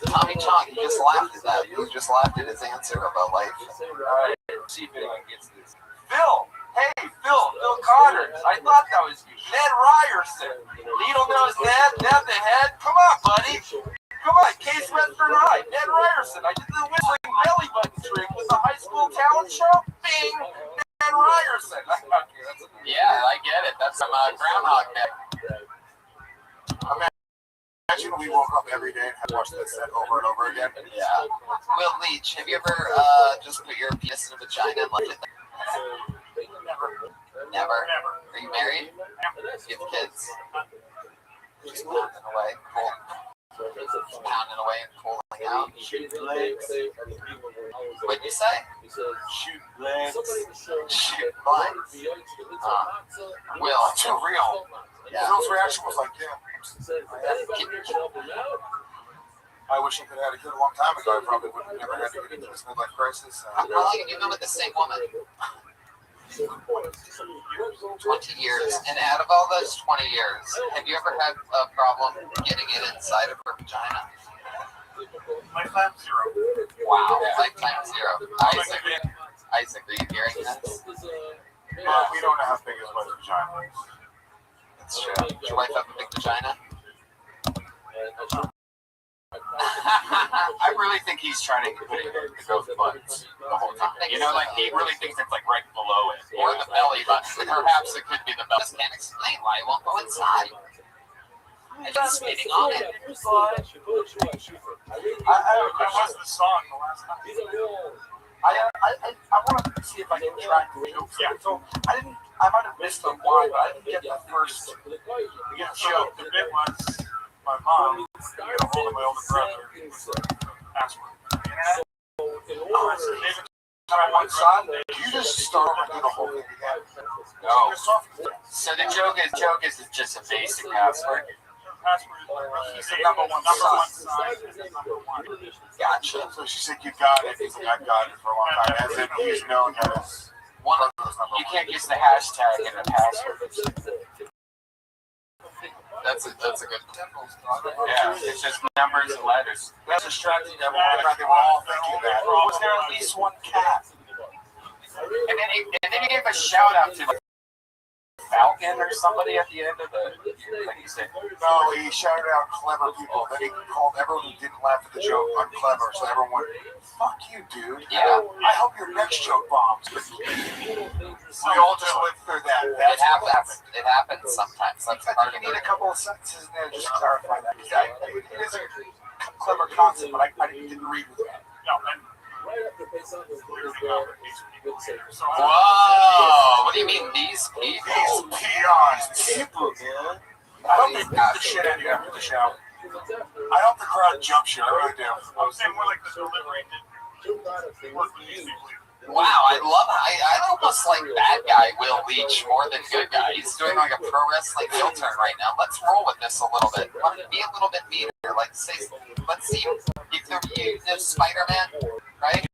Tommy Chong, you just laughed at that. You just laughed at his answer about life. Alright, see if anyone gets this. Phil! Hey, Phil Carter. I thought that was you. Ned Ryerson. Needle nose Ned the head. Come on, buddy. Come on, Case Western High. Ned Ryerson. I did the whistling belly button trick with the high school talent show. Bing! Ned Ryerson. Yeah, I get it. That's some Groundhog Day. Imagine we woke up every day and had watched that set over and over again. Yeah. Will Leach, have you ever just put your penis in a vagina and left it there? Never. Are you married? Do you have kids? Just pounding away, cool. Pounding away and pulling out. What'd you say? Shoot legs. Shoot blanks. Will, Too real. yeah. Phil's reaction was like, yeah. I wish I could have had a kid a long time ago. I probably would have never had to get into this midlife crisis. How long have you been with the same woman? 20 years. And out of all those 20 years, have you ever had a problem getting it inside of her vagina? Lifetime 0. Wow, lifetime 0. Isaac, are you hearing this? We don't know how big his wife's vagina is. That's true. Does your wife have a big vagina? I really think he's trying to put it in both butts the whole time. You know, like he really thinks it's like right below it. Or the belly button. Perhaps it could be the belly. Can't explain why it won't go inside. And it's spitting on it. I watched the song the last time. I want to see if I can track the video. Yeah, so I might have missed the one, but I didn't get the first joke. The bit was my mom get a hold of my older brother. Password. Internet. Oh, it's David one side. You just start over and do the whole thing again. No. So the joke is it's just a basic password. He said number one side. Gotcha. So she said you got it. He's like, I got it for a long time. As if he's known as one of those number. You can't use the hashtag in a password. That's a good. Yeah, it's just numbers and letters. That's a strategy that we're all thinking that. Was there at least one cat? And then he gave a shout out to Falcon or somebody at the end of the thing. He said, no, he shouted out clever people. Then he called everyone who didn't laugh at the joke unclever. So everyone went, fuck you, dude. Yeah. I hope your next joke bombs. We all just went through that. It happens. It happens sometimes. That's part You of need it. a couple of sentences in there just to clarify that. It is a clever concept, but I didn't read with that. No, Whoa! What do you mean these people? These peons, people, man. I hope they beat the shit out of you after the show. I hope the crowd jumps you. I really do. I'm saying more like the delivery did. Wow, I almost like bad guy Will Leach more than good guy. He's doing like a pro wrestling heel turn right now. Let's roll with this a little bit. Be a little bit meaner. Like say, let's see. You Spider-Man, right?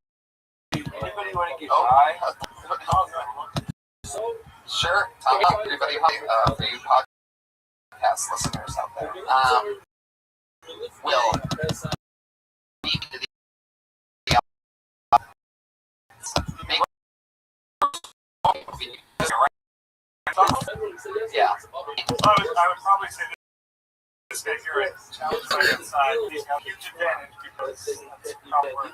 Anybody want to get by? Sure. Tom, everybody, for you podcast listeners out there. Will. Yeah. I would probably say this guy here at Challenge by inside. He's got a huge advantage because it's probably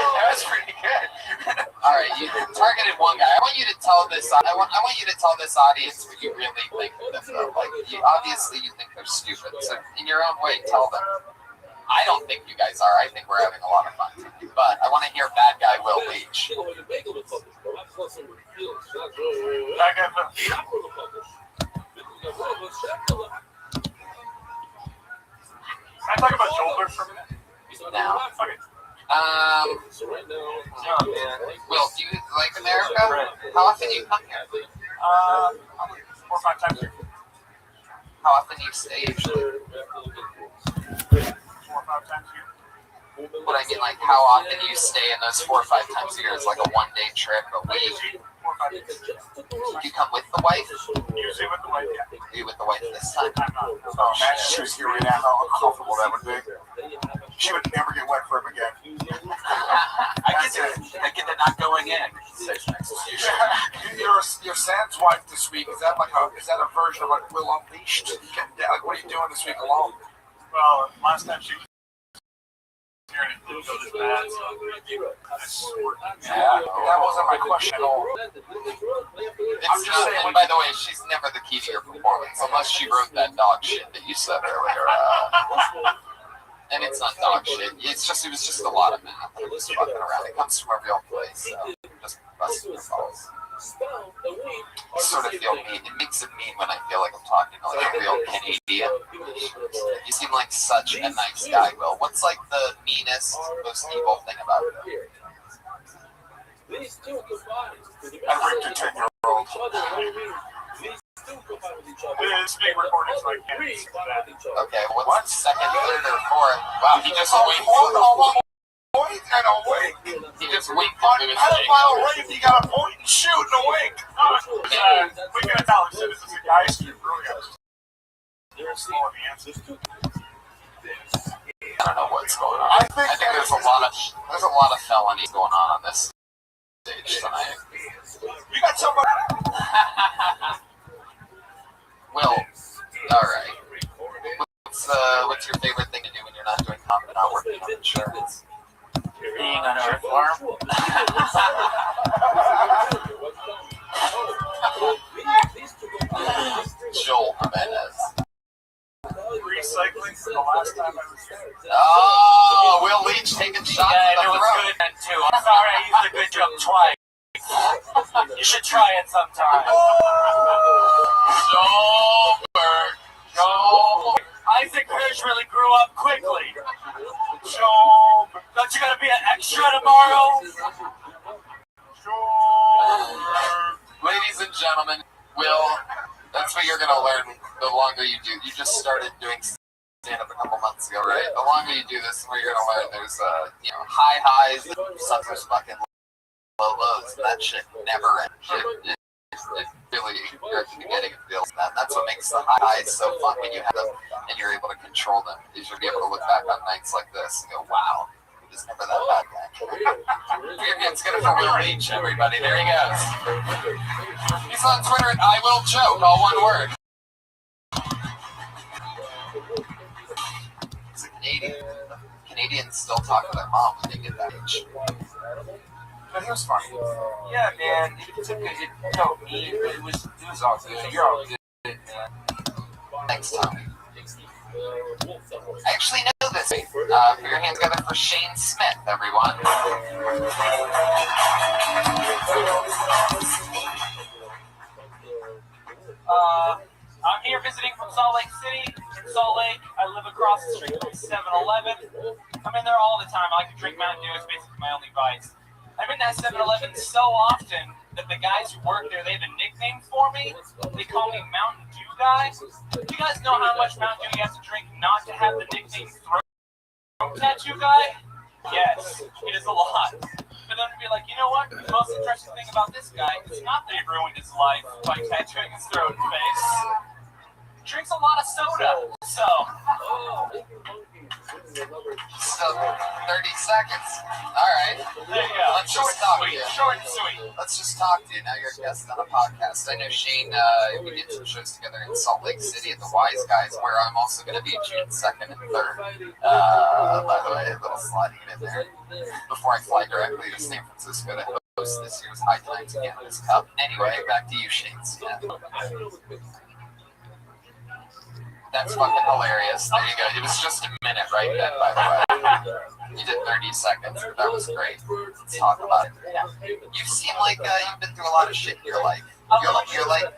that was pretty good. All right, you targeted one guy. I want you to tell this. I want you to tell this audience what you really think of them. Like, obviously, you think they're stupid. So, in your own way, tell them. I don't think you guys are. I think we're having a lot of fun. But I want to hear bad guy Will Leach. Can I talk about shoulder for a minute? Now. Will, do you like America? How often do you come here? 4 or 5 times a year. How often do you stay usually? 4 or 5 times a year. What I mean, like, how often do you stay in those 4 or 5 times a year? It's like a one-day trip, a week. 4 or 5 days. You come with the wife? Usually with the wife, yeah. Are you with the wife this time? Oh, imagine she was here right now, how uncomfortable that would be. She would never get wet for him again. I get that not going in. Your Sam's wife this week, is that a version of like Will Unleashed? Like, what are you doing this week alone? Well, last time she was here and it didn't go this bad, so I swore. Yeah, that wasn't my question at all. I'm just saying, and by the way, she's never the key to your performance, unless she wrote that dog shit that you said earlier. And it's not dog shit. It was just a lot of math. It was fucking around. It comes from a real place, so just busting your balls. I sort of feel mean. It makes it mean when I feel like I'm talking to like a real Canadian. You seem like such a nice guy, Will. What's like the meanest, most evil thing about you? I raped a 10-year-old. It's being recorded, so I can't say that. Okay, what's second, third, or fourth? Wow, he just winked. Point and a wink. He just winked. On pedophile rape, you got a point and shoot and a wink. We can tell this is a guy who's brilliant. There's more of the answers. I don't know what's going on. I think there's a lot of felonies going on this stage tonight. You got somebody. Will, all right. What's your favorite thing to do when you're not doing comedy, not working on insurance? Being on our farm. Joel Jimenez. Recycling for the last time I was here. Oh, Will Leach taking shots at it the was throat. good then too. I'm sorry I used a good joke twice. You should try it sometime. Sober. Isaac Hirsch really grew up quickly. Job. Don't you gotta be an extra tomorrow? Ladies and gentlemen, that's what you're going to learn the longer you do. You just started doing stand-up a couple months ago, right? The longer you do this, the more you're going to learn there's high highs, some there's fucking low lows, and that shit never ends. It really, you're at the beginning of deals. That's what makes the highs so fun when you have them and you're able to control them, is you'll be able to look back on nights like this and go, wow, he was never that bad guy. It's good for Will Leach, everybody. There he goes. He's on Twitter at I Will Choke, all one word. He's a Canadian. Canadians still talk to their mom when they get that age. But he was funny. Yeah, man. It felt mean, but it was all good. You're all good, man. Thanks, Tommy. I actually know this. Put your hands together for Shane Smith, everyone. I'm here visiting from Salt Lake City. In Salt Lake, I live across the street from 7-Eleven. I'm in there all the time. I like to drink Mountain Dew. It's basically my only vice. I'm in that 7-Eleven so often that the guys who work there, they have a nickname for me. They call me Mountain Dew Guy. Do you guys know how much Mountain Dew you have to drink not to have the nickname Throat Tattoo Guy? Yes, it is a lot. But then to be like, you know what? The most interesting thing about this guy is not that he ruined his life by tattooing his throat and face. He drinks a lot of soda, so... 30 seconds. All right. There you go. Let's just talk to you. Short and sweet. Let's just talk to you. Now you're a guest on a podcast. I know Shane, we did some shows together in Salt Lake City at the Wise Guys, where I'm also going to be June 2nd and 3rd. By the way, a little sliding in there. Before I fly directly to San Francisco to host this year's High Times Cannabis Cup. Anyway, back to you, Shane Smith. That's fucking hilarious. There you go. It was just a minute right then, by the way. You did 30 seconds, but that was great. Let's talk about it. Yeah. You seem like you've been through a lot of shit in your life. You're like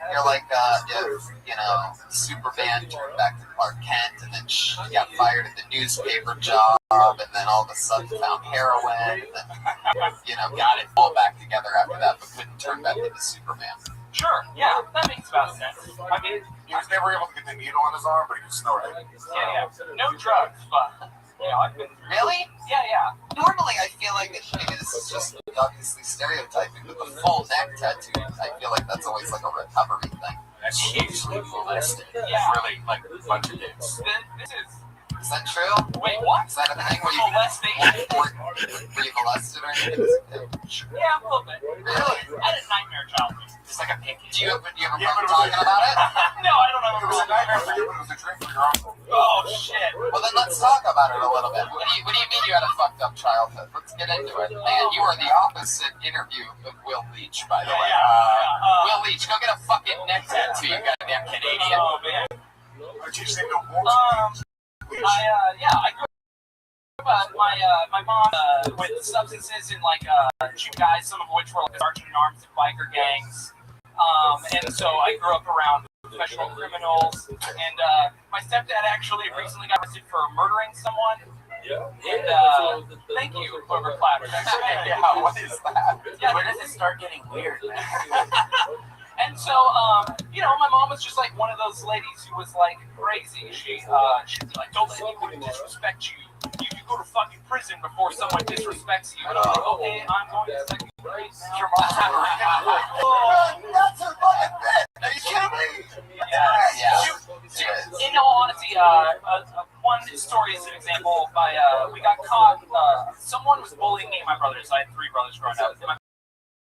Superman turned back to Clark Kent, and then she got fired at the newspaper job, and then all of a sudden found heroin, and then got it all back together after that, but couldn't turn back into Superman. Sure, yeah, that makes about sense. I mean, He was never able to get the needle on his arm, but he was snorting. yeah. No drugs, but, I've been... Really? Yeah. Normally, I feel like maybe this is just obviously stereotyping, but the full neck tattoo, I feel like that's always like a recovery thing. That's usually molested. Yeah. Really, like a bunch of dicks. This is... Is that true? Wait, what? Is that a thing where you Molestation? were you molested or anything? Yeah, a little bit. Really? I had a nightmare childhood. Just like a pinky. Do you have a problem talking about it? No, I don't know. It was a nightmare for you, but it was a drink for your uncle. Oh, shit. Well, then let's talk about it a little bit. What do you mean you had a fucked up childhood? Let's get into it. Man, you are the opposite interview of Will Leach, by the way. Will Leach, go get a fucking neck tattoo, you goddamn Canadian. Oh, man. I teach him to walk. I grew up my mom with substances and two guys, some of which were like sergeant in arms and biker gangs. And so I grew up around professional criminals. And my stepdad actually recently got arrested for murdering someone. And thank you, whoever clapped. Yeah, what is that? Yeah, Where does it start getting weird, man? And so, my mom was just like one of those ladies who was like crazy. She'd be like, don't let anyone disrespect you. You can go to fucking prison before someone disrespects you. And I'm like, okay, I'm going to second grade now. Your mom's that's a fucking bit. Are you kidding me? Yeah. In all honesty, one story is an example. We got caught. Someone was bullying me and my brothers. I had 3 brothers growing up. My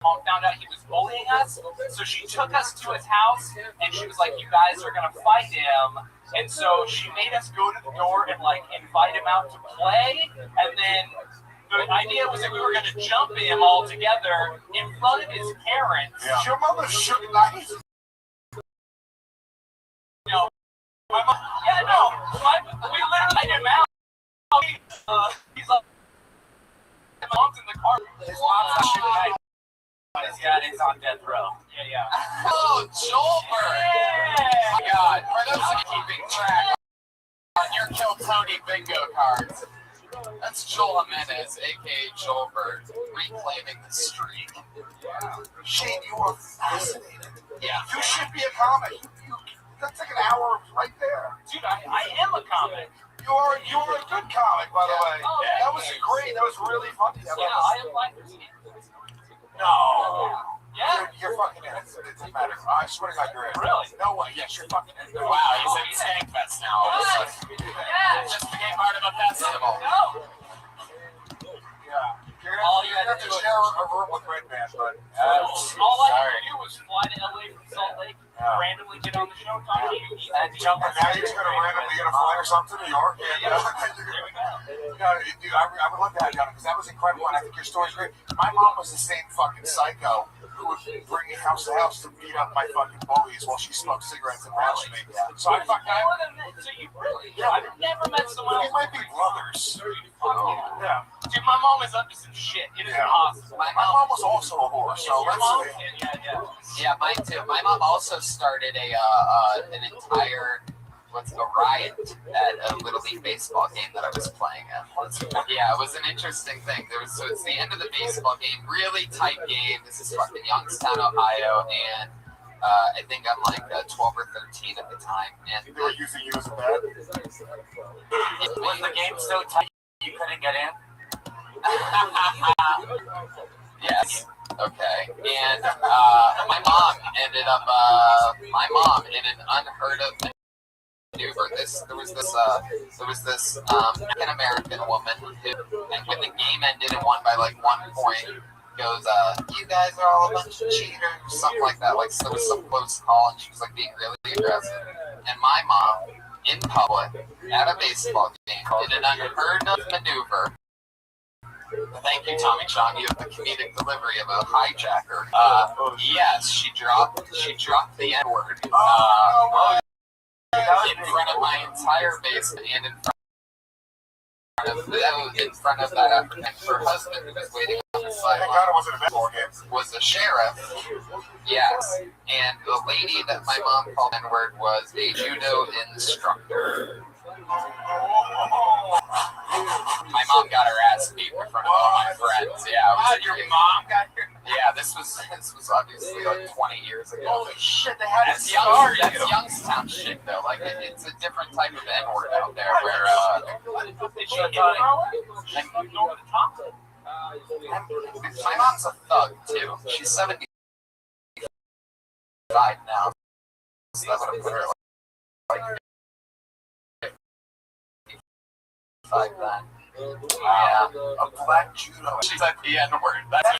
mom found out he was bullying us, so she took us to his house, and she was like, you guys are going to fight him. And so she made us go to the door and, invite him out to play, and then the idea was that we were going to jump him all together in front of his parents. Yeah. Your mother shook knife. No. My mom, we literally let him out. He's like, my mom's in the car. His mom's not shooting knife. He's on death row. Yeah. Oh, Joelberg! Yeah. My God, for those of you keeping track on your Kill Tony bingo cards, That's Joel Jimenez, aka Joelbert, reclaiming the streak. Shane, you are fascinating. Yeah. You should be a comic. That's like an hour right there. Dude, I am a comic. You are a good comic, by the way. Oh, That was great. That was really funny. Yeah, I am like this. No. Yeah. You're fucking in. It doesn't matter. I swear to God, you're in. Really? No way. Yes, you're fucking in. Wow, he's in Skankfest now. All of a sudden. Yes. Just became part of a festival. No. Yeah. All you had have to to do share a room with Red Man, but all I had to do was fly to LA from Salt Lake, randomly get on the show, talk to you, and jump on. now you're gonna randomly get a fly or something to New York. There we go. Dude, I would love to have you on it because that was incredible, and I think your story's great. My mom was the same fucking psycho who would bring me house to house to beat up my fucking bullies while she smoked cigarettes and watched me. So I fucking. So you really? Yeah. I've never met someone. We might be brothers. Yeah. Dude, my mom is up to some shit. It is impossible. My mom was also a whore, so Your let's mom? see. Yeah, mine too. My mom also started an entire riot at a Little League baseball game that I was playing at. Yeah, it was an interesting thing. So it's the end of the baseball game, really tight game. This is fucking Youngstown, Ohio, and I think I'm like 12 or 13 at the time. And they were using you as a bat. Was the game so tight you couldn't get in? Yes. Okay. And my mom ended up. My mom, in an unheard of maneuver, there was this African American woman who, and when the game ended and won by like 1 point, goes, "You guys are all a bunch of cheaters," something like that. Like, so it was some close call, and she was like being really aggressive. And my mom, in public, at a baseball game, did an unheard of maneuver. Thank you, Tommy Chong. You have the comedic delivery of a hijacker. Yes, she dropped the N-word in front of my entire basement and in front of that African. Her husband, who was waiting on the sideline, was the sheriff. Yes, and the lady that my mom called N-word was a judo instructor. My mom got her ass beat in front of all my friends. Yeah, Your mom got your. Yeah, this was obviously like 20 years ago. Holy shit, they had That's Youngstown shit though. Like it's a different type of N-word out there where my mom's a thug too. She's 75 now. So that would have put her like 55 then. Yeah, a black judo. She's like the N-word. That's what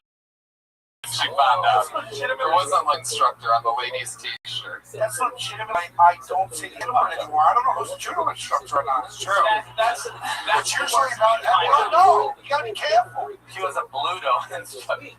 she found out. There wasn't an instructor on the ladies' t-shirt. That's legitimate. I don't see N-word anymore. I don't know who's a judo instructor or not. It's true. That's usually not. No, you gotta be careful. She was a Bluto instructor. It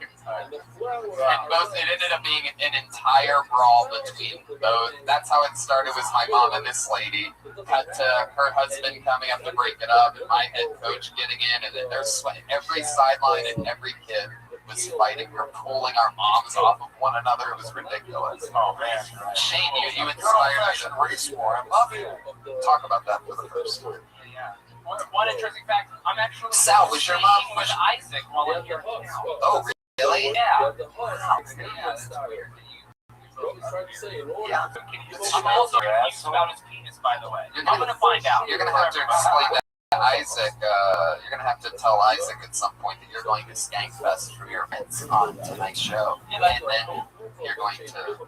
ended up being an entire brawl between both. That's how it started. Was my mom and this lady. Cut to her husband coming up to break it up, and my head coach getting in, and then there's every sideline and every kid was fighting. We're pulling our moms off of one another. It was ridiculous. Oh man, Shane, you inspired me to race war. I love you. Talk about that for the first time. Yeah. One interesting fact: I'm actually Sal, was your mom with Isaac while I'm here now. Oh, really? Yeah. Yeah. I'm also confused about his penis, by the way. I'm gonna find out. You're gonna have to explain that to Isaac. You're gonna have to tell Isaac at some point that you're going to Skankfest for your events on tonight's show, and then you're going to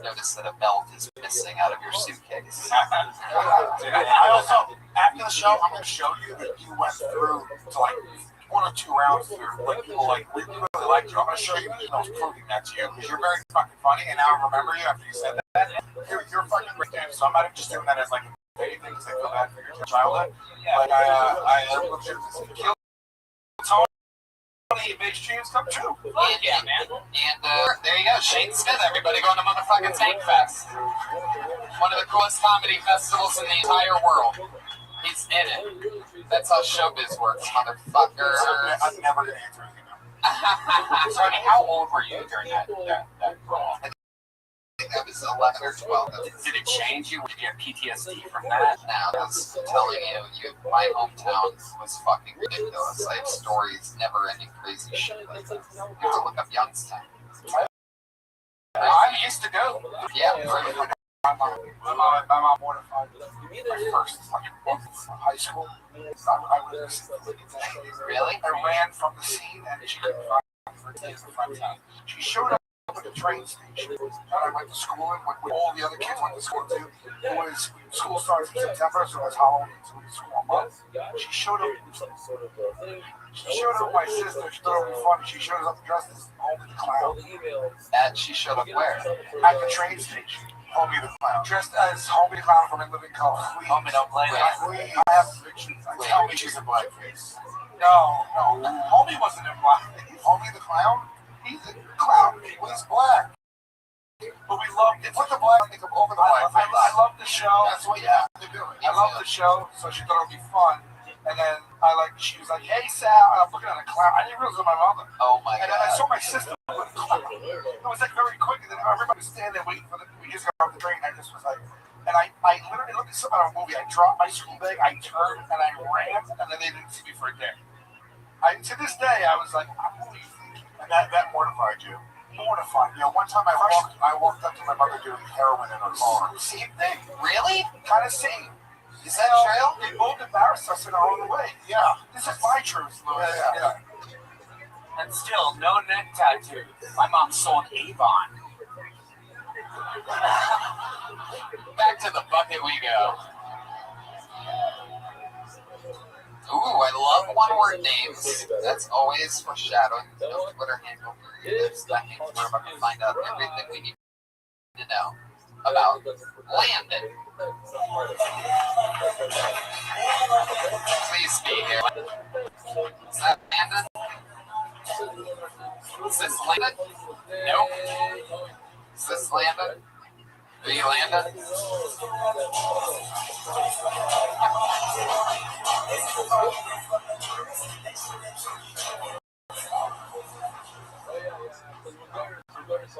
notice that a belt is missing out of your suitcase. I also, after the show, I'm gonna show you that you went through to like 1 or 2 rounds through what people like really liked you. I'm gonna show you emails proving that to you because you're very fucking funny, and now I remember you after you said that. You're fucking great, dude. So I'm not just doing that as like a petty thing because I feel bad for your childhood. Like I legitimately killed Tony. Big dreams come true. Yeah, man. And there you go, Shane Smith. Everybody going to motherfucking Skankfest. One of the coolest comedy festivals in the entire world. He's in it. That's how showbiz works, motherfucker. I'm never gonna answer anything now. Tony, how old were you during that brawl? I think that was was 11 or 12. Did it change you? Did you have PTSD from that? Now, that's telling you, my hometown was fucking ridiculous. I have stories, never-ending crazy shit like that. You have to look up Youngstown. I used to go. Yeah, My mom mortified my first fucking month from high school. I was really? I ran from the scene and she couldn't find me for days in the front town. She showed up at the train station and I went to school and when all the other kids went to school too. It was school starts in September, so it was Halloween, so it was school month. She showed up. She showed up with my sister. She thought it would be funny. She showed up dressed as Homie the Clown. And she showed up where? At the train station. Homie the Clown. Dressed as Homie the Clown from In Living Color. Homie don't play that. I have pictures. Tell me she's in blackface. No. Homie wasn't in blackface. Homie the Clown? He's a clown. He was black. But we loved it. Put the black makeup over the blackface. I love the show. That's what you have to do. I love the show, so she thought it would be fun. And then she was like, hey, Sal. And I'm looking at a clown. I didn't realize it was my mother. Oh, my God. And then I saw my sister with a clown. It was like very quick. And then everybody was standing there waiting for we just got off the train. And I just was like, and I literally looked at something on a movie. I dropped my school bag. I turned and I ran. And then they didn't see me for a day. To this day, I was like, who are you thinking? And that mortified you. Mortified. You know, one time I walked up to my mother doing heroin in her car. Same thing. Really? Kind of same. Is that true? They both embarrassed us in our own way. Yeah. This is my truth, Louis. Yeah. And still, no neck tattoo. My mom sold Avon. Back to the bucket we go. Ooh, I love one-word names. That's always foreshadowing. No Twitter handle. That means we're about to find out everything we need to know about Landon. Please be here. Is that Landon? Is this Landon? Nope. Is this Landon? Are you Landon?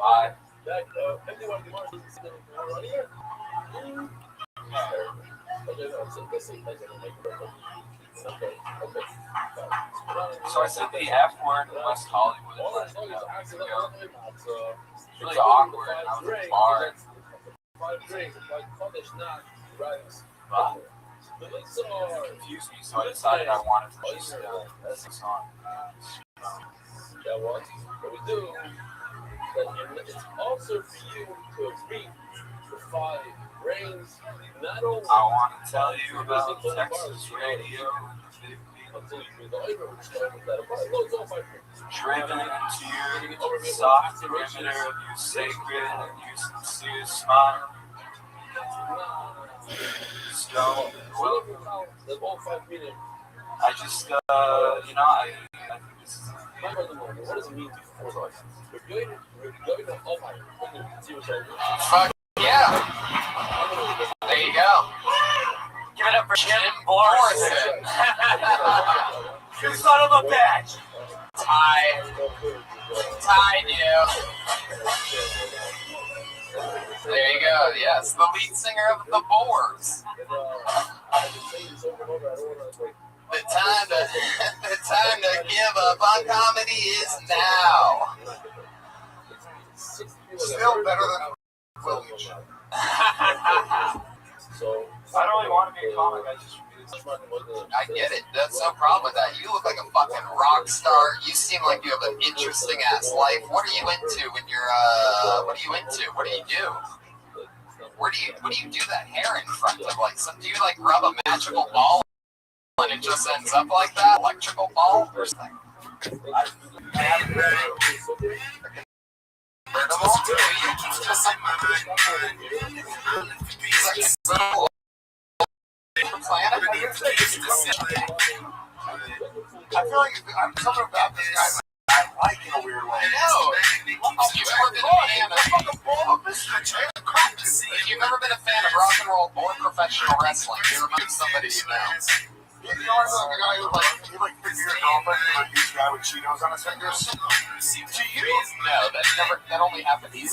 Hi. So I said the F word in West Hollywood like a week ago. It's really awkward. I was at the bar. But it confused me, so I decided I wanted to just sing a song. What we do, it's also for you to agree to 5 brains. Not only I want to tell you about Texas radio. Driven into your soft perimeter of your sacred and your sincere smile. Stone. I just, I think this is. What does it mean before life? We're going to Fuck yeah. There you go. Give it up for Jim Morrison. You son of a bitch. Tied you. There you go. Yes, the lead singer of the Boars. The time to give up on comedy is now. Still better than Village. I don't really want to be a comic. I get it. That's no problem with that. You look like a fucking rock star. You seem like you have an interesting ass life. What are you into when you're what are you into? What do you do? What do you do that hair in front of? Like, do you like rub a magical ball and it just ends up like that? Electrical ball or something? I feel like I'm talking about this guy I like in a weird way. I know. You've never been a fan of rock and roll or professional wrestling. You remind somebody you know. You know, the guy who like figure your girlfriend and like beats a guy with Cheetos on his fingers. To you? No, that only happened to you.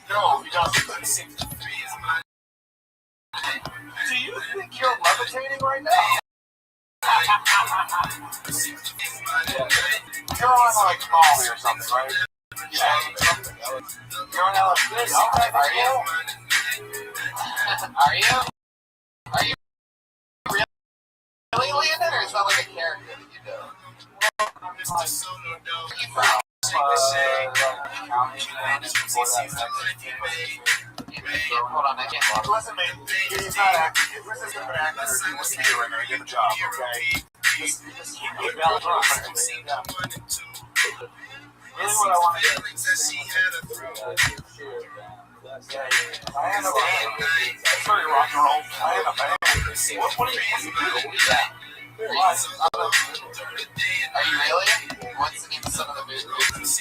No, he doesn't. Do you think you're levitating right now? You're on like Molly or something, right? Yeah. You're on LSD. Okay. Are you? Are you? Are you really Landon, or is that like a character that you do? Where are you from? Hold on, I can't walk. Listen, man, he's not acting. If this isn't an actor, he wants to be right now. Get the job, okay? Just keep it balanced on. Really what I want to do. I am a band. That's very rock and roll. I am a band. What do you do? Are you really? What's the name of some of the movies?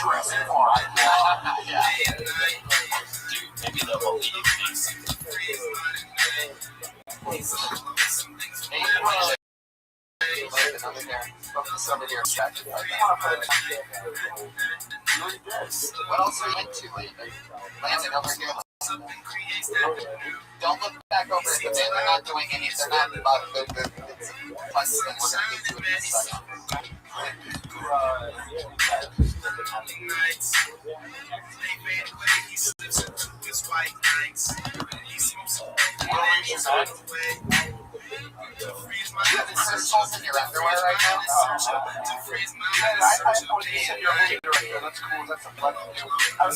Jurassic Park. Yeah. Dude, maybe the whole thing. Hey, you want to like another there? Focus over here. What else are you into, Landon? Landon, over here. Don't look back over at the band. They're not doing any. They're not about the it's plus thing. We're gonna get to it in a second. You have crystals in your underwear right now? I you said you're a movie director. That's cool. That's a fun to do. I'm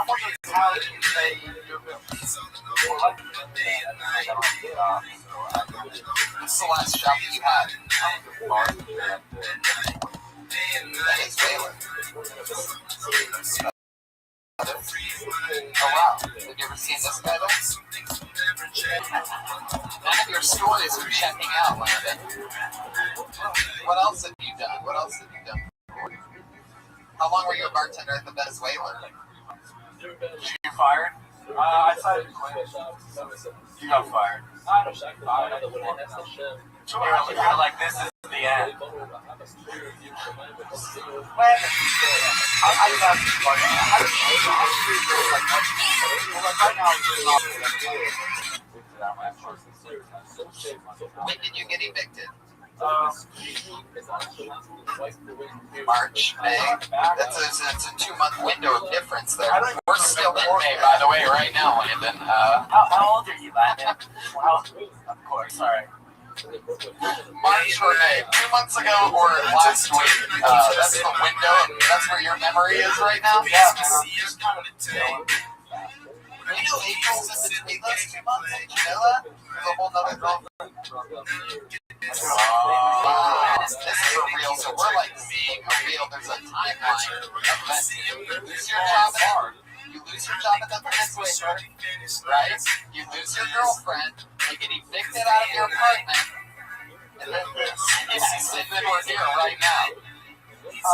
wondering how you say you're What's the last job that you had? That is Baylor. Oh wow. Have you ever seen this guy though? None of your stories are checking out, Landon. What else have you done? What else have you done? How long were you a bartender at the Venezuela? You fired? I decided to quit. You got fired. You feel like this is the end. When did you get evicted? March, May. That's a 2-month window of difference there. We're still in May, by the way, right now, Landon. How old are you, Landon? Of course, sorry. March or May, 2 months ago or last week. That's the window, and that's where your memory is right now? Yeah, man. You know April's in between those 2 months? Did you know that? There's a whole nother girlfriend. This is a real, so we're like seeing a real, there's a timeline of events. You lose your job at the Venezuela, right? You lose your girlfriend, you get evicted out of your apartment, and then you see Sidman, we're here right now. So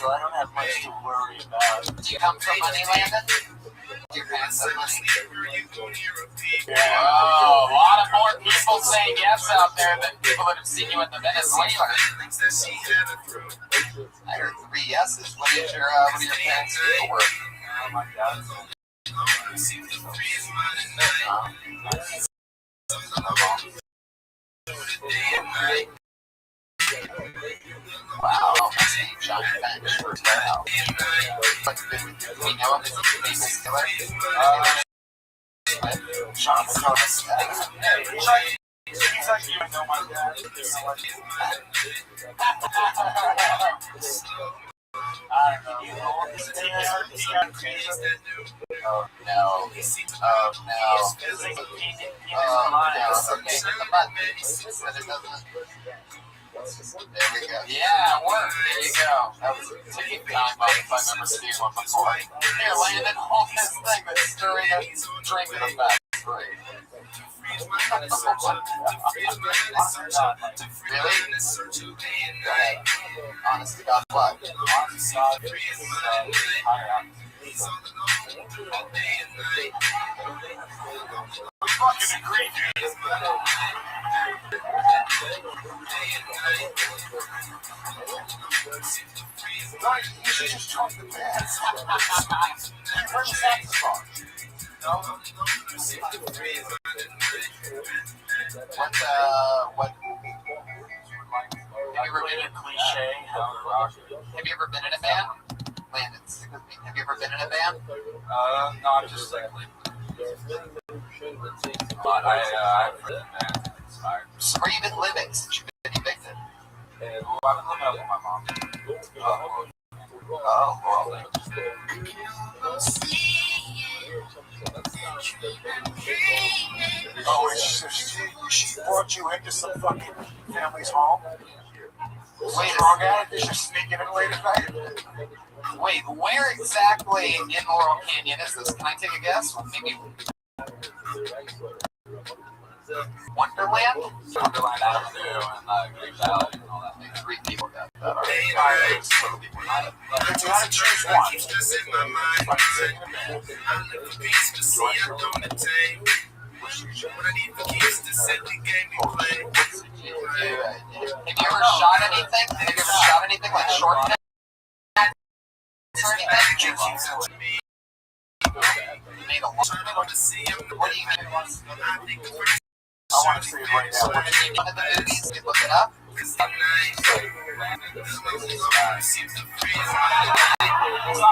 I don't have much to worry about. Do you come from money, Landon? Do your parents have money? Oh, a lot of more people saying yes out there than people that have seen you at the Venezuela. I heard 3 yeses. What did your parents do for work? Oh my God. Wow, that's a giant bench. We know him as a famous killer. Sean McComas. He's like, you know my dad. I don't know. Oh no. Oh no. Okay, hit the button. But it doesn't. There we go. Yeah, it worked. There you go. That was a ticking time bomb if I've ever seen one before. Here, Landon, hold this thing that's stirring a drink in the back. Great. Really? Go ahead. Honest to God, what? Honest to God, we fucking agree, dude. Right, you should just talk the bands. You heard the saxophone. No? What? Have you ever been in a cliche? Have you ever been in a band? Landon, stick with me. Have you ever been in a band? No, I'm just like, but I've heard of that. So where you been living since you've been evicted? I've been living up with my mom. Oh, she brought you into some fucking family's home? Wait, wrong at it? You're sneaking in late at night? Wait, where exactly in Laurel Canyon is this? Can I take a guess? Maybe Wonderland? Wonderland Avenue and Green Valley and all that. Maybe 3 people got that. All right. If you had to choose one, have you ever shot anything? Have you ever shot anything like short film? Or anything? Made a lot. What do you mean? I want to see it right now. What did you one of the movies? You look it up. It's not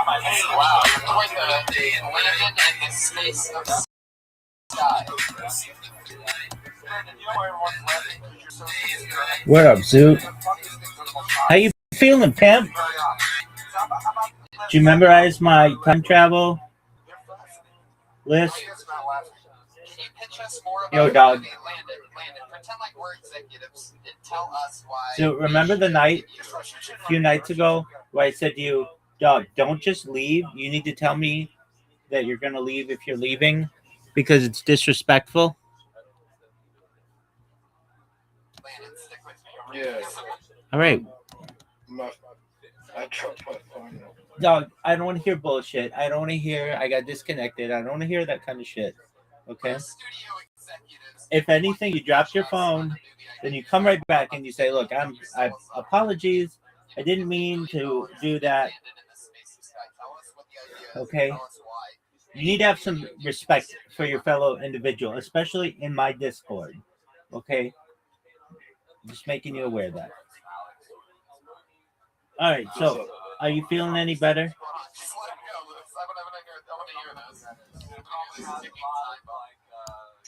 my name. Wow, you're quite the Landon and the space of the sky. What up, Zoot? How you feeling, pimp? Did you memorize my time travel list? Yo, dog. Pretend like we're executives and tell us why. So remember the night, a few nights ago, where I said to you, dog, don't just leave. You need to tell me that you're going to leave if you're leaving because it's disrespectful. Yeah. All right. I dropped my phone. Dog, I don't want to hear bullshit. I don't want to hear I got disconnected. I don't want to hear that kind of shit. Okay? If anything, you dropped your phone, then you come right back and you say, look, I apologies. I didn't mean to do that. Okay? You need to have some respect for your fellow individual, especially in my Discord. Okay? Just making you aware of that. All right, so are you feeling any better?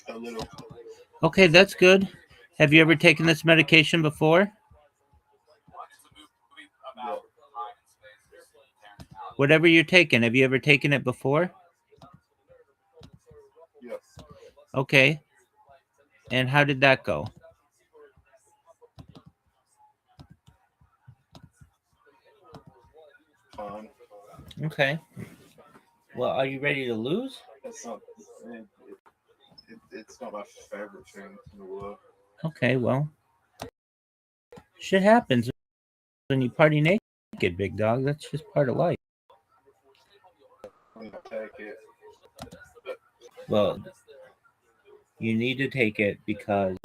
A little. Okay, that's good. Have you ever taken this medication before? Yeah. Whatever you're taking, have you ever taken it before? Yes. Okay. And how did that go? Fine. Okay. Well, are you ready to lose? It's not. It's not my favorite thing in the world. Okay, well, shit happens when you party naked, big dog. That's just part of life. I'm gonna take it. Well, you need to take it because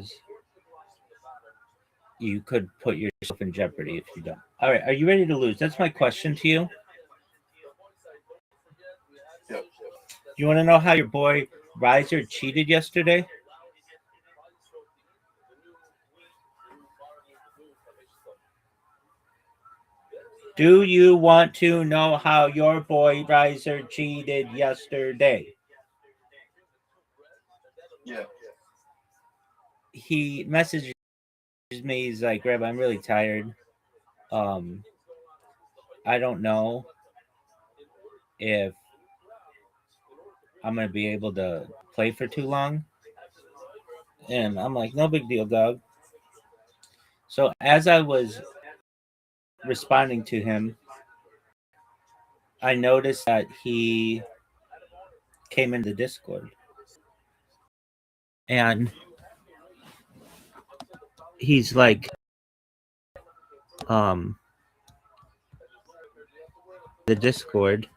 you could put yourself in jeopardy if you don't. All right, are you ready to lose? That's my question to you. Yep. You want to know how your boy Riser cheated yesterday? Do you want to know how your boy Riser cheated yesterday? Yeah. He messages me. He's like, Reb, I'm really tired. I don't know if I'm going to be able to play for too long. And I'm like, no big deal, dog. So as I was responding to him, I noticed that he came into Discord. And he's like, the Discord.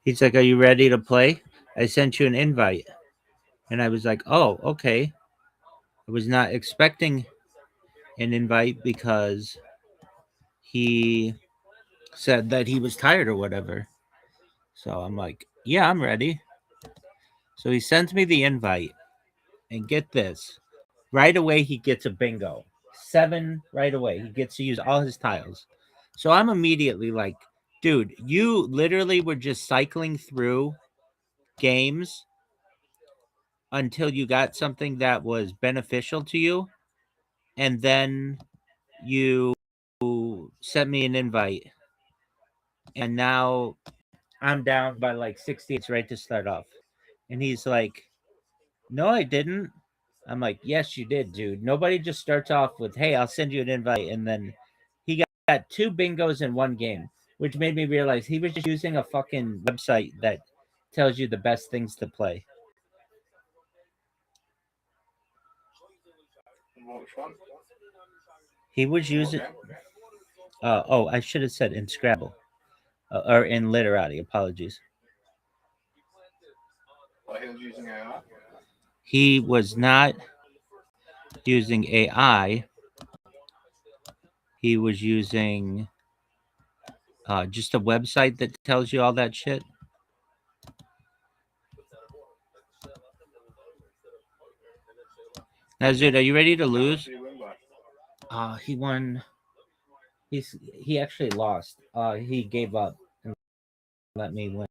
He's like, are you ready to play? I sent you an invite. And I was like, oh, okay. I was not expecting an invite because he said that he was tired or whatever. So I'm like, yeah, I'm ready. So he sends me the invite. And get this, right away he gets a bingo. 7 right away. He gets to use all his tiles. So I'm immediately like, dude, you literally were just cycling through games until you got something that was beneficial to you. And then you sent me an invite. And now I'm down by like 60. It's right to start off. And he's like, no, I didn't. I'm like, yes, you did, dude. Nobody just starts off with, hey, I'll send you an invite. And then he got 2 bingos in one game, which made me realize he was just using a fucking website that tells you the best things to play. Which one? He was using. Oh, I should have said in Scrabble or in Literati. Apologies. Oh, he was using AI? He was not using AI. He was using just a website that tells you all that shit. Nazir, are you ready to lose? He won. He actually lost. He gave up and let me win.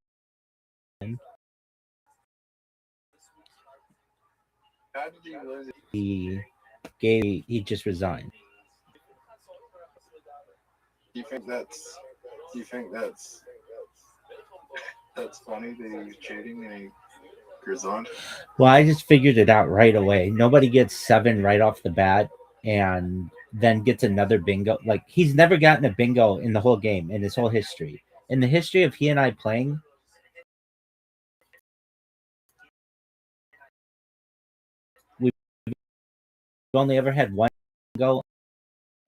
How did you lose it? He just resigned. Do you think that's funny that he was cheating and he resigned? Well, I just figured it out right away. Nobody gets 7 right off the bat and then gets another bingo. Like, he's never gotten a bingo in the whole game, in his whole history. In the history of he and I playing, we've only ever had one bingo,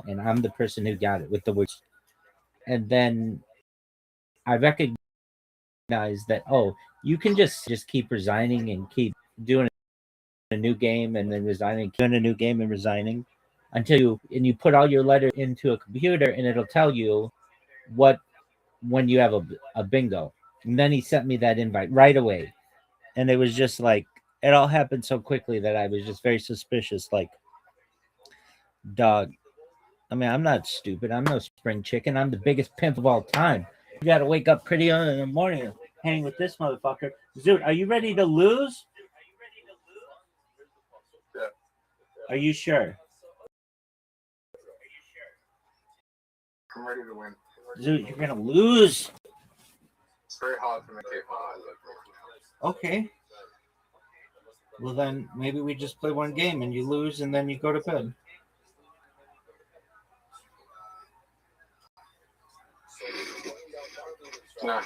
and I'm the person who got it with the words. And then I recognize that, oh, you can just keep resigning and keep doing a new game and then resigning, doing a new game and resigning until you put all your letters into a computer and it'll tell you when you have a bingo. And then he sent me that invite right away. And it was just like, it all happened so quickly that I was just very suspicious. Like, dog, I mean, I'm not stupid. I'm no spring chicken. I'm the biggest pimp of all time. You got to wake up pretty early in the morning and hang with this motherfucker. Zoot, are you ready to lose? Yeah. Are you sure? I'm ready to win. Zoot, you're going to lose. It's very hard for me to keep my eyes open. Okay. Well, then maybe we just play one game and you lose and then you go to bed. No.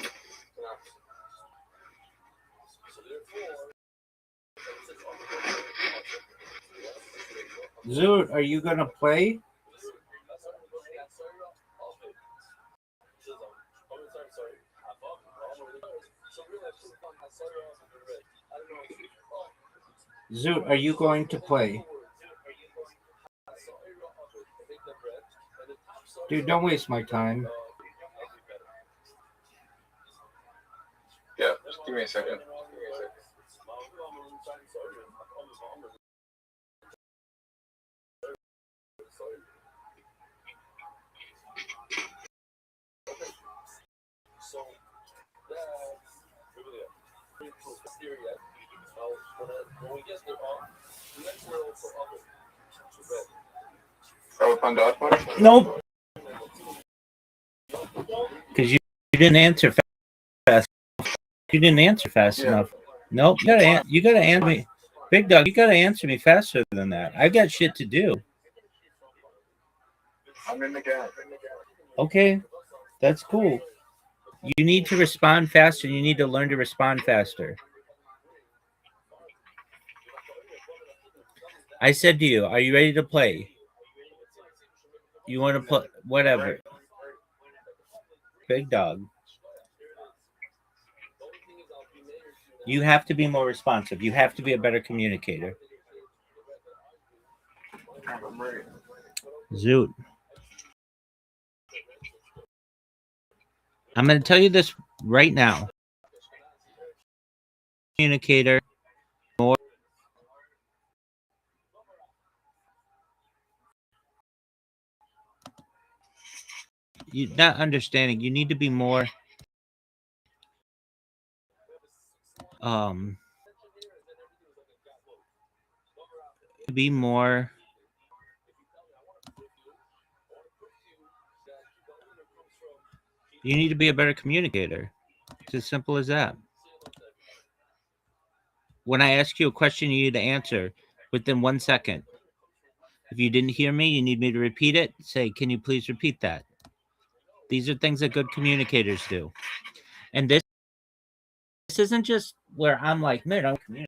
Zoot, are you going to play? Zoot, are you going to play? Dude, don't waste my time. Yeah, just give me a second. Are we playing dodgeball? Nope. didn't answer fast. You didn't answer fast enough. Nope. You gotta answer me, Big Dog. You gotta answer me faster than that. I got shit to do. I'm in the game. Okay, that's cool. You need to respond faster. You need to learn to respond faster. I said to you, are you ready to play? You want to play? Whatever. Big Dog. You have to be more responsive. You have to be a better communicator. I'm ready. Zoot. I'm going to tell you this right now. Communicator more. You're not understanding. You need to be more be more you need to be a better communicator. It's as simple as that. When I ask you a question, you need to answer within 1 second. If you didn't hear me, you need me to repeat it. Say, can you please repeat that? These are things that good communicators do. And this isn't just where I'm like, man, I'm communicating.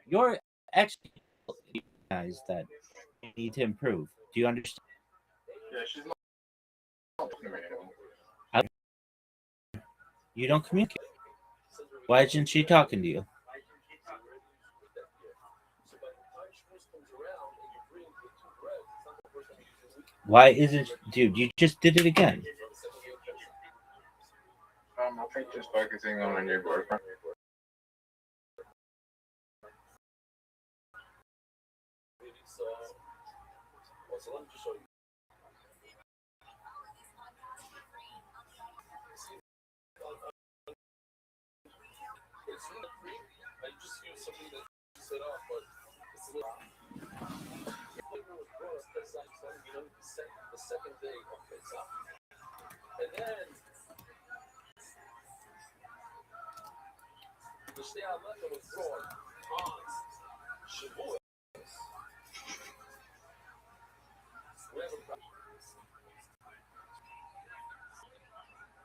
You're actually guys that need to improve. Do you understand? Yeah, she's not talking to me anymore. You don't communicate. Why isn't she talking to you? Why isn't, dude, you just did it again. I think just focusing on a new boyfriend.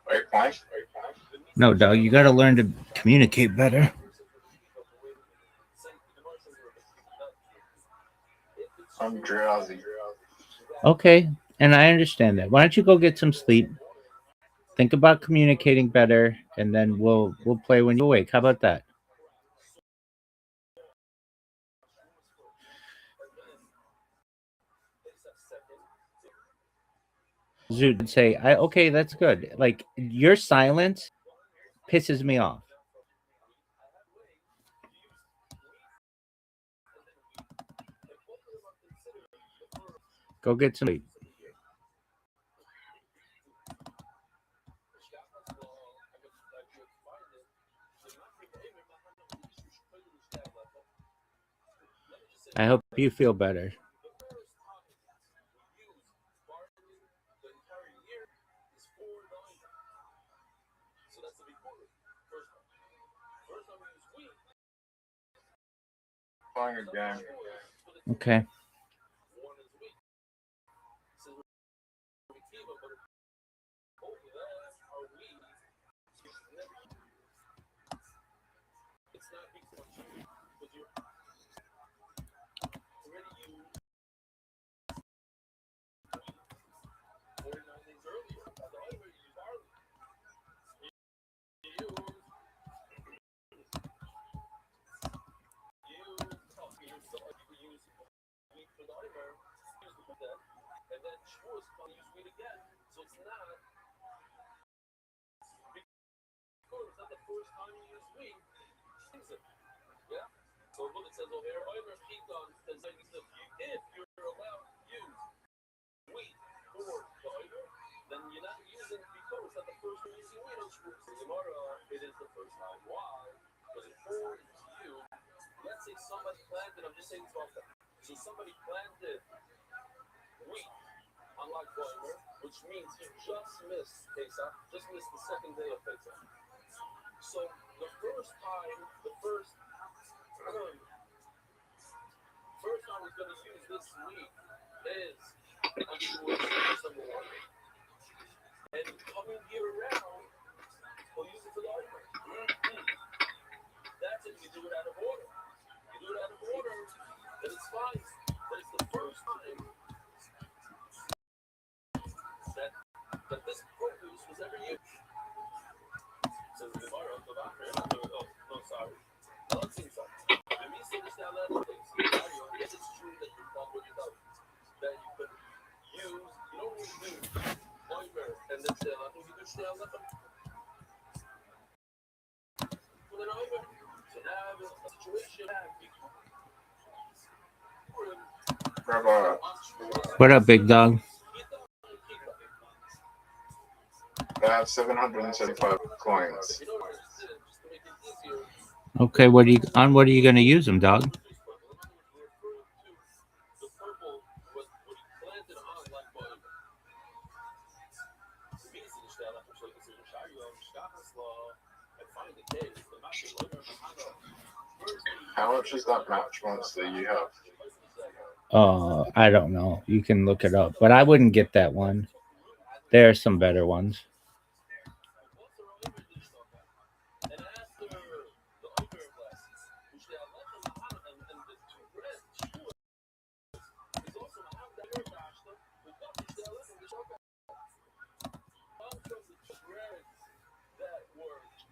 Wait, fine. No, dog, you got to learn to communicate better. I'm drowsy. Okay, and I understand that. Why don't you go get some sleep? Think about communicating better, and then we'll play when you're awake. How about that? Zoot would say, okay, that's good. Like, your silence pisses me off. Go get some sleep. I hope you feel better. Playing a game. Okay. So somebody planted wheat, unlike Boimer, which means he just missed Pesach, just missed the second day of Pesach. So the first time he's going to use this wheat is on Jewish number one. And coming year around, we'll use it for the Omer. That's if you do it out of order. You do it out of order, then it's fine. But it's the first time that this produce was ever used. Says the Gemara, no, sorry. Let's see something. Yes, it's true that you found what you know. That you could use, you don't really do Oimer and then say, I think you could stay on that. With an Oimer. So now there's a situation. Rabbi, What up, big dog? I have 775 coins. Okay, what are you gonna use them, dog? How much is that match monster you have? I don't know. You can look it up, but I wouldn't get that one. There are some better ones.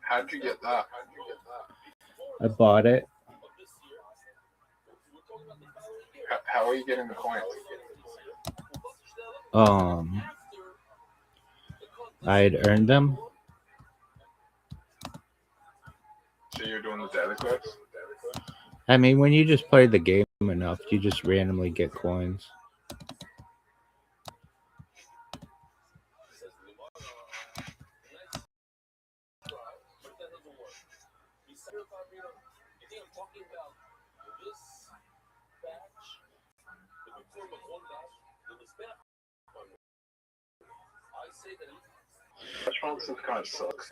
How'd you get that? I bought it. How are you getting the coins? I had earned them. So you're doing the daily quests? I mean, when you just play the game enough, you just randomly get coins. Match monster kind of sucks.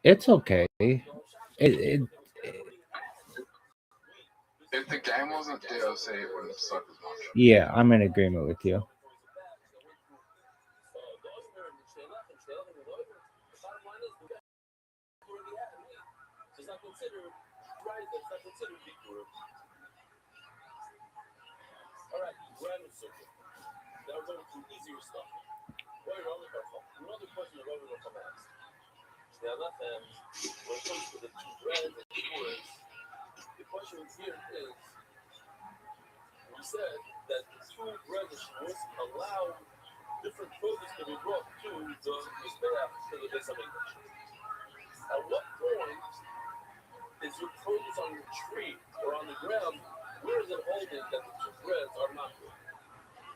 It's okay. If the game wasn't DLC, it wouldn't suck as much. Yeah, I'm in agreement with you. All right, random circle. Now we're going to easier stuff. Another question Rabbi Rothschild asked. Now, when it comes to the two breads and the words, the question here is, we said that the two bread issues allow different produce to be brought to the Mizbeach, to the base of English. At what point is your produce on your tree or on the ground? Where is it holding that the two breads are not good?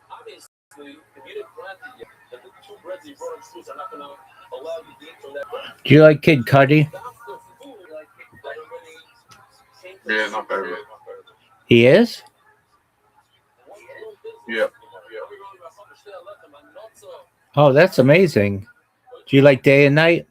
Obviously, if you didn't plant it yet, that the two breads you brought on trees are not going to allow you to eat from that bread. Do you like Kid Cudi? Yeah, not very. He is? Yeah. Oh, that's amazing. Do you like Day and Night?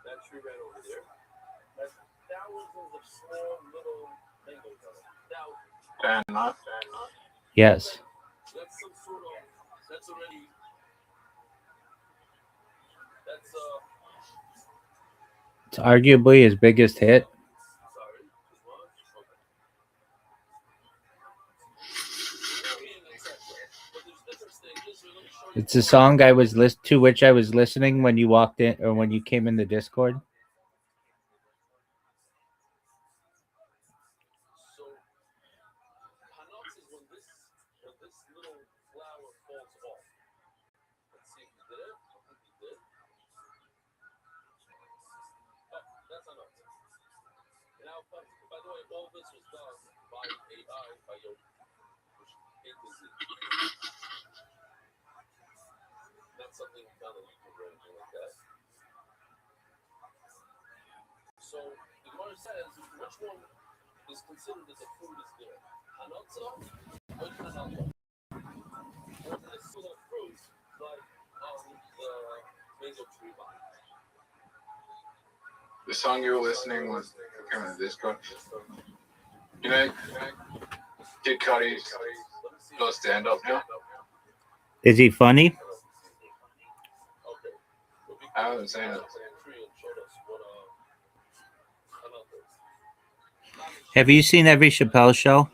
That tree right over there has thousands of small little mangoes on it. Now, Yes. that's some sort of, that's already, that's It's arguably his biggest hit. It's a song I was to which I was listening when you walked in or when you came in the Discord. so Hanas is when this little flower falls off. Let's see if he did it. I think he did. Oh, that's Hanas. Now by the way, all this was done by AI, by your not something done on YouTube or anything like that. So the Gemara says, which one is considered as a food is there? Hanatza or hanatza? Or is it a fruit like the mango tree vine? The song you were listening was kind of this one. You know, Kid Cudi's does stand up now. Is he funny? I haven't seen it. Have you seen every Chappelle show?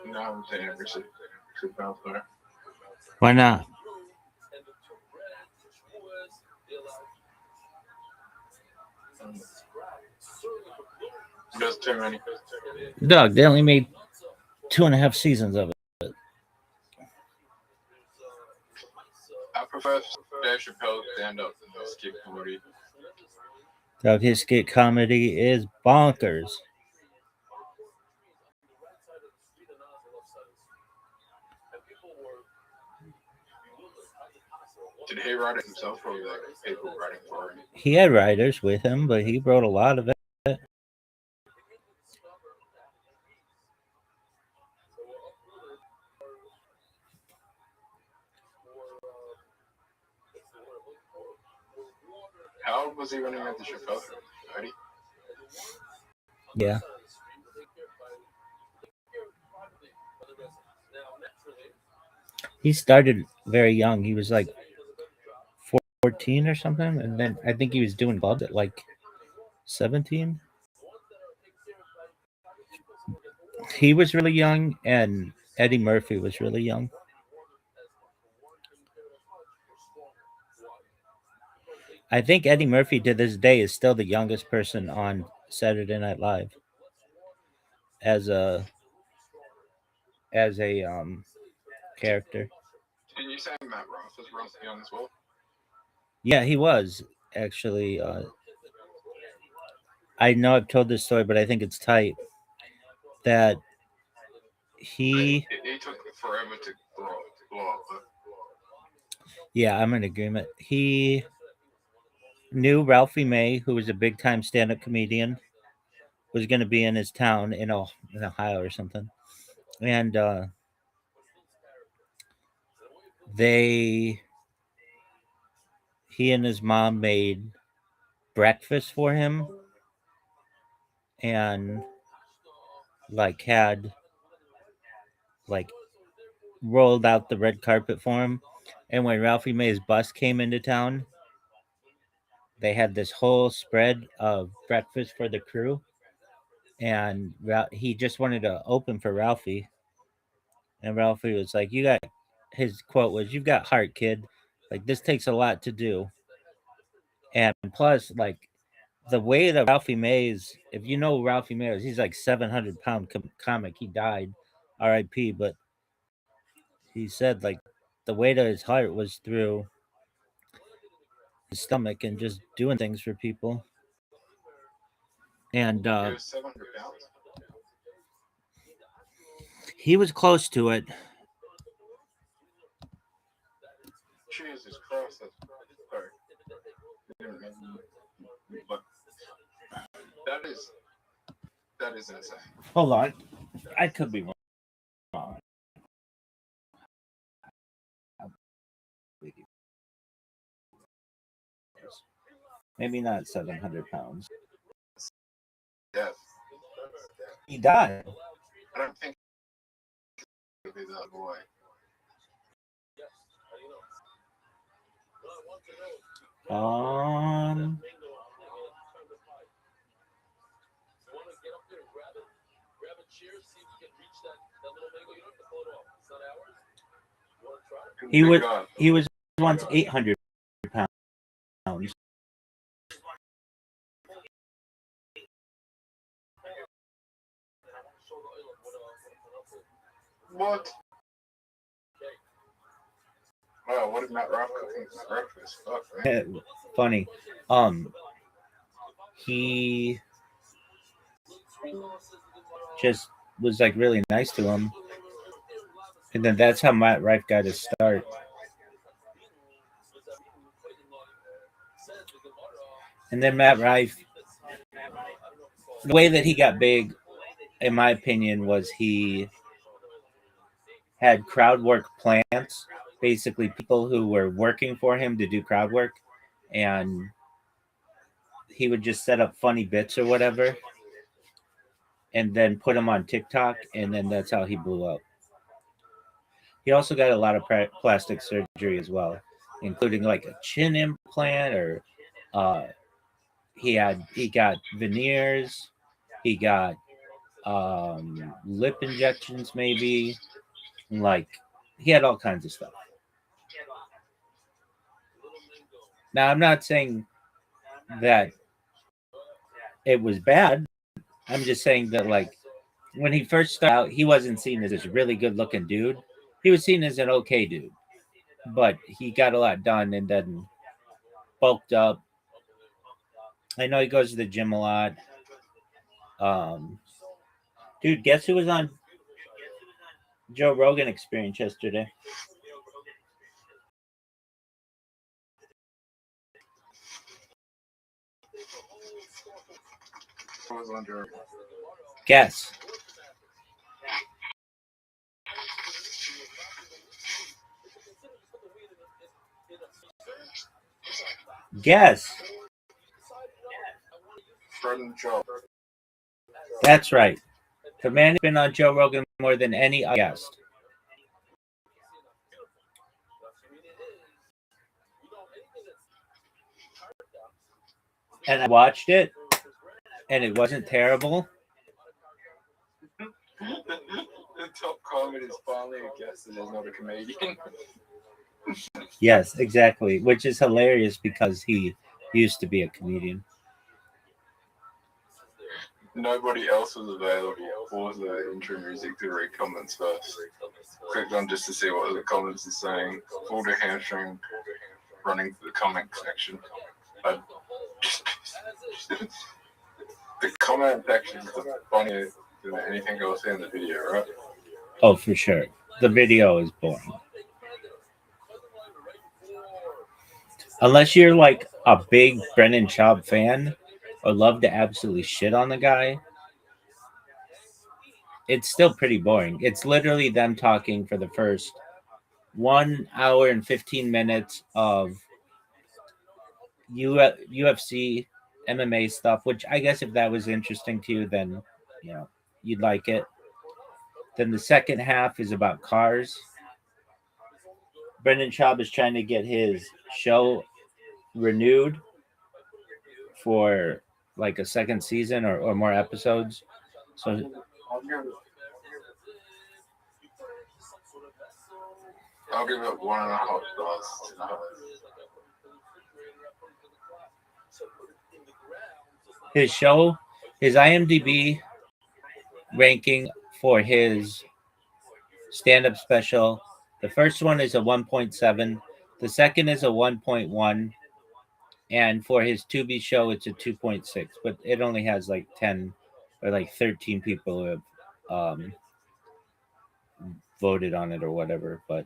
No, I haven't seen every Chappelle show. Why not? There's too many. Doug, they only made 2.5 seasons of it. I prefer Dave Chappelle's stand-up than the skit comedy. Doug, his skit comedy is bonkers. Did he write it himself or was like people writing for him? He had writers with him, but he wrote a lot of it. How old was he when he made the Chappelle show? 30? Yeah. He started very young. He was like 14 or something, and then I think he was doing clubs at like 17. He was really young, and Eddie Murphy was really young. I think Eddie Murphy to this day is still the youngest person on Saturday Night Live as a character. Didn't you say Matt Ross was Ross young as well? Yeah, he was actually. I know I've told this story, but I think it's tight that he took forever to blow up. But... Yeah, I'm in agreement. He knew Ralphie May, who was a big time stand up comedian, was going to be in his town in Ohio or something. And he and his mom made breakfast for him and had rolled out the red carpet for him. And when Ralphie May's bus came into town, they had this whole spread of breakfast for the crew. And he just wanted to open for Ralphie. And Ralphie was like, his quote was, "You've got heart, kid. Like, this takes a lot to do." And plus, the way that Ralphie Mays, if you know Ralphie Mays, he's like 700-pound comic. He died, R.I.P. But he said the weight of his heart was through his stomach and just doing things for people. And he was 700 pounds. He was close to it. Jesus Christ, that's sorry. But that is insane. Hold on, I could be wrong. Maybe not 700 pounds. Yes. He died. I don't think he'll be that boy. He was once 800 pounds. What? Wow, what is Matt Roth cooking for breakfast? Fuck, man. Funny. He just was like really nice to him. And then that's how Matt Rife got his start. And then Matt Rife, the way that he got big, in my opinion, was he had crowd work plants, basically people who were working for him to do crowd work. And he would just set up funny bits or whatever and then put them on TikTok. And then that's how he blew up. He also got a lot of plastic surgery as well, including like a chin implant, or he got veneers, he got lip injections, maybe, like he had all kinds of stuff. Now, I'm not saying that it was bad. I'm just saying that, like, when he first started out, he wasn't seen as this really good looking dude. He was seen as an okay dude, but he got a lot done and then bulked up. I know he goes to the gym a lot. Dude, guess who was on Joe Rogan Experience yesterday? Was under. Guess. Guess. From Joe. That's right. The man has been on Joe Rogan more than any other guest. And I watched it, and it wasn't terrible. The top comment is finally a guest and is not a comedian. Yes, exactly. Which is hilarious because he used to be a comedian. Nobody else was available for the intro music to read comments first. Clicked on just to see what the comments are saying. Pulled a hamstring running to the comment section. The comment section is funnier than anything else in the video, right? Oh, for sure. The video is boring. Unless you're like a big Brennan Schaub fan or love to absolutely shit on the guy, it's still pretty boring. It's literally them talking for the first 1 hour and 15 minutes of UFC, MMA stuff, which I guess if that was interesting to you, then, you know, you'd like it. Then the second half is about cars. Brendan Schaub is trying to get his show renewed for like a second season or more episodes. So I'll give it 1.5 stars. his show, his IMDb ranking for his stand-up special, the first one is a 1.7, the second is a 1.1, and for his Tubi show it's a 2.6, but it only has like 10 or like 13 people who have voted on it or whatever. But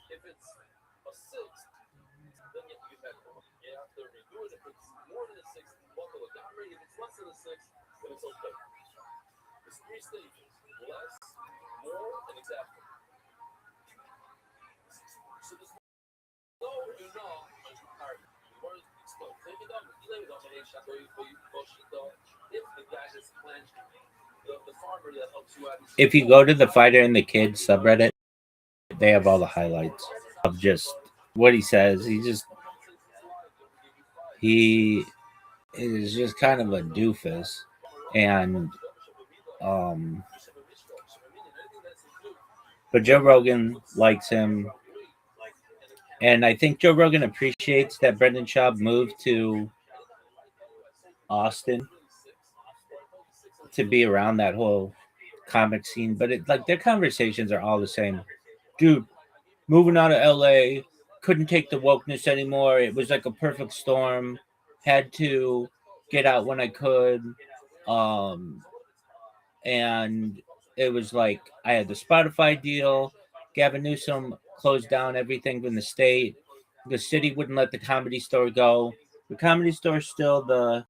if it's a 6, then you have to redo it. If it's more than a 6, buckle a down rate. If it's less than a 6, then it's okay. There's 3 stages: less, more, and exactly. So there's no, you know, if the guy has clenched, the farmer that helps you out. if you go to the Fighter and the Kids subreddit, they have all the highlights of just what he says. is just kind of a doofus, and but Joe Rogan likes him, and I think Joe Rogan appreciates that Brendan Schaub moved to Austin to be around that whole comic scene, but it like their conversations are all the same. Dude, moving out of LA, couldn't take the wokeness anymore. It was like a perfect storm. Had to get out when I could. And it was like I had the Spotify deal. Gavin Newsom closed down everything in the state. The city wouldn't let the Comedy Store go. The Comedy Store is still the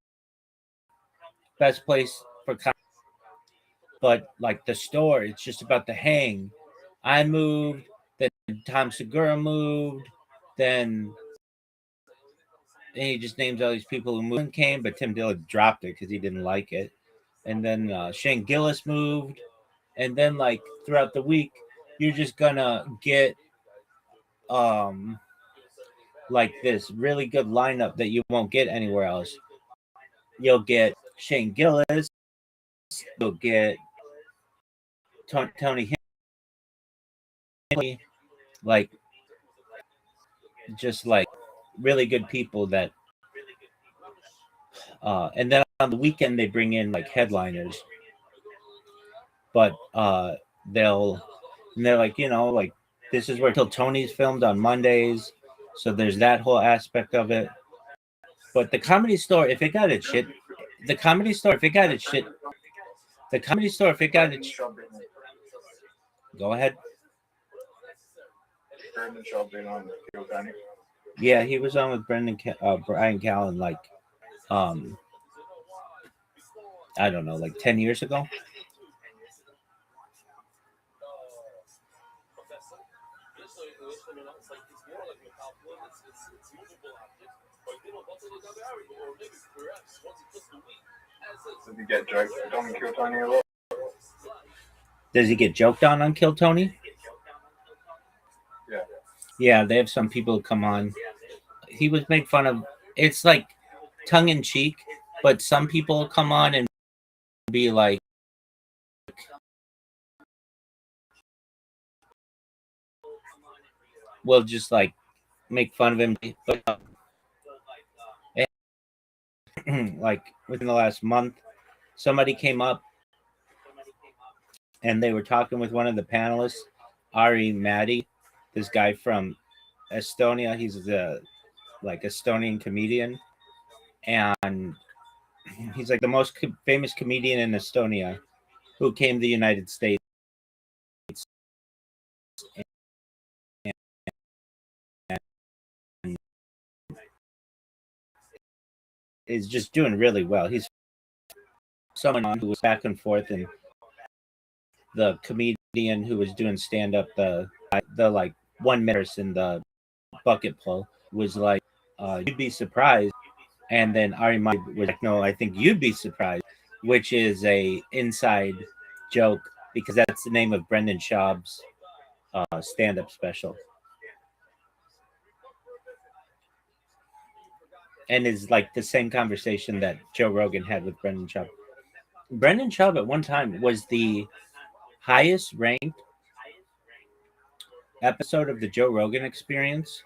best place for comedy. But like the store, it's just about the hang. I moved, then Tom Segura moved, then and he just names all these people who moved and came, but Tim Dillon dropped it because he didn't like it. And then Shane Gillis moved, and then like throughout the week, you're just gonna get like this really good lineup that you won't get anywhere else. You'll get Shane Gillis, you'll get Tony Henley, like just like really good people that and then on the weekend they bring in like headliners, but they're like, you know, like this is where Till Tony's filmed on Mondays, so there's that whole aspect of it. But the Comedy Store, if it got its shit, the Comedy Store, if it got its shit, the Comedy Store, if it got its, go ahead. Brendan Schaub been on Kill Tony? Yeah, he was on with Brian Callen like I don't know, like 10 years ago. Does he get joked on Kill Tony a lot? Does he get joked on Kill Tony? Yeah. Yeah, they have some people who come on. He was made fun of. It's like tongue in cheek, but some people come on and be like, will just like make fun of him. But like within the last month, somebody came up and they were talking with one of the panelists, Ari Madi, this guy from Estonia. He's the like Estonian comedian, and he's like the most famous comedian in Estonia who came to the United States and is just doing really well. He's someone who was back and forth, and the comedian who was doing stand up, the like 1 minute in the bucket pull was like, you'd be surprised. And then Ari was like, no, I think you'd be surprised, which is a inside joke because that's the name of Brendan Schaub's stand-up special. And is like the same conversation that Joe Rogan had with Brendan Schaub. Brendan Schaub at one time was the highest ranked episode of the Joe Rogan Experience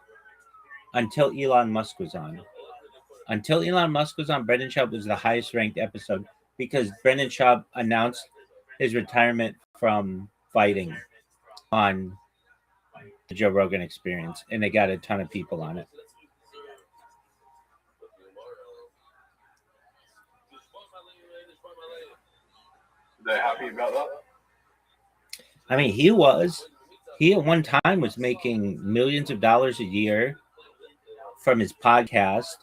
until Elon Musk was on. Until Elon Musk was on, Brendan Schaub was the highest ranked episode because Brendan Schaub announced his retirement from fighting on the Joe Rogan Experience, and they got a ton of people on it. Are they happy about that? I mean, he at one time was making millions of dollars a year from his podcast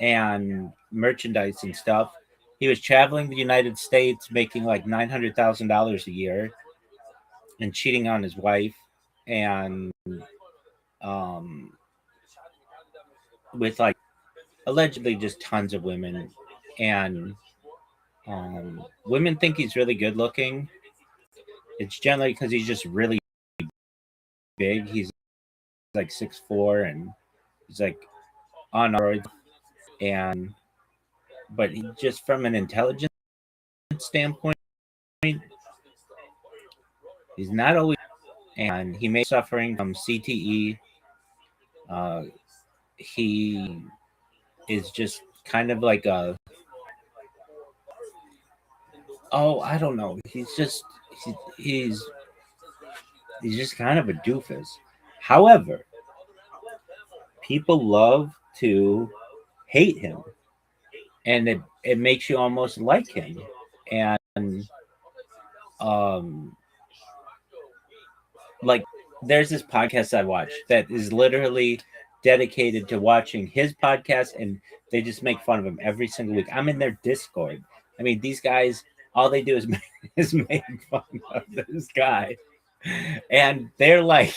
and merchandise and stuff. He was traveling the United States making like $900,000 a year and cheating on his wife and with like allegedly just tons of women, and women think he's really good looking. It's generally because he's just really big. He's like 6'4", and he's like on steroids, and but just from an intelligence standpoint, he's not always, and he may be suffering from CTE. He is just kind of like I don't know. He's just kind of a doofus. However, people love to hate him, and it makes you almost like him. And like there's this podcast I watch that is literally dedicated to watching his podcast, and they just make fun of him every single week. I'm in their Discord. I mean, these guys, all they do is make fun of this guy, and they're like,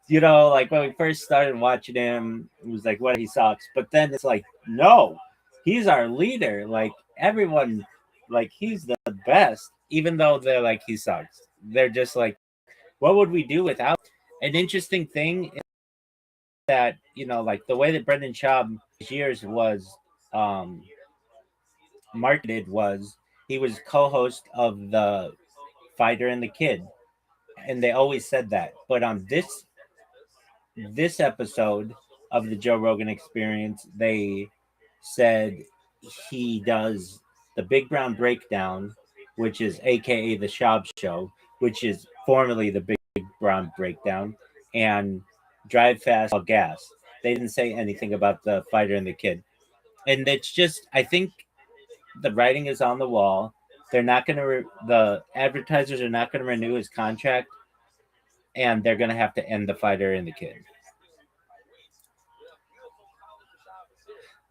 like when we first started watching him, it was like, "What, he sucks," but then it's like, no, he's our leader. Like everyone, like he's the best, even though they're like he sucks. They're just like, what would we do without? An interesting thing is that like the way that Brendan Schaub years was marketed was he was co-host of the Fighter and the Kid, and they always said that. But on this episode of the Joe Rogan Experience, they said he does the Big Brown Breakdown, which is AKA the Schaub Show, which is formerly the Big Brown Breakdown, and Drive Fast, All Gas. They didn't say anything about the Fighter and the Kid. And it's just, I think the writing is on the wall. They're not going to, the advertisers are not going to renew his contract, and they're going to have to end the Fighter and the Kid.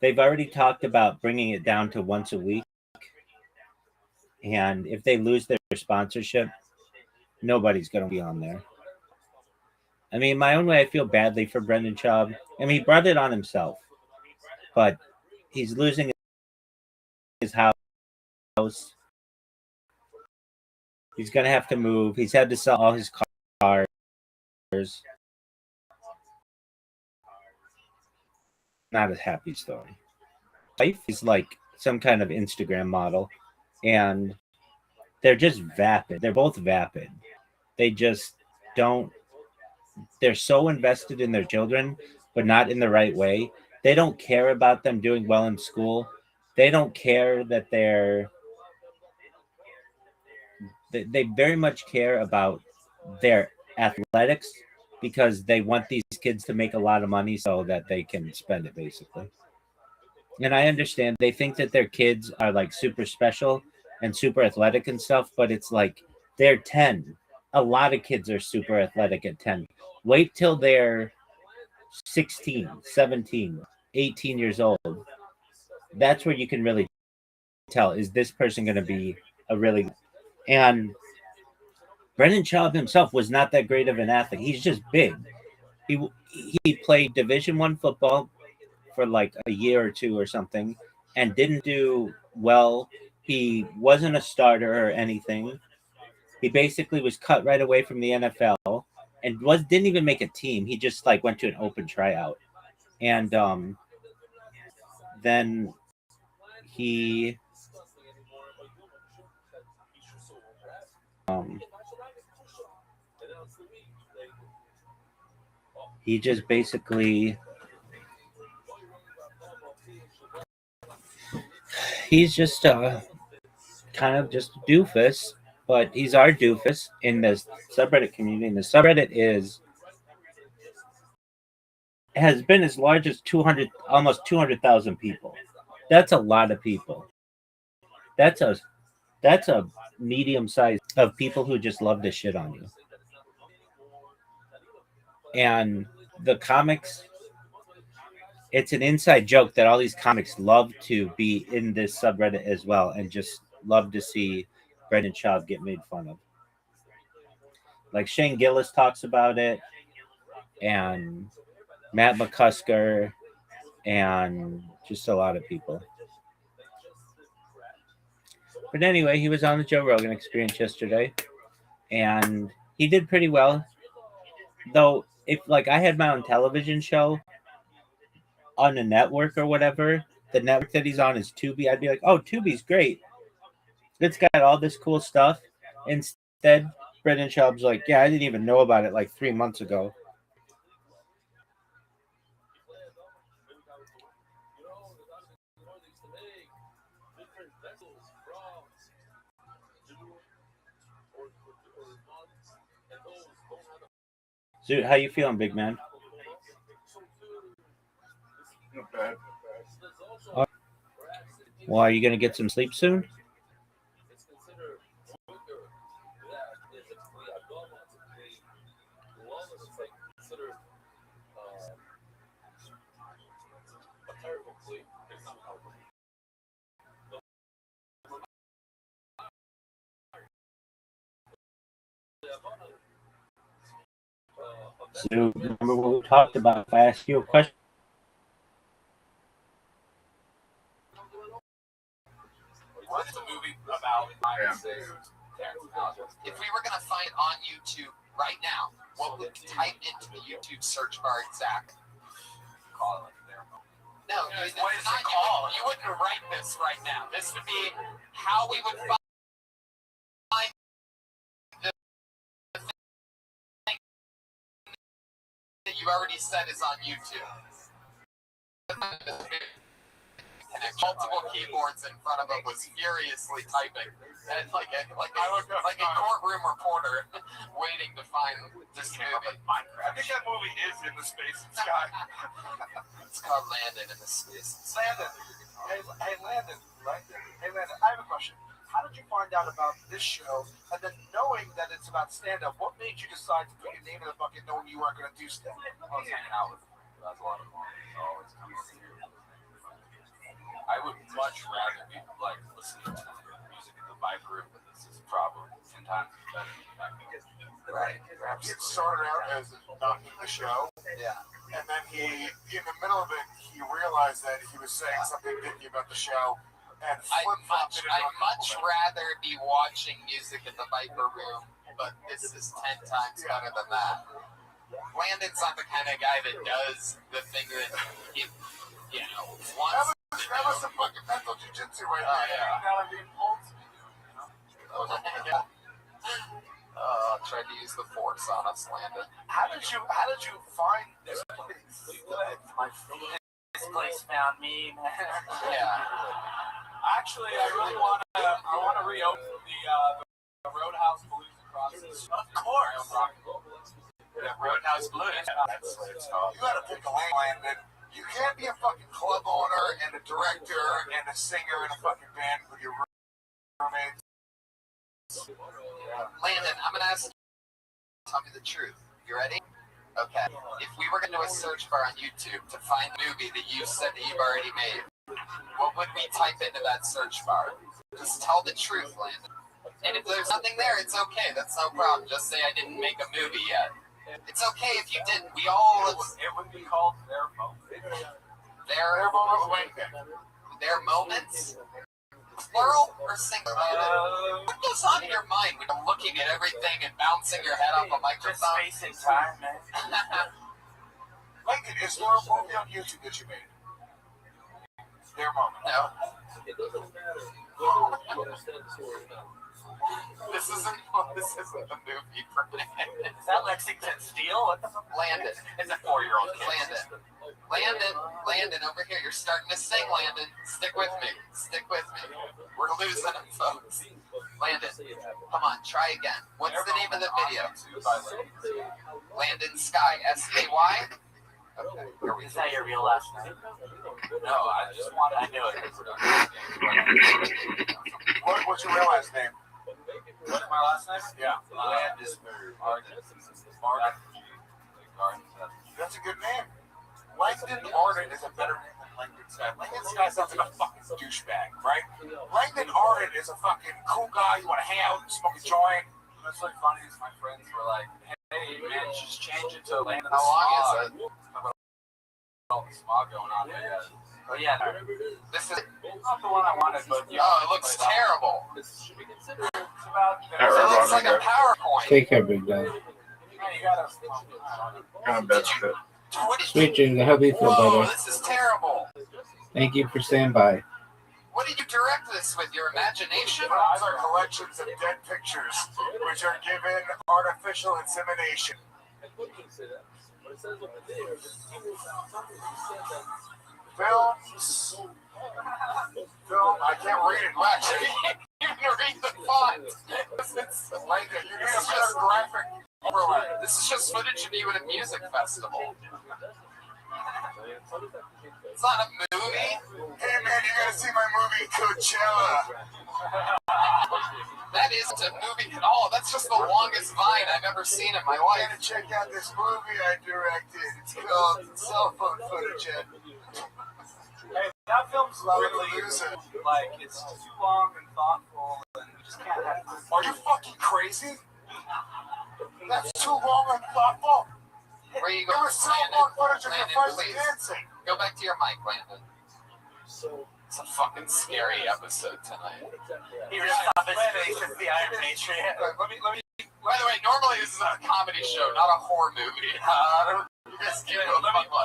They've already talked about bringing it down to once a week. And if they lose their sponsorship, nobody's going to be on there. I mean, my own way, I feel badly for Brendan Schaub. I mean, he brought it on himself, but he's losing his house. He's going to have to move. He's had to sell all his cars. Not a happy story. Life is like some kind of Instagram model, and they're just vapid. They're both vapid. They just don't. They're so invested in their children, but not in the right way. They don't care about them doing well in school. They don't care that they very much care about their athletics, because they want these kids to make a lot of money so that they can spend it, basically. And I understand they think that their kids are like super special and super athletic and stuff, but it's like they're 10. A lot of kids are super athletic at 10. Wait till they're 16, 17, 18 years old. That's where you can really tell, is this person going to be a really... And Brendan Schaub himself was not that great of an athlete. He's just big. He played Division I football for like a year or two or something, and didn't do well. He wasn't a starter or anything. He basically was cut right away from the NFL, and didn't even make a team. He just like went to an open tryout, and then he he just basically he's just kind of just a doofus, but he's our doofus in the subreddit community. And the subreddit has been as large as almost 200,000 people. That's a lot of people. That's a medium size of people who just love to shit on you. And the comics, it's an inside joke that all these comics love to be in this subreddit as well, and just love to see Brendan Schaub get made fun of. Like Shane Gillis talks about it, and Matt McCusker, and just a lot of people. But anyway, he was on the Joe Rogan Experience yesterday, and he did pretty well. Though, if like I had my own television show on a network or whatever, the network that he's on is Tubi, I'd be like, oh, Tubi's great. It's got all this cool stuff. Instead, Brendan Schaub's like, yeah, I didn't even know about it like 3 months ago. Dude, how you feeling, big man? Not bad. Well, are you going to get some sleep soon? So, remember what we talked about? If I ask you a question, What's the movie about? If we were gonna find on YouTube right now, what would you type into the YouTube search bar exactly? Call it there. No, what is it called? You wouldn't write this right now. This would be how we would find the thing that you already said is on YouTube. Multiple keyboards in front of him, was furiously typing, and like a courtroom reporter waiting to find this movie. I think that movie is in the space and sky. It's called Landon in the Space. Landon. Hey, Landon, right? Hey, Landon, I have a question. How did you find out about this show? And then knowing that it's about stand-up, what made you decide to put your name in the bucket knowing you weren't going to do stand-up? I was hanging out with him. That's a lot of fun. Always coming here. I would much rather be like listening to music in the Viper room, but this is probably 10 times better than Right. He started out as knocking the show. Yeah. And then in the middle of it, he realized that he was saying something dicky about the show. And I'd much rather be watching music in the Viper room, but this is 10 times better than that. Landon's not the kind of guy that does the thing that he, wants. That was some fucking mental jiu-jitsu right there. Yeah. You know what I mean? Tried to use the force on us, Landon. How did you find this place? This place found me, man. Yeah. Actually, I really want to reopen the Roadhouse Blues across the street. Of course. Roadhouse Blues. That's what it's called. You gotta pick a lane, Landon. You can't be a fucking club owner and a director and a singer in a fucking band with your roommates. Landon, I'm gonna ask you to tell me the truth. You ready? Okay. If we were gonna do a search bar on YouTube to find a movie that you said that you've already made, what would we type into that search bar? Just tell the truth, Landon. And if there's nothing there, it's okay. That's no problem. Just say I didn't make a movie yet. It's okay if you didn't. We all. It would be called Their Moments. Their moments. Plural or singular? What goes on in your mind when you're looking at everything and bouncing your head off a microphone? Just space and time, man. Lincoln, is there a movie on YouTube that you made? Their moment. No. It doesn't matter. You understand the story now. This isn't the movie for me. Is that Lexington Steel? What the fuck? Landon. It's a 4-year-old kid. Landon, over here. You're starting to sing, Landon. Stick with me. We're losing him, folks. Landon, come on, try again. What's the name of the video? Landon Sky, S-K-Y? Okay, here we go. Is that your real last name? No, I knew it. What's your real last name? What's my last name? Yeah. That's a good name. Langdon Arden is a better name than Langdon Sky. Langdon Sky sounds like a fucking douchebag, right? Langdon Arden is a fucking cool guy. You want to hang out, smoke a joint. What's really funny is my friends were like, hey, man, just change it to Landon. How long is it? All the smog going on there. Oh, yeah. This is not the one I wanted, but yeah. Oh, it looks terrible. This should be considered. It's about. It looks like a PowerPoint. take care, big guy. Man, you gotta. Kind of best fit. What did Sweet dreams. I hope you feel Whoa, better. this is terrible. Thank you for staying by. What did you direct this with? Your imagination? These are collections of dead pictures, which are given artificial insemination. Films. Film. I can't read it much. You can read the font. It's like you need a better graphic overlay. This is just footage of you at a music festival. It's not a movie. Hey man, you gotta see my movie Coachella. That isn't a movie at all. That's just the longest Vine I've ever seen in my You life. gotta check out this movie I directed. It's called Cell Phone Footage. Hey, that film's lovely. Like, it's too long and thoughtful, and we just can't have it. Are you fucking crazy? That's too long and thoughtful. Where you There going, was cell phone footage of your friends please? dancing. Go back to your mic, Landon. It's a fucking scary episode tonight. He ripped off his face as the Iron Patriot. Let me. By the way, normally this is a comedy show, not a horror movie. Let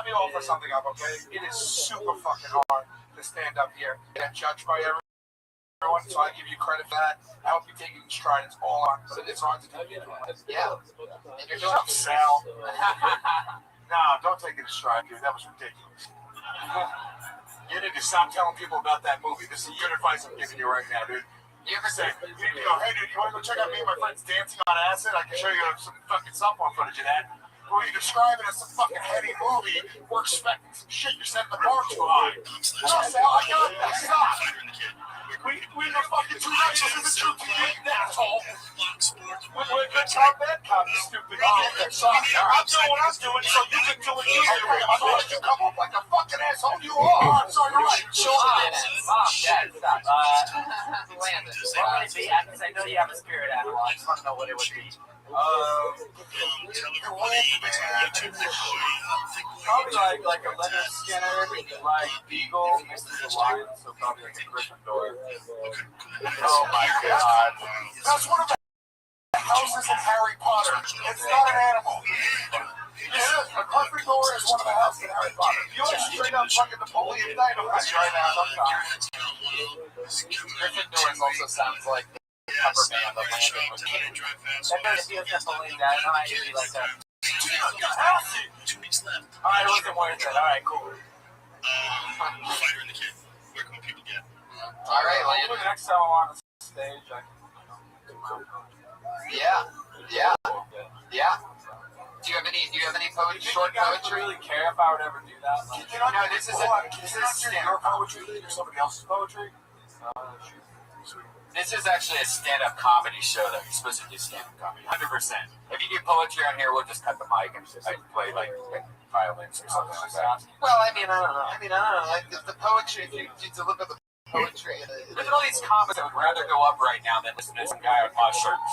me offer something up, okay? It is super fucking hard to stand up here and judge by everyone, so I give you credit for that. I hope you take it in stride. It's all on, but it's hard to do. Yeah. And you're Shut up, Sal. No, don't take it in stride, dude. That was ridiculous. You need to stop telling people about that movie. This is good advice I'm giving you right now, dude. You ever say, hey dude, you want to go check out me and my friends dancing on acid? I can show you some fucking cell phone footage of that. When you describe it as some fucking heady movie, we're expecting some shit. You're setting the bar too high. No, Sal, I got that. Stop. We were fucking too much of the truth to get that asshole. We're good cop, bad cop, you stupid. I'm doing what I'm doing, so you can do what you do. Otherwise, you come up like a fucking asshole you are. I'm sorry, you're right. Mom, Dad, stop. Landon. What would it be? Because I know you have a spirit animal. I just want to know what it would be. Probably like a leather skinner, like beagle mixed with a lion, so probably like a Gryffindor. Oh my god. That's one of the houses in Harry Potter. It's not an animal. Yeah, a Gryffindor is one of the houses in Harry Potter. You are straight up fucking Napoleon Dynamite right now sometimes. Gryffindor also sounds like the cover band of Landon was King. That doesn't feel Napoleon Dynamite. It'd be like that. 2 weeks left. Alright, it wasn't worth it. Alright, cool. Fighter and the kid. Where can people get? Alright, Landon. Next time I'm on the stage, I Yeah. Do you have any poetry, short poetry? really care if I would ever do that. Like, No, this is your poetry or somebody else's poetry. This is actually a stand-up comedy show that you're supposed to do stand-up comedy. 100%. If you do poetry on here, we'll just cut the mic and just play like violins or something like that. Well, I don't know. Like the poetry, if you deliver the poetry. Look at all these comics that would rather go up right now than listen to some guy with mushrooms.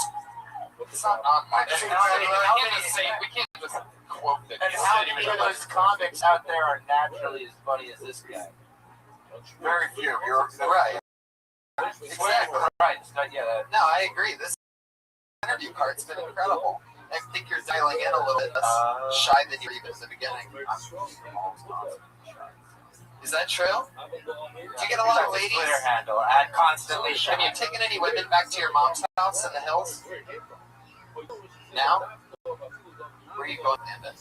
It's not my we can't just quote the And how many of those comics out there are naturally as funny as this guy? Very few. You're right. Exactly. Right. No, I agree. This interview part's been incredible. I think you're dialing in a little bit less shy than you were even in the beginning. Is that true? Do you get a lot of ladies? Twitter handle. Add constantly. Have you taken any women back to your mom's house in the hills? Now? Where are you going, Amanda?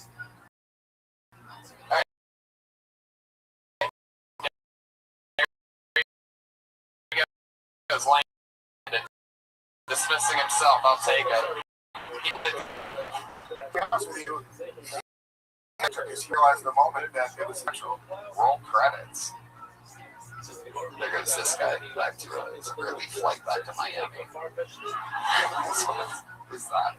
All right. There goes Landon. Dismissing himself. I'll take it. To be honest with you, just realized the moment that it was sexual. Roll credits. There goes this guy back to a early flight back to Miami. Who's that?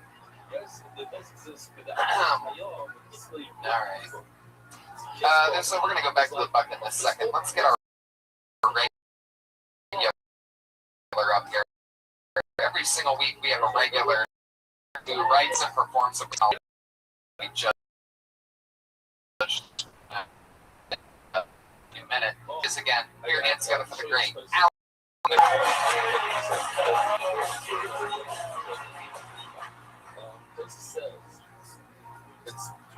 Alright. So we're going to go back to the bucket in a second. Let's get our regular up here. Every single week we have a regular who writes and performs a comedy. We judge a minute. This again, put your hands together for the great Al.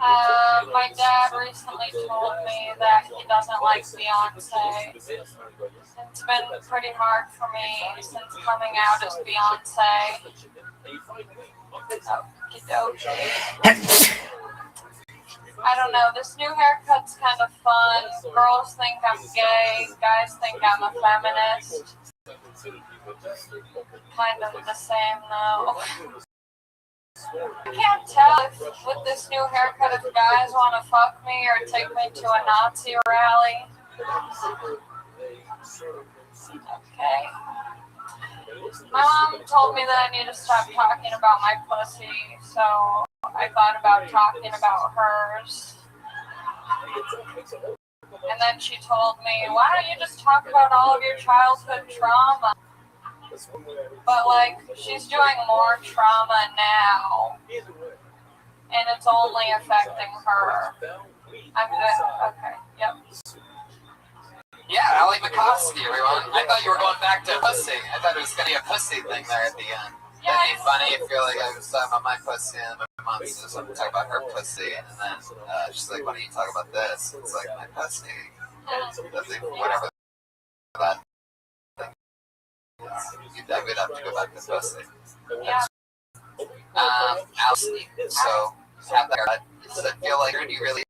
My dad recently told me that he doesn't like Beyonce. It's been pretty hard for me since coming out as Beyonce. Okey-dokey. I don't know, this new haircut's kind of fun. Girls think I'm gay, guys think I'm a feminist. Kind of the same though. I can't tell if with this new haircut if guys want to fuck me or take me to a Nazi rally. Okay. My mom told me that I need to stop talking about my pussy, so I thought about talking about hers. And then she told me, why don't you just talk about all of your childhood trauma? But like, she's doing more trauma now, and it's only affecting her. I'm good. Okay, yep. Yeah, Ali McCoskey, everyone. I thought you were going back to pussy. I thought it was going to be a pussy thing there at the end. Yeah, That'd be funny if you're like, I was talking about my pussy, and my mom says, I'm talking about her pussy, and then she's like, why don't you talk about this? It's like, my pussy. Whatever that thing. I would have to go back to pussy. Yeah. Allison, so have that. Does it feel like, or do you really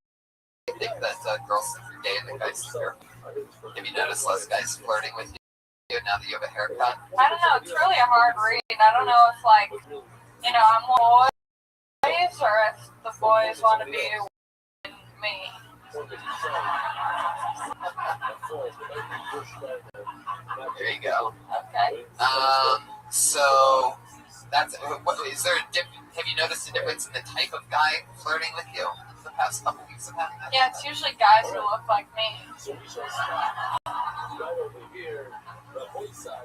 think that girls think you're gay and the guys think you're? Have you noticed less guys flirting with you now that you have a haircut? I don't know, it's really a hard read. I don't know if like, you know, I'm boys or if the boys want to be with me. There you go. Okay. So that's what is there a have you noticed a difference in the type of guy flirting with you in the past couple weeks of having that? Yeah, it's usually guys who look like me.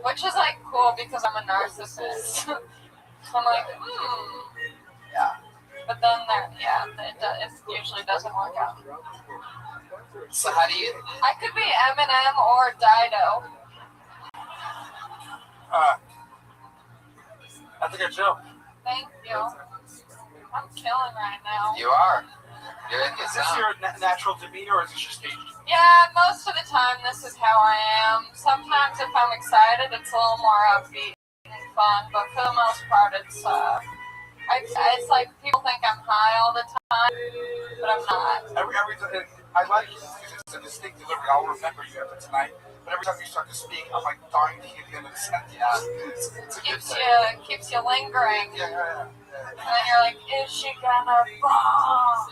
Which is like cool because I'm a narcissist. So I'm like, Yeah. But then it usually doesn't work out. So how do you? I could be Eminem or Dido. That's a good joke. Thank you. I'm killing right now. You are. You're in the Is this your natural demeanor or is this your stage? Yeah, most of the time this is how I am. Sometimes if I'm excited, it's a little more upbeat and fun, but for the most part, it's like people think I'm high all the time, but I'm not. I like you. It's a distinct delivery. I'll remember you after tonight. But every time you start to speak, I'm like dying to hear the end of the sentence. Yeah, it's a good thing. Keeps you lingering. Yeah. And then you're like, is she gonna bomb?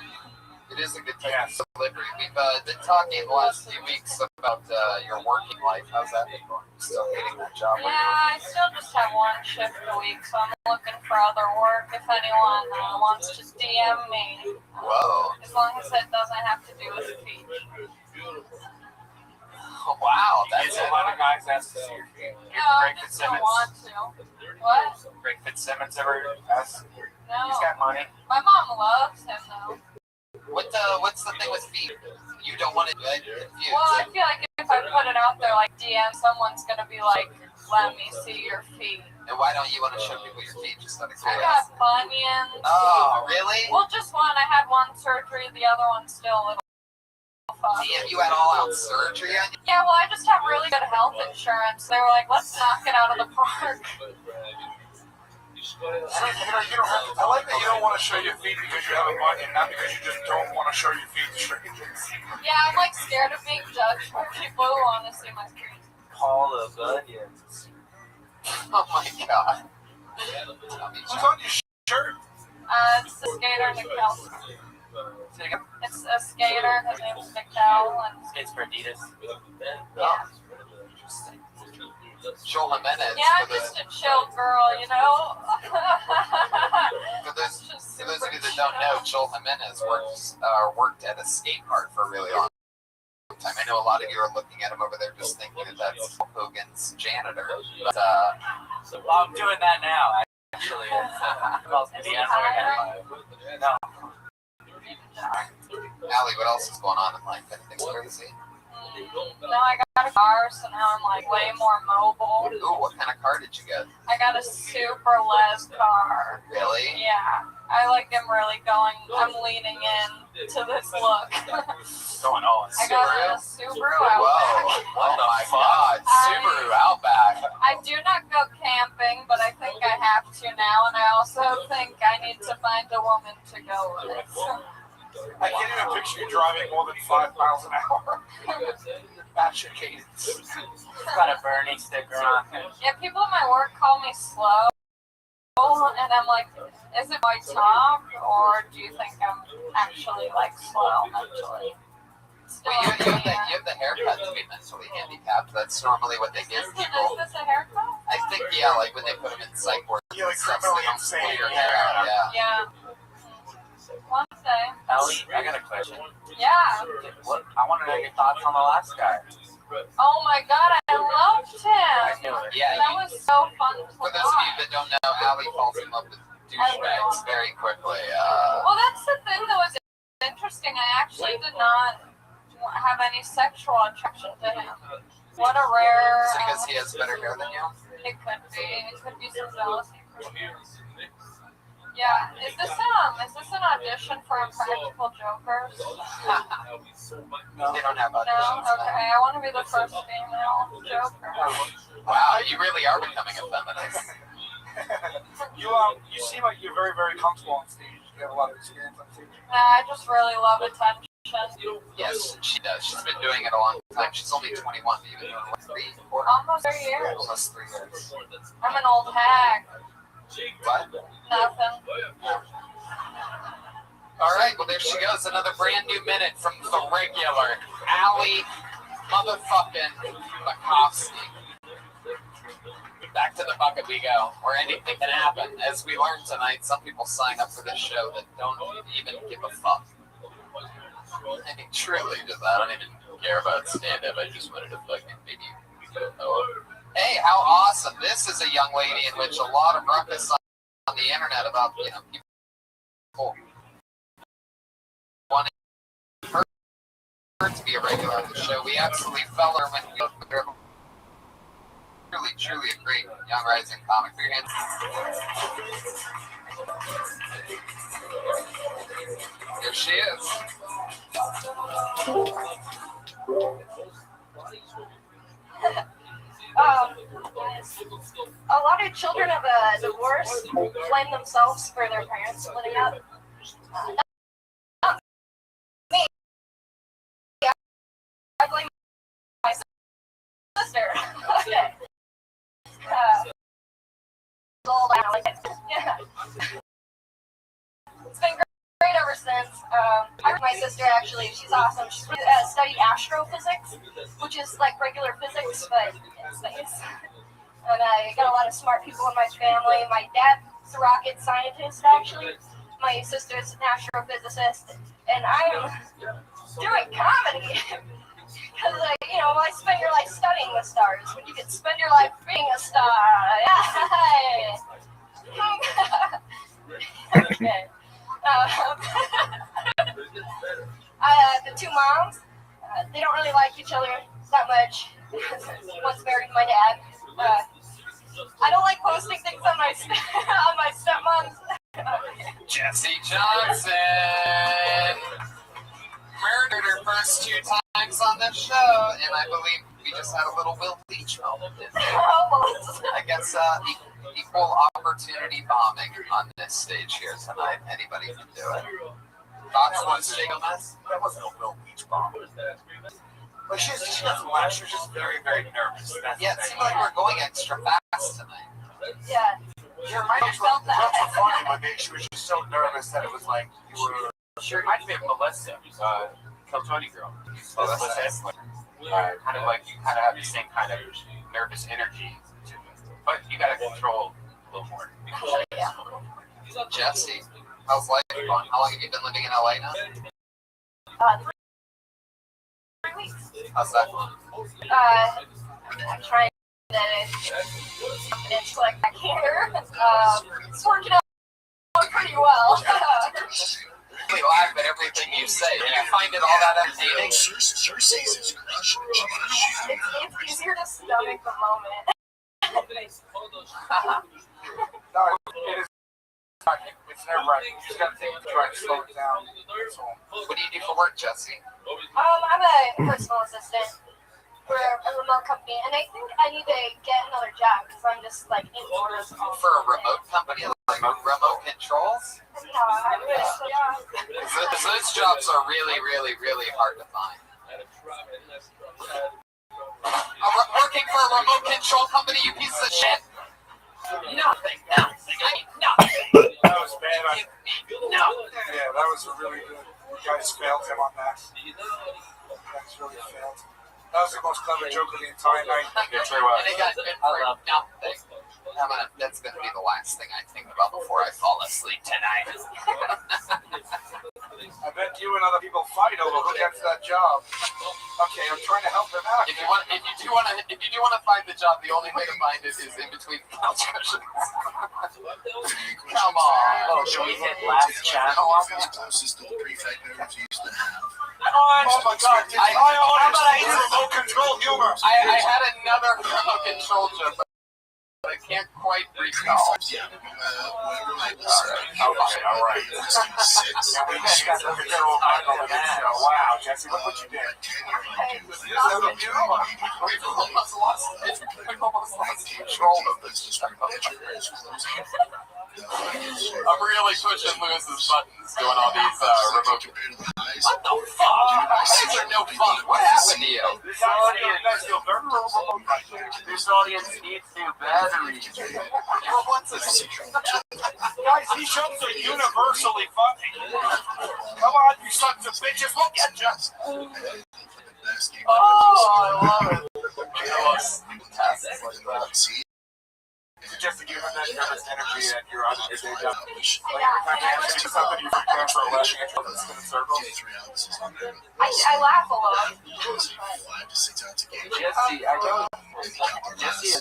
It is a good thing. Delivery. We've been talking the last few weeks about your working life. How's that been going? Still hating that job? Yeah, I still just have one shift a week, so I'm looking for other work. If anyone wants to DM me. Whoa. As long as it doesn't have to do with speech. Oh, wow, that's a lot of guys ask to see your feet. No, I just don't want to. What? Greg Fitzsimmons ever asked? No. He's got money. My mom loves him though. What's the thing with feet? You don't want to do it? Well, I feel like if I put it out there like DM, someone's gonna be like, let me see your feet. And why don't you want to show people your feet just out of I curiosity? got bunions. Oh, really? Well, just one. I had one surgery. The other one's still a little fucked. Damn, you had all-out surgery on you? Yeah, well, I just have really good health insurance. They were like, let's knock it out of the park. I like that you don't want to show your feet because you have a bunion, not because you just don't want to show your feet to strangers. Yeah, I'm like scared of being judged by people who want to see my feet. Paula Bunions. Oh my god. Who's on your shirt? It's the skater Nikel. It's a skater. His name's Nikel. It's for Adidas. Yeah. Interesting. Joel Jimenez. Yeah, I'm just a chill girl, you know? For those of you that don't know, Joel Jimenez worked at a skate park for a really long time. I know a lot of you are looking at him over there just thinking that that's Hogan's janitor. But, I'm doing that now, actually. Calls me the N-word. No. Allie, what else is going on in life? Anything crazy? No, I got a car, so now I'm like way more mobile. Ooh, what kind of car did you get? I got a super les car. Really? Yeah. I like am really going. I'm leaning in to this look. Going all I got a Subaru Whoa! Outback. Oh my God! Subaru Outback. I do not go camping, but I think I have to now, and I also think I need to find a woman to go with. I can't even picture you driving more than 5 miles an hour. That's your cadence. Got a Bernie sticker on it. Yeah, people at my work call me slow, and I'm like, is it my talk, or do you think I'm actually like slow mentally? Well, you have the haircut to be mentally handicapped. That's normally what they give people. Is this a haircut? I think, yeah, like when they put them in psych ward. You're like criminally insane. Pull your hair out, yeah. Yeah. One day. Ellie, I got a question. Yeah. What? I want to know your thoughts on the last guy. Oh my God, I loved him. I knew it. Yeah, That was so fun to for those of you watch. that don't know, Allie falls in love with douchebags very quickly. Well, that's the thing that was interesting. I actually did not have any sexual attraction to him. What a rare. Is it because he has better hair than you? It could be. It could be some jealousy. Yeah. Is this an audition for Impractical Jokers? No, they don't have No. auditions. Okay. I want to be the first female Joker. Wow, you really are becoming a feminist. You seem like you're very, very comfortable on stage. You have a lot of experience on stage. I just really love attention. Yes, she does. She's been doing it a long time. She's only 21. You've been doing it, what, 3, 4? Almost 3 years. Almost 3 years. I'm an old hag. What? Nothing. All right, well, there she goes. Another brand new minute from the regular Allie motherfucking Makovsky. Back to the bucket we go, where anything can happen. As we learned tonight, some people sign up for this show that don't even give a fuck. I mean, truly, just I don't even care about stand-up. I just wanted to fucking maybe hey, how awesome! This is a young lady in which a lot of ruckus on the internet about people wanting her to be a regular on the show. We absolutely fell her when we were truly a great young rising comic. For your hands. Here she is. A lot of children of divorce blame themselves for their parents splitting up. Not me. I blame my sister. Okay. Yeah. It's been great ever since. I met my sister, actually. She's awesome. She's studied astrophysics, which is like regular physics, but in space. And I got a lot of smart people in my family. My dad's a rocket scientist, actually. My sister's an astrophysicist. And I'm doing comedy. Because, why spend your life studying the stars when you can spend your life being a star? Yay! Okay. The two moms, they don't really like each other that much. One's married to my dad. I don't like posting things on my on my stepmom's. Jesse Johnson murdered her first 2 times on this show, and I believe we just had a little Will Leach moment. I guess equal opportunity bombing on this stage here tonight. Anybody can do it. Thoughts on State Gomez? That wasn't a Will Leach bomb. But she doesn't laugh. She was just very, very nervous. Yeah, it seemed like we're going extra fast tonight. Yeah. Yeah, my jokes were funny, but she was just so nervous that it was like you were. She reminds me of Melissa, Kill Tony Girl. Oh, that's nice. Kind of like you kind of have the same kind of nervous energy to it, but you got to control a little more. Yeah. Jesse, how's life going? How long have you been living in LA now? 3 weeks. How's that going? I'm trying to confidence like back here. It's working out pretty well. We laugh at everything you say. Do you find it all that entertaining? It's easier to stomach the moment. No, it is It's never right. You just gotta take it, try to slow it down. What do you do for work, Jesse? I'm a personal assistant for a remote company, and I think I need to get another job because I'm just like indoors all For a remote company, like remote controls? Yeah, I wish. Yeah. Because those jobs are really, really, really hard to find. Working for a remote control company, you piece of shit. Nothing. I mean, nothing. That was bad. No. Yeah, that was a really good. You guys failed him on that. That's really failed. That was the most clever joke of the entire night. And it got good for nothing. That's going to be the last thing I think about before I fall asleep tonight. I bet you and other people fight over who gets that job. Okay, I'm trying to help him out. If you do want to find the job, the only way to find it is in between the couch cushions. Come on. Oh, should we hit last channel on that? Closest to the prefect nerves used to have. Oh my God! How about I remote control humor? I had another remote control joke, but I can't quite recall. Yeah, whatever my All right. Wow, Jesse, look what you did. We've almost lost control of this. I'm really pushing Lewis's buttons doing all these remote controls. What the fuck? These are no fun. What happened to you? This audience needs new batteries. Guys, these shows are universally funny. Come on, you sons of bitches, we'll get you. Oh, I love it. Just to give him that nervous energy that you're on your day job. Like every time you ask him something, you freak out for a laughing at you in circles. I laugh a lot. Jesse, I know. Jesse has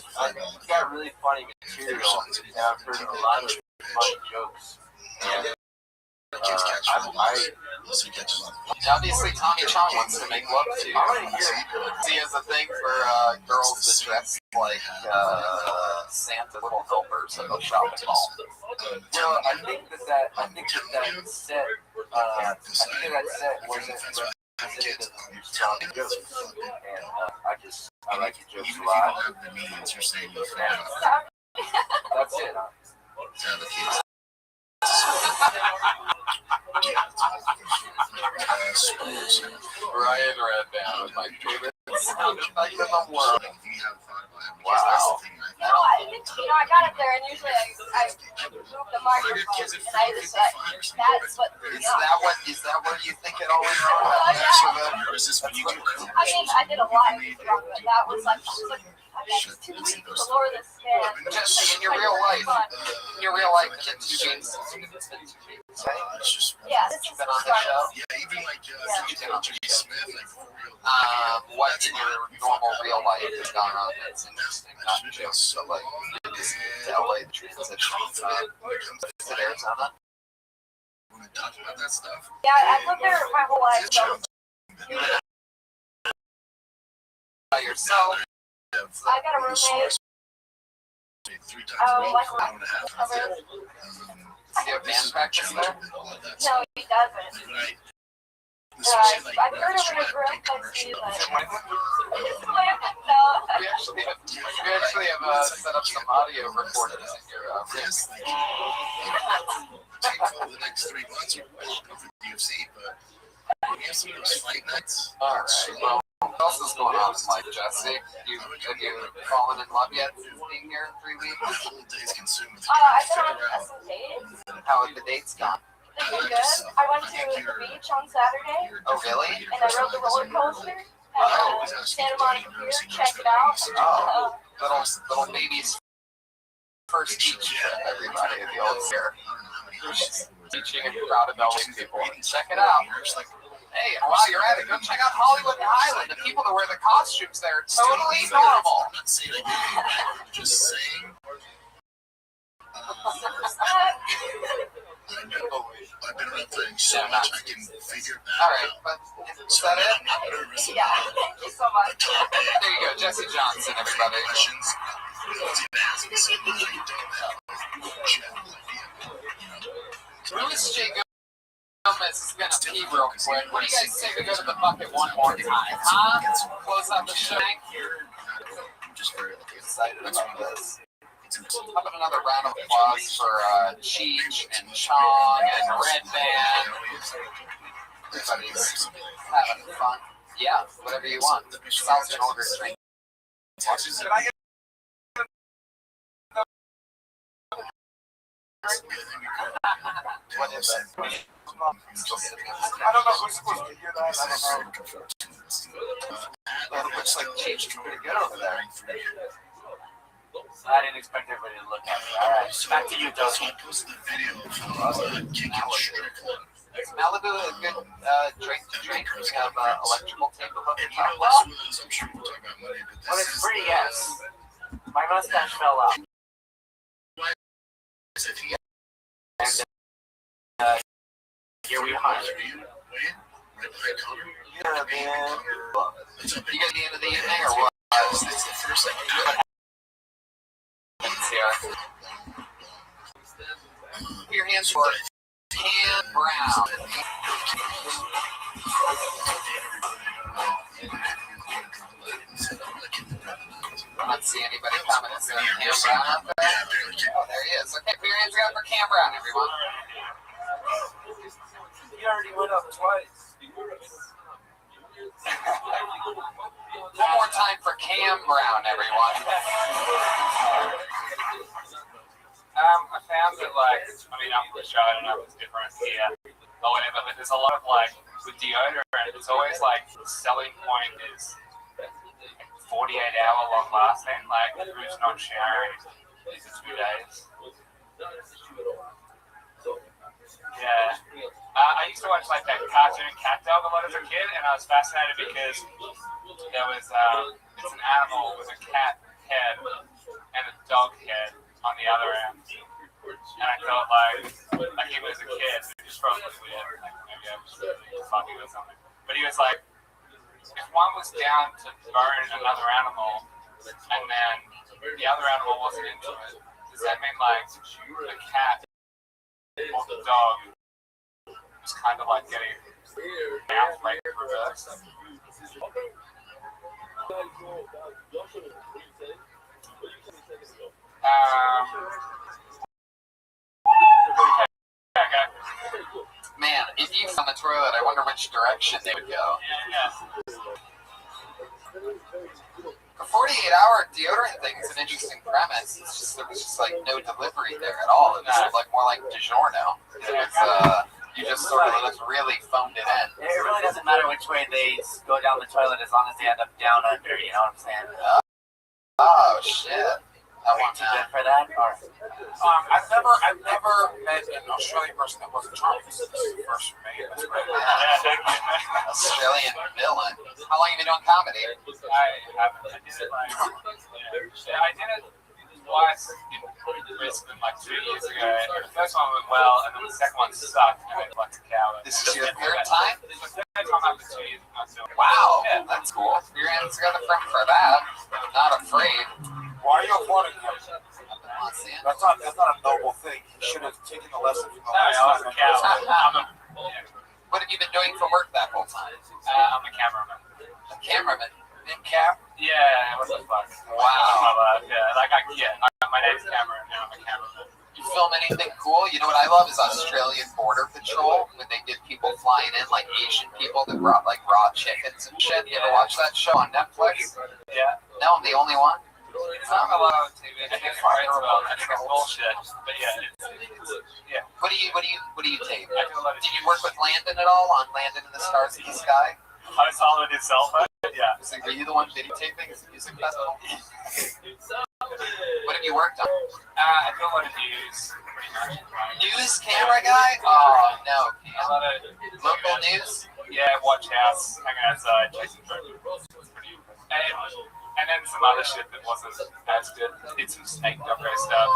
got really funny material. And I've heard a lot of funny jokes. And obviously, Tommy Chong wants to make love to you. He has a thing for girls that dress like Santa little helpers that go shopping mall. Well, I think that set, I think that set wasn't representative of your sounding jokes, and I like your jokes a lot. That's it. Ryan Redband, my favorite sound effect in the world. Wow. I got up there and usually I move the microphone and I just that's what Is that where you think it always wrong? I mean, I did a lot of wrong, but that was like it's too weak to lower the stand. Jesse, in your real life, and in 2 games, yeah, this is been on the show. Yeah, even like Jimmy Smith, like for real. What in your normal real life has gone on that's interesting? Not just like this to LA, the transition to Arizona. Want to talk about that stuff? Yeah, I've lived there my whole life. So. By yourself. I got a roommate. 3 times a week, like for an hour and a half. Do you have band practice there? No, he doesn't. Right. I've heard of his room, but see that. No. We actually have set up some audio recorders in your room. For the next 3 months, we're welcome for the UFC, but we have some of those fight nights. All right. Well, what else is going on with Mike, Jesse? Have you fallen in love yet since being here in 3 weeks? The whole day's consumed with I've been on some dates. How have the dates gone? They've been good. I went to the beach on Saturday. Oh, really? And I rode the roller coaster at Santa Monica Pier. Check it out. Oh, little baby's first beach trip, everybody at the old fair. Teaching and proud of LA people. Check it out. Hey, and while you're at it, go check out Hollywood Island. The people that wear the costumes there are totally normal. I'm not saying I'm just saying. I've been around playing so much, I can figure that out. All right, but is that it? Yeah, thank you so much. There you go, Jesse Johnson, everybody. Questions. You don't have a general idea. Louis J. Gomez is gonna pee real quick. What do you guys say we go to the bucket one more time? Huh? Close out the show. I'm just very excited about this. How about another round of applause for Cheech and Chong and Red Band? Everybody's having fun. Yeah, whatever you want. Sal's gonna order straight. Did I get What is it? I don't know who's supposed to hear that. I don't know. Well, it looks like Cheech is pretty good over there. I didn't expect everybody to look at me. All right, back to you, Dosey. Is Malibu a good drink to drink? We have electrical tape above the top. Well, it's pretty, yes. My mustache fell out. And here we are. Yeah, man. You get the end of the evening or what? It's the first thing. Here. Put your hands for Cam Brown. I'm not seeing anybody commenting. Is there Cam Brown out there? Oh, there he is. Okay, put your hands together for Cam Brown, everyone. He already went up twice. One more time for Cam Brown, everyone. I found that, like, I mean, I'm sure I don't know if it's different here or whatever, but there's a lot of, like, with deodorant, it's always, like, the selling point is 48-hour long lasting, like, who's not showering these 2 days. Yeah. I used to watch, like, that cartoon Cat Dog a lot as a kid, and I was fascinated because there was, it's an animal with a cat head and a dog head on the other end. And I felt like even as a kid, it was probably weird. Like, maybe I was fucking or something. But he was like, if one was down to burn another animal, and then the other animal wasn't into it, does that mean, like, the cat or the dog was kind of like getting mouth like reversed? Man, if you on the toilet, I wonder which direction they would go. The 48-hour deodorant thing is an interesting premise. It's just there was just like no delivery there at all. It was like more like DiGiorno. It's you just sort of just really phoned it in. It really doesn't matter which way they go down the toilet as long as they end up down under. You know what I'm saying? Oh shit. I want you good for that? Or, I've never met an Australian person that wasn't charming. This is the first for me. That's great. Australian villain. How long have you been doing comedy? I haven't. I did it like I did it twice in Brisbane like 2 years ago. The first one went well, and then the second one sucked, and I went like a coward. This is your third time? This is the third time after 2 years. Wow, yeah, that's cool. Your hands together for that. I'm not afraid. Why are you applauding him? That's not a noble thing. You should have taken the lesson from the last I was a coward. What have you been doing for work that whole time? I'm a cameraman. A cameraman? In cap? Yeah, what the fuck? Wow. My name's Cameron, and I'm a cameraman. You film anything cool? You know what I love is Australian Border Patrol, when they get people flying in, like Asian people that brought like raw chickens and shit. You ever watch that show on Netflix? Yeah. No, I'm the only one. It's not a lot of TV. I think it's bullshit. But yeah. What do you tape? I do a lot of Did you work with Landon at all on Landon and the Stars in the Sky? I saw it himself. Yeah. Were you the one videotaping his music festival? What have you worked on? I do a lot of news, pretty much. News camera guy? Oh no. A lot of local news? Yeah, watch house, hanging outside, chasing birds. And then some other shit that wasn't as good. Did some snake doco stuff.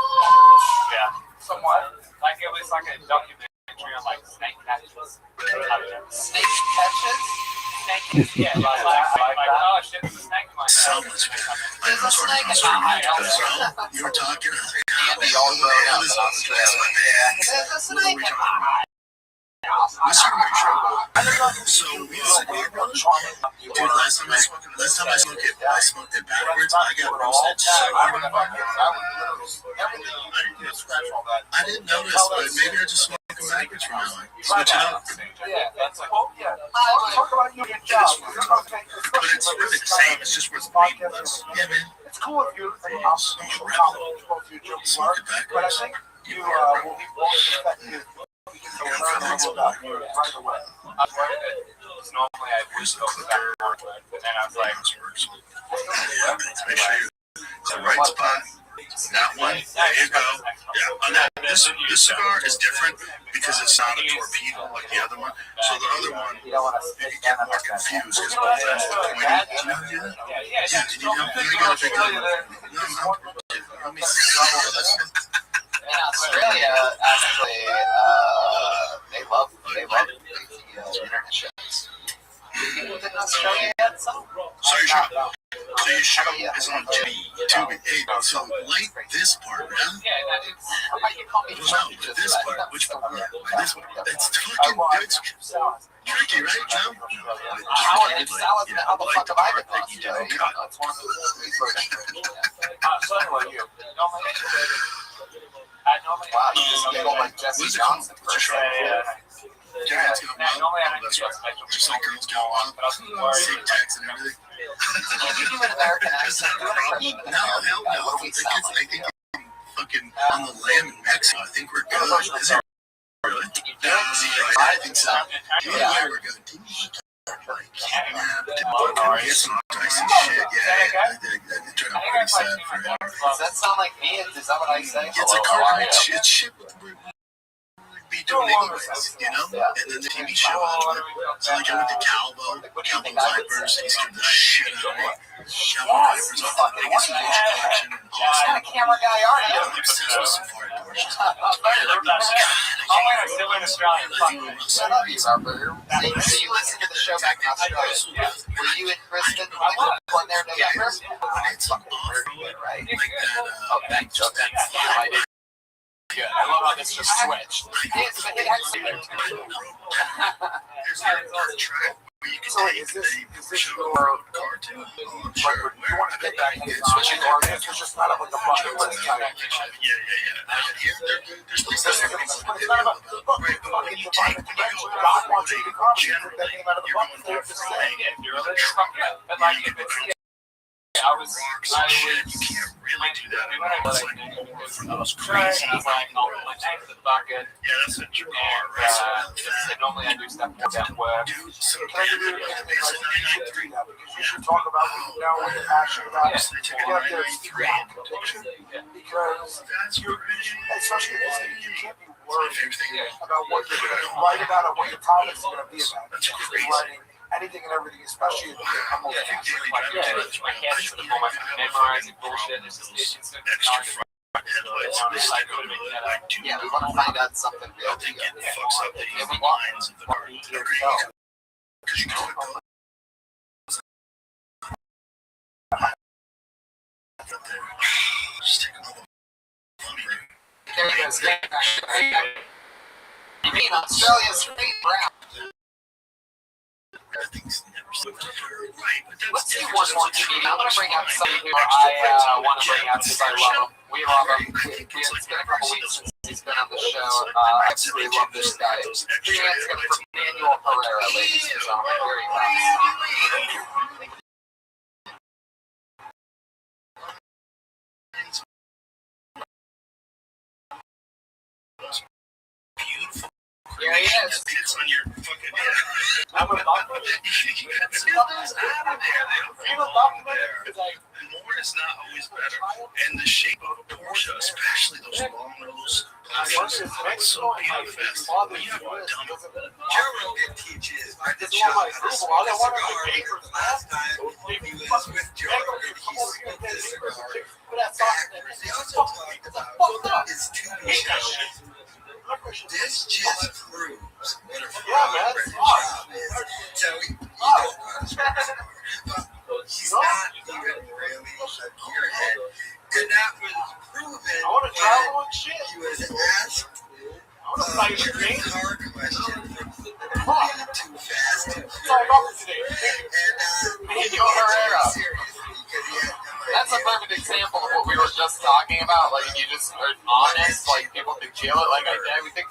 Yeah. Somewhat. Like it was like a documentary on like snake catches. Snake catches? Snake, yeah, like oh shit, there's a snake in my house. There's a snake in my house. You were talking. And be all grown up in Australia. This is like, Let's talk about your show. So, cigar, brother. Dude, last time I smoked it backwards. I got roasted so hard on my I didn't notice, but maybe I just smoke them backwards from now on. Switch it up. Yeah, that's like, oh yeah. Talk about you good job. But it's really the same. It's just worth reading less. Yeah, man. It's cool if you both you joke smart, but I think you will be more effective. Right away. Normally I wish it was backward, but then I was like, make sure it's the right spot. That one. There you go. Yeah. On that, this cigar is different because it's not a torpedo like the other one. So the other one, you get more confused because both ends are pointy. Did you know do that? Yeah. Did you know? You got a big one. Let me see this one. in Australia, actually, they love the internet shows. People in Australia had some. So your show is on Tubi. Hey, so like this part, man. No, this part. Which part? This part. It's fucking good. Tricky, right, Joe? How the fuck have I been lost, Joe? You don't know, it's one of those movies. Wow, you just giggle like Jesse Johnson for a second. Yeah, it's gonna that's right. Just like girls go on, same text and everything. Did you do an American accent? No, hell no. I think I'm fucking on the lam in Mexico. I think we're good. Is it really? I think so. Either way, we're good. Get some dicey shit. Yeah, it turned out pretty sad for him. Does that sound like me? Is that what I say? It's a car. It's shit. Be doing anyways, you know? And then the TV show out of it. So like I went to Calvo Vipers, he scared the shit out of me. Calvo Vipers are the biggest Porsche collection in What kind of camera guy are you? I'm obsessed with Safari Porsches. Shut up, you Harper. So you listen to the show back in Australia. Were you and Kristen on there together? It's off, right? Like that, oh, thanks. I did. Yeah, I love how this just switched. There's that track where you can take your cartoon. Sure. You want to get back into switching organs, it's just not a bucket list. There's places that are not about the book. When you take God wants you to generally, you're going for flying and you're like, you can't really do that. It's like for those crazy. I was like, oh, my tank in the bucket. Yeah, that's a jar, right? Normally I do stuff that work. Dude, so Can I give you an advice? Because you should talk about what you know, what you're passionate about. Because especially in this age, you can't be worried about what you're going to write about or what your topics are going to be about. That's crazy. Writing anything and everything, especially if you're my head for the moment, memorizing bullshit. Extra front headlights. Yeah, we want to find out something real. I think it fucks up the lines of the car. Because you can put those just take another There you go. You mean Australia's straight brown? Let's do one more TV. I'm going to bring out somebody who I want to bring out because I love him. We love him. It's been a couple weeks since he's been on the show. I absolutely love this guy. Three hands together for Manuel Herrera, ladies and gentlemen. Very nice. beautiful. Here he is. It's on your fucking head. I'm gonna talk about it. Others out of there. They don't feel there. More is not always better. And the shape of a Porsche, especially those long nose Porsches, it's so beautiful. When you have a dumb Joe Rogan teaches the job how to smoke a cigar. Last time he was with Joe Rogan, he smoked a cigar backwards. They also talked about his tuning shows. This just proves what a great job is. So he knows how to smoke a cigar. He's not even really a gearhead. And that was proven when shit. You was asked I want to fight your game. hard question from Fuck. too fast, too It's all about today. Daniel Herrera. That's a perfect example of what we were just talking about. Like, if you just are honest, like, people can feel it. Like, I think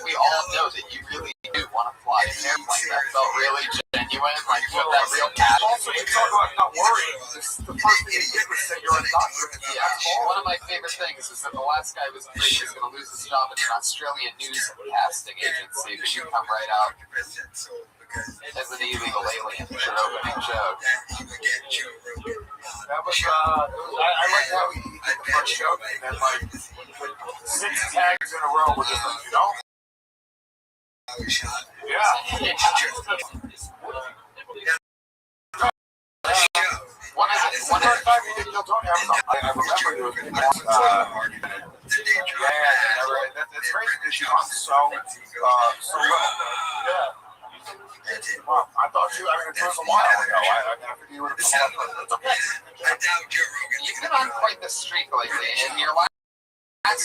we all know that you really do want to fly an airplane. That felt really genuine. Like, you have that real passion. Also, you talk about not worrying. The first thing you did was say you're a doctor. Yeah. One of my favorite things is that the last guy was afraid he was going to lose his job in an Australian newscasting agency, but you come right out as an illegal alien. It's your opening joke. That was, I like how he did the first joke, and then, like, 6 tags in a row were just, like, you know? Yeah. One time he did kill Tony, I remember doing it. That's crazy because you hung so well. Yeah. Well, I thought you, it was a while ago. I figured you would have come up with it. You've been on quite the streak lately, and your last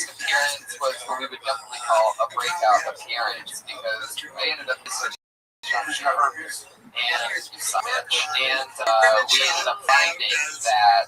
appearance was what we would definitely call a breakout appearance because they ended up and we ended up finding that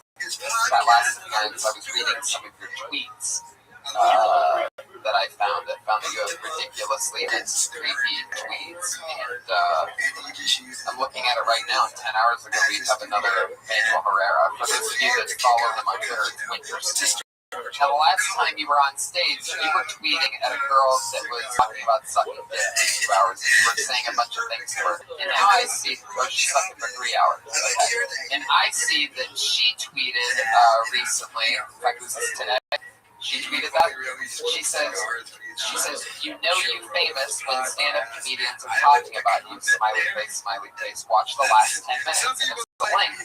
last appearance, I was reading some of your tweets that I found that you have ridiculously creepy tweets, and I'm looking at it right now, and 10 hours ago we have another Manuel Herrera. For those of you that follow them on Twitter, it's Winter State. Now, the last time you were on stage, you were tweeting at a girl that was talking about sucking dick for 2 hours. You were saying a bunch of things to her. And now I see, she sucked it for 3 hours. Okay. And I see that she tweeted recently, in fact, this is today, she tweeted that. She says, you know you famous when stand-up comedians are talking about you. Smiley face, smiley face. Watch the last 10 minutes. And it's the link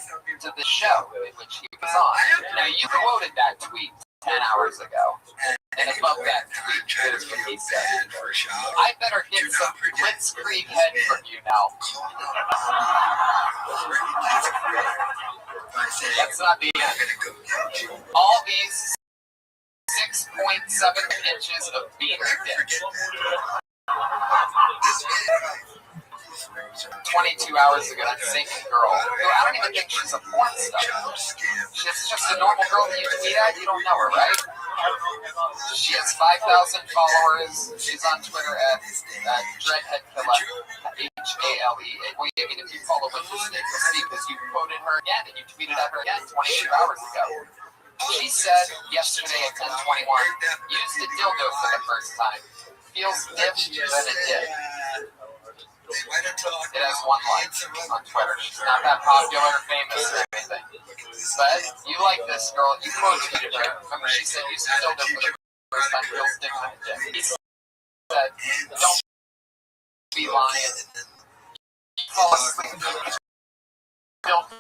to the show in which he was on. Now, you quoted that tweet 10 hours ago. And above that tweet, here's what he said. I better get some blitzkrieg head from you now. That's not the end. All these 6.7 inches of beaver dick. 22 hours ago, that sinking girl. I don't even think she's a porn star. She's just a normal girl that you tweet at. You don't know her, right? She has 5,000 followers. She's on Twitter at DreadheadKiller, HALE. Well, I mean, if you follow Winter State, you'll see because you quoted her again and you tweeted at her again 22 hours ago. She said yesterday at 10:21, used a dildo for the first time. Feels diffed than it did. It has 1 like on Twitter. She's not that popular or famous or anything. But you like this girl. You quoted her. Remember, she said used a dildo for the first time. Feels diffed than it did. He said, don't be lying. You fall asleep. Don't.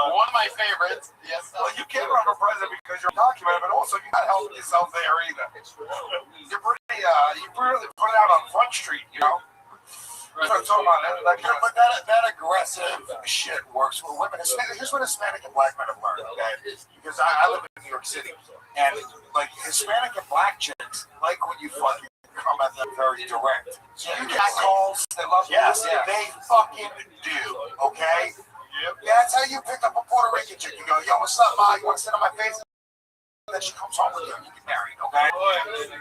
One of my favorites. Yes. Well, you can't run for president because you're a documented, but also you're not helping yourself there either. You're pretty, you really put it out on Front Street, you know? That's what I'm talking about. But that aggressive shit works with women. Here's what Hispanic and black men have learned, okay? Because I live in New York City, and like Hispanic and black chicks like when you fucking come at them very direct. So you get calls, they love you. Yes, they fucking do, okay? Yep. Yeah, that's how you pick up a Puerto Rican chick. You go, yo, what's up, ma? You want to sit on my face? And then she comes home with you and you get married, okay?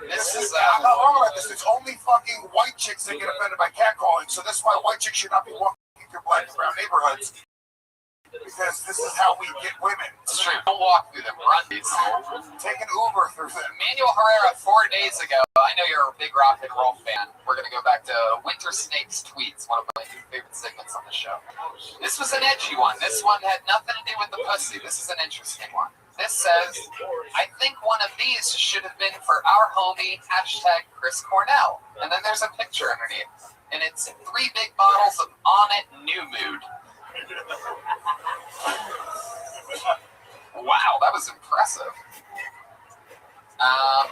This is, I'm not wrong about this. It's only fucking white chicks that get offended by catcalling. So that's why white chicks should not be walking through black and brown neighborhoods. Because this is how we get women. It's true. Don't walk through them. Run these. Take an Uber through them. Manuel Herrera, 4 days ago. I know you're a big rock and roll fan. We're going to go back to Winter Snake's tweets, one of my favorite segments on the show. This was an edgy one. This one had nothing to do with the pussy. This is an interesting one. This says, I think one of these should have been for our homie, #Chris Cornell. And then there's a picture underneath. And it's 3 big bottles of On It New Mood. Wow, that was impressive.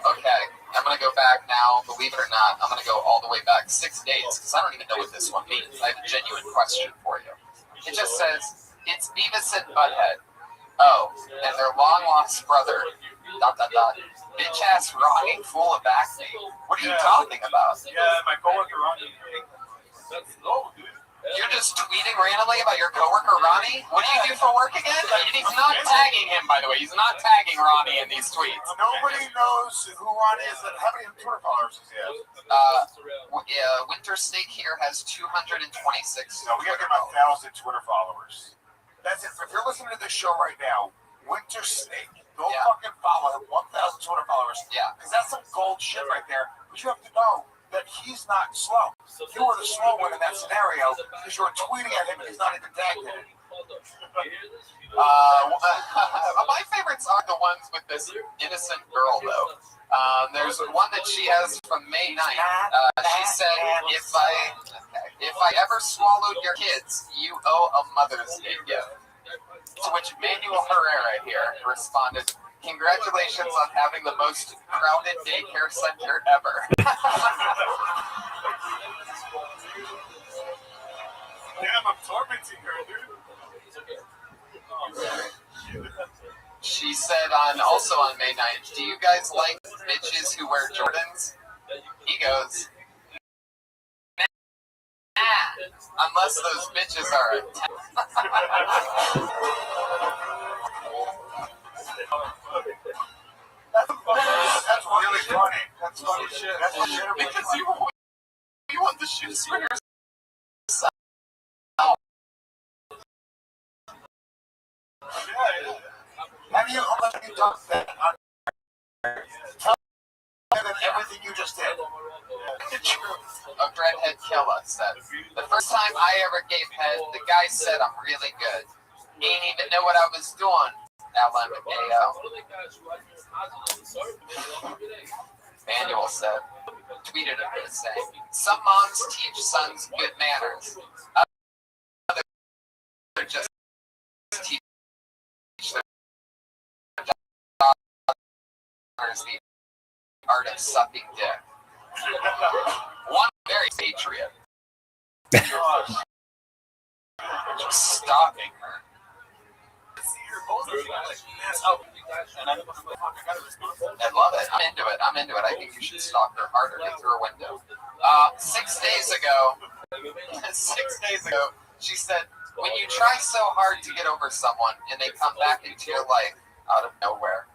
Okay. I'm going to go back now, believe it or not, I'm going to go all the way back 6 days, because I don't even know what this one means. I have a genuine question for you. It just says, it's Beavis and Butthead. Oh, and their long-lost brother, ... bitch-ass Ronnie, full of acne. What are you talking about? Yeah, my coworker Ronnie. That's low, dude. You're just tweeting randomly about your coworker Ronnie? What do you do for work again? He's not tagging him, by the way. He's not tagging Ronnie in these tweets. Nobody knows who Ronnie is. How many Twitter followers does he have? Winter Snake here has 226. No, we gotta get about 1,000 Twitter followers. That's it. If you're listening to this show right now, Winter Snake, go fucking follow him. 1,000 Twitter followers. Yeah. Because that's some gold shit right there. But you have to know that he's not slow. You were the slow one in that scenario because you were tweeting at him and he's not even tagged in it. My favorites are the ones with this innocent girl, though. There's one that she has from May 9th. She said, if I ever swallowed your kids, you owe a Mother's Day gift. To which Manuel Herrera here responded, congratulations on having the most crowded daycare center ever. Damn, I'm tormenting her, dude. She said also on May 9th, do you guys like bitches who wear Jordans? He goes, nah, unless those bitches are a 10. That's really funny. That's funny shit. That's legitimate. Because you want the shoes for yourself. Yeah. Have you already done that? Tell them everything you just did. A redhead killer said, the first time I ever gave head, the guy said I'm really good. He didn't even know what I was doing. LMAO. Manuel said, tweeted him this saying, some moms teach sons good manners. Others just teach their daughters the art of sucking dick. One very patriot. Just stalking her. I love it. I'm into it. I think you should stalk her harder. Get through a window. 6 days ago, she said, when you try so hard to get over someone and they come back into your life out of nowhere.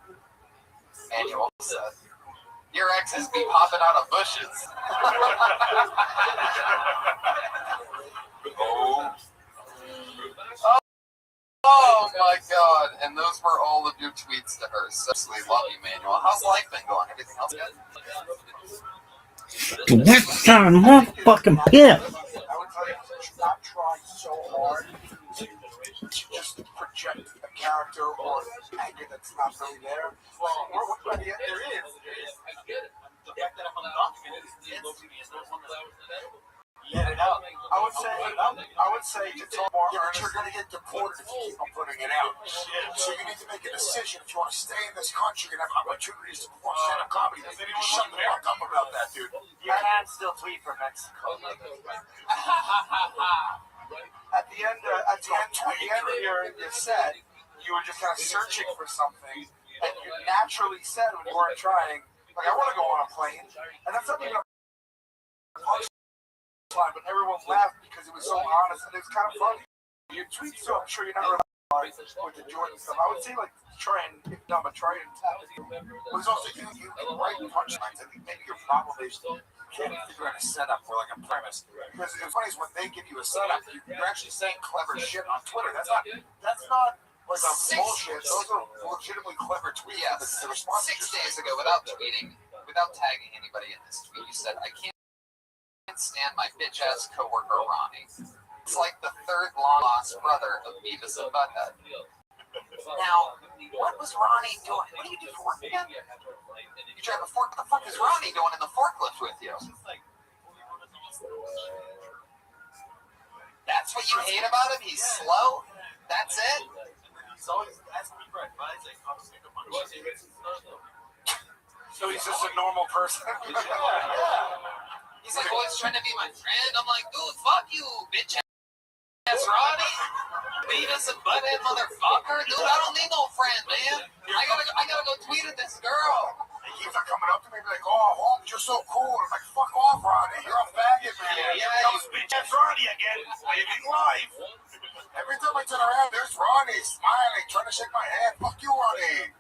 Manuel said, your exes be popping out of bushes. Oh my God! And those were all of your tweets to her. Seriously, love you, Manuel. How's life been going? Everything else good? This time, motherfucking pimp. I would tell you to not try so hard to just project a character or anger that's not really there. Well, or there is. The fact that I'm undocumented is let it out. I would say to tell more, but you're going to get deported if you keep on putting it out. So you need to make a decision if you want to stay in this country and have opportunities to perform stand-up comedy. You need to shut the fuck up about that, dude. You can still tweet from Mexico. At the end of your set, you were just kind of searching for something, and you naturally said when you weren't trying, like, I want to go on a plane, and that's something that but everyone laughed because it was so honest and it was kind of funny. Your tweets, so I'm sure you're not really with the Jordan stuff. I would say, like, try and tap it. But it's also you write punchlines. I think maybe your problem is you can't figure out a setup or like a premise. Because it's funny is when they give you a setup, you're actually saying clever shit on Twitter. That's not like a bullshit. Those are legitimately clever tweets. Yes. 6 days ago, without tweeting, without tagging anybody in this tweet, you said, I can't stand my bitch-ass coworker Ronnie. It's like the third long-lost brother of Beavis and Butthead. Now, what was Ronnie doing? What do you do for work again? You drive a fork. What the fuck is Ronnie doing in the forklift with you? That's what you hate about him? He's slow? That's it? He's always asking me for advice. So he's just a normal person. He's like always trying to be my friend. I'm like, dude, fuck you, bitch ass Ronnie. Beavis and butthead motherfucker. Dude, I don't need no friend, man. I gotta go tweet at this girl. He keeps on coming up to me and be like, oh, Holmes, you're so cool. I'm like, fuck off, Ronnie. You're a faggot, man. Yeah. Here comes bitch ass Ronnie again, living life. Every time I turn around, there's Ronnie smiling, trying to shake my hand. Fuck you, Ronnie.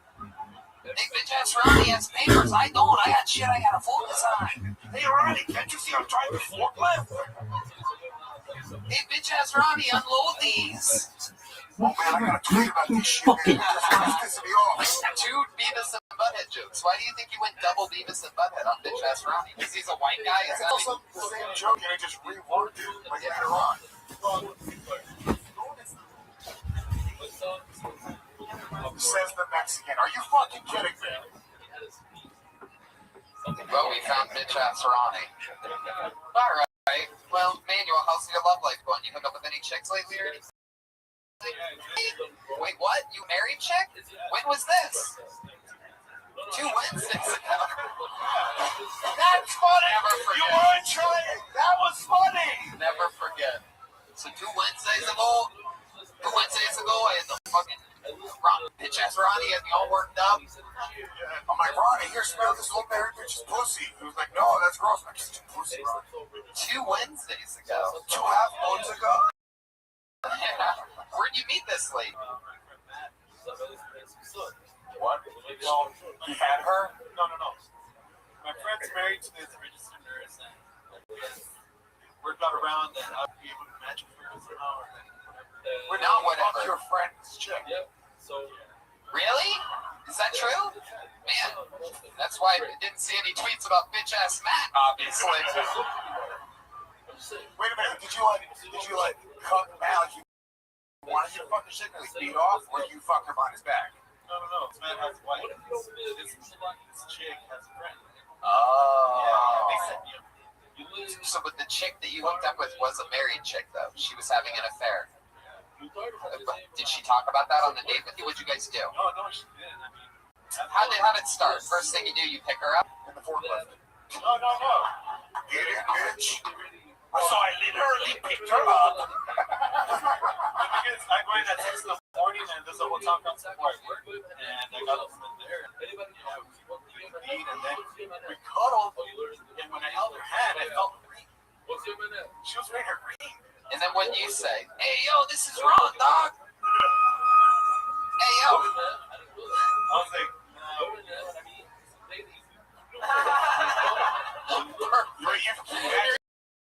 Hey, bitch ass Ronnie has papers. I don't. I got shit I gotta focus on. Hey, Ronnie, can't you see I'm driving the forklift? Hey, bitch ass Ronnie, unload these. Oh, man, I gotta tweet about this shit, man. This pissing me off. Two Beavis and Butthead jokes. Why do you think you went double Beavis and Butthead on bitch ass Ronnie? Because he's a white guy? Is that also the same joke, and I just reworked it like later on. Says the Mexican. Are you fucking kidding me? Well, we found bitch ass Ronnie. Alright. Well, Manuel, how's your love life going? You hook up with any chicks lately or anything? Wait, what? You married chick? When was this? 2 Wednesdays ago. That's funny! Never forget. You weren't trying! That was funny! Never forget. So 2 Wednesdays ago, I had the fucking bitch ass Ronnie had me all worked up. I'm like, Ronnie, here, smell this old married bitch's pussy. He was like, no, that's gross. I'm like, it's pussy, Ronnie. 2 Wednesdays ago. 2 half moons ago? Where'd you meet this lady? What? Well, you had her? No. My friend's married to this registered nurse, and worked out around that I'd be able to match with her somehow. We're not whatever. Fuck your friend's chick. Really? Is that true? Man, that's why I didn't see any tweets about bitch ass Matt, obviously. Wait a minute, did you cut Matt like you wanted you to fuck the chick and beat off, or you fuck her behind his back? No. This man has a wife. This chick has a friend. Oh. Yeah, so with the chick that you hooked up with was a married chick, though. She was having an affair. Did she talk about that on the date with you? What'd you guys do? No, she didn't. How did it start? First thing you do, you pick her up? In the forklift. No. Get in, bitch. So I literally picked her up. Because I go in at 6 in the morning, and there's a hotel concept where I work, and I got up from there. We eat, and then we cuddled, and when I held her hand, I felt green. She was wearing her green. And then what do you say? Hey, yo, this is wrong, dog. Hey, yo. I was like,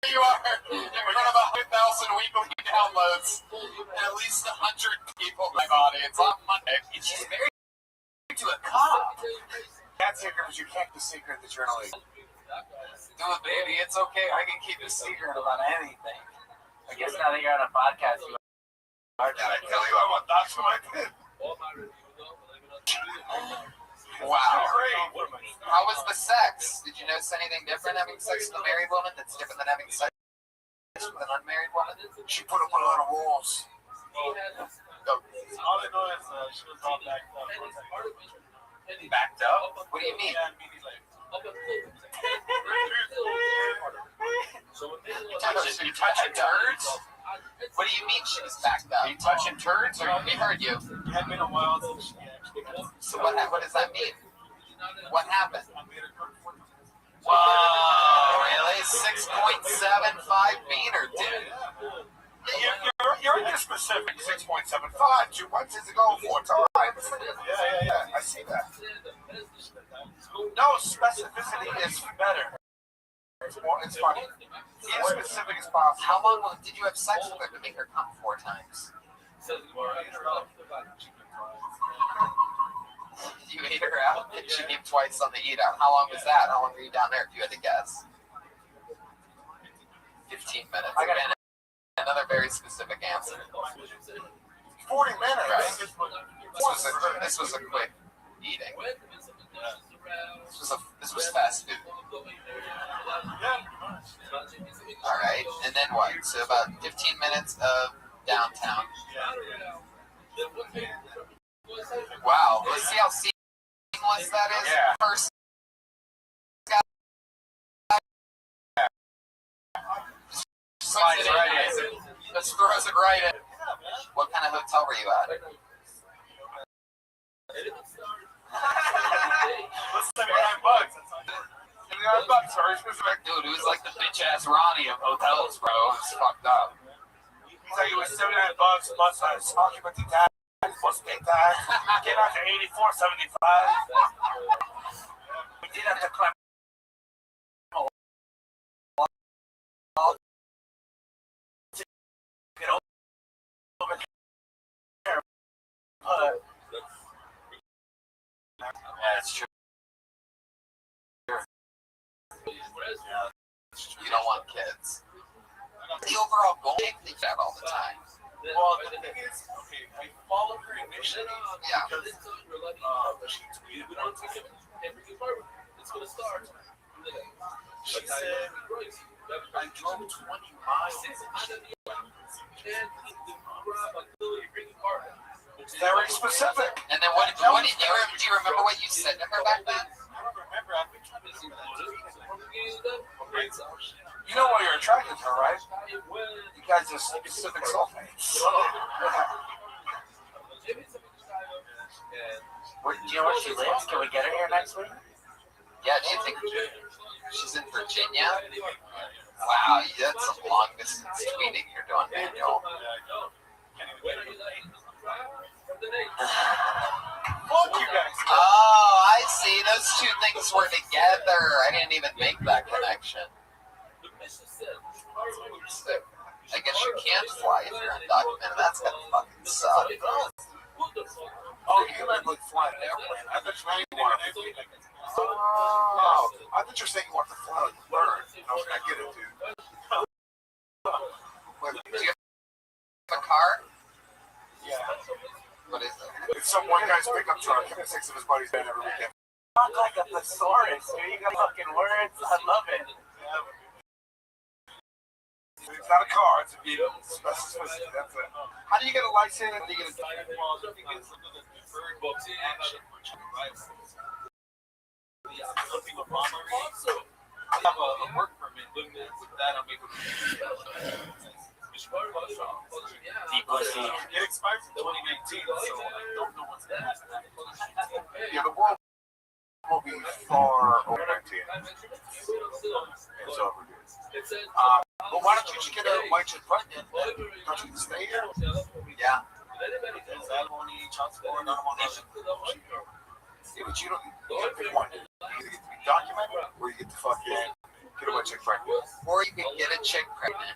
Here you are in front of 100,000 weekly downloads and at least 100 people in my audience on Monday. She's married to a cop. That's secret, but you kept the secret that you're in a league. Do it, baby. It's okay. I can keep a secret about anything. I guess now that you're on a podcast, Did I tell you I want docs for my kid? Wow. How was the sex? Did you notice anything different having sex with a married woman that's different than having sex with an unmarried woman? She put up a lot of walls. all I know is she was all backed up. Backed up? What do you mean? Yeah, meaning like. You touching turds? What do you mean she was backed up? You touching turds, or we heard you? It had been a while since she actually got. So what does that mean? What happened? Whoa, really? 6.75 meter, dude. You're in this specific 6.75. 2 Wednesdays ago, 4 times. Yeah. I see that. No, specificity is better. It's funny. Be as specific as possible. How long did you have sex with her to make her come 4 times? You ate her out? And she came twice on the eat out. How long was that? How long were you down there if you had to guess? 15 minutes. I got another very specific answer. 40 minutes. Right. This was a quick eating. This was fast food. All right, and then what? So about 15 minutes of downtown. Wow, let's see how seamless that is. Yeah. First Slides right in. Just throws it right in. What kind of hotel were you at? What's $79? $79, very specific. Dude, it was like the bitch ass Ronnie of hotels, bro. It's fucked up. He's like, it was $79 plus occupancy tax, plus pay tax. Came out to $84.75. We did have to climb a wall to get over there. Yeah, it's true. You don't want kids. The overall goal, I think that all the time. Well, the thing is, okay, I followed her initially because she tweeted one time. She said, I drove 20 miles. Very specific. And then what do you remember what you said to her back then? I don't remember. I've been trying to see that. You know why you're attracted to her, right? You guys are specific soulmates. Do you know where she lives? Can we get her here next week? Yeah, do you think she's in Virginia? Wow, that's some long distance tweeting you're doing, Manuel. Fuck you guys. Oh, I see. Those two things were together. I didn't even make that connection. I guess you can't fly if you're undocumented. That's gonna fucking suck. Oh, you meant like fly an airplane. I thought you wanted to. Oh, I thought you were saying you wanted to fly like a bird. Okay, I get it, dude. Wait, do you have a car? Yeah. What is it? It's some one guy's pickup truck. Him and 6 of his buddies been every weekend. Talk like a thesaurus, dude. You got fucking words. I love it. It's not a car, it's a vehicle. That's it. How do you get a license? How do you get a I have a work permit. With that, I'm able to. It expires in 2019, so I don't know what's going to happen. Yeah, the world will be far over 19. It's over. Well, why don't you just get a white chick pregnant? Don't you stay here? Yeah. Is that only child support? I don't want that. Yeah, but you gotta pick one. You either get to be documented or you get to fucking get a white chick pregnant. Or you can get a chick pregnant,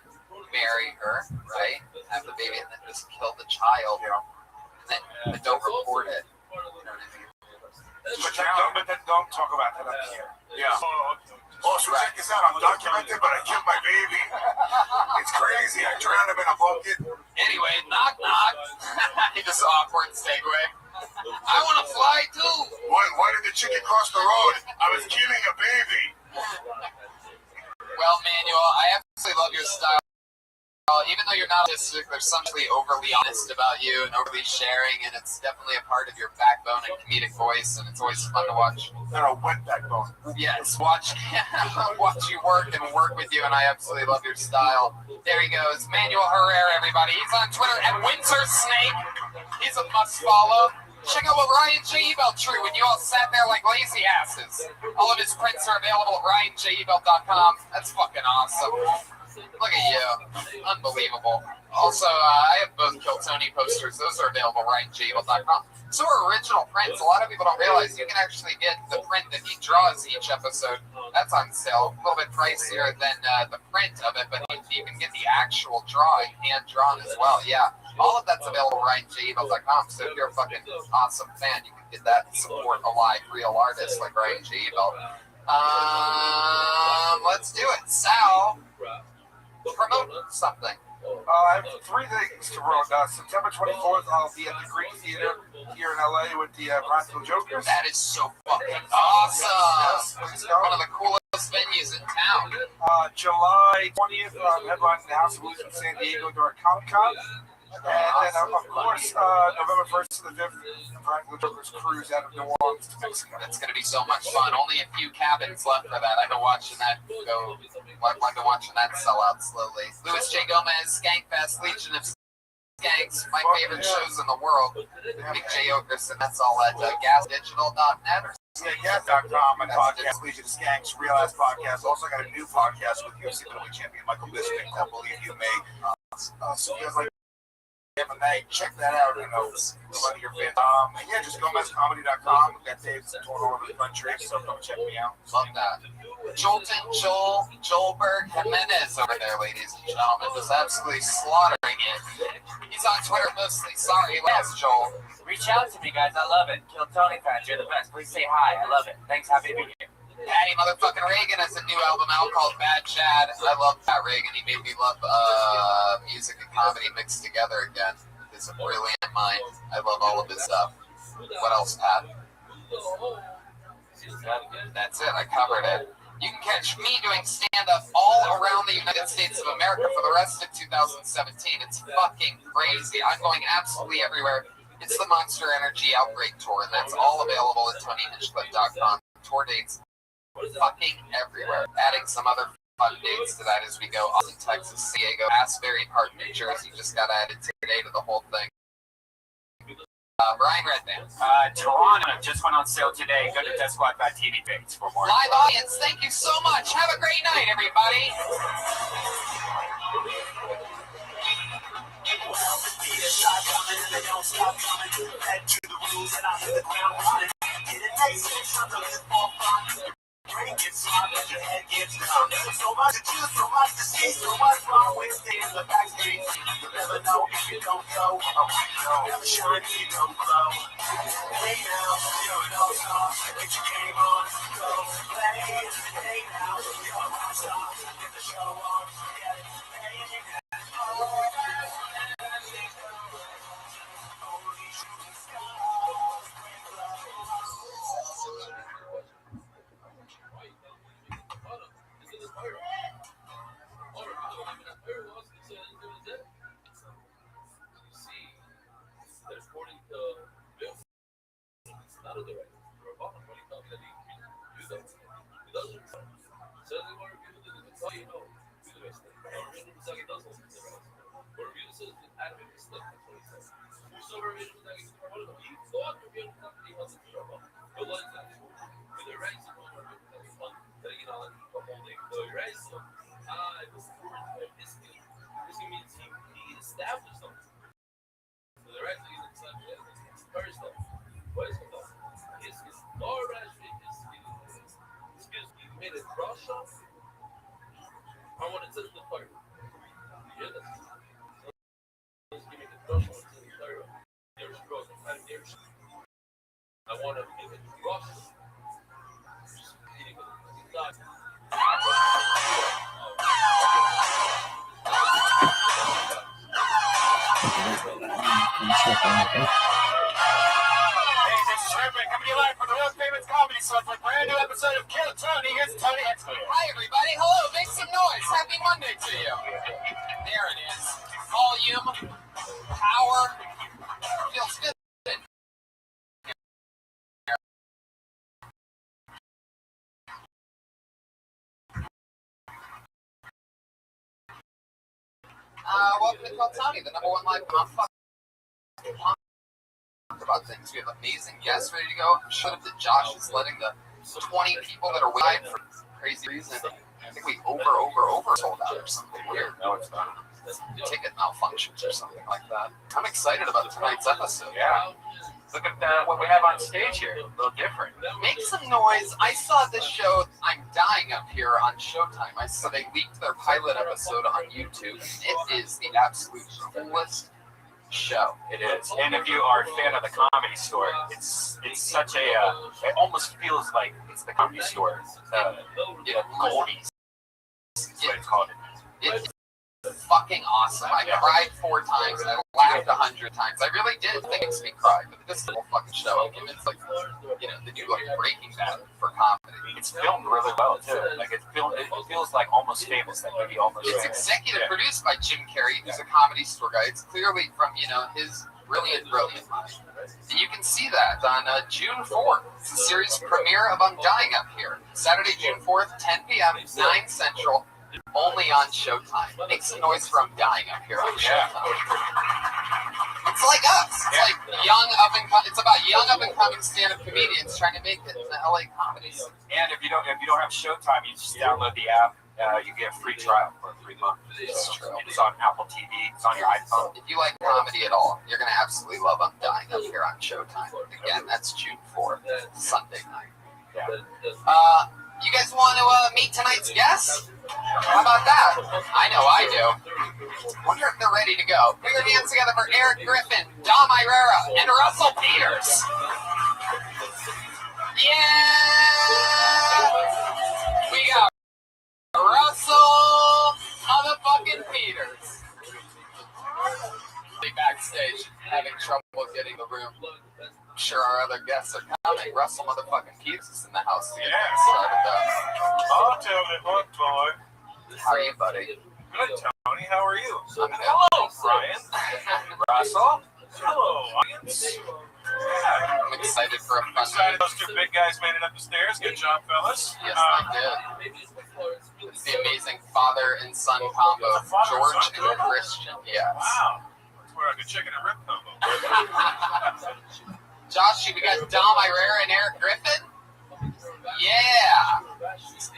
marry her, right? Have the baby and then just kill the child. And then don't report it. You know what I mean? But then don't talk about that up here. Yeah. Oh, so check this out. I'm documented, but I killed my baby. It's crazy. I drowned him in a bucket. Anyway, knock knock. Just awkward segue. I want to fly too. Why did the chicken cross the road? I was killing a baby. Well, Manuel, I absolutely love your style. Even though you're not autistic, there's something overly honest about you and overly sharing, and it's definitely a part of your backbone and comedic voice, and it's always fun to watch. They're a wet backbone. Yes, watch you work and work with you, and I absolutely love your style. There he goes, Manuel Herrera, everybody. He's on Twitter at Windsor Snake. He's a must follow. Check out what Ryan J. Ebelt drew when you all sat there like lazy asses. All of his prints are available at RyanJEbelt.com. That's fucking awesome. Look at you. Unbelievable. Also, I have both Kill Tony posters. Those are available at RyanJEbelt.com. So are original prints. A lot of people don't realize you can actually get the print that he draws each episode. That's on sale. A little bit pricier than the print of it, but you can get the actual drawing, hand-drawn as well. Yeah. All of that's available at RyanJEbelt.com. So if you're a fucking awesome fan, you can get that and support a live, real artist like Ryan J. Ebelt. Let's do it. Sal, promote something. I have 3 things to promote. September 24th, I'll be at the Green Theater here in LA with the Practical Jokers. That is so fucking awesome. Yes, go. One of the coolest venues in town. July 20th, I'm headlining the House of Blues in San Diego during Comic-Con. And then, of course, November 1st to the 5th, Frank Luger's cruise out of New Orleans to Mexico. It's going to be so much fun. Only a few cabins left for that. I've been watching that go. I've been watching that sell out slowly. Louis J. Gomez, Skankfest, Legion of Skanks, my favorite shows in the world. Big J. Okerson, that's all at gasdigital.net. Gas.com and podcast, Legion of Skanks, Real Ass Podcast. Also got a new podcast with UFC middleweight champion Michael Bisping. I believe you may. So you guys like MMA, check that out. You know, a lot of your fans. And yeah, just GomezComedy.com. We've got Dave's touring all over the country, so come check me out. Love that. Joelberg Jimenez over there, ladies and gentlemen, was absolutely slaughtering it. He's on Twitter mostly. Sorry, last Joel. Reach out to me, guys. I love it. Kill Tony fans. You're the best. Please say hi. I love it. Thanks. Happy to be here. Patty motherfucking Reagan has a new album out called Bad Chad. I love Pat Reagan. He made me love music and comedy mixed together again. He's a brilliant mind. I love all of his stuff. What else, Pat? That's it. I covered it. You can catch me doing stand-up all around the United States of America for the rest of 2017. It's fucking crazy. I'm going absolutely everywhere. It's the Monster Energy Outbreak Tour, and that's all available at TonyHinchcliffe.com. Tour dates fucking everywhere. Adding some other fun dates to that as we go. Austin, Texas, San Diego, Asbury Park, New Jersey just got added today to the whole thing. Brian Redman. Toronto just went on sale today. Go to DeathSquad.tv page for more. Live audience, thank you so much. Have a great night, everybody. Brain gets smart, but your head gets numb. So much to choose, so much to see, so much wrong with staying in the backstage. You never know if you don't go. You never shine if you don't glow. Hey now, you're an all-star. Get your game on, go play. Hey now, you're a rock star. Get the show on, get it. Hey now, only shooting stars break love. I want to test the fire. Yeah, that's let's give me the brush on the fire. There's broken and there's I want to make it brush. Just eating it. Not. Hey, this is Rippin coming to you live from the Real Famous Comedy Club for a brand new episode of Kill Tony. Here's Tony Hinchcliffe. Hi, everybody. Hello. Make some noise. Happy Monday to you. There it is. Volume, power. Feels good. Welcome to Kill Tony, the number one live podcast. About things. We have amazing guests ready to go. I'm sure that Josh is letting the 20 people that are waiting for crazy reason. I think we over sold out or something weird. No, it's not. Ticket malfunctions or something like that. I'm excited about tonight's episode. Yeah. Look at what we have on stage here. A little different. Make some noise. I saw this show, I'm Dying Up Here on Showtime. I saw they leaked their pilot episode on YouTube. It is the absolute coolest show. It is. And if you are a fan of the Comedy Store, it's such a it almost feels like it's the Comedy Store. Goldies. That's what it's called. It fucking awesome. I cried 4 times. I laughed 100 times. I really did think it makes me cry. But this whole fucking show, it's like, you know, the new like Breaking Bad for comedy. It's filmed really well too. Like it feels like almost famous. That movie almost. It's executive produced by Jim Carrey, who's a comedy store guy. It's clearly from, you know, his brilliant mind. And you can see that on June 4th. It's the series premiere of I'm Dying Up Here. Saturday, June 4th, 10 p.m., 9 Central, only on Showtime. Make some noise for I'm Dying Up Here on Showtime. It's like us. It's like it's about young up and coming stand-up comedians trying to make it in the LA comedies. And if you don't have Showtime, you just download the app. You get a free trial for 3 months. It's true. It's on Apple TV. It's on your iPhone. If you like comedy at all, you're gonna absolutely love I'm Dying Up Here on Showtime. Again, that's June 4th, Sunday night. Yeah. You guys want to meet tonight's guests? How about that? I know I do. Wonder if they're ready to go. Put your hands together for Eric Griffin, Dom Irera, and Russell Peters. Yeah! We got Russell motherfucking Peters. Backstage, having trouble getting the room. I'm sure our other guests are coming. Russell motherfucking Peters is in the house to get things started up. I'll tell you what, boy. How are you, buddy? Good, Tony. How are you? Hello, Brian. Russell. Hello, audience. I'm excited for a fun Excited those 2 big guys made it up the stairs. Good job, fellas. Yes, I did. It's the amazing father and son combo, George and Christian. Yes. Wow. That's where I could chicken and rib combo. Josh, we got Dom Irera and Eric Griffin. Yeah. Is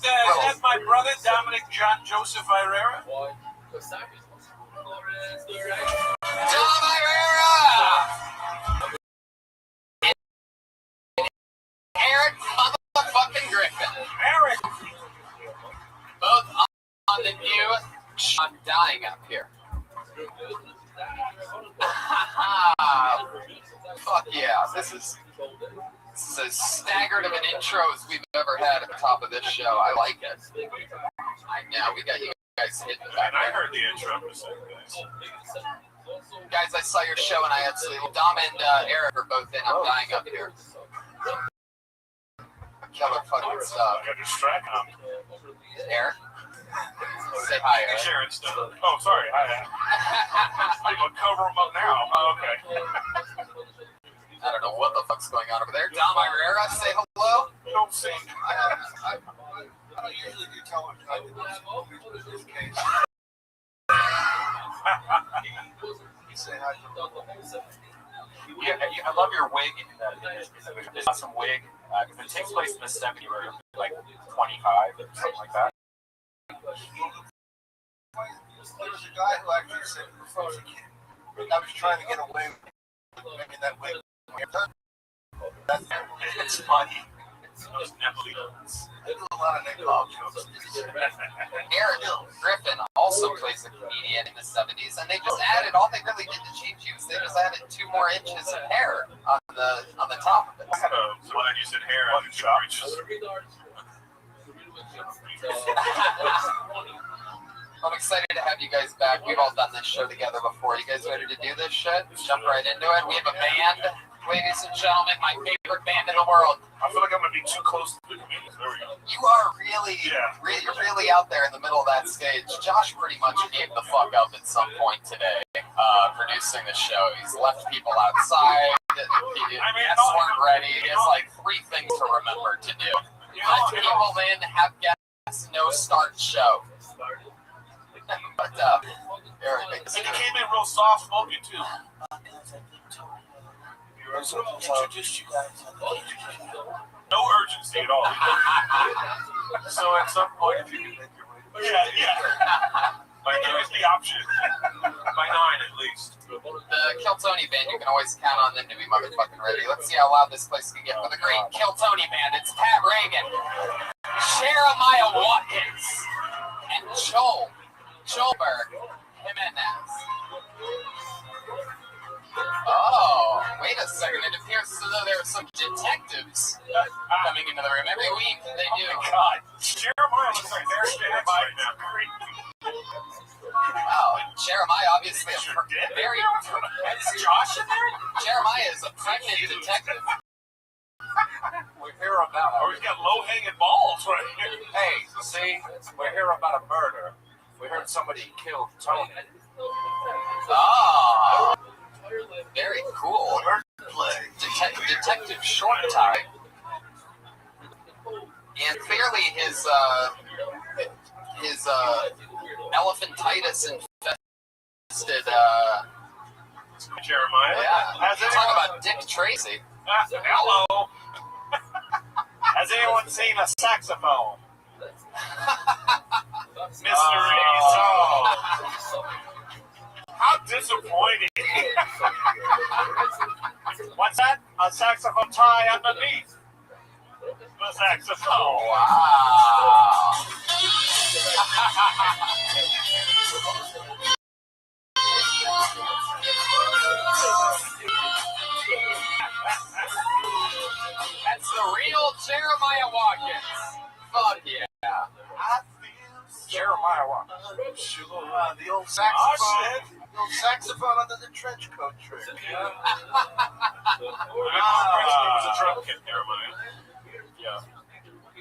that my brother, Dominic John Joseph Irera? Dom Irera! Eric motherfucking Griffin. Eric! Both on the new I'm Dying Up Here. Fuck yeah, this is as staggered of an intro as we've ever had at the top of this show. I like it. I know, we got you guys hitting the back. And I heard the intro. Guys, I saw your show and I absolutely... Dom and Eric are both in I'm Dying Up Here. Killer fucking stuff. I got distracted. Eric? Say hi, Eric. Sharon stuff. Oh, sorry. Hi. I'm going to cover them up now. Oh, okay. I don't know what the fuck's going on over there. Dom Irera, say hello. Don't sing. I don't usually do television. I did this case. He's saying I Yeah, I love your wig. It's awesome wig. If it takes place in the 70s, or like 25 or something like that. There was a guy who actually said before I was a kid, I was trying to get away with making that wig. It's funny. Those Neapolitans. There's a lot of Nick Bob jokes. Eric Griffin also plays a comedian in the 70s, and they just added, all they really did to change you is they just added 2 more inches of hair on the top of it. So when you said hair, I could chop. I'm excited to have you guys back. We've all done this show together before. You guys ready to do this shit? Jump right into it. We have a band, ladies and gentlemen, my favorite band in the world. I feel like I'm going to be too close to the comedians. There we go. You are you're really out there in the middle of that stage. Josh pretty much gave the fuck up at some point today, producing the show. He's left people outside. Guests weren't ready. He has like 3 things to remember to do. Let people in, have guests, no start show. But Eric, and he came in real soft spoken too. Introduced you guys. No urgency at all. So at some point, if you can make your way. Yeah. Like, give us the option. By 9 at least. The Kiltony band, you can always count on them to be motherfucking ready. Let's see how loud this place can get for the great Kiltony band. It's Pat Reagan, Jeremiah Watkins, and Joelberg Jimenez. Oh, wait a second. It appears as though there are some detectives coming into the room. Every week they do. God. Jeremiah looks like they're standing by now. detective. We hear about. Or he's got low-hanging balls right here. Hey, see, we hear about a murder. We heard somebody killed Tony. Ah, very cool. Detective Short Tie. And clearly his elephantitis infested. Jeremiah. Yeah. Talk about Dick Tracy. Hello. Has anyone seen a saxophone? Mystery. How disappointing. What's that? A saxophone tie underneath the saxophone. Wow. That's the real Jeremiah Watkins. Fuck yeah. Jeremiah Watkins. The old saxophone. The old saxophone under the trench coat trick. It was a drum kit, Jeremiah. Yeah.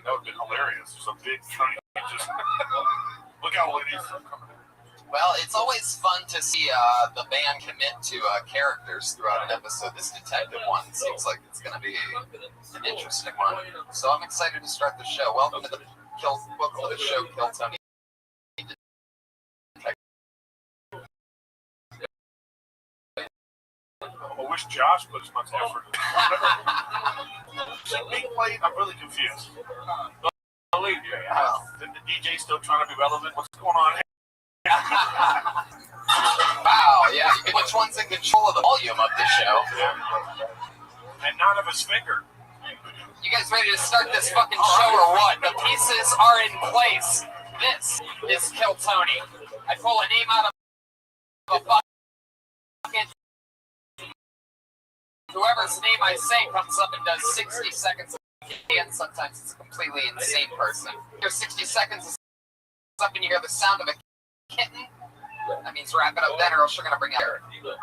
That would have been hilarious. Just a big train. Just look out, ladies. Well, it's always fun to see the band commit to characters throughout an episode. This detective one seems like it's going to be an interesting one. So I'm excited to start the show. Welcome to the show, Kill Tony. I wish Josh put as much effort. Being played, I'm really confused. Believe you, the DJ still trying to be relevant. What's going on here? Wow, yeah. Which one's in control of the volume of the show? And none of his finger. You guys ready to start this fucking show or what? The pieces are in place. This is Kill Tony. I pull a name out of a bucket. Whoever's name I say comes up and does 60 seconds of and sometimes it's a completely insane person. Your 60 seconds is up and you hear the sound of a kitten. That means wrap it up then or else you're gonna bring out. Boom.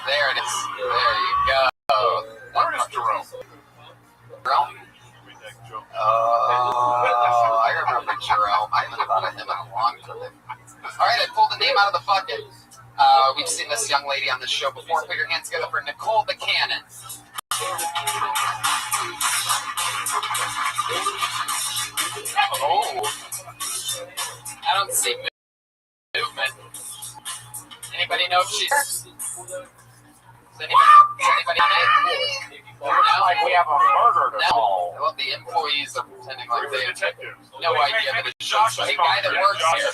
There it is. There you go. Where is Jerome? Jerome? Oh, I remember Jerome. I haven't thought of him in a long time. Alright, I pulled a name out of the bucket. We've seen this young lady on the show before. Put your hands together for Nicole the Cannon. Oh. I don't see movement. Anybody know if she's... Does anybody know? Looks like we have a murder to solve. Well, the employees are pretending like they have no idea that it's just a guy that works here.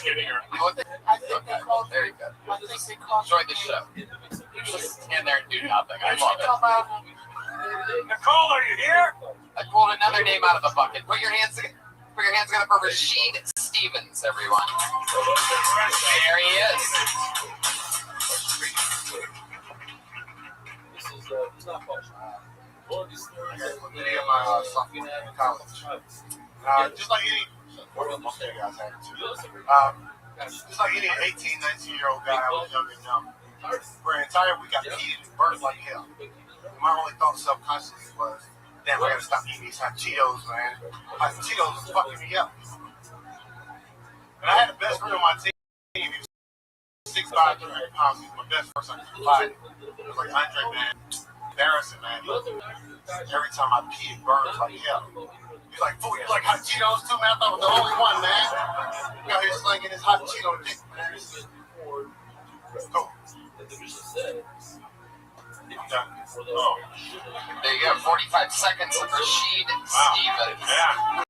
There you go. Enjoy the show. Just stand there and do nothing. I love it. Nicole, are you here? I pulled another name out of the bucket. Put your hands together for Rashid Stevens, everyone. There he is. Just like any, just like any 18, 19-year-old guy, I was young and dumb. For an entire week, I peed and burnt like hell. My only thought subconsciously was, damn, I gotta stop eating these hot Cheetos, man. Hot Cheetos is fucking me up. And I had the best friend on my team. He was 6'5", 300 pounds. He was my best person I could find. It was like Andre, man. Embarrassing, man. Every time I pee, it burns like hell. He's like, fool, you like hot Cheetos too, man? I thought I was the only one, man. He out here slinging his hot Cheeto dick, man. Go. Oh. There you go, 45 seconds of Rashid Stevens. Yeah.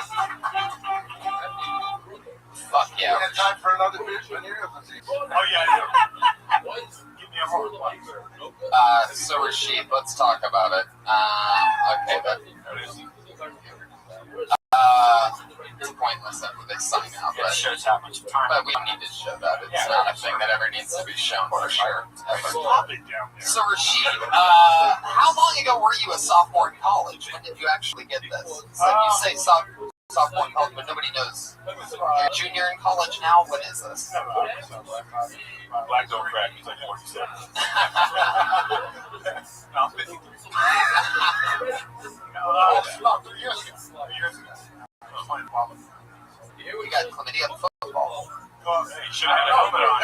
Fuck yeah. You got time for another bitch when you're Oh, yeah. Give me a heart. So Rashid, let's talk about it. Okay, it's pointless after they sign out. It shows how much time. But we don't need to show that. It's not a thing that ever needs to be shown for sure. So Rashid, how long ago were you a sophomore in college? When did you actually get this? So you say sophomore in college, but nobody knows. You're a junior in college now? When is this? Black don't crack. He's like 47. No, I'm 53. About 3 years ago. 3 years ago. I was playing ball. We got chlamydia in football. Oh, hey, you should have had a helmet on.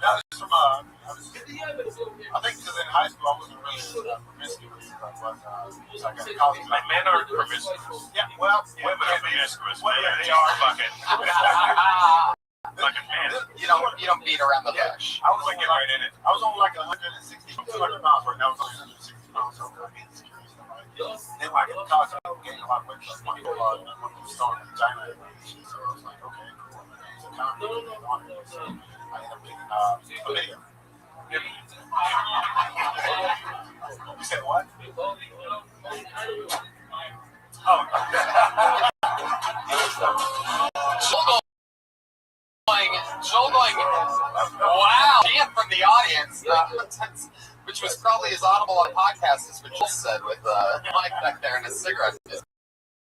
That was from, I think because in high school I wasn't really promiscuous, but so I got to college. Like men are promiscuous. Yeah, well, women are promiscuous. Well, yeah, they are fucking. Like a man. You don't beat around the bush. I was like, right in it. I was only like 160, 200 pounds right now. I was only 160 pounds, so I mean, it's curious. Then when I get to college, I gained a lot of weight. I was starting vagina. So I was like, okay, cool. So kind of so I ended up getting chlamydia. You said what? Oh. Joel going, wow, chant from the audience, which was probably as audible on podcast as what Joel said with Mike back there and a cigarette in his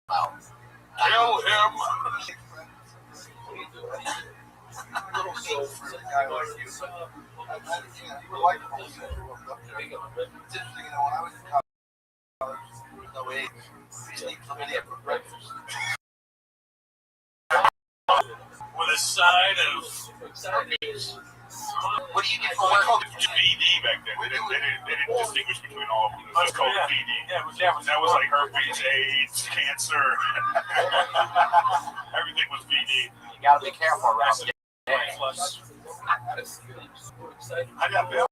mouth. Kill him! Little soul for a guy like you. You were like it's interesting, when I was in college, there was no age. We used to eat chlamydia for breakfast. With a side of herpes. What do you do for work? Called it VD back then. They didn't distinguish between all of them. It was called VD. That was like herpes, AIDS, cancer. Everything was VD. You gotta be careful around the I got Bill.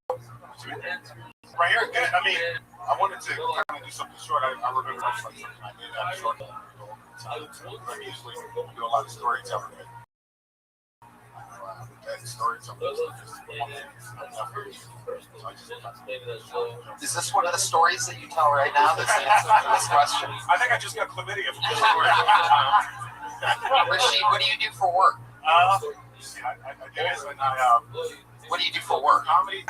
Right here. I mean, I wanted to kind of do something short. I remember something I did short. I usually do a lot of storytelling. Is this one of the stories that you tell right now that's the answer to this question? I think I just got chlamydia from this story. Rashid, what do you do for work? I do this and what do you do for work? Comedy and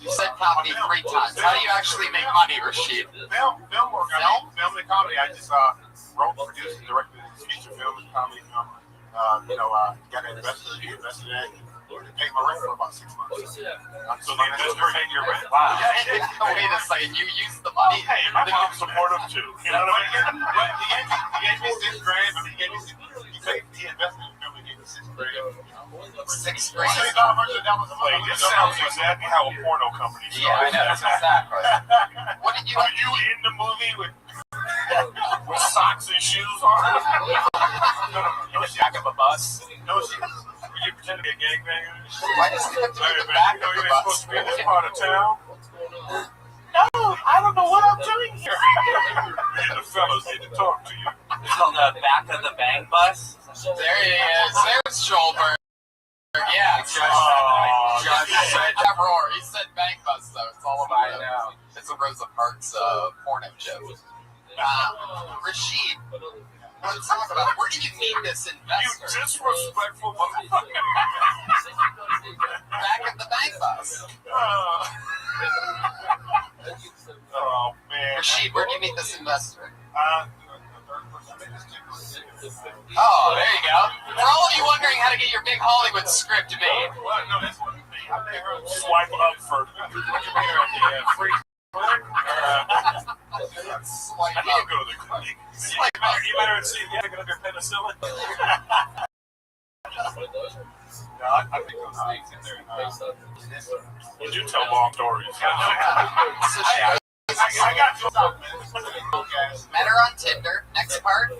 you said comedy 3 times. How do you actually make money, Rashid? Film work. Film and comedy. I just wrote, produced, and directed feature film and comedy film. Got an investor. He invested in it. Paid my rent for about 6 months. So the investor paid your rent. Wow. Wait a second. You used the money. Hey, my mom's supportive too. You know what I mean? He gave me $6 grand. He invested in film and gave me $6 grand. $6 grand. Wait, this sounds exactly how a porno company starts. Yeah, I know. Exactly. What did you? Are you in the movie with socks and shoes on? No, back of a bus. No shoes. You pretend to be a gangbanger? Why does he have to be in the back of the bus? Supposed to be in this part of town? No, I don't know what I'm doing here. And the fellas need to talk to you. It's called the back of the bang bus. There he is. There's Joelberg. Yeah, Judge said roar. He said bang bus, though. It's all about it. It's a Rosa Parks porno joke. Rashid, let's talk about it. Where did you meet this investor? You disrespectful motherfucker. Back at the bank bus. Oh, man. Rashid, where did you meet this investor? Oh, there you go. For all of you wondering how to get your big Hollywood script made. Well, no, this one. Swipe up for free. Swipe I need to go to the clinic. You better see if you're going to get penicillin. No, I think those things in there. You do tell long stories. I got to stop, man. Met her on Tinder. Next part.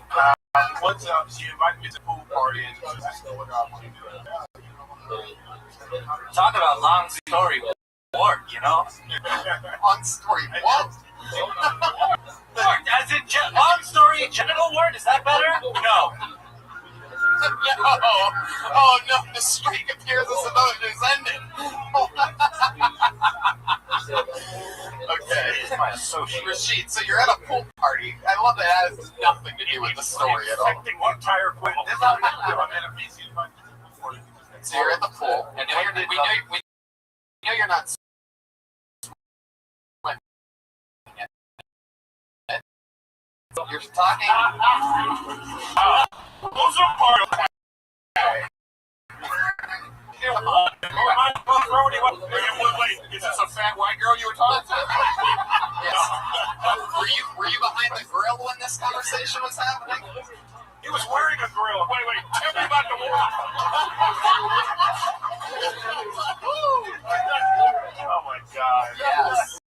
What's up? She invited me to the pool party and she asked me what I want to do. Talk about long story work, you know? Long story what? As in long story genital word, is that better? No. Oh no, the streak appears as though it is ending. Okay. My associate. Rashid, so you're at a pool party. I love that it has nothing to do with the story at all. Entire pool. So you're at the pool, and we know you're not swimming. talking. Those are part of that. Wait, is this a fat white girl you were talking to? Yes. Were you behind the grill when this conversation was happening? He was wearing a grill. Wait, tell me about the war. Oh my God. Yes.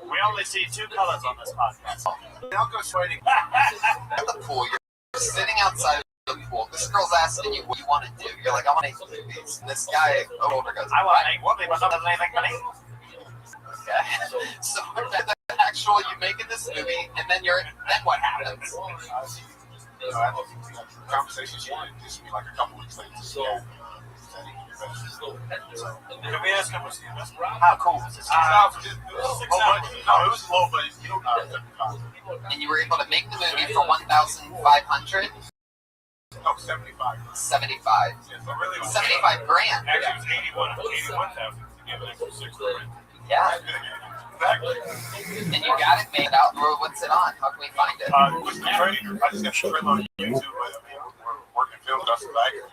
We only see two colors on this podcast. Don't go sweating. At the pool, you're sitting outside of the pool. This girl's asking you what you want to do. You're like, I want to make movies. And this guy older goes, I want to make whoopee, but doesn't anything funny. okay. So actually, you making this movie, and then what happens? Conversations just be like a couple weeks later. Can we ask him what's how cool is this? It was low, but And you were able to make the movie for $1,500? no, 75. 75. Yes, so really it was 75 grand. Actually, it was 81,000 to give an extra 6 grand. Yeah. Exactly. And you got it made out. What's it on? How can we find it? What's the trailer? I just got the trailer on YouTube. But, we're working film Dustin Baker.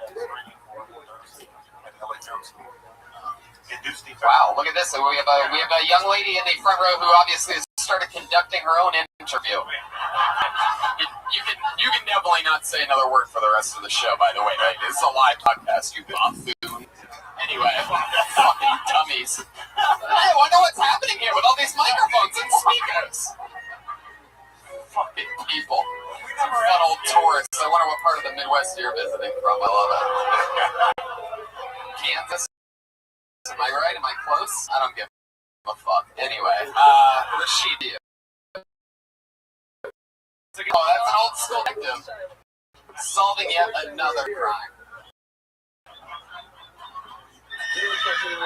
Wow, look at this. So we have a young lady in the front row who obviously has started conducting her own interview. You can definitely not say another word for the rest of the show, by the way, right? This is a live podcast, you buffoon. Anyway, fucking dummies. I wonder what's happening here with all these microphones and speakers. Fucking people. Fun old tourists. I wonder what part of the Midwest you're visiting from. I love it. Kansas? Am I right? Am I close? I don't give a fuck. Anyway, Rashid. Oh, that's an old school victim. Solving yet another crime.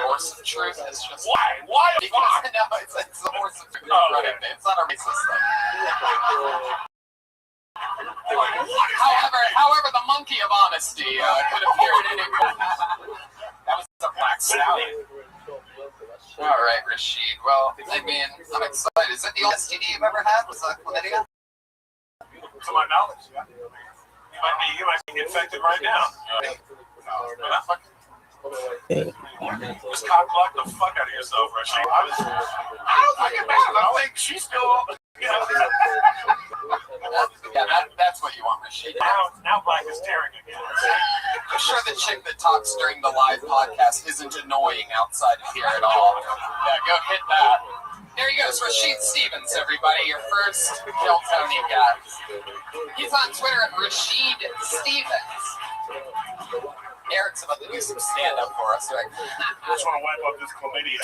Horse of truth is just... Why? Because, no, it's the horse of truth. Right? It's not a racist thing. However, the monkey of honesty could appear at any point. That was a black stallion. All right, Rashid. Well, I mean, I'm excited. Is that the oldest STD you've ever had? Was that chlamydia? To my knowledge, yeah. You might be infected right now. Just cock block the fuck out of yourself, Rashid. I don't think it matters. I think she's still, Yeah, that's what you want, Rashid. Now Black is tearing again. I'm sure the chick that talks during the live podcast isn't annoying outside of here at all. Yeah, go hit that. There he goes, Rashid Stevens, everybody, your first Kill Tony guy. He's on Twitter at Rashid Stevens. Eric's about to do some stand-up for us, right? I just want to wipe up this chlamydia.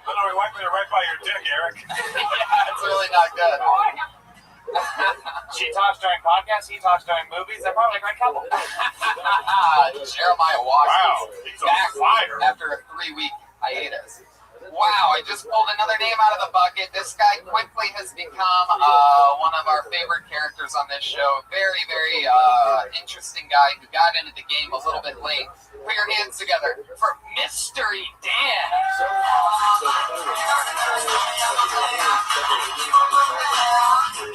No, we're wiping it right by your dick, Eric. Yeah, it's really not good. She talks during podcasts, he talks during movies. They're probably a great couple. Jeremiah Washington. Wow, he's on fire. After a 3-week hiatus. Wow, I just pulled another name out of the bucket. This guy quickly has become one of our favorite characters on this show. Very, very interesting guy who got into the game a little bit late. Put your hands together for Mystery Dan.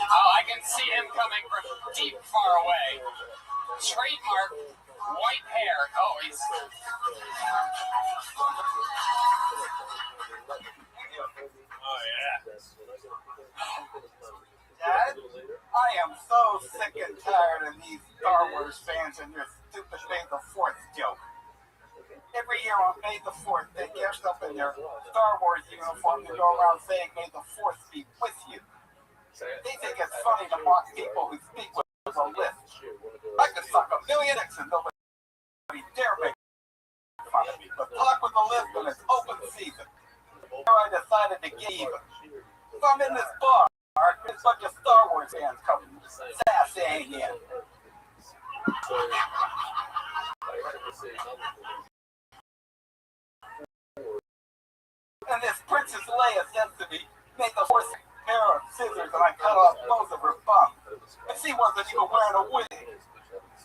Oh, I can see him coming from deep far away. Trademark white hair. Oh, he's... Oh, yeah. Dad, I am so sick and tired of these Star Wars fans and their stupid May the 4th joke. Every year on May the 4th, they dress up in their Star Wars uniform and go around saying, "May the 4th be with you." They think it's funny to mock people who speak with a lisp. I could suck a million dicks and nobody dare make fun of me, but talk with a lisp and it's open season. I decided to get even. So I'm in this bar, there's a bunch of Star Wars fans coming sassing in. And this Princess Leia says to me, "Make the horse pair of scissors," and I cut off both of her thumbs. And she wasn't even wearing a wig.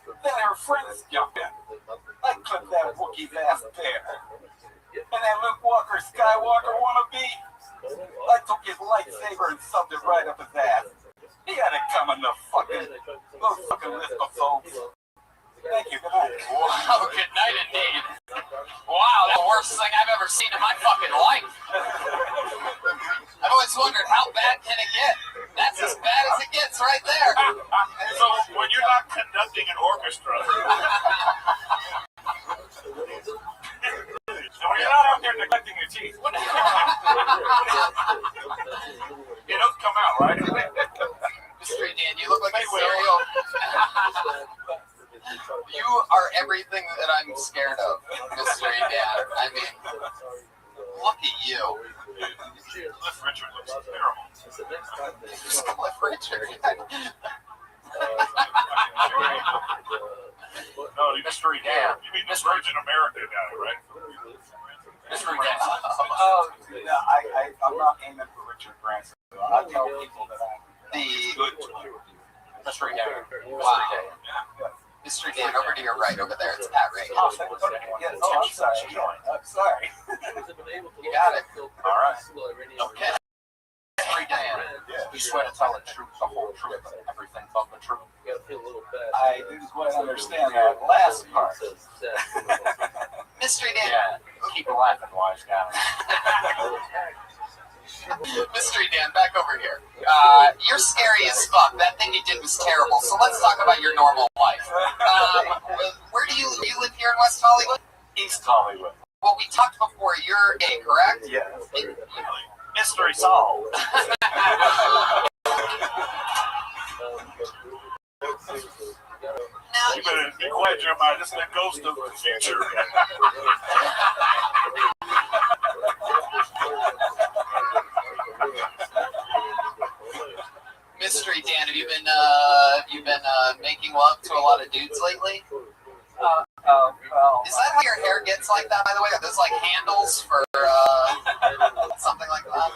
Then her friends jump in. I clipped that Wookiee's ass there. And that Luke Walker Skywalker wannabe, I took his lightsaber and subbed it right up his ass. He had it coming, those fucking listophobes. Thank you, good night. Wow, good night indeed. Wow, that's the worst thing I've ever seen in my fucking life. I've always wondered, how bad can it get? That's as bad as it gets right there. So when you're not conducting an orchestra, and when you're not out there neglecting your teeth, it doesn't come out, right? Mystery Dan, you look like a cereal. You are everything that I'm scared of, Mystery Dan. I mean, look at you. Cliff Richard looks terrible. Cliff Richard. No, Mystery Dan. You mean this Virgin America guy, right? Mystery Dan. Oh, yeah, I'm not aiming for Richard Branson. I tell people that Mystery Dan. Wow. Mystery Dan, over to your right, over there. It's Pat Ray. Oh, I'm sorry. I'm sorry. You got it. All right. Okay. Mystery Dan. You swear to tell the truth, the whole truth, everything but the truth. I didn't quite understand that last part. Mystery Dan. Yeah, keep laughing, wise guy. Mystery Dan, back over here. You're scary as fuck. That thing you did was terrible. So let's talk about your normal life. Where do you live here in West Hollywood? East Hollywood. Well, we talked before. You're gay, correct? Yeah. Mystery solved. Now, You better be quiet, Jeremiah. This is the ghost of the future. Mystery Dan, have you been making love to a lot of dudes lately? Is that how your hair gets like that, by the way? Are those like handles for something like that?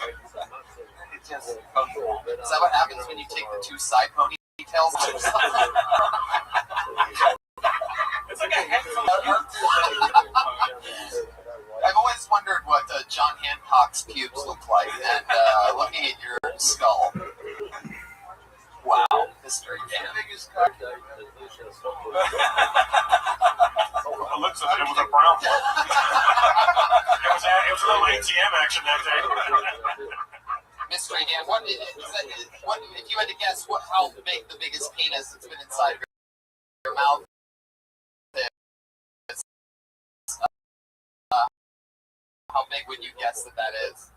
It just Is that what happens when you take the two side ponytails? it's like a head from I've always wondered what John Hancock's pubes look like, and looking at your skull. Wow, Mystery Dan. It looks like it was a brown one. It was a little ATM action that day. Mystery Dan, what if you had to guess how big the biggest penis that's been inside your mouth is? How big would you guess that is?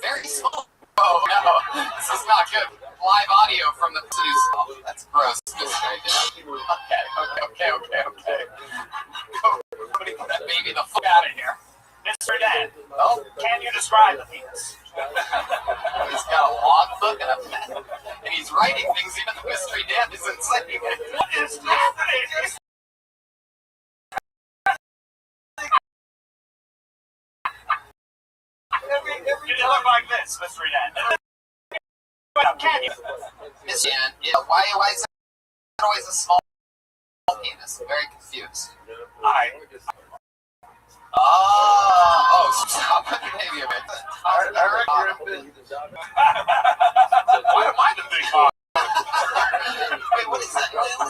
Very small. Oh no, this is not good. Live audio from the producer. Oh, that's gross, Mystery Dan. Okay. Put that baby the fuck out of here. Mr. Dan. Oh, Can you describe the penis? he's got a logbook and a pen, and he's writing things even the Mystery Dan isn't saying it. What is happening? You look like this, Mr. Dan. Can you? Mystery Dan, yeah, why is that always a small penis? I'm very confused. Oh, stop it, maybe a bit. Why am I the big boss? Wait, what does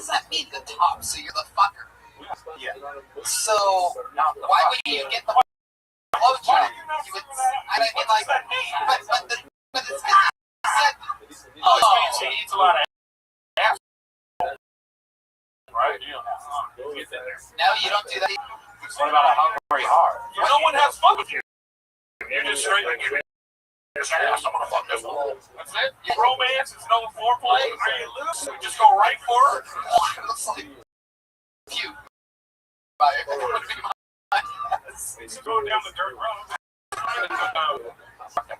that mean, the top? So you're the fucker. Yeah. So, why would you get the blowjob? You would, I mean, like, but it's said. Oh, it means he eats a lot of ass. Right? You don't have to get that there. No, you don't do that. What about a hungry heart? No one has fun with you. You just straight like, give me this ass, I'm gonna fuck this one. That's it? Your romance is no foreplay? Are you loose? We just go right for it? It looks like cute. It's going down the dirt road.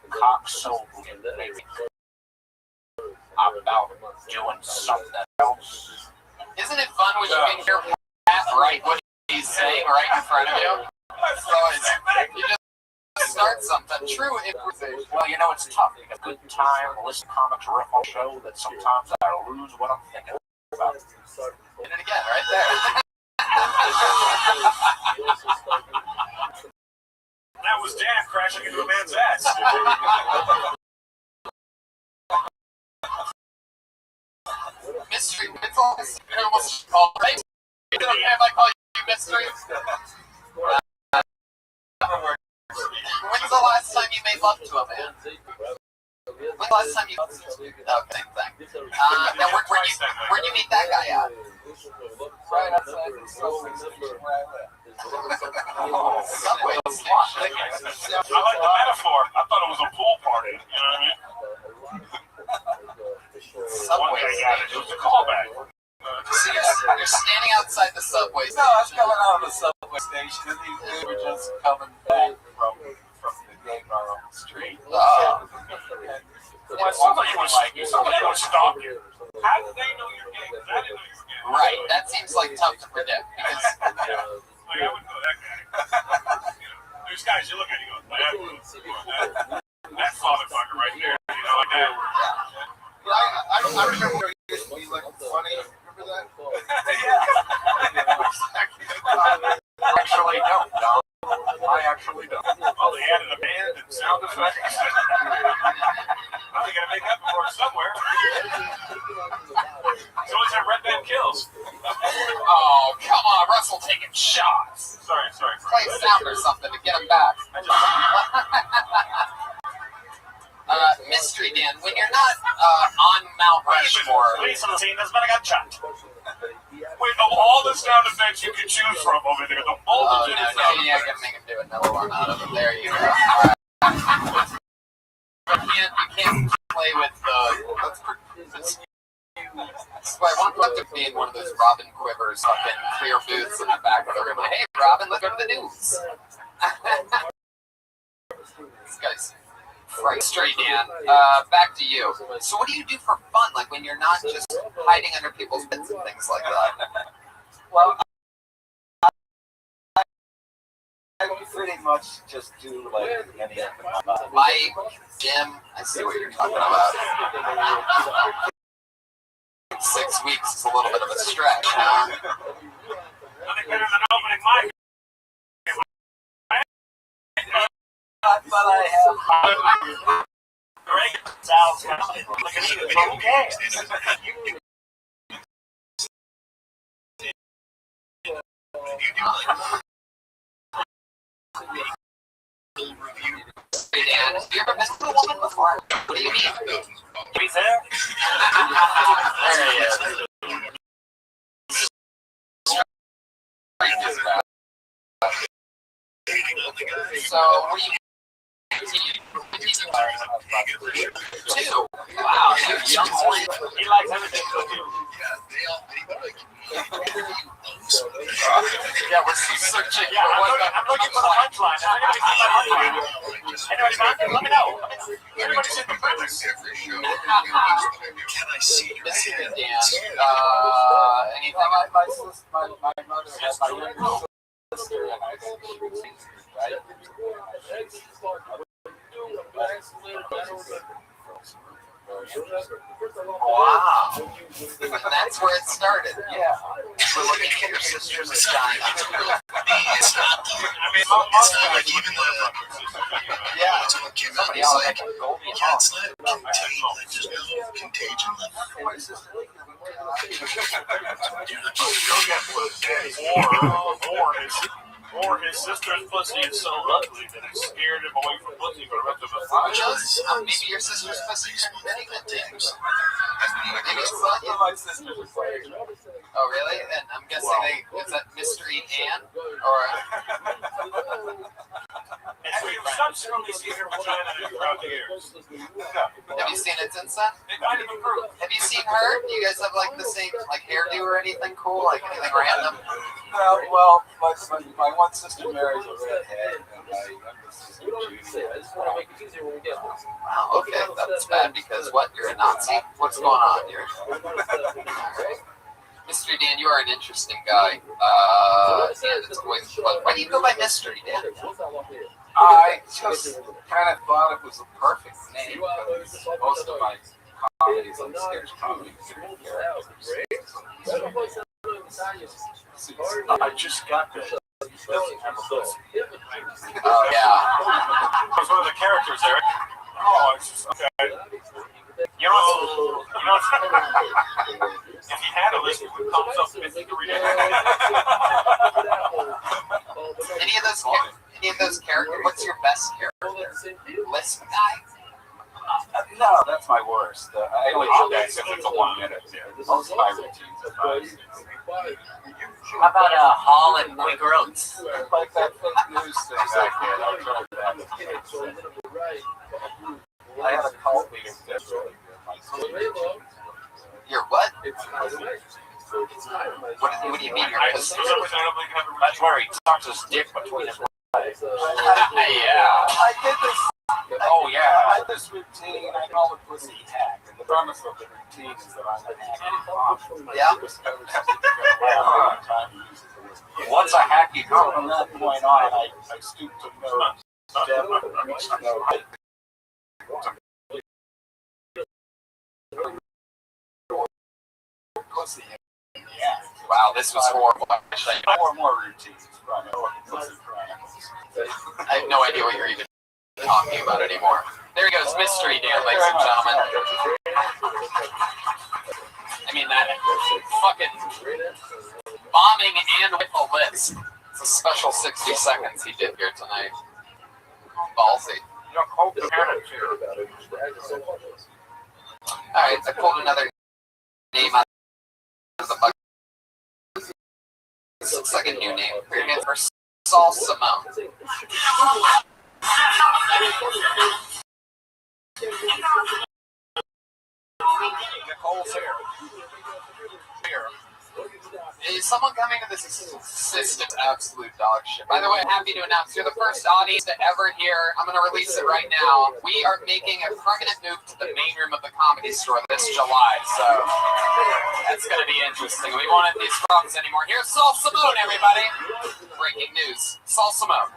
Cock so I'm about doing something else. Isn't it fun when you can hear Pat write what he's saying right in front of you? So you just start something. True improvisation. Well, you know, it's tough. You got a good time, listen to comics riff on show that sometimes I lose what I'm thinking. about. Did it again, right there. That was Dan crashing into a man's ass. Mystery. It's almost called right. Is it okay if I call you Mystery? When's the last time you made love to a man? When's the last time you... Okay, thanks. Now, where'd you meet that guy at? Right outside the subway station where I live. Subway station. I like the metaphor. I thought it was a pool party. You know what I mean? Subway station. It was a callback. So you're standing outside the subway station. No, I was coming out of the subway station, and these dudes were just coming back from the gay bar on the street. Oh. Well, somebody would stop you. How did they know you're gay? I didn't know you were gay. Right, that seems like tough to predict. Because I wouldn't know that guy. There's guys you look at and you go, that fatherfucker right there. You know, like that. I remember you used to be like funny. Remember that? Actually, don't. No. I actually don't. Well, they added a band and sound effects. Well, they gotta make up for it somewhere. So it's that Red Band Kills. oh, come on, Russell taking shots. Sorry. Play sound or something to get him back. Mystery Dan, when you're not on Mount Rushmore... Please, on the scene, that's been a gunshot. Wait, of all the sound effects you can choose from over there, the multitude of sound effects. Yeah, I'm gonna make him do another one out of it. There you go. You can't play with I want them to be in one of those Robin Quivers fucking clear booths in the back of the room. Hey, Robin, let's go to the news. This guy's Mystery Dan, back to you. So what do you do for fun, like when you're not just hiding under people's beds and things like that? Well, I pretty much just do like anything. Bike, gym, I see what you're talking about. 6 weeks is a little bit of a stretch, huh? Nothing better than opening mic. But I have. Greg sounds like an even bubble gas. Hey Dan, have you ever been with a woman before? What do you mean? He's there? There he is. So, what do you... Two? Wow, young boy. He likes everything to do. Yeah, we're searching. Yeah, I'm looking for the punchline. Anybody mind? Let me know. Everybody's in the premise. Can I see your Dan, anything? My mother has my younger sister, and I right? Wow. And that's where it started. Yeah. We're looking at your sister's vagina. It's not like even Yeah. somebody else like you can't slip contagion Or his sister's pussy is so ugly that it scared him away from pussy for the rest of his life. Maybe your sister's pussy turned many things. My sister's a player. Oh, really? And I'm guessing is that Mystery Ann? Or... We've subsequently seen her vagina throughout the years. Have you seen it since then? It might have improved. Have you seen her? Do you guys have like the same like hairdo or anything cool? Like anything random? Well, my one sister marries a redhead, and my younger sister Judy. Wow, okay, that's bad because what? You're a Nazi? What's going on here? Mystery Dan, you are an interesting guy. And it's always fun. Why do you go by Mystery Dan? I just kind of thought it was a perfect name because most of my comedies and sketch comedies. I just got that. Oh yeah. Who's one of the characters, Eric? Oh, it's just okay. You know what's if he had a list, it would thumbs up 53. Any of those characters? What's your best character? Lisp guy? No, that's my worst. I only do that because it's a 1 minute. Most of my routines are fine. How about Hall and Quaker Oats? Like that fake news thing I did. I tried that. I had a cult meeting that's really good. Your what? What do you mean? That's where he tucks his dick between his legs. Yeah. I did this. Oh yeah. I had this routine. I call it pussy hack. And the premise of the routine is that I'm a hack. Yeah. Once I hack you from that point on, I stoop to no pussy. Yeah. Wow, this was horrible. More routines. I have no idea what you're even talking about anymore. There he goes, Mystery Dan, ladies and gentlemen. I mean, that fucking bombing and with a list. It's a special 60 seconds he did here tonight. Ballsy. Alright, I pulled another name out of the bucket. This looks like a new name. We're going for Saul Simone. Nicole's here. Is someone coming to this system? Absolute dog shit. By the way, I'm happy to announce you're the first audience to ever hear. I'm going to release it right now. We are making a permanent move to the main room of the Comedy Store this July, so that's going to be interesting. We won't have these problems anymore. Here's Saul Simone, everybody. Breaking news. Saul Simone.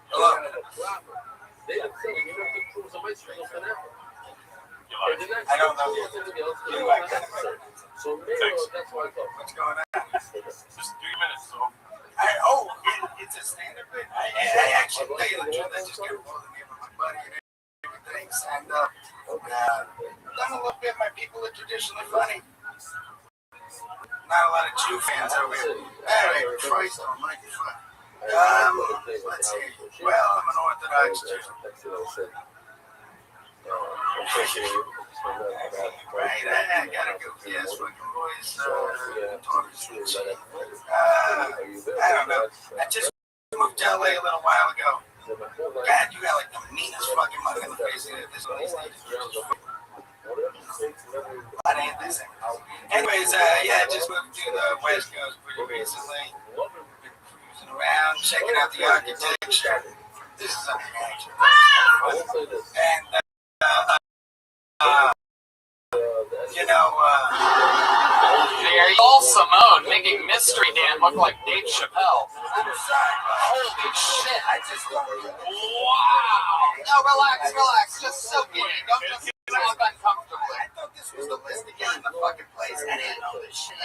Hello. I don't know. You like that? Thanks. What's going on? Just 3 minutes, so. It's a stand-up bit. I actually tell you the truth. I just got a hold of me with my buddy and everything. Stand up. Done a little bit. My people are traditionally funny. Not a lot of Jew fans over here. Anyway, Christ almighty fuck. Let's see. Well, I'm an Orthodox Jew. Right, I gotta go. Yes, fucking Roy's daughter's I don't know. I just moved to LA a little while ago. God, you got like the meanest fucking mug in the face of this place. But ain't this thing. Anyways, yeah, I just moved to the West Coast pretty recently. Been cruising around, checking out the architecture. This is amazing. And Saul Simone making Mystery Dan look like Dave Chappelle. Holy shit. Wow. No, relax. Just soak it in. Don't just talk uncomfortably. I thought this was the list to get in the fucking place. I didn't know this shit.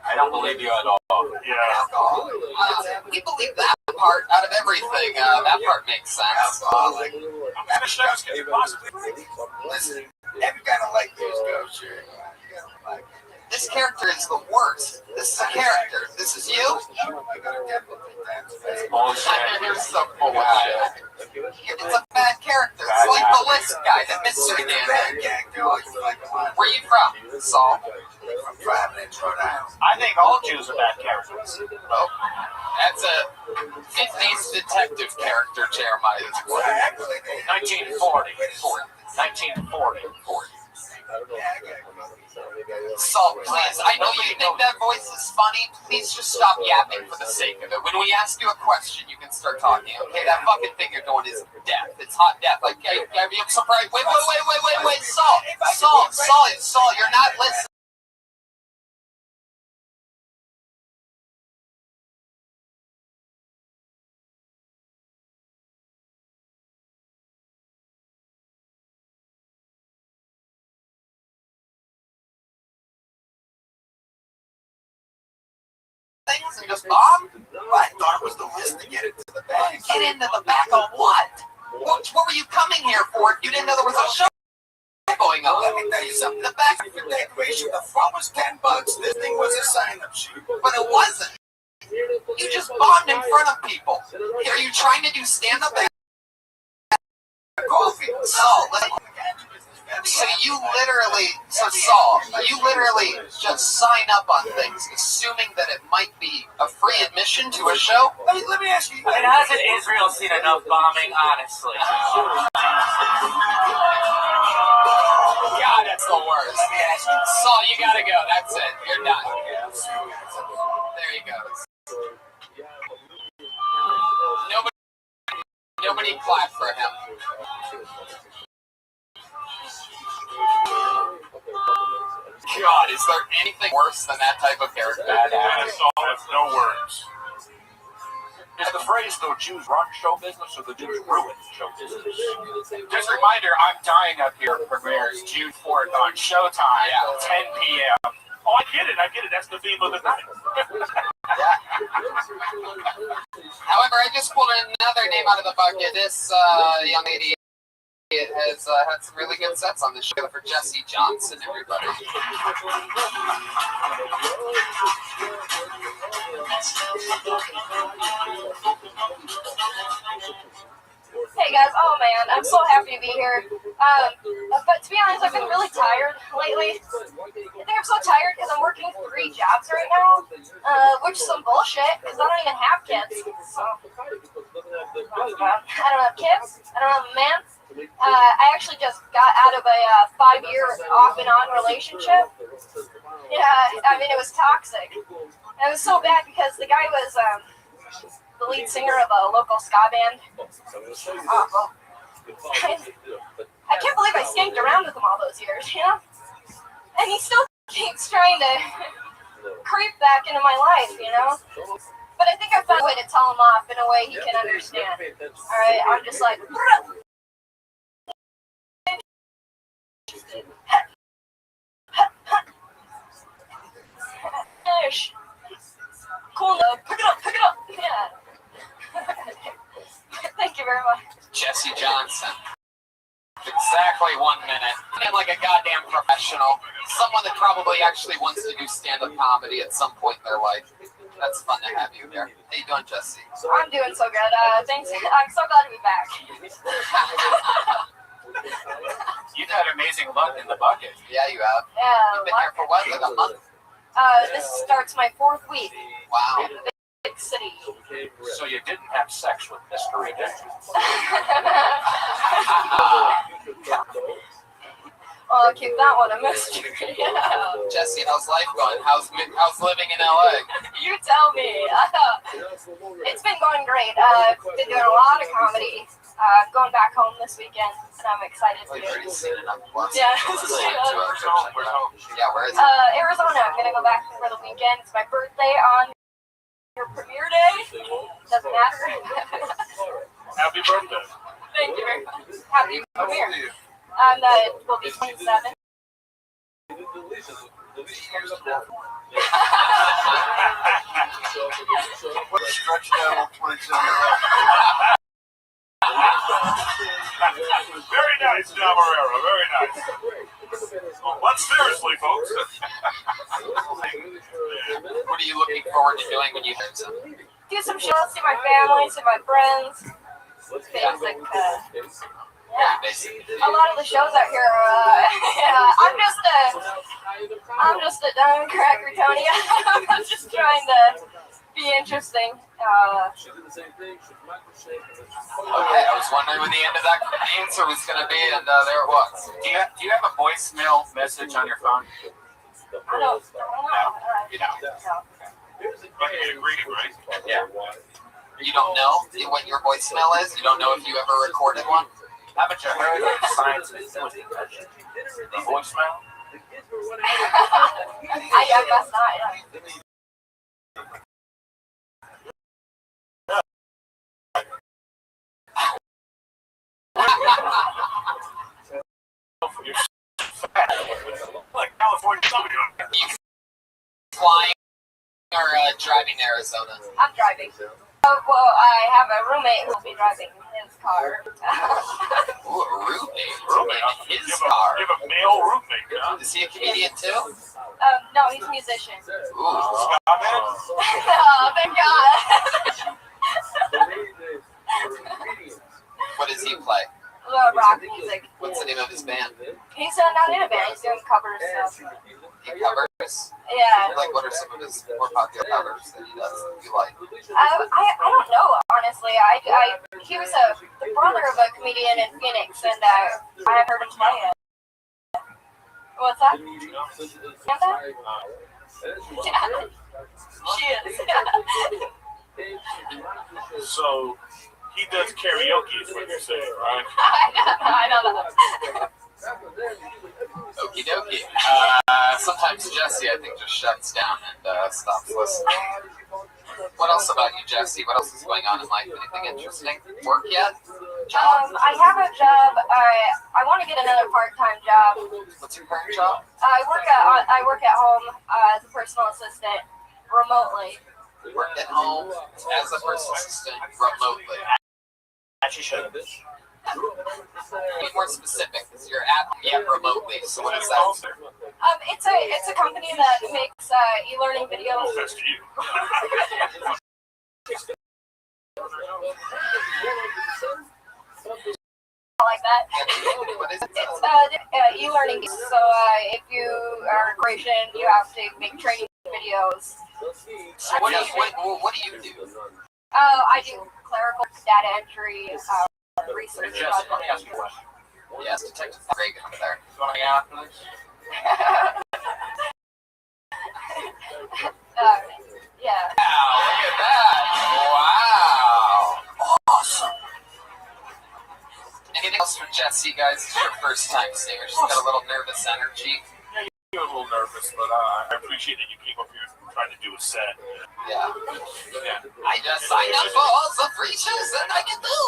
I don't believe you at all. Alcohol. We believe that part out of everything. That part makes sense. Listen, every kind of like this goes, sure. This character is the worst. This is a character. This is you? You're so full of shit. It's a bad character. It's like the list guy, the Mystery Dan. Where are you from, Saul? From Providence, Rhode Island. I think all Jews are bad characters. Oh, that's a 50s detective character, Jeremiah. 1940. 1940. Saul, please, I know you think that voice is funny. Please just stop yapping for the sake of it. When we ask you a question, you can start talking, okay? That fucking thing you're doing is death. It's hot death. Like, I'm surprised. Wait, Saul, you're not listening. bombs and just bomb? I thought it was the list to get into the bag. Get into the back of what? What were you coming here for? You didn't know there was a show going on. Let me tell you something. The back for decoration, the front was $10. This thing was a sign-up sheet. But it wasn't. You just bombed in front of people. Are you trying to do stand-up? Coffee. So you literally just sign up on things, assuming that it might be a free admission to a show? Let me ask you. I mean, hasn't Israel seen enough bombing, honestly? God, that's the worst. Let me ask you. Saul, you gotta go. That's it. You're done. There he goes. Nobody clapped for him. God, is there anything worse than that type of character? Badass. That's no words. Is the phrase, though, Jews run show business or the Jews ruin show business? Just a reminder, I'm Dying Up Here premieres June 4th on Showtime, 10 p.m. Oh, I get it. That's the theme of the night. However, I just pulled another name out of the bucket. This young lady has had some really good sets on this show for Jesse Johnson, everybody. Hey guys, oh man, I'm so happy to be here. But to be honest, I've been really tired lately. I think I'm so tired because I'm working 3 jobs right now, which is some bullshit because I don't even have kids. So, I don't have kids. I don't have a man. I actually just got out of a 5-year off and on relationship. Yeah, I mean, it was toxic. It was so bad because the guy was the lead singer of a local ska band. Awful. I can't believe I skanked around with him all those years, you know? And he still keeps trying to creep back into my life, you know? But I think I found a way to tell him off in a way he can understand. Alright, I'm just like, cool, no, pick it up, yeah. Thank you very much. Jesse Johnson. Exactly 1 minute. And like a goddamn professional. Someone that probably actually wants to do stand-up comedy at some point in their life. That's fun to have you here. How you doing, Jesse? I'm doing so good. Thanks. I'm so glad to be back. You've had amazing luck in the bucket. Yeah, you have. Yeah. You've been here for what, like a month? This starts my 4th week. Wow. Big city. So you didn't have sex with Mystery, did you? I'll keep that one a mystery. Jesse, how's life going? How's living in LA? You tell me. It's been going great. I've been doing a lot of comedy. Going back home this weekend, and I'm excited to do it. Yeah. Where is it? Arizona. I'm gonna go back for the weekend. It's my birthday on your premiere day. Doesn't matter. Happy birthday. Thank you very much. Happy premiere. Will be 27. Stretch down on 27. Very nice, Navarrero. Very nice. But seriously, folks. What are you looking forward to doing when you hit some? Do some shows, see my family, see my friends. Basic. A lot of the shows out here. I'm just a Democrat, Tony. I'm just trying to be interesting. Okay, I was wondering when the end of that answer was going to be, and there it was. Do you have a voicemail message on your phone? I don't know. You don't. But you agree, right? Yeah. You don't know what your voicemail is? You don't know if you ever recorded one? Haven't you heard of scientists with the voicemail? I guess not. Like California summer. Flying or driving to Arizona? I'm driving. Well, I have a roommate who'll be driving his car. Ooh, a roommate in his car. You have a male roommate, huh? Is he a comedian too? No, he's a musician. Ooh. Oh, thank God. What does he play? Rock music. What's the name of his band? He's not in a band. He's doing covers stuff. He covers? Yeah. Like, what are some of his more popular covers that he does that you like? I don't know, honestly. He was the brother of a comedian in Phoenix, and I have heard him play it. What's that? Samantha? Yeah. She is. So he does karaoke, is what you're saying, right? I know that. Okie dokie. Sometimes Jesse, I think, just shuts down and stops listening. What else about you, Jesse? What else is going on in life? Anything interesting? Work yet? I have a job. I want to get another part-time job. What's your current job? I work at home as a personal assistant remotely. Work at home as a personal assistant remotely. Actually, should. Be more specific, because you're at home yet remotely. So what is that? It's a company that makes e-learning videos. That's you. Like that. It's e-learning. So if you are a Christian, you have to make training videos. So what do you do? I do clerical data entry, research. Jesse, let me ask you a question. Yes, Detective Reagan over there. You want to hang out after this? Yeah. Wow, look at that. Wow. Awesome. Anything else for Jesse, guys? It's your first time seeing her. She's got a little nervous energy. Yeah, you're a little nervous, but I appreciate that you came up here trying to do a set. Yeah. I just signed up for all the free shows that I can do.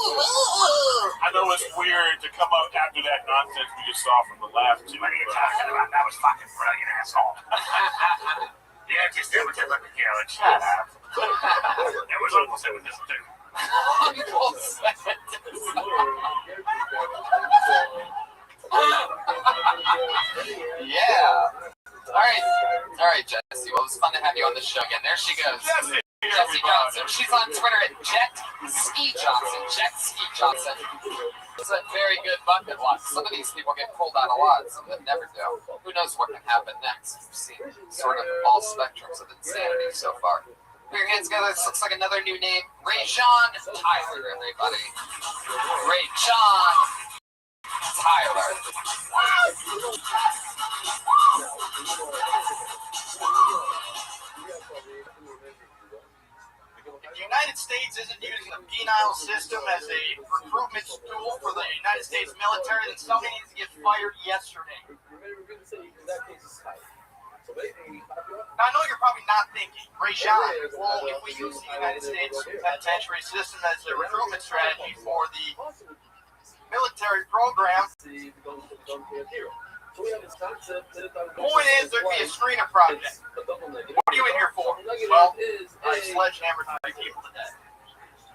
I know it's weird to come up after that nonsense we just saw from the last two. What are you talking about? That was fucking brilliant, asshole. Yeah, just do what you're looking at. Shut up. It was almost it with this too. Yeah. All right, Jesse. Well, it was fun to have you on the show again. There she goes. Jesse Johnson. She's on Twitter at JetSkiJohnson. JetSkiJohnson. It's a very good bucket lot. Some of these people get pulled out a lot. Some of them never do. Who knows what can happen next? We've seen sort of all spectrums of insanity so far. Put your hands together. This looks like another new name. Ray-John Tyler, everybody. Ray-John Tyler. If the United States isn't using the penile system as a recruitment tool for the United States military, then somebody needs to get fired yesterday. Now, I know you're probably not thinking, Ray-John, well, if we use the United States penitentiary system as a recruitment strategy for the military program, the point is there'd be a screener project. What are you in here for? Well, I sledgehammer 3 people to death.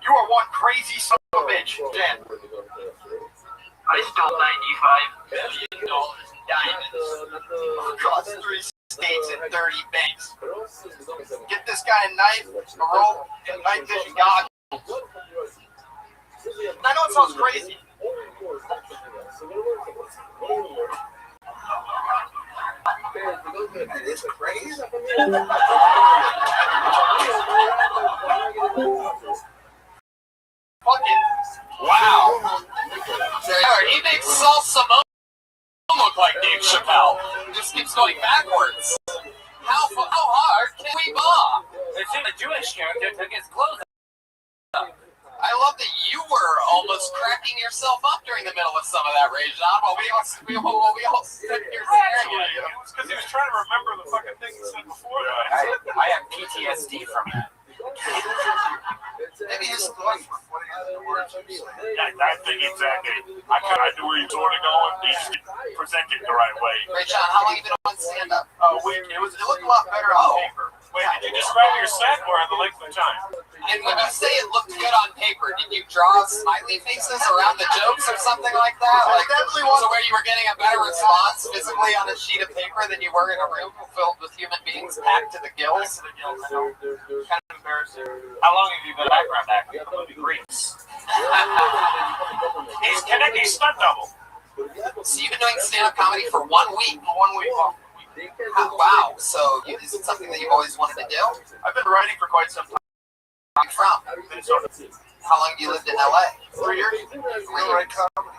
You are one crazy son of a bitch, Jen. I stole $95 million in diamonds across 3 states and 30 banks. Get this guy a knife, a rope, and night vision goggles. I know it sounds crazy. It is crazy. Wow. He makes salsa look like Dave Chappelle. It just keeps going backwards. How hard can we bomb? It's in a Jewish character took his clothes off. I love that you were almost cracking yourself up during the middle of some of that, Ray-John, while we all stood here staring at you. It's because he was trying to remember the fucking thing he said before that. I have PTSD from that. Maybe his voice reflected the words you said. I think exactly. I knew where you were sort of going. You just presented it the right way. Ray-John, how long have you been on stand-up? A week. It looked a lot better on paper. Wait, did you describe your set or the length of time? And when you say it looked good on paper, did you draw smiley faces around the jokes or something like that? Like, so where you were getting a better response physically on a sheet of paper than you were in a room filled with human beings packed to the gills? Kind of embarrassing. How long have you been a background actor? Greece. He's stunt double. So you've been doing stand-up comedy for 1 week? 1 week. Wow. So is it something that you've always wanted to do? I've been writing for quite some time. Where are you from? Minnesota. How long have you lived in LA? 3 years. Write comedy.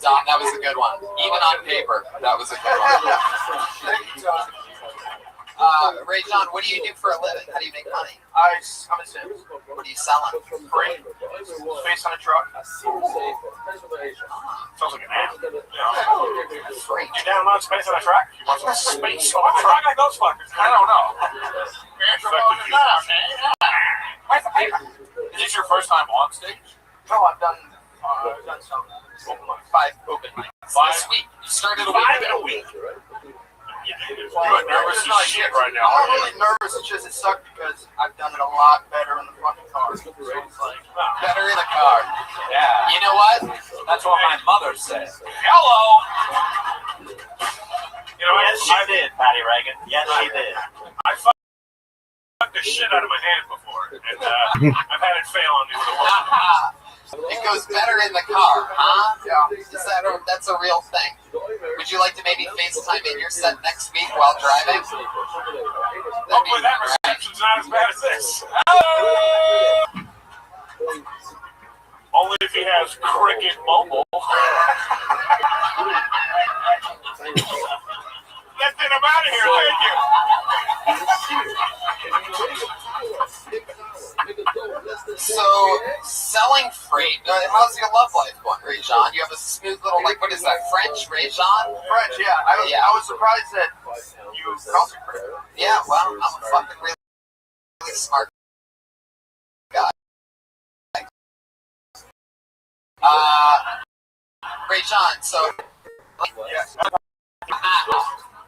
Don, that was a good one. Even on paper, that was a good one. Ray John, what do you do for a living? How do you make money? I'm a sales. What are you selling? Free. Space on a truck. Sounds like an ad. Free. You download Space on a Truck? You want some space on a truck? Like those fuckers. I don't know. Where's the paper? Is this your first time on stage? No, I've done some 5 open mics this week. You started a week. 5 in a week. You are nervous as shit right now. I'm not really nervous. It's just it sucked because I've done it a lot better in the fucking car. So it's like better in the car. Yeah. You know what? That's what my mother said. Hello. You know, yes, she did, Patty Reagan. Yes, she did. I fucked the shit out of my hand before, and I've had it fail on me with a woman. It goes better in the car, huh? Yeah. That's a real thing. Would you like to maybe FaceTime in your set next week while driving? Hopefully that reception's not as bad as this. Hello! Only if he has Cricket Mobile. That's it, I'm out of here. Thank you. So, selling freight. How's your love life going, Ray John? You have a smooth little, like, what is that, French, Ray John? French, yeah. I was surprised that you concentrated. Yeah, well, I'm a fucking really smart guy. Ray John, so... Yes.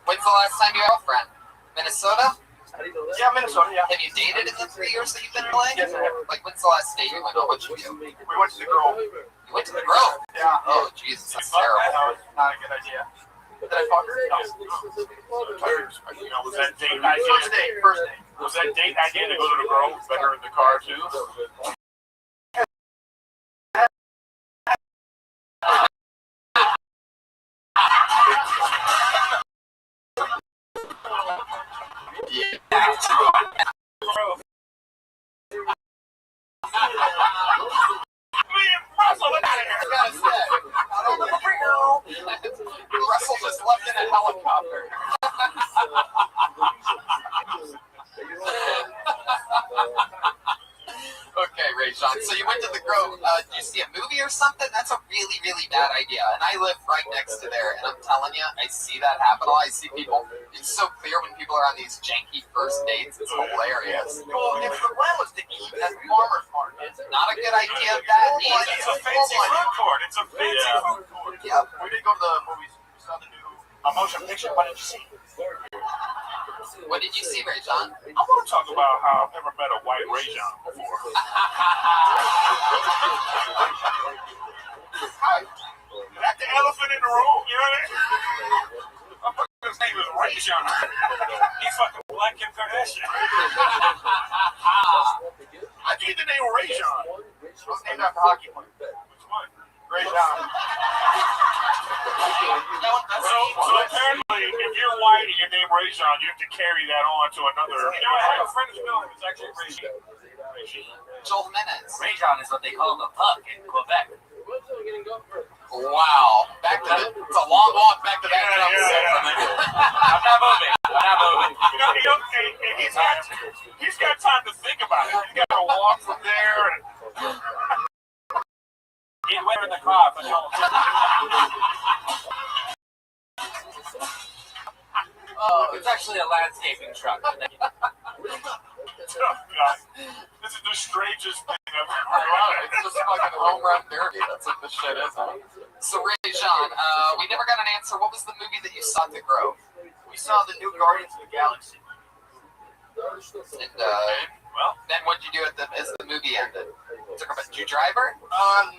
When's the last time you had a girlfriend? Minnesota? Yeah, Minnesota, yeah. Have you dated in the 3 years that you've been in LA? Yes, I have. Like, when's the last date you went on? What'd you do? We went to the Grove. You went to the Grove? Yeah. Oh, Jesus, that's terrible. That was not a good idea. Did I fuck her? No. You know, was that date idea? First date. Was that date idea to go to the Grove better in the car too? Russell just left in a helicopter. Okay, Ray John. So you went to the Grove. Did you see a movie or something? That's a really, really bad idea. And I live right next to there, and I'm telling you, I see that happen. I see people. It's so clear when people are on these janky first dates. It's hilarious. Well, if the plan was to eat at the farmer's market, Not a good idea. That either. It's a fancy food court. It's a fancy food court. yeah, we did go to the movies. We saw the new motion picture. What did you see? What did you see, Ray John? I want to talk about how I've never met a white Ray John before. Hi. That's the elephant in the room, you know what I mean? My fucking name is Ray John. He's fucking Black Kim Kardashian. I get the name Ray John. It was named after hockey player. Which one? Ray John. So apparently, if you're white and your name Ray John, you have to carry that on to another. You know, I have a friend who's middle name is actually Ray John. Joel Jimenez. Ray John is what they call the puck in Quebec. Wow. Back to the. It's a long walk back to that. I'm not moving. You know, he's got time to think about it. He's got to walk from there. He went in the car for it's actually a landscaping truck. Oh, God. This is the strangest thing I've ever heard. It's just fucking home run derby. That's what this shit is. So, Ray John, we never got an answer. What was the movie that you saw at the Grove? We saw the new Guardians of the Galaxy. And well, then what'd you do as the movie ended? Did you drive her?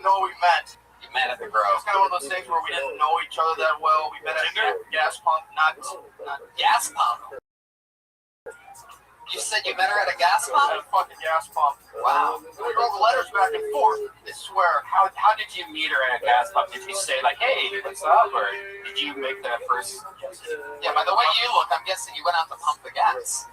No, we met. You met at the Grove. It's kind of one of those things where we didn't know each other that well. We met at a gas pump, not gas pump. You said you met her at a gas pump? At a fucking gas pump. Wow. We wrote letters back and forth. I swear. How did you meet her at a gas pump? Did you say like, hey, what's up? Or did you make that first? Yeah, by the way you look, I'm guessing you went out to pump the gas.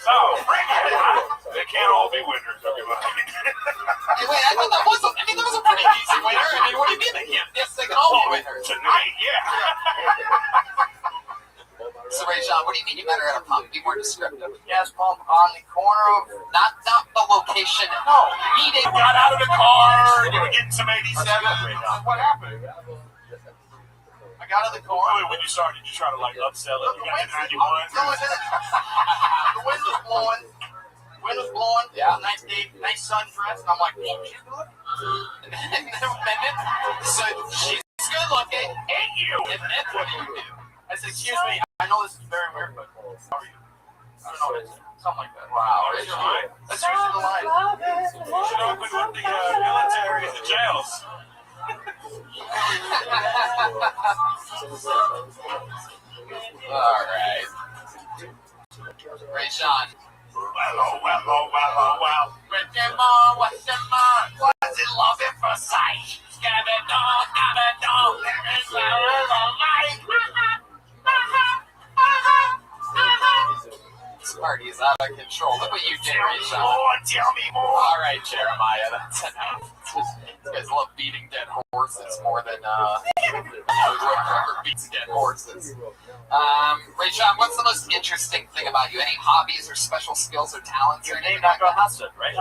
So, bring it on. They can't all be winners, everybody. Hey, wait, I thought that was that was a pretty easy winner. I mean, what do you mean they can't? Yes, they can all be winners. Tonight, yeah. So, Ray John, what do you mean you met her at a pump? Be more descriptive. Gas pump on the corner of... Not the location. No. Meeting. Got out of the car. You were getting some 87. What happened? I got out of the car. Wait, when you started, did you try to like upsell it? You got it 91. No, it didn't. The wind was blowing. Wind was blowing. Yeah. Nice day, nice sundress. And I'm like, damn, she's good. So, she's good looking. And you. And then what do you do? I said, excuse me, I know this is very weird, but how are you? I don't know what it is. Something like that. Wow. That's usually the line. You should open with the military and the jails. All right. Ray John. Well. What's the more? What's it love at first sight? This party is out of control. Look what you did, Ray John. Tell me more. All right, Jeremiah, that's enough. You guys love beating dead horses more than whoever beats dead horses. Ray John, what's the most interesting thing about you? Any hobbies or special skills or talents? Your name not going hustle, right?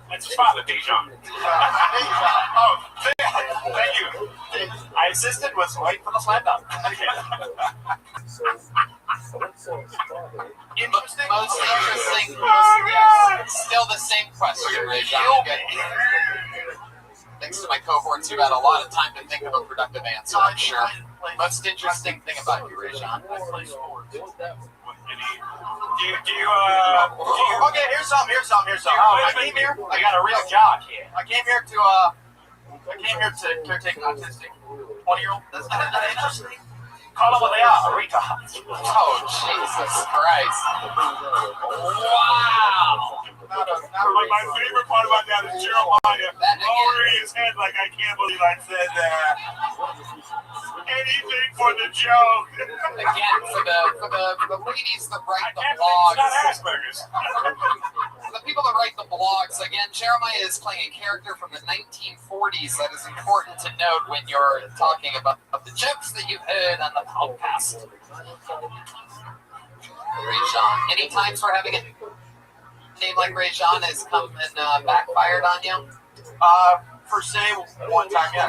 That's his father, Dejan. Oh, thank you. I insisted was right for the slam dunk. Most interesting. Still the same question, Ray John. Thanks to my cohorts, you've had a lot of time to think of a productive answer, I'm sure. Most interesting thing about you, Ray John. Okay, here's some. I came here. I got a real job here. I came here to caretake an autistic 20-year-old. That's not interesting. Call them what they are, retards. Oh, Jesus Christ. Wow. My favorite part about that is Jeremiah lowering his head like, I can't believe I said that. Anything for the joke. Again, for the ladies that write the blogs. For the people that write the blogs, again, Jeremiah is playing a character from the 1940s that is important to note when you're talking about the jokes that you've heard on the podcast. Ray John, any times for having a name like Ray John has come and backfired on you? Per se, one time, yeah.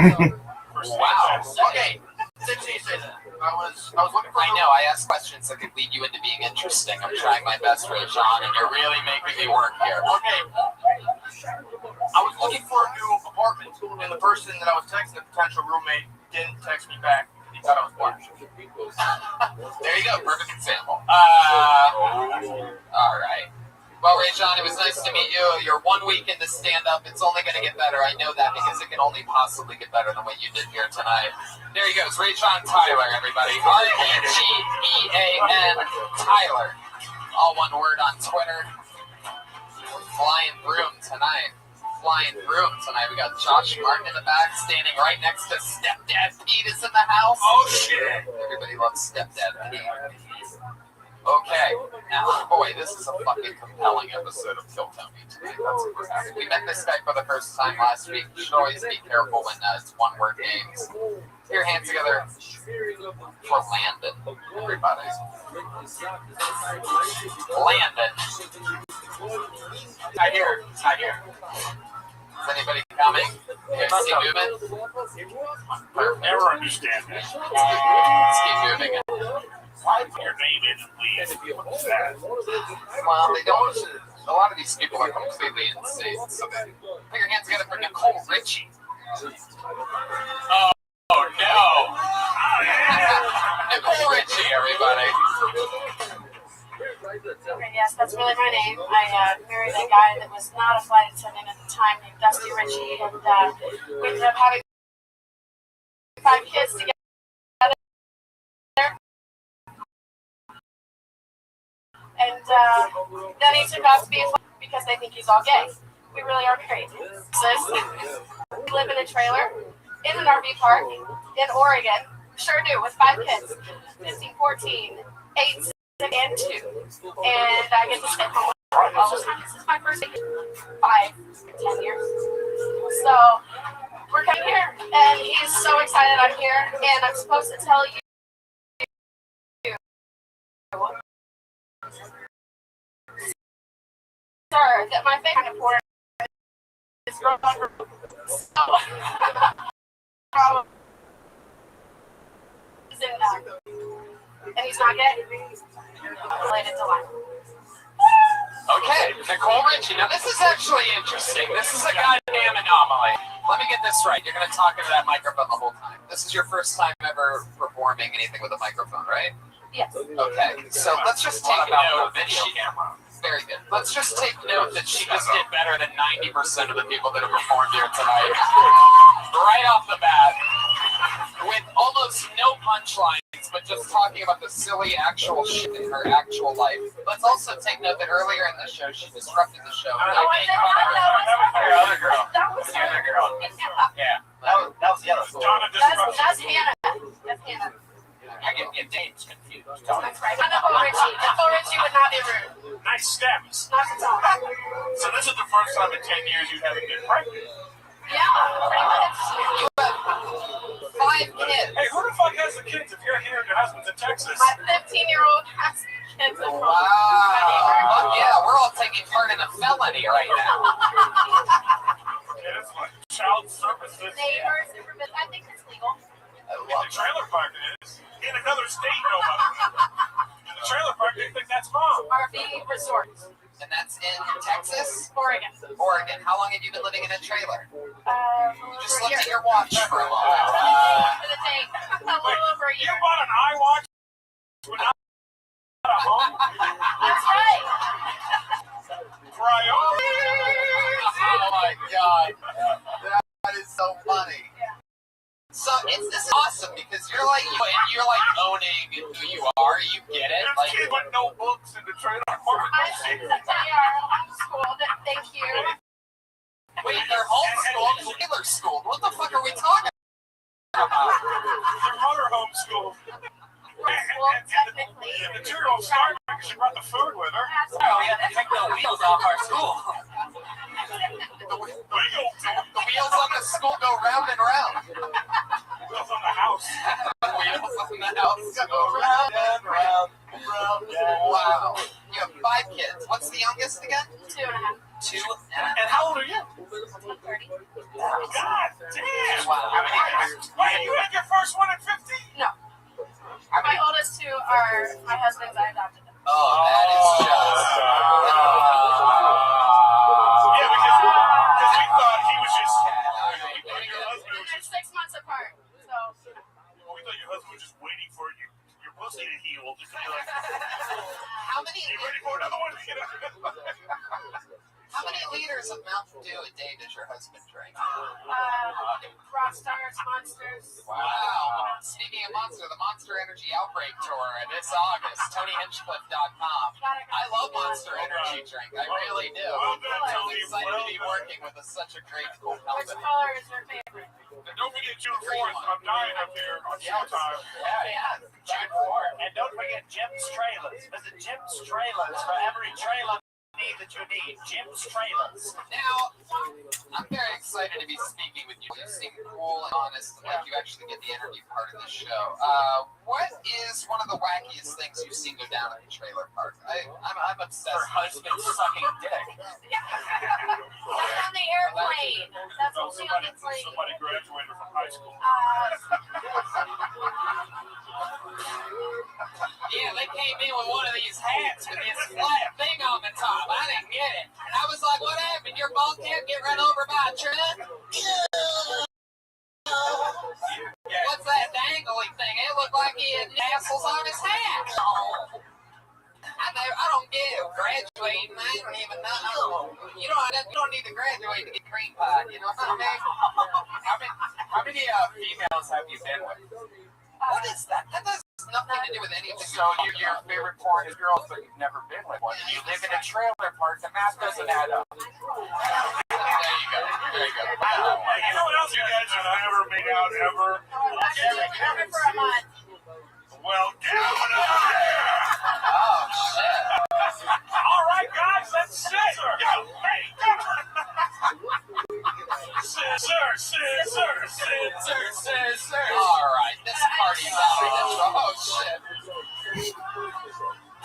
Wow. Okay. Since you say that, I was looking for. I know. I asked questions that could lead you into being interesting. I'm trying my best, Ray John, and you're really making me work here. Okay. I was looking for a new apartment, and the person that I was texting, the potential roommate, didn't text me back. He thought I was black. There you go. Perfect example. All right. Well, Ray John, it was nice to meet you. You're 1 week into stand-up. It's only going to get better. I know that because it can only possibly get better than what you did here tonight. There he goes, Ray John Tyler, everybody. R-E-G-E-A-N Tyler. All one word on Twitter. Flying broom tonight. We got Josh Martin in the back, standing right next to Stepdad Pete is in the house. Oh, shit. Everybody loves Stepdad Pete. Okay, now, boy, this is a fucking compelling episode of Kill Tony tonight. That's what we're having. We met this guy for the first time last week. You should always be careful when it's one-word games. Put your hands together for Landon, everybody. Landon. Not here. Is anybody coming? You guys see movement? Perfect. Never understand that. Let's keep moving it. Why your name isn't Lee? What's that? Well, they don't. a lot of these people are completely insane. So put your hands together for Nicole Richie. Oh no! Nicole Richie, everybody. Okay, yes, that's really my name. I married a guy that was not a flight attendant at the time, named Dusty Ritchie, and we ended up having 5 kids together. And then he took off to be a flight because they think he's all gay. We really are married. We live in a trailer in an RV park in Oregon. Sure do, with 5 kids. 15, 14, 8, 6, and 2. And I get to stay home all the time. This is my first 5, 10 years. So we're coming here, and he's so excited I'm here, and I'm supposed to tell you sir, that my face kind of poor is growing over. So, and he's not gay. Related to life. Okay, Nicole Richie. Now this is actually interesting. This is a goddamn anomaly. Let me get this right. You're going to talk into that microphone the whole time. This is your first time ever performing anything with a microphone, right? Yes. Okay, so let's just take note that she... Very good. Let's just take note that she just did better than 90% of the people that have performed here tonight. Right off the bat, with almost no punchlines, but just talking about the silly actual shit in her actual life. Let's also take note that earlier in the show, she disrupted the show. That was your other girl. That was the other girl. Yeah. That was the other girl. That's Hannah. That's Hannah. I get names confused. That's right. Nicole Richie. Nicole Richie would not be rude. Nice steps. Not at all. So this is the first time in 10 years you haven't been pregnant. Yeah, pretty much. 5 kids. Hey, who the fuck has the kids if you're here and your husband's in Texas? My 15-year-old has kids. Wow. Well, yeah, we're all taking part in a felony right now. Yeah, it's like child services. Neighbors, I think it's legal. In the trailer park it is. In another state, nobody. In the trailer park, they think that's mom. RV resort. And that's in Texas? Oregon. Oregon. How long have you been living in a trailer? You just looked a at year. your watch for a while. A little over a year. You bought an iWatch but not a home? That's right. Priority. Oh my god. That is so funny. So this is awesome because you're like owning who you are. You get it. There's kids with no books in the trailer park. I think that they are homeschooled. Thank you. Wait, they're homeschooled? Trailer schooled? What the fuck are we talking about? Your mother homeschooled. Well, technically. And the 2-year-old starving because she brought the food with her. Oh, we have to take the wheels off our school. The wheels on the school go round and round. Wheels on the house. The wheels on the house go round and round. Wow. You have 5 kids. What's the youngest again? 2.5. 2. And how old are you? 30. God damn. Wow. How many kids? Wait, you had your first one at 50? No. My oldest 2 are my husband's. I adopted them. Oh, that is just... Yeah, because we thought he was just... your husband was They're just... 6 months apart. So. Well, we thought your husband was just waiting for your pussy to heal. Just to be like, How many... you ready for another one? How many liters of Mountain Dew a day does your husband drink? Rock stars, monsters. Wow. Speaking of Monster, the Monster Energy Outbreak Tour this August, TonyHinchcliffe.com. I love Monster Energy drink. I really do. I'm excited to be working with such a great, cool Which company. color is your favorite? And don't forget June 4th. I'm dying up here on Showtime. Yeah. June 4th. And don't forget Jim's Trailers. Visit Jim's Trailers for every trailer that you need. Jim's Trailers. Now, I'm very excited to be speaking with you. You seem cool and honest, and like you actually get the interview part of the show. What is one of the wackiest things you've seen go down at the trailer park? I'm obsessed. Her husband sucking dick. That's on the airplane. That's only on the plane. Somebody graduated from high school. Yeah, they came in with one of these hats with this flat thing on the top. I didn't get it. And I was like, what happened? Your ball cap get run over by a truck? What's that dangly thing? It looked like he had tassels on his hat. I don't get it. Graduating, I don't even know. You don't need to graduate to get cream pie. You know what I mean? How many females have you been with? What is that? That has nothing to do with anything. So your favorite porn is girls, but you've never been with one. You live in a trailer park. The math doesn't add up. There you go. You know what else you guys have never made out ever? For a month. Well, get out of here! Oh, shit. All right, guys, let's scissor. Go. Hey, go. Scissor. All right, this party's out of control. Oh, shit.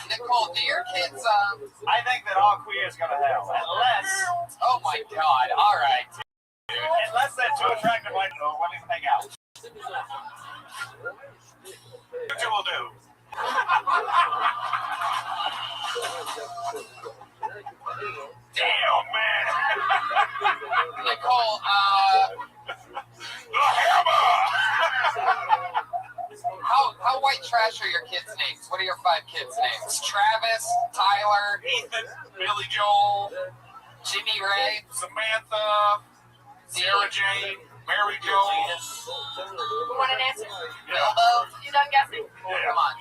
Nicole, do your kids, I think that all queers go to hell. Unless, oh my God, all right. dude, unless they're too attractive, like, oh, what do you think out? What you will do? Damn, man. Nicole, The hammer. how white trash are your kids' names? What are your 5 kids' names? Travis, Tyler, Ethan, Billy Joel, Jimmy Ray, Samantha, Sarah Jane, Mary Jo. You want an answer? Bilbo. You done guessing? Yeah. Come on.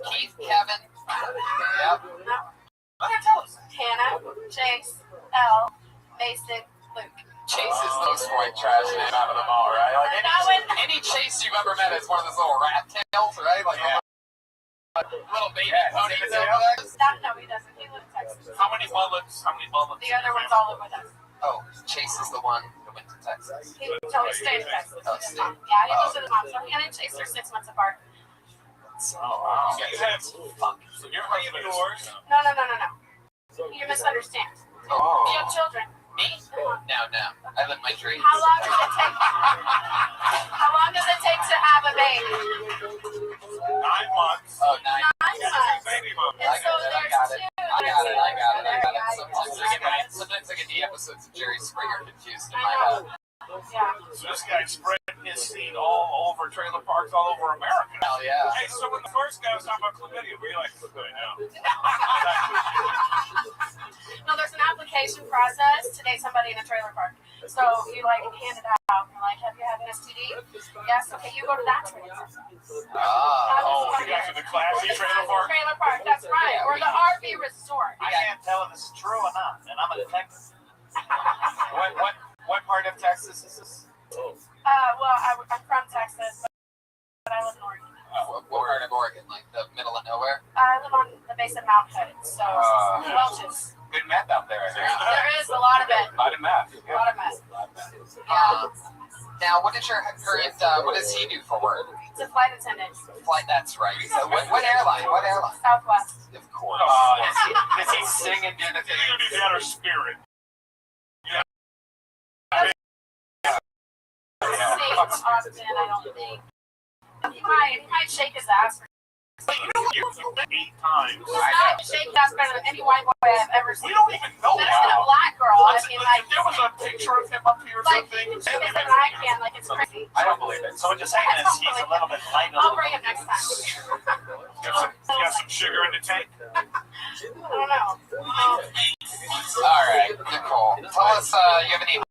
Keith, Kevin. Yep. No. Okay, tell us. Hannah, Chase, Elle, Mason, Luke. Chase is the most white trash name out of them all, right? Like any Chase you've ever met is one of those little rat tails, right? Like little baby ponytails. No, he doesn't. He lives in Texas. How many mullets? The other one's all live with us. Oh, Chase is the one who went to Texas. He stayed in Texas Oh, with his mom. Yeah, he lives with his mom. So he and Chase are 6 months apart. Oh, wow. You have, so you're raising yours? No. You misunderstand. Oh. You have children. Me? No. I live my dreams. How long does it take? How long does it take to have a baby? 9 months. Oh, 9 9 months. Baby bump. And so there's 2. I got it. Sometimes I get the episodes of Jerry Springer confused in my head. Yeah. So this guy spread his seed all over trailer parks all over America. Hell yeah. Hey, so when the first guy was talking about chlamydia, were you like, chlamydia now? No, there's an application process to date somebody in a trailer park. So you hand it out. You're like, have you had an STD? Yes. Okay, you go to that trailer park. Oh, you guys are the classy trailer park? Trailer park, that's right. Or the RV resort. I can't tell if this is true or not, and I'm in Texas. What part of Texas is this? Well, I'm from Texas, but I live in Oregon. What part of Oregon? Like the middle of nowhere? I live on the base of Mount Hood, so Welch's. Good meth out there. There is a lot of it. A lot of meth. A lot of meth. Now, what is your current? What does he do for work? It's a flight attendant. That's right. So what airline? What airline? Southwest. Of course. Does he sing and do the thing? You do that or Spirit. Often, I don't think. He might shake his ass. You know what? You've been 8 times. He's not shaking ass better than any white boy I've ever seen. We don't even know Better than a black girl. I mean, like, there was a picture of him up here or something. Better than I can. Like, it's crazy. I don't believe it. So what you're saying is he's a little bit light. I'll bring him next time. Got some sugar in the tank. I don't know. All right, Nicole. Tell us, you have any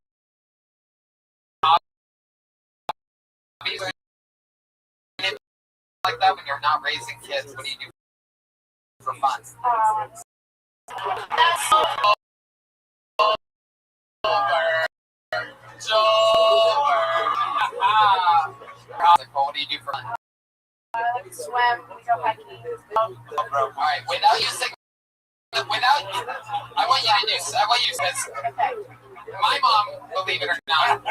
hobbies or anything like that when you're not raising kids? What do you do for fun? That's Nicole, what do you do for fun? I like to swim. We go hiking. All right, without using, I want you to do. I want you to. My mom, believe it or not,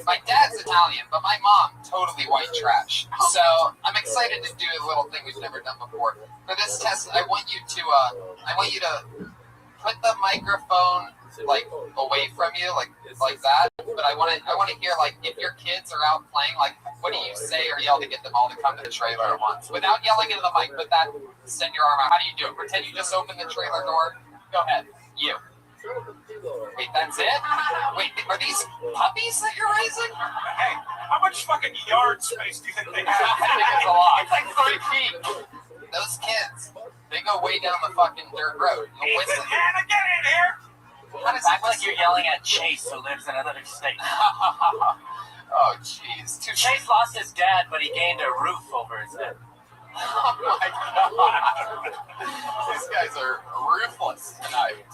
my dad's Italian, but my mom, totally white trash. So I'm excited to do a little thing we've never done before. For this test, I want you to put the microphone like away from you, like that. But I want to hear like if your kids are out playing, like What do you say or yell to get them all to come to the trailer at once? Without yelling into the mic, but send your arm out. How do you do it? Pretend you just opened the trailer door. Go ahead. You. Wait, that's it? Wait, are these puppies that you're raising? Hey, how much fucking yard space do you think they have? It's a lot. It's like 3 feet. Those kids, they go way down the fucking dirt road. You'll whistle. Anna, get in here! How does that Act like you're yelling at Chase, who lives in another state. Oh, jeez. Chase lost his dad, but he gained a roof over his head. Oh, my God. These guys are ruthless tonight.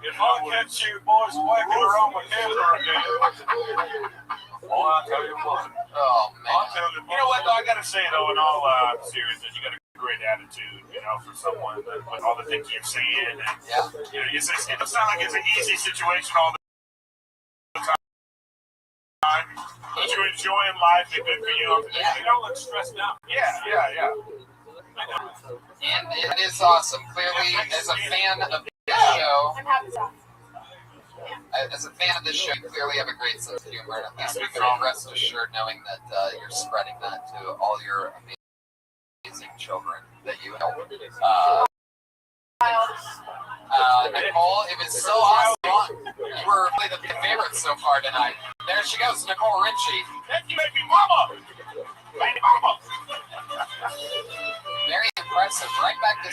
If I catch you boys whacking around my camera again. Oh, I'll tell you what. Oh, man. I'll tell you what. You know what, though? I gotta say, though, in all seriousness, you got a great attitude, you know, for someone that, with all the things you're saying. And, you know, it doesn't sound like it's an easy situation all the time. But you're enjoying life and good for you. You don't look stressed out. Yeah. And it is awesome. Clearly, as a fan of this show, you clearly have a great sense of humor. And at least we can all rest assured knowing that you're spreading that to all your amazing children that you help. Nicole, it was so awesome. You were really the favorite so far tonight. There she goes, Nicole Ritchie. Thank you, baby mama. Baby mama. Very impressive. Right back to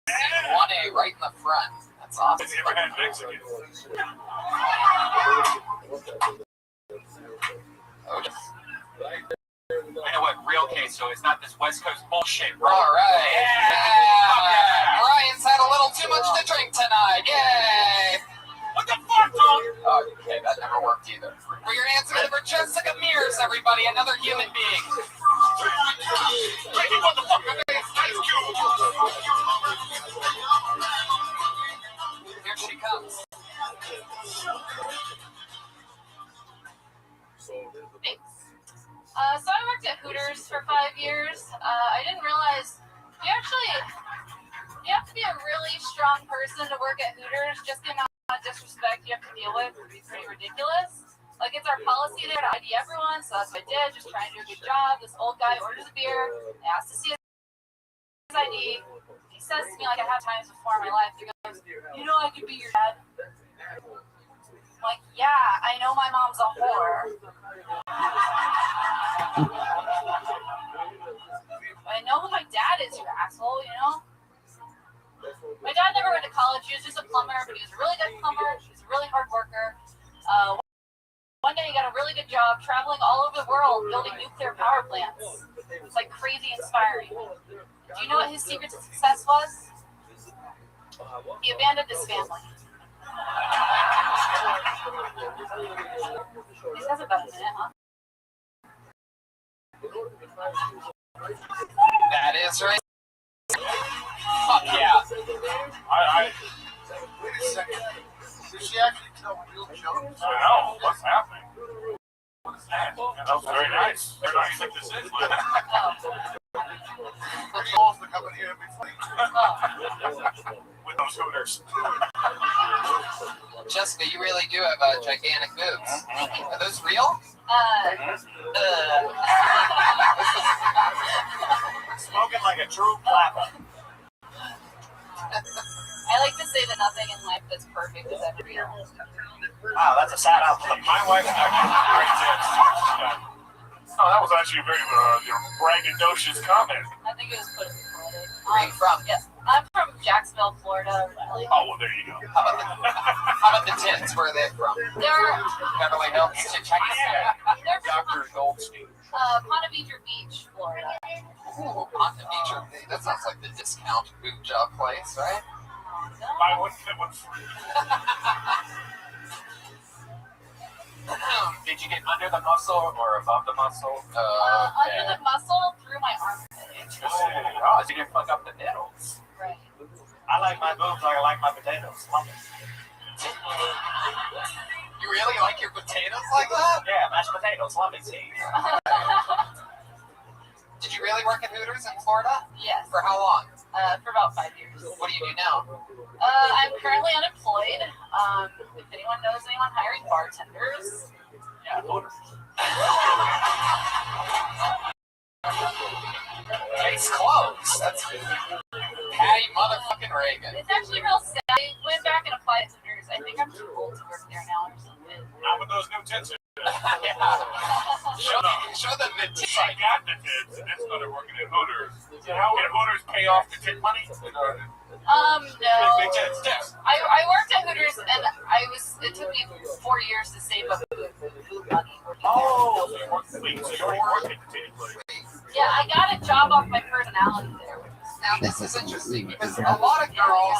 1A, right in the front. That's awesome. Has he ever had Mexican? Oh, just. I know what real queso is, not this West Coast bullshit. All right. Yeah. Ryan's had a little too much to drink tonight. Yay. What the fuck, dog? Okay, that never worked either. For your answer for Jessica Mears, everybody, another human being. Baby, what the fuck? Thank you. Here she comes. Thanks. So I worked at Hooters for 5 years. I didn't realize you have to be a really strong person to work at Hooters. Just the amount of disrespect you have to deal with would be pretty ridiculous. Like, it's our policy there to ID everyone, so that's what I did, just trying to do a good job. This old guy orders a beer, I asked to see his ID. He says to me, like I have times before in my life, he goes, you know I could be your dad? I'm like, yeah, I know my mom's a whore. I know who my dad is, you asshole, you know? My dad never went to college. He was just a plumber, but he was a really good plumber. He was a really hard worker. One day he got a really good job traveling all over the world building nuclear power plants. It's like crazy inspiring. Do you know what his secret to success was? He abandoned his family. This has about a minute, huh? That is right. Fuck yeah. Wait a second. Did she actually tell real jokes? I know. What's happening? What is that? That was very nice. Very nice. Like this is. Calls to come in here and be funny. With those Hooters. Jessica, you really do have gigantic boobs. Are those real? Smoking like a true clapper. I like to say that nothing in life that's perfect is ever real. Wow, that's a sad outlook. My wife actually very intense. Oh, that was actually a very braggadocious comment. I think it was politically. Where are you from? Yes, I'm from Jacksonville, Florida. Really. Oh, well, there you go. How about the tits? Where are they from? They're Beverly Hills. they're from Dr. Goldstein. Ponte Vedra Beach, Florida. Ooh, Ponte Vedra. That sounds like the discount boob job place, right? I wouldn't fit one free. Did you get under the muscle or above the muscle? Under the muscle, through my armpit. Interesting. Oh, so you didn't fuck up the nipples. Right. I like my boobs like I like my potatoes. Lump it. You really like your potatoes like that? Yeah, mashed potatoes. Lump it, see. Did you really work at Hooters in Florida? Yes. For how long? For about 5 years. What do you do now? I'm currently unemployed. If anyone knows anyone hiring bartenders. Yeah, Hooters. That's Patty motherfucking Reagan. It's actually real sad. I went back and applied to Hooters. I think I'm too old to work there now or something. Not with those new tits. Show them the tits. I got the tits, and then started working at Hooters. How did Hooters pay off the tit money? No. Big tits, yes. I worked at Hooters and it took me 4 years to save up food money. Oh, so you already worked at the titty place. Yeah, I got a job off my personality there. Now this is interesting because a lot of girls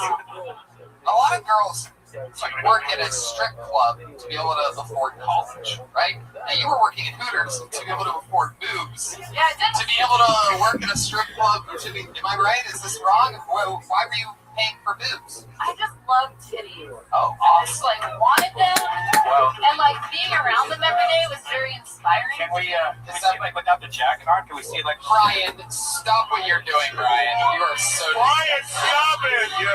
work at a strip club to be able to afford college, right? And you were working at Hooters to be able to afford boobs. Yeah, I did. To be able to work at a strip club, am I right? Is this wrong? Why were you paying for boobs? I just love titties. Oh, I just wanted them, Well, and being around them every day was very inspiring. Can we see without the jacket on? Can we see Brian, stop what you're doing, Brian. You are so. Brian, stop it! You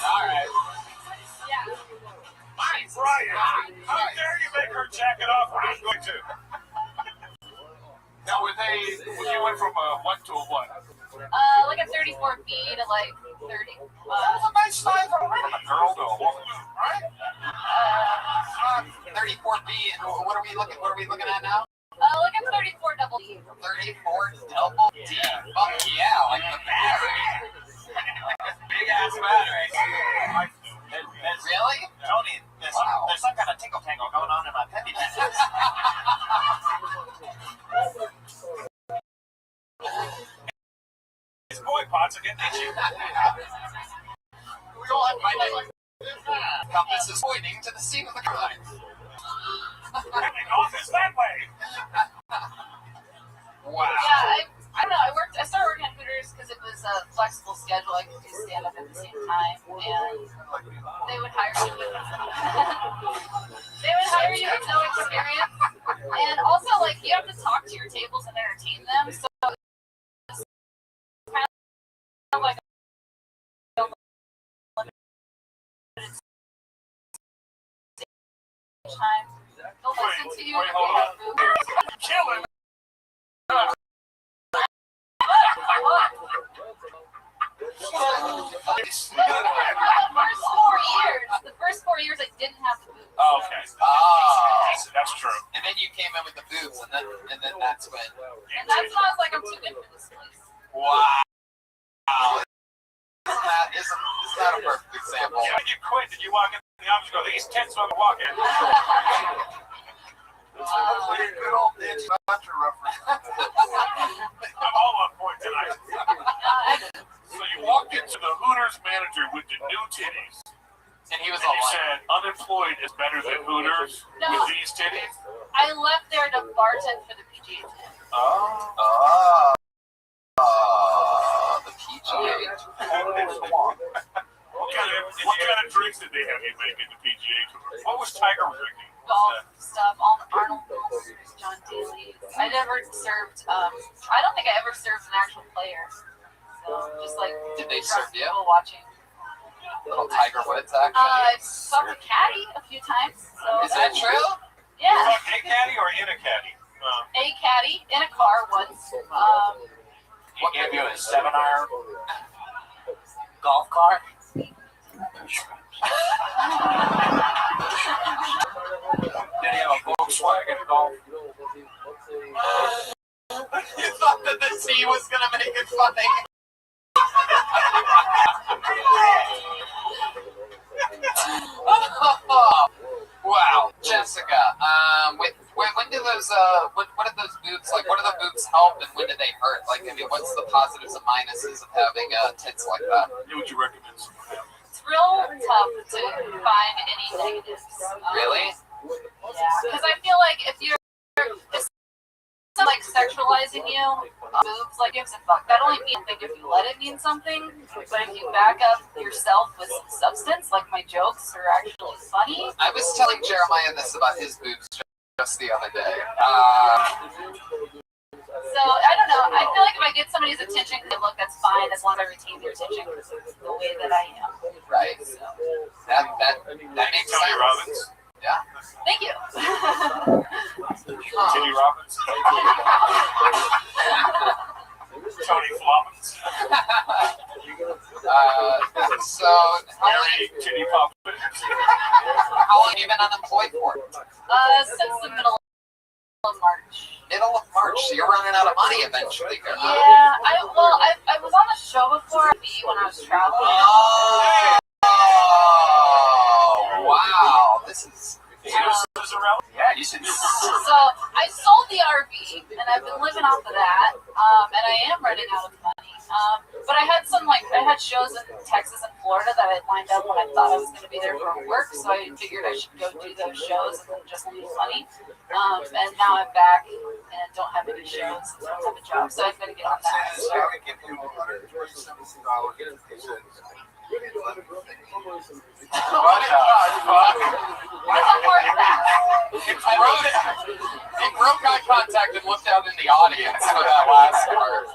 All right. Yeah. Brian, how dare you make her jacket off when I'm going to? Now, you went from a 1 to a what? Like a 34B to 30. That was a nice size for a girl to a woman, right? 34B, and what are we looking at now? Like a 34 double D. 34 double D. Fuck yeah, like the battery. Big ass battery. Really? Tony, there's some kind of tinkle tangle going on in my penny business. These boy pots are getting itchy. We all have my name. Compass is pointing to the scene of the crime. Coming off is that way. Wow. Yeah, I don't know. I started working at Hooters because it was a flexible schedule. I could do stand up at the same time, and they would hire you with with no experience, and also you have to talk to your tables and entertain them. So it's kind of like time. They'll listen to you. Killing. The first 4 years I didn't have the boobs. Oh, okay. That's true. And then you came in with the boobs, and then that's when. And that's when I was like, I'm too good for this place. Wow. Isn't that a perfect example? Yeah, you quit and you walk in the office and go, these tits on the walk in. Good old Nancy Sinatra reference. I'm all on point tonight. So you walked into the Hooters manager with the new titties. And he was and you said unemployed is better than Hooters with these titties? I left there to bartend for the PGA Tour. The PGA Tour. What kind of drinks did they have you make in the PGA Tour? What was Tiger drinking? Golf stuff, all Arnold Palmer's, John Daly's. I never served, I don't think I ever served an actual player. So just did they serve you? People watching. Little Tiger Woods action? I saw the caddy a few times. So is that true? Yeah. A caddy or in a caddy? A caddy in a car once. He gave you a 7-iron golf cart? Did he have a Volkswagen Golf? You thought that the sea was going to make it funny? Wow, Jessica. When do those what do those boots what do the boots help and when do they hurt? What's the positives and minuses of having tits like that? What would you recommend? It's real tough to find any negatives. Really? Yeah, because I feel like if sexualizing you, boobs, gives a fuck. That only means if you let it mean something, but if you back up yourself with some substance, my jokes are actually funny. I was telling Jeremiah this about his boobs just the other day. So, I don't know. I feel like if I get somebody's attention, look, that's fine as long as I retain their attention because it's the way that I am. Right. So. That makes sense. Tony Robbins. Yeah. Thank you. Tony Robbins. Tony Floppins. So, how long have you been unemployed for? Since the middle of March. Middle of March, so you're running out of money eventually. Yeah, I was on the show before when I was traveling. Oh, wow. This is... Yeah, you should. So I sold the RV, and I've been living off of that, and I am running out of money. But I had shows in Texas and Florida that I lined up when I thought I was going to be there for work, so I figured I should go do those shows and then just lose money. And now I'm back and don't have any shows, and don't have a job, so I've got to get on that. So. He broke eye contact and looked out in the audience for that last part.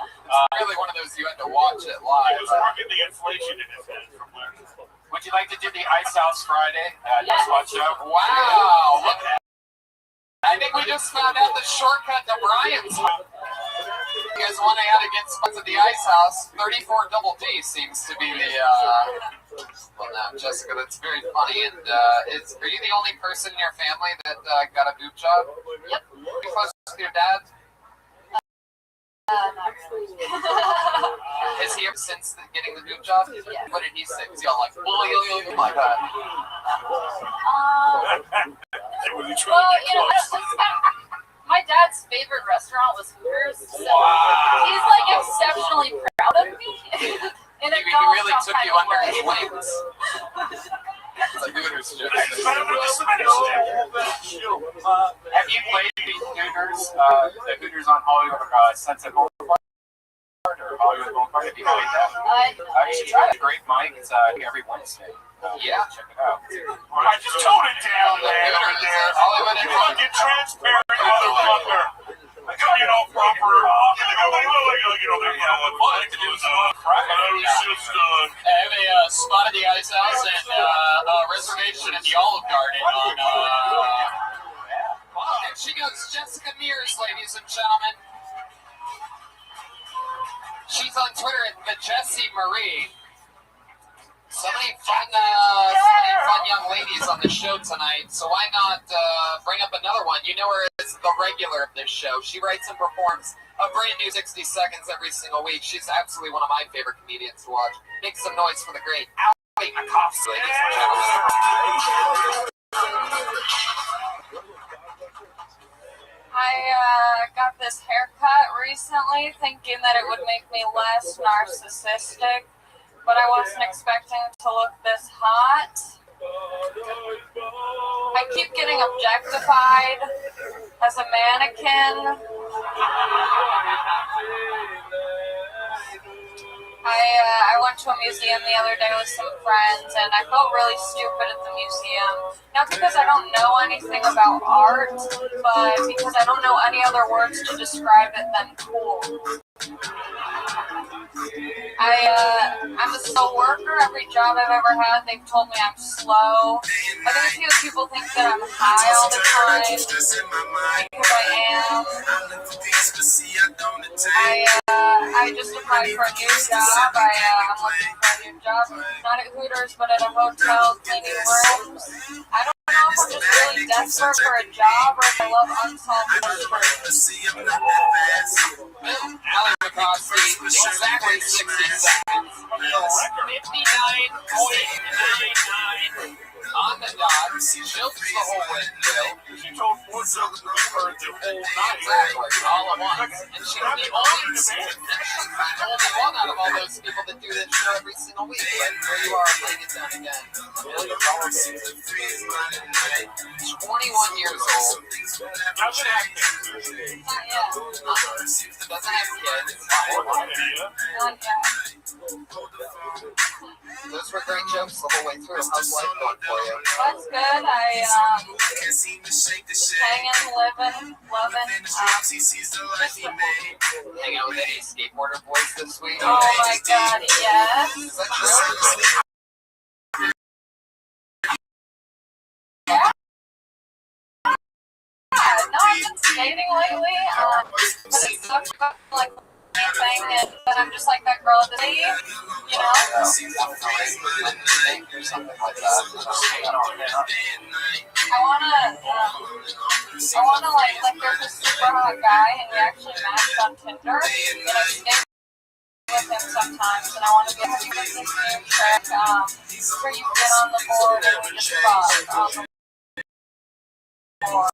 Really one of those you had to watch it live. Working the inflation in his head from where. Would you like to do the Ice House Friday? Just watch out. Wow! Look at that. I think we just found out the shortcut to Brian's. Because when I had to get spots at the Ice House, 34 double D seems to be the, well, no, Jessica, that's very funny. And are you the only person in your family that got a boob job? Yep. Are you close with your dad? Not really. Is he ever since getting the boob job? Yeah. What did he say? Was he all like, oh my god? My dad's favorite restaurant was Hooters. So he's like exceptionally proud of me. And He really took you under his wings. It's a Hooters joke. Have you played these Hooters? The Hooters on Hollywood, Sunset Boulevard or Hollywood Boulevard? Have you played that? You should try it. Great mic. It's every Wednesday. Yeah. Check it out. I just tone it down, man, over there. Hollywood and fucking transparent motherfucker. You know, proper. I have a spot at the Ice House and a reservation in the Olive Garden on. And she goes, Jessica Mears, ladies and gentlemen. She's on Twitter at the Jessie Marie. So many fun young ladies on the show tonight. So why not bring up another one? You know her as the regular of this show. She writes and performs a brand new 60 seconds every single week. She's absolutely one of my favorite comedians to watch. Make some noise for the great Ali Makovsky, ladies and gentlemen. I got this haircut recently thinking that it would make me less narcissistic, but I wasn't expecting to look this hot. I keep getting objectified as a mannequin. I went to a museum the other day with some friends, and I felt really stupid at the museum. Not because I don't know anything about art, but because I don't know any other words to describe it than cool. I'm a slow worker. Every job I've ever had, they've told me I'm slow. I think a few people think that I'm high all the time, because I am. I just applied for a new job. I'm looking for a new job, not at Hooters, but at a hotel cleaning rooms. I don't know if I'm just really desperate for a job or if I love unsolved mysteries. Ali Makovsky, exactly 60 seconds. 59.99 on the dot. Jokes the whole way through. She told 4 jokes for her the whole night. Exactly, all at once. And she's the only one out of all those people that do this show every single week. But here you are, laying it down again. $1 million. 21 years old. Doesn't have kids. Doesn't have kids. Those were great jokes the whole way through. How's life going for you? That's good. Hanging, living, loving. Hang out with any skateboarder boys this week? Oh my god, yes. Is that true? Yeah. No, I've been skating lately. But it sucks like thing, and then I'm just like that girl at the city, you know? Or something like that. I wanna like there's this super hot guy, and we actually matched on Tinder, and I stay with him sometimes, and I want to be able to get this new trick, where you get on the board and we just fuck on the board.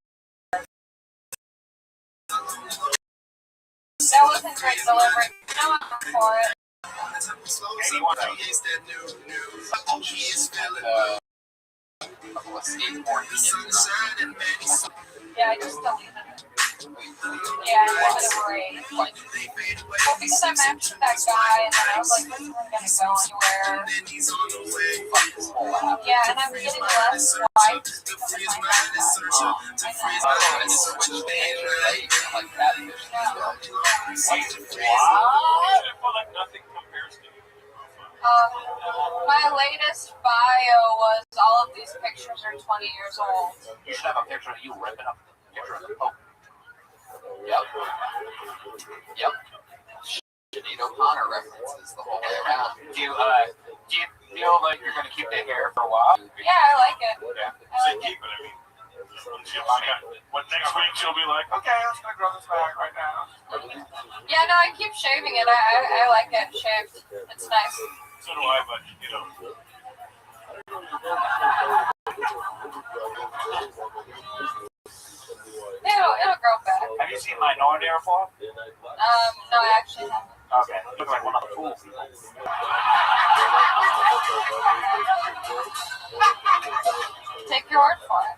That wasn't great delivery. No, I'm for it. Yeah, I just deleted it. Yeah, I did it great. Well, because I matched with that guy, and then I was like, this isn't gonna go anywhere. Yeah, and I'm getting less swipes because of my my latest bio was all of these pictures are 20 years old. You should have a picture of you ripping up the picture of the Pope. Yep. Sinead O'Connor references the whole way around. Do you feel like you're going to keep the hair for a while? Yeah, I like it. Yeah. So keep it, I mean. What next week she'll be like, okay, I'm just going to grow this back right now. Yeah, no, I keep shaving it. I like it shaved. It's nice. So do I, but, you know. It'll grow back. Have you seen Minority Report? No, I actually haven't. Okay, look like one of the fools. Take your word for it.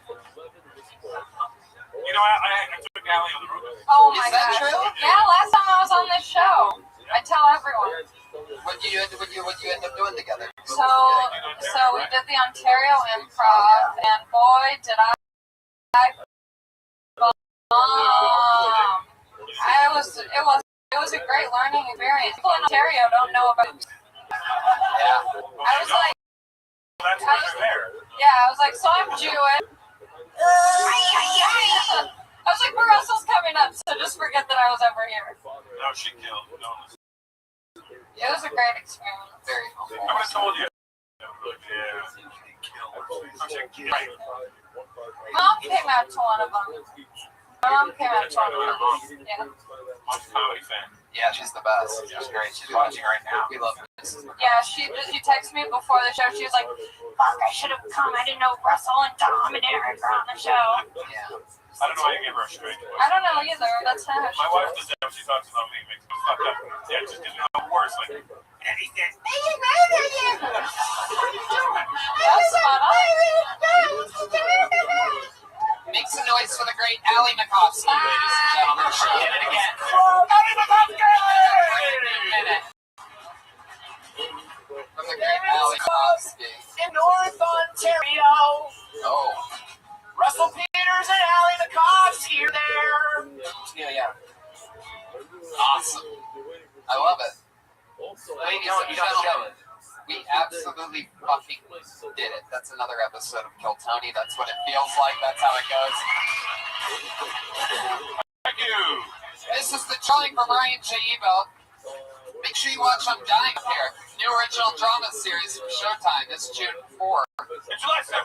You know, I took Allie on the road. Oh my god. True? Yeah, last time I was on this show, I tell everyone. What you end up doing together? So we did the Ontario Improv, and boy, did I it was a great learning experience. People in Ontario don't know about it. Yeah. I was like, so I'm Jewish. I was like, Russell's coming up, so just forget that I was ever here. No, she killed. No. It was a great experience. Very humble. I would have told you. Mom came out to one of them. Yeah. Mom's a comedy fan. Yeah, she's the best. She's great. She's watching right now. We love her. Yeah, she texted me before the show. She was like, fuck, I should have come. I didn't know Russell and Dom and Eric were on the show. Yeah. I don't know why you gave her a straight. I don't know either. That's not how My wife does that when she talks about me. Makes me fucked up. Yeah, it just gives me the worst. Like, and he said, that's spot on. Make some noise for the great Allie McCoskey, ladies and gentlemen. She did it again. Allie McCoskey! From the great Allie McCoskey. In North Ontario. Oh. Russell Peters and Allie McCoskey are there. Yeah. Awesome. I love it. Ladies and gentlemen, we absolutely fucking did it. That's another episode of Kill Tony. That's what it feels like. That's how it goes. Thank you. This is the Trying from Ryan J. Ebelt. Make sure you watch I'm Dying Here. New original drama series from Showtime this June 4. It's July 7th.